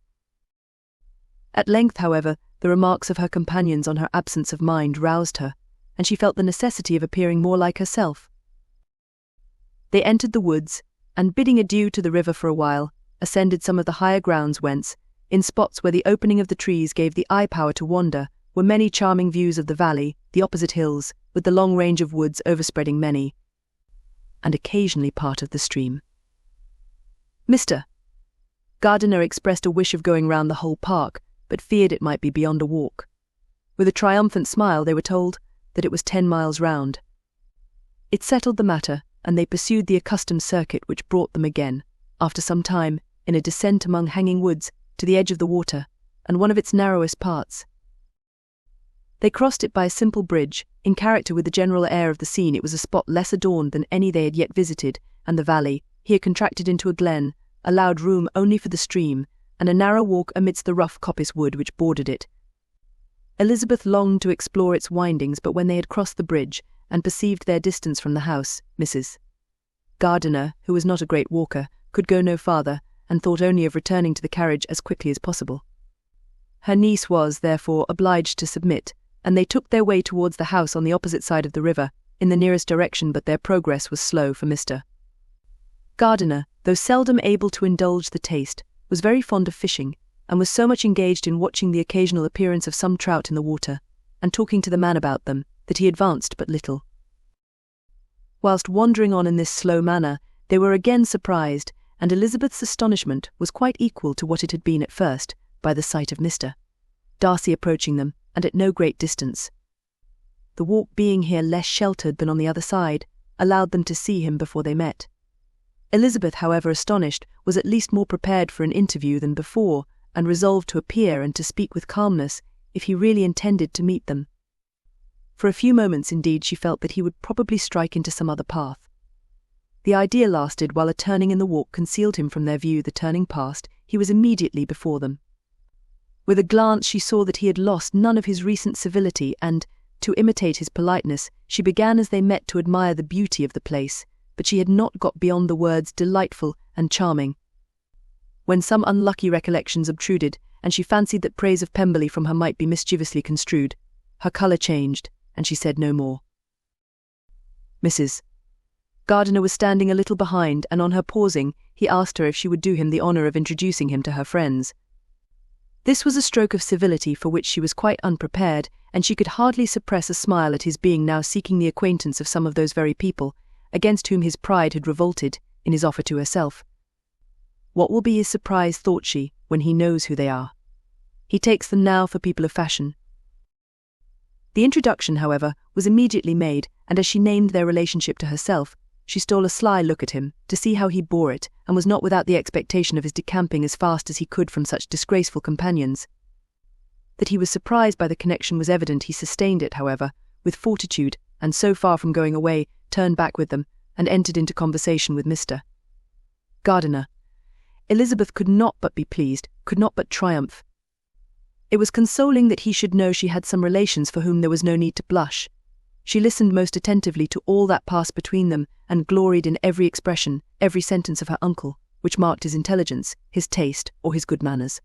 At length, however, the remarks of her companions on her absence of mind roused her, and she felt the necessity of appearing more like herself. They entered the woods, and bidding adieu to the river for a while, ascended some of the higher grounds whence, in spots where the opening of the trees gave the eye power to wander, were many charming views of the valley, the opposite hills, with the long range of woods overspreading many, and occasionally part of the stream. Mr. Gardiner expressed a wish of going round the whole park, but feared it might be beyond a walk. With a triumphant smile they were told that it was 10 miles round. It settled the matter, and they pursued the accustomed circuit which brought them again, after some time, in a descent among hanging woods, to the edge of the water, and one of its narrowest parts. They crossed it by a simple bridge. In character with the general air of the scene, it was a spot less adorned than any they had yet visited, and the valley, here contracted into a glen, allowed room only for the stream, and a narrow walk amidst the rough coppice wood which bordered it. Elizabeth longed to explore its windings, but when they had crossed the bridge, and perceived their distance from the house, Mrs. Gardiner, who was not a great walker, could go no farther, and thought only of returning to the carriage as quickly as possible. Her niece was, therefore, obliged to submit, and they took their way towards the house on the opposite side of the river, in the nearest direction, but their progress was slow, for Mr. Gardiner, though seldom able to indulge the taste, was very fond of fishing, and was so much engaged in watching the occasional appearance of some trout in the water, and talking to the man about them, that he advanced but little. Whilst wandering on in this slow manner, they were again surprised, and Elizabeth's astonishment was quite equal to what it had been at first, by the sight of Mr. Darcy approaching them, and at no great distance. The walk being here less sheltered than on the other side, allowed them to see him before they met. Elizabeth, however astonished, was at least more prepared for an interview than before, and resolved to appear and to speak with calmness, if he really intended to meet them. For a few moments, indeed, she felt that he would probably strike into some other path. The idea lasted while a turning in the walk concealed him from their view. The turning past, he was immediately before them. With a glance she saw that he had lost none of his recent civility, and, to imitate his politeness, she began as they met to admire the beauty of the place, but she had not got beyond the words delightful and charming, when some unlucky recollections obtruded, and she fancied that praise of Pemberley from her might be mischievously construed. Her colour changed, and she said no more. Mrs. Gardiner was standing a little behind, and on her pausing, he asked her if she would do him the honour of introducing him to her friends. This was a stroke of civility for which she was quite unprepared, and she could hardly suppress a smile at his being now seeking the acquaintance of some of those very people, against whom his pride had revolted, in his offer to herself. What will be his surprise, thought she, when he knows who they are? He takes them now for people of fashion. The introduction, however, was immediately made, and as she named their relationship to herself, she stole a sly look at him, to see how he bore it, and was not without the expectation of his decamping as fast as he could from such disgraceful companions. That he was surprised by the connection was evident. He sustained it, however, with fortitude, and so far from going away, turned back with them, and entered into conversation with Mr. Gardiner. Elizabeth could not but be pleased, could not but triumph. It was consoling that he should know she had some relations for whom there was no need to blush. She listened most attentively to all that passed between them, and gloried in every expression, every sentence of her uncle, which marked his intelligence, his taste, or his good manners.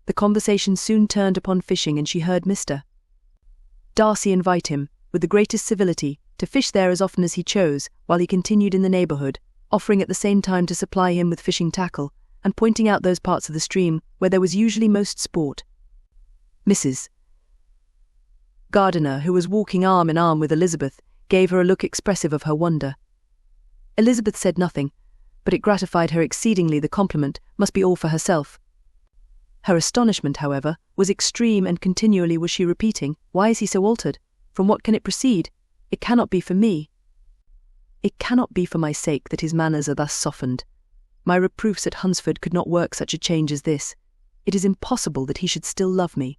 The conversation soon turned upon fishing, and she heard Mr. Darcy invite him, with the greatest civility, to fish there as often as he chose, while he continued in the neighbourhood, offering at the same time to supply him with fishing tackle, and pointing out those parts of the stream where there was usually most sport. Mrs. Gardiner, who was walking arm in arm with Elizabeth, gave her a look expressive of her wonder. Elizabeth said nothing, but it gratified her exceedingly. The compliment must be all for herself. Her astonishment, however, was extreme, and continually was she repeating, "Why is he so altered? From what can it proceed? It cannot be for me. It cannot be for my sake that his manners are thus softened. My reproofs at Hunsford could not work such a change as this. It is impossible that he should still love me."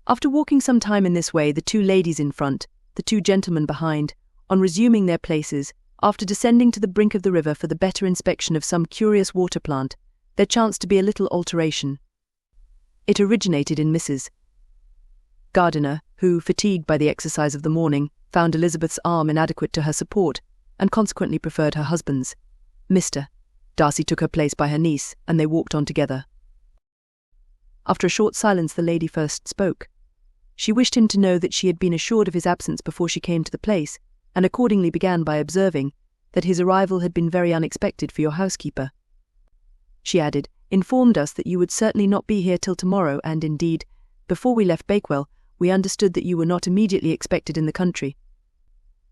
After walking some time in this way, the two ladies in front, the two gentlemen behind, on resuming their places, after descending to the brink of the river for the better inspection of some curious water plant, there chanced to be a little alteration. It originated in Mrs. Gardiner, who, fatigued by the exercise of the morning, found Elizabeth's arm inadequate to her support, and consequently preferred her husband's. Mr. Darcy took her place by her niece, and they walked on together. After a short silence, the lady first spoke. She wished him to know that she had been assured of his absence before she came to the place, and accordingly began by observing that his arrival had been very unexpected for your housekeeper. She added, "Informed us that you would certainly not be here till tomorrow, and indeed, before we left Bakewell, we understood that you were not immediately expected in the country."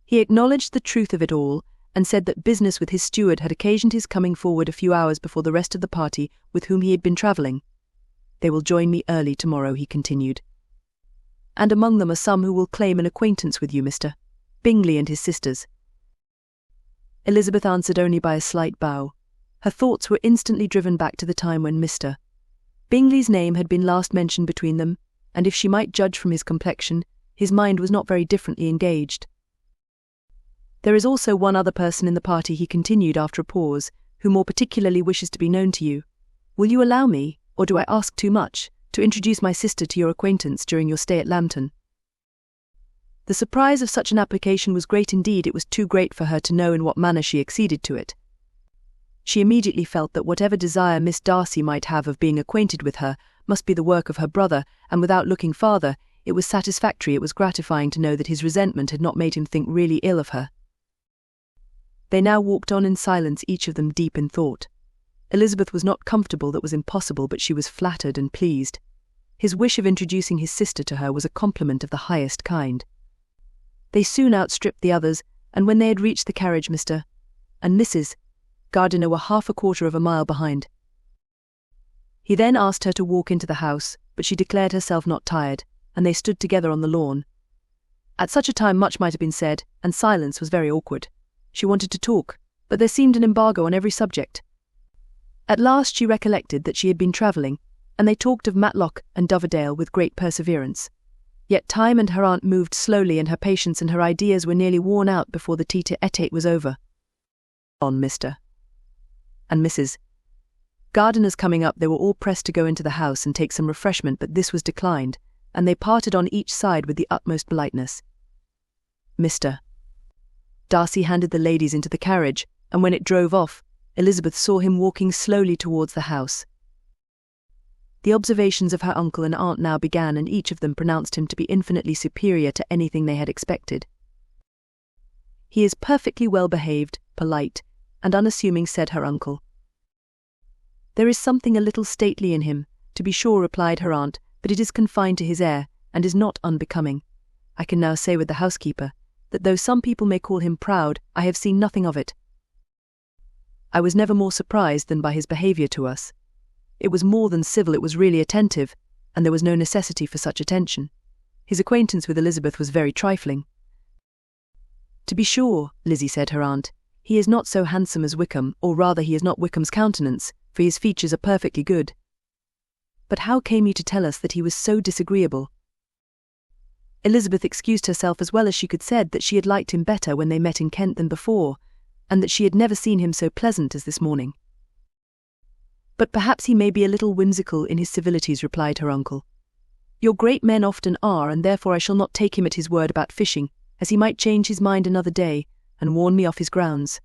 He acknowledged the truth of it all, and said that business with his steward had occasioned his coming forward a few hours before the rest of the party with whom he had been travelling. "They will join me early tomorrow," he continued, "and among them are some who will claim an acquaintance with you, Mr. Bingley and his sisters." Elizabeth answered only by a slight bow. Her thoughts were instantly driven back to the time when Mr. Bingley's name had been last mentioned between them, and if she might judge from his complexion, his mind was not very differently engaged. "There is also one other person in the party," he continued after a pause, "who more particularly wishes to be known to you. Will you allow me, or do I ask too much, to introduce my sister to your acquaintance during your stay at Lambton?" The surprise of such an application was great indeed. It was too great for her to know in what manner she acceded to it. She immediately felt that whatever desire Miss Darcy might have of being acquainted with her must be the work of her brother, and without looking farther, it was satisfactory, it was gratifying to know that his resentment had not made him think really ill of her. They now walked on in silence, each of them deep in thought. Elizabeth was not comfortable, that was impossible, but she was flattered and pleased. His wish of introducing his sister to her was a compliment of the highest kind. They soon outstripped the others, and when they had reached the carriage, Mr. and Mrs. Gardiner were half a quarter of a mile behind. He then asked her to walk into the house, but she declared herself not tired, and they stood together on the lawn. At such a time much might have been said, and silence was very awkward. She wanted to talk, but there seemed an embargo on every subject. At last she recollected that she had been travelling, and they talked of Matlock and Doverdale with great perseverance. Yet time and her aunt moved slowly, and her patience and her ideas were nearly worn out before the tete-a-tete was over. On Mr. and Mrs. Gardiner's coming up, they were all pressed to go into the house and take some refreshment, but this was declined, and they parted on each side with the utmost politeness. Mr. Darcy handed the ladies into the carriage, and when it drove off, Elizabeth saw him walking slowly towards the house. The observations of her uncle and aunt now began, and each of them pronounced him to be infinitely superior to anything they had expected. "He is perfectly well behaved, polite, and unassuming," said her uncle. "There is something a little stately in him, to be sure," replied her aunt, "but it is confined to his air, and is not unbecoming. I can now say with the housekeeper, that though some people may call him proud, I have seen nothing of it. I was never more surprised than by his behaviour to us. It was more than civil, it was really attentive, and there was no necessity for such attention. His acquaintance with Elizabeth was very trifling." "To be sure," Lizzie said, her aunt, "he is not so handsome as Wickham, or rather he is not Wickham's countenance, for his features are perfectly good. But how came you to tell us that he was so disagreeable?" Elizabeth excused herself as well as she could, said that she had liked him better when they met in Kent than before, and that she had never seen him so pleasant as this morning. "But perhaps he may be a little whimsical in his civilities," replied her uncle. "Your great men often are, and therefore I shall not take him at his word about fishing, as he might change his mind another day, and warn me off his grounds."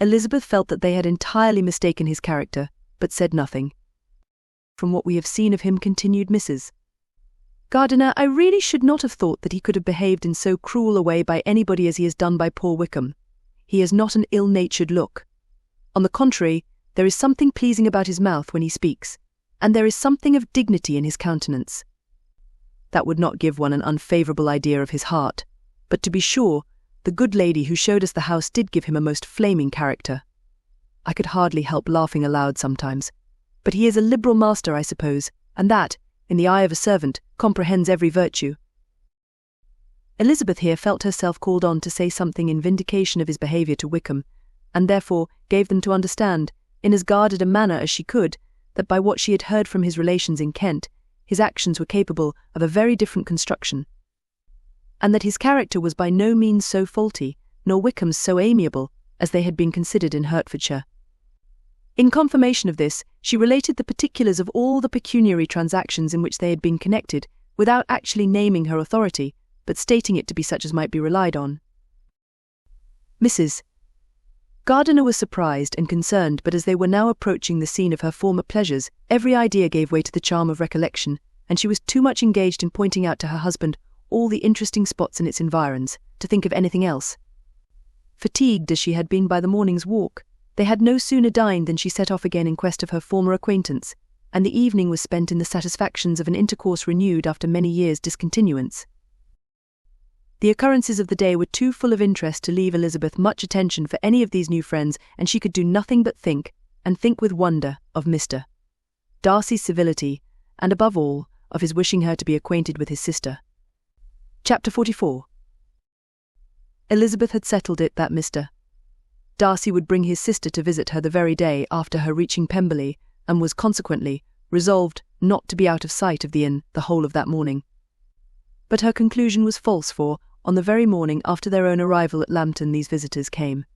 Elizabeth felt that they had entirely mistaken his character, but said nothing. "From what we have seen of him," continued Mrs. Gardiner, "I really should not have thought that he could have behaved in so cruel a way by anybody as he has done by poor Wickham. He has not an ill-natured look. On the contrary, there is something pleasing about his mouth when he speaks, and there is something of dignity in his countenance. That would not give one an unfavourable idea of his heart, but to be sure, the good lady who showed us the house did give him a most flaming character. I could hardly help laughing aloud sometimes. But he is a liberal master, I suppose, and that, in the eye of a servant, comprehends every virtue." Elizabeth here felt herself called on to say something in vindication of his behaviour to Wickham, and therefore gave them to understand, in as guarded a manner as she could, that by what she had heard from his relations in Kent, his actions were capable of a very different construction, and that his character was by no means so faulty, nor Wickham's so amiable, as they had been considered in Hertfordshire. In confirmation of this, she related the particulars of all the pecuniary transactions in which they had been connected, without actually naming her authority, but stating it to be such as might be relied on. Mrs. Gardiner was surprised and concerned, but as they were now approaching the scene of her former pleasures, every idea gave way to the charm of recollection, and she was too much engaged in pointing out to her husband all the interesting spots in its environs, to think of anything else. Fatigued as she had been by the morning's walk, they had no sooner dined than she set off again in quest of her former acquaintance, and the evening was spent in the satisfactions of an intercourse renewed after many years' discontinuance. The occurrences of the day were too full of interest to leave Elizabeth much attention for any of these new friends, and she could do nothing but think, and think with wonder, of Mr. Darcy's civility, and above all, of his wishing her to be acquainted with his sister. Chapter 44. Elizabeth had settled it that Mr. Darcy would bring his sister to visit her the very day after her reaching Pemberley, and was consequently resolved not to be out of sight of the inn the whole of that morning. But her conclusion was false, for, on the very morning after their own arrival at Lambton, these visitors came.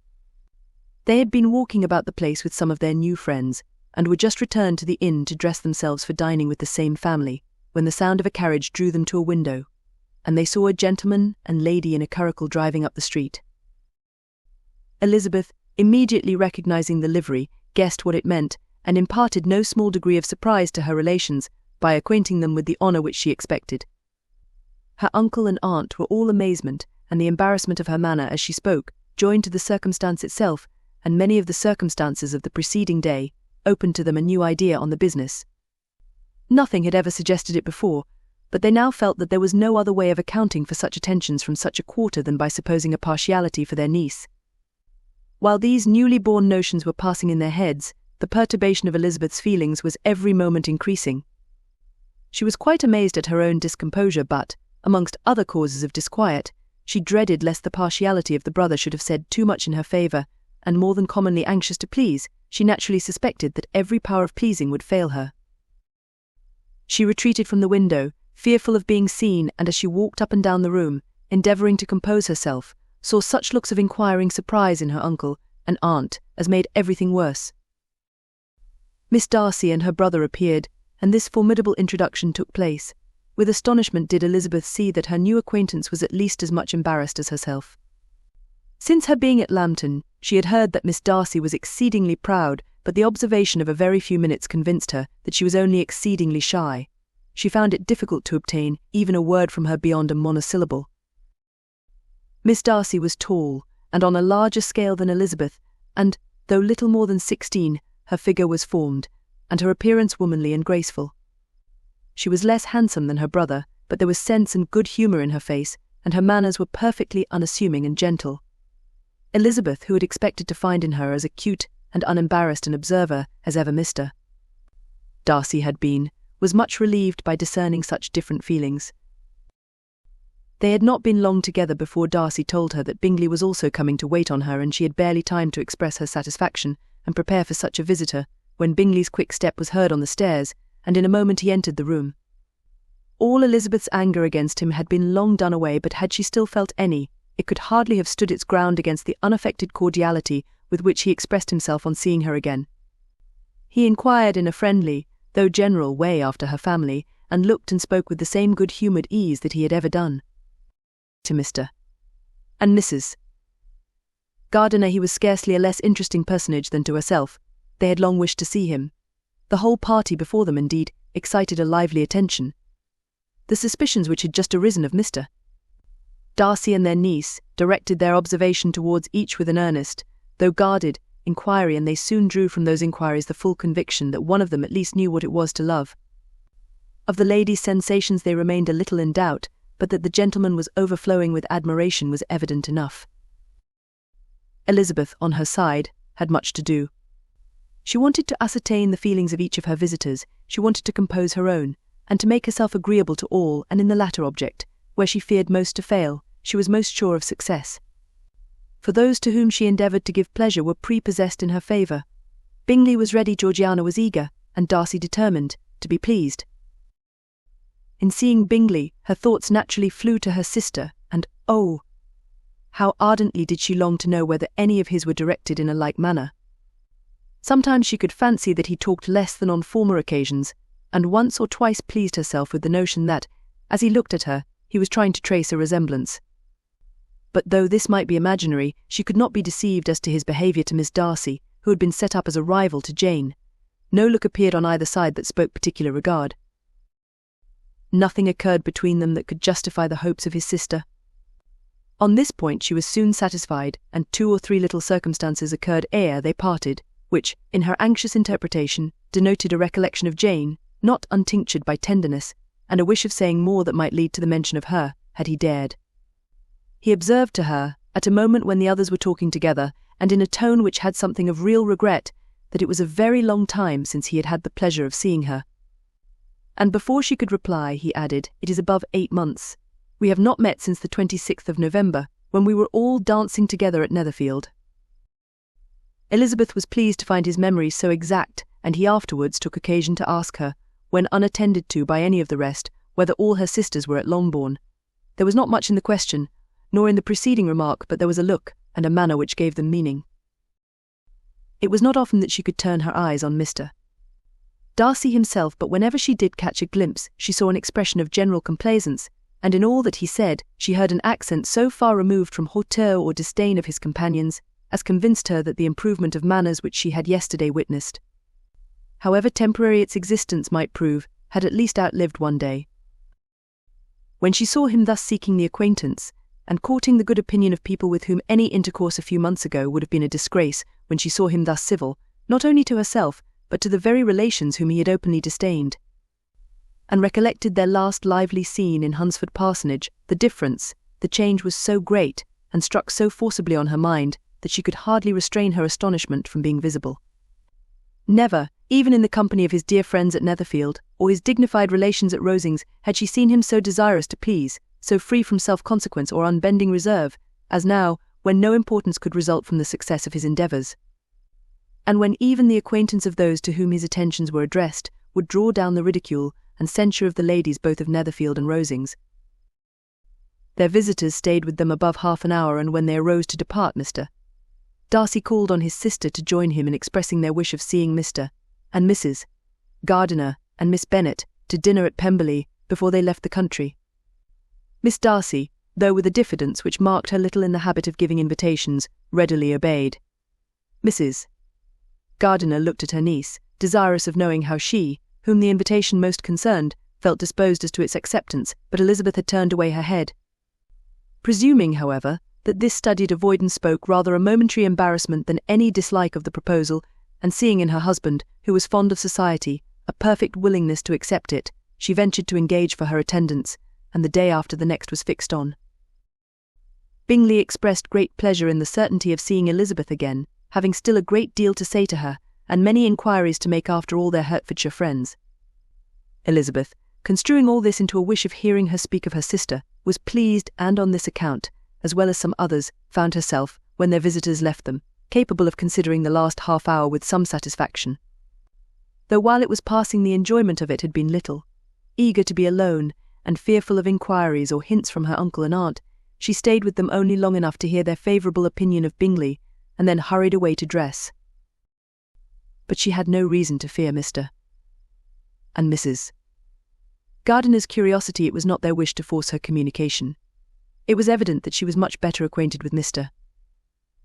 They had been walking about the place with some of their new friends, and were just returned to the inn to dress themselves for dining with the same family, when the sound of a carriage drew them to a window, and they saw a gentleman and lady in a curricle driving up the street. Elizabeth, immediately recognizing the livery, guessed what it meant, and imparted no small degree of surprise to her relations by acquainting them with the honour which she expected. Her uncle and aunt were all amazement, and the embarrassment of her manner as she spoke, joined to the circumstance itself, and many of the circumstances of the preceding day, opened to them a new idea on the business. Nothing had ever suggested it before, but they now felt that there was no other way of accounting for such attentions from such a quarter than by supposing a partiality for their niece. While these newly born notions were passing in their heads, the perturbation of Elizabeth's feelings was every moment increasing. She was quite amazed at her own discomposure, but, amongst other causes of disquiet, she dreaded lest the partiality of the brother should have said too much in her favour, and more than commonly anxious to please, she naturally suspected that every power of pleasing would fail her. She retreated from the window, fearful of being seen, and as she walked up and down the room, endeavouring to compose herself, saw such looks of inquiring surprise in her uncle and aunt as made everything worse. Miss Darcy and her brother appeared, and this formidable introduction took place, With astonishment did Elizabeth see that her new acquaintance was at least as much embarrassed as herself. Since her being at Lambton, she had heard that Miss Darcy was exceedingly proud, but the observation of a very few minutes convinced her that she was only exceedingly shy. She found it difficult to obtain even a word from her beyond a monosyllable. Miss Darcy was tall, and on a larger scale than Elizabeth, and, though little more than 16, her figure was formed, and her appearance womanly and graceful. She was less handsome than her brother, but there was sense and good humour in her face, and her manners were perfectly unassuming and gentle. Elizabeth, who had expected to find in her as acute and unembarrassed an observer as ever Mr. Darcy had been, was much relieved by discerning such different feelings. They had not been long together before Darcy told her that Bingley was also coming to wait on her, and she had barely time to express her satisfaction and prepare for such a visitor, when Bingley's quick step was heard on the stairs, and in a moment he entered the room. All Elizabeth's anger against him had been long done away, but had she still felt any, it could hardly have stood its ground against the unaffected cordiality with which he expressed himself on seeing her again. He inquired in a friendly, though general, way after her family, and looked and spoke with the same good-humoured ease that he had ever done. To Mr. and Mrs. Gardiner he was scarcely a less interesting personage than to herself. They had long wished to see him. The whole party before them, indeed, excited a lively attention. The suspicions which had just arisen of Mr. Darcy and their niece directed their observation towards each with an earnest, though guarded, inquiry, and they soon drew from those inquiries the full conviction that one of them at least knew what it was to love. Of the lady's sensations they remained a little in doubt, but that the gentleman was overflowing with admiration was evident enough. Elizabeth, on her side, had much to do. She wanted to ascertain the feelings of each of her visitors, she wanted to compose her own, and to make herself agreeable to all, and in the latter object, where she feared most to fail, she was most sure of success. For those to whom she endeavoured to give pleasure were prepossessed in her favour. Bingley was ready, Georgiana was eager, and Darcy determined, to be pleased. In seeing Bingley, her thoughts naturally flew to her sister, and oh, how ardently did she long to know whether any of his were directed in a like manner. Sometimes she could fancy that he talked less than on former occasions, and once or twice pleased herself with the notion that, as he looked at her, he was trying to trace a resemblance. But though this might be imaginary, she could not be deceived as to his behaviour to Miss Darcy, who had been set up as a rival to Jane. No look appeared on either side that spoke particular regard. Nothing occurred between them that could justify the hopes of his sister. On this point she was soon satisfied, and 2 or 3 little circumstances occurred ere they parted, which, in her anxious interpretation, denoted a recollection of Jane, not untinctured by tenderness, and a wish of saying more that might lead to the mention of her, had he dared. He observed to her, at a moment when the others were talking together, and in a tone which had something of real regret, that it was a very long time since he had had the pleasure of seeing her. And before she could reply, he added, "It is above 8 months. We have not met since the 26th of November, when we were all dancing together at Netherfield." Elizabeth was pleased to find his memory so exact, and he afterwards took occasion to ask her, when unattended to by any of the rest, whether all her sisters were at Longbourn. There was not much in the question, nor in the preceding remark, but there was a look and a manner which gave them meaning. It was not often that she could turn her eyes on Mr. Darcy himself, but whenever she did catch a glimpse, she saw an expression of general complaisance, and in all that he said, she heard an accent so far removed from hauteur or disdain of his companions, as convinced her that the improvement of manners which she had yesterday witnessed, however temporary its existence might prove, had at least outlived one day. When she saw him thus seeking the acquaintance, and courting the good opinion of people with whom any intercourse a few months ago would have been a disgrace, when she saw him thus civil, not only to herself, but to the very relations whom he had openly disdained, and recollected their last lively scene in Hunsford Parsonage, the difference, the change was so great, and struck so forcibly on her mind, that she could hardly restrain her astonishment from being visible. Never, even in the company of his dear friends at Netherfield, or his dignified relations at Rosings, had she seen him so desirous to please, so free from self-consequence or unbending reserve, as now, when no importance could result from the success of his endeavours, and when even the acquaintance of those to whom his attentions were addressed would draw down the ridicule and censure of the ladies both of Netherfield and Rosings. Their visitors stayed with them above half an hour, and when they arose to depart, Mr. Darcy called on his sister to join him in expressing their wish of seeing Mr. and Mrs. Gardiner and Miss Bennet to dinner at Pemberley before they left the country. Miss Darcy, though with a diffidence which marked her little in the habit of giving invitations, readily obeyed. Mrs. Gardiner looked at her niece, desirous of knowing how she, whom the invitation most concerned, felt disposed as to its acceptance, but Elizabeth had turned away her head. Presuming, however, that this studied avoidance spoke rather a momentary embarrassment than any dislike of the proposal, and seeing in her husband, who was fond of society, a perfect willingness to accept it, she ventured to engage for her attendance, and the day after the next was fixed on. Bingley expressed great pleasure in the certainty of seeing Elizabeth again, having still a great deal to say to her, and many inquiries to make after all their Hertfordshire friends. Elizabeth, construing all this into a wish of hearing her speak of her sister, was pleased, and on this account, as well as some others, found herself, when their visitors left them, capable of considering the last half-hour with some satisfaction. Though while it was passing the enjoyment of it had been little. Eager to be alone, and fearful of inquiries or hints from her uncle and aunt, she stayed with them only long enough to hear their favourable opinion of Bingley, and then hurried away to dress. But she had no reason to fear Mr. and Mrs. Gardiner's curiosity. It was not their wish to force her communication. It was evident that she was much better acquainted with Mr.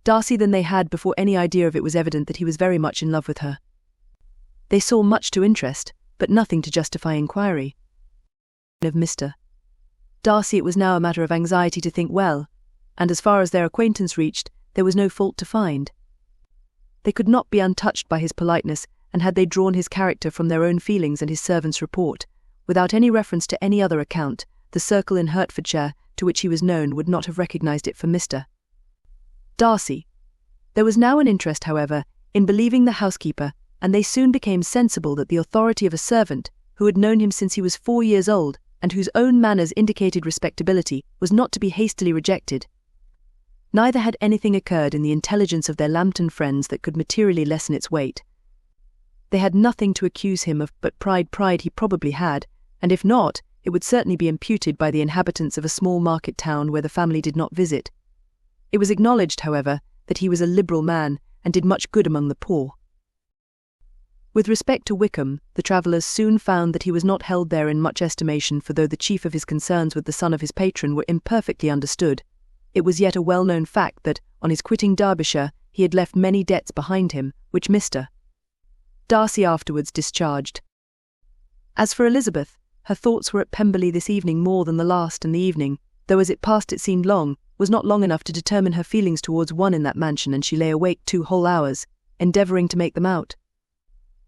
Darcy than they had before any idea of it. Was evident that he was very much in love with her. They saw much to interest, but nothing to justify inquiry. Of Mr. Darcy it was now a matter of anxiety to think well, and as far as their acquaintance reached, there was no fault to find. They could not be untouched by his politeness, and had they drawn his character from their own feelings and his servant's report, without any reference to any other account, the circle in Hertfordshire to which he was known would not have recognised it for Mr. Darcy. There was now an interest, however, in believing the housekeeper, and they soon became sensible that the authority of a servant, who had known him since he was 4 years old, and whose own manners indicated respectability, was not to be hastily rejected. Neither had anything occurred in the intelligence of their Lambton friends that could materially lessen its weight. They had nothing to accuse him of, but pride he probably had, and if not, it would certainly be imputed by the inhabitants of a small market town where the family did not visit. It was acknowledged, however, that he was a liberal man, and did much good among the poor. With respect to Wickham, the travellers soon found that he was not held there in much estimation, for though the chief of his concerns with the son of his patron were imperfectly understood, it was yet a well-known fact that, on his quitting Derbyshire, he had left many debts behind him, which Mr. Darcy afterwards discharged. As for Elizabeth, her thoughts were at Pemberley this evening more than the last, and the evening, though as it passed it seemed long, was not long enough to determine her feelings towards one in that mansion, and she lay awake 2 whole hours, endeavouring to make them out.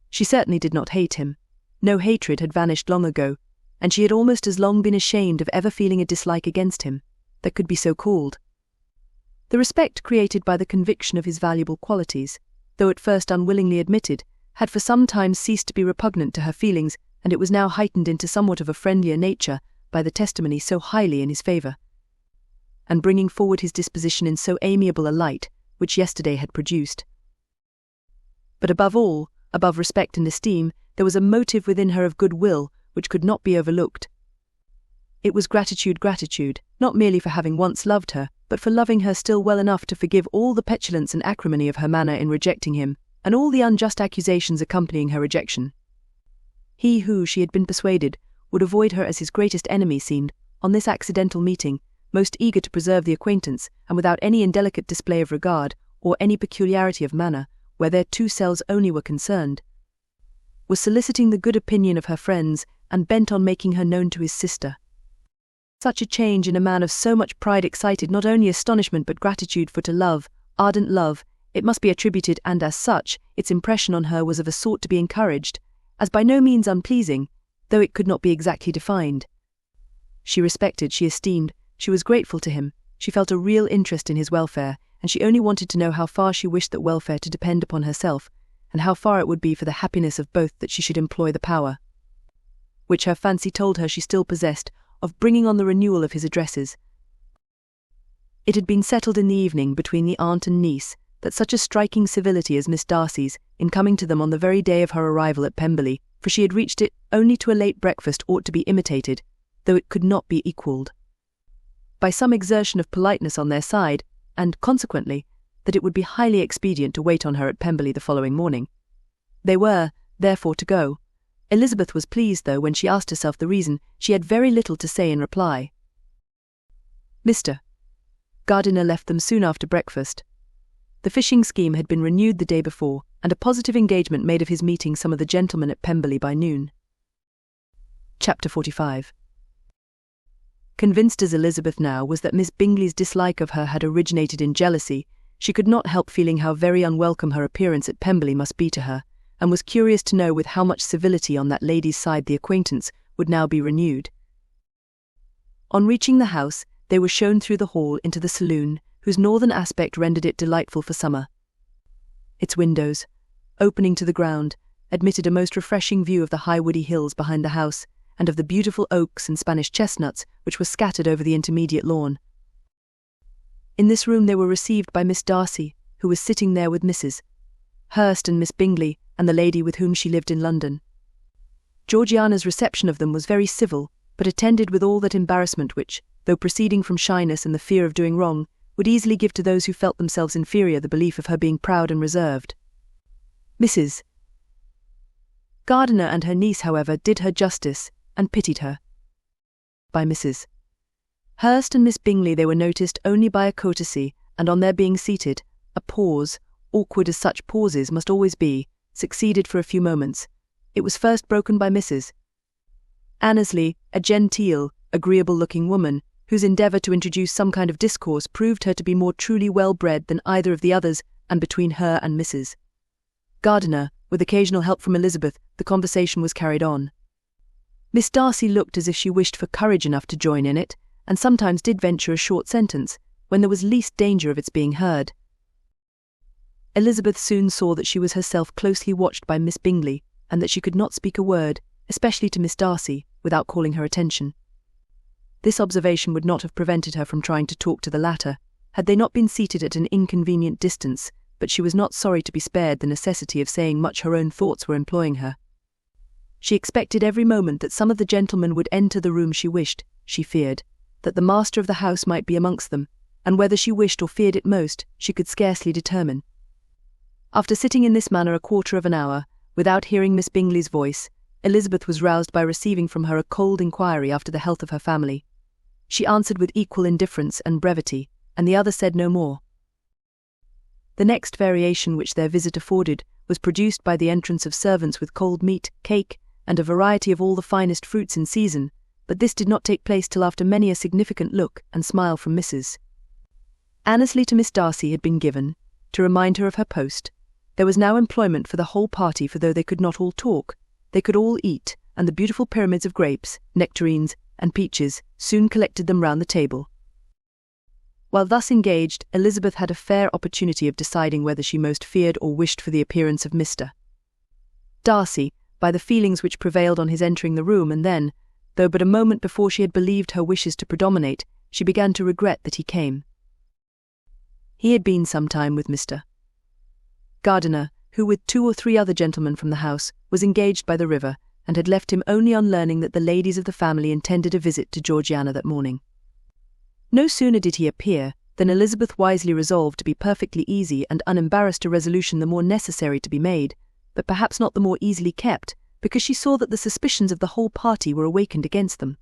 She certainly did not hate him. No hatred had vanished long ago, and she had almost as long been ashamed of ever feeling a dislike against him, that could be so called. The respect created by the conviction of his valuable qualities, though at first unwillingly admitted, had for some time ceased to be repugnant to her feelings, and it was now heightened into somewhat of a friendlier nature by the testimony so highly in his favour, and bringing forward his disposition in so amiable a light, which yesterday had produced. But above all, above respect and esteem, there was a motive within her of goodwill which could not be overlooked. It was gratitude, not merely for having once loved her, but for loving her still well enough to forgive all the petulance and acrimony of her manner in rejecting him, and all the unjust accusations accompanying her rejection. He who, she had been persuaded, would avoid her as his greatest enemy seemed, on this accidental meeting, most eager to preserve the acquaintance, and without any indelicate display of regard, or any peculiarity of manner, where their 2 selves only were concerned, was soliciting the good opinion of her friends, and bent on making her known to his sister. Such a change in a man of so much pride excited not only astonishment but gratitude, for to love, ardent love, it must be attributed, and as such, its impression on her was of a sort to be encouraged, as by no means unpleasing, though it could not be exactly defined. She respected, she esteemed, she was grateful to him, she felt a real interest in his welfare, and she only wanted to know how far she wished that welfare to depend upon herself, and how far it would be for the happiness of both that she should employ the power, which her fancy told her she still possessed, of bringing on the renewal of his addresses. It had been settled in the evening between the aunt and niece that such a striking civility as Miss Darcy's, in coming to them on the very day of her arrival at Pemberley, for she had reached it only to a late breakfast, ought to be imitated, though it could not be equalled, by some exertion of politeness on their side, and, consequently, that it would be highly expedient to wait on her at Pemberley the following morning. They were, therefore, to go, Elizabeth was pleased, though, when she asked herself the reason. She had very little to say in reply. Mr. Gardiner left them soon after breakfast. The fishing scheme had been renewed the day before, and a positive engagement made of his meeting some of the gentlemen at Pemberley by noon. Chapter 45. Convinced as Elizabeth now was that Miss Bingley's dislike of her had originated in jealousy, she could not help feeling how very unwelcome her appearance at Pemberley must be to her, and was curious to know with how much civility on that lady's side the acquaintance would now be renewed. On reaching the house, they were shown through the hall into the saloon, whose northern aspect rendered it delightful for summer. Its windows, opening to the ground, admitted a most refreshing view of the high woody hills behind the house, and of the beautiful oaks and Spanish chestnuts which were scattered over the intermediate lawn. In this room they were received by Miss Darcy, who was sitting there with Mrs. Hurst and Miss Bingley, and the lady with whom she lived in London. Georgiana's reception of them was very civil, but attended with all that embarrassment which, though proceeding from shyness and the fear of doing wrong, would easily give to those who felt themselves inferior the belief of her being proud and reserved. Mrs. Gardiner and her niece, however, did her justice, and pitied her. By Mrs. Hurst and Miss Bingley they were noticed only by a courtesy, and on their being seated, a pause, awkward as such pauses must always be, succeeded for a few moments. It was first broken by Mrs. Annesley, a genteel, agreeable-looking woman, whose endeavour to introduce some kind of discourse proved her to be more truly well-bred than either of the others, and between her and Mrs. Gardiner, with occasional help from Elizabeth, the conversation was carried on. Miss Darcy looked as if she wished for courage enough to join in it, and sometimes did venture a short sentence, when there was least danger of its being heard. Elizabeth soon saw that she was herself closely watched by Miss Bingley, and that she could not speak a word, especially to Miss Darcy, without calling her attention. This observation would not have prevented her from trying to talk to the latter, had they not been seated at an inconvenient distance, but she was not sorry to be spared the necessity of saying much her own thoughts were employing her. She expected every moment that some of the gentlemen would enter the room she wished, she feared, that the master of the house might be amongst them, and whether she wished or feared it most, she could scarcely determine. After sitting in this manner a quarter of an hour, without hearing Miss Bingley's voice, Elizabeth was roused by receiving from her a cold inquiry after the health of her family. She answered with equal indifference and brevity, and the other said no more. The next variation which their visit afforded was produced by the entrance of servants with cold meat, cake, and a variety of all the finest fruits in season, but this did not take place till after many a significant look and smile from Mrs. Annesley to Miss Darcy had been given, to remind her of her post. There was now employment for the whole party, for though they could not all talk, they could all eat, and the beautiful pyramids of grapes, nectarines, and peaches soon collected them round the table. While thus engaged, Elizabeth had a fair opportunity of deciding whether she most feared or wished for the appearance of Mr. Darcy, by the feelings which prevailed on his entering the room, and then, though but a moment before she had believed her wishes to predominate, she began to regret that he came. He had been some time with Mr. Gardiner, who with 2 or 3 other gentlemen from the house, was engaged by the river, and had left him only on learning that the ladies of the family intended a visit to Georgiana that morning. No sooner did he appear, than Elizabeth wisely resolved to be perfectly easy and unembarrassed a resolution the more necessary to be made, but perhaps not the more easily kept, because she saw that the suspicions of the whole party were awakened against them,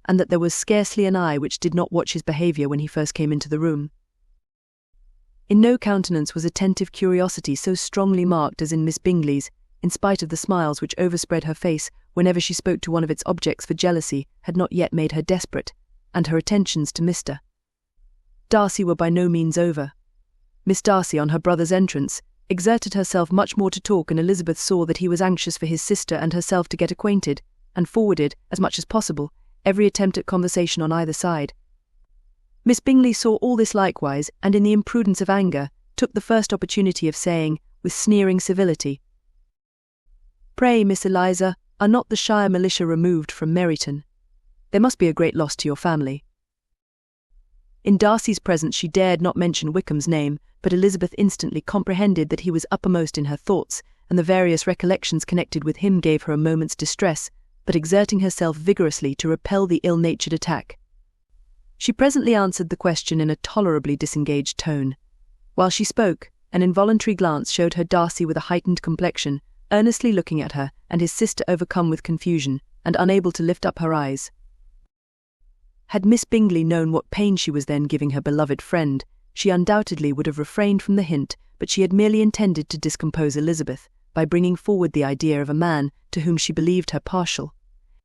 and that there was scarcely an eye which did not watch his behaviour when he first came into the room. In no countenance was attentive curiosity so strongly marked as in Miss Bingley's, in spite of the smiles which overspread her face whenever she spoke to one of its objects for jealousy had not yet made her desperate, and her attentions to Mr. Darcy were by no means over. Miss Darcy, on her brother's entrance, exerted herself much more to talk, and Elizabeth saw that he was anxious for his sister and herself to get acquainted, and forwarded, as much as possible, every attempt at conversation on either side. Miss Bingley saw all this likewise, and in the imprudence of anger, took the first opportunity of saying, with sneering civility, "Pray, Miss Eliza, are not the shire militia removed from Meryton? There must be a great loss to your family." In Darcy's presence she dared not mention Wickham's name, but Elizabeth instantly comprehended that he was uppermost in her thoughts, and the various recollections connected with him gave her a moment's distress, but exerting herself vigorously to repel the ill-natured attack. She presently answered the question in a tolerably disengaged tone. While she spoke, an involuntary glance showed her Darcy with a heightened complexion, earnestly looking at her, and his sister overcome with confusion and unable to lift up her eyes. Had Miss Bingley known what pain she was then giving her beloved friend, she undoubtedly would have refrained from the hint, but she had merely intended to discompose Elizabeth by bringing forward the idea of a man to whom she believed her partial,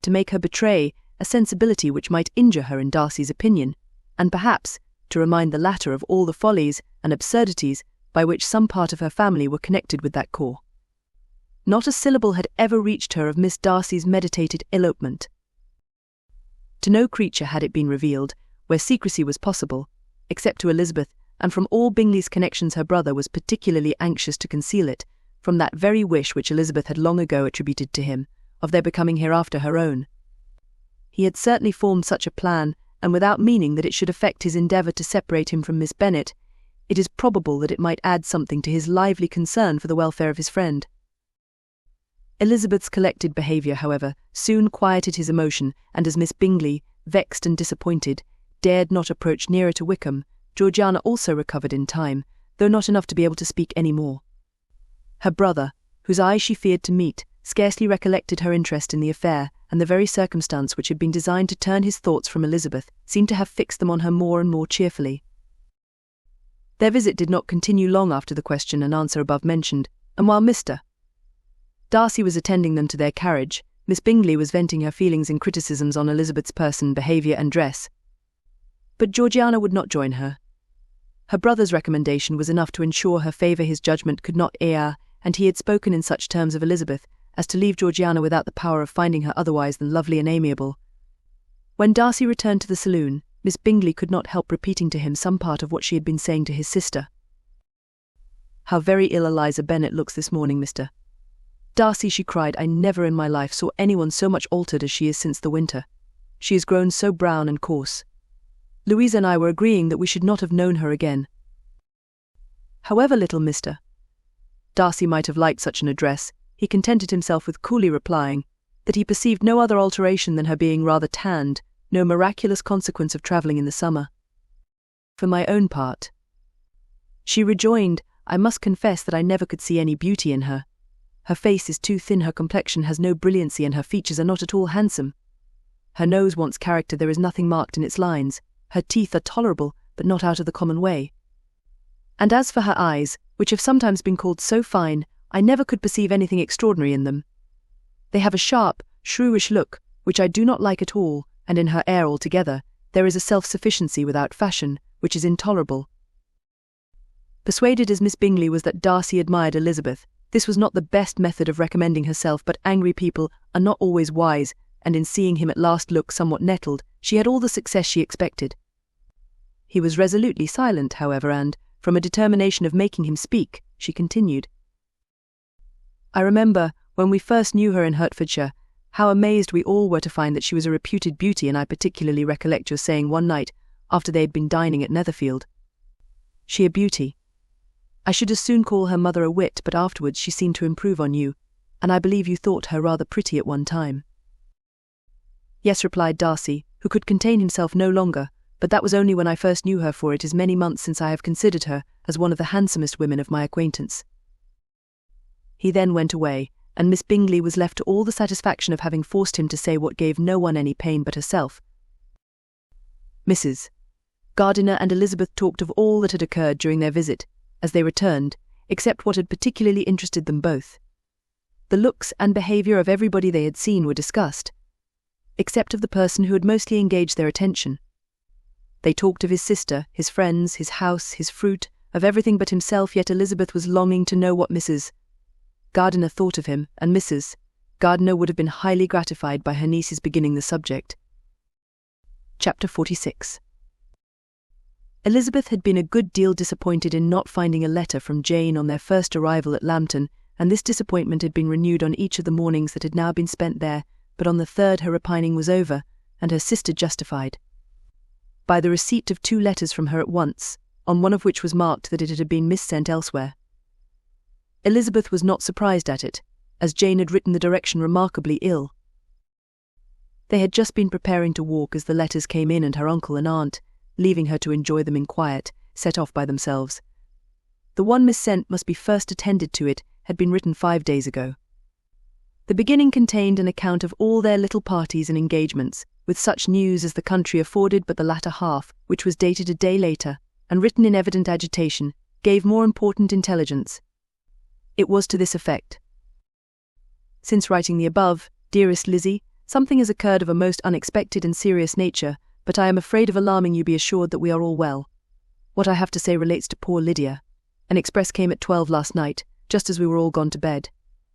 to make her betray a sensibility which might injure her in Darcy's opinion, and perhaps to remind the latter of all the follies and absurdities by which some part of her family were connected with that corps. Not a syllable had ever reached her of Miss Darcy's meditated elopement. To no creature had it been revealed, where secrecy was possible, except to Elizabeth, and from all Bingley's connections her brother was particularly anxious to conceal it, from that very wish which Elizabeth had long ago attributed to him, of their becoming hereafter her own. He had certainly formed such a plan, and without meaning that it should affect his endeavour to separate him from Miss Bennet, it is probable that it might add something to his lively concern for the welfare of his friend. Elizabeth's collected behaviour, however, soon quieted his emotion, and as Miss Bingley, vexed and disappointed, dared not approach nearer to Wickham, Georgiana also recovered in time, though not enough to be able to speak any more. Her brother, whose eyes she feared to meet, scarcely recollected her interest in the affair, and the very circumstance which had been designed to turn his thoughts from Elizabeth seemed to have fixed them on her more and more cheerfully. Their visit did not continue long after the question and answer above mentioned, and while Mr. Darcy was attending them to their carriage, Miss Bingley was venting her feelings in criticisms on Elizabeth's person, behaviour and dress. But Georgiana would not join her. Her brother's recommendation was enough to ensure her favour. His judgment could not err, and he had spoken in such terms of Elizabeth as to leave Georgiana without the power of finding her otherwise than lovely and amiable. When Darcy returned to the saloon, Miss Bingley could not help repeating to him some part of what she had been saying to his sister. "How very ill Eliza Bennet looks this morning, Mr. Darcy," she cried. "I never in my life saw anyone so much altered as she is since the winter. She has grown so brown and coarse. Louisa and I were agreeing that we should not have known her again." However little Mr. Darcy might have liked such an address, he contented himself with coolly replying that he perceived no other alteration than her being rather tanned, no miraculous consequence of travelling in the summer. "For my own part," she rejoined, "I must confess that I never could see any beauty in her. Her face is too thin, her complexion has no brilliancy, and her features are not at all handsome. Her nose wants character, there is nothing marked in its lines. Her teeth are tolerable, but not out of the common way. And as for her eyes, which have sometimes been called so fine, I never could perceive anything extraordinary in them. They have a sharp, shrewish look, which I do not like at all, and in her air altogether, there is a self-sufficiency without fashion, which is intolerable." Persuaded as Miss Bingley was that Darcy admired Elizabeth, this was not the best method of recommending herself, but angry people are not always wise, and in seeing him at last look somewhat nettled, she had all the success she expected. He was resolutely silent, however, and, from a determination of making him speak, she continued. "I remember, when we first knew her in Hertfordshire, how amazed we all were to find that she was a reputed beauty, and I particularly recollect your saying one night, after they had been dining at Netherfield, 'She a beauty. I should as soon call her mother a wit, but afterwards she seemed to improve on you, and I believe you thought her rather pretty at one time.'" "Yes," replied Darcy, who could contain himself no longer, "but that was only when I first knew her, for it is many months since I have considered her as one of the handsomest women of my acquaintance." He then went away, and Miss Bingley was left to all the satisfaction of having forced him to say what gave no one any pain but herself. Mrs. Gardiner and Elizabeth talked of all that had occurred during their visit, as they returned, except what had particularly interested them both. The looks and behaviour of everybody they had seen were discussed, except of the person who had mostly engaged their attention. They talked of his sister, his friends, his house, his fruit, of everything but himself, yet Elizabeth was longing to know what Mrs. Gardiner thought of him, and Mrs. Gardiner would have been highly gratified by her niece's beginning the subject. Chapter 46. Elizabeth had been a good deal disappointed in not finding a letter from Jane on their first arrival at Lambton, and this disappointment had been renewed on each of the mornings that had now been spent there, but on the third her repining was over, and her sister justified by the receipt of 2 letters from her at once, on one of which was marked that it had been missent elsewhere. Elizabeth was not surprised at it, as Jane had written the direction remarkably ill. They had just been preparing to walk as the letters came in, and her uncle and aunt, leaving her to enjoy them in quiet, set off by themselves. The one missent must be first attended to. It had been written 5 days ago, The beginning contained an account of all their little parties and engagements, with such news as the country afforded, but the latter half, which was dated a day later, and written in evident agitation, gave more important intelligence. It was to this effect. Since writing the above, dearest Lizzie, something has occurred of a most unexpected and serious nature, but I am afraid of alarming you. Be assured that we are all well. What I have to say relates to poor Lydia. An express came at 12 last night, just as we were all gone to bed,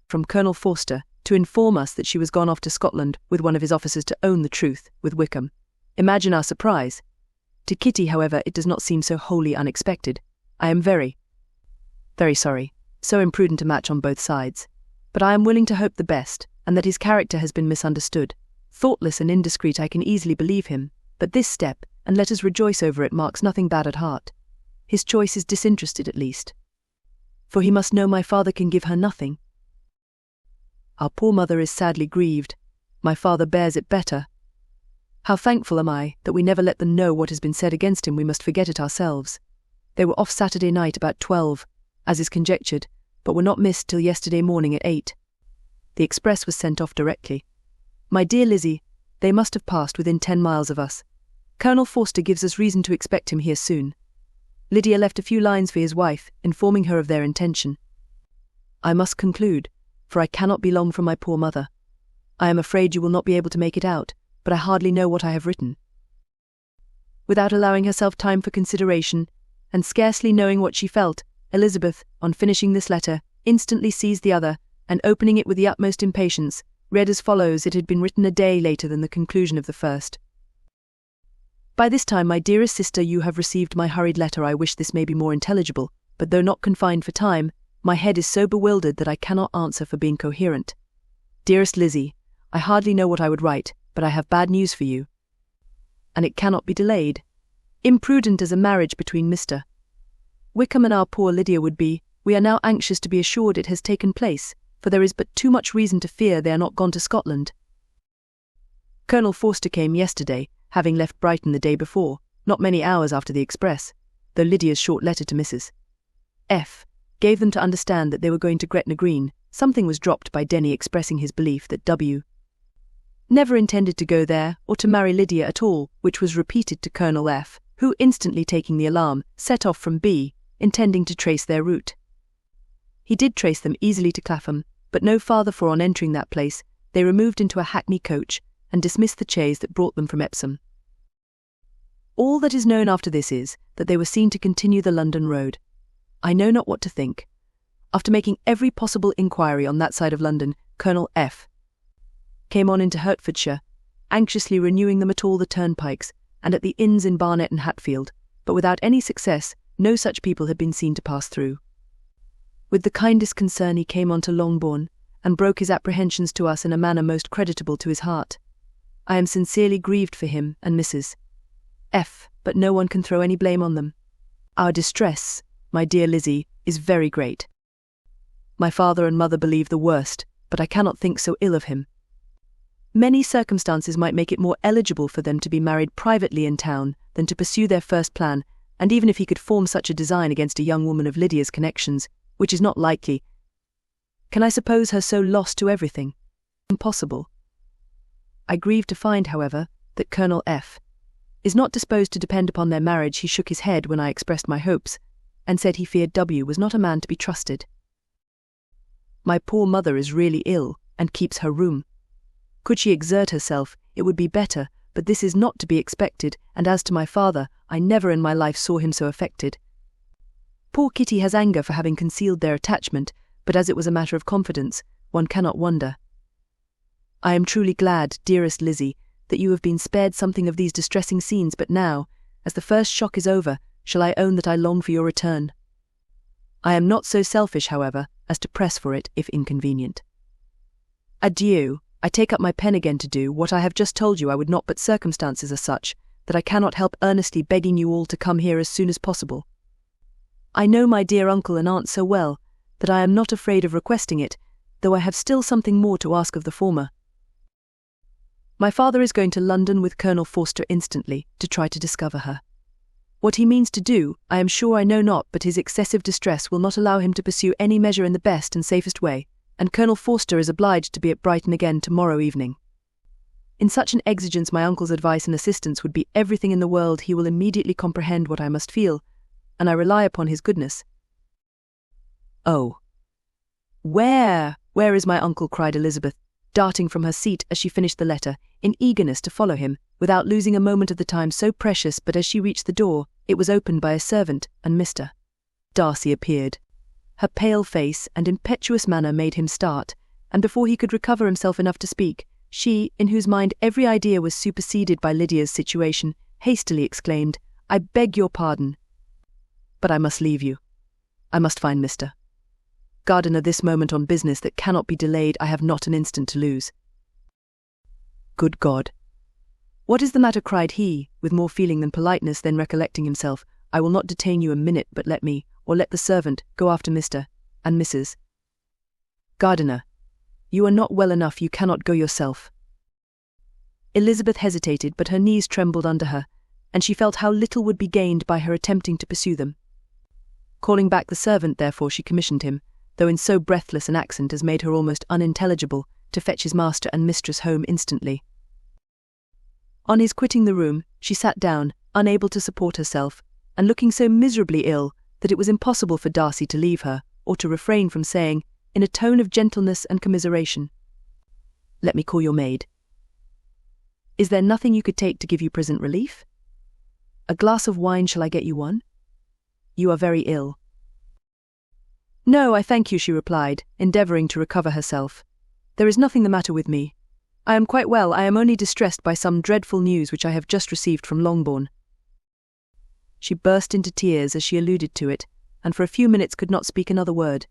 from Colonel Forster, to inform us that she was gone off to Scotland with one of his officers to own the truth with Wickham. Imagine our surprise. To Kitty, however, it does not seem so wholly unexpected. I am very sorry, so imprudent a match on both sides. But I am willing to hope the best, and that his character has been misunderstood. Thoughtless and indiscreet, I can easily believe him, but this step, and let us rejoice over it, marks nothing bad at heart. His choice is disinterested at least. For he must know my father can give her nothing. Our poor mother is sadly grieved. My father bears it better. How thankful am I that we never let them know what has been said against him. We must forget it ourselves. They were off Saturday night about 12, as is conjectured, but were not missed till yesterday morning at 8. The express was sent off directly. My dear Lizzie, they must have passed within 10 miles of us. Colonel Forster gives us reason to expect him here soon. Lydia left a few lines for his wife, informing her of their intention. I must conclude, for I cannot be long from my poor mother. I am afraid you will not be able to make it out, but I hardly know what I have written. Without allowing herself time for consideration, and scarcely knowing what she felt, Elizabeth, on finishing this letter, instantly seized the other, and opening it with the utmost impatience, read as follows. It had been written a day later than the conclusion of the first. By this time, my dearest sister, you have received my hurried letter. I wish this may be more intelligible, but though not confined for time, my head is so bewildered that I cannot answer for being coherent. Dearest Lizzie, I hardly know what I would write, but I have bad news for you. And it cannot be delayed. Imprudent as a marriage between Mr. Wickham and our poor Lydia would be, we are now anxious to be assured it has taken place, for there is but too much reason to fear they are not gone to Scotland. Colonel Forster came yesterday, having left Brighton the day before, not many hours after the express, though Lydia's short letter to Mrs. F. gave them to understand that they were going to Gretna Green. Something was dropped by Denny expressing his belief that W. never intended to go there or to marry Lydia at all, which was repeated to Colonel F., who, instantly taking the alarm, set off from B., intending to trace their route. He did trace them easily to Clapham, but no farther, for on entering that place, they removed into a hackney coach and dismissed the chaise that brought them from Epsom. All that is known after this is that they were seen to continue the London road. I know not what to think. After making every possible inquiry on that side of London, Colonel F. came on into Hertfordshire, anxiously renewing them at all the turnpikes and at the inns in Barnet and Hatfield, but without any success. No such people had been seen to pass through. With the kindest concern he came on to Longbourn, and broke his apprehensions to us in a manner most creditable to his heart. I am sincerely grieved for him and Mrs. F., but no one can throw any blame on them. Our distress, my dear Lizzie, is very great. My father and mother believe the worst, but I cannot think so ill of him. Many circumstances might make it more eligible for them to be married privately in town than to pursue their first plan, and even if he could form such a design against a young woman of Lydia's connections, which is not likely, can I suppose her so lost to everything? Impossible. I grieve to find, however, that Colonel F. is not disposed to depend upon their marriage. He shook his head when I expressed my hopes, and said he feared W. was not a man to be trusted. My poor mother is really ill, and keeps her room. Could she exert herself, it would be better, but this is not to be expected, and as to my father, I never in my life saw him so affected. Poor Kitty has anger for having concealed their attachment, but as it was a matter of confidence, one cannot wonder. I am truly glad, dearest Lizzie, that you have been spared something of these distressing scenes, but now, as the first shock is over, shall I own that I long for your return. I am not so selfish, however, as to press for it if inconvenient. Adieu. I take up my pen again to do what I have just told you I would not, but circumstances are such that I cannot help earnestly begging you all to come here as soon as possible. I know my dear uncle and aunt so well that I am not afraid of requesting it, though I have still something more to ask of the former. My father is going to London with Colonel Forster instantly to try to discover her. What he means to do, I am sure I know not, but his excessive distress will not allow him to pursue any measure in the best and safest way, and Colonel Forster is obliged to be at Brighton again tomorrow evening. In such an exigence my uncle's advice and assistance would be everything in the world. He will immediately comprehend what I must feel, and I rely upon his goodness." "Oh. Where is my uncle?" cried Elizabeth, darting from her seat as she finished the letter, in eagerness to follow him, without losing a moment of the time so precious. But as she reached the door, it was opened by a servant, and Mr. Darcy appeared. Her pale face and impetuous manner made him start, and before he could recover himself enough to speak, she, in whose mind every idea was superseded by Lydia's situation, hastily exclaimed, "I beg your pardon, but I must leave you. I must find Mr. Gardiner this moment on business that cannot be delayed. I have not an instant to lose." "Good God! What is the matter?" cried he, with more feeling than politeness. Then recollecting himself, "I will not detain you a minute, but let me, or let the servant, go after Mr. and Mrs. Gardiner. You are not well enough, you cannot go yourself." Elizabeth hesitated, but her knees trembled under her, and she felt how little would be gained by her attempting to pursue them. Calling back the servant, therefore, she commissioned him, though in so breathless an accent as made her almost unintelligible, to fetch his master and mistress home instantly. On his quitting the room, she sat down, unable to support herself, and looking so miserably ill that it was impossible for Darcy to leave her, or to refrain from saying, in a tone of gentleness and commiseration, "Let me call your maid. Is there nothing you could take to give you present relief? A glass of wine, shall I get you one? You are very ill." "No, I thank you," she replied, endeavouring to recover herself. "There is nothing the matter with me. I am quite well. I am only distressed by some dreadful news which I have just received from Longbourn." She burst into tears as she alluded to it, and for a few minutes could not speak another word.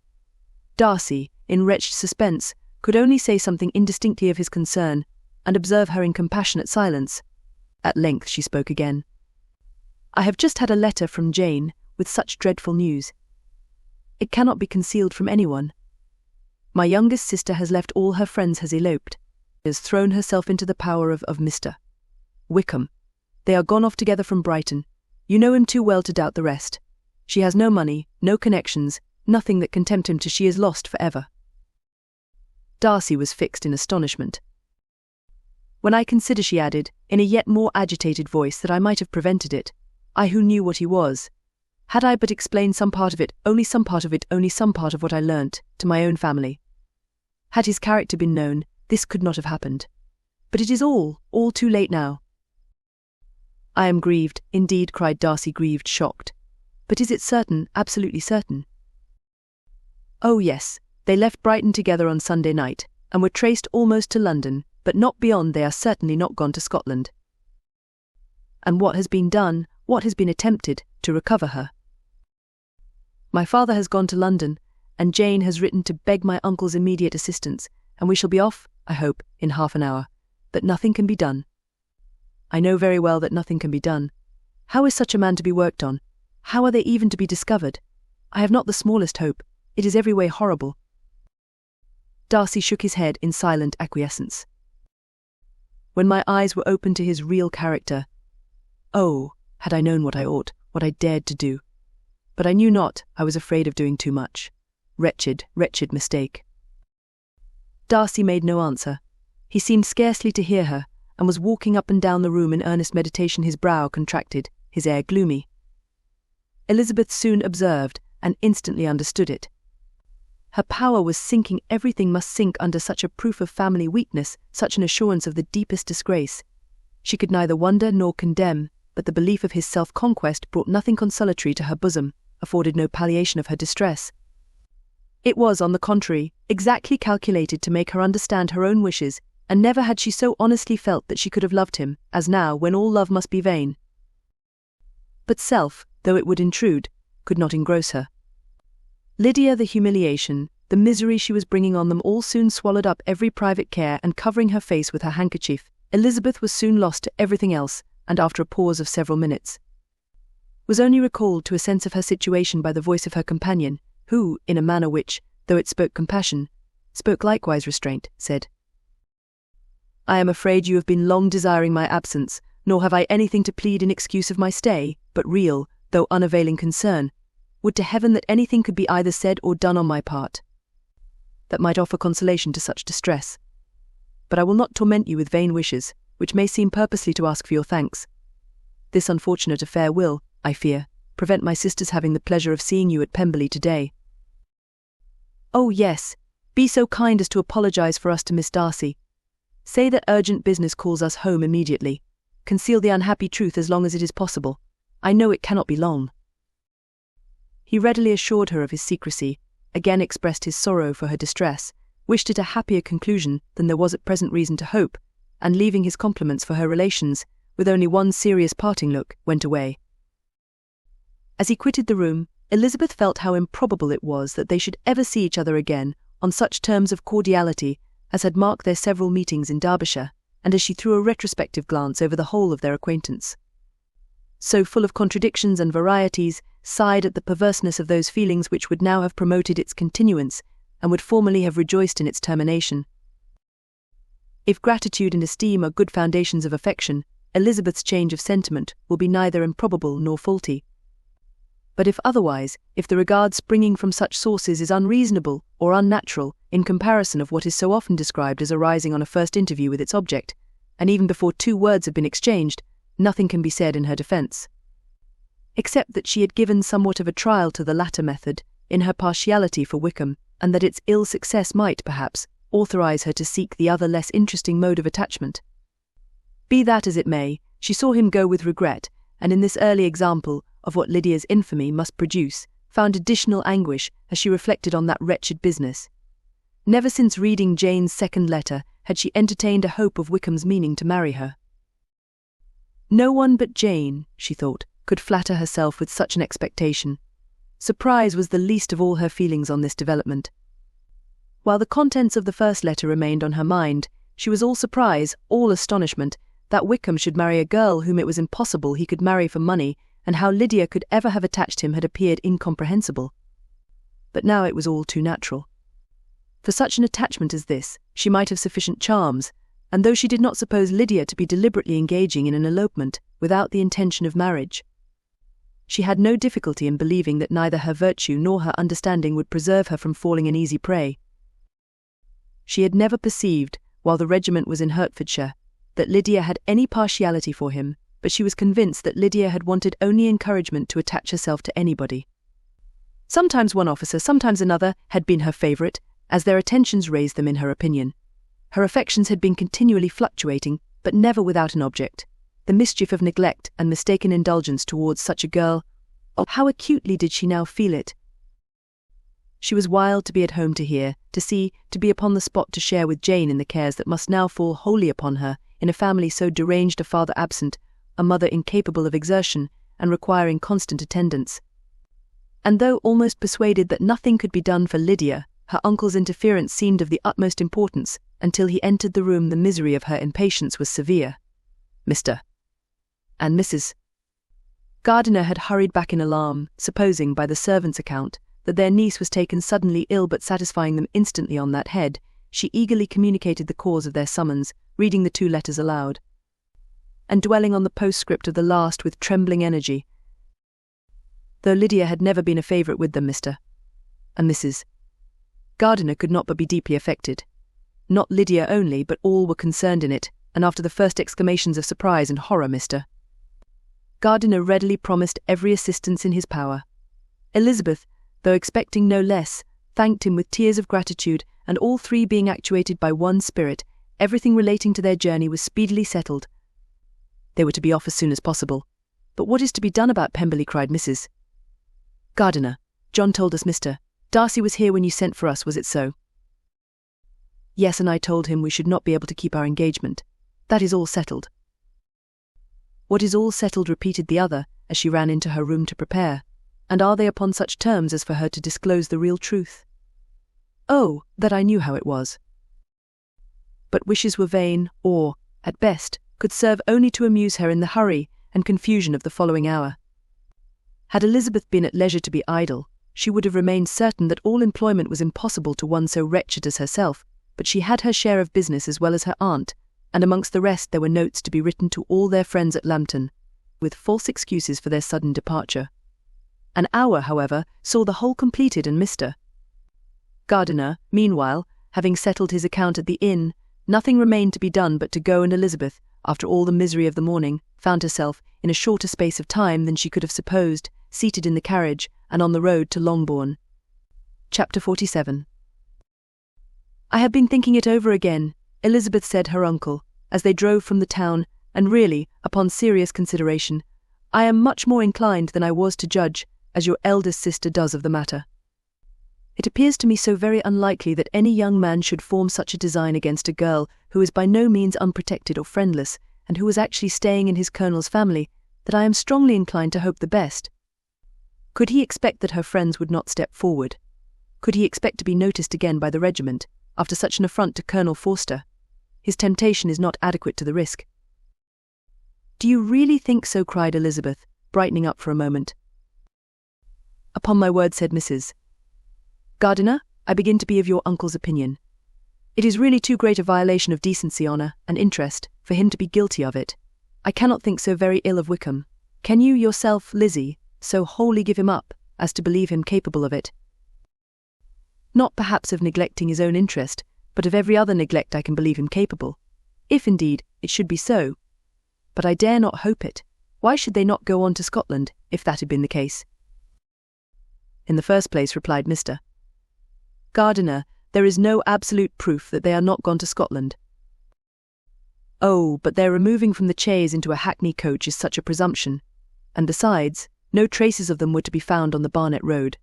Darcy, in wretched suspense, could only say something indistinctly of his concern, and observe her in compassionate silence. At length she spoke again. "I have just had a letter from Jane, with such dreadful news. It cannot be concealed from anyone. My youngest sister has left all her friends, has eloped, has thrown herself into the power of Mr. Wickham. They are gone off together from Brighton. You know him too well to doubt the rest. She has no money, no connections, nothing that can tempt him to. She is lost for ever." Darcy was fixed in astonishment. "When I consider," she added, in a yet more agitated voice, "that I might have prevented it, I who knew what he was. Had I but explained some part of it, only some part of what I learnt, to my own family. Had his character been known, this could not have happened. But it is all too late now." "I am grieved, indeed," cried Darcy, grieved, shocked. "But is it certain, absolutely certain?" "Oh yes, they left Brighton together on Sunday night, and were traced almost to London, but not beyond. They are certainly not gone to Scotland." "And what has been done, what has been attempted, to recover her?" "My father has gone to London, and Jane has written to beg my uncle's immediate assistance, and we shall be off, I hope, in half an hour. But nothing can be done." "I know very well that nothing can be done. How is such a man to be worked on? How are they even to be discovered? I have not the smallest hope. It is every way horrible." Darcy shook his head in silent acquiescence. "When my eyes were opened to his real character, oh, had I known what I ought, what I dared to do. But I knew not, I was afraid of doing too much. Wretched, wretched mistake." Darcy made no answer. He seemed scarcely to hear her, and was walking up and down the room in earnest meditation, his brow contracted, his air gloomy. Elizabeth soon observed, and instantly understood it. Her power was sinking. Everything must sink under such a proof of family weakness, such an assurance of the deepest disgrace. She could neither wonder nor condemn, but the belief of his self-conquest brought nothing consolatory to her bosom, afforded no palliation of her distress. It was, on the contrary, exactly calculated to make her understand her own wishes, and never had she so honestly felt that she could have loved him, as now, when all love must be vain. But self, though it would intrude, could not engross her. Lydia, the humiliation, the misery she was bringing on them all soon swallowed up every private care, and covering her face with her handkerchief, Elizabeth was soon lost to everything else, and after a pause of several minutes, was only recalled to a sense of her situation by the voice of her companion, who, in a manner which, though it spoke compassion, spoke likewise restraint, said, "I am afraid you have been long desiring my absence, nor have I anything to plead in excuse of my stay, but real, though unavailing concern. Would to heaven that anything could be either said or done on my part." that might offer consolation to such distress. But I will not torment you with vain wishes, which may seem purposely to ask for your thanks. This unfortunate affair will, I fear, prevent my sister's having the pleasure of seeing you at Pemberley today. Oh yes, be so kind as to apologize for us to Miss Darcy. Say that urgent business calls us home immediately. Conceal the unhappy truth as long as it is possible. I know it cannot be long. He readily assured her of his secrecy, again expressed his sorrow for her distress, wished it a happier conclusion than there was at present reason to hope, and leaving his compliments for her relations, with only one serious parting look, went away. As he quitted the room, Elizabeth felt how improbable it was that they should ever see each other again on such terms of cordiality as had marked their several meetings in Derbyshire, and as she threw a retrospective glance over the whole of their acquaintance. So full of contradictions and varieties, sighed at the perverseness of those feelings which would now have promoted its continuance, and would formerly have rejoiced in its termination. If gratitude and esteem are good foundations of affection, Elizabeth's change of sentiment will be neither improbable nor faulty. But if otherwise, if the regard springing from such sources is unreasonable or unnatural in comparison of what is so often described as arising on a first interview with its object, and even before 2 words have been exchanged, nothing can be said in her defence. Except that she had given somewhat of a trial to the latter method, in her partiality for Wickham, and that its ill success might, perhaps, authorise her to seek the other less interesting mode of attachment. Be that as it may, she saw him go with regret, and in this early example of what Lydia's infamy must produce, found additional anguish as she reflected on that wretched business. Never since reading Jane's second letter had she entertained a hope of Wickham's meaning to marry her. No one but Jane, she thought, could flatter herself with such an expectation. Surprise was the least of all her feelings on this development. While the contents of the first letter remained on her mind, she was all surprise, all astonishment, that Wickham should marry a girl whom it was impossible he could marry for money, and how Lydia could ever have attached him had appeared incomprehensible. But now it was all too natural. For such an attachment as this, she might have sufficient charms, and though she did not suppose Lydia to be deliberately engaging in an elopement without the intention of marriage, she had no difficulty in believing that neither her virtue nor her understanding would preserve her from falling an easy prey. She had never perceived, while the regiment was in Hertfordshire, that Lydia had any partiality for him, but she was convinced that Lydia had wanted only encouragement to attach herself to anybody. Sometimes one officer, sometimes another, had been her favourite, as their attentions raised them in her opinion. Her affections had been continually fluctuating, but never without an object. The mischief of neglect and mistaken indulgence towards such a girl, oh, how acutely did she now feel it! She was wild to be at home to hear, to see, to be upon the spot to share with Jane in the cares that must now fall wholly upon her, in a family so deranged, a father absent, a mother incapable of exertion, and requiring constant attendance. And though almost persuaded that nothing could be done for Lydia, her uncle's interference seemed of the utmost importance. Until he entered the room, the misery of her impatience was severe. Mr. and Mrs. Gardiner had hurried back in alarm, supposing, by the servant's account, that their niece was taken suddenly ill, but satisfying them instantly on that head, she eagerly communicated the cause of their summons, reading the 2 letters aloud, and dwelling on the postscript of the last with trembling energy. Though Lydia had never been a favourite with them, Mr. and Mrs. Gardiner could not but be deeply affected. Not Lydia only, but all were concerned in it, and after the first exclamations of surprise and horror, Mr. Gardiner readily promised every assistance in his power. Elizabeth, though expecting no less, thanked him with tears of gratitude, and all 3 being actuated by one spirit, everything relating to their journey was speedily settled. They were to be off as soon as possible. But what is to be done about Pemberley? Cried Mrs. Gardiner. John told us Mr. Darcy was here when you sent for us, was it so? Yes, and I told him we should not be able to keep our engagement. That is all settled. What is all settled? Repeated the other, as she ran into her room to prepare. And are they upon such terms as for her to disclose the real truth? Oh, that I knew how it was. But wishes were vain, or, at best, could serve only to amuse her in the hurry and confusion of the following hour. Had Elizabeth been at leisure to be idle, she would have remained certain that all employment was impossible to one so wretched as herself, but she had her share of business as well as her aunt, and amongst the rest there were notes to be written to all their friends at Lambton, with false excuses for their sudden departure. An hour, however, saw the whole completed, and Mr. Gardiner, meanwhile, having settled his account at the inn, nothing remained to be done but to go, and Elizabeth, after all the misery of the morning, found herself, in a shorter space of time than she could have supposed, seated in the carriage and on the road to Longbourn. Chapter 47. "I have been thinking it over again," Elizabeth said her uncle, as they drove from the town, "and really, upon serious consideration, I am much more inclined than I was to judge, as your eldest sister does of the matter. It appears to me so very unlikely that any young man should form such a design against a girl who is by no means unprotected or friendless, and who was actually staying in his colonel's family, that I am strongly inclined to hope the best. Could he expect that her friends would not step forward? Could he expect to be noticed again by the regiment, after such an affront to Colonel Forster? His temptation is not adequate to the risk." "Do you really think so?" cried Elizabeth, brightening up for a moment. "Upon my word," said Mrs. Gardiner, "I begin to be of your uncle's opinion. It is really too great a violation of decency, honour, and interest, for him to be guilty of it. I cannot think so very ill of Wickham. Can you yourself, Lizzie, so wholly give him up, as to believe him capable of it? Not perhaps of neglecting his own interest, but of every other neglect I can believe him capable, if indeed it should be so. But I dare not hope it. Why should they not go on to Scotland, if that had been the case?" "In the first place," replied Mr. Gardiner, "there is no absolute proof that they are not gone to Scotland." "Oh, but their removing from the chaise into a hackney coach is such a presumption, and besides, no traces of them were to be found on the Barnet road."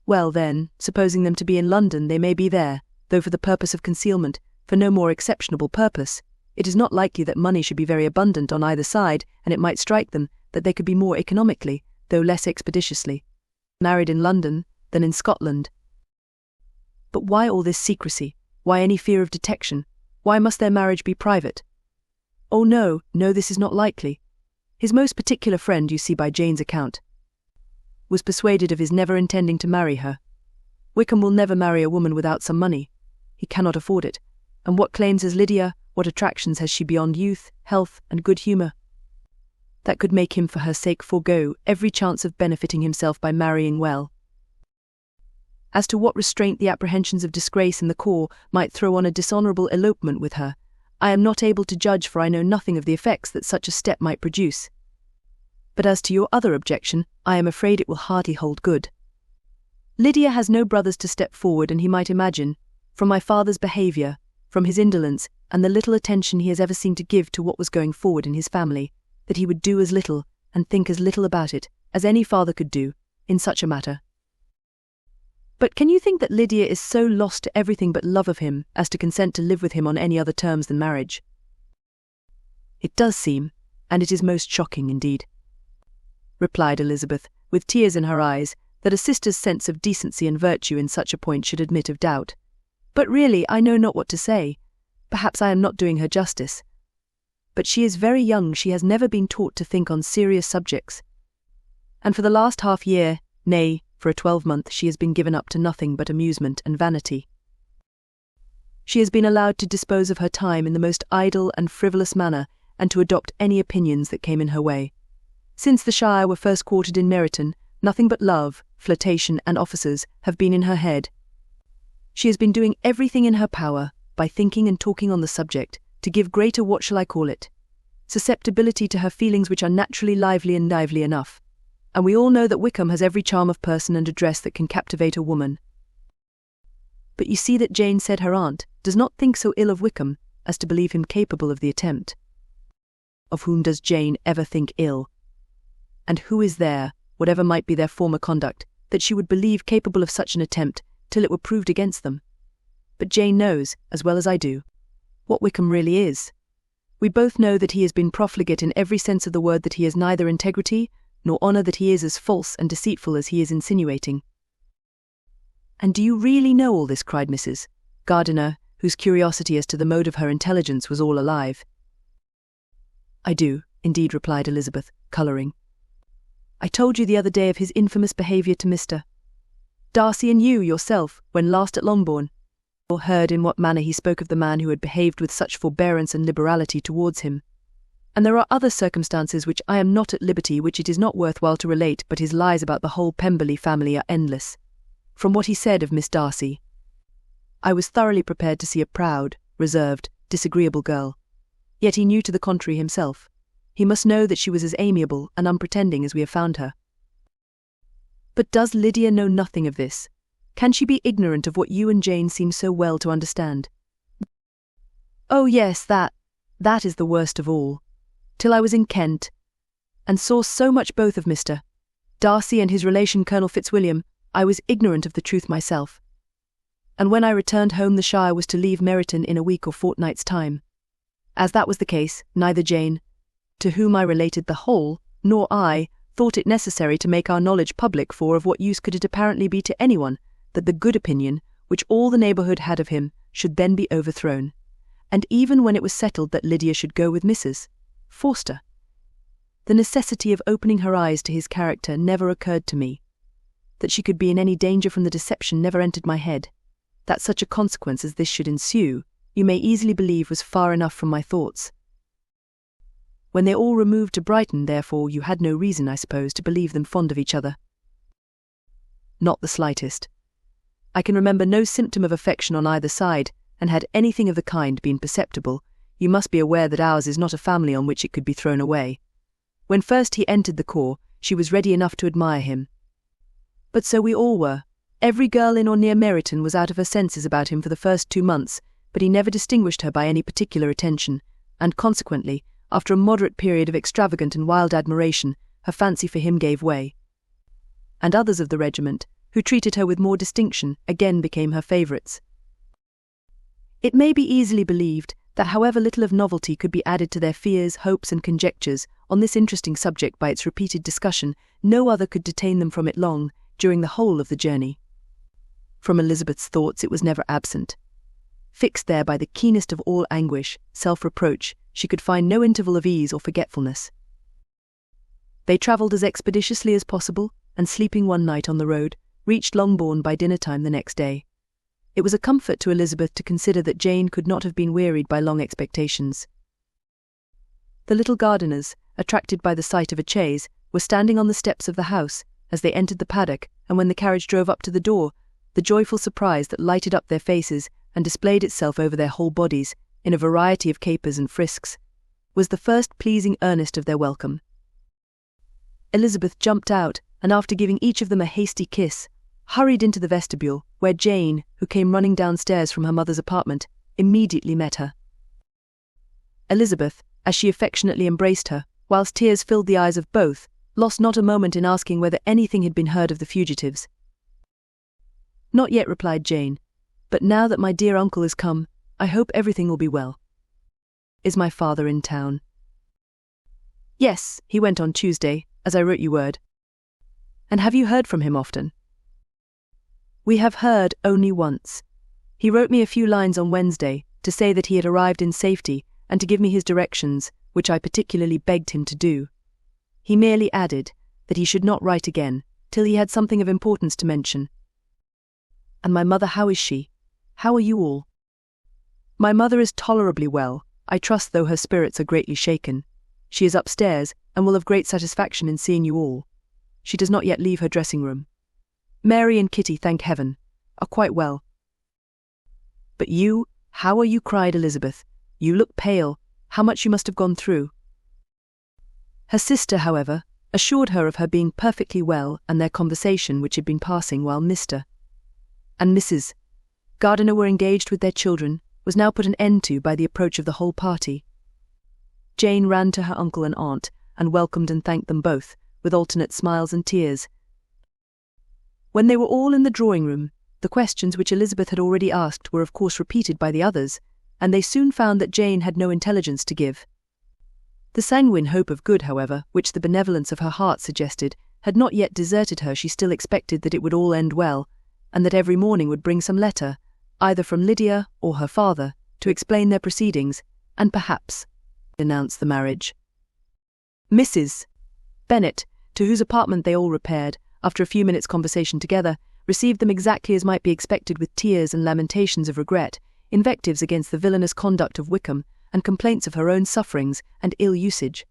"Well then, supposing them to be in London, they may be there, though for the purpose of concealment, for no more exceptionable purpose. It is not likely that money should be very abundant on either side, and it might strike them that they could be more economically, though less expeditiously, married in London than in Scotland. But why all this secrecy? Why any fear of detection? Why must their marriage be private? Oh no, this is not likely. His most particular friend, you see by Jane's account, was persuaded of his never intending to marry her. Wickham will never marry a woman without some money. He cannot afford it. And what claims has Lydia, what attractions has she beyond youth, health, and good humour, that could make him for her sake forego every chance of benefiting himself by marrying well? As to what restraint the apprehensions of disgrace in the corps might throw on a dishonourable elopement with her, I am not able to judge, for I know nothing of the effects that such a step might produce. But as to your other objection, I am afraid it will hardly hold good. Lydia has no brothers to step forward, and he might imagine, from my father's behaviour, from his indolence, and the little attention he has ever seemed to give to what was going forward in his family, that he would do as little, and think as little about it, as any father could do, in such a matter. But can you think that Lydia is so lost to everything but love of him as to consent to live with him on any other terms than marriage? It does seem, and it is most shocking indeed," replied Elizabeth, with tears in her eyes, "that a sister's sense of decency and virtue in such a point should admit of doubt. But really I know not what to say. Perhaps I am not doing her justice. But she is very young, she has never been taught to think on serious subjects. And for the last half year, nay, for a 12-month, she has been given up to nothing but amusement and vanity. She has been allowed to dispose of her time in the most idle and frivolous manner, and to adopt any opinions that came in her way. Since the Shire were first quartered in Meryton, nothing but love, flirtation, and officers have been in her head. She has been doing everything in her power, by thinking and talking on the subject, to give greater, what shall I call it, susceptibility to her feelings, which are naturally lively and lively enough. And we all know that Wickham has every charm of person and address that can captivate a woman. But you see that Jane said her aunt does not think so ill of Wickham as to believe him capable of the attempt. Of whom does Jane ever think ill? And who is there, whatever might be their former conduct, that she would believe capable of such an attempt till it were proved against them? But Jane knows, as well as I do, what Wickham really is. We both know that he has been profligate in every sense of the word, that he has neither integrity nor honour, that he is as false and deceitful as he is insinuating." "And do you really know all this?" cried Mrs. Gardiner, whose curiosity as to the mode of her intelligence was all alive. "I do, indeed," replied Elizabeth, colouring. "I told you the other day of his infamous behaviour to Mr. Darcy, and you, yourself, when last at Longbourn, or heard in what manner he spoke of the man who had behaved with such forbearance and liberality towards him. And there are other circumstances which I am not at liberty, which it is not worth while to relate, but his lies about the whole Pemberley family are endless. from what he said of Miss Darcy. I was thoroughly prepared to see a proud, reserved, disagreeable girl. Yet he knew to the contrary himself. He must know that she was as amiable and unpretending as we have found her. But does Lydia know nothing of this? Can she be ignorant of what you and Jane seem so well to understand? Oh yes, that is the worst of all. Till I was in Kent, and saw so much both of Mr. Darcy and his relation Colonel Fitzwilliam, I was ignorant of the truth myself. And when I returned home the Shire was to leave Meryton in a week or fortnight's time. As that was the case, neither Jane, to whom I related the whole, nor I, thought it necessary to make our knowledge public, for of what use could it apparently be to anyone that the good opinion, which all the neighbourhood had of him, should then be overthrown? And even when it was settled that Lydia should go with Mrs. Forster, the necessity of opening her eyes to his character never occurred to me. That she could be in any danger from the deception never entered my head. That such a consequence as this should ensue, you may easily believe was far enough from my thoughts. When they all removed to Brighton, therefore, you had no reason, I suppose, to believe them fond of each other. Not the slightest. I can remember no symptom of affection on either side, and had anything of the kind been perceptible, you must be aware that ours is not a family on which it could be thrown away. When first he entered the corps, she was ready enough to admire him. But so we all were. Every girl in or near Meryton was out of her senses about him for the first 2 months, but he never distinguished her by any particular attention, and consequently, after a moderate period of extravagant and wild admiration, her fancy for him gave way. And others of the regiment, who treated her with more distinction, again became her favourites. It may be easily believed that however little of novelty could be added to their fears, hopes, and conjectures on this interesting subject by its repeated discussion, no other could detain them from it long, during the whole of the journey. From Elizabeth's thoughts it was never absent. Fixed there by the keenest of all anguish, self-reproach, she could find no interval of ease or forgetfulness. They travelled as expeditiously as possible, and sleeping one night on the road, reached Longbourn by dinner-time the next day. It was a comfort to Elizabeth to consider that Jane could not have been wearied by long expectations. The little gardeners, attracted by the sight of a chaise, were standing on the steps of the house as they entered the paddock, and when the carriage drove up to the door, the joyful surprise that lighted up their faces and displayed itself over their whole bodies, in a variety of capers and frisks, was the first pleasing earnest of their welcome. Elizabeth jumped out, and after giving each of them a hasty kiss, hurried into the vestibule, where Jane, who came running downstairs from her mother's apartment, immediately met her. Elizabeth, as she affectionately embraced her, whilst tears filled the eyes of both, lost not a moment in asking whether anything had been heard of the fugitives. "Not yet," replied Jane, "but now that my dear uncle is come, I hope everything will be well." "Is my father in town?" "Yes, he went on Tuesday, as I wrote you word." "And have you heard from him often?" "We have heard only once. He wrote me a few lines on Wednesday to say that he had arrived in safety and to give me his directions, which I particularly begged him to do. He merely added that he should not write again till he had something of importance to mention." "And my mother, how is she? How are you all?" "My mother is tolerably well, I trust, though her spirits are greatly shaken. She is upstairs, and will have great satisfaction in seeing you all. She does not yet leave her dressing-room. Mary and Kitty, thank heaven, are quite well." "But you, how are you?" cried Elizabeth. "You look pale. How much you must have gone through." Her sister, however, assured her of her being perfectly well, and their conversation, which had been passing while Mr. and Mrs. Gardiner were engaged with their children, was now put an end to by the approach of the whole party. Jane ran to her uncle and aunt, and welcomed and thanked them both, with alternate smiles and tears. When they were all in the drawing-room, the questions which Elizabeth had already asked were of course repeated by the others, and they soon found that Jane had no intelligence to give. The sanguine hope of good, however, which the benevolence of her heart suggested, had not yet deserted her. She still expected that it would all end well, and that every morning would bring some letter, either from Lydia or her father, to explain their proceedings, and perhaps announce the marriage. Mrs. Bennet, to whose apartment they all repaired, after a few minutes' conversation together, received them exactly as might be expected, with tears and lamentations of regret, invectives against the villainous conduct of Wickham, and complaints of her own sufferings and ill usage.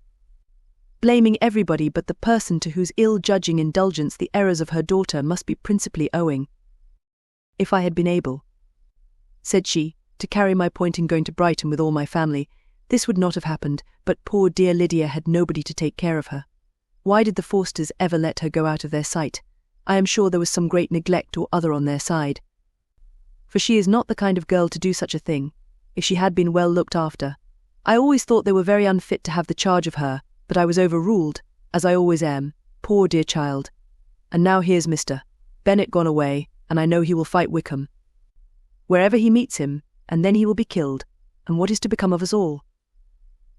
Blaming everybody but the person to whose ill-judging indulgence the errors of her daughter must be principally owing. If I had been able," said she, "to carry my point in going to Brighton with all my family, this would not have happened, but poor dear Lydia had nobody to take care of her. Why did the Forsters ever let her go out of their sight? I am sure there was some great neglect or other on their side. For she is not the kind of girl to do such a thing, if she had been well looked after. I always thought they were very unfit to have the charge of her, but I was overruled, as I always am, poor dear child. And now here's Mr. Bennet gone away, and I know he will fight Wickham wherever he meets him, and then he will be killed, and what is to become of us all?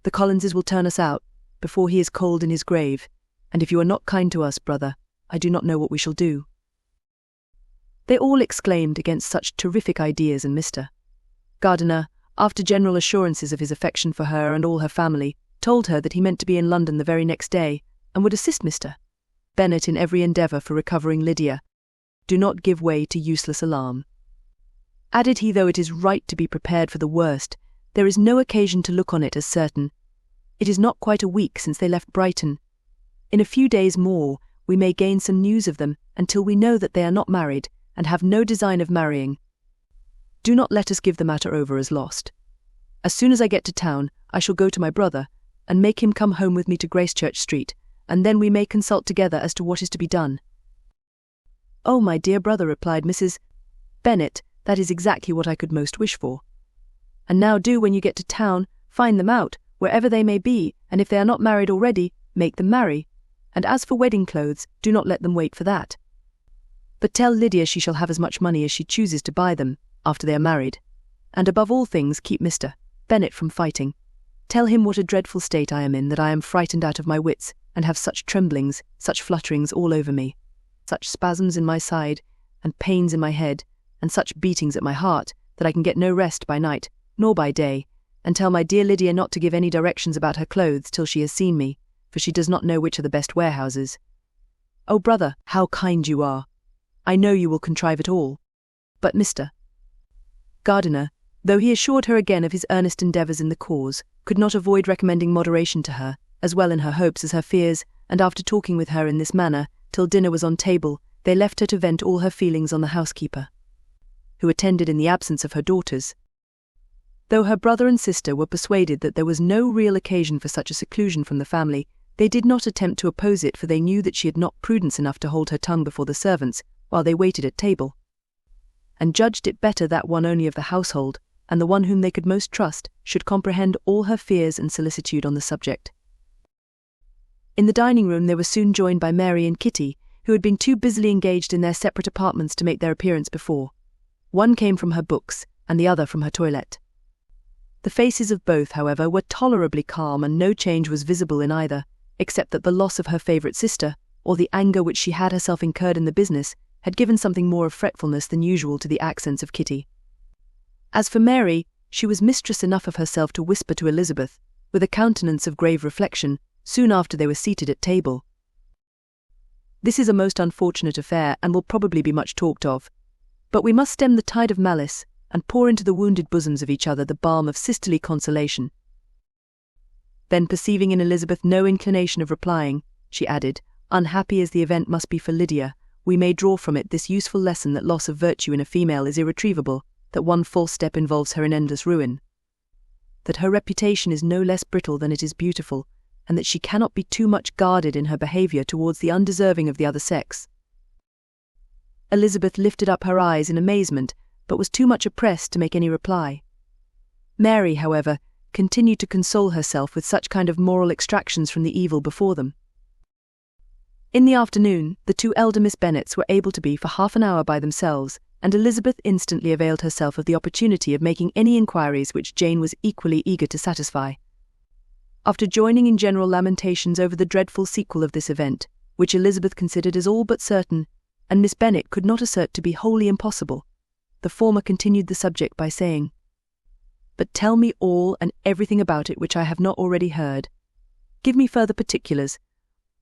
The Collinses will turn us out, before he is cold in his grave, and if you are not kind to us, brother, I do not know what we shall do." They all exclaimed against such terrific ideas, and Mr. Gardiner, after general assurances of his affection for her and all her family, told her that he meant to be in London the very next day, and would assist Mr. Bennet in every endeavour for recovering Lydia. "Do not give way to useless alarm," added he, "though it is right to be prepared for the worst, there is no occasion to look on it as certain. It is not quite a week since they left Brighton. In a few days more we may gain some news of them, until we know that they are not married, and have no design of marrying. Do not let us give the matter over as lost. As soon as I get to town, I shall go to my brother, and make him come home with me to Gracechurch Street, and then we may consult together as to what is to be done." "Oh, my dear brother," replied Mrs. Bennet, "that is exactly what I could most wish for. And now do, when you get to town, find them out, wherever they may be, and if they are not married already, make them marry. And as for wedding clothes, do not let them wait for that. But tell Lydia she shall have as much money as she chooses to buy them, after they are married. And above all things, keep Mr. Bennet from fighting. Tell him what a dreadful state I am in, that I am frightened out of my wits, and have such tremblings, such flutterings all over me, such spasms in my side, and pains in my head, and such beatings at my heart, that I can get no rest by night, nor by day, and tell my dear Lydia not to give any directions about her clothes till she has seen me, for she does not know which are the best warehouses. Oh, brother, how kind you are! I know you will contrive it all." But Mr. Gardiner, though he assured her again of his earnest endeavours in the cause, could not avoid recommending moderation to her, as well in her hopes as her fears, and after talking with her in this manner, till dinner was on table, they left her to vent all her feelings on the housekeeper, who attended in the absence of her daughters. Though her brother and sister were persuaded that there was no real occasion for such a seclusion from the family, they did not attempt to oppose it, for they knew that she had not prudence enough to hold her tongue before the servants, while they waited at table, and judged it better that one only of the household, and the one whom they could most trust, should comprehend all her fears and solicitude on the subject. In the dining-room they were soon joined by Mary and Kitty, who had been too busily engaged in their separate apartments to make their appearance before. One came from her books, and the other from her toilette. The faces of both, however, were tolerably calm, and no change was visible in either, except that the loss of her favourite sister, or the anger which she had herself incurred in the business, had given something more of fretfulness than usual to the accents of Kitty. As for Mary, she was mistress enough of herself to whisper to Elizabeth, with a countenance of grave reflection, soon after they were seated at table, "This is a most unfortunate affair, and will probably be much talked of. But we must stem the tide of malice, and pour into the wounded bosoms of each other the balm of sisterly consolation." Then, perceiving in Elizabeth no inclination of replying, she added, "Unhappy as the event must be for Lydia, we may draw from it this useful lesson, that loss of virtue in a female is irretrievable, that one false step involves her in endless ruin, that her reputation is no less brittle than it is beautiful, and that she cannot be too much guarded in her behaviour towards the undeserving of the other sex." Elizabeth lifted up her eyes in amazement, but was too much oppressed to make any reply. Mary, however, continued to console herself with such kind of moral extractions from the evil before them. In the afternoon, the two elder Miss Bennets were able to be for half an hour by themselves, and Elizabeth instantly availed herself of the opportunity of making any inquiries which Jane was equally eager to satisfy. After joining in general lamentations over the dreadful sequel of this event, which Elizabeth considered as all but certain, and Miss Bennet could not assert to be wholly impossible, the former continued the subject by saying, "But tell me all and everything about it which I have not already heard. Give me further particulars.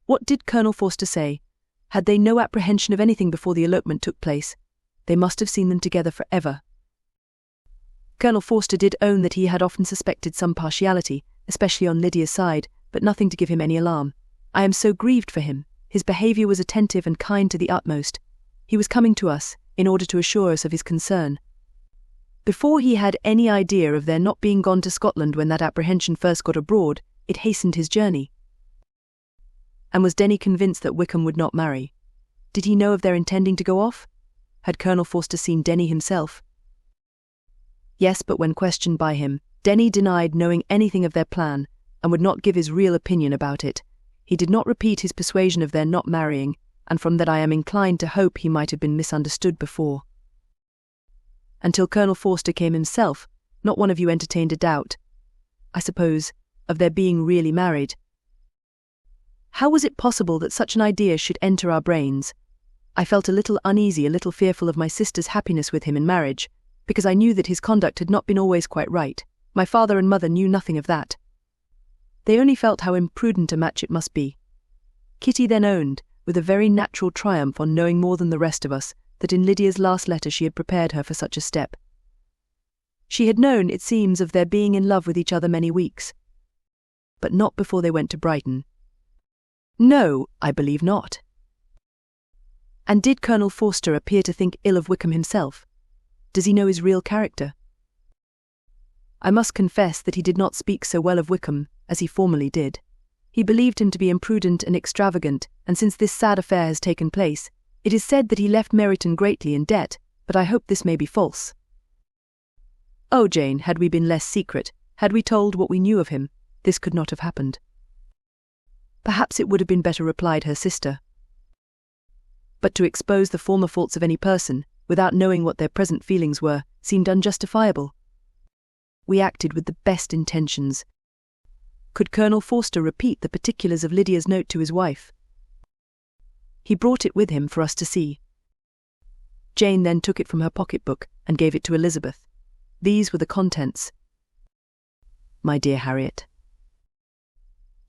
What did Colonel Forster say? Had they no apprehension of anything before the elopement took place? They must have seen them together for ever." Colonel Forster did own that he had often suspected some partiality, especially on Lydia's side, but nothing to give him any alarm. "I am so grieved for him. His behaviour was attentive and kind to the utmost. He was coming to us. in order to assure us of his concern. Before he had any idea of their not being gone to Scotland when that apprehension first got abroad, it hastened his journey. And was Denny convinced that Wickham would not marry? Did he know of their intending to go off? Had Colonel Forster seen Denny himself? Yes, but when questioned by him, Denny denied knowing anything of their plan, and would not give his real opinion about it. He did not repeat his persuasion of their not marrying, and from that I am inclined to hope he might have been misunderstood before. Until Colonel Forster came himself, not one of you entertained a doubt, I suppose, of their being really married. How was it possible that such an idea should enter our brains? I felt a little uneasy, a little fearful of my sister's happiness with him in marriage, because I knew that his conduct had not been always quite right. My father and mother knew nothing of that. They only felt how imprudent a match it must be. Kitty then owned, with a very natural triumph on knowing more than the rest of us, that in Lydia's last letter she had prepared her for such a step. She had known, it seems, of their being in love with each other many weeks. But not before they went to Brighton. No, I believe not. And did Colonel Forster appear to think ill of Wickham himself? Does he know his real character? I must confess that he did not speak so well of Wickham as he formerly did. He believed him to be imprudent and extravagant, and since this sad affair has taken place, it is said that he left Meryton greatly in debt, but I hope this may be false. Oh, Jane, had we been less secret, had we told what we knew of him, this could not have happened. Perhaps it would have been better, replied her sister. But to expose the former faults of any person, without knowing what their present feelings were, seemed unjustifiable. We acted with the best intentions. Could Colonel Forster repeat the particulars of Lydia's note to his wife? He brought it with him for us to see. Jane then took it from her pocket-book and gave it to Elizabeth. These were the contents. My dear Harriet,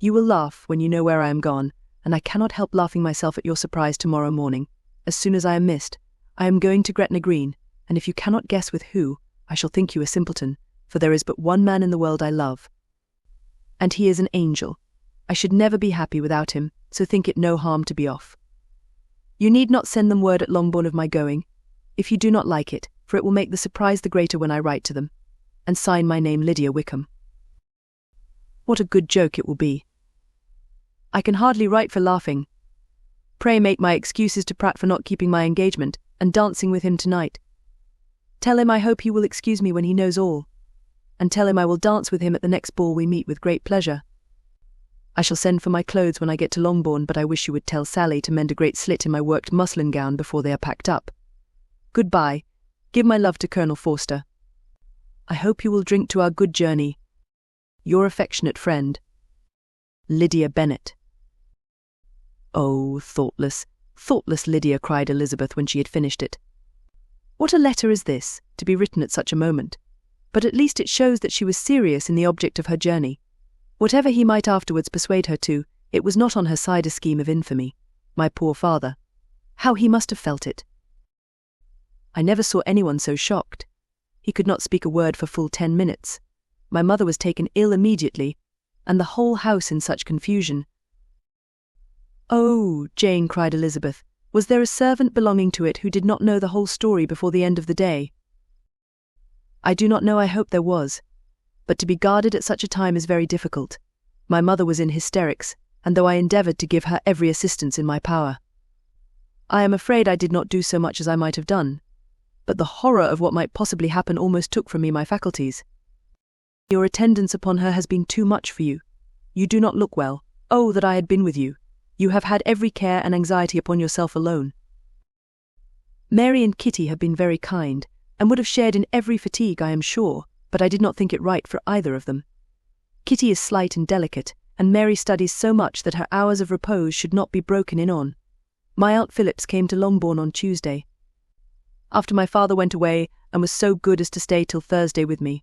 you will laugh when you know where I am gone, and I cannot help laughing myself at your surprise tomorrow morning. As soon as I am missed, I am going to Gretna Green, and if you cannot guess with who, I shall think you a simpleton, for there is but one man in the world I love. And he is an angel. I should never be happy without him, so think it no harm to be off. You need not send them word at Longbourn of my going, if you do not like it, for it will make the surprise the greater when I write to them, and sign my name Lydia Wickham. What a good joke it will be. I can hardly write for laughing. Pray make my excuses to Pratt for not keeping my engagement, and dancing with him tonight. Tell him I hope he will excuse me when he knows all, and tell him I will dance with him at the next ball we meet with great pleasure. I shall send for my clothes when I get to Longbourn, but I wish you would tell Sally to mend a great slit in my worked muslin gown before they are packed up. Goodbye. Give my love to Colonel Forster. I hope you will drink to our good journey. Your affectionate friend, Lydia Bennet. Oh, thoughtless, thoughtless Lydia, cried Elizabeth when she had finished it. What a letter is this, to be written at such a moment, but at least it shows that she was serious in the object of her journey. Whatever he might afterwards persuade her to, it was not on her side a scheme of infamy. My poor father. How he must have felt it. I never saw anyone so shocked. He could not speak a word for full 10 minutes. My mother was taken ill immediately, and the whole house in such confusion. Oh, Jane, cried Elizabeth, was there a servant belonging to it who did not know the whole story before the end of the day? I do not know, I hope there was. But to be guarded at such a time is very difficult. My mother was in hysterics, and though I endeavoured to give her every assistance in my power, I am afraid I did not do so much as I might have done. But the horror of what might possibly happen almost took from me my faculties. Your attendance upon her has been too much for you. You do not look well. Oh, that I had been with you. You have had every care and anxiety upon yourself alone. Mary and Kitty have been very kind, and would have shared in every fatigue, I am sure, but I did not think it right for either of them. Kitty is slight and delicate, and Mary studies so much that her hours of repose should not be broken in on. My Aunt Phillips came to Longbourn on Tuesday, after my father went away, and was so good as to stay till Thursday with me.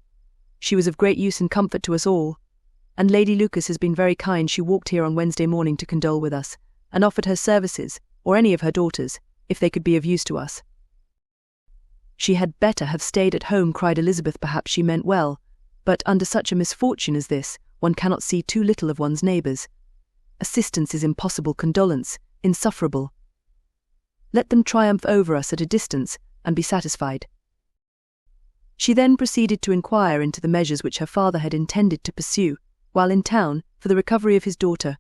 She was of great use and comfort to us all, and Lady Lucas has been very kind. She walked here on Wednesday morning to condole with us, and offered her services, or any of her daughters, if they could be of use to us. She had better have stayed at home, cried Elizabeth. Perhaps she meant well, but under such a misfortune as this, one cannot see too little of one's neighbours. Assistance is impossible, condolence insufferable. Let them triumph over us at a distance, and be satisfied. She then proceeded to inquire into the measures which her father had intended to pursue, while in town, for the recovery of his daughter.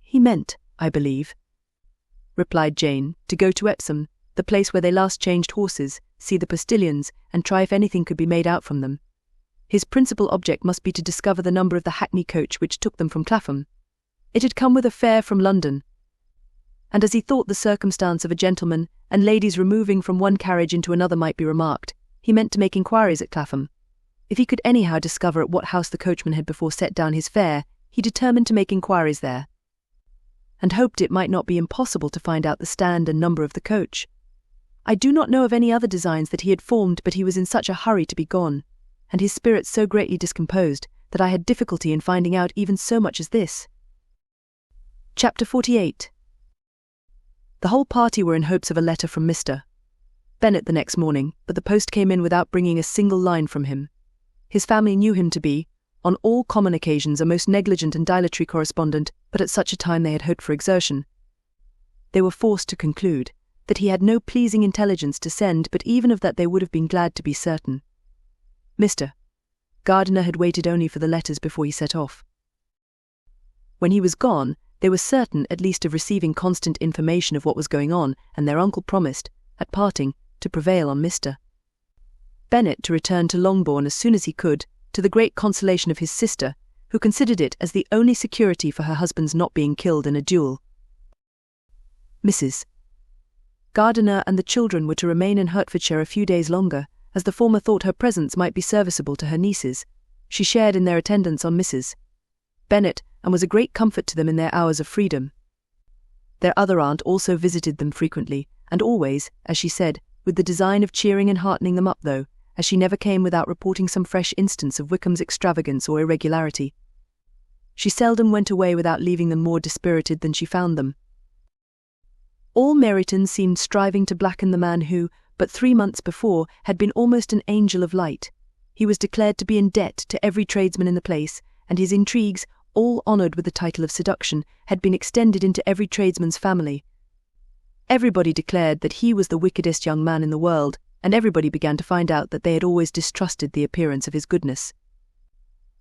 "He meant, I believe," replied Jane, "to go to Epsom, the place where they last changed horses, see the postillions, and try if anything could be made out from them. His principal object must be to discover the number of the hackney coach which took them from Clapham. It had come with a fare from London, and as he thought the circumstance of a gentleman and ladies removing from one carriage into another might be remarked, he meant to make inquiries at Clapham. If he could anyhow discover at what house the coachman had before set down his fare, he determined to make inquiries there, and hoped it might not be impossible to find out the stand and number of the coach. I do not know of any other designs that he had formed, but he was in such a hurry to be gone, and his spirits so greatly discomposed, that I had difficulty in finding out even so much as this." Chapter 48. The whole party were in hopes of a letter from Mr. Bennet the next morning, but the post came in without bringing a single line from him. His family knew him to be, on all common occasions, a most negligent and dilatory correspondent, but at such a time they had hoped for exertion. They were forced to conclude that he had no pleasing intelligence to send, but even of that they would have been glad to be certain. Mr. Gardiner had waited only for the letters before he set off. When he was gone, they were certain at least of receiving constant information of what was going on, and their uncle promised, at parting, to prevail on Mr. Bennet to return to Longbourn as soon as he could, to the great consolation of his sister, who considered it as the only security for her husband's not being killed in a duel. Mrs. Gardiner and the children were to remain in Hertfordshire a few days longer, as the former thought her presence might be serviceable to her nieces. She shared in their attendance on Mrs. Bennet, and was a great comfort to them in their hours of freedom. Their other aunt also visited them frequently, and always, as she said, with the design of cheering and heartening them up, though, as she never came without reporting some fresh instance of Wickham's extravagance or irregularity. She seldom went away without leaving them more dispirited than she found them. All Meryton seemed striving to blacken the man who, but 3 months before, had been almost an angel of light. He was declared to be in debt to every tradesman in the place, and his intrigues, all honoured with the title of seduction, had been extended into every tradesman's family. Everybody declared that he was the wickedest young man in the world, and everybody began to find out that they had always distrusted the appearance of his goodness.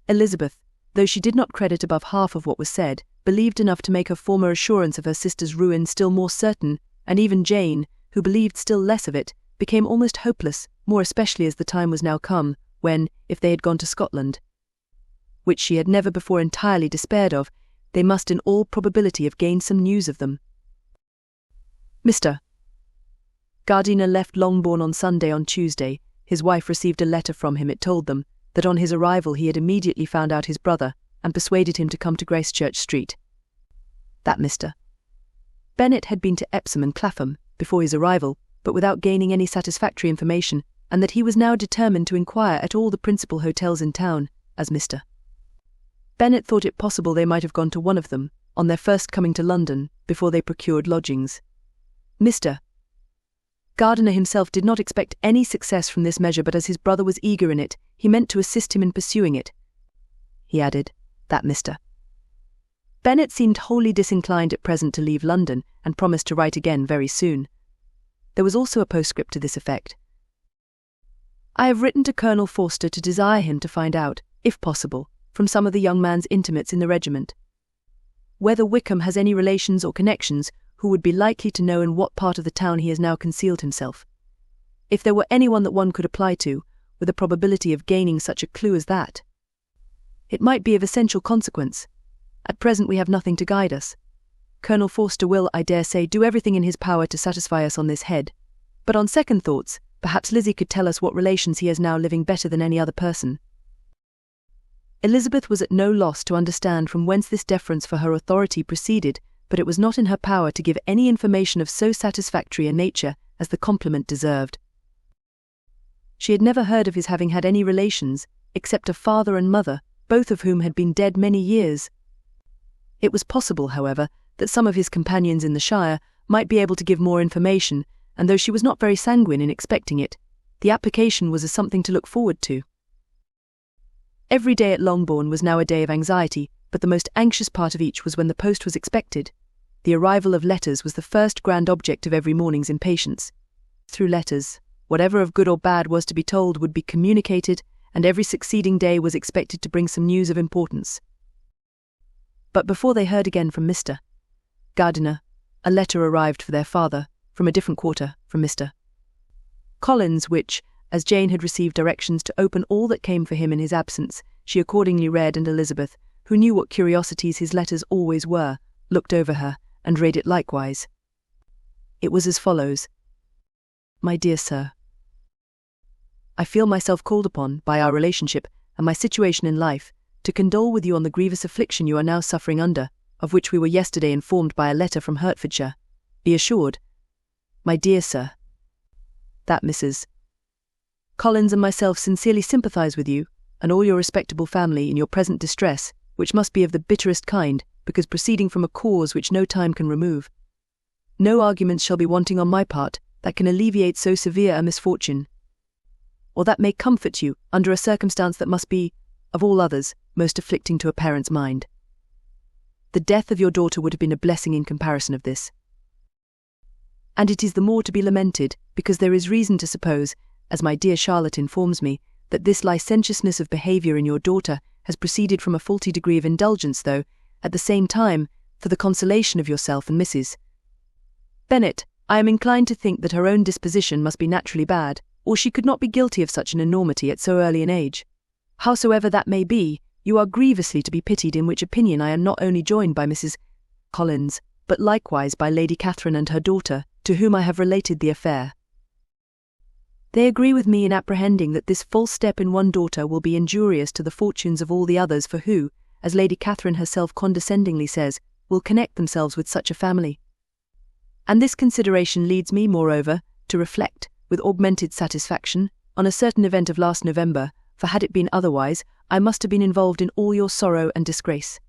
Elizabeth, though she did not credit above half of what was said, believed enough to make her former assurance of her sister's ruin still more certain, and even Jane, who believed still less of it, became almost hopeless, more especially as the time was now come, when, if they had gone to Scotland, which she had never before entirely despaired of, they must in all probability have gained some news of them. Mr. Gardiner left Longbourn on Sunday. On Tuesday, his wife received a letter from him. It told them that on his arrival he had immediately found out his brother, and persuaded him to come to Gracechurch Street. That Mr. Bennet had been to Epsom and Clapham before his arrival, but without gaining any satisfactory information, and that he was now determined to inquire at all the principal hotels in town, as Mr. Bennet thought it possible they might have gone to one of them, on their first coming to London, before they procured lodgings. Mr. Gardiner himself did not expect any success from this measure, but as his brother was eager in it, he meant to assist him in pursuing it. He added, that Mr. Bennet seemed wholly disinclined at present to leave London, and promised to write again very soon. There was also a postscript to this effect. I have written to Colonel Forster to desire him to find out, if possible, from some of the young man's intimates in the regiment, whether Wickham has any relations or connections who would be likely to know in what part of the town he has now concealed himself. If there were anyone that one could apply to, with a probability of gaining such a clue as that, it might be of essential consequence. At present we have nothing to guide us. Colonel Forster will, I dare say, do everything in his power to satisfy us on this head, but on second thoughts, perhaps Lizzie could tell us what relations he has now living better than any other person. Elizabeth was at no loss to understand from whence this deference for her authority proceeded, but it was not in her power to give any information of so satisfactory a nature as the compliment deserved. She had never heard of his having had any relations, except a father and mother, both of whom had been dead many years. It was possible, however, that some of his companions in the shire might be able to give more information, and though she was not very sanguine in expecting it, the application was a something to look forward to. Every day at Longbourn was now a day of anxiety, but the most anxious part of each was when the post was expected. The arrival of letters was the first grand object of every morning's impatience. through letters. Whatever of good or bad was to be told would be communicated, and every succeeding day was expected to bring some news of importance. But before they heard again from Mr. Gardiner, a letter arrived for their father, from a different quarter, from Mr. Collins, which, as Jane had received directions to open all that came for him in his absence, she accordingly read, and Elizabeth, who knew what curiosities his letters always were, looked over her, and read it likewise. It was as follows: My dear Sir, I feel myself called upon, by our relationship and my situation in life, to condole with you on the grievous affliction you are now suffering under, of which we were yesterday informed by a letter from Hertfordshire. Be assured, my dear Sir, that Mrs. Collins and myself sincerely sympathize with you and all your respectable family in your present distress, which must be of the bitterest kind, because proceeding from a cause which no time can remove. No arguments shall be wanting on my part that can alleviate so severe a misfortune, or that may comfort you under a circumstance that must be, of all others, most afflicting to a parent's mind. The death of your daughter would have been a blessing in comparison of this. And it is the more to be lamented, because there is reason to suppose, as my dear Charlotte informs me, that this licentiousness of behaviour in your daughter has proceeded from a faulty degree of indulgence, though, at the same time, for the consolation of yourself and Mrs. Bennet, I am inclined to think that her own disposition must be naturally bad, or she could not be guilty of such an enormity at so early an age. Howsoever that may be, you are grievously to be pitied, in which opinion I am not only joined by Mrs. Collins, but likewise by Lady Catherine and her daughter, to whom I have related the affair. They agree with me in apprehending that this false step in one daughter will be injurious to the fortunes of all the others, for who, as Lady Catherine herself condescendingly says, will connect themselves with such a family. And this consideration leads me, moreover, to reflect, with augmented satisfaction, on a certain event of last November, for had it been otherwise, I must have been involved in all your sorrow and disgrace.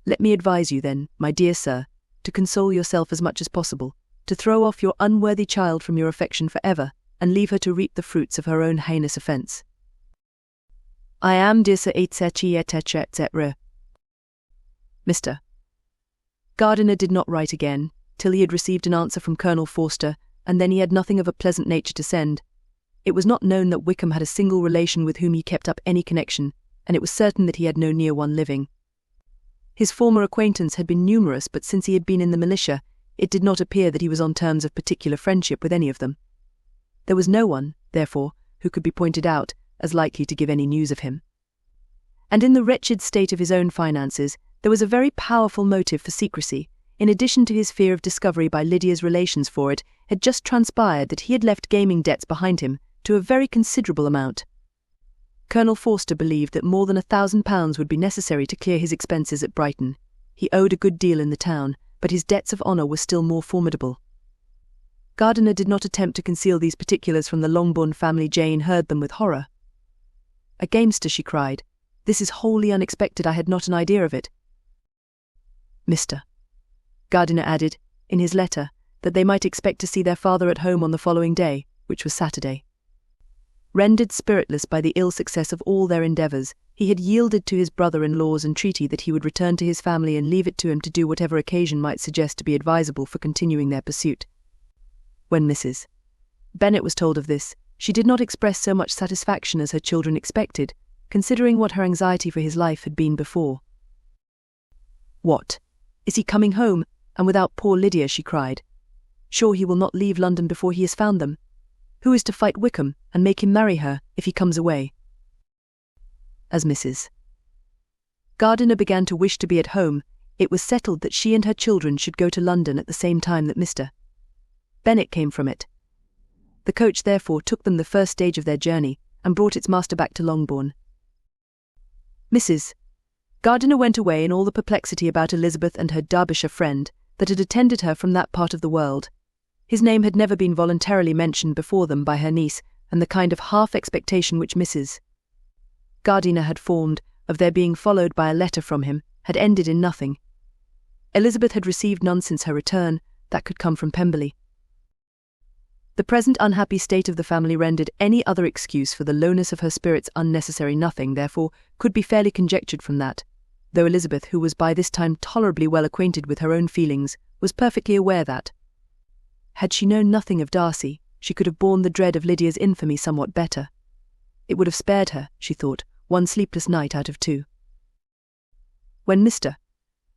Let me advise you then, my dear Sir, to console yourself as much as possible, to throw off your unworthy child from your affection for ever, and leave her to reap the fruits of her own heinous offence. I am, dear Sir, etc. Mr. Gardiner did not write again, till he had received an answer from Colonel Forster, and then he had nothing of a pleasant nature to send. It was not known that Wickham had a single relation with whom he kept up any connection, and it was certain that he had no near one living. His former acquaintance had been numerous, but since he had been in the militia, it did not appear that he was on terms of particular friendship with any of them. There was no one, therefore, who could be pointed out as likely to give any news of him. And in the wretched state of his own finances, there was a very powerful motive for secrecy. In addition to his fear of discovery by Lydia's relations, for it had just transpired that he had left gaming debts behind him to a very considerable amount. Colonel Forster believed that more than £1,000 would be necessary to clear his expenses at Brighton. He owed a good deal in the town, but his debts of honour were still more formidable. Gardiner did not attempt to conceal these particulars from the Longbourn family. Jane heard them with horror. "A gamester," she cried. "This is wholly unexpected. I had not an idea of it." Mr. Gardiner added, in his letter, that they might expect to see their father at home on the following day, which was Saturday. Rendered spiritless by the ill success of all their endeavours, he had yielded to his brother-in-law's entreaty that he would return to his family and leave it to him to do whatever occasion might suggest to be advisable for continuing their pursuit. When Mrs. Bennet was told of this, she did not express so much satisfaction as her children expected, considering what her anxiety for his life had been before. "What? Is he coming home, and without poor Lydia?" she cried. "Sure he will not leave London before he has found them. Who is to fight Wickham, and make him marry her, if he comes away?" As Mrs. Gardiner began to wish to be at home, it was settled that she and her children should go to London at the same time that Mr. Bennet came from it. The coach therefore took them the first stage of their journey, and brought its master back to Longbourn. Mrs. Gardiner went away in all the perplexity about Elizabeth and her Derbyshire friend that had attended her from that part of the world. His name had never been voluntarily mentioned before them by her niece, and the kind of half-expectation which Mrs. Gardiner had formed of their being followed by a letter from him had ended in nothing. Elizabeth had received none since her return that could come from Pemberley. The present unhappy state of the family rendered any other excuse for the lowness of her spirits unnecessary. Nothing, therefore, could be fairly conjectured from that, though Elizabeth, who was by this time tolerably well acquainted with her own feelings, was perfectly aware that, had she known nothing of Darcy, she could have borne the dread of Lydia's infamy somewhat better. It would have spared her, she thought, one sleepless night out of 2. When Mr.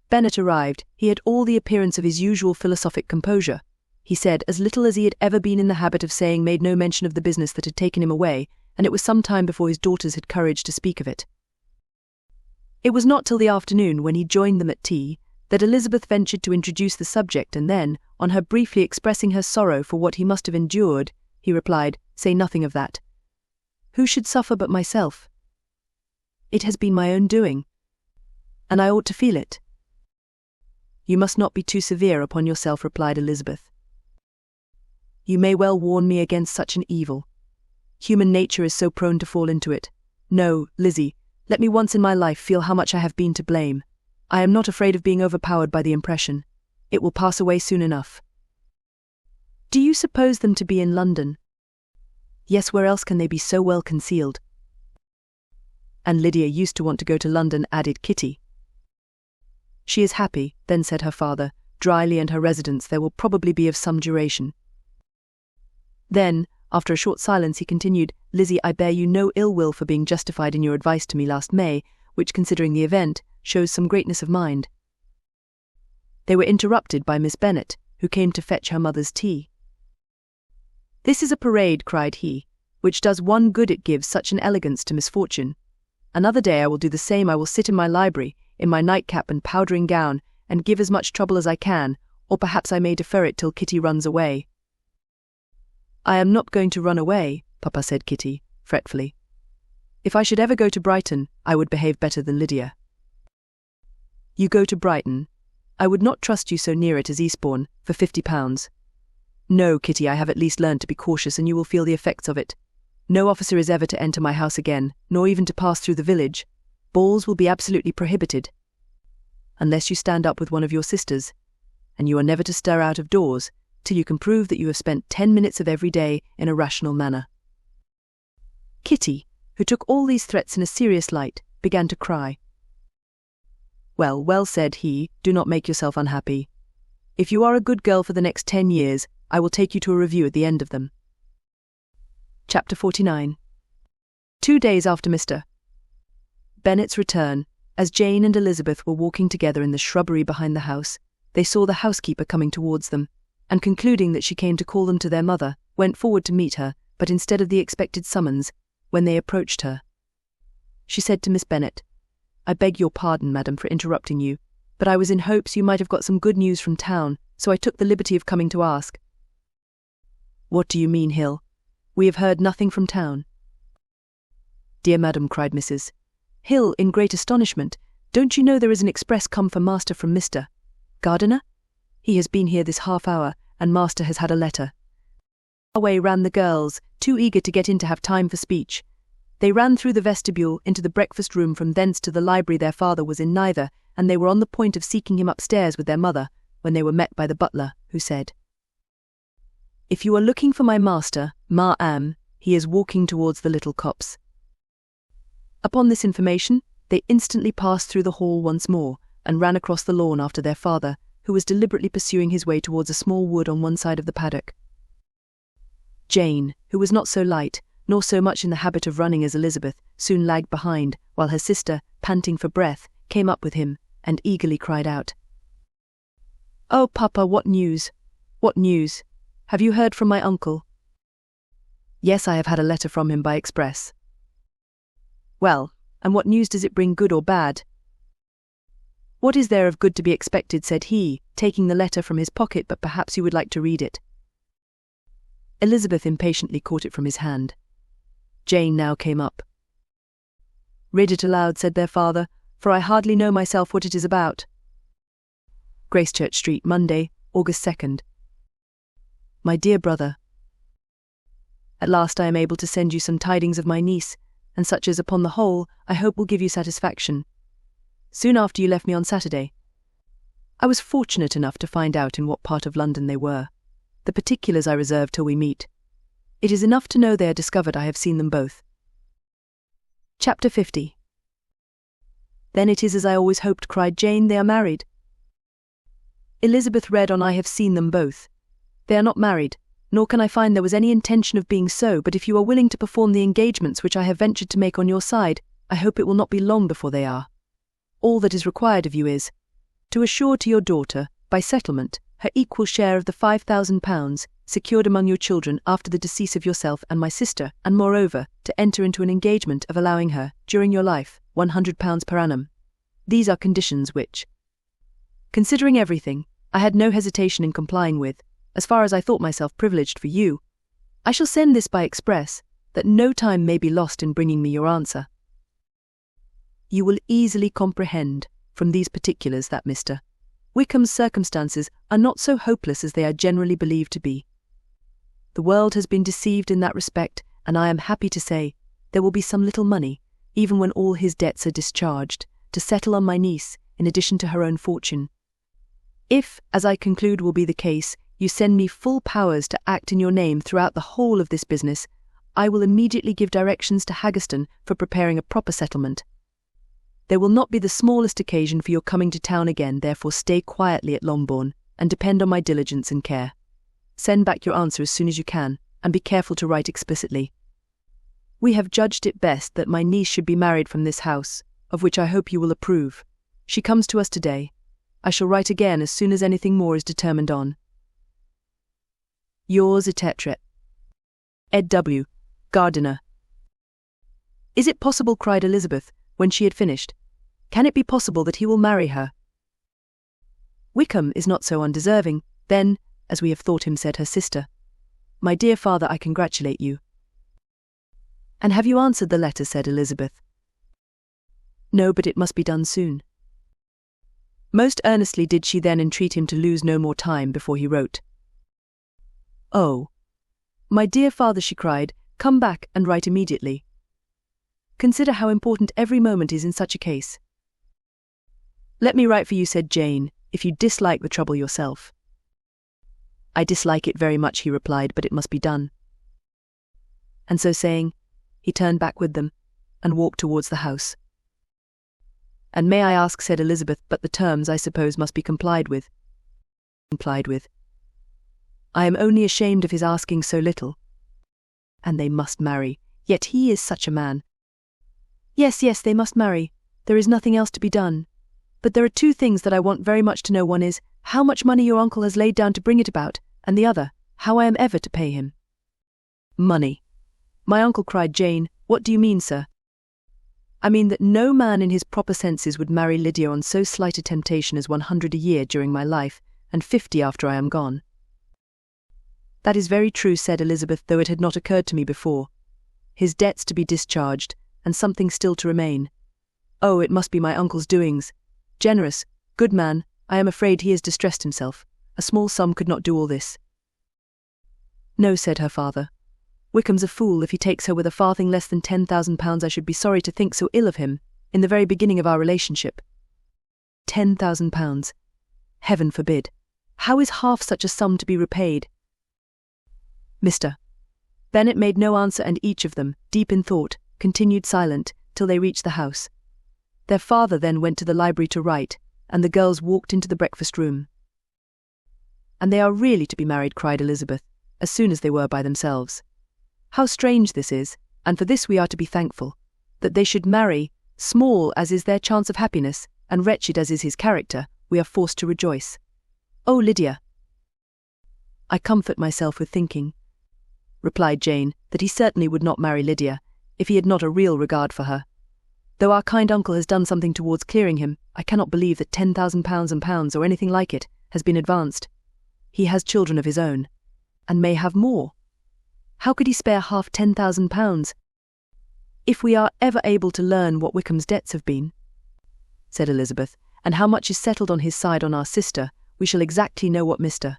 Bennet arrived, he had all the appearance of his usual philosophic composure. He said as little as he had ever been in the habit of saying, made no mention of the business that had taken him away, and it was some time before his daughters had courage to speak of it. It was not till the afternoon, when he joined them at tea, that Elizabeth ventured to introduce the subject, and then, on her briefly expressing her sorrow for what he must have endured, he replied, "Say nothing of that. Who should suffer but myself? It has been my own doing, and I ought to feel it." "You must not be too severe upon yourself," replied Elizabeth. "You may well warn me against such an evil. Human nature is so prone to fall into it. No, Lizzie, let me once in my life feel how much I have been to blame. I am not afraid of being overpowered by the impression. It will pass away soon enough." "Do you suppose them to be in London?" "Yes, where else can they be so well concealed?" "And Lydia used to want to go to London," added Kitty. "She is happy," then said her father, dryly, "and her residence there will probably be of some duration." Then, after a short silence, he continued, "Lizzie, I bear you no ill will for being justified in your advice to me last May, which, considering the event, shows some greatness of mind." They were interrupted by Miss Bennet, who came to fetch her mother's tea. "This is a parade," cried he, "which does one good, it gives such an elegance to misfortune. Another day I will do the same. I will sit in my library, in my nightcap and powdering gown, and give as much trouble as I can, or perhaps I may defer it till Kitty runs away." "I am not going to run away, Papa," said Kitty, fretfully. "If I should ever go to Brighton, I would behave better than Lydia." "You go to Brighton? I would not trust you so near it as Eastbourne, for £50. No, Kitty, I have at least learned to be cautious, and you will feel the effects of it. No officer is ever to enter my house again, nor even to pass through the village. Balls will be absolutely prohibited, unless you stand up with one of your sisters, and you are never to stir out of doors till you can prove that you have spent 10 minutes of every day in a rational manner." Kitty, who took all these threats in a serious light, began to cry. "Well, well," said he, "do not make yourself unhappy. If you are a good girl for the next 10 years, I will take you to a review at the end of them." Chapter 49. 2 days after Mr. Bennet's return, as Jane and Elizabeth were walking together in the shrubbery behind the house, they saw the housekeeper coming towards them, and concluding that she came to call them to their mother, went forward to meet her, but instead of the expected summons, when they approached her, she said to Miss Bennet, "I beg your pardon, madam, for interrupting you, but I was in hopes you might have got some good news from town, so I took the liberty of coming to ask." "What do you mean, Hill? We have heard nothing from town." "Dear madam," cried Mrs. Hill in great astonishment, "don't you know there is an express come for master from Mr. Gardiner? He has been here this half hour, and master has had a letter." Away ran the girls, too eager to get in to have time for speech. They ran through the vestibule into the breakfast room, from thence to the library. Their father was in neither, and they were on the point of seeking him upstairs with their mother, when they were met by the butler, who said, "If you are looking for my master, ma'am, he is walking towards the little copse." Upon this information, they instantly passed through the hall once more, and ran across the lawn after their father, who was deliberately pursuing his way towards a small wood on one side of the paddock. Jane, who was not so light, nor so much in the habit of running as Elizabeth, soon lagged behind, while her sister, panting for breath, came up with him, and eagerly cried out, "Oh, Papa, what news? What news? Have you heard from my uncle?" "Yes, I have had a letter from him by express." "Well, and what news does it bring, good or bad?" "What is there of good to be expected?" said he, taking the letter from his pocket, "but perhaps you would like to read it." Elizabeth impatiently caught it from his hand. Jane now came up. "Read it aloud," said their father, "for I hardly know myself what it is about." Gracechurch Street, Monday, August 2nd. My dear brother, at last I am able to send you some tidings of my niece, and such as, upon the whole, I hope will give you satisfaction. Soon after you left me on Saturday, I was fortunate enough to find out in what part of London they were. The particulars I reserve till we meet. It is enough to know they are discovered. I have seen them both. Chapter 50. Then it is as I always hoped, cried Jane, they are married. Elizabeth read on, I have seen them both. They are not married, nor can I find there was any intention of being so, but if you are willing to perform the engagements which I have ventured to make on your side, I hope it will not be long before they are. All that is required of you is to assure to your daughter, by settlement, her equal share of the £5,000 secured among your children after the decease of yourself and my sister, and moreover, to enter into an engagement of allowing her, during your life, £100 per annum. These are conditions which, considering everything, I had no hesitation in complying with, as far as I thought myself privileged for you. I shall send this by express, that no time may be lost in bringing me your answer. You will easily comprehend, from these particulars, that Mr. Wickham's circumstances are not so hopeless as they are generally believed to be. The world has been deceived in that respect, and I am happy to say, there will be some little money, even when all his debts are discharged, to settle on my niece, in addition to her own fortune. If, as I conclude will be the case, you send me full powers to act in your name throughout the whole of this business, I will immediately give directions to Haggerston for preparing a proper settlement. There will not be the smallest occasion for your coming to town again, therefore stay quietly at Longbourn, and depend on my diligence and care. Send back your answer as soon as you can, and be careful to write explicitly. We have judged it best that my niece should be married from this house, of which I hope you will approve. She comes to us today. I shall write again as soon as anything more is determined on. Yours, etc. Ed W. Gardiner. Is it possible, cried Elizabeth, when she had finished, can it be possible that he will marry her? Wickham is not so undeserving, then, as we have thought him, said her sister. My dear father, I congratulate you. And have you answered the letter, said Elizabeth. No, but it must be done soon. Most earnestly did she then entreat him to lose no more time before he wrote. Oh, my dear father, she cried, come back and write immediately. Consider how important every moment is in such a case. Let me write for you, said Jane, if you dislike the trouble yourself. I dislike it very much, he replied, but it must be done. And so saying, he turned back with them, and walked towards the house. And may I ask, said Elizabeth, but the terms, I suppose, must be complied with. Complied with. I am only ashamed of his asking so little. And they must marry, yet he is such a man. Yes, yes, they must marry. There is nothing else to be done. But there are two things that I want very much to know. One is, how much money your uncle has laid down to bring it about, and the other, how I am ever to pay him. Money. My uncle, cried Jane, what do you mean, sir? I mean that no man in his proper senses would marry Lydia on so slight a temptation as 100 a year during my life, and 50 after I am gone. That is very true, said Elizabeth, though it had not occurred to me before. His debts to be discharged, and something still to remain. Oh, it must be my uncle's doings. Generous, good man, I am afraid he has distressed himself. A small sum could not do all this. No, said her father. Wickham's a fool. If he takes her with a farthing less than £10,000, I should be sorry to think so ill of him, in the very beginning of our relationship. £10,000. Heaven forbid. How is half such a sum to be repaid? Mr. Bennet made no answer, and each of them, deep in thought, continued silent till they reached the house. Their father then went to the library to write, and the girls walked into the breakfast-room. And they are really to be married, cried Elizabeth, as soon as they were by themselves. How strange this is, and for this we are to be thankful, that they should marry, small as is their chance of happiness, and wretched as is his character, we are forced to rejoice. Oh, Lydia! I comfort myself with thinking, replied Jane, that he certainly would not marry Lydia, if he had not a real regard for her. Though our kind uncle has done something towards clearing him, I cannot believe that £10,000 and pounds, or anything like it, has been advanced. He has children of his own, and may have more. How could he spare half £10,000? If we are ever able to learn what Wickham's debts have been, said Elizabeth, and how much is settled on his side on our sister, we shall exactly know what Mr.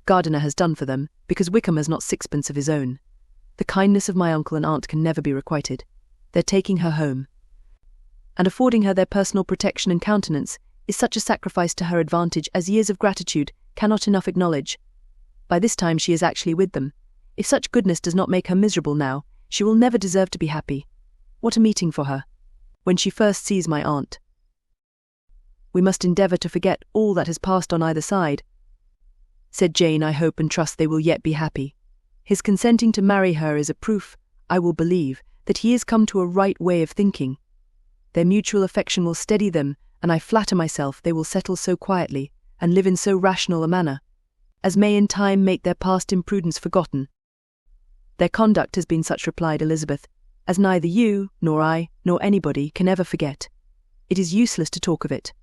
Gardiner has done for them, because Wickham has not sixpence of his own. The kindness of my uncle and aunt can never be requited. Their taking her home, and affording her their personal protection and countenance, is such a sacrifice to her advantage as years of gratitude cannot enough acknowledge. By this time she is actually with them. If such goodness does not make her miserable now, she will never deserve to be happy. What a meeting for her, when she first sees my aunt. We must endeavour to forget all that has passed on either side, said Jane. I hope and trust they will yet be happy. His consenting to marry her is a proof, I will believe, that he has come to a right way of thinking. Their mutual affection will steady them, and I flatter myself they will settle so quietly, and live in so rational a manner, as may in time make their past imprudence forgotten. Their conduct has been such, replied Elizabeth, as neither you, nor I, nor anybody can ever forget. It is useless to talk of it.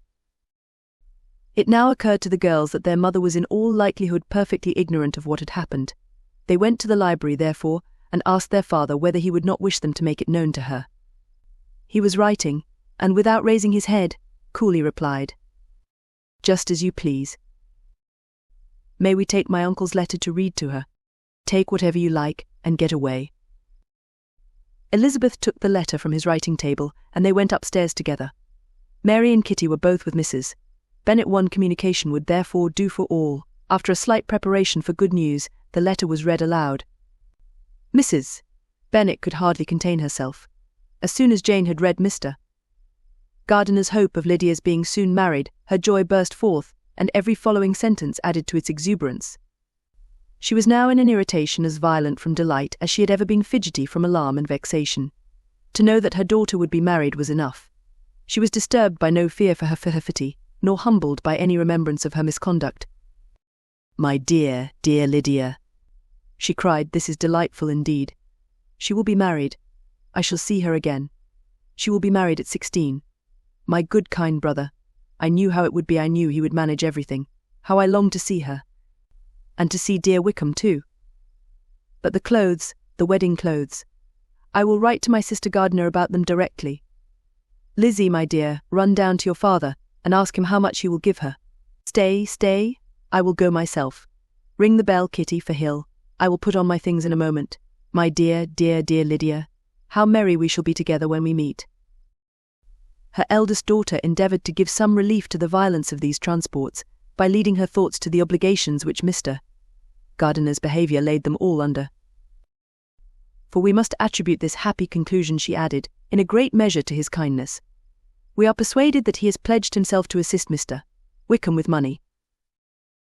It now occurred to the girls that their mother was in all likelihood perfectly ignorant of what had happened. They went to the library, therefore, and asked their father whether he would not wish them to make it known to her. He was writing, and without raising his head, coolly replied, "Just as you please. May we take my uncle's letter to read to her? Take whatever you like, and get away." Elizabeth took the letter from his writing table, and they went upstairs together. Mary and Kitty were both with Mrs. Bennet. One communication would therefore do for all. After a slight preparation for good news, the letter was read aloud. Mrs. Bennet could hardly contain herself. As soon as Jane had read Mr. Gardiner's hope of Lydia's being soon married, her joy burst forth, and every following sentence added to its exuberance. She was now in an irritation as violent from delight as she had ever been fidgety from alarm and vexation. To know that her daughter would be married was enough. She was disturbed by no fear for her fifity, nor humbled by any remembrance of her misconduct. "My dear, dear Lydia," she cried, "this is delightful indeed. She will be married. I shall see her again. She will be married at 16. My good kind brother. I knew how it would be. I knew he would manage everything. How I longed to see her. And to see dear Wickham too. But the clothes, the wedding clothes. I will write to my sister Gardiner about them directly. Lizzie, my dear, run down to your father, and ask him how much he will give her. Stay, I will go myself. Ring the bell, Kitty, for Hill. I will put on my things in a moment. My dear, dear, dear Lydia, how merry we shall be together when we meet." Her eldest daughter endeavoured to give some relief to the violence of these transports, by leading her thoughts to the obligations which Mr. Gardiner's behaviour laid them all under. "For we must attribute this happy conclusion," she added, "in a great measure to his kindness. We are persuaded that he has pledged himself to assist Mr. Wickham with money."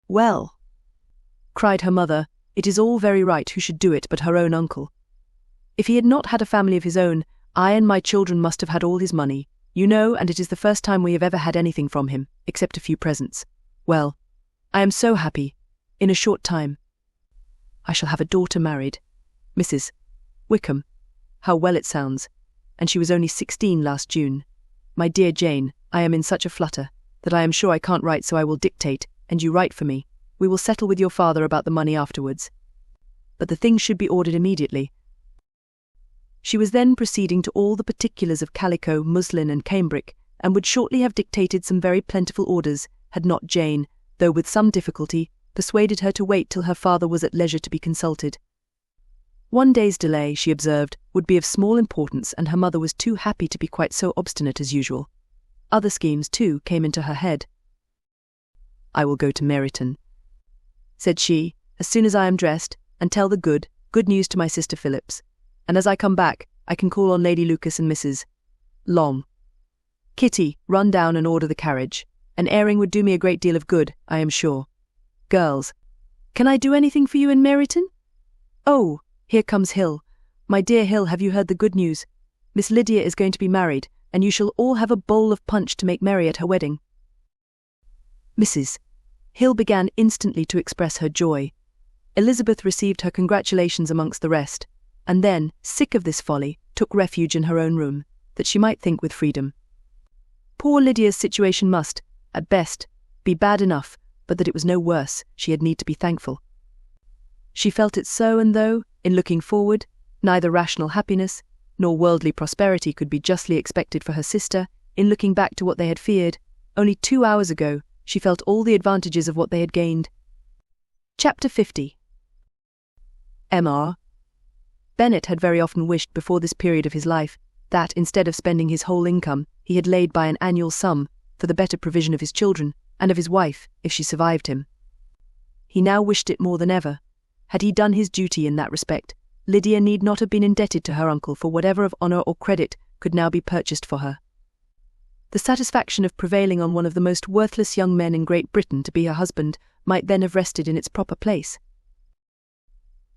"Well," cried her mother, "it is all very right. Who should do it but her own uncle? If he had not had a family of his own, I and my children must have had all his money, you know, and it is the first time we have ever had anything from him, except a few presents. Well, I am so happy. In a short time I shall have a daughter married. Mrs. Wickham. How well it sounds. And she was only 16 last June. My dear Jane, I am in such a flutter that I am sure I can't write, so I will dictate, and you write for me. We will settle with your father about the money afterwards. But the things should be ordered immediately." She was then proceeding to all the particulars of calico, muslin, and cambric, and would shortly have dictated some very plentiful orders, had not Jane, though with some difficulty, persuaded her to wait till her father was at leisure to be consulted. One day's delay, she observed, would be of small importance, and her mother was too happy to be quite so obstinate as usual. Other schemes, too, came into her head. "I will go to Meryton," said she, "as soon as I am dressed, and tell the good news to my sister Phillips, and as I come back, I can call on Lady Lucas and Mrs. Long. Kitty, run down and order the carriage. An airing would do me a great deal of good, I am sure. Girls, can I do anything for you in Meryton? Oh, here comes Hill. My dear Hill, have you heard the good news? Miss Lydia is going to be married, and you shall all have a bowl of punch to make merry at her wedding." Mrs. Hill began instantly to express her joy. Elizabeth received her congratulations amongst the rest, and then, sick of this folly, took refuge in her own room, that she might think with freedom. Poor Lydia's situation must, at best, be bad enough, but that it was no worse, she had need to be thankful. She felt it so, and though, in looking forward, neither rational happiness nor worldly prosperity could be justly expected for her sister, in looking back to what they had feared, only 2 hours ago, she felt all the advantages of what they had gained. Chapter 50. M.R. Bennet had very often wished before this period of his life that, instead of spending his whole income, he had laid by an annual sum for the better provision of his children and of his wife, if she survived him. He now wished it more than ever. Had he done his duty in that respect, Lydia need not have been indebted to her uncle for whatever of honour or credit could now be purchased for her. The satisfaction of prevailing on one of the most worthless young men in Great Britain to be her husband might then have rested in its proper place.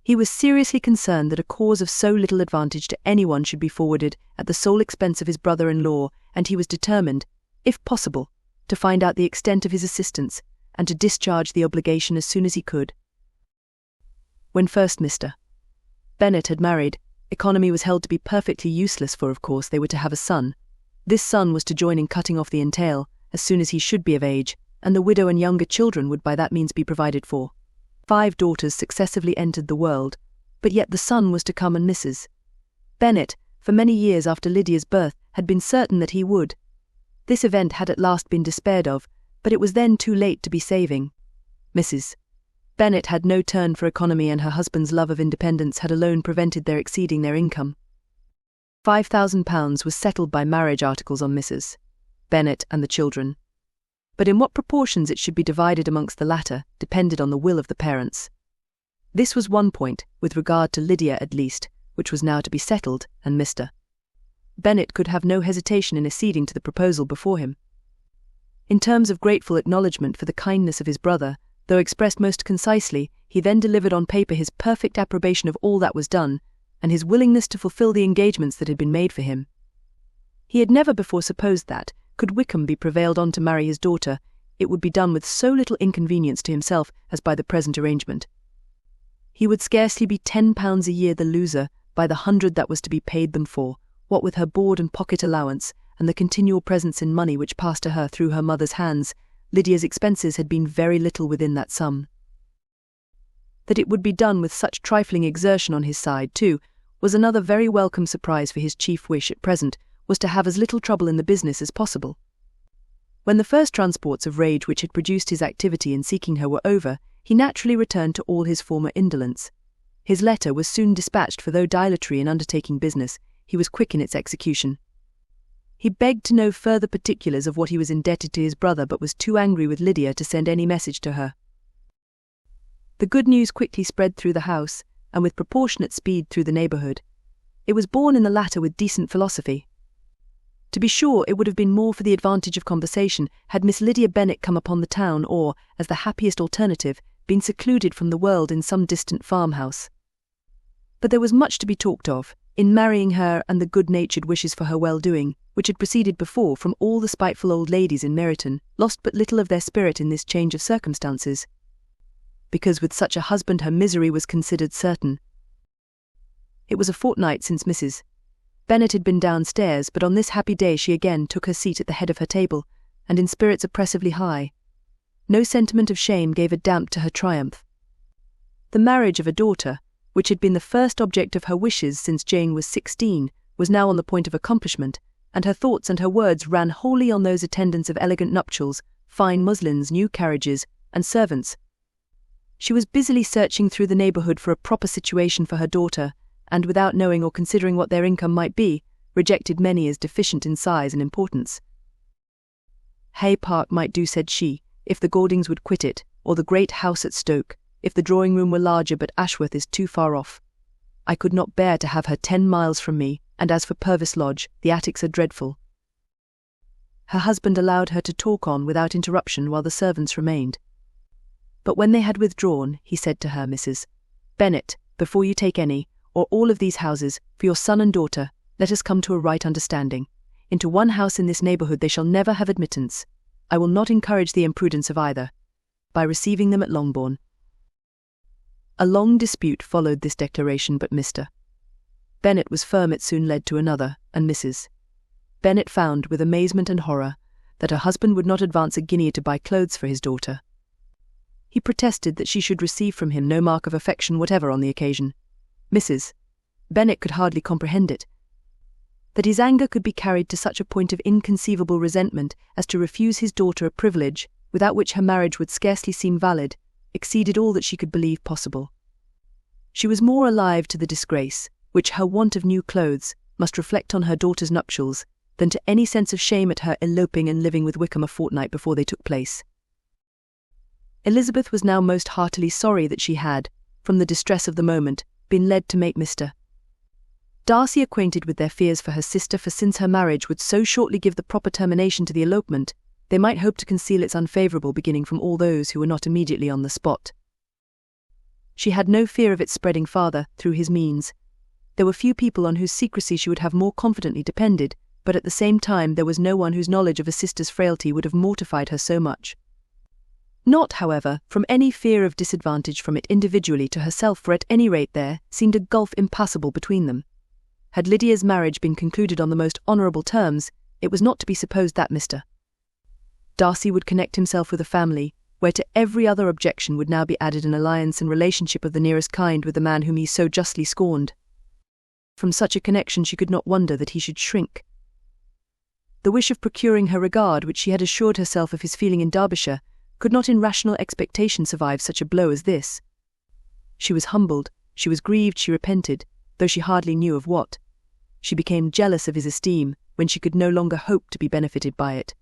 He was seriously concerned that a cause of so little advantage to anyone should be forwarded at the sole expense of his brother-in-law, and he was determined, if possible, to find out the extent of his assistance and to discharge the obligation as soon as he could. When first Mr. Bennet had married, economy was held to be perfectly useless, for of course they were to have a son. This son was to join in cutting off the entail as soon as he should be of age, and the widow and younger children would by that means be provided for. 5 daughters successively entered the world, but yet the son was to come, and Mrs. Bennet, for many years after Lydia's birth, had been certain that he would. This event had at last been despaired of, but it was then too late to be saving. Mrs. Bennet had no turn for economy, and her husband's love of independence had alone prevented their exceeding their income. £5,000 was settled by marriage articles on Mrs. Bennet and the children, but in what proportions it should be divided amongst the latter depended on the will of the parents. This was one point, with regard to Lydia at least, which was now to be settled, and Mr. Bennet could have no hesitation in acceding to the proposal before him. In terms of grateful acknowledgment for the kindness of his brother, though expressed most concisely, he then delivered on paper his perfect approbation of all that was done, and his willingness to fulfil the engagements that had been made for him. He had never before supposed that, could Wickham be prevailed on to marry his daughter, it would be done with so little inconvenience to himself as by the present arrangement. He would scarcely be £10 a year the loser by the 100 that was to be paid them for, what with her board and pocket allowance, and the continual presents in money which passed to her through her mother's hands. Lydia's expenses had been very little within that sum. That it would be done with such trifling exertion on his side, too, was another very welcome surprise, for his chief wish at present was to have as little trouble in the business as possible. When the first transports of rage which had produced his activity in seeking her were over, he naturally returned to all his former indolence. His letter was soon dispatched, for though dilatory in undertaking business, he was quick in its execution. He begged to know further particulars of what he was indebted to his brother, but was too angry with Lydia to send any message to her. The good news quickly spread through the house, and with proportionate speed through the neighbourhood. It was borne in the latter with decent philosophy. To be sure, it would have been more for the advantage of conversation had Miss Lydia Bennet come upon the town, or, as the happiest alternative, been secluded from the world in some distant farmhouse. But there was much to be talked of, in marrying her, and the good-natured wishes for her well-doing, which had proceeded before from all the spiteful old ladies in Meryton, lost but little of their spirit in this change of circumstances, because with such a husband her misery was considered certain. It was a fortnight since Mrs. Bennet had been downstairs, but on this happy day she again took her seat at the head of her table, and in spirits oppressively high. No sentiment of shame gave a damp to her triumph. The marriage of a daughter, which had been the first object of her wishes since Jane was 16, was now on the point of accomplishment, and her thoughts and her words ran wholly on those attendants of elegant nuptials, fine muslins, new carriages, and servants. She was busily searching through the neighbourhood for a proper situation for her daughter, and without knowing or considering what their income might be, rejected many as deficient in size and importance. Hay Park might do, said she, if the Gordings would quit it, or the great house at Stoke, if the drawing-room were larger, but Ashworth is too far off. I could not bear to have her 10 miles from me, and as for Purvis Lodge, the attics are dreadful. Her husband allowed her to talk on without interruption while the servants remained. But when they had withdrawn, he said to her, Mrs. Bennet, before you take any, or all of these houses, for your son and daughter, let us come to a right understanding. Into one house in this neighbourhood they shall never have admittance. I will not encourage the imprudence of either, by receiving them at Longbourn. A long dispute followed this declaration, but Mr. Bennet was firm. It soon led to another, and Mrs. Bennet found, with amazement and horror, that her husband would not advance a guinea to buy clothes for his daughter. He protested that she should receive from him no mark of affection whatever on the occasion. Mrs. Bennet could hardly comprehend it. That his anger could be carried to such a point of inconceivable resentment as to refuse his daughter a privilege, without which her marriage would scarcely seem valid, exceeded all that she could believe possible. She was more alive to the disgrace, which her want of new clothes must reflect on her daughter's nuptials, than to any sense of shame at her eloping and living with Wickham a fortnight before they took place. Elizabeth was now most heartily sorry that she had, from the distress of the moment, been led to make Mr. Darcy acquainted with their fears for her sister, for since her marriage would so shortly give the proper termination to the elopement, they might hope to conceal its unfavourable beginning from all those who were not immediately on the spot. She had no fear of its spreading farther through his means. There were few people on whose secrecy she would have more confidently depended, but at the same time there was no one whose knowledge of a sister's frailty would have mortified her so much. Not, however, from any fear of disadvantage from it individually to herself, for at any rate there seemed a gulf impassable between them. Had Lydia's marriage been concluded on the most honourable terms, it was not to be supposed that Mr. Darcy would connect himself with a family, where to every other objection would now be added an alliance and relationship of the nearest kind with the man whom he so justly scorned. From such a connection she could not wonder that he should shrink. The wish of procuring her regard, which she had assured herself of his feeling in Derbyshire, could not in rational expectation survive such a blow as this. She was humbled, she was grieved, she repented, though she hardly knew of what. She became jealous of his esteem, when she could no longer hope to be benefited by it.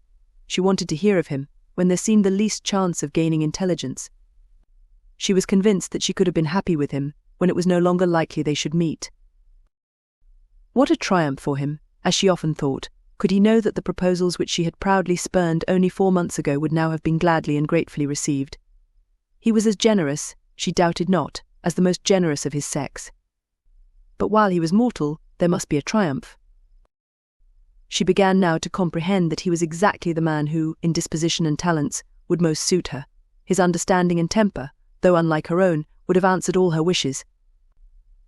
She wanted to hear of him, when there seemed the least chance of gaining intelligence. She was convinced that she could have been happy with him, when it was no longer likely they should meet. What a triumph for him, as she often thought, could he know that the proposals which she had proudly spurned only 4 months ago would now have been gladly and gratefully received. He was as generous, she doubted not, as the most generous of his sex. But while he was mortal, there must be a triumph. She began now to comprehend that he was exactly the man who, in disposition and talents, would most suit her. His understanding and temper, though unlike her own, would have answered all her wishes.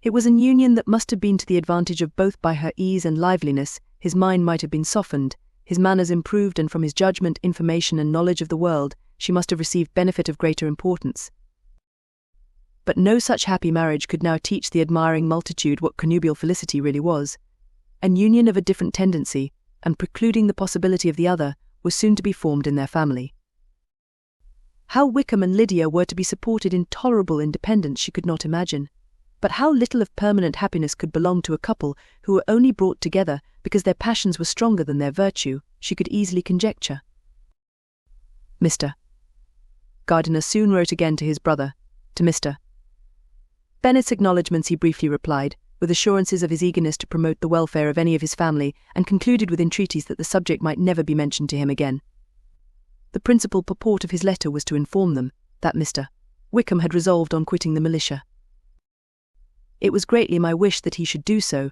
It was an union that must have been to the advantage of both. By her ease and liveliness, his mind might have been softened, his manners improved, and from his judgment, information, and knowledge of the world, she must have received benefit of greater importance. But no such happy marriage could now teach the admiring multitude what connubial felicity really was. An union of a different tendency, and precluding the possibility of the other, was soon to be formed in their family. How Wickham and Lydia were to be supported in tolerable independence she could not imagine. But how little of permanent happiness could belong to a couple who were only brought together because their passions were stronger than their virtue, she could easily conjecture. Mr. Gardiner soon wrote again to his brother, to Mr. Bennet's acknowledgments he briefly replied, with assurances of his eagerness to promote the welfare of any of his family, and concluded with entreaties that the subject might never be mentioned to him again. The principal purport of his letter was to inform them that Mr. Wickham had resolved on quitting the militia. It was greatly my wish that he should do so,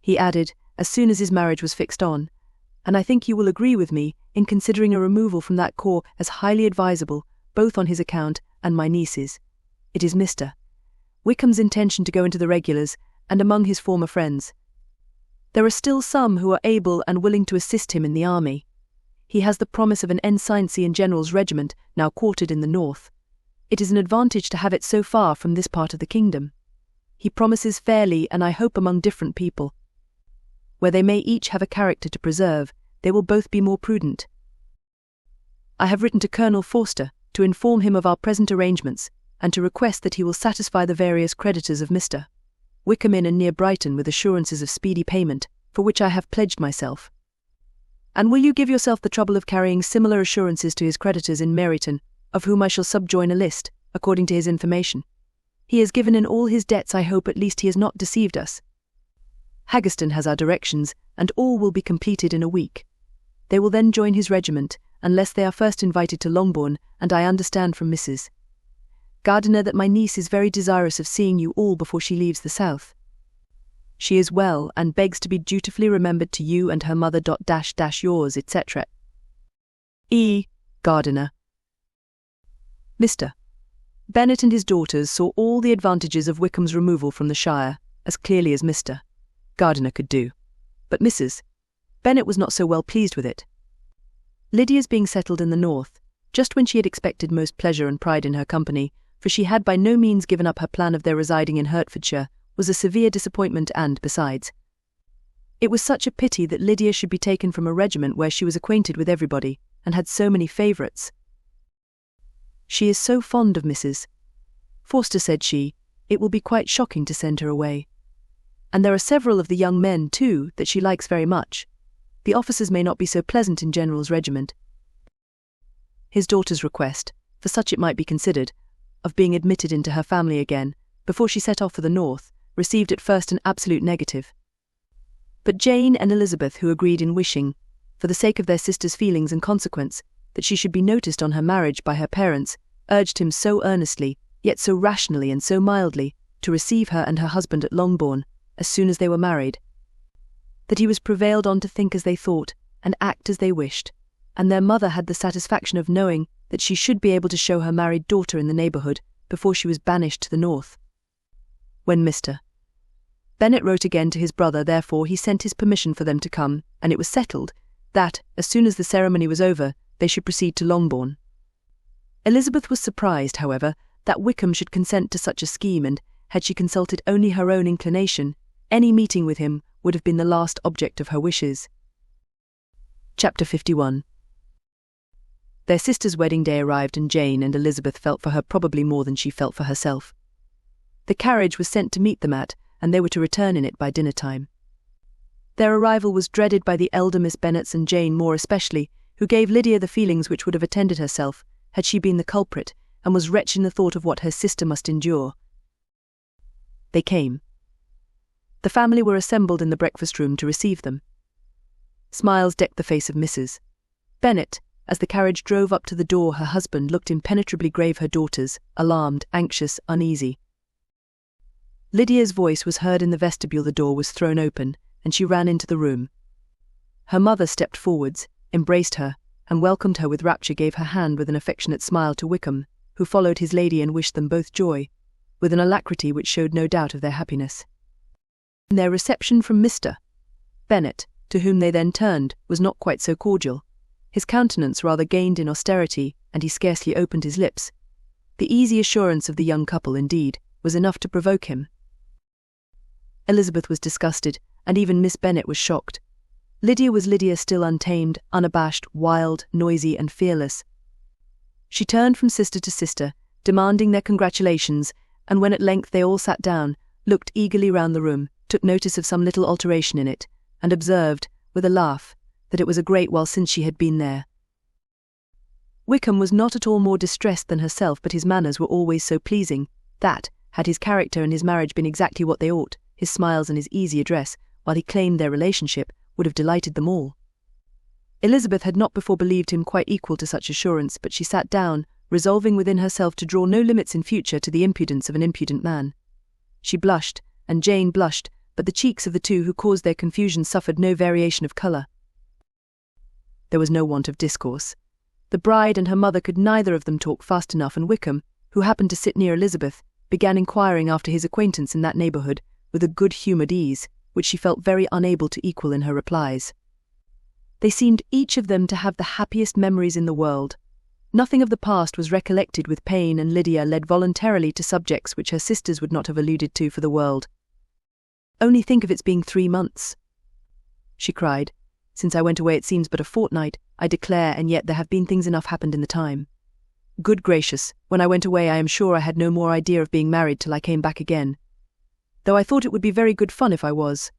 he added, as soon as his marriage was fixed on, and I think you will agree with me in considering a removal from that corps as highly advisable, both on his account and my niece's. It is Mr. Wickham's intention to go into the regulars, and among his former friends. There are still some who are able and willing to assist him in the army. He has the promise of an ensigncy in General's regiment, now quartered in the north. It is an advantage to have it so far from this part of the kingdom. He promises fairly, and I hope among different people. Where they may each have a character to preserve, they will both be more prudent. I have written to Colonel Forster to inform him of our present arrangements, and to request that he will satisfy the various creditors of Mr. Wickham in and near Brighton with assurances of speedy payment, for which I have pledged myself. And will you give yourself the trouble of carrying similar assurances to his creditors in Meryton, of whom I shall subjoin a list, according to his information. He has given in all his debts. I hope at least he has not deceived us. Haggerston has our directions, and all will be completed in a week. They will then join his regiment, unless they are first invited to Longbourn, and I understand from Mrs. Gardiner that my niece is very desirous of seeing you all before she leaves the south. She is well, and begs to be dutifully remembered to you and her mother. Yours, etc. E. Gardiner. Mr. Bennet and his daughters saw all the advantages of Wickham's removal from the shire, as clearly as Mr. Gardiner could do. But Mrs. Bennet was not so well pleased with it. Lydia's being settled in the north, just when she had expected most pleasure and pride in her company, for she had by no means given up her plan of their residing in Hertfordshire, was a severe disappointment, and, besides, it was such a pity that Lydia should be taken from a regiment where she was acquainted with everybody, and had so many favourites. She is so fond of Mrs. Forster, said she, it will be quite shocking to send her away. And there are several of the young men, too, that she likes very much. The officers may not be so pleasant in General's regiment. His daughter's request, for such it might be considered, of being admitted into her family again, before she set off for the north, received at first an absolute negative. But Jane and Elizabeth, who agreed in wishing, for the sake of their sister's feelings and consequence, that she should be noticed on her marriage by her parents, urged him so earnestly yet so rationally and so mildly, to receive her and her husband at Longbourn, as soon as they were married, that he was prevailed on to think as they thought, and act as they wished, and their mother had the satisfaction of knowing that she should be able to show her married daughter in the neighbourhood before she was banished to the north. When Mr. Bennet wrote again to his brother, therefore, he sent his permission for them to come, and it was settled that, as soon as the ceremony was over, they should proceed to Longbourn. Elizabeth was surprised, however, that Wickham should consent to such a scheme, and, had she consulted only her own inclination, any meeting with him would have been the last object of her wishes. Chapter 51. Their sister's wedding day arrived, and Jane and Elizabeth felt for her probably more than she felt for herself. The carriage was sent to meet them at, and they were to return in it by dinner-time. Their arrival was dreaded by the elder Miss Bennets, and Jane more especially, who gave Lydia the feelings which would have attended herself, had she been the culprit, and was wretched in the thought of what her sister must endure. They came. The family were assembled in the breakfast-room to receive them. Smiles decked the face of Mrs. Bennet. As the carriage drove up to the door, her husband looked impenetrably grave, her daughters, alarmed, anxious, uneasy. Lydia's voice was heard in the vestibule. The door was thrown open, and she ran into the room. Her mother stepped forwards, embraced her, and welcomed her with rapture, gave her hand with an affectionate smile to Wickham, who followed his lady and wished them both joy, with an alacrity which showed no doubt of their happiness. Their reception from Mr. Bennet, to whom they then turned, was not quite so cordial. His countenance rather gained in austerity, and he scarcely opened his lips. The easy assurance of the young couple, indeed, was enough to provoke him. Elizabeth was disgusted, and even Miss Bennet was shocked. Lydia was Lydia, still untamed, unabashed, wild, noisy, and fearless. She turned from sister to sister, demanding their congratulations, and when at length they all sat down, looked eagerly round the room, took notice of some little alteration in it, and observed, with a laugh, that it was a great while since she had been there. Wickham was not at all more distressed than herself, but his manners were always so pleasing that, had his character and his marriage been exactly what they ought, his smiles and his easy address, while he claimed their relationship, would have delighted them all. Elizabeth had not before believed him quite equal to such assurance, but she sat down, resolving within herself to draw no limits in future to the impudence of an impudent man. She blushed, and Jane blushed, but the cheeks of the two who caused their confusion suffered no variation of colour. There was no want of discourse. The bride and her mother could neither of them talk fast enough, and Wickham, who happened to sit near Elizabeth, began inquiring after his acquaintance in that neighbourhood, with a good-humoured ease, which she felt very unable to equal in her replies. They seemed each of them to have the happiest memories in the world. Nothing of the past was recollected with pain, and Lydia led voluntarily to subjects which her sisters would not have alluded to for the world. "Only think of its being 3 months," she cried. "Since I went away it seems but a fortnight, I declare, and yet there have been things enough happened in the time. Good gracious, when I went away I am sure I had no more idea of being married till I came back again. Though I thought it would be very good fun if I was."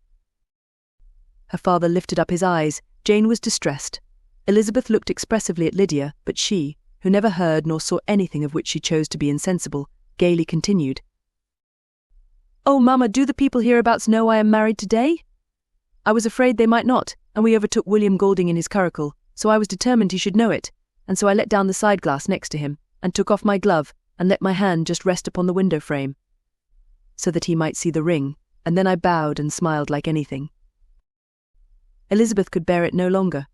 Her father lifted up his eyes. Jane was distressed. Elizabeth looked expressively at Lydia, but she, who never heard nor saw anything of which she chose to be insensible, gaily continued. "Oh, mamma, do the people hereabouts know I am married today? I was afraid they might not, and we overtook William Golding in his curricle, so I was determined he should know it, and so I let down the side-glass next to him, and took off my glove, and let my hand just rest upon the window-frame, so that he might see the ring, and then I bowed and smiled like anything." Elizabeth could bear it no longer.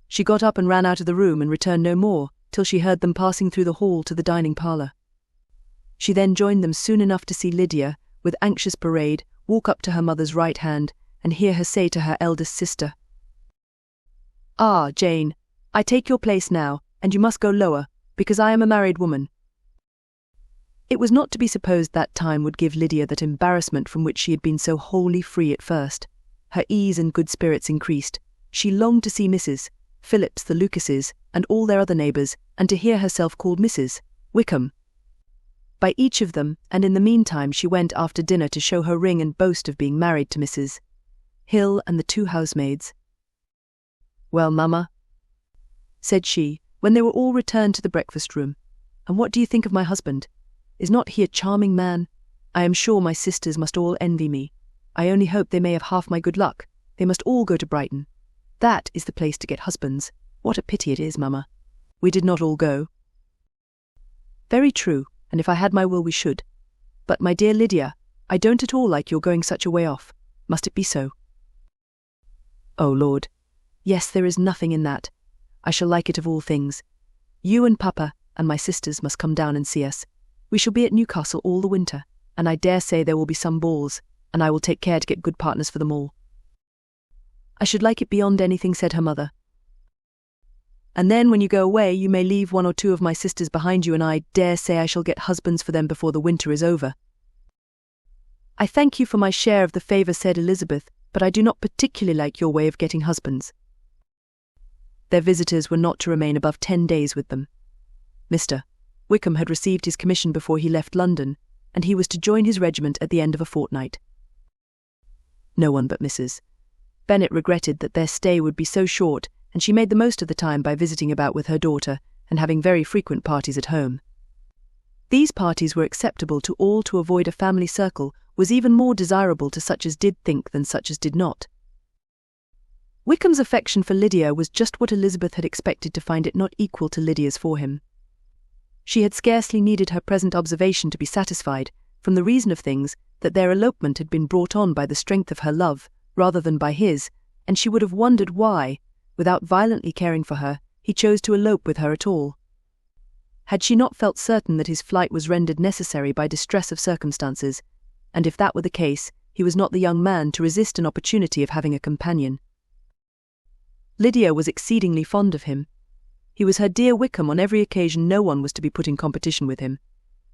She got up and ran out of the room, and returned no more, till she heard them passing through the hall to the dining-parlour. She then joined them soon enough to see Lydia, with anxious parade, walk up to her mother's right hand, and hear her say to her eldest sister, "Ah, Jane, I take your place now, and you must go lower, because I am a married woman." It was not to be supposed that time would give Lydia that embarrassment from which she had been so wholly free at first. Her ease and good spirits increased. She longed to see Mrs. Phillips, the Lucases, and all their other neighbours, and to hear herself called Mrs. Wickham by each of them, and in the meantime she went after dinner to show her ring and boast of being married to Mrs. Hill and the 2 housemaids. "Well, mamma," said she, when they were all returned to the breakfast-room, "and what do you think of my husband? Is not he a charming man? I am sure my sisters must all envy me. I only hope they may have half my good luck. They must all go to Brighton. That is the place to get husbands. What a pity it is, mamma. We did not all go." "Very true, and if I had my will we should. But, my dear Lydia, I don't at all like your going such a way off. Must it be so? Oh, Lord. Yes, there is nothing in that. I shall like it of all things. You and Papa and my sisters must come down and see us. We shall be at Newcastle all the winter, and I dare say there will be some balls, and I will take care to get good partners for them all. I should like it beyond anything, said her mother. And then when you go away, you may leave one or two of my sisters behind you, and I dare say I shall get husbands for them before the winter is over. I thank you for my share of the favour, said Elizabeth, but I do not particularly like your way of getting husbands. Their visitors were not to remain above 10 days with them. Mr. Wickham had received his commission before he left London, and he was to join his regiment at the end of a fortnight. No one but Mrs. Bennet regretted that their stay would be so short, and she made the most of the time by visiting about with her daughter and having very frequent parties at home. These parties were acceptable to all. To avoid a family circle was even more desirable to such as did think than such as did not. Wickham's affection for Lydia was just what Elizabeth had expected to find it not equal to Lydia's for him. She had scarcely needed her present observation to be satisfied, from the reason of things, that their elopement had been brought on by the strength of her love, rather than by his, and she would have wondered why, without violently caring for her, he chose to elope with her at all. Had she not felt certain that his flight was rendered necessary by distress of circumstances, and if that were the case, he was not the young man to resist an opportunity of having a companion. Lydia was exceedingly fond of him. He was her dear Wickham on every occasion. No one was to be put in competition with him.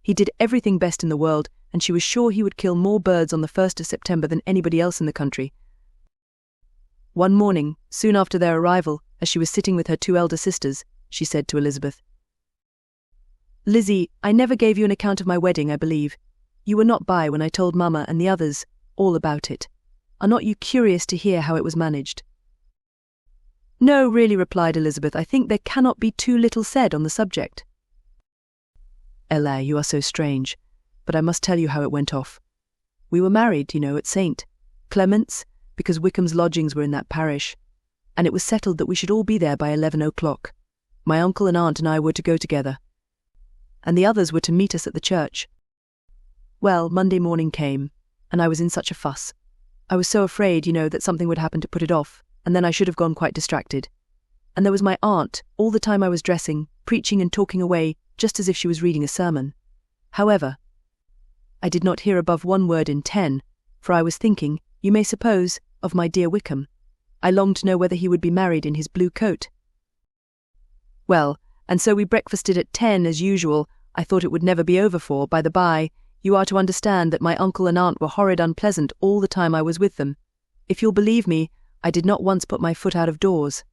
He did everything best in the world, and she was sure he would kill more birds on the 1st of September than anybody else in the country. One morning, soon after their arrival, as she was sitting with her 2 elder sisters, she said to Elizabeth, "Lizzie, I never gave you an account of my wedding, I believe. You were not by when I told Mamma and the others all about it. Are not you curious to hear how it was managed?" "No, really," replied Elizabeth. "I think there cannot be too little said on the subject." "Ella, you are so strange, but I must tell you how it went off. We were married, at St. Clement's, because Wickham's lodgings were in that parish, and it was settled that we should all be there by 11 o'clock. My uncle and aunt and I were to go together, and the others were to meet us at the church. Well, Monday morning came, and I was in such a fuss. I was so afraid, that something would happen to put it off, and then I should have gone quite distracted. And there was my aunt, all the time I was dressing, preaching and talking away, just as if she was reading a sermon. However, I did not hear above 1 word in 10, for I was thinking, you may suppose, of my dear Wickham. I longed to know whether he would be married in his blue coat. Well, and so we breakfasted at 10 as usual. I thought it would never be over, for, by the by, you are to understand that my uncle and aunt were horrid unpleasant all the time I was with them. If you'll believe me, I did not once put my foot out of doors.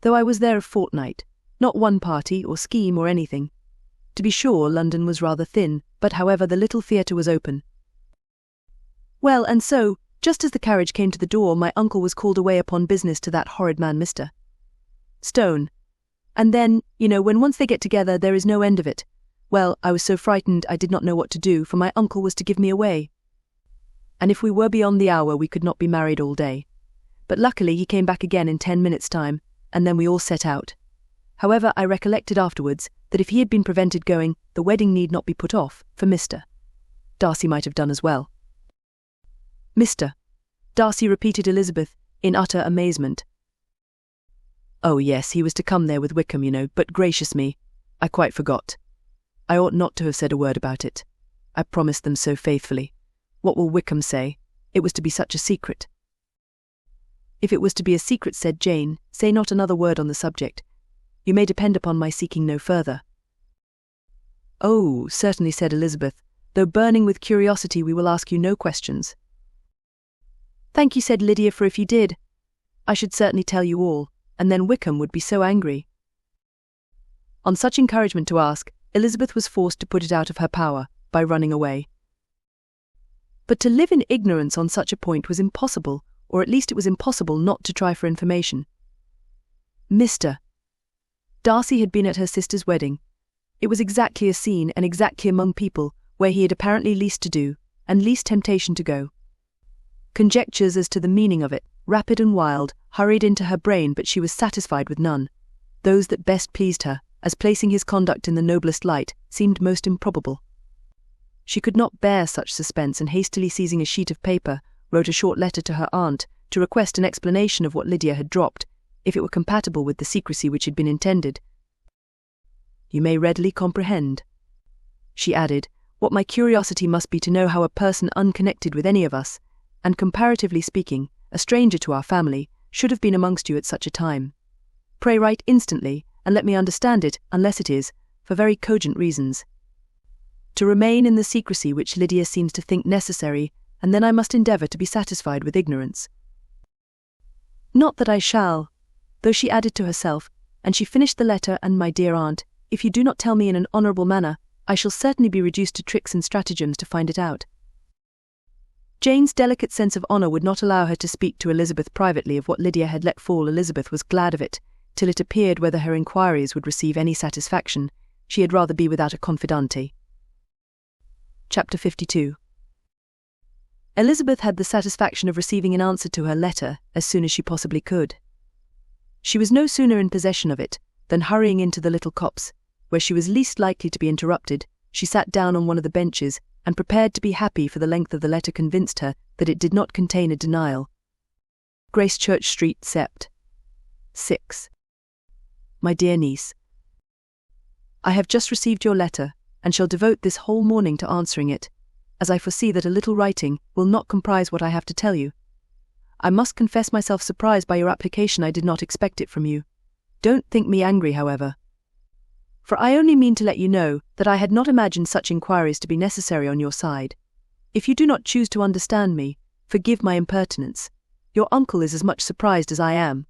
Though I was there a fortnight, not one party or scheme or anything. To be sure, London was rather thin, but however the little theatre was open. Well, and so, just as the carriage came to the door, my uncle was called away upon business to that horrid man Mr. Stone. And then, when once they get together, there is no end of it. Well, I was so frightened I did not know what to do, for my uncle was to give me away. And if we were beyond the hour, we could not be married all day. But luckily he came back again in 10 minutes' time, and then we all set out. However, I recollected afterwards that if he had been prevented going, the wedding need not be put off, for Mr. Darcy might have done as well. "Mr. Darcy," repeated Elizabeth, in utter amazement. "Oh yes, he was to come there with Wickham, but gracious me, I quite forgot. I ought not to have said a word about it. I promised them so faithfully. What will Wickham say? It was to be such a secret." "If it was to be a secret," said Jane, "say not another word on the subject. You may depend upon my seeking no further." "Oh, certainly," said Elizabeth. "Though burning with curiosity, we will ask you no questions." "Thank you," said Lydia, "for if you did, I should certainly tell you all, and then Wickham would be so angry." On such encouragement to ask, Elizabeth was forced to put it out of her power by running away. But to live in ignorance on such a point was impossible, or at least it was impossible not to try for information. Mr. Darcy had been at her sister's wedding. It was exactly a scene, and exactly among people where he had apparently least to do, and least temptation to go. Conjectures as to the meaning of it, rapid and wild, hurried into her brain, but she was satisfied with none. Those that best pleased her as placing his conduct in the noblest light seemed most improbable. She could not bear such suspense, and hastily seizing a sheet of paper, wrote a short letter to her aunt to request an explanation of what Lydia had dropped, if it were compatible with the secrecy which had been intended. "You may readily comprehend," she added, "what my curiosity must be to know how a person unconnected with any of us, and comparatively speaking, a stranger to our family, should have been amongst you at such a time. Pray write instantly, and let me understand it, unless it is, for very cogent reasons. To remain in the secrecy which Lydia seems to think necessary, and then I must endeavour to be satisfied with ignorance. Not that I shall," though she added to herself, and she finished the letter, "and my dear aunt, if you do not tell me in an honourable manner, I shall certainly be reduced to tricks and stratagems to find it out." Jane's delicate sense of honour would not allow her to speak to Elizabeth privately of what Lydia had let fall. Elizabeth was glad of it, till it appeared whether her inquiries would receive any satisfaction. She had rather be without a confidante. Chapter 52. Elizabeth had the satisfaction of receiving an answer to her letter as soon as she possibly could. She was no sooner in possession of it than, hurrying into the little copse, where she was least likely to be interrupted, she sat down on one of the benches and prepared to be happy, for the length of the letter convinced her that it did not contain a denial. Gracechurch Street, Sept. 6. My dear niece, I have just received your letter, and shall devote this whole morning to answering it, as I foresee that a little writing will not comprise what I have to tell you. I must confess myself surprised by your application. I did not expect it from you. Don't think me angry, however, for I only mean to let you know that I had not imagined such inquiries to be necessary on your side. If you do not choose to understand me, forgive my impertinence. Your uncle is as much surprised as I am,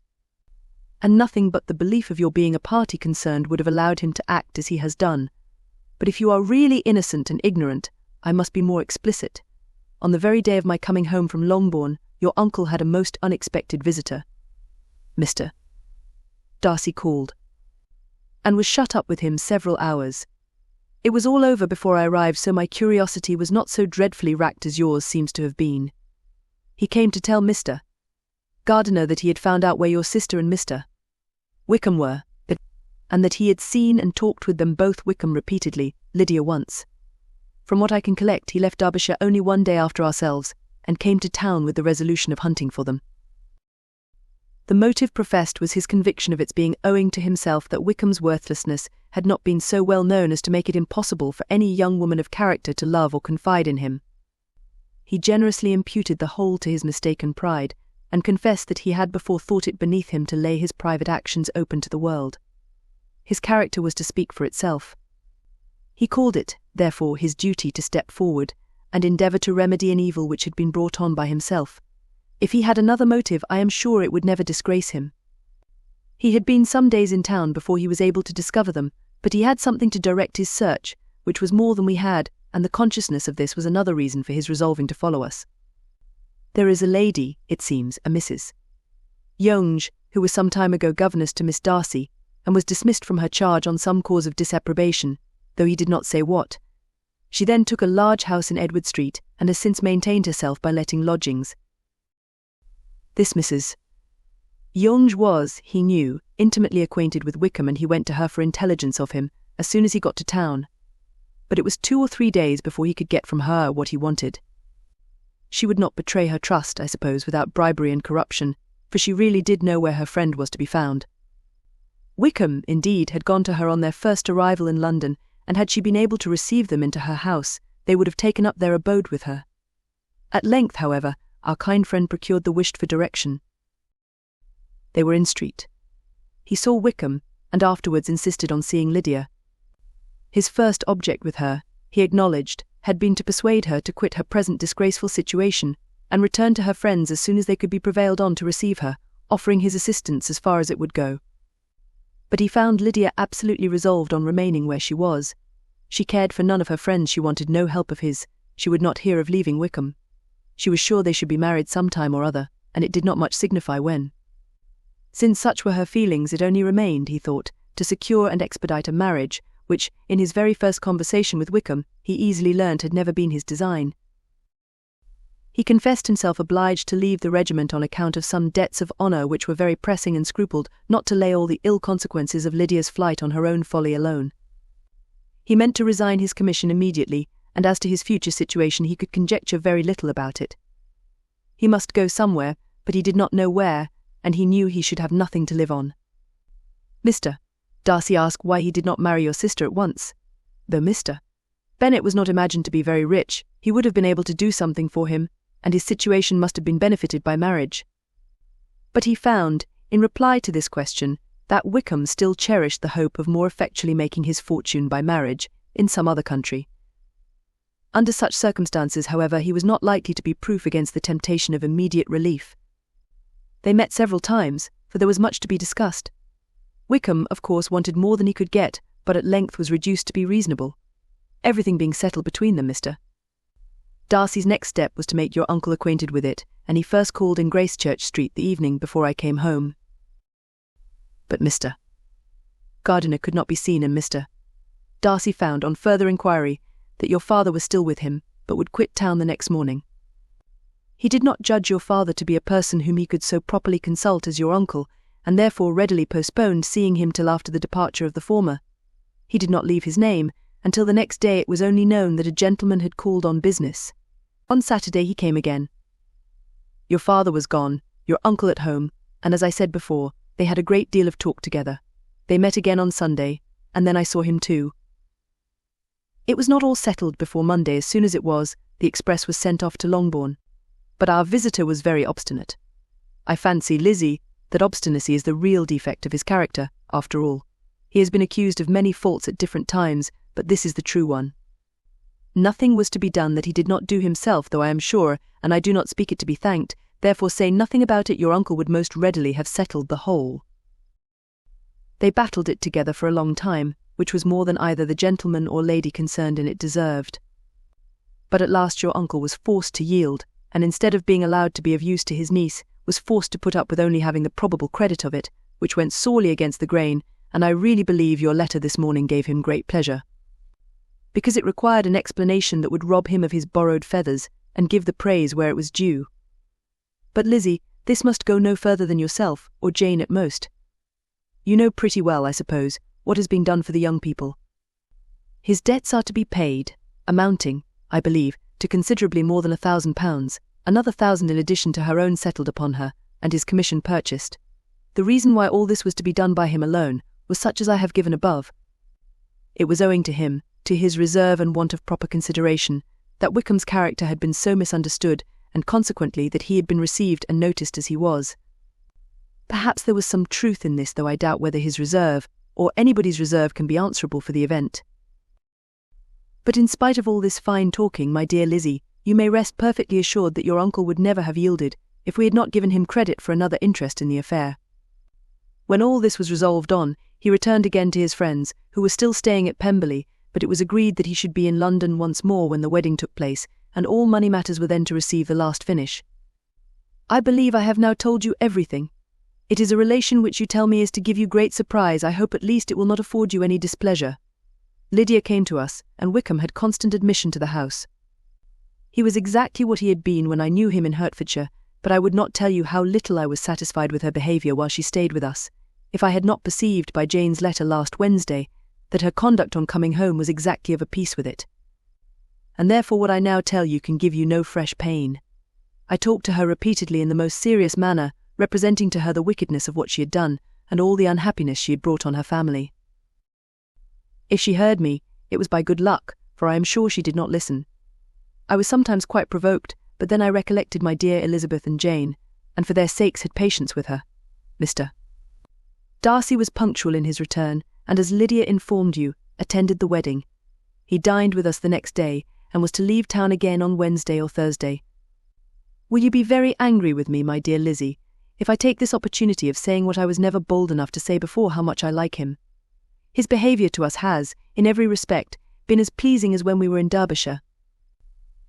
and nothing but the belief of your being a party concerned would have allowed him to act as he has done. But if you are really innocent and ignorant, I must be more explicit. On the very day of my coming home from Longbourn, your uncle had a most unexpected visitor. Mr. Darcy called, and was shut up with him several hours. It was all over before I arrived, so my curiosity was not so dreadfully racked as yours seems to have been. He came to tell Mr. Gardiner that he had found out where your sister and Mr. Wickham were, and that he had seen and talked with them both, Wickham repeatedly, Lydia once. From what I can collect, he left Derbyshire only one day after ourselves, and came to town with the resolution of hunting for them. The motive professed was his conviction of its being owing to himself that Wickham's worthlessness had not been so well known as to make it impossible for any young woman of character to love or confide in him. He generously imputed the whole to his mistaken pride, and confessed that he had before thought it beneath him to lay his private actions open to the world. His character was to speak for itself. He called it, therefore, his duty to step forward and endeavour to remedy an evil which had been brought on by himself. If he had another motive, I am sure it would never disgrace him. He had been some days in town before he was able to discover them, but he had something to direct his search, which was more than we had, and the consciousness of this was another reason for his resolving to follow us. There is a lady, it seems, a Mrs. Yonge, who was some time ago governess to Miss Darcy, and was dismissed from her charge on some cause of disapprobation, though he did not say what. She then took a large house in Edward Street, and has since maintained herself by letting lodgings. This Mrs. Yonge was, he knew, intimately acquainted with Wickham, and he went to her for intelligence of him as soon as he got to town. But it was 2 or 3 days before he could get from her what he wanted. She would not betray her trust, I suppose, without bribery and corruption, for she really did know where her friend was to be found. Wickham, indeed, had gone to her on their first arrival in London, and had she been able to receive them into her house, they would have taken up their abode with her. At length, however, our kind friend procured the wished-for direction. They were in street. He saw Wickham, and afterwards insisted on seeing Lydia. His first object with her, he acknowledged, had been to persuade her to quit her present disgraceful situation, and return to her friends as soon as they could be prevailed on to receive her, offering his assistance as far as it would go. But he found Lydia absolutely resolved on remaining where she was. She cared for none of her friends, she wanted no help of his, she would not hear of leaving Wickham. She was sure they should be married some time or other, and it did not much signify when. Since such were her feelings, it only remained, he thought, to secure and expedite a marriage, which, in his very first conversation with Wickham, he easily learnt had never been his design. He confessed himself obliged to leave the regiment on account of some debts of honour which were very pressing, and scrupled not to lay all the ill consequences of Lydia's flight on her own folly alone. He meant to resign his commission immediately, and as to his future situation he could conjecture very little about it. He must go somewhere, but he did not know where, and he knew he should have nothing to live on. Mr. Darcy asked why he did not marry your sister at once. Though Mr. Bennet was not imagined to be very rich, he would have been able to do something for him, and his situation must have been benefited by marriage. But he found, in reply to this question, that Wickham still cherished the hope of more effectually making his fortune by marriage in some other country. Under such circumstances, however, he was not likely to be proof against the temptation of immediate relief. They met several times, for there was much to be discussed. Wickham, of course, wanted more than he could get, but at length was reduced to be reasonable. Everything being settled between them, Mr. Darcy's next step was to make your uncle acquainted with it, and he first called in Gracechurch Street the evening before I came home. But Mr. Gardiner could not be seen, and Mr. Darcy found, on further inquiry, that your father was still with him, but would quit town the next morning. He did not judge your father to be a person whom he could so properly consult as your uncle, and therefore readily postponed seeing him till after the departure of the former. He did not leave his name, until the next day it was only known that a gentleman had called on business. On Saturday he came again. Your father was gone, your uncle at home, and as I said before, they had a great deal of talk together. They met again on Sunday, and then I saw him too. It was not all settled before Monday. As soon as it was, the express was sent off to Longbourn. But our visitor was very obstinate. I fancy, Lizzie, that obstinacy is the real defect of his character, after all. He has been accused of many faults at different times, but this is the true one. Nothing was to be done that he did not do himself, though I am sure, and I do not speak it to be thanked, therefore say nothing about it, your uncle would most readily have settled the whole. They battled it together for a long time, which was more than either the gentleman or lady concerned in it deserved. But at last your uncle was forced to yield, and instead of being allowed to be of use to his niece, was forced to put up with only having the probable credit of it, which went sorely against the grain, and I really believe your letter this morning gave him great pleasure, because it required an explanation that would rob him of his borrowed feathers, and give the praise where it was due. But Lizzie, this must go no further than yourself, or Jane at most. You know pretty well, I suppose, what has been done for the young people. His debts are to be paid, amounting, I believe, to considerably more than £1,000, another 1,000 in addition to her own settled upon her, and his commission purchased. The reason why all this was to be done by him alone was such as I have given above. It was owing to him, to his reserve and want of proper consideration, that Wickham's character had been so misunderstood, and consequently that he had been received and noticed as he was. Perhaps there was some truth in this, though I doubt whether his reserve, or anybody's reserve, can be answerable for the event. But in spite of all this fine talking, my dear Lizzie, you may rest perfectly assured that your uncle would never have yielded, if we had not given him credit for another interest in the affair. When all this was resolved on, he returned again to his friends, who were still staying at Pemberley, but it was agreed that he should be in London once more when the wedding took place, and all money matters were then to receive the last finish. I believe I have now told you everything. It is a relation which you tell me is to give you great surprise. I hope at least it will not afford you any displeasure. Lydia came to us, and Wickham had constant admission to the house. He was exactly what he had been when I knew him in Hertfordshire, but I would not tell you how little I was satisfied with her behaviour while she stayed with us, if I had not perceived by Jane's letter last Wednesday that her conduct on coming home was exactly of a piece with it. And therefore what I now tell you can give you no fresh pain. I talked to her repeatedly in the most serious manner, representing to her the wickedness of what she had done, and all the unhappiness she had brought on her family. If she heard me, it was by good luck, for I am sure she did not listen. I was sometimes quite provoked, but then I recollected my dear Elizabeth and Jane, and for their sakes had patience with her. Mr. Darcy was punctual in his return, and as Lydia informed you, attended the wedding. He dined with us the next day, and was to leave town again on Wednesday or Thursday. Will you be very angry with me, my dear Lizzie, if I take this opportunity of saying what I was never bold enough to say before, how much I like him? His behaviour to us has, in every respect, been as pleasing as when we were in Derbyshire.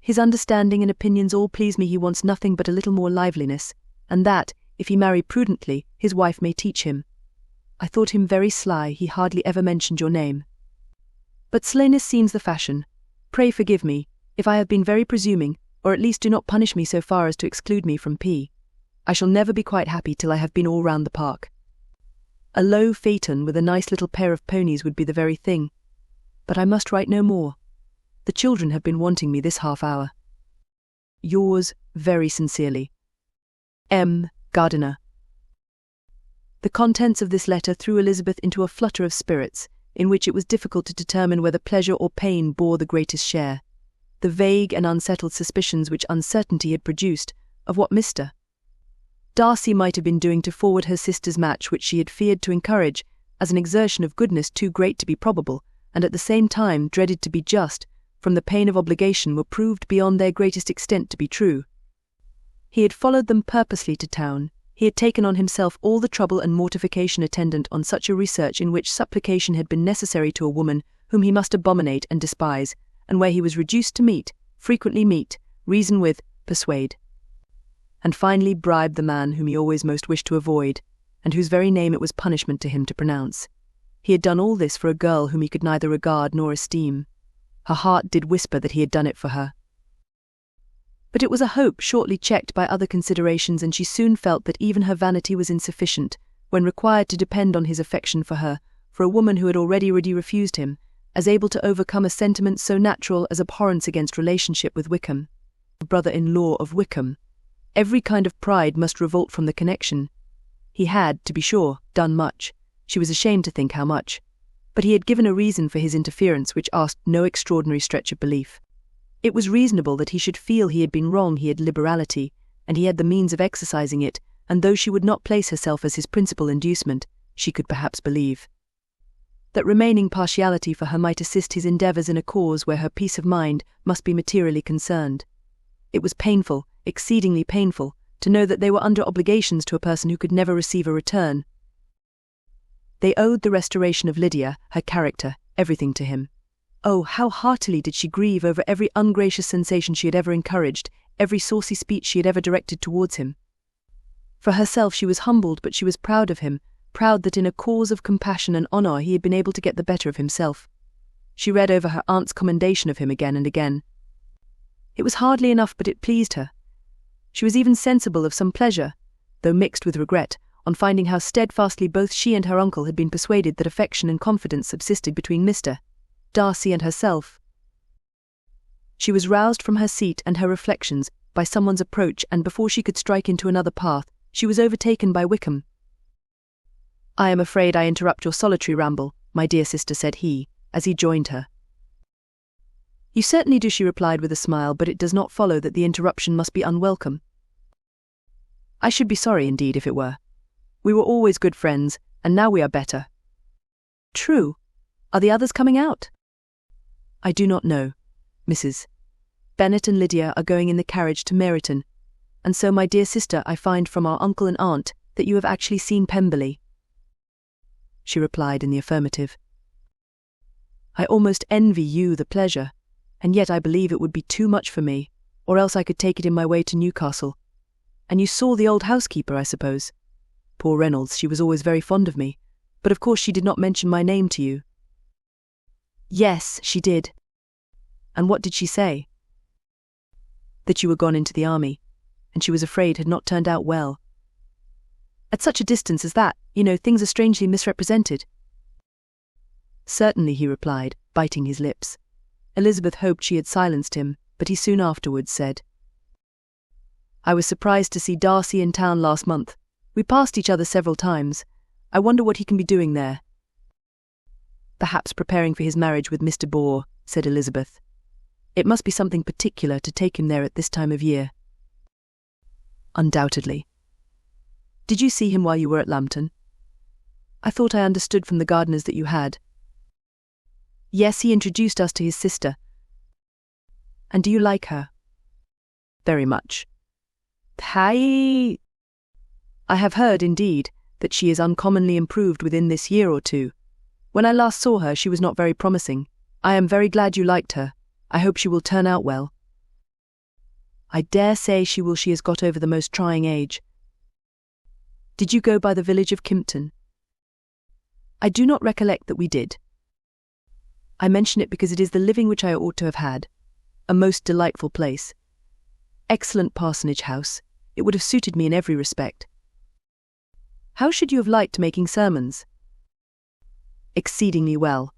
His understanding and opinions all please me. He wants nothing but a little more liveliness, and that, if he marry prudently, his wife may teach him. I thought him very sly. He hardly ever mentioned your name. But slayness seems the fashion. Pray forgive me, if I have been very presuming, or at least do not punish me so far as to exclude me from P. I shall never be quite happy till I have been all round the park. A low phaeton with a nice little pair of ponies would be the very thing. But I must write no more. The children have been wanting me this half hour. Yours very sincerely, M. Gardiner. The contents of this letter threw Elizabeth into a flutter of spirits, in which it was difficult to determine whether pleasure or pain bore the greatest share. The vague and unsettled suspicions which uncertainty had produced of what Mr. Darcy might have been doing to forward her sister's match, which she had feared to encourage as an exertion of goodness too great to be probable, and at the same time dreaded to be just, from the pain of obligation, were proved beyond their greatest extent to be true. He had followed them purposely to town. He had taken on himself all the trouble and mortification attendant on such a research, in which supplication had been necessary to a woman whom he must abominate and despise, and where he was reduced to frequently meet, reason with, persuade, and finally bribe the man whom he always most wished to avoid, and whose very name it was punishment to him to pronounce. He had done all this for a girl whom he could neither regard nor esteem. Her heart did whisper that he had done it for her. But it was a hope shortly checked by other considerations, and she soon felt that even her vanity was insufficient, when required to depend on his affection for her, for a woman who had already refused him, as able to overcome a sentiment so natural as abhorrence against relationship with Wickham, brother-in-law of Wickham. Every kind of pride must revolt from the connection. He had, to be sure, done much. She was ashamed to think how much. But he had given a reason for his interference which asked no extraordinary stretch of belief. It was reasonable that he should feel he had been wrong. He had liberality, and he had the means of exercising it, and though she would not place herself as his principal inducement, she could perhaps believe that remaining partiality for her might assist his endeavours in a cause where her peace of mind must be materially concerned. It was painful, exceedingly painful, to know that they were under obligations to a person who could never receive a return. They owed the restoration of Lydia, her character, everything to him. Oh, how heartily did she grieve over every ungracious sensation she had ever encouraged, every saucy speech she had ever directed towards him. For herself she was humbled, but she was proud of him, proud that in a cause of compassion and honour he had been able to get the better of himself. She read over her aunt's commendation of him again and again. It was hardly enough, but it pleased her. She was even sensible of some pleasure, though mixed with regret, on finding how steadfastly both she and her uncle had been persuaded that affection and confidence subsisted between Mr. Darcy and herself. She was roused from her seat and her reflections by someone's approach, and before she could strike into another path, she was overtaken by Wickham. "I am afraid I interrupt your solitary ramble, my dear sister," said he, as he joined her. "You certainly do," she replied with a smile, "but it does not follow that the interruption must be unwelcome. I should be sorry indeed if it were. We were always good friends, and now we are better." "True. Are the others coming out?" "I do not know. Mrs. Bennet and Lydia are going in the carriage to Meryton, and so, my dear sister, I find from our uncle and aunt that you have actually seen Pemberley." She replied in the affirmative. "I almost envy you the pleasure, and yet I believe it would be too much for me, or else I could take it in my way to Newcastle. And you saw the old housekeeper, I suppose? Poor Reynolds, she was always very fond of me, but of course she did not mention my name to you." "Yes, she did." "And what did she say?" "That you were gone into the army, and she was afraid had not turned out well. At such a distance as that, things are strangely misrepresented." "Certainly," he replied, biting his lips. Elizabeth hoped she had silenced him, but he soon afterwards said, "I was surprised to see Darcy in town last month. We passed each other several times. I wonder what he can be doing there." "Perhaps preparing for his marriage with Mr. Bore," said Elizabeth. "It must be something particular to take him there at this time of year." "Undoubtedly. Did you see him while you were at Lambton? I thought I understood from the gardeners that you had." "Yes, he introduced us to his sister." "And do you like her?" "Very much." "I have heard, indeed, that she is uncommonly improved within this year or two. When I last saw her, she was not very promising. I am very glad you liked her. I hope she will turn out well." "I dare say she will. She has got over the most trying age." "Did you go by the village of Kympton?" "I do not recollect that we did. I mention it because it is the living which I ought to have had. A most delightful place. Excellent parsonage house. It would have suited me in every respect. How should you have liked making sermons? Exceedingly well.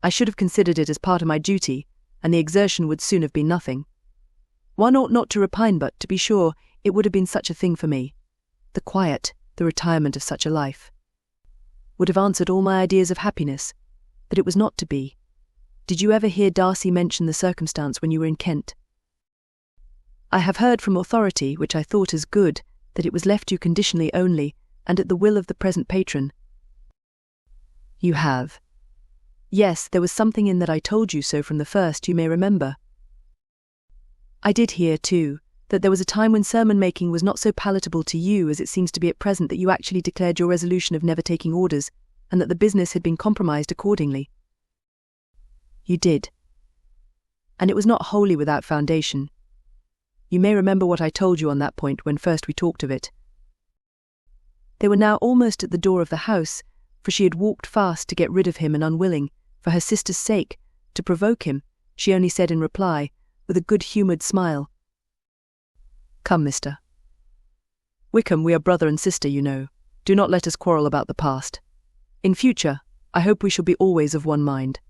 I should have considered it as part of my duty, and the exertion would soon have been nothing. One ought not to repine, but, to be sure, it would have been such a thing for me. The quiet, the retirement of such a life would have answered all my ideas of happiness, but it was not to be. Did you ever hear Darcy mention the circumstance when you were in Kent? I have heard from authority, which I thought as good, that it was left you conditionally only, and at the will of the present patron. You have. Yes, there was something in that I told you so from the first, you may remember. I did hear, too, that there was a time when sermon-making was not so palatable to you as it seems to be at present, that you actually declared your resolution of never taking orders, and that the business had been compromised accordingly. You did. And it was not wholly without foundation. You may remember what I told you on that point when first we talked of it. They were now almost at the door of the house, for she had walked fast to get rid of him, and unwilling, for her sister's sake, to provoke him, she only said in reply, with a good-humoured smile, "Come, Mr. Wickham, we are brother and sister, you know. Do not let us quarrel about the past. In future, I hope we shall be always of one mind."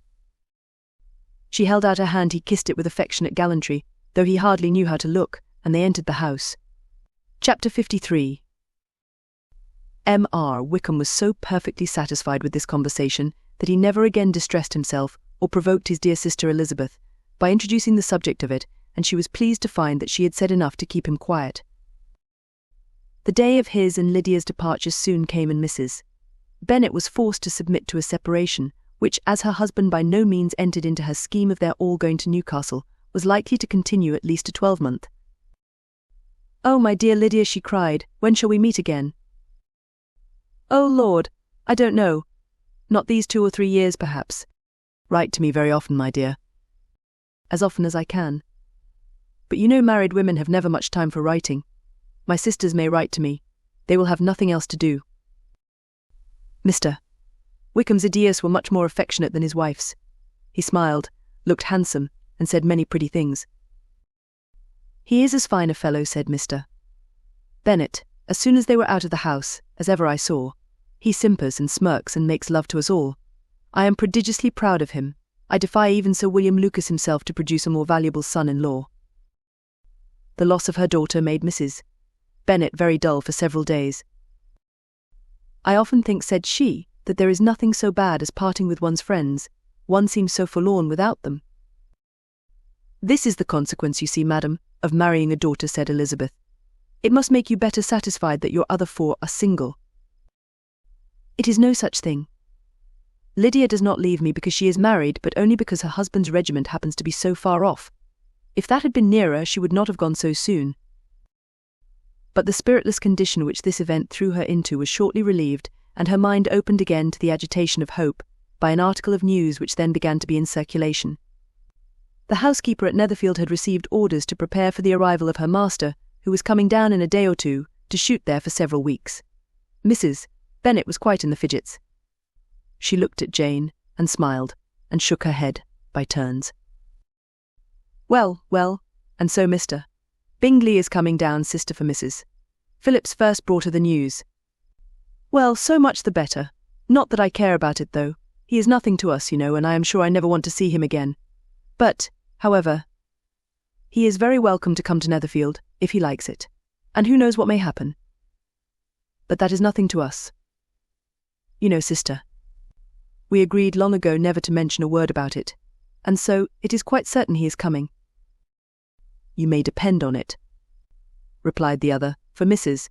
She held out her hand. He kissed it with affectionate gallantry, though he hardly knew how to look, and they entered the house. Chapter 53. M.R. Wickham was so perfectly satisfied with this conversation that he never again distressed himself or provoked his dear sister Elizabeth by introducing the subject of it, and she was pleased to find that she had said enough to keep him quiet. The day of his and Lydia's departure soon came, and Mrs. Bennet was forced to submit to a separation, which, as her husband by no means entered into her scheme of their all going to Newcastle, was likely to continue at least a 12-month. "Oh, my dear Lydia," she cried, "when shall we meet again?" "Oh, Lord, I don't know. Not these 2 or 3 years, perhaps." "Write to me very often, my dear." "As often as I can. But you know married women have never much time for writing. My sisters may write to me. They will have nothing else to do." Mr. Wickham's ideas were much more affectionate than his wife's. He smiled, looked handsome, and said many pretty things. "He is as fine a fellow," said Mr. Bennet, as soon as they were out of the house, "as ever I saw. He simpers and smirks and makes love to us all. I am prodigiously proud of him. I defy even Sir William Lucas himself to produce a more valuable son-in-law." The loss of her daughter made Mrs. Bennet very dull for several days. "I often think," said she, "that there is nothing so bad as parting with one's friends. One seems so forlorn without them." "This is the consequence, you see, madam, of marrying a daughter," said Elizabeth. "It must make you better satisfied that your other 4 are single." "It is no such thing. Lydia does not leave me because she is married, but only because her husband's regiment happens to be so far off. If that had been nearer, she would not have gone so soon." But the spiritless condition which this event threw her into was shortly relieved, and her mind opened again to the agitation of hope, by an article of news which then began to be in circulation. The housekeeper at Netherfield had received orders to prepare for the arrival of her master, who was coming down in a day or 2, to shoot there for several weeks. Mrs. Bennet was quite in the fidgets. She looked at Jane, and smiled, and shook her head, by turns. "Well, well, and so Mr. Bingley is coming down, sister, for Mrs. Phillips first brought her the news." "Well, so much the better. Not that I care about it, though. He is nothing to us, you know, and I am sure I never want to see him again. But, however, he is very welcome to come to Netherfield, if he likes it, and who knows what may happen. But that is nothing to us. You know, sister, we agreed long ago never to mention a word about it, and so it is quite certain he is coming." "You may depend on it," replied the other, "for Mrs.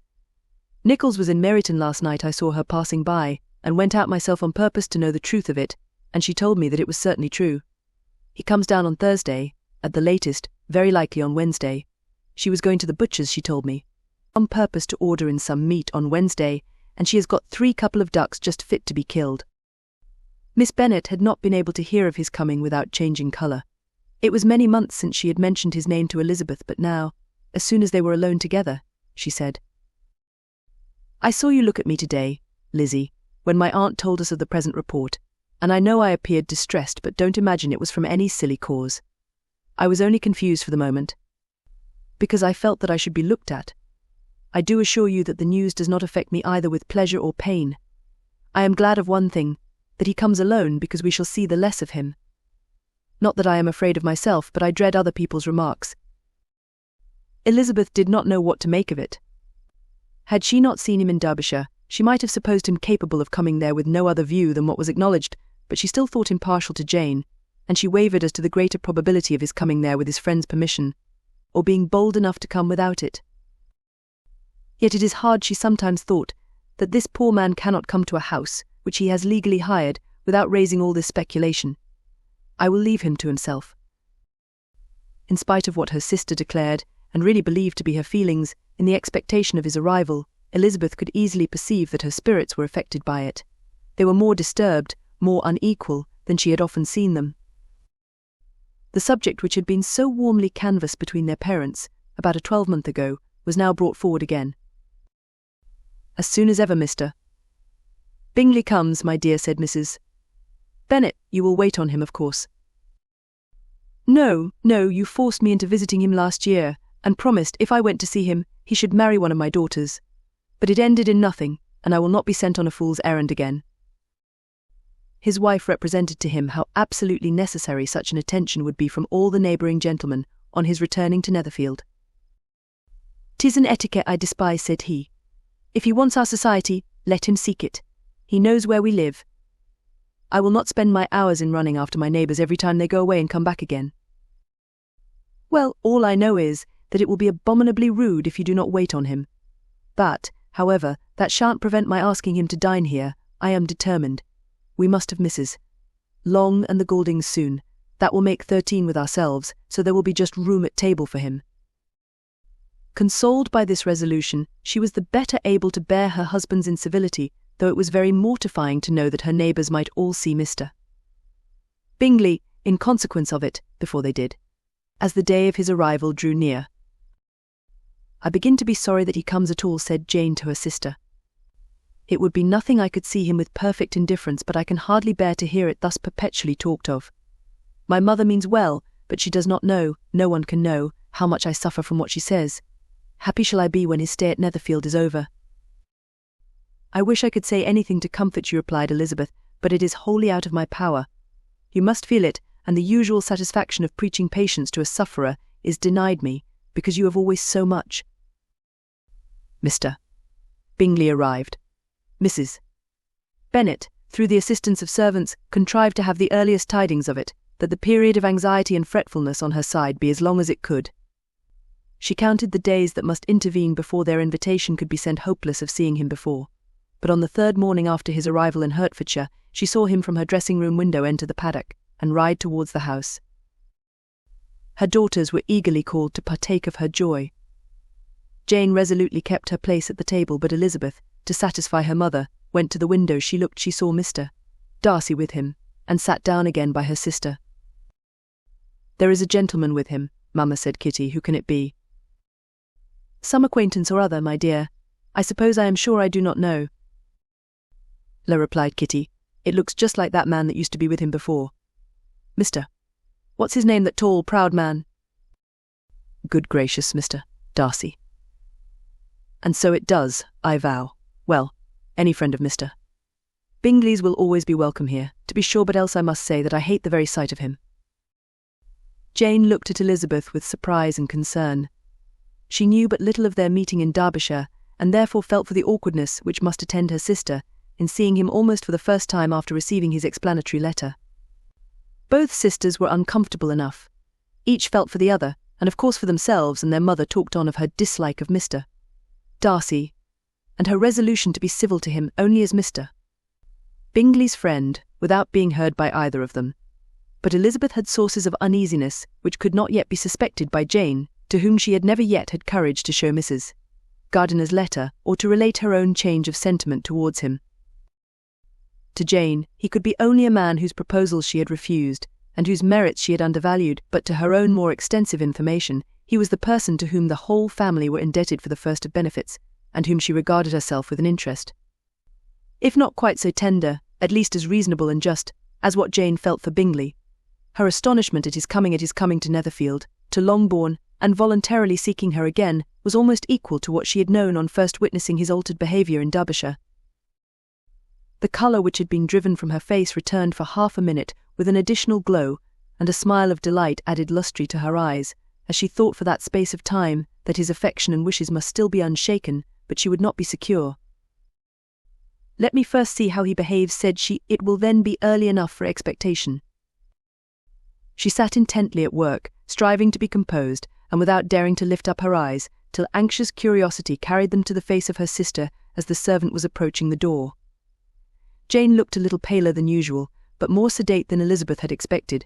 Nichols was in Meryton last night. I saw her passing by, and went out myself on purpose to know the truth of it, and she told me that it was certainly true. He comes down on Thursday, at the latest, very likely on Wednesday. She was going to the butcher's, she told me, on purpose to order in some meat on Wednesday, and she has got 3 couple of ducks just fit to be killed." Miss Bennet had not been able to hear of his coming without changing colour. It was many months since she had mentioned his name to Elizabeth, but now, as soon as they were alone together, she said, "I saw you look at me today, Lizzie, when my aunt told us of the present report, and I know I appeared distressed, but don't imagine it was from any silly cause. I was only confused for the moment. because I felt that I should be looked at. I do assure you that the news does not affect me either with pleasure or pain. I am glad of one thing, that he comes alone, because we shall see the less of him. Not that I am afraid of myself, but I dread other people's remarks." Elizabeth did not know what to make of it. Had she not seen him in Derbyshire, she might have supposed him capable of coming there with no other view than what was acknowledged, but she still thought him partial to Jane, and she wavered as to the greater probability of his coming there with his friend's permission, or being bold enough to come without it. Yet it is hard, she sometimes thought, that this poor man cannot come to a house, which he has legally hired, without raising all this speculation. I will leave him to himself. In spite of what her sister declared, and really believed to be her feelings, in the expectation of his arrival, Elizabeth could easily perceive that her spirits were affected by it. They were more disturbed, more unequal, than she had often seen them. The subject which had been so warmly canvassed between their parents, about a 12-month ago, was now brought forward again. "As soon as ever, Mr. Bingley comes, my dear," said Mrs. Bennet. "You will wait on him, of course." No, you forced me into visiting him last year, and promised, if I went to see him, he should marry one of my daughters. But it ended in nothing, and I will not be sent on a fool's errand again." His wife represented to him how absolutely necessary such an attention would be from all the neighbouring gentlemen on his returning to Netherfield. "'Tis an etiquette I despise," said he. "If he wants our society, let him seek it. He knows where we live. I will not spend my hours in running after my neighbours every time they go away and come back again." "Well, all I know is that it will be abominably rude if you do not wait on him. But, however, that shan't prevent my asking him to dine here. I am determined. We must have Mrs. Long and the Gouldings soon. That will make 13 with ourselves, so there will be just room at table for him." Consoled by this resolution, she was the better able to bear her husband's incivility, though it was very mortifying to know that her neighbours might all see Mr. Bingley, in consequence of it, before they did, as the day of his arrival drew near. "I begin to be sorry that he comes at all," said Jane to her sister. "It would be nothing I could see him with perfect indifference, but I can hardly bear to hear it thus perpetually talked of. My mother means well, but she does not know, no one can know, how much I suffer from what she says. Happy shall I be when his stay at Netherfield is over." "I wish I could say anything to comfort you," replied Elizabeth, "but it is wholly out of my power. You must feel it, and the usual satisfaction of preaching patience to a sufferer is denied me, because you have always so much." Mr. Bingley arrived. Mrs. Bennet, through the assistance of servants, contrived to have the earliest tidings of it, that the period of anxiety and fretfulness on her side be as long as it could. She counted the days that must intervene before their invitation could be sent, hopeless of seeing him before. But on the 3rd morning after his arrival in Hertfordshire, she saw him from her dressing-room window enter the paddock, and ride towards the house. Her daughters were eagerly called to partake of her joy. Jane resolutely kept her place at the table, but Elizabeth, to satisfy her mother, went to the window. She saw Mr. Darcy with him, and sat down again by her sister. "There is a gentleman with him, Mamma," said Kitty. "Who can it be?" "Some acquaintance or other, my dear. I suppose I am sure I do not know." "La," replied Kitty. "It looks just like that man that used to be with him before. Mr. What's his name, that tall, proud man?" "Good gracious, Mr. Darcy." "And so it does, I vow. Well, any friend of Mr. Bingley's will always be welcome here, to be sure, but else I must say that I hate the very sight of him." Jane looked at Elizabeth with surprise and concern. She knew but little of their meeting in Derbyshire, and therefore felt for the awkwardness which must attend her sister in seeing him almost for the first time after receiving his explanatory letter. Both sisters were uncomfortable enough. Each felt for the other, and of course for themselves, and their mother talked on of her dislike of Mr. Darcy, and her resolution to be civil to him only as Mr. Bingley's friend, without being heard by either of them. But Elizabeth had sources of uneasiness which could not yet be suspected by Jane, to whom she had never yet had courage to show Mrs. Gardiner's letter, or to relate her own change of sentiment towards him. To Jane, he could be only a man whose proposals she had refused, and whose merits she had undervalued, but to her own more extensive information, he was the person to whom the whole family were indebted for the first of benefits, and whom she regarded herself with an interest, if not quite so tender, at least as reasonable and just, as what Jane felt for Bingley. Her astonishment at his coming to Netherfield, to Longbourn, and voluntarily seeking her again was almost equal to what she had known on first witnessing his altered behaviour in Derbyshire. The colour which had been driven from her face returned for half a minute with an additional glow, and a smile of delight added lustre to her eyes, as she thought for that space of time that his affection and wishes must still be unshaken, but she would not be secure. "Let me first see how he behaves," said she. "It will then be early enough for expectation." She sat intently at work, striving to be composed, and without daring to lift up her eyes, till anxious curiosity carried them to the face of her sister as the servant was approaching the door. Jane looked a little paler than usual, but more sedate than Elizabeth had expected.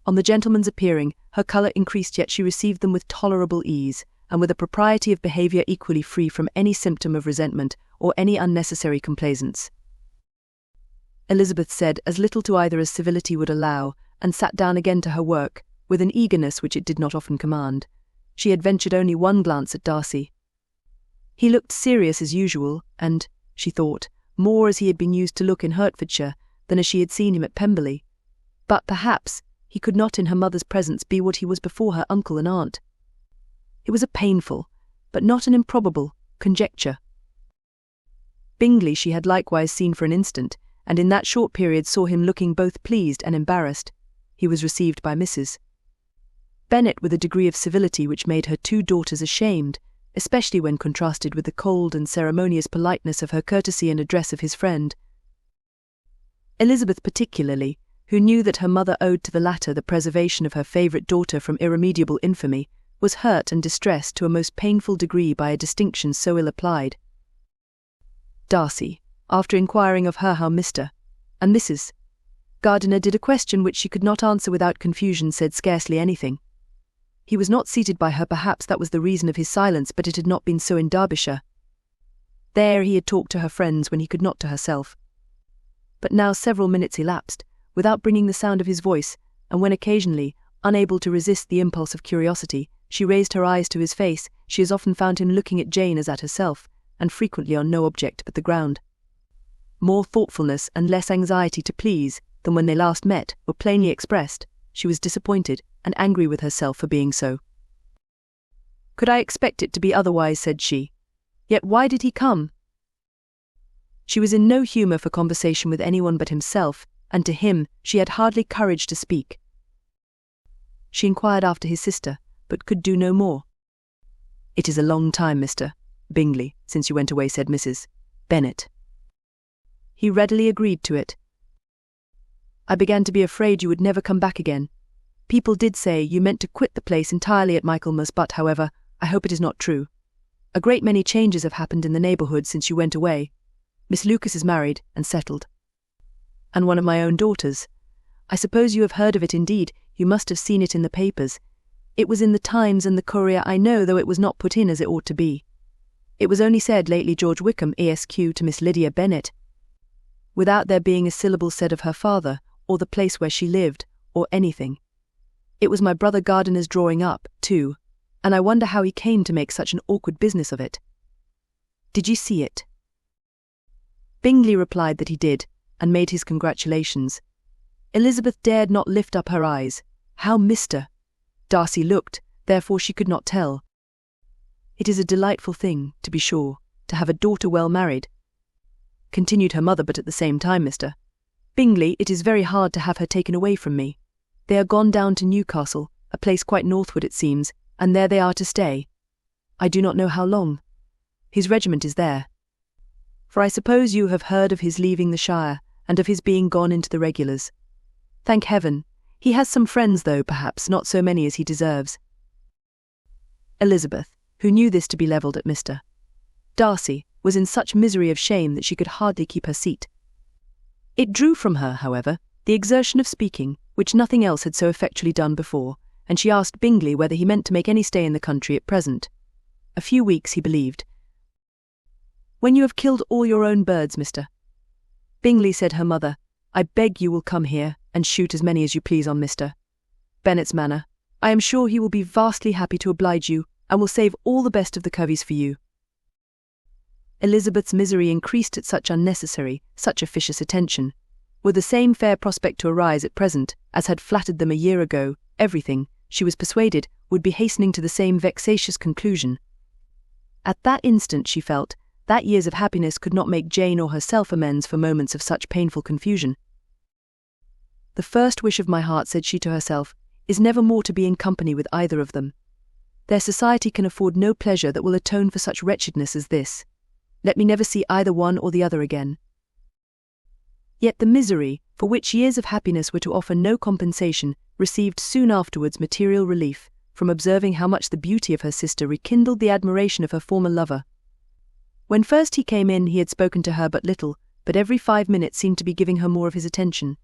On the gentleman's appearing, her colour increased, yet she received them with tolerable ease, and with a propriety of behaviour equally free from any symptom of resentment or any unnecessary complaisance. Elizabeth said as little to either as civility would allow, and sat down again to her work, with an eagerness which it did not often command. She had ventured only one glance at Darcy. He looked serious as usual, and, she thought, more as he had been used to look in Hertfordshire than as she had seen him at Pemberley. But perhaps he could not in her mother's presence be what he was before her uncle and aunt. It was a painful, but not an improbable, conjecture. Bingley she had likewise seen for an instant, and in that short period saw him looking both pleased and embarrassed. He was received by Mrs. Bennet with a degree of civility which made her two daughters ashamed, especially when contrasted with the cold and ceremonious politeness of her courtesy and address of his friend. Elizabeth particularly, who knew that her mother owed to the latter the preservation of her favourite daughter from irremediable infamy, was hurt and distressed to a most painful degree by a distinction so ill applied. Darcy, after inquiring of her how Mr. and Mrs. Gardiner did a question which she could not answer without confusion, said scarcely anything. He was not seated by her, perhaps that was the reason of his silence, but it had not been so in Derbyshire. There he had talked to her friends when he could not to herself. But now several minutes elapsed, without bringing the sound of his voice, and when occasionally, unable to resist the impulse of curiosity, she raised her eyes to his face, she as often found him looking at Jane as at herself, and frequently on no object but the ground. More thoughtfulness and less anxiety to please than when they last met were plainly expressed. She was disappointed and angry with herself for being so. "Could I expect it to be otherwise?" said she. "Yet why did he come?" She was in no humour for conversation with anyone but himself, and to him she had hardly courage to speak. She inquired after his sister, but could do no more. "It is a long time, Mr. Bingley, since you went away," said Mrs. Bennet. He readily agreed to it. "I began to be afraid you would never come back again. People did say you meant to quit the place entirely at Michaelmas, but, however, I hope it is not true. A great many changes have happened in the neighbourhood since you went away. Miss Lucas is married and settled. And one of my own daughters. I suppose you have heard of it. Indeed, you must have seen it in the papers. It was in the Times and the Courier, I know, though it was not put in as it ought to be. It was only said lately, George Wickham, Esq. to Miss Lydia Bennet, without there being a syllable said of her father, or the place where she lived, or anything. It was my brother Gardiner's drawing up, too, and I wonder how he came to make such an awkward business of it." "Did you see it?" Bingley replied that he did, and made his congratulations. Elizabeth dared not lift up her eyes. How Mr. Darcy looked, therefore she could not tell. "It is a delightful thing, to be sure, to have a daughter well married," continued her mother, "but at the same time, Mr. Bingley, it is very hard to have her taken away from me. They are gone down to Newcastle, a place quite northward it seems, and there they are to stay. I do not know how long. His regiment is there. For I suppose you have heard of his leaving the shire, and of his being gone into the regulars. Thank heaven, he has some friends, though perhaps not so many as he deserves." Elizabeth, who knew this to be levelled at Mr. Darcy, was in such misery of shame that she could hardly keep her seat. It drew from her, however, the exertion of speaking, which nothing else had so effectually done before, and she asked Bingley whether he meant to make any stay in the country at present. A few weeks, he believed. "When you have killed all your own birds, Mr. Bingley," said her mother, "I beg you will come here and shoot as many as you please on Mr. Bennet's manor. I am sure he will be vastly happy to oblige you, and will save all the best of the coveys for you." Elizabeth's misery increased at such unnecessary, such officious attention. Were the same fair prospect to arise at present as had flattered them a year ago, everything, she was persuaded, would be hastening to the same vexatious conclusion. At that instant she felt that years of happiness could not make Jane or herself amends for moments of such painful confusion. The first wish of my heart, said she to herself, is never more to be in company with either of them. Their society can afford no pleasure that will atone for such wretchedness as this. Let me never see either one or the other again. Yet the misery, for which years of happiness were to offer no compensation, received soon afterwards material relief, from observing how much the beauty of her sister rekindled the admiration of her former lover. When first he came in he had spoken to her but little, but every 5 minutes seemed to be giving her more of his attention.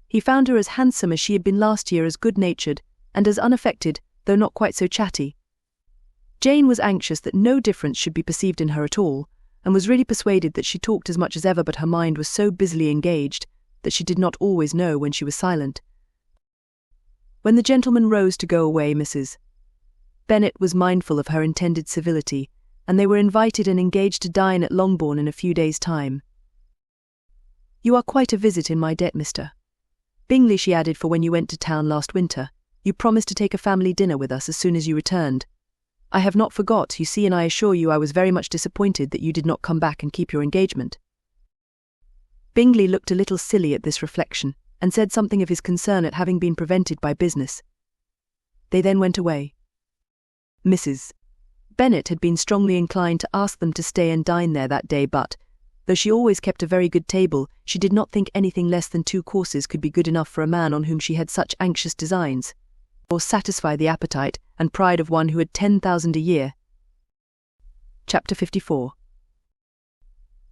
He found her as handsome as she had been last year, as good-natured, and as unaffected, though not quite so chatty. Jane was anxious that no difference should be perceived in her at all, and was really persuaded that she talked as much as ever, but her mind was so busily engaged that she did not always know when she was silent. When the gentleman rose to go away, Mrs. Bennet was mindful of her intended civility, and they were invited and engaged to dine at Longbourn in a few days' time. You are quite a visit in my debt, Mr. Bingley, she added, for when you went to town last winter, you promised to take a family dinner with us as soon as you returned. I have not forgot, you see, and I assure you I was very much disappointed that you did not come back and keep your engagement. Bingley looked a little silly at this reflection, and said something of his concern at having been prevented by business. They then went away. Mrs. Bennet had been strongly inclined to ask them to stay and dine there that day, but, though she always kept a very good table, she did not think anything less than 2 courses could be good enough for a man on whom she had such anxious designs, or satisfy the appetite and pride of one who had 10,000 a year. Chapter 54.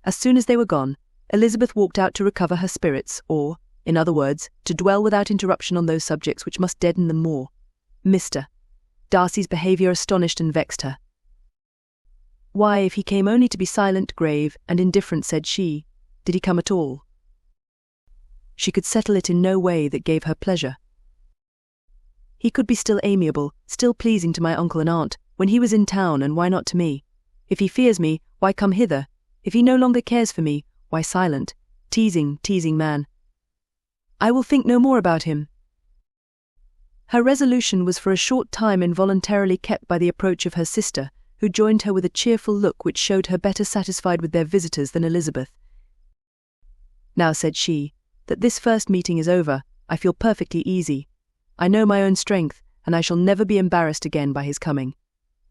As soon as they were gone, Elizabeth walked out to recover her spirits, or, in other words, to dwell without interruption on those subjects which must deaden them more. Mr. Darcy's behaviour astonished and vexed her. Why, if he came only to be silent, grave, and indifferent, said she, did he come at all? She could settle it in no way that gave her pleasure. He could be still amiable, still pleasing to my uncle and aunt, when he was in town, and why not to me? If he fears me, why come hither? If he no longer cares for me, why silent? Teasing man. I will think no more about him. Her resolution was for a short time involuntarily kept by the approach of her sister, who joined her with a cheerful look which showed her better satisfied with their visitors than Elizabeth. Now, said she, that this first meeting is over, I feel perfectly easy. I know my own strength, and I shall never be embarrassed again by his coming.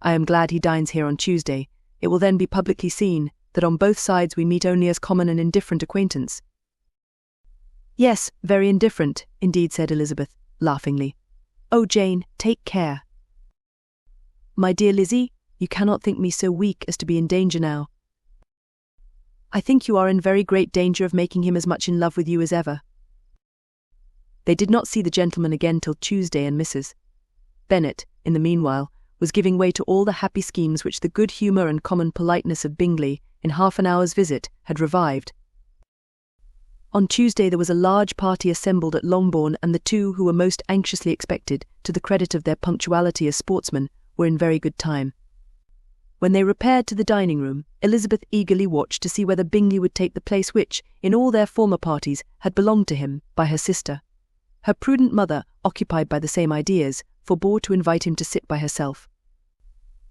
I am glad he dines here on Tuesday. It will then be publicly seen that on both sides we meet only as common and indifferent acquaintance. Yes, very indifferent, indeed, said Elizabeth, laughingly. Oh, Jane, take care. My dear Lizzie, you cannot think me so weak as to be in danger now. I think you are in very great danger of making him as much in love with you as ever. They did not see the gentleman again till Tuesday, and Mrs. Bennet, in the meanwhile, was giving way to all the happy schemes which the good humour and common politeness of Bingley, in half an hour's visit, had revived. On Tuesday there was a large party assembled at Longbourn, and the two who were most anxiously expected, to the credit of their punctuality as sportsmen, were in very good time. When they repaired to the dining-room, Elizabeth eagerly watched to see whether Bingley would take the place which, in all their former parties, had belonged to him by her sister. Her prudent mother, occupied by the same ideas, forbore to invite him to sit by herself.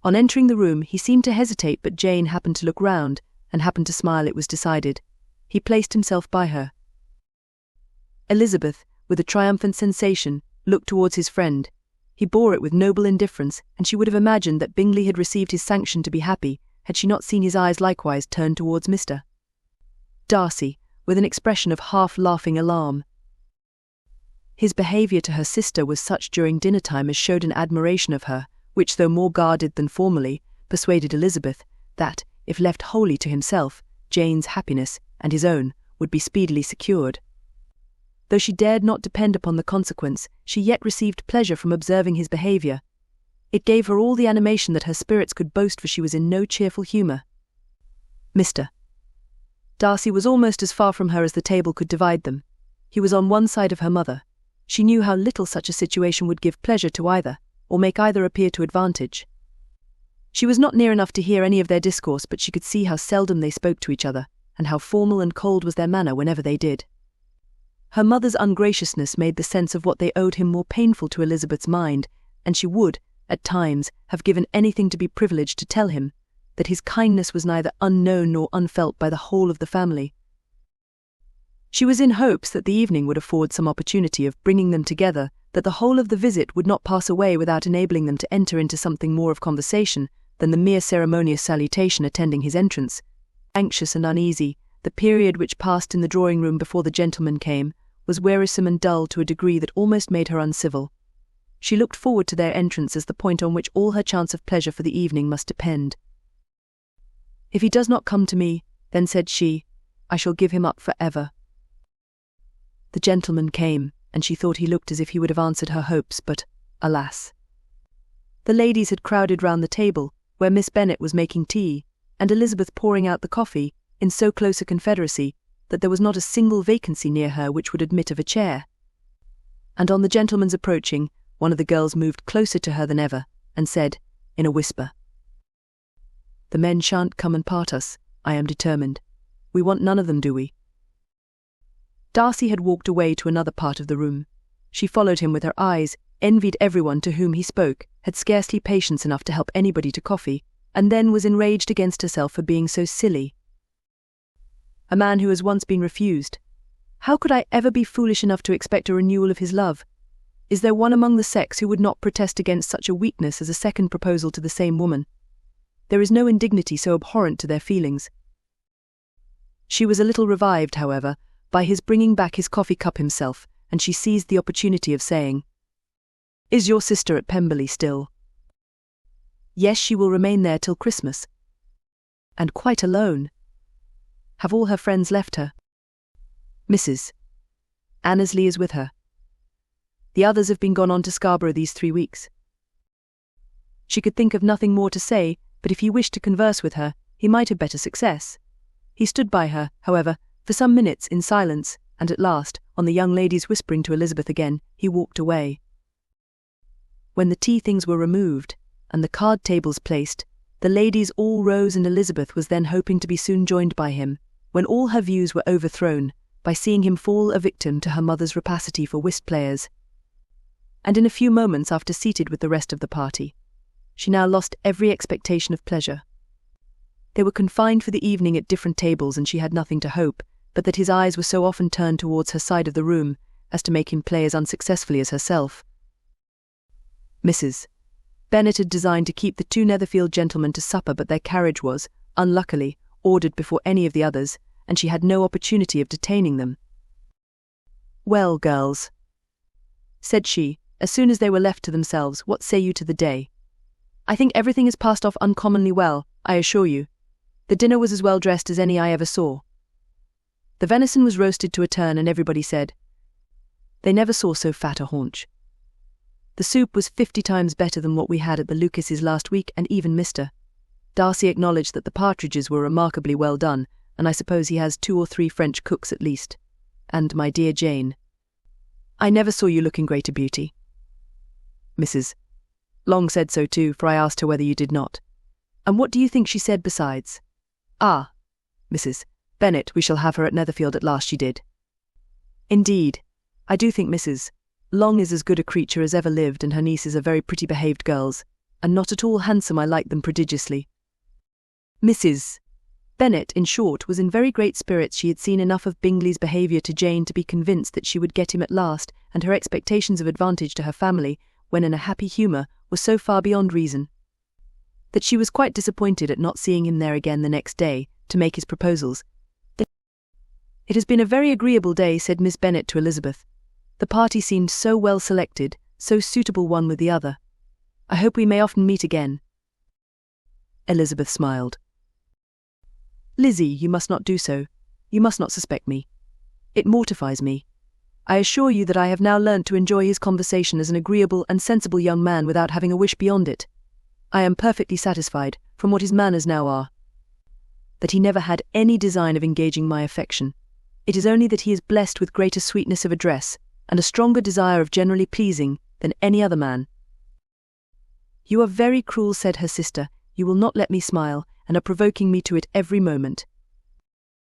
On entering the room, he seemed to hesitate, but Jane happened to look round, and happened to smile. It was decided. He placed himself by her. Elizabeth, with a triumphant sensation, looked towards his friend. He bore it with noble indifference, and she would have imagined that Bingley had received his sanction to be happy, had she not seen his eyes likewise turned towards Mr. Darcy, with an expression of half-laughing alarm. His behaviour to her sister was such during dinner-time as showed an admiration of her, which, though more guarded than formerly, persuaded Elizabeth that, if left wholly to himself, Jane's happiness, and his own, would be speedily secured. Though she dared not depend upon the consequence, she yet received pleasure from observing his behaviour. It gave her all the animation that her spirits could boast, for she was in no cheerful humour. Mr. Darcy was almost as far from her as the table could divide them. He was on one side of her mother. She knew how little such a situation would give pleasure to either, or make either appear to advantage. She was not near enough to hear any of their discourse, but she could see how seldom they spoke to each other, and how formal and cold was their manner whenever they did. Her mother's ungraciousness made the sense of what they owed him more painful to Elizabeth's mind and she would, at times, have given anything to be privileged to tell him that his kindness was neither unknown nor unfelt by the whole of the family. She was in hopes that the evening would afford some opportunity of bringing them together, that the whole of the visit would not pass away without enabling them to enter into something more of conversation than the mere ceremonious salutation attending his entrance. Anxious and uneasy, the period which passed in the drawing-room before the gentleman came was wearisome and dull to a degree that almost made her uncivil. She looked forward to their entrance as the point on which all her chance of pleasure for the evening must depend. "If he does not come to me," then said she, "I shall give him up for ever." The gentleman came, and she thought he looked as if he would have answered her hopes, but, alas! The ladies had crowded round the table, where Miss Bennet was making tea, and Elizabeth pouring out the coffee, in so close a confederacy that there was not a single vacancy near her which would admit of a chair. And on the gentleman's approaching, one of the girls moved closer to her than ever, and said, in a whisper, "The men shan't come and part us, I am determined. We want none of them, do we?" Darcy had walked away to another part of the room. She followed him with her eyes, envied everyone to whom he spoke, had scarcely patience enough to help anybody to coffee, and then was enraged against herself for being so silly. A man who has once been refused. How could I ever be foolish enough to expect a renewal of his love? Is there one among the sex who would not protest against such a weakness as a second proposal to the same woman? There is no indignity so abhorrent to their feelings. She was a little revived, however, by his bringing back his coffee cup himself, and she seized the opportunity of saying, "Is your sister at Pemberley still?" "Yes, she will remain there till Christmas." "And quite alone? Have all her friends left her?" "Mrs. Annesley is with her. The others have been gone on to Scarborough these 3 weeks." She could think of nothing more to say, but if he wished to converse with her, he might have better success. He stood by her, however, for some minutes in silence, and at last, on the young ladies whispering to Elizabeth again, he walked away. When the tea things were removed, and the card tables placed, the ladies all rose, and Elizabeth was then hoping to be soon joined by him, when all her views were overthrown by seeing him fall a victim to her mother's rapacity for whist players. And in a few moments after seated with the rest of the party, she now lost every expectation of pleasure. They were confined for the evening at different tables, and she had nothing to hope, but that his eyes were so often turned towards her side of the room as to make him play as unsuccessfully as herself. Mrs. Bennet had designed to keep the 2 Netherfield gentlemen to supper, but their carriage was, unluckily, ordered before any of the others, and she had no opportunity of detaining them. "Well, girls," said she, as soon as they were left to themselves, "what say you to the day? I think everything has passed off uncommonly well, I assure you. The dinner was as well dressed as any I ever saw. The venison was roasted to a turn, and everybody said they never saw so fat a haunch. The soup was 50 times better than what we had at the Lucases last week, and even Mr. Darcy acknowledged that the partridges were remarkably well done, and I suppose he has 2 or 3 French cooks at least. And my dear Jane, I never saw you look in greater beauty. Mrs. Long said so too, for I asked her whether you did not. And what do you think she said besides? Ah, Mrs. Bennet, we shall have her at Netherfield at last, she did. Indeed, I do think Mrs. Long is as good a creature as ever lived, and her nieces are very pretty behaved girls, and not at all handsome. I like them prodigiously. Mrs. Bennet, in short, was in very great spirits. She had seen enough of Bingley's behaviour to Jane to be convinced that she would get him at last, and her expectations of advantage to her family, when in a happy humour, were so far beyond reason, that she was quite disappointed at not seeing him there again the next day, to make his proposals. "It has been a very agreeable day," said Miss Bennet to Elizabeth. "The party seemed so well selected, so suitable one with the other. I hope we may often meet again." Elizabeth smiled. "Lizzie, you must not do so. You must not suspect me. It mortifies me. I assure you that I have now learnt to enjoy his conversation as an agreeable and sensible young man without having a wish beyond it. I am perfectly satisfied, from what his manners now are, that he never had any design of engaging my affection. It is only that he is blessed with greater sweetness of address, and a stronger desire of generally pleasing than any other man." "You are very cruel," said her sister. "You will not let me smile, and are provoking me to it every moment.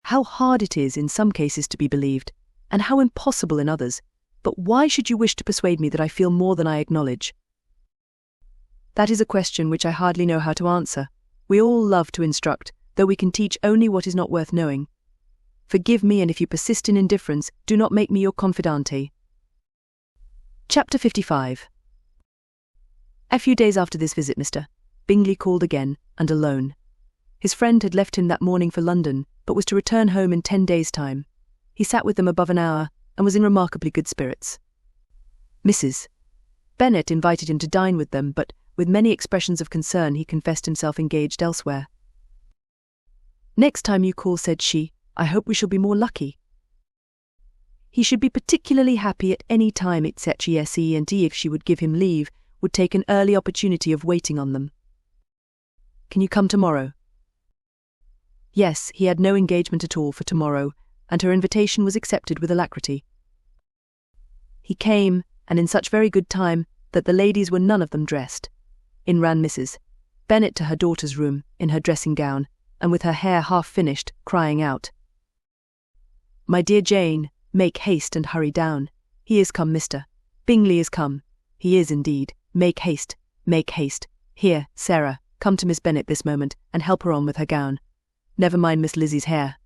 How hard it is in some cases to be believed, and how impossible in others. But why should you wish to persuade me that I feel more than I acknowledge?" That is a question which I hardly know how to answer. We all love to instruct, though we can teach only what is not worth knowing. Forgive me, and if you persist in indifference, do not make me your confidante. Chapter 55. A few days after this visit, Mr. Bingley called again, and alone. His friend had left him that morning for London, but was to return home in 10 days' time. He sat with them above an hour, and was in remarkably good spirits. Mrs. Bennet invited him to dine with them, but, with many expressions of concern, he confessed himself engaged elsewhere. "Next time you call," said she, "I hope we shall be more lucky." He should be particularly happy at any time, etc. and he, if she would give him leave, would take an early opportunity of waiting on them. "Can you come tomorrow?" Yes, he had no engagement at all for tomorrow, and her invitation was accepted with alacrity. He came, and in such very good time that the ladies were none of them dressed. In ran Mrs. Bennet to her daughter's room, in her dressing gown, and with her hair half finished, crying out, "My dear Jane, make haste and hurry down. He is come, Mr. Bingley is come. He is indeed. Make haste, make haste. Here, Sarah, come to Miss Bennet this moment, and help her on with her gown. Never mind Miss Lizzie's hair."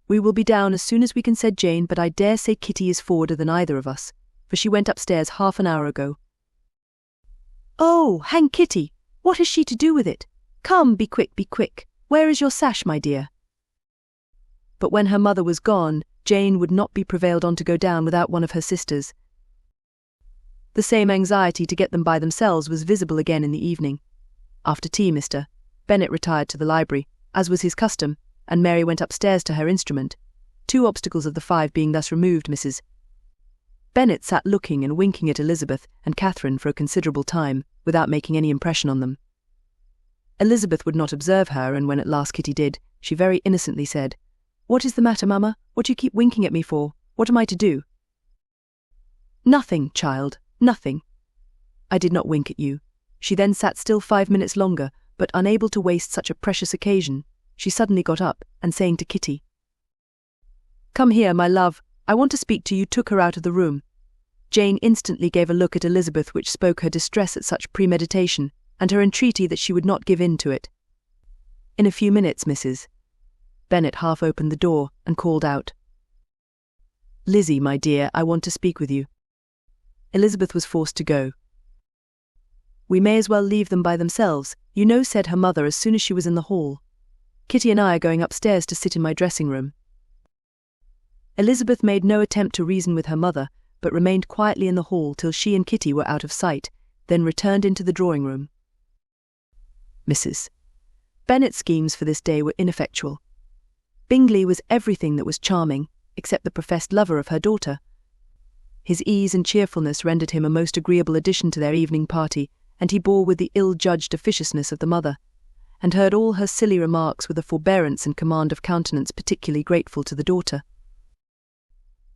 "We will be down as soon as we can," said Jane, "but I dare say Kitty is forwarder than either of us, for she went upstairs half an hour ago." "Oh, hang Kitty! What has she to do with it? Come, be quick, be quick. Where is your sash, my dear?" But when her mother was gone, Jane would not be prevailed on to go down without one of her sisters. The same anxiety to get them by themselves was visible again in the evening. After tea, Mr. Bennet retired to the library, as was his custom, and Mary went upstairs to her instrument. 2 obstacles of the 5 being thus removed, Mrs. Bennet sat looking and winking at Elizabeth and Catherine for a considerable time, without making any impression on them. Elizabeth would not observe her, and when at last Kitty did, she very innocently said, "What is the matter, mamma? What do you keep winking at me for? What am I to do?" "Nothing, child, nothing." "I did not wink at you." She then sat still 5 minutes longer, but unable to waste such a precious occasion, she suddenly got up, and saying to Kitty, "Come here, my love, I want to speak to you," took her out of the room. Jane instantly gave a look at Elizabeth which spoke her distress at such premeditation, and her entreaty that she would not give in to it. In a few minutes, Mrs. Bennet half opened the door and called out, "Lizzie, my dear, I want to speak with you." Elizabeth was forced to go. "We may as well leave them by themselves, you know," said her mother as soon as she was in the hall. "Kitty and I are going upstairs to sit in my dressing-room." Elizabeth made no attempt to reason with her mother, but remained quietly in the hall till she and Kitty were out of sight, then returned into the drawing-room. Mrs. Bennet's schemes for this day were ineffectual. Bingley was everything that was charming, except the professed lover of her daughter. His ease and cheerfulness rendered him a most agreeable addition to their evening party, and he bore with the ill-judged officiousness of the mother, and heard all her silly remarks with a forbearance and command of countenance particularly grateful to the daughter.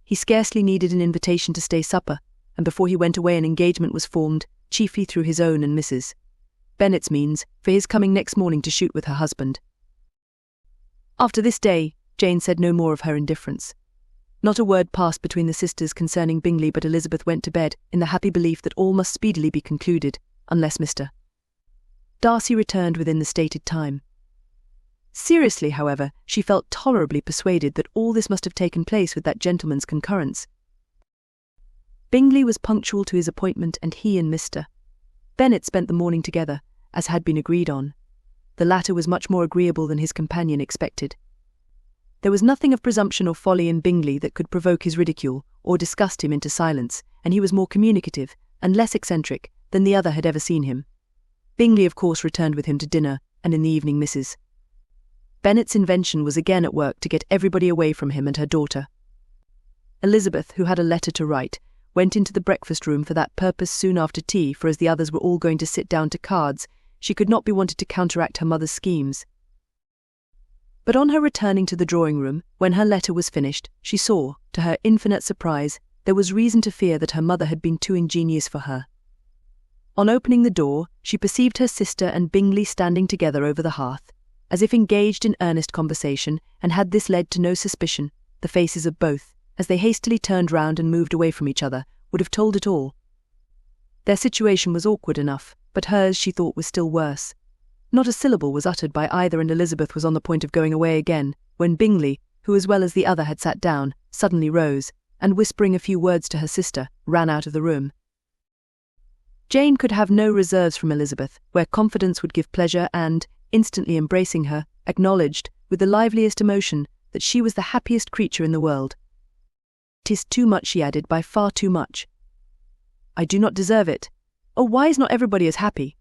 He scarcely needed an invitation to stay supper, and before he went away an engagement was formed, chiefly through his own and Mrs. Bennet's means, for his coming next morning to shoot with her husband. After this day, Jane said no more of her indifference. Not a word passed between the sisters concerning Bingley, but Elizabeth went to bed in the happy belief that all must speedily be concluded, unless Mr. Darcy returned within the stated time. Seriously, however, she felt tolerably persuaded that all this must have taken place with that gentleman's concurrence. Bingley was punctual to his appointment, and he and Mr. Bennet spent the morning together, as had been agreed on. The latter was much more agreeable than his companion expected. There was nothing of presumption or folly in Bingley that could provoke his ridicule or disgust him into silence, and he was more communicative and less eccentric than the other had ever seen him. Bingley, of course, returned with him to dinner, and in the evening Mrs. Bennet's invention was again at work to get everybody away from him and her daughter. Elizabeth, who had a letter to write, went into the breakfast-room for that purpose soon after tea, for as the others were all going to sit down to cards, she could not be wanted to counteract her mother's schemes. But on her returning to the drawing-room, when her letter was finished, she saw, to her infinite surprise, there was reason to fear that her mother had been too ingenious for her. On opening the door, she perceived her sister and Bingley standing together over the hearth, as if engaged in earnest conversation, and had this led to no suspicion, the faces of both, as they hastily turned round and moved away from each other, would have told it all. Their situation was awkward enough, but hers she thought was still worse. Not a syllable was uttered by either, and Elizabeth was on the point of going away again, when Bingley, who as well as the other had sat down, suddenly rose, and whispering a few words to her sister, ran out of the room. Jane could have no reserves from Elizabeth, where confidence would give pleasure, and, instantly embracing her, acknowledged, with the liveliest emotion, that she was the happiest creature in the world. "'Tis too much," she added, "by far too much. I do not deserve it. Oh, why is not everybody as happy?"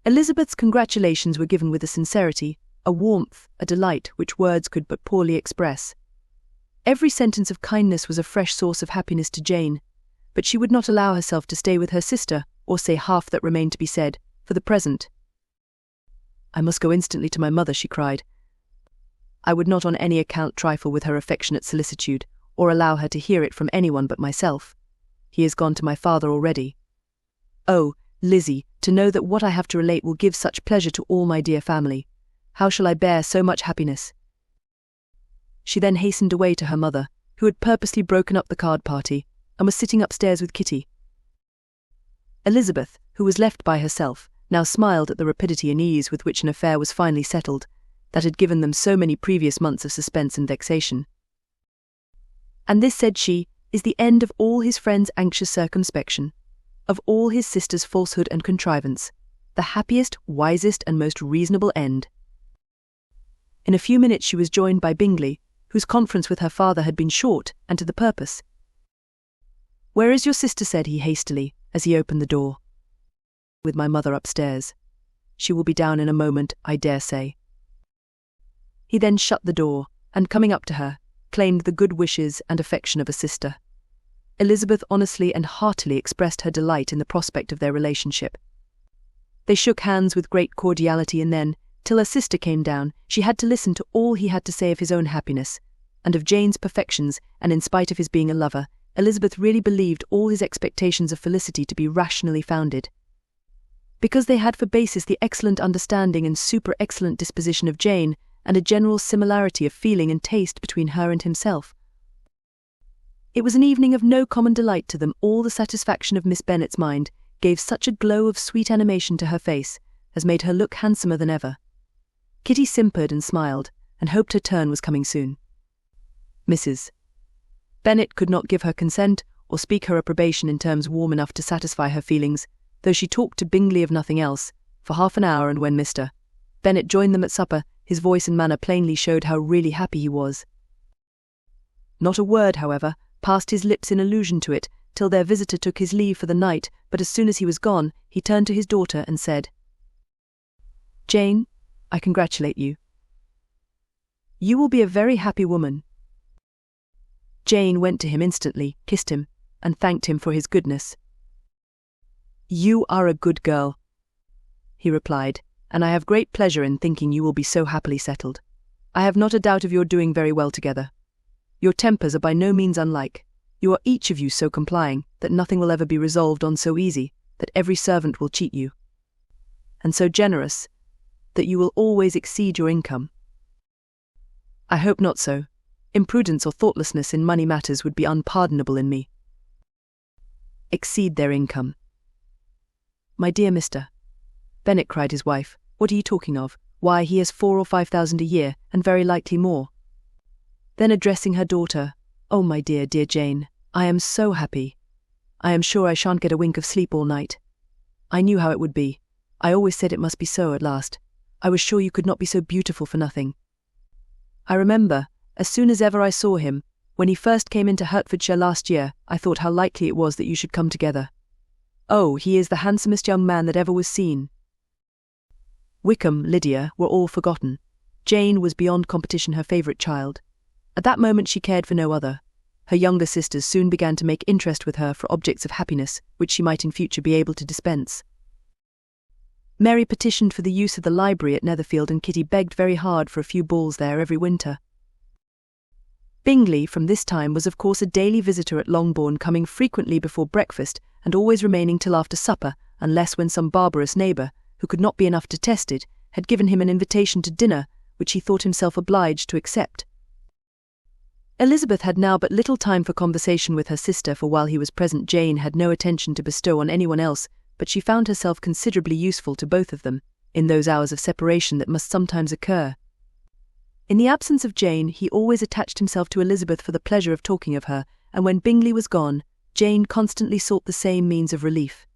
Elizabeth's congratulations were given with a sincerity, a warmth, a delight which words could but poorly express. Every sentence of kindness was a fresh source of happiness to Jane, but she would not allow herself to stay with her sister, or say half that remained to be said, for the present. "I must go instantly to my mother," she cried. "I would not on any account trifle with her affectionate solicitude, or allow her to hear it from anyone but myself. He is gone to my father already. Oh, Lizzie, to know that what I have to relate will give such pleasure to all my dear family. How shall I bear so much happiness?" She then hastened away to her mother, who had purposely broken up the card party, and was sitting upstairs with Kitty. Elizabeth, who was left by herself, now smiled at the rapidity and ease with which an affair was finally settled, that had given them so many previous months of suspense and vexation. "And this," said she, "is the end of all his friend's anxious circumspection, of all his sister's falsehood and contrivance, the happiest, wisest, and most reasonable end." In a few minutes she was joined by Bingley, whose conference with her father had been short and to the purpose. "Where is your sister?" said he hastily, as he opened the door. "With my mother upstairs. She will be down in a moment, I dare say." He then shut the door, and coming up to her, claimed the good wishes and affection of a sister. Elizabeth honestly and heartily expressed her delight in the prospect of their relationship. They shook hands with great cordiality, and then, till her sister came down, she had to listen to all he had to say of his own happiness, and of Jane's perfections, and in spite of his being a lover, Elizabeth really believed all his expectations of felicity to be rationally founded. Because they had for basis the excellent understanding and super-excellent disposition of Jane, and a general similarity of feeling and taste between her and himself. It was an evening of no common delight to them. All the satisfaction of Miss Bennet's mind gave such a glow of sweet animation to her face as made her look handsomer than ever. Kitty simpered and smiled, and hoped her turn was coming soon. Mrs. Bennet could not give her consent or speak her approbation in terms warm enough to satisfy her feelings, though she talked to Bingley of nothing else, for half an hour, and when Mr. Bennet joined them at supper, his voice and manner plainly showed how really happy he was. Not a word, however, passed his lips in allusion to it, till their visitor took his leave for the night, but as soon as he was gone, he turned to his daughter and said, "Jane, I congratulate you. You will be a very happy woman." Jane went to him instantly, kissed him, and thanked him for his goodness. "You are a good girl," he replied, "and I have great pleasure in thinking you will be so happily settled. I have not a doubt of your doing very well together. Your tempers are by no means unlike. You are each of you so complying that nothing will ever be resolved on so easy, that every servant will cheat you, and so generous that you will always exceed your income. I hope not so. Imprudence or thoughtlessness in money matters would be unpardonable in me. Exceed their income." "My dear Mr. Bennet," cried his wife, "what are you talking of? Why, he has 4,000 or 5,000 a year, and very likely more." Then addressing her daughter, "Oh, my dear, dear Jane, I am so happy. I am sure I shan't get a wink of sleep all night. I knew how it would be. I always said it must be so at last. I was sure you could not be so beautiful for nothing. I remember, as soon as ever I saw him, when he first came into Hertfordshire last year, I thought how likely it was that you should come together. Oh, he is the handsomest young man that ever was seen." Wickham, Lydia, were all forgotten. Jane was beyond competition her favourite child. At that moment she cared for no other. Her younger sisters soon began to make interest with her for objects of happiness, which she might in future be able to dispense. Mary petitioned for the use of the library at Netherfield, and Kitty begged very hard for a few balls there every winter. Bingley, from this time, was of course a daily visitor at Longbourn, coming frequently before breakfast, and always remaining till after supper, unless when some barbarous neighbour, who could not be enough detested, had given him an invitation to dinner, which he thought himself obliged to accept. Elizabeth had now but little time for conversation with her sister, for while he was present Jane had no attention to bestow on anyone else but she found herself considerably useful to both of them, in those hours of separation that must sometimes occur. In the absence of Jane, he always attached himself to Elizabeth for the pleasure of talking of her, and when Bingley was gone, Jane constantly sought the same means of relief.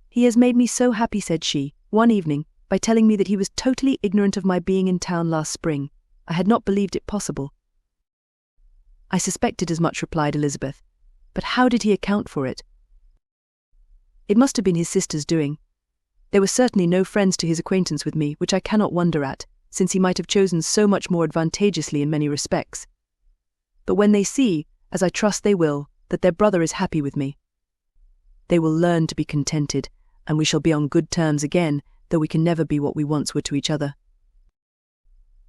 "He has made me so happy," said she, one evening, by telling me that he was totally ignorant of my being in town last spring. I had not believed it possible. "I suspected as much," replied Elizabeth. "But how did he account for it?" "It must have been his sister's doing. There were certainly no friends to his acquaintance with me, which I cannot wonder at, since he might have chosen so much more advantageously in many respects. But when they see, as I trust they will, that their brother is happy with me, they will learn to be contented, and we shall be on good terms again, though we can never be what we once were to each other."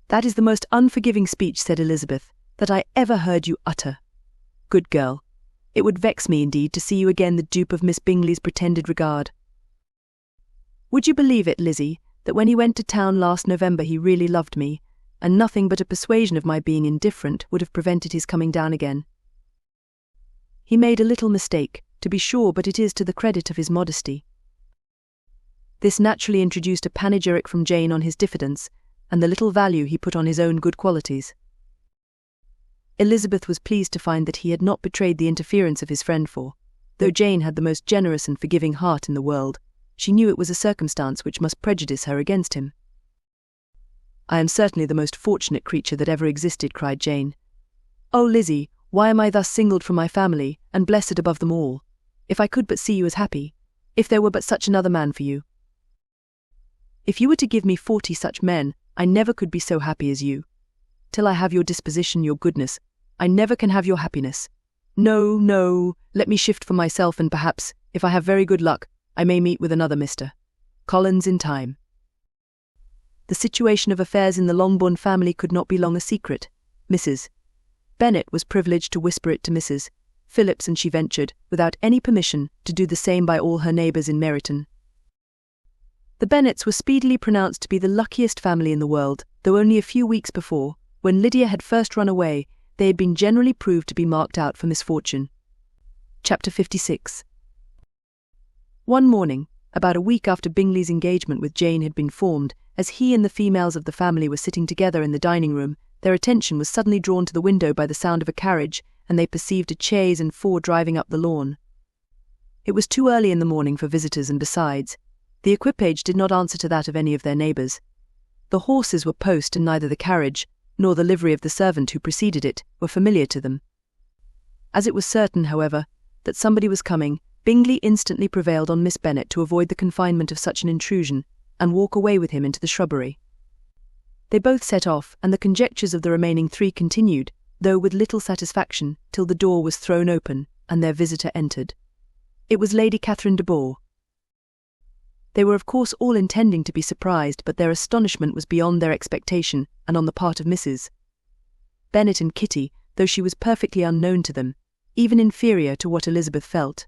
"That is the most unforgiving speech," said Elizabeth, "that I ever heard you utter. Good girl, it would vex me indeed to see you again the dupe of Miss Bingley's pretended regard. Would you believe it, Lizzie, that when he went to town last November he really loved me, and nothing but a persuasion of my being indifferent would have prevented his coming down again? He made a little mistake, to be sure, but it is to the credit of his modesty." This naturally introduced a panegyric from Jane on his diffidence, and the little value he put on his own good qualities. Elizabeth was pleased to find that he had not betrayed the interference of his friend, for, though Jane had the most generous and forgiving heart in the world, she knew it was a circumstance which must prejudice her against him. "I am certainly the most fortunate creature that ever existed," cried Jane. "Oh, Lizzie, why am I thus singled from my family, and blessed above them all? If I could but see you as happy, if there were but such another man for you. If you were to give me 40 such men, I never could be so happy as you. Till I have your disposition, your goodness, I never can have your happiness. No, no, let me shift for myself, and perhaps, if I have very good luck, I may meet with another Mr. Collins in time." The situation of affairs in the Longbourn family could not be long a secret. Mrs. Bennet was privileged to whisper it to Mrs. Phillips, and she ventured, without any permission, to do the same by all her neighbours in Meryton. The Bennets were speedily pronounced to be the luckiest family in the world, though only a few weeks before, when Lydia had first run away, they had been generally proved to be marked out for misfortune. Chapter 56. One morning, about a week after Bingley's engagement with Jane had been formed, as he and the females of the family were sitting together in the dining-room, their attention was suddenly drawn to the window by the sound of a carriage, and they perceived a chaise and 4 driving up the lawn. It was too early in the morning for visitors, and besides, the equipage did not answer to that of any of their neighbours. The horses were post, and neither the carriage, nor the livery of the servant who preceded it, were familiar to them. As it was certain, however, that somebody was coming, Bingley instantly prevailed on Miss Bennet to avoid the confinement of such an intrusion, and walk away with him into the shrubbery. They both set off, and the conjectures of the remaining 3 continued, though with little satisfaction, till the door was thrown open, and their visitor entered. It was Lady Catherine de Bourgh. They were of course all intending to be surprised, but their astonishment was beyond their expectation, and on the part of Mrs. Bennet and Kitty, though she was perfectly unknown to them, even inferior to what Elizabeth felt.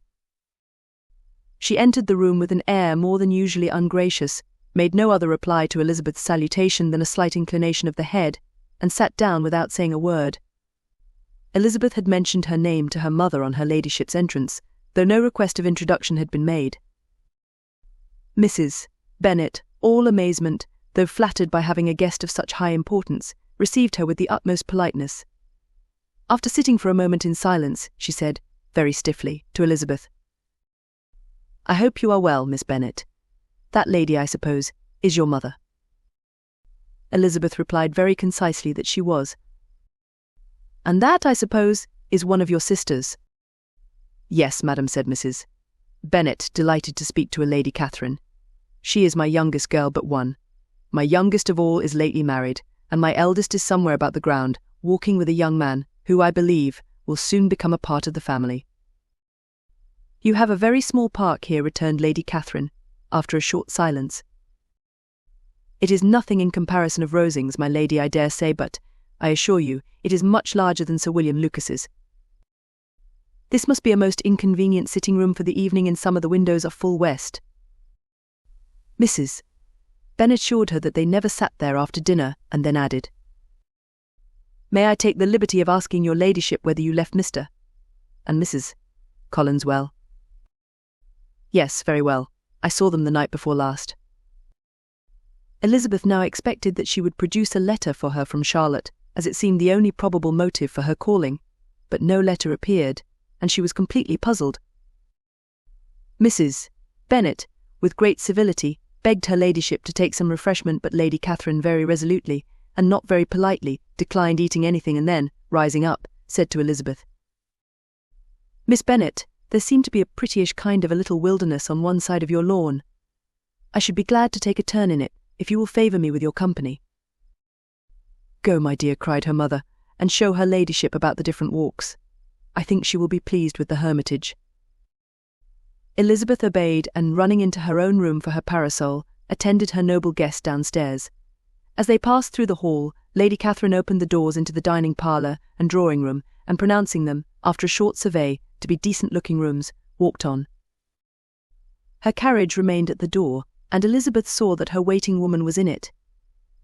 She entered the room with an air more than usually ungracious, made no other reply to Elizabeth's salutation than a slight inclination of the head, and sat down without saying a word. Elizabeth had mentioned her name to her mother on her ladyship's entrance, though no request of introduction had been made. Mrs. Bennet, all amazement, though flattered by having a guest of such high importance, received her with the utmost politeness. After sitting for a moment in silence, she said, very stiffly, to Elizabeth, "I hope you are well, Miss Bennet. That lady, I suppose, is your mother." Elizabeth replied very concisely that she was. "And that, I suppose, is one of your sisters?" "Yes, madam," said Mrs. Bennet, delighted to speak to a Lady Catherine. "She is my youngest girl but one. My youngest of all is lately married, and my eldest is somewhere about the ground, walking with a young man, who, I believe, will soon become a part of the family." "You have a very small park here," returned Lady Catherine, after a short silence. "It is nothing in comparison of Rosings, my lady, I dare say, but, I assure you, it is much larger than Sir William Lucas's. This must be a most inconvenient sitting-room for the evening, and some of the windows are full west." Mrs. Bennet assured her that they never sat there after dinner, and then added, "May I take the liberty of asking your ladyship whether you left Mr. and Mrs. Collins well?" Yes, very well. I saw them the night before last. Elizabeth now expected that she would produce a letter for her from Charlotte, as it seemed the only probable motive for her calling, but no letter appeared, and she was completely puzzled. Mrs. Bennet, with great civility, begged her ladyship to take some refreshment, but Lady Catherine very resolutely, and not very politely, declined eating anything, and then, rising up, said to Elizabeth, "Miss Bennet, there seemed to be a prettyish kind of a little wilderness on one side of your lawn. I should be glad to take a turn in it, if you will favour me with your company." "Go, my dear," cried her mother, "and show her ladyship about the different walks. I think she will be pleased with the hermitage." Elizabeth obeyed, and running into her own room for her parasol, attended her noble guest downstairs. As they passed through the hall, Lady Catherine opened the doors into the dining parlour and drawing-room, and pronouncing them, after a short survey, to be decent-looking rooms, walked on. Her carriage remained at the door, and Elizabeth saw that her waiting woman was in it.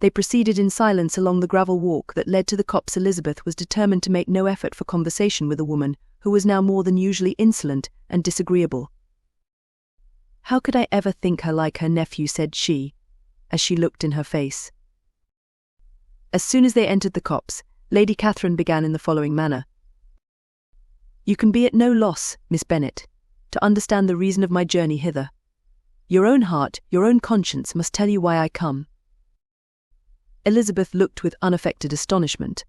They proceeded in silence along the gravel walk that led to the copse. Elizabeth was determined to make no effort for conversation with a woman who was now more than usually insolent and disagreeable. "How could I ever think her like her nephew?" said she, as she looked in her face. As soon as they entered the copse, Lady Catherine began in the following manner. "You can be at no loss, Miss Bennet, to understand the reason of my journey hither. Your own heart, your own conscience must tell you why I come." Elizabeth looked with unaffected astonishment.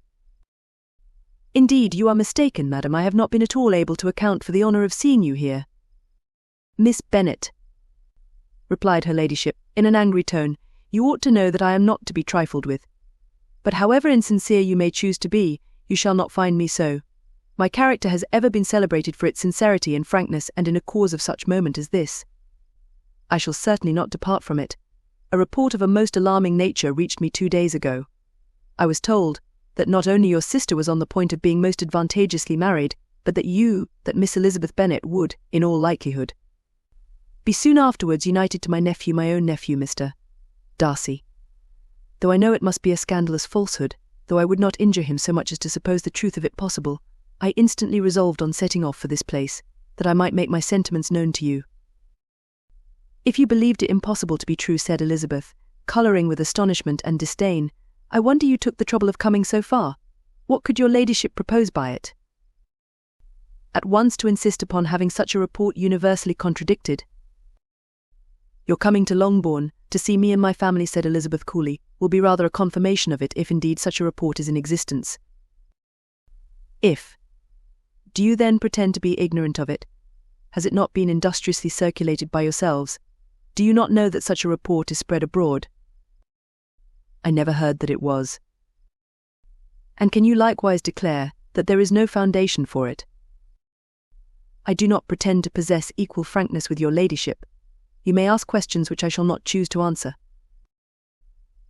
"Indeed, you are mistaken, madam. I have not been at all able to account for the honour of seeing you here." "Miss Bennet," replied her ladyship, in an angry tone, "you ought to know that I am not to be trifled with. But however insincere you may choose to be, you shall not find me so. My character has ever been celebrated for its sincerity and frankness, and in a cause of such moment as this, I shall certainly not depart from it. A report of a most alarming nature reached me 2 days ago. I was told that not only your sister was on the point of being most advantageously married, but that Miss Elizabeth Bennet would, in all likelihood, be soon afterwards united to my nephew, my own nephew, Mr. Darcy. Though I know it must be a scandalous falsehood, though I would not injure him so much as to suppose the truth of it possible, I instantly resolved on setting off for this place, that I might make my sentiments known to you." "If you believed it impossible to be true," said Elizabeth, colouring with astonishment and disdain, "I wonder you took the trouble of coming so far. What could your ladyship propose by it?" "At once to insist upon having such a report universally contradicted." "Your coming to Longbourn, to see me and my family," said Elizabeth coolly, "will be rather a confirmation of it, if indeed such a report is in existence." "If. Do you then pretend to be ignorant of it? Has it not been industriously circulated by yourselves? Do you not know that such a report is spread abroad?" "I never heard that it was." "And can you likewise declare that there is no foundation for it?" "I do not pretend to possess equal frankness with your ladyship. You may ask questions which I shall not choose to answer."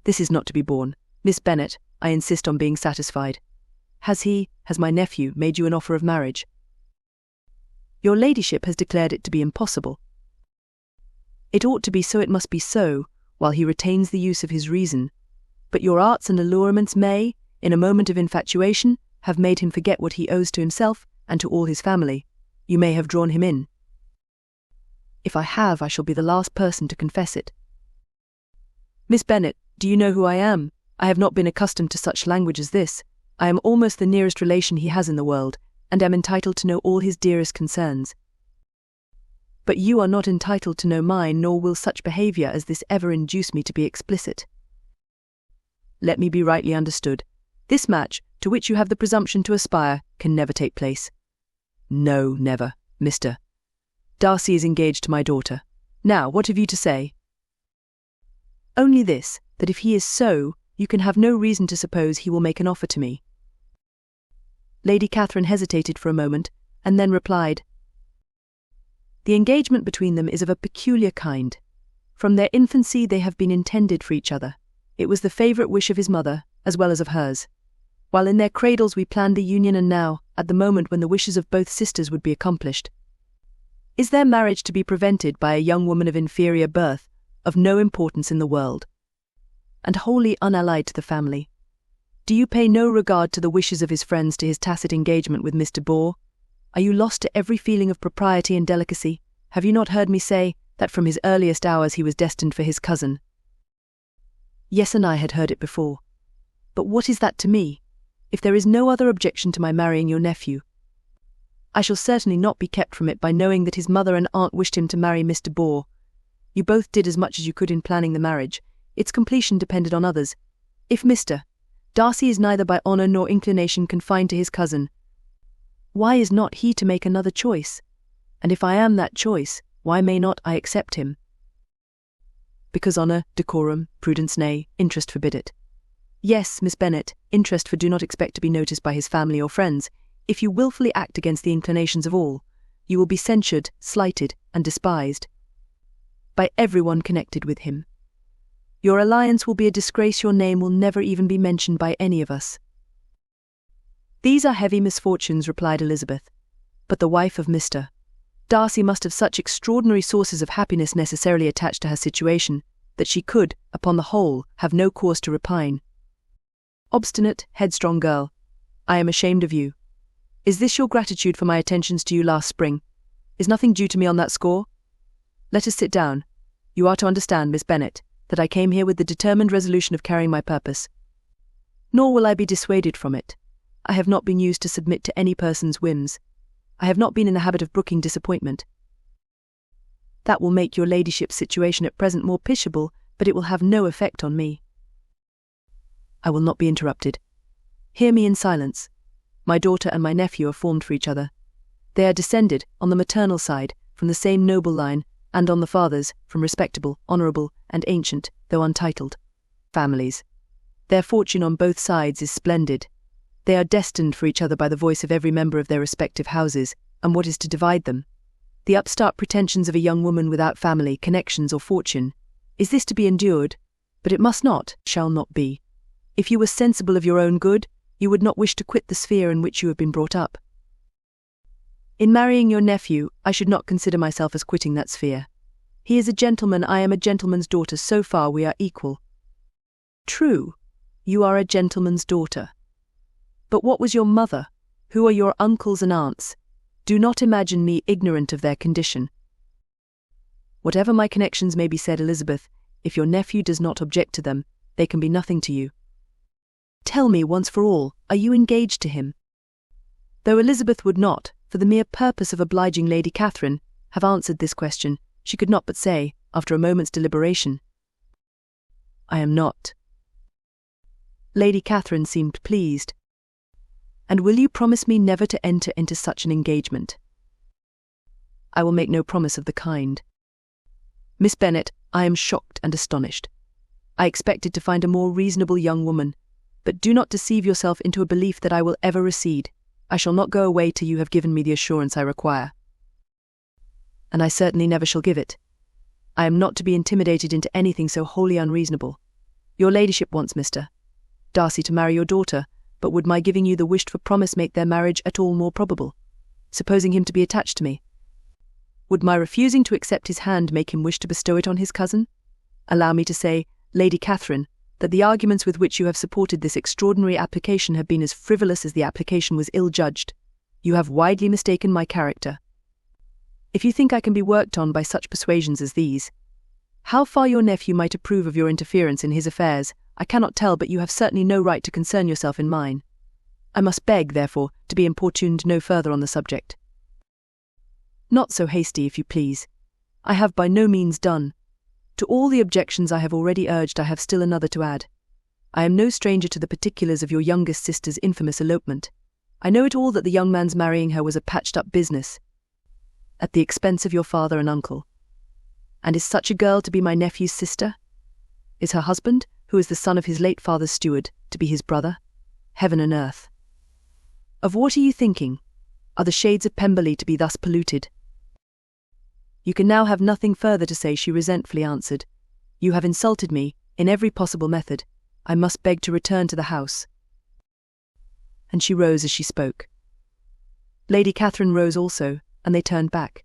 "This is not to be borne. Miss Bennet, I insist on being satisfied. Has my nephew, made you an offer of marriage?" "Your ladyship has declared it to be impossible." "It ought to be so, it must be so, while he retains the use of his reason. But your arts and allurements may, in a moment of infatuation, have made him forget what he owes to himself and to all his family. You may have drawn him in." "If I have, I shall be the last person to confess it." "Miss Bennet, do you know who I am? I have not been accustomed to such language as this. I am almost the nearest relation he has in the world, and am entitled to know all his dearest concerns. But you are not entitled to know mine, nor will such behaviour as this ever induce me to be explicit. Let me be rightly understood. This match, to which you have the presumption to aspire, can never take place." "No, never, Mr. Darcy is engaged to my daughter. Now, what have you to say?" "Only this, that if he is so, you can have no reason to suppose he will make an offer to me." Lady Catherine hesitated for a moment, and then replied, "The engagement between them is of a peculiar kind. From their infancy they have been intended for each other. It was the favourite wish of his mother, as well as of hers. While in their cradles we planned the union, and now, at the moment when the wishes of both sisters would be accomplished, is their marriage to be prevented by a young woman of inferior birth, of no importance in the world, and wholly unallied to the family? Do you pay no regard to the wishes of his friends, to his tacit engagement with Mr. Bore? Are you lost to every feeling of propriety and delicacy? Have you not heard me say that from his earliest hours he was destined for his cousin? Yes, and I had heard it before. But what is that to me? If there is no other objection to my marrying your nephew, I shall certainly not be kept from it by knowing that his mother and aunt wished him to marry Mr. Bore. You both did as much as you could in planning the marriage. Its completion depended on others. If Mr. Darcy is neither by honour nor inclination confined to his cousin, why is not he to make another choice? And if I am that choice, why may not I accept him? Because honour, decorum, prudence, nay, interest forbid it. Yes, Miss Bennet, interest for do not expect to be noticed by his family or friends. If you wilfully act against the inclinations of all, you will be censured, slighted, and despised by everyone connected with him. Your alliance will be a disgrace. Your name will never even be mentioned by any of us. These are heavy misfortunes, replied Elizabeth. But the wife of Mr. Darcy must have such extraordinary sources of happiness necessarily attached to her situation, that she could, upon the whole, have no cause to repine. Obstinate, headstrong girl, I am ashamed of you. Is this your gratitude for my attentions to you last spring? Is nothing due to me on that score? Let us sit down. You are to understand, Miss Bennet, that I came here with the determined resolution of carrying my purpose. Nor will I be dissuaded from it. I have not been used to submit to any person's whims. I have not been in the habit of brooking disappointment. That will make your ladyship's situation at present more pitiable, but it will have no effect on me. I will not be interrupted. Hear me in silence. My daughter and my nephew are formed for each other. They are descended, on the maternal side, from the same noble line, and on the father's, from respectable, honourable, and ancient, though untitled, families. Their fortune on both sides is splendid. They are destined for each other by the voice of every member of their respective houses, and what is to divide them? The upstart pretensions of a young woman without family, connections, or fortune. Is this to be endured? But it must not, shall not be. If you were sensible of your own good, you would not wish to quit the sphere in which you have been brought up. In marrying your nephew, I should not consider myself as quitting that sphere. He is a gentleman, I am a gentleman's daughter, so far we are equal. True, you are a gentleman's daughter. But what was your mother? Who are your uncles and aunts? Do not imagine me ignorant of their condition. Whatever my connections may be, said Elizabeth, if your nephew does not object to them, they can be nothing to you. Tell me once for all, are you engaged to him? Though Elizabeth would not, for the mere purpose of obliging Lady Catherine, have answered this question, she could not but say, after a moment's deliberation, I am not. Lady Catherine seemed pleased. And will you promise me never to enter into such an engagement? I will make no promise of the kind. Miss Bennet, I am shocked and astonished. I expected to find a more reasonable young woman, but do not deceive yourself into a belief that I will ever recede. I shall not go away till you have given me the assurance I require. And I certainly never shall give it. I am not to be intimidated into anything so wholly unreasonable. Your ladyship wants Mr. Darcy to marry your daughter, but would my giving you the wished-for promise make their marriage at all more probable? Supposing him to be attached to me, would my refusing to accept his hand make him wish to bestow it on his cousin? Allow me to say, Lady Catherine, that the arguments with which you have supported this extraordinary application have been as frivolous as the application was ill-judged. You have widely mistaken my character. If you think I can be worked on by such persuasions as these, how far your nephew might approve of your interference in his affairs, I cannot tell, but you have certainly no right to concern yourself in mine. I must beg, therefore, to be importuned no further on the subject. Not so hasty, if you please. I have by no means done. To all the objections I have already urged, I have still another to add. I am no stranger to the particulars of your youngest sister's infamous elopement. I know it all that the young man's marrying her was a patched-up business, at the expense of your father and uncle. And is such a girl to be my nephew's sister? Is her husband, who is the son of his late father's steward, to be his brother? Heaven and earth! Of what are you thinking? Are the shades of Pemberley to be thus polluted? You can now have nothing further to say, she resentfully answered. You have insulted me, in every possible method. I must beg to return to the house. And she rose as she spoke. Lady Catherine rose also, and they turned back.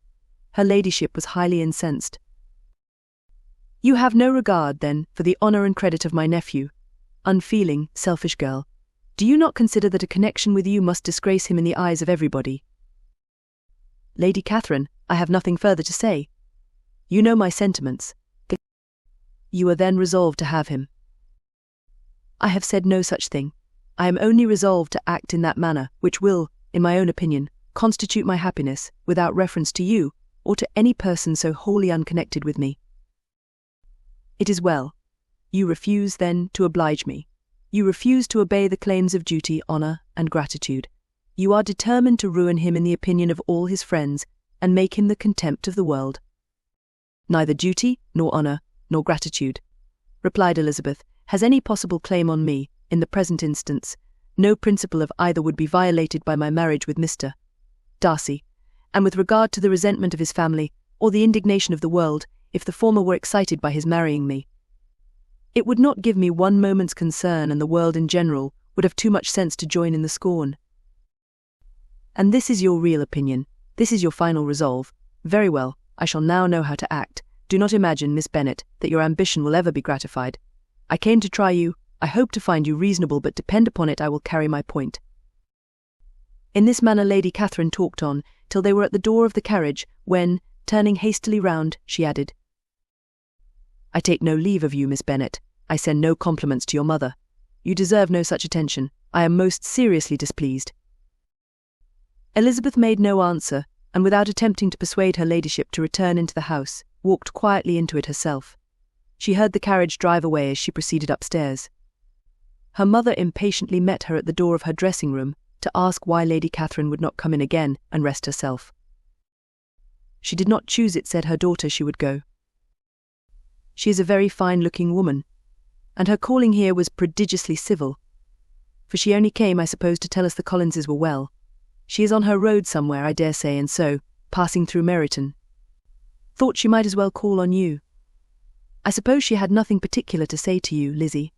Her ladyship was highly incensed. You have no regard, then, for the honour and credit of my nephew. Unfeeling, selfish girl. Do you not consider that a connection with you must disgrace him in the eyes of everybody? Lady Catherine, I have nothing further to say. You know my sentiments. You are then resolved to have him. I have said no such thing. I am only resolved to act in that manner which will, in my own opinion, constitute my happiness, without reference to you, or to any person so wholly unconnected with me. It is well. You refuse, then, to oblige me. You refuse to obey the claims of duty, honour, and gratitude. You are determined to ruin him in the opinion of all his friends, and make him the contempt of the world. Neither duty, nor honour, nor gratitude, replied Elizabeth, has any possible claim on me, in the present instance. No principle of either would be violated by my marriage with Mr. Darcy, and with regard to the resentment of his family, or the indignation of the world, if the former were excited by his marrying me, it would not give me one moment's concern, and the world in general would have too much sense to join in the scorn. And this is your real opinion, this is your final resolve. Very well, I shall now know how to act. Do not imagine, Miss Bennet, that your ambition will ever be gratified. I came to try you, I hope to find you reasonable, but depend upon it I will carry my point. In this manner Lady Catherine talked on, till they were at the door of the carriage, when, turning hastily round, she added, I take no leave of you, Miss Bennet. I send no compliments to your mother. You deserve no such attention. I am most seriously displeased. Elizabeth made no answer, and without attempting to persuade her ladyship to return into the house, walked quietly into it herself. She heard the carriage drive away as she proceeded upstairs. Her mother impatiently met her at the door of her dressing-room to ask why Lady Catherine would not come in again and rest herself. She did not choose it, said her daughter, she would go. She is a very fine-looking woman, and her calling here was prodigiously civil, for she only came, I suppose, to tell us the Collinses were well. She is on her road somewhere, I dare say, and so, passing through Meryton, thought she might as well call on you. I suppose she had nothing particular to say to you, Lizzie.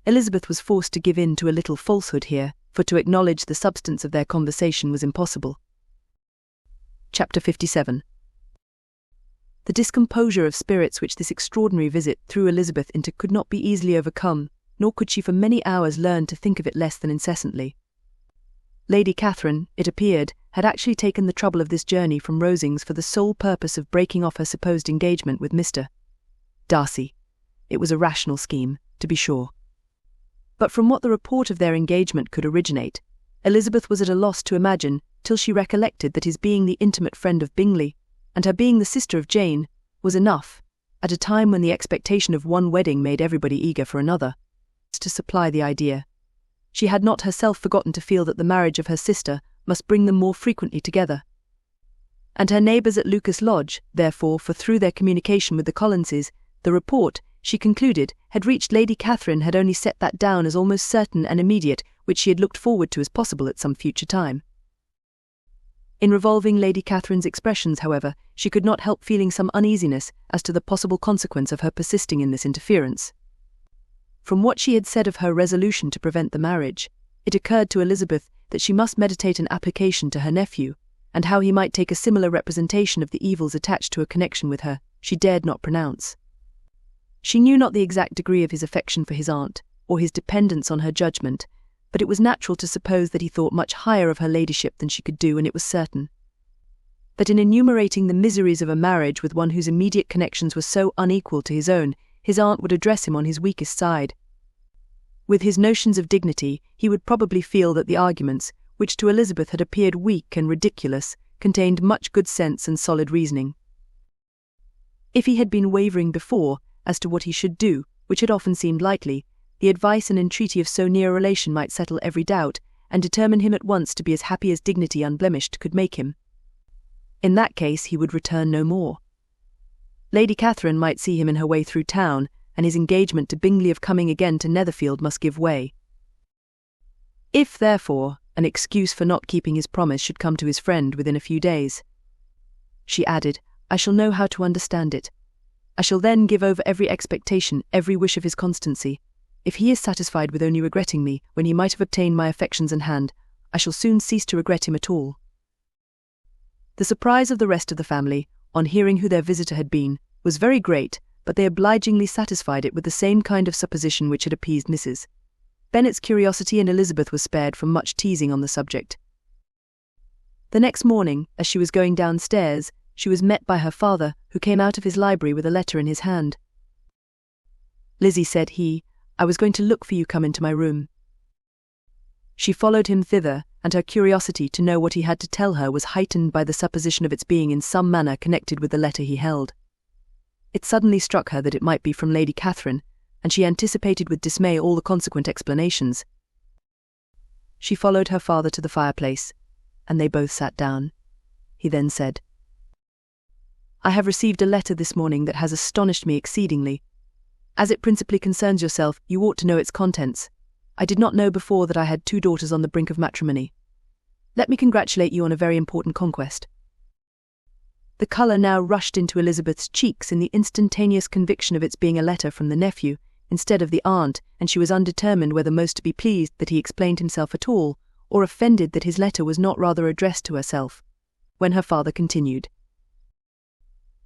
Elizabeth was forced to give in to a little falsehood here, for to acknowledge the substance of their conversation was impossible. Chapter 57. The discomposure of spirits which this extraordinary visit threw Elizabeth into could not be easily overcome, nor could she for many hours learn to think of it less than incessantly. Lady Catherine, it appeared, had actually taken the trouble of this journey from Rosings for the sole purpose of breaking off her supposed engagement with Mr. Darcy. It was a rational scheme, to be sure. But from what the report of their engagement could originate, Elizabeth was at a loss to imagine, till she recollected that his being the intimate friend of Bingley, and her being the sister of Jane, was enough, at a time when the expectation of one wedding made everybody eager for another, to supply the idea. She had not herself forgotten to feel that the marriage of her sister must bring them more frequently together. And her neighbours at Lucas Lodge, therefore, for through their communication with the Collinses, the report, she concluded, had reached Lady Catherine, had only set that down as almost certain and immediate, which she had looked forward to as possible at some future time. In revolving Lady Catherine's expressions, however, she could not help feeling some uneasiness as to the possible consequence of her persisting in this interference. From what she had said of her resolution to prevent the marriage, it occurred to Elizabeth that she must meditate an application to her nephew, and how he might take a similar representation of the evils attached to a connection with her, she dared not pronounce. She knew not the exact degree of his affection for his aunt, or his dependence on her judgment, but it was natural to suppose that he thought much higher of her ladyship than she could do, and it was certain that in enumerating the miseries of a marriage with one whose immediate connections were so unequal to his own, his aunt would address him on his weakest side. With his notions of dignity, he would probably feel that the arguments, which to Elizabeth had appeared weak and ridiculous, contained much good sense and solid reasoning. If he had been wavering before as to what he should do, which had often seemed likely, the advice and entreaty of so near a relation might settle every doubt, and determine him at once to be as happy as dignity unblemished could make him. In that case he would return no more. Lady Catherine might see him in her way through town, and his engagement to Bingley of coming again to Netherfield must give way. If, therefore, an excuse for not keeping his promise should come to his friend within a few days, she added, I shall know how to understand it. I shall then give over every expectation, every wish of his constancy. If he is satisfied with only regretting me, when he might have obtained my affections in hand, I shall soon cease to regret him at all. The surprise of the rest of the family, on hearing who their visitor had been, was very great, but they obligingly satisfied it with the same kind of supposition which had appeased Mrs. Bennet's curiosity, and Elizabeth was spared from much teasing on the subject. The next morning, as she was going downstairs, she was met by her father, who came out of his library with a letter in his hand. "Lizzie," said he, "I was going to look for you. Come into my room." She followed him thither, and her curiosity to know what he had to tell her was heightened by the supposition of its being in some manner connected with the letter he held. It suddenly struck her that it might be from Lady Catherine, and she anticipated with dismay all the consequent explanations. She followed her father to the fireplace, and they both sat down. He then said, "I have received a letter this morning that has astonished me exceedingly. As it principally concerns yourself, you ought to know its contents. I did not know before that I had 2 daughters on the brink of matrimony. Let me congratulate you on a very important conquest." The colour now rushed into Elizabeth's cheeks in the instantaneous conviction of its being a letter from the nephew, instead of the aunt, and she was undetermined whether most to be pleased that he explained himself at all, or offended that his letter was not rather addressed to herself, when her father continued,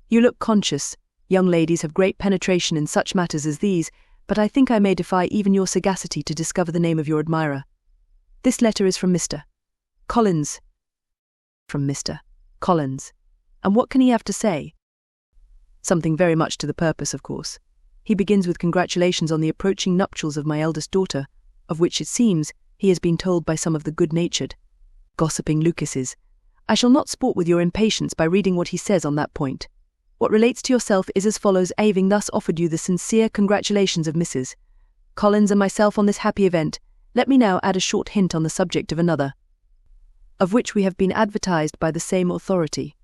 "You look conscious. Young ladies have great penetration in such matters as these, but I think I may defy even your sagacity to discover the name of your admirer. This letter is from Mr. Collins." "From Mr. Collins. And what can he have to say?" "Something very much to the purpose, of course. He begins with congratulations on the approaching nuptials of my eldest daughter, of which it seems he has been told by some of the good-natured, gossiping Lucases. I shall not sport with your impatience by reading what he says on that point. What relates to yourself is as follows. Having thus offered you the sincere congratulations of Mrs. Collins and myself on this happy event, let me now add a short hint on the subject of another, of which we have been advertised by the same authority.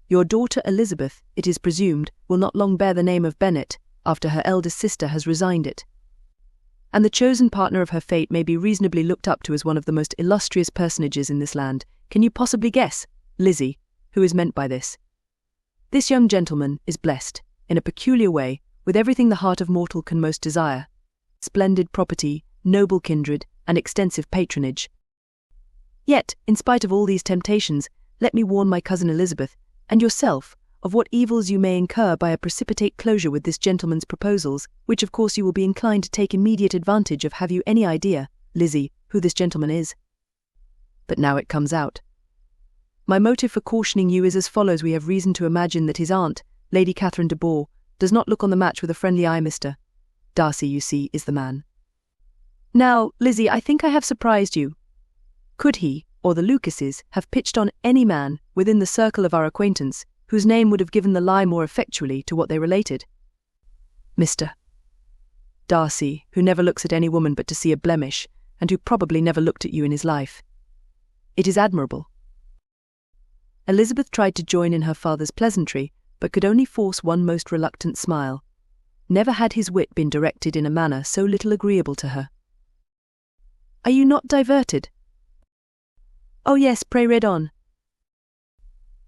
Your daughter Elizabeth, it is presumed, will not long bear the name of Bennet, after her eldest sister has resigned it. And the chosen partner of her fate may be reasonably looked up to as one of the most illustrious personages in this land. Can you possibly guess, Lizzie, who is meant by this? This young gentleman is blessed, in a peculiar way, with everything the heart of mortal can most desire: splendid property, noble kindred, and extensive patronage. Yet, in spite of all these temptations, let me warn my cousin Elizabeth, and yourself, of what evils you may incur by a precipitate closure with this gentleman's proposals, which of course you will be inclined to take immediate advantage of. Have you any idea, Lizzie, who this gentleman is? But now it comes out. My motive for cautioning you is as follows. We have reason to imagine that his aunt, Lady Catherine de Bourgh, does not look on the match with a friendly eye. Mr. Darcy, you see, is the man. Now, Lizzie, I think I have surprised you. Could he, or the Lucases, have pitched on any man within the circle of our acquaintance, whose name would have given the lie more effectually to what they related? Mr. Darcy, who never looks at any woman but to see a blemish, and who probably never looked at you in his life. It is admirable." Elizabeth tried to join in her father's pleasantry, but could only force one most reluctant smile. Never had his wit been directed in a manner so little agreeable to her. "Are you not diverted?" "Oh yes, pray read on."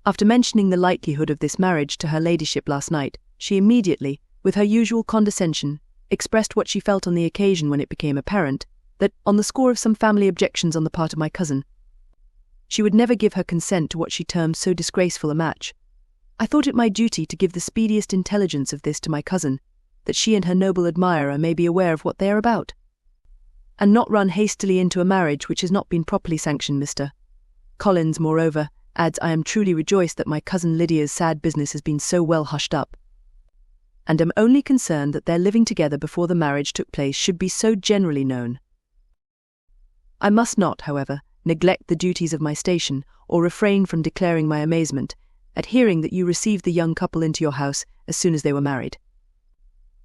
After mentioning the likelihood of this marriage to her ladyship last night, she immediately, with her usual condescension, expressed what she felt on the occasion when it became apparent that, on the score of some family objections on the part of my cousin, she would never give her consent to what she termed so disgraceful a match. I thought it my duty to give the speediest intelligence of this to my cousin, that she and her noble admirer may be aware of what they are about, and not run hastily into a marriage which has not been properly sanctioned. Mr. Collins, moreover, adds, "I am truly rejoiced that my cousin Lydia's sad business has been so well hushed up, and am only concerned that their living together before the marriage took place should be so generally known. I must not, however, neglect the duties of my station, or refrain from declaring my amazement at hearing that you received the young couple into your house as soon as they were married.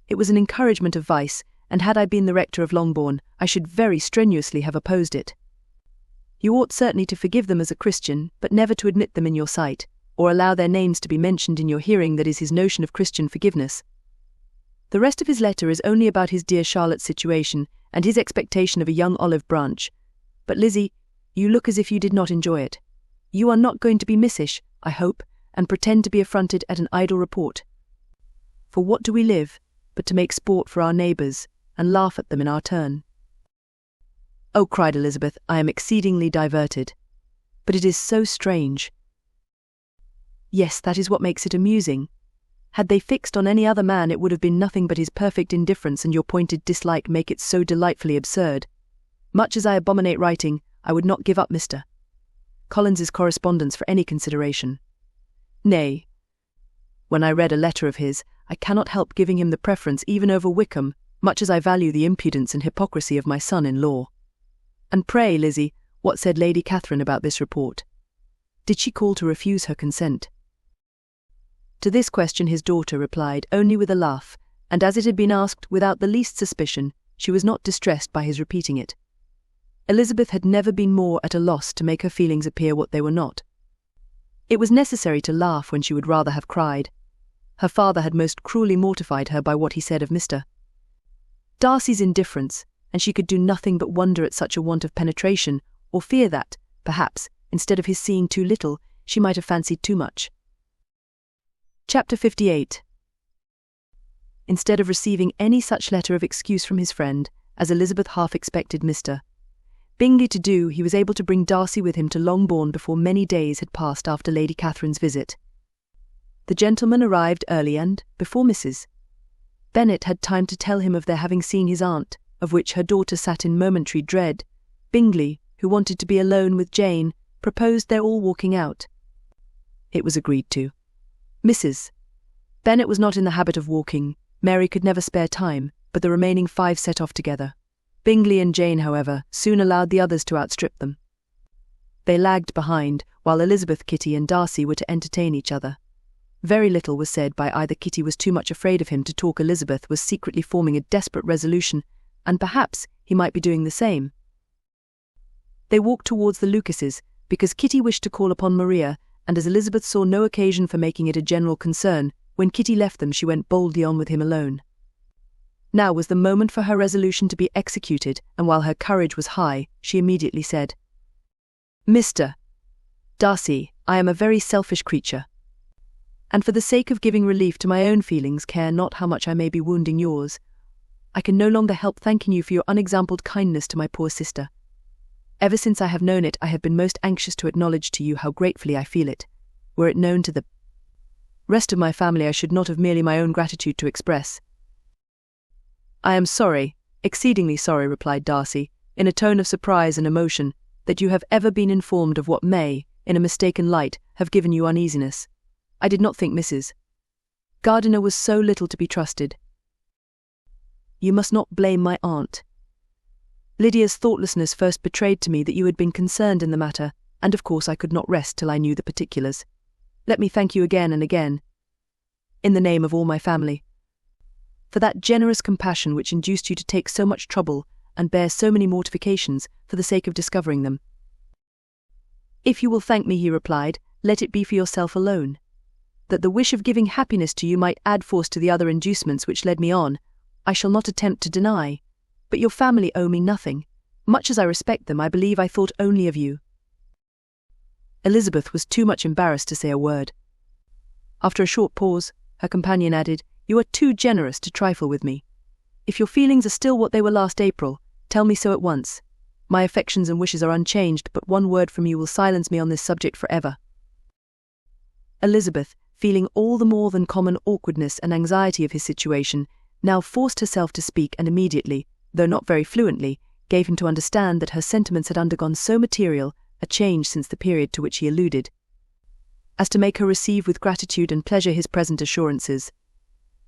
It was an encouragement of vice, and had I been the rector of Longbourn, I should very strenuously have opposed it. You ought certainly to forgive them as a Christian, but never to admit them in your sight, or allow their names to be mentioned in your hearing. That is his notion of Christian forgiveness. The rest of his letter is only about his dear Charlotte's situation, and his expectation of a young olive branch. But Lizzie, you look as if you did not enjoy it. You are not going to be missish, I hope, and pretend to be affronted at an idle report. For what do we live, but to make sport for our neighbours, and laugh at them in our turn? "Oh," cried Elizabeth, "I am exceedingly diverted. But it is so strange." "Yes, that is what makes it amusing. Had they fixed on any other man, it would have been nothing but his perfect indifference and your pointed dislike make it so delightfully absurd. Much as I abominate writing, I would not give up Mr. Collins's correspondence for any consideration. Nay, when I read a letter of his, I cannot help giving him the preference even over Wickham, much as I value the impudence and hypocrisy of my son-in-law. And pray, Lizzie, what said Lady Catherine about this report? Did she call to refuse her consent? To this question his daughter replied only with a laugh, and as it had been asked without the least suspicion, she was not distressed by his repeating it. Elizabeth had never been more at a loss to make her feelings appear what they were not. It was necessary to laugh when she would rather have cried. Her father had most cruelly mortified her by what he said of Mr. Darcy's indifference, and she could do nothing but wonder at such a want of penetration, or fear that, perhaps, instead of his seeing too little, she might have fancied too much. Chapter 58. Instead of receiving any such letter of excuse from his friend, as Elizabeth half expected Mr. Bingley to do, he was able to bring Darcy with him to Longbourn before many days had passed after Lady Catherine's visit. The gentleman arrived early and, before Mrs. Bennet had time to tell him of their having seen his aunt, of which her daughter sat in momentary dread, Bingley, who wanted to be alone with Jane, proposed their all walking out. It was agreed to. Mrs. Bennet was not in the habit of walking. Mary could never spare time, but the remaining 5 set off together. Bingley and Jane, however, soon allowed the others to outstrip them. They lagged behind, while Elizabeth, Kitty and Darcy were to entertain each other. Very little was said by either. Kitty was too much afraid of him to talk. Elizabeth was secretly forming a desperate resolution, and perhaps he might be doing the same. They walked towards the Lucases, because Kitty wished to call upon Maria, and as Elizabeth saw no occasion for making it a general concern, when Kitty left them she went boldly on with him alone. Now was the moment for her resolution to be executed, and while her courage was high, she immediately said, "Mr. Darcy, I am a very selfish creature, and for the sake of giving relief to my own feelings care not how much I may be wounding yours. I can no longer help thanking you for your unexampled kindness to my poor sister. Ever since I have known it, I have been most anxious to acknowledge to you how gratefully I feel it. Were it known to the rest of my family, I should not have merely my own gratitude to express." "I am sorry, exceedingly sorry," replied Darcy, in a tone of surprise and emotion, "that you have ever been informed of what may, in a mistaken light, have given you uneasiness. I did not think Mrs. Gardiner was so little to be trusted. You must not blame my aunt. Lydia's thoughtlessness first betrayed to me that you had been concerned in the matter, and of course I could not rest till I knew the particulars. Let me thank you again and again, in the name of all my family, for that generous compassion which induced you to take so much trouble and bear so many mortifications for the sake of discovering them." "If you will thank me," he replied, "let it be for yourself alone. That the wish of giving happiness to you might add force to the other inducements which led me on, I shall not attempt to deny, but your family owe me nothing. Much as I respect them, I believe I thought only of you." Elizabeth was too much embarrassed to say a word. After a short pause, her companion added, "You are too generous to trifle with me. If your feelings are still what they were last April, tell me so at once. My affections and wishes are unchanged, but one word from you will silence me on this subject forever." Elizabeth, feeling all the more than common awkwardness and anxiety of his situation, now forced herself to speak, and immediately, though not very fluently, gave him to understand that her sentiments had undergone so material a change since the period to which he alluded, as to make her receive with gratitude and pleasure his present assurances.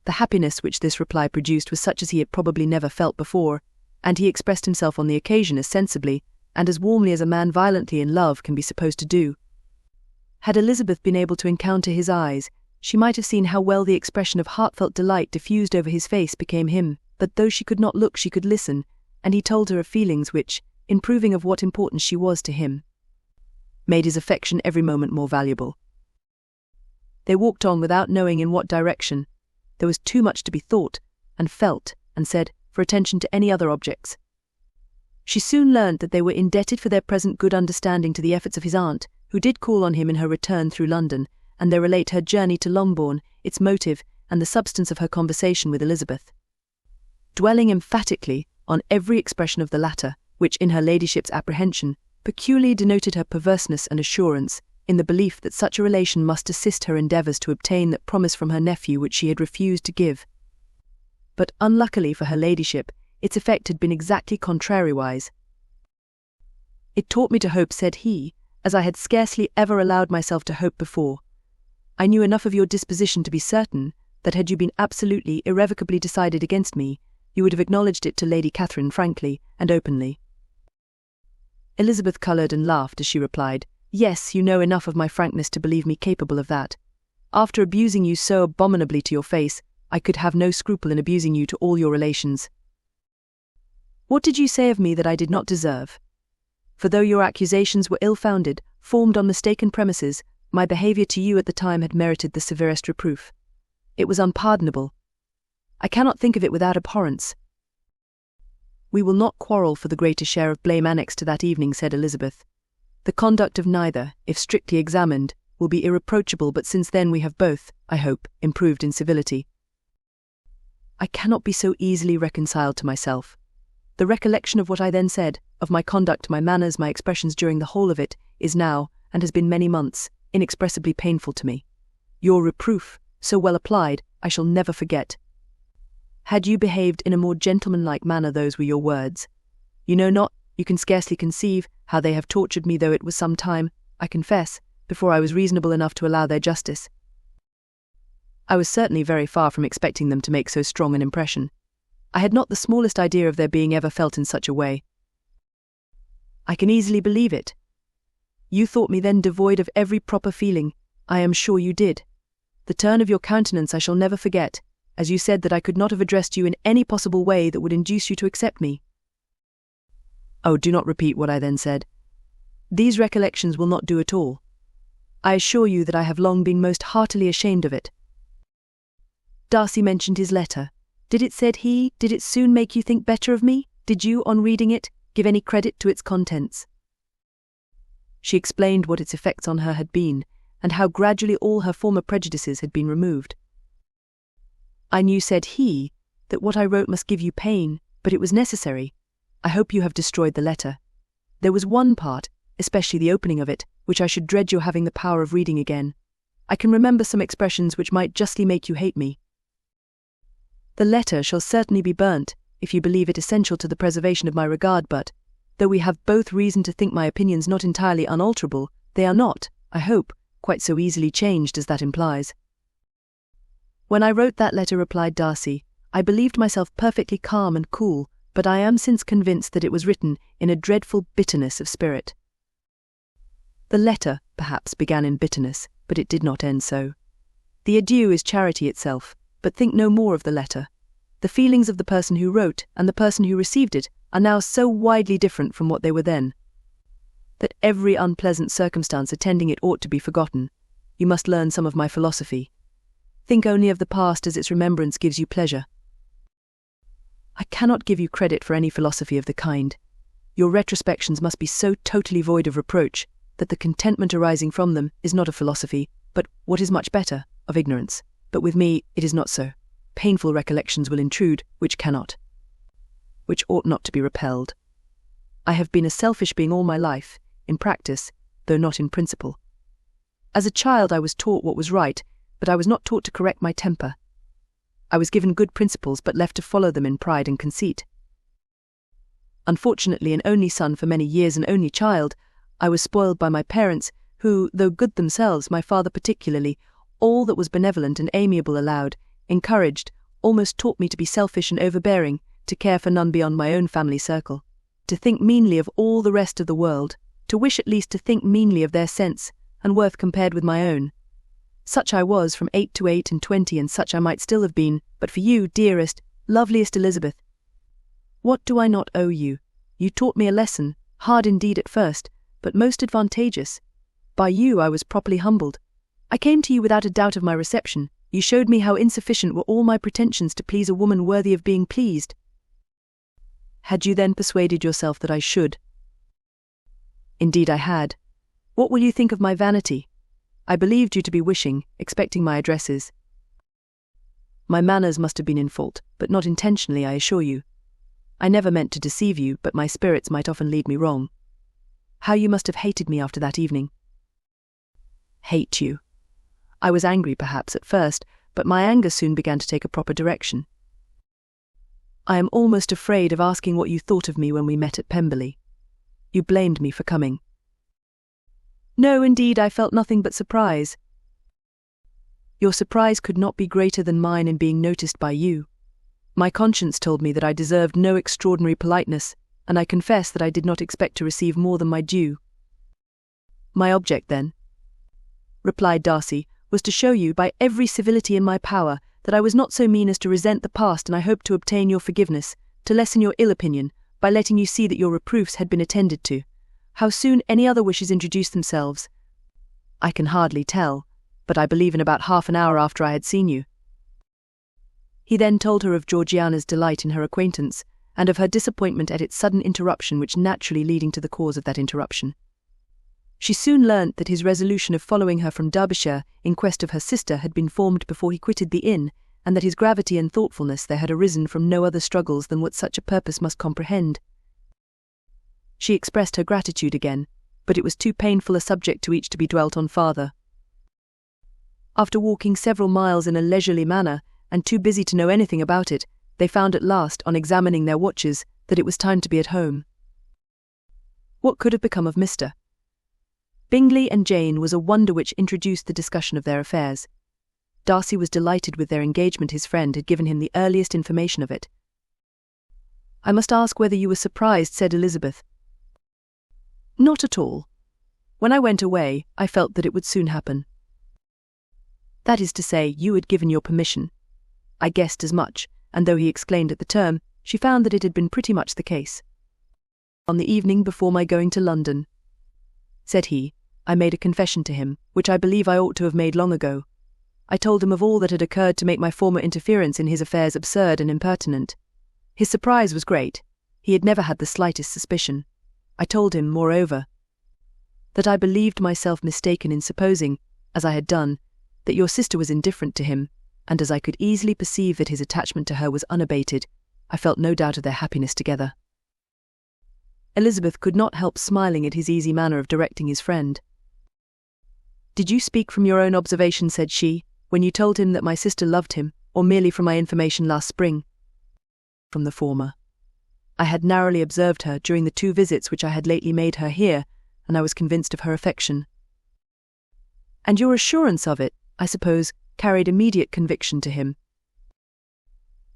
The happiness which this reply produced was such as he had probably never felt before, and he expressed himself on the occasion as sensibly and as warmly as a man violently in love can be supposed to do. Had Elizabeth been able to encounter his eyes, she might have seen how well the expression of heartfelt delight diffused over his face became him, but though she could not look, she could listen, and he told her of feelings which, in proving of what importance she was to him, made his affection every moment more valuable. They walked on without knowing in what direction. There was too much to be thought, and felt, and said, for attention to any other objects. She soon learned that they were indebted for their present good understanding to the efforts of his aunt, who did call on him in her return through London, and they relate her journey to Longbourn, its motive, and the substance of her conversation with Elizabeth, dwelling emphatically on every expression of the latter, which, in her ladyship's apprehension, peculiarly denoted her perverseness and assurance, in the belief that such a relation must assist her endeavours to obtain that promise from her nephew which she had refused to give. But unluckily for her ladyship, its effect had been exactly contrariwise. "It taught me to hope," said he, as I had scarcely ever allowed myself to hope before. I knew enough of your disposition to be certain that had you been absolutely, irrevocably decided against me, you would have acknowledged it to Lady Catherine frankly and openly. Elizabeth coloured and laughed as she replied, "Yes, you know enough of my frankness to believe me capable of that. After abusing you so abominably to your face, I could have no scruple in abusing you to all your relations. What did you say of me that I did not deserve? For though your accusations were ill-founded, formed on mistaken premises, my behaviour to you at the time had merited the severest reproof. It was unpardonable. I cannot think of it without abhorrence." "We will not quarrel for the greater share of blame annexed to that evening," said Elizabeth. "The conduct of neither, if strictly examined, will be irreproachable, but since then we have both, I hope, improved in civility." "I cannot be so easily reconciled to myself. The recollection of what I then said, of my conduct, my manners, my expressions during the whole of it, is now, and has been many months, inexpressibly painful to me. Your reproof, so well applied, I shall never forget. Had you behaved in a more gentlemanlike manner, those were your words. You know not, you can scarcely conceive, how they have tortured me, though it was some time, I confess, before I was reasonable enough to allow their justice. I was certainly very far from expecting them to make so strong an impression. I had not the smallest idea of their being ever felt in such a way. I can easily believe it. You thought me then devoid of every proper feeling. I am sure you did. The turn of your countenance I shall never forget, as you said that I could not have addressed you in any possible way that would induce you to accept me. Oh, do not repeat what I then said. These recollections will not do at all. I assure you that I have long been most heartily ashamed of it. Darcy mentioned his letter. Did it, said he, did it soon make you think better of me? Did you, on reading it, give any credit to its contents? She explained what its effects on her had been, and how gradually all her former prejudices had been removed. I knew, said he, that what I wrote must give you pain, but it was necessary. I hope you have destroyed the letter. There was one part, especially the opening of it, which I should dread your having the power of reading again. I can remember some expressions which might justly make you hate me. The letter shall certainly be burnt, if you believe it essential to the preservation of my regard, but, though we have both reason to think my opinions not entirely unalterable, they are not, I hope, quite so easily changed as that implies. When I wrote that letter, replied Darcy, I believed myself perfectly calm and cool, but I am since convinced that it was written in a dreadful bitterness of spirit. The letter, perhaps, began in bitterness, but it did not end so. The adieu is charity itself, but think no more of the letter. The feelings of the person who wrote and the person who received it are now so widely different from what they were then, that every unpleasant circumstance attending it ought to be forgotten. You must learn some of my philosophy. Think only of the past as its remembrance gives you pleasure. I cannot give you credit for any philosophy of the kind. Your retrospections must be so totally void of reproach that the contentment arising from them is not of philosophy, but, what is much better, of ignorance. But with me it is not so. Painful recollections will intrude, which ought not to be repelled. I have been a selfish being all my life, in practice, though not in principle. As a child I was taught what was right, but I was not taught to correct my temper. I was given good principles, but left to follow them in pride and conceit. Unfortunately, an only son for many years, an only child, I was spoiled by my parents, who, though good themselves, my father particularly, all that was benevolent and amiable allowed, encouraged, almost taught me to be selfish and overbearing, to care for none beyond my own family circle, to think meanly of all the rest of the world, to wish at least to think meanly of their sense and worth compared with my own. Such I was from 8 to 28, and such I might still have been, but for you, dearest, loveliest Elizabeth. What do I not owe you? You taught me a lesson, hard indeed at first, but most advantageous. By you I was properly humbled. I came to you without a doubt of my reception. You showed me how insufficient were all my pretensions to please a woman worthy of being pleased. Had you then persuaded yourself that I should? Indeed I had. What will you think of my vanity? I believed you to be wishing, expecting my addresses. My manners must have been in fault, but not intentionally, I assure you. I never meant to deceive you, but my spirits might often lead me wrong. How you must have hated me after that evening. Hate you. I was angry perhaps at first, but my anger soon began to take a proper direction. I am almost afraid of asking what you thought of me when we met at Pemberley. You blamed me for coming. No, indeed, I felt nothing but surprise. Your surprise could not be greater than mine in being noticed by you. My conscience told me that I deserved no extraordinary politeness, and I confess that I did not expect to receive more than my due. My object, then, replied Darcy, was to show you, by every civility in my power, that I was not so mean as to resent the past, and I hoped to obtain your forgiveness, to lessen your ill opinion, by letting you see that your reproofs had been attended to. How soon any other wishes introduced themselves, I can hardly tell, but I believe in about half an hour after I had seen you. He then told her of Georgiana's delight in her acquaintance, and of her disappointment at its sudden interruption, which naturally leading to the cause of that interruption. She soon learnt that his resolution of following her from Derbyshire in quest of her sister had been formed before he quitted the inn, and that his gravity and thoughtfulness there had arisen from no other struggles than what such a purpose must comprehend. She expressed her gratitude again, but it was too painful a subject to each to be dwelt on farther. After walking several miles in a leisurely manner, and too busy to know anything about it, they found at last, on examining their watches, that it was time to be at home. What could have become of Mr. Bingley and Jane was a wonder which introduced the discussion of their affairs. Darcy was delighted with their engagement. His friend had given him the earliest information of it. "I must ask whether you were surprised," said Elizabeth. "Not at all. When I went away, I felt that it would soon happen. That is to say, you had given your permission. I guessed as much, and though he exclaimed at the term, she found that it had been pretty much the case. On the evening before my going to London," said he, "I made a confession to him, which I believe I ought to have made long ago. I told him of all that had occurred to make my former interference in his affairs absurd and impertinent. His surprise was great. He had never had the slightest suspicion. I told him, moreover, that I believed myself mistaken in supposing, as I had done, that your sister was indifferent to him, and as I could easily perceive that his attachment to her was unabated, I felt no doubt of their happiness together." Elizabeth could not help smiling at his easy manner of directing his friend. "Did you speak from your own observation," said she, "when you told him that my sister loved him, or merely from my information last spring?" "From the former. I had narrowly observed her during the 2 visits which I had lately made her here, and I was convinced of her affection." "And your assurance of it, I suppose, carried immediate conviction to him?"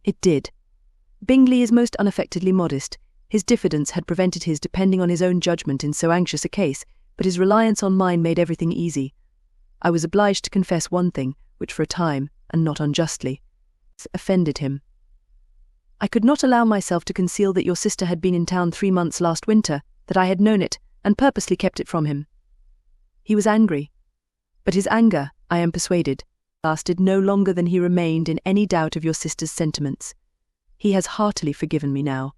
"It did. Bingley is most unaffectedly modest. His diffidence had prevented his depending on his own judgment in so anxious a case, but his reliance on mine made everything easy. I was obliged to confess one thing, which for a time, and not unjustly, offended him. I could not allow myself to conceal that your sister had been in town 3 months last winter, that I had known it, and purposely kept it from him. He was angry, but his anger, I am persuaded, lasted no longer than he remained in any doubt of your sister's sentiments. He has heartily forgiven me now."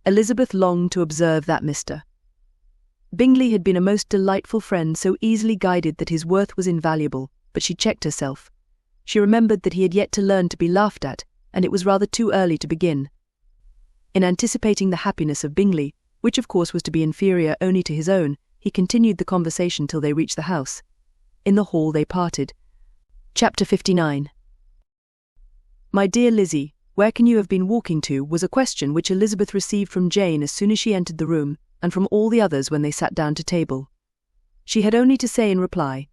Elizabeth longed to observe that Mr. Bingley had been a most delightful friend, so easily guided that his worth was invaluable, but she checked herself. She remembered that he had yet to learn to be laughed at, and it was rather too early to begin. In anticipating the happiness of Bingley, which of course was to be inferior only to his own, he continued the conversation till they reached the house. In the hall they parted. Chapter 59. "My dear Lizzie, where can you have been walking to?" was a question which Elizabeth received from Jane as soon as she entered the room, and from all the others when they sat down to table. She had only to say in reply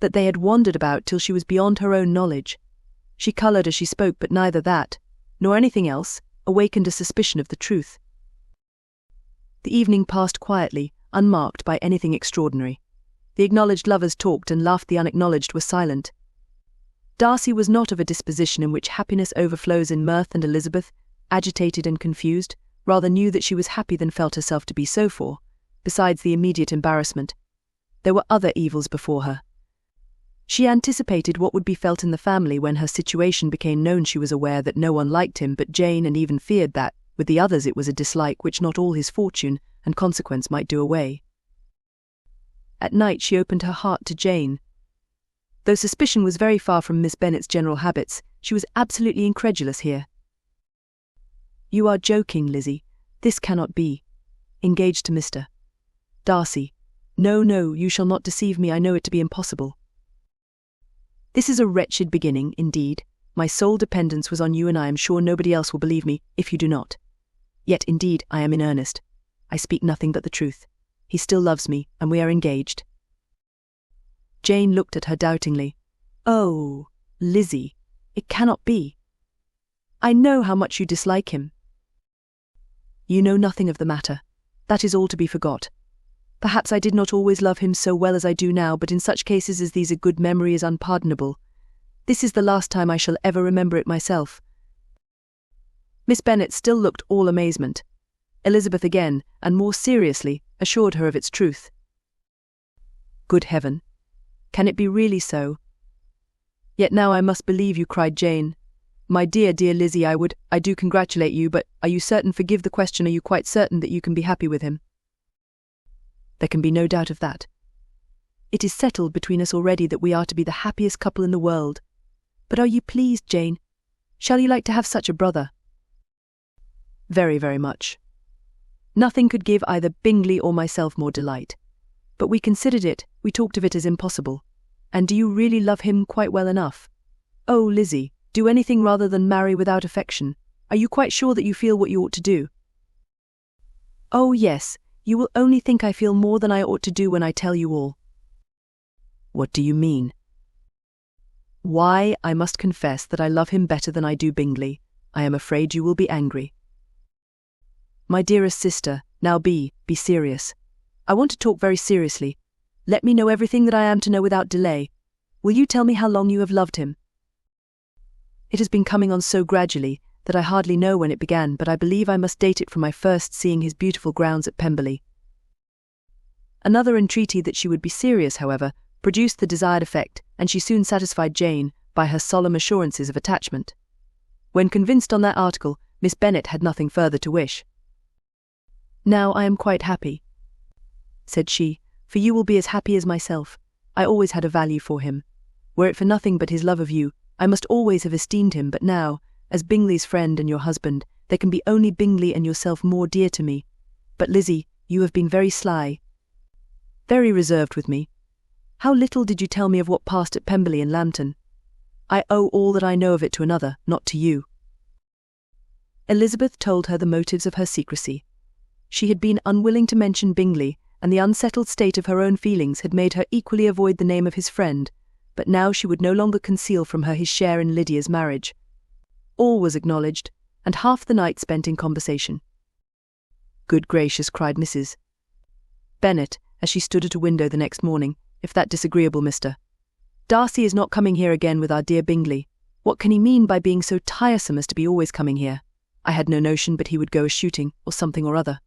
that they had wandered about till she was beyond her own knowledge. She coloured as she spoke, but neither that, nor anything else, awakened a suspicion of the truth. The evening passed quietly, unmarked by anything extraordinary. The acknowledged lovers talked and laughed, the unacknowledged were silent. Darcy was not of a disposition in which happiness overflows in mirth, and Elizabeth, agitated and confused, rather knew that she was happy than felt herself to be so, for, besides the immediate embarrassment, there were other evils before her. She anticipated what would be felt in the family when her situation became known. She was aware that no one liked him but Jane, and even feared that, with the others, it was a dislike which not all his fortune and consequence might do away. At night she opened her heart to Jane. Though suspicion was very far from Miss Bennet's general habits, she was absolutely incredulous here. "You are joking, Lizzie. This cannot be. Engaged to Mr. Darcy. No, no, you shall not deceive me. I know it to be impossible. This is a wretched beginning, indeed. My sole dependence was on you, and I am sure nobody else will believe me, if you do not. Yet, indeed, I am in earnest. I speak nothing but the truth. He still loves me, and we are engaged." Jane looked at her doubtingly. "Oh, Lizzie, it cannot be. I know how much you dislike him." "You know nothing of the matter. That is all to be forgot. Perhaps I did not always love him so well as I do now, but in such cases as these a good memory is unpardonable. This is the last time I shall ever remember it myself." Miss Bennet still looked all amazement. Elizabeth again, and more seriously, assured her of its truth. "Good heaven! Can it be really so?" "Yet now I must believe you," cried Jane. "My dear, dear Lizzie, I do congratulate you, but are you certain, forgive the question, are you quite certain that you can be happy with him?" "There can be no doubt of that. It is settled between us already that we are to be the happiest couple in the world. But are you pleased, Jane? Shall you like to have such a brother?" "Very, very much. Nothing could give either Bingley or myself more delight. But we considered it, we talked of it as impossible. And do you really love him quite well enough? Oh, Lizzie, do anything rather than marry without affection. Are you quite sure that you feel what you ought to do?" "Oh, yes, you will only think I feel more than I ought to do when I tell you all." "What do you mean?" "Why, I must confess that I love him better than I do Bingley. I am afraid you will be angry." "My dearest sister, now be serious. I want to talk very seriously. Let me know everything that I am to know without delay. Will you tell me how long you have loved him?" "It has been coming on so gradually that I hardly know when it began, but I believe I must date it from my first seeing his beautiful grounds at Pemberley." Another entreaty that she would be serious, however, produced the desired effect, and she soon satisfied Jane by her solemn assurances of attachment. When convinced on that article, Miss Bennet had nothing further to wish. "Now I am quite happy," said she, "for you will be as happy as myself. I always had a value for him. Were it for nothing but his love of you, I must always have esteemed him, but now, as Bingley's friend and your husband, there can be only Bingley and yourself more dear to me. But Lizzie, you have been very sly, very reserved with me. How little did you tell me of what passed at Pemberley and Lambton? I owe all that I know of it to another, not to you." Elizabeth told her the motives of her secrecy. She had been unwilling to mention Bingley, and the unsettled state of her own feelings had made her equally avoid the name of his friend, but now she would no longer conceal from her his share in Lydia's marriage. All was acknowledged, and half the night spent in conversation. "Good gracious," cried Mrs. Bennet, as she stood at a window the next morning, "if that disagreeable Mr. Darcy is not coming here again with our dear Bingley. What can he mean by being so tiresome as to be always coming here? I had no notion but he would go a-shooting, or something or other,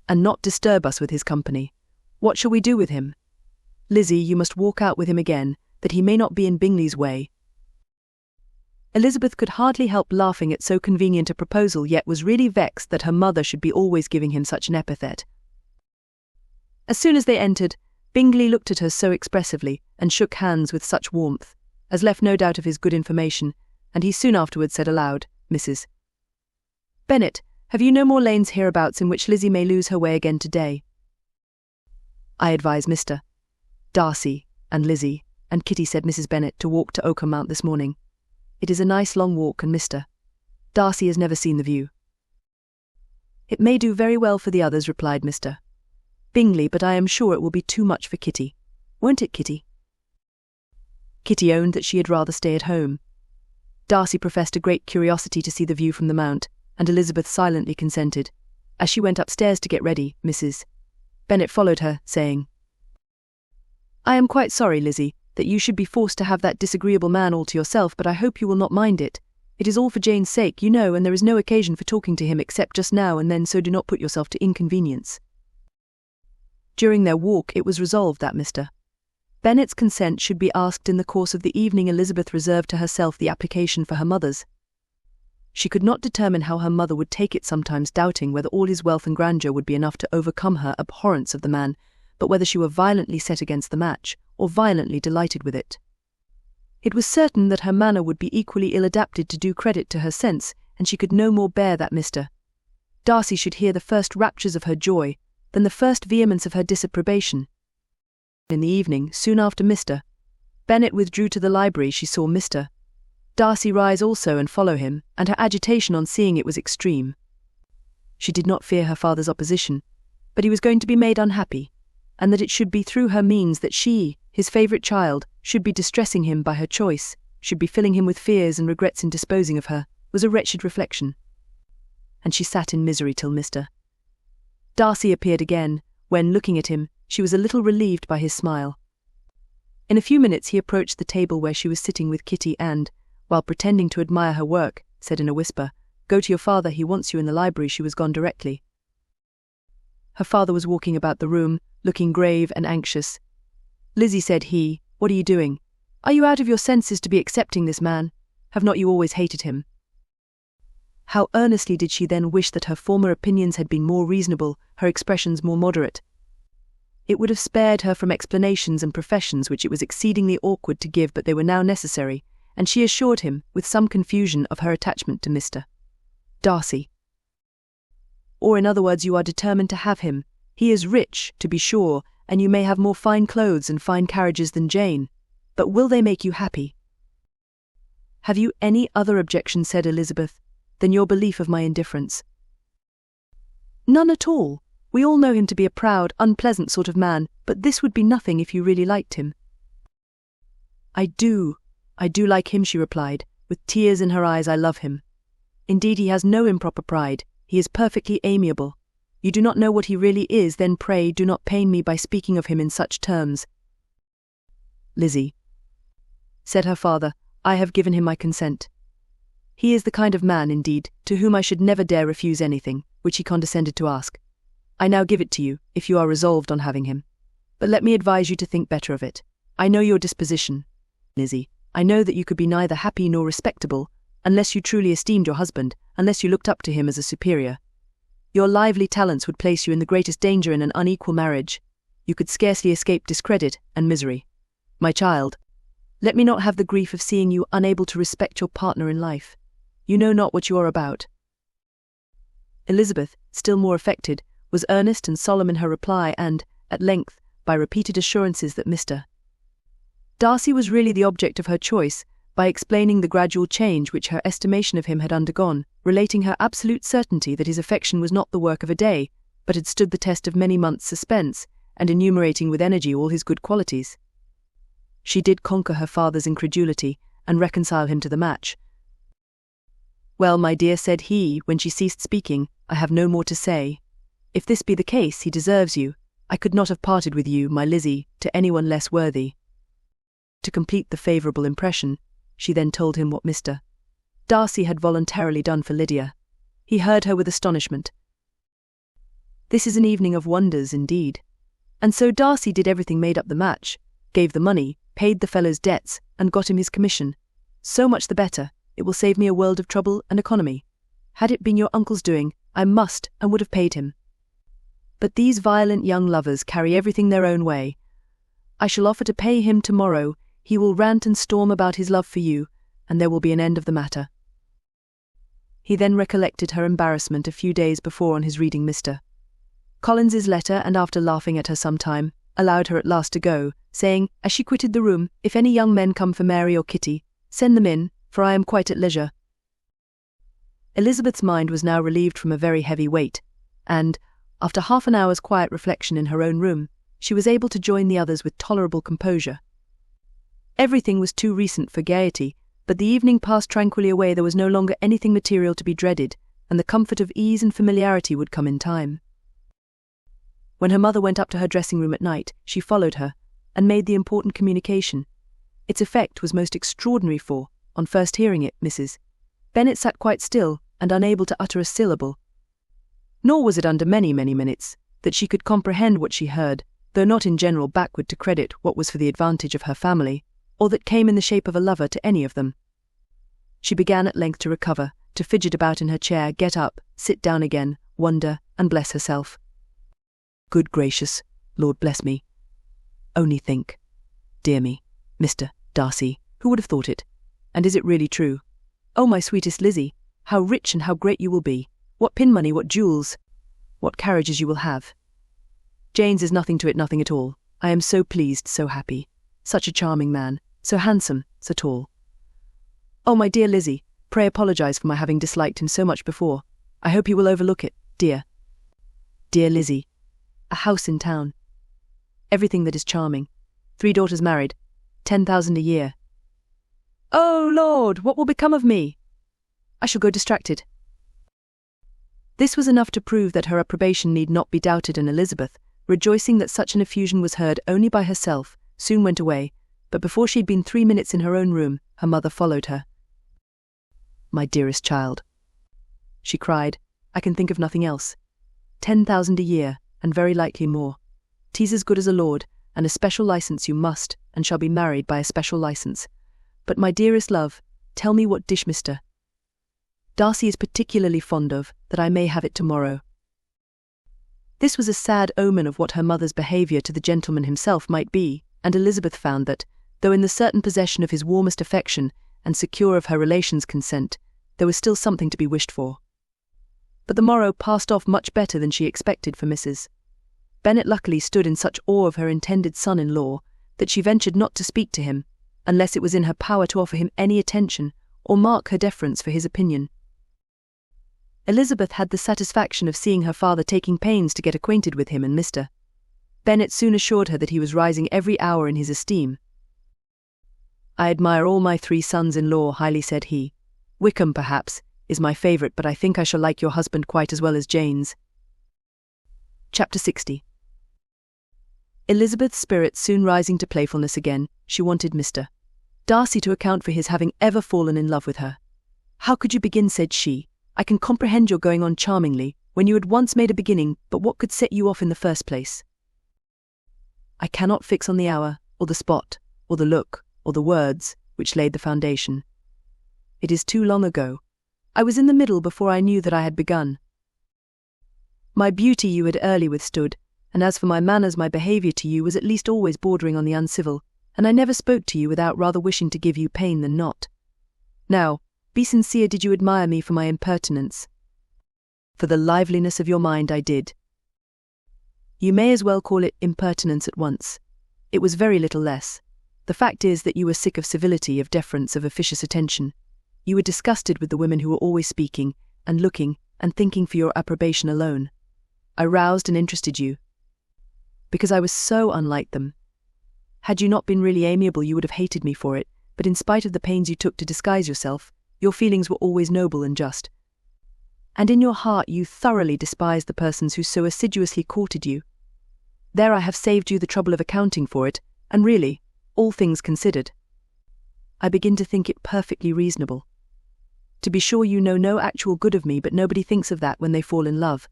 and not disturb us with his company. What shall we do with him? Lizzie, you must walk out with him again, that he may not be in Bingley's way." Elizabeth could hardly help laughing at so convenient a proposal, yet was really vexed that her mother should be always giving him such an epithet. As soon as they entered, Bingley looked at her so expressively, and shook hands with such warmth, as left no doubt of his good information, and he soon afterwards said aloud, "Mrs. Bennet, have you no more lanes hereabouts in which Lizzie may lose her way again today?" "I advise Mr. Darcy and Lizzie and Kitty," said Mrs. Bennet, "to walk to Oakham Mount this morning. It is a nice long walk, and Mr. Darcy has never seen the view." "It may do very well for the others," replied Mr. Bingley, "but I am sure it will be too much for Kitty. Won't it, Kitty?" Kitty owned that she had rather stay at home. Darcy professed a great curiosity to see the view from the Mount, and Elizabeth silently consented. As she went upstairs to get ready, Mrs. Bennet followed her, saying, "I am quite sorry, Lizzie, that you should be forced to have that disagreeable man all to yourself, but I hope you will not mind it. It is all for Jane's sake, you know, and there is no occasion for talking to him except just now and then, so do not put yourself to inconvenience." During their walk it was resolved that Mr. Bennet's consent should be asked in the course of the evening. Elizabeth reserved to herself the application for her mother's. She could not determine how her mother would take it, sometimes doubting whether all his wealth and grandeur would be enough to overcome her abhorrence of the man, but whether she were violently set against the match, or violently delighted with it. It was certain that her manner would be equally ill adapted to do credit to her sense, and she could no more bear that Mr. Darcy should hear the first raptures of her joy than the first vehemence of her disapprobation. In the evening, soon after Mr. Bennet withdrew to the library, she saw Mr. Darcy rise also and follow him, and her agitation on seeing it was extreme. She did not fear her father's opposition. but he was going to be made unhappy, and that it should be through her means that she, his favourite child, should be distressing him by her choice, should be filling him with fears and regrets in disposing of her, was a wretched reflection. And she sat in misery till Mr. Darcy appeared again, when, looking at him, she was a little relieved by his smile. In a few minutes he approached the table where she was sitting with Kitty and, while pretending to admire her work, said in a whisper, "Go to your father, he wants you in the library." She was gone directly. Her father was walking about the room, looking grave and anxious. "Lizzie," said he, "what are you doing? Are you out of your senses to be accepting this man? Have not you always hated him?" How earnestly did she then wish that her former opinions had been more reasonable, her expressions more moderate. It would have spared her from explanations and professions which it was exceedingly awkward to give, but they were now necessary, and she assured him, with some confusion, of her attachment to Mr. Darcy. "Or in other words, you are determined to have him. He is rich, to be sure, and you may have more fine clothes and fine carriages than Jane, but will they make you happy?" "Have you any other objection," said Elizabeth, "than your belief of my indifference?" "None at all. We all know him to be a proud, unpleasant sort of man, but this would be nothing if you really liked him." I do like him," she replied, with tears in her eyes. "I love him. Indeed, he has no improper pride. He is perfectly amiable. You do not know what he really is, then pray do not pain me by speaking of him in such terms." "Lizzie," said her father, "I have given him my consent. He is the kind of man, indeed, to whom I should never dare refuse anything, which he condescended to ask. I now give it to you, if you are resolved on having him. But let me advise you to think better of it. I know your disposition, Lizzie. I know that you could be neither happy nor respectable, unless you truly esteemed your husband, unless you looked up to him as a superior. Your lively talents would place you in the greatest danger in an unequal marriage. You could scarcely escape discredit and misery. My child, let me not have the grief of seeing you unable to respect your partner in life. You know not what you are about." Elizabeth, still more affected, was earnest and solemn in her reply, and, at length, by repeated assurances that Mr. Darcy was really the object of her choice, by explaining the gradual change which her estimation of him had undergone, relating her absolute certainty that his affection was not the work of a day, but had stood the test of many months' suspense, and enumerating with energy all his good qualities. She did conquer her father's incredulity, and reconcile him to the match. "Well, my dear," said he, when she ceased speaking, "I have no more to say. If this be the case, he deserves you. I could not have parted with you, my Lizzie, to anyone less worthy." To complete the favourable impression, she then told him what Mr. Darcy had voluntarily done for Lydia. He heard her with astonishment. This is an evening of wonders, indeed. And so Darcy did everything, made up the match, gave the money, paid the fellow's debts, and got him his commission. So much the better. It will save me a world of trouble and economy. Had it been your uncle's doing, I must and would have paid him. But these violent young lovers carry everything their own way. I shall offer to pay him tomorrow. He will rant and storm about his love for you, and there will be an end of the matter." He then recollected her embarrassment a few days before on his reading Mr. Collins's letter, and after laughing at her some time, allowed her at last to go, saying, as she quitted the room, "If any young men come for Mary or Kitty, send them in, for I am quite at leisure." Elizabeth's mind was now relieved from a very heavy weight, and, after half an hour's quiet reflection in her own room, she was able to join the others with tolerable composure. Everything was too recent for gaiety, but the evening passed tranquilly away. There was no longer anything material to be dreaded, and the comfort of ease and familiarity would come in time. When her mother went up to her dressing room at night, she followed her, and made the important communication. Its effect was most extraordinary, for, on first hearing it, Mrs. Bennet sat quite still, and unable to utter a syllable. Nor was it under many minutes that she could comprehend what she heard, though not in general backward to credit what was for the advantage of her family, or that came in the shape of a lover to any of them. She began at length to recover, to fidget about in her chair, get up, sit down again, wonder, and bless herself. Good gracious, Lord bless me. Only think. Dear me, Mr. Darcy, who would have thought it? And is it really true? Oh, my sweetest Lizzie, how rich and how great you will be! What pin money, what jewels, what carriages you will have! Jane's is nothing to it, nothing at all. I am so pleased, so happy. Such a charming man, so handsome, so tall. Oh, my dear Lizzie, pray apologize for my having disliked him so much before. I hope he will overlook it, dear. Dear Lizzie, a house in town. Everything that is charming. 3 daughters married. 10,000 a year. Oh, Lord, what will become of me? I shall go distracted. This was enough to prove that her approbation need not be doubted, and Elizabeth, rejoicing that such an effusion was heard only by herself, soon went away, but before she had been 3 minutes in her own room, her mother followed her. My dearest child, she cried, I can think of nothing else. 10,000 a year, and very likely more. 'Tis as good as a lord, and a special license you must, and shall be married by a special license. But my dearest love, tell me what dish Mr. Darcy is particularly fond of, that I may have it tomorrow. This was a sad omen of what her mother's behaviour to the gentleman himself might be, and Elizabeth found that, though in the certain possession of his warmest affection, and secure of her relations' consent, there was still something to be wished for. But the morrow passed off much better than she expected for Mrs. Bennet luckily stood in such awe of her intended son-in-law, that she ventured not to speak to him, unless it was in her power to offer him any attention, or mark her deference for his opinion. Elizabeth had the satisfaction of seeing her father taking pains to get acquainted with him, and Mr. Bennet soon assured her that he was rising every hour in his esteem. I admire all my 3 sons-in-law highly, said he. Wickham, perhaps, is my favourite, but I think I shall like your husband quite as well as Jane's. Chapter 60. Elizabeth's spirits soon rising to playfulness again, she wanted Mr. Darcy to account for his having ever fallen in love with her. How could you begin, said she. I can comprehend your going on charmingly, when you had once made a beginning, but what could set you off in the first place? I cannot fix on the hour, or the spot, or the look, or the words, which laid the foundation. It is too long ago. I was in the middle before I knew that I had begun. My beauty you had early withstood, and as for my manners, my behaviour to you was at least always bordering on the uncivil, and I never spoke to you without rather wishing to give you pain than not. Now, be sincere, did you admire me for my impertinence? For the liveliness of your mind I did. You may as well call it impertinence at once. It was very little less. The fact is that you were sick of civility, of deference, of officious attention. You were disgusted with the women who were always speaking, and looking, and thinking for your approbation alone. I roused and interested you, because I was so unlike them. Had you not been really amiable, you would have hated me for it, but in spite of the pains you took to disguise yourself, your feelings were always noble and just. And in your heart you thoroughly despised the persons who so assiduously courted you. There I have saved you the trouble of accounting for it, and really, all things considered, I begin to think it perfectly reasonable. To be sure, you know no actual good of me, but nobody thinks of that when they fall in love.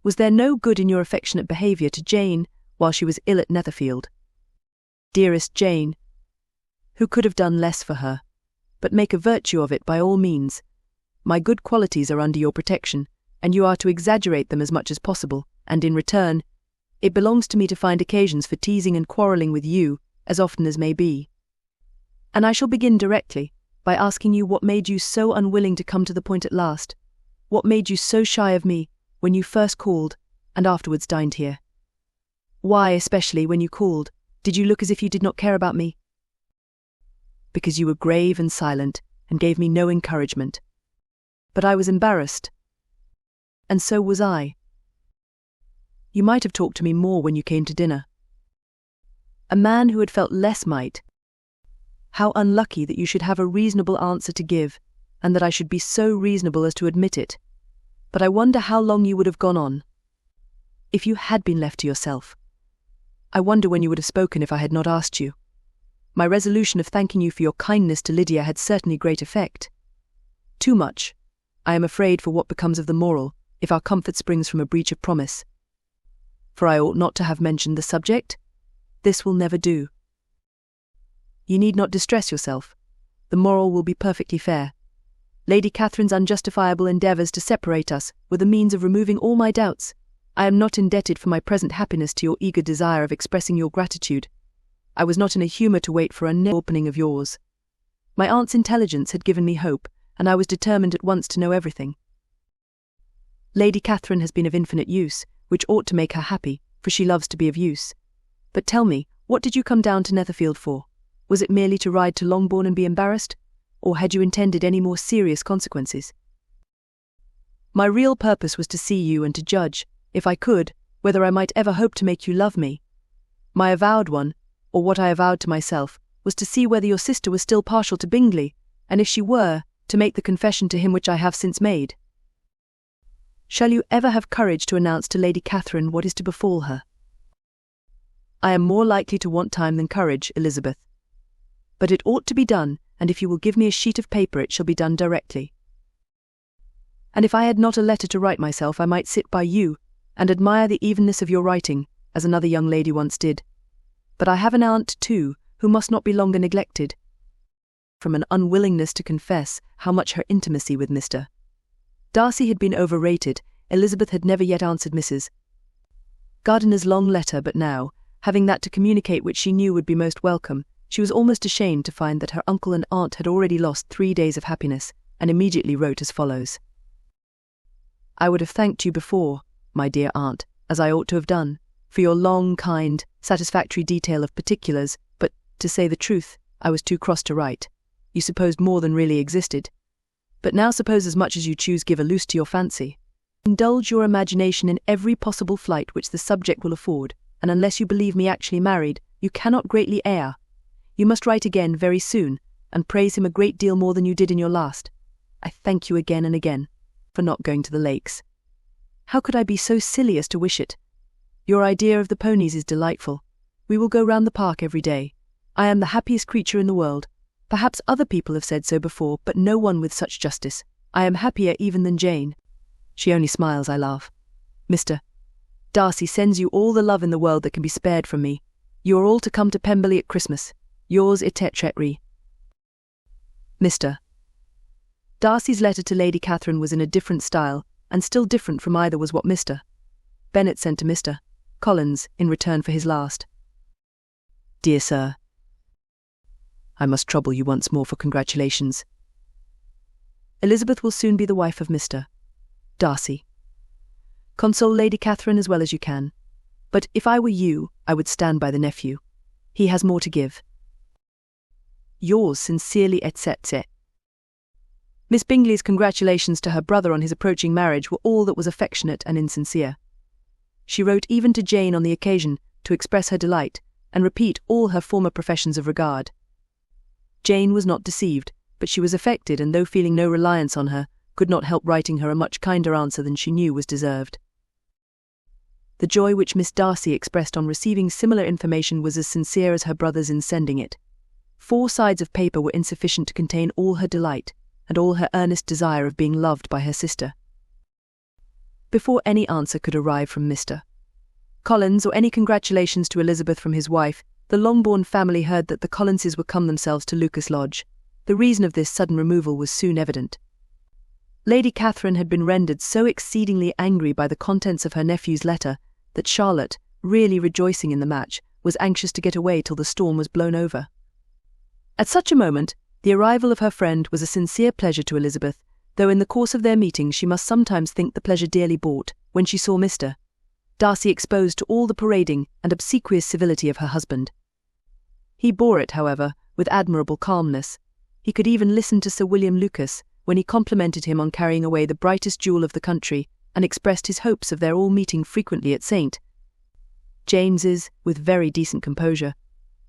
Was there no good in your affectionate behaviour to Jane while she was ill at Netherfield? Dearest Jane, who could have done less for her? But make a virtue of it by all means. My good qualities are under your protection, and you are to exaggerate them as much as possible, and in return, it belongs to me to find occasions for teasing and quarrelling with you as often as may be. And I shall begin directly by asking you what made you so unwilling to come to the point at last, what made you so shy of me when you first called and afterwards dined here. Why, especially when you called, did you look as if you did not care about me? Because you were grave and silent, and gave me no encouragement. But I was embarrassed. And so was I. You might have talked to me more when you came to dinner. A man who had felt less might. How unlucky that you should have a reasonable answer to give, and that I should be so reasonable as to admit it. But I wonder how long you would have gone on, if you had been left to yourself. I wonder when you would have spoken if I had not asked you. My resolution of thanking you for your kindness to Lydia had certainly great effect. Too much, I am afraid, for what becomes of the moral, if our comfort springs from a breach of promise. For I ought not to have mentioned the subject. This will never do. You need not distress yourself. The moral will be perfectly fair. Lady Catherine's unjustifiable endeavours to separate us were the means of removing all my doubts. I am not indebted for my present happiness to your eager desire of expressing your gratitude. I was not in a humour to wait for an opening of yours. My aunt's intelligence had given me hope, and I was determined at once to know everything. Lady Catherine has been of infinite use, which ought to make her happy, for she loves to be of use. But tell me, what did you come down to Netherfield for? Was it merely to ride to Longbourn and be embarrassed? Or had you intended any more serious consequences? My real purpose was to see you and to judge, if I could, whether I might ever hope to make you love me. My avowed one, or what I avowed to myself, was to see whether your sister was still partial to Bingley, and if she were, to make the confession to him which I have since made. Shall you ever have courage to announce to Lady Catherine what is to befall her? I am more likely to want time than courage, Elizabeth. But it ought to be done, and if you will give me a sheet of paper it shall be done directly. And if I had not a letter to write myself, I might sit by you, and admire the evenness of your writing, as another young lady once did. But I have an aunt, too, who must not be longer neglected. From an unwillingness to confess how much her intimacy with Mr. Darcy had been overrated, Elizabeth had never yet answered Mrs. Gardiner's long letter, but now, having that to communicate which she knew would be most welcome, she was almost ashamed to find that her uncle and aunt had already lost 3 days of happiness, and immediately wrote as follows. I would have thanked you before, my dear aunt, as I ought to have done, for your long, kind, satisfactory detail of particulars, but, to say the truth, I was too cross to write. You supposed more than really existed. But now suppose as much as you choose, give a loose to your fancy. Indulge your imagination in every possible flight which the subject will afford, and unless you believe me actually married, you cannot greatly err. You must write again very soon, and praise him a great deal more than you did in your last. I thank you again and again for not going to the lakes. How could I be so silly as to wish it? Your idea of the ponies is delightful. We will go round the park every day. I am the happiest creature in the world. Perhaps other people have said so before, but no one with such justice. I am happier even than Jane. She only smiles, I laugh. Mr. Darcy sends you all the love in the world that can be spared from me. You are all to come to Pemberley at Christmas. Yours etc. Mr. Darcy's letter to Lady Catherine was in a different style, and still different from either was what Mr. Bennet sent to Mr. Collins in return for his last. Dear Sir, I must trouble you once more for congratulations. Elizabeth will soon be the wife of Mr. Darcy. Console Lady Catherine as well as you can, but if I were you, I would stand by the nephew. He has more to give. Yours sincerely, etc. Miss Bingley's congratulations to her brother on his approaching marriage were all that was affectionate and insincere. She wrote even to Jane on the occasion to express her delight and repeat all her former professions of regard. Jane was not deceived, but she was affected, and though feeling no reliance on her, could not help writing her a much kinder answer than she knew was deserved. The joy which Miss Darcy expressed on receiving similar information was as sincere as her brother's in sending it. 4 sides of paper were insufficient to contain all her delight, and all her earnest desire of being loved by her sister. Before any answer could arrive from Mr. Collins or any congratulations to Elizabeth from his wife, the Longbourn family heard that the Collinses were come themselves to Lucas Lodge. The reason of this sudden removal was soon evident. Lady Catherine had been rendered so exceedingly angry by the contents of her nephew's letter that Charlotte, really rejoicing in the match, was anxious to get away till the storm was blown over. At such a moment, the arrival of her friend was a sincere pleasure to Elizabeth, though in the course of their meeting she must sometimes think the pleasure dearly bought, when she saw Mr. Darcy exposed to all the parading and obsequious civility of her husband. He bore it, however, with admirable calmness. He could even listen to Sir William Lucas, when he complimented him on carrying away the brightest jewel of the country, and expressed his hopes of their all meeting frequently at St. James's, with very decent composure.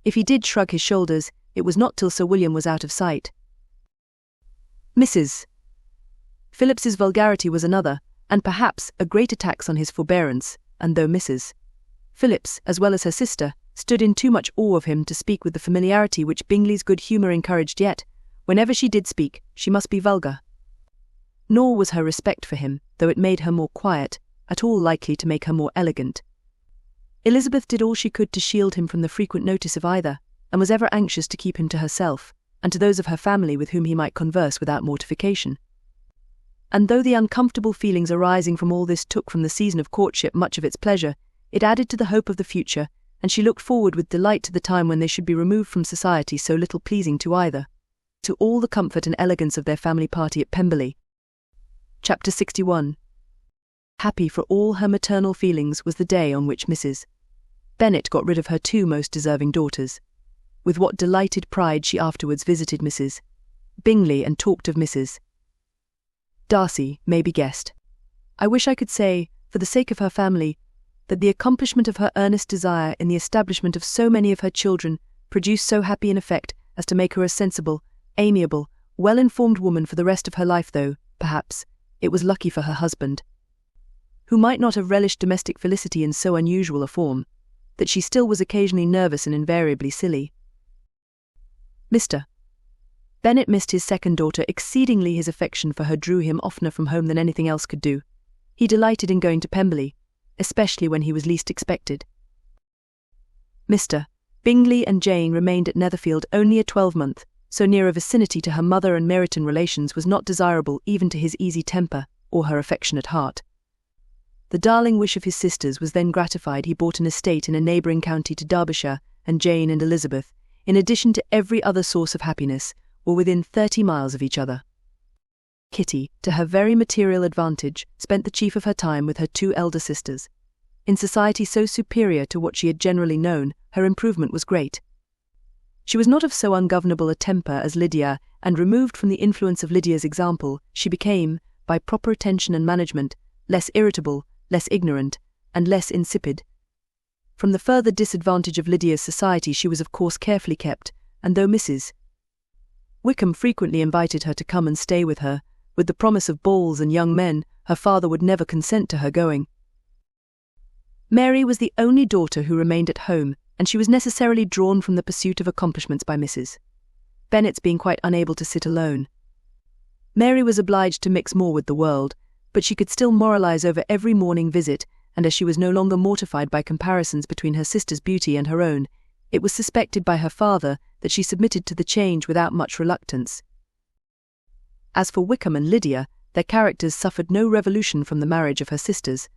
If he did shrug his shoulders, it was not till Sir William was out of sight. Mrs. Phillips's vulgarity was another, and perhaps a greater tax on his forbearance, and though Mrs. Phillips, as well as her sister, stood in too much awe of him to speak with the familiarity which Bingley's good humour encouraged, yet, whenever she did speak, she must be vulgar. Nor was her respect for him, though it made her more quiet, at all likely to make her more elegant. Elizabeth did all she could to shield him from the frequent notice of either, and was ever anxious to keep him to herself, and to those of her family with whom he might converse without mortification. And though the uncomfortable feelings arising from all this took from the season of courtship much of its pleasure, it added to the hope of the future, and she looked forward with delight to the time when they should be removed from society so little pleasing to either, to all the comfort and elegance of their family party at Pemberley. Chapter 61. Happy for all her maternal feelings was the day on which Mrs. Bennet got rid of her 2 most deserving daughters. With what delighted pride she afterwards visited Mrs. Bingley and talked of Mrs. Darcy may be guessed. I wish I could say, for the sake of her family, that the accomplishment of her earnest desire in the establishment of so many of her children produced so happy an effect as to make her a sensible, amiable, well-informed woman for the rest of her life, though, perhaps, it was lucky for her husband, who might not have relished domestic felicity in so unusual a form, that she still was occasionally nervous and invariably silly. Mr. Bennet missed his second daughter exceedingly. His affection for her drew him oftener from home than anything else could do. He delighted in going to Pemberley, especially when he was least expected. Mr. Bingley and Jane remained at Netherfield only a 12-month, so near a vicinity to her mother and Meryton relations was not desirable even to his easy temper or her affectionate heart. The darling wish of his sisters was then gratified. He bought an estate in a neighbouring county to Derbyshire, and Jane and Elizabeth, in addition to every other source of happiness, were within 30 miles of each other. Kitty, to her very material advantage, spent the chief of her time with her two elder sisters. In society so superior to what she had generally known, her improvement was great. She was not of so ungovernable a temper as Lydia, and removed from the influence of Lydia's example, she became, by proper attention and management, less irritable, less ignorant, and less insipid. From the further disadvantage of Lydia's society she was of course carefully kept, and though Mrs. Wickham frequently invited her to come and stay with her, with the promise of balls and young men, her father would never consent to her going. Mary was the only daughter who remained at home, and she was necessarily drawn from the pursuit of accomplishments by Mrs. Bennet's being quite unable to sit alone. Mary was obliged to mix more with the world, but she could still moralize over every morning visit, and as she was no longer mortified by comparisons between her sister's beauty and her own, it was suspected by her father that she submitted to the change without much reluctance. As for Wickham and Lydia, their characters suffered no revolution from the marriage of her sisters.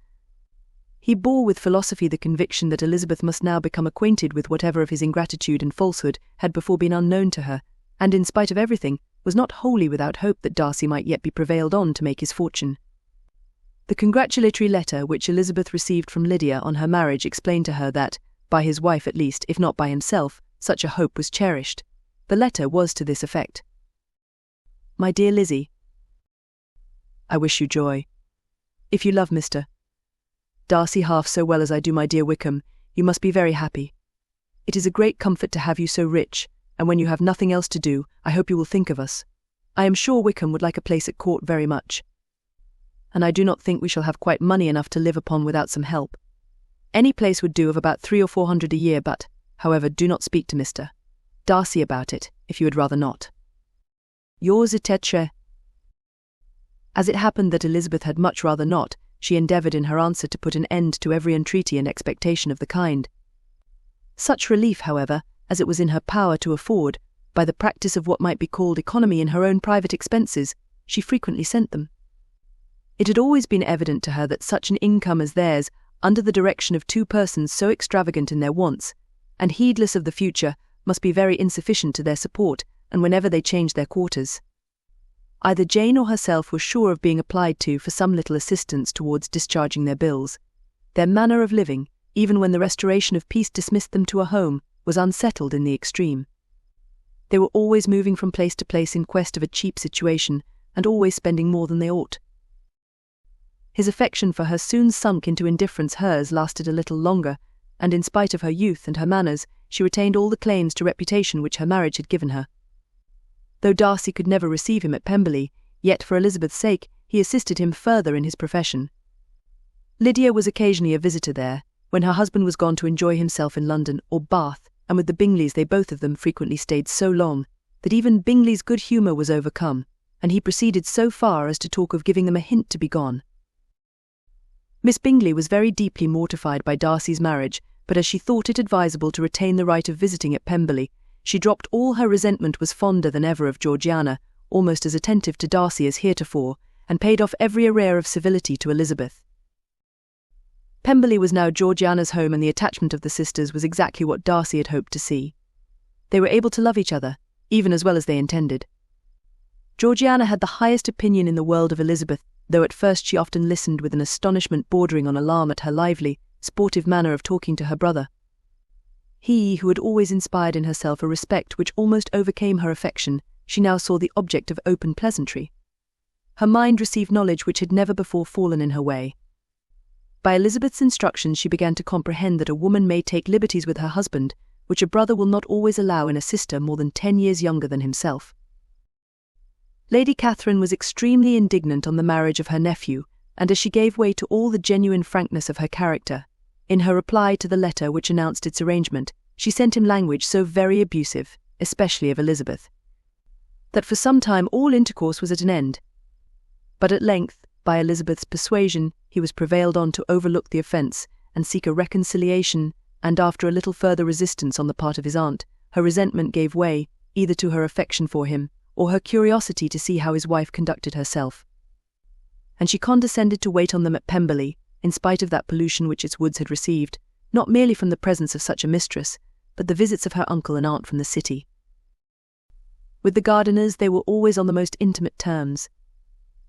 He bore with philosophy the conviction that Elizabeth must now become acquainted with whatever of his ingratitude and falsehood had before been unknown to her, and in spite of everything, was not wholly without hope that Darcy might yet be prevailed on to make his fortune. The congratulatory letter which Elizabeth received from Lydia on her marriage explained to her that, by his wife at least, if not by himself, such a hope was cherished. The letter was to this effect: My dear Lizzie, I wish you joy. If you love Mr. Darcy half so well as I do my dear Wickham, you must be very happy. It is a great comfort to have you so rich, and when you have nothing else to do, I hope you will think of us. I am sure Wickham would like a place at court very much, and I do not think we shall have quite money enough to live upon without some help. Any place would do of about 300 or 400 a year, but, however, do not speak to Mr. Darcy about it, if you would rather not. Yours etc. As it happened that Elizabeth had much rather not, she endeavoured in her answer to put an end to every entreaty and expectation of the kind. Such relief, however, as it was in her power to afford, by the practice of what might be called economy in her own private expenses, she frequently sent them. It had always been evident to her that such an income as theirs, under the direction of two persons so extravagant in their wants, and heedless of the future, must be very insufficient to their support, and whenever they changed their quarters, either Jane or herself were sure of being applied to for some little assistance towards discharging their bills. Their manner of living, even when the restoration of peace dismissed them to a home, was unsettled in the extreme. They were always moving from place to place in quest of a cheap situation, and always spending more than they ought. His affection for her soon sunk into indifference. Hers lasted a little longer, and in spite of her youth and her manners, she retained all the claims to reputation which her marriage had given her. Though Darcy could never receive him at Pemberley, yet for Elizabeth's sake he assisted him further in his profession. Lydia was occasionally a visitor there, when her husband was gone to enjoy himself in London or Bath, and with the Bingleys they both of them frequently stayed so long, that even Bingley's good humour was overcome, and he proceeded so far as to talk of giving them a hint to be gone. Miss Bingley was very deeply mortified by Darcy's marriage, but as she thought it advisable to retain the right of visiting at Pemberley, she dropped all her resentment, was fonder than ever of Georgiana, almost as attentive to Darcy as heretofore, and paid off every arrear of civility to Elizabeth. Pemberley was now Georgiana's home, and the attachment of the sisters was exactly what Darcy had hoped to see. They were able to love each other, even as well as they intended. Georgiana had the highest opinion in the world of Elizabeth, though at first she often listened with an astonishment bordering on alarm at her lively, sportive manner of talking to her brother. He, who had always inspired in herself a respect which almost overcame her affection, she now saw the object of open pleasantry. Her mind received knowledge which had never before fallen in her way. By Elizabeth's instructions she began to comprehend that a woman may take liberties with her husband, which a brother will not always allow in a sister more than 10 years younger than himself. Lady Catherine was extremely indignant on the marriage of her nephew, and as she gave way to all the genuine frankness of her character, in her reply to the letter which announced its arrangement, she sent him language so very abusive, especially of Elizabeth, that for some time all intercourse was at an end. But at length, by Elizabeth's persuasion, he was prevailed on to overlook the offence and seek a reconciliation, and after a little further resistance on the part of his aunt, her resentment gave way, either to her affection for him, or her curiosity to see how his wife conducted herself. And she condescended to wait on them at Pemberley, in spite of that pollution which its woods had received, not merely from the presence of such a mistress, but the visits of her uncle and aunt from the city. With the Gardiners they were always on the most intimate terms.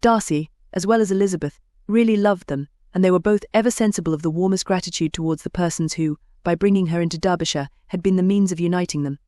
Darcy, as well as Elizabeth, really loved them, and they were both ever sensible of the warmest gratitude towards the persons who, by bringing her into Derbyshire, had been the means of uniting them.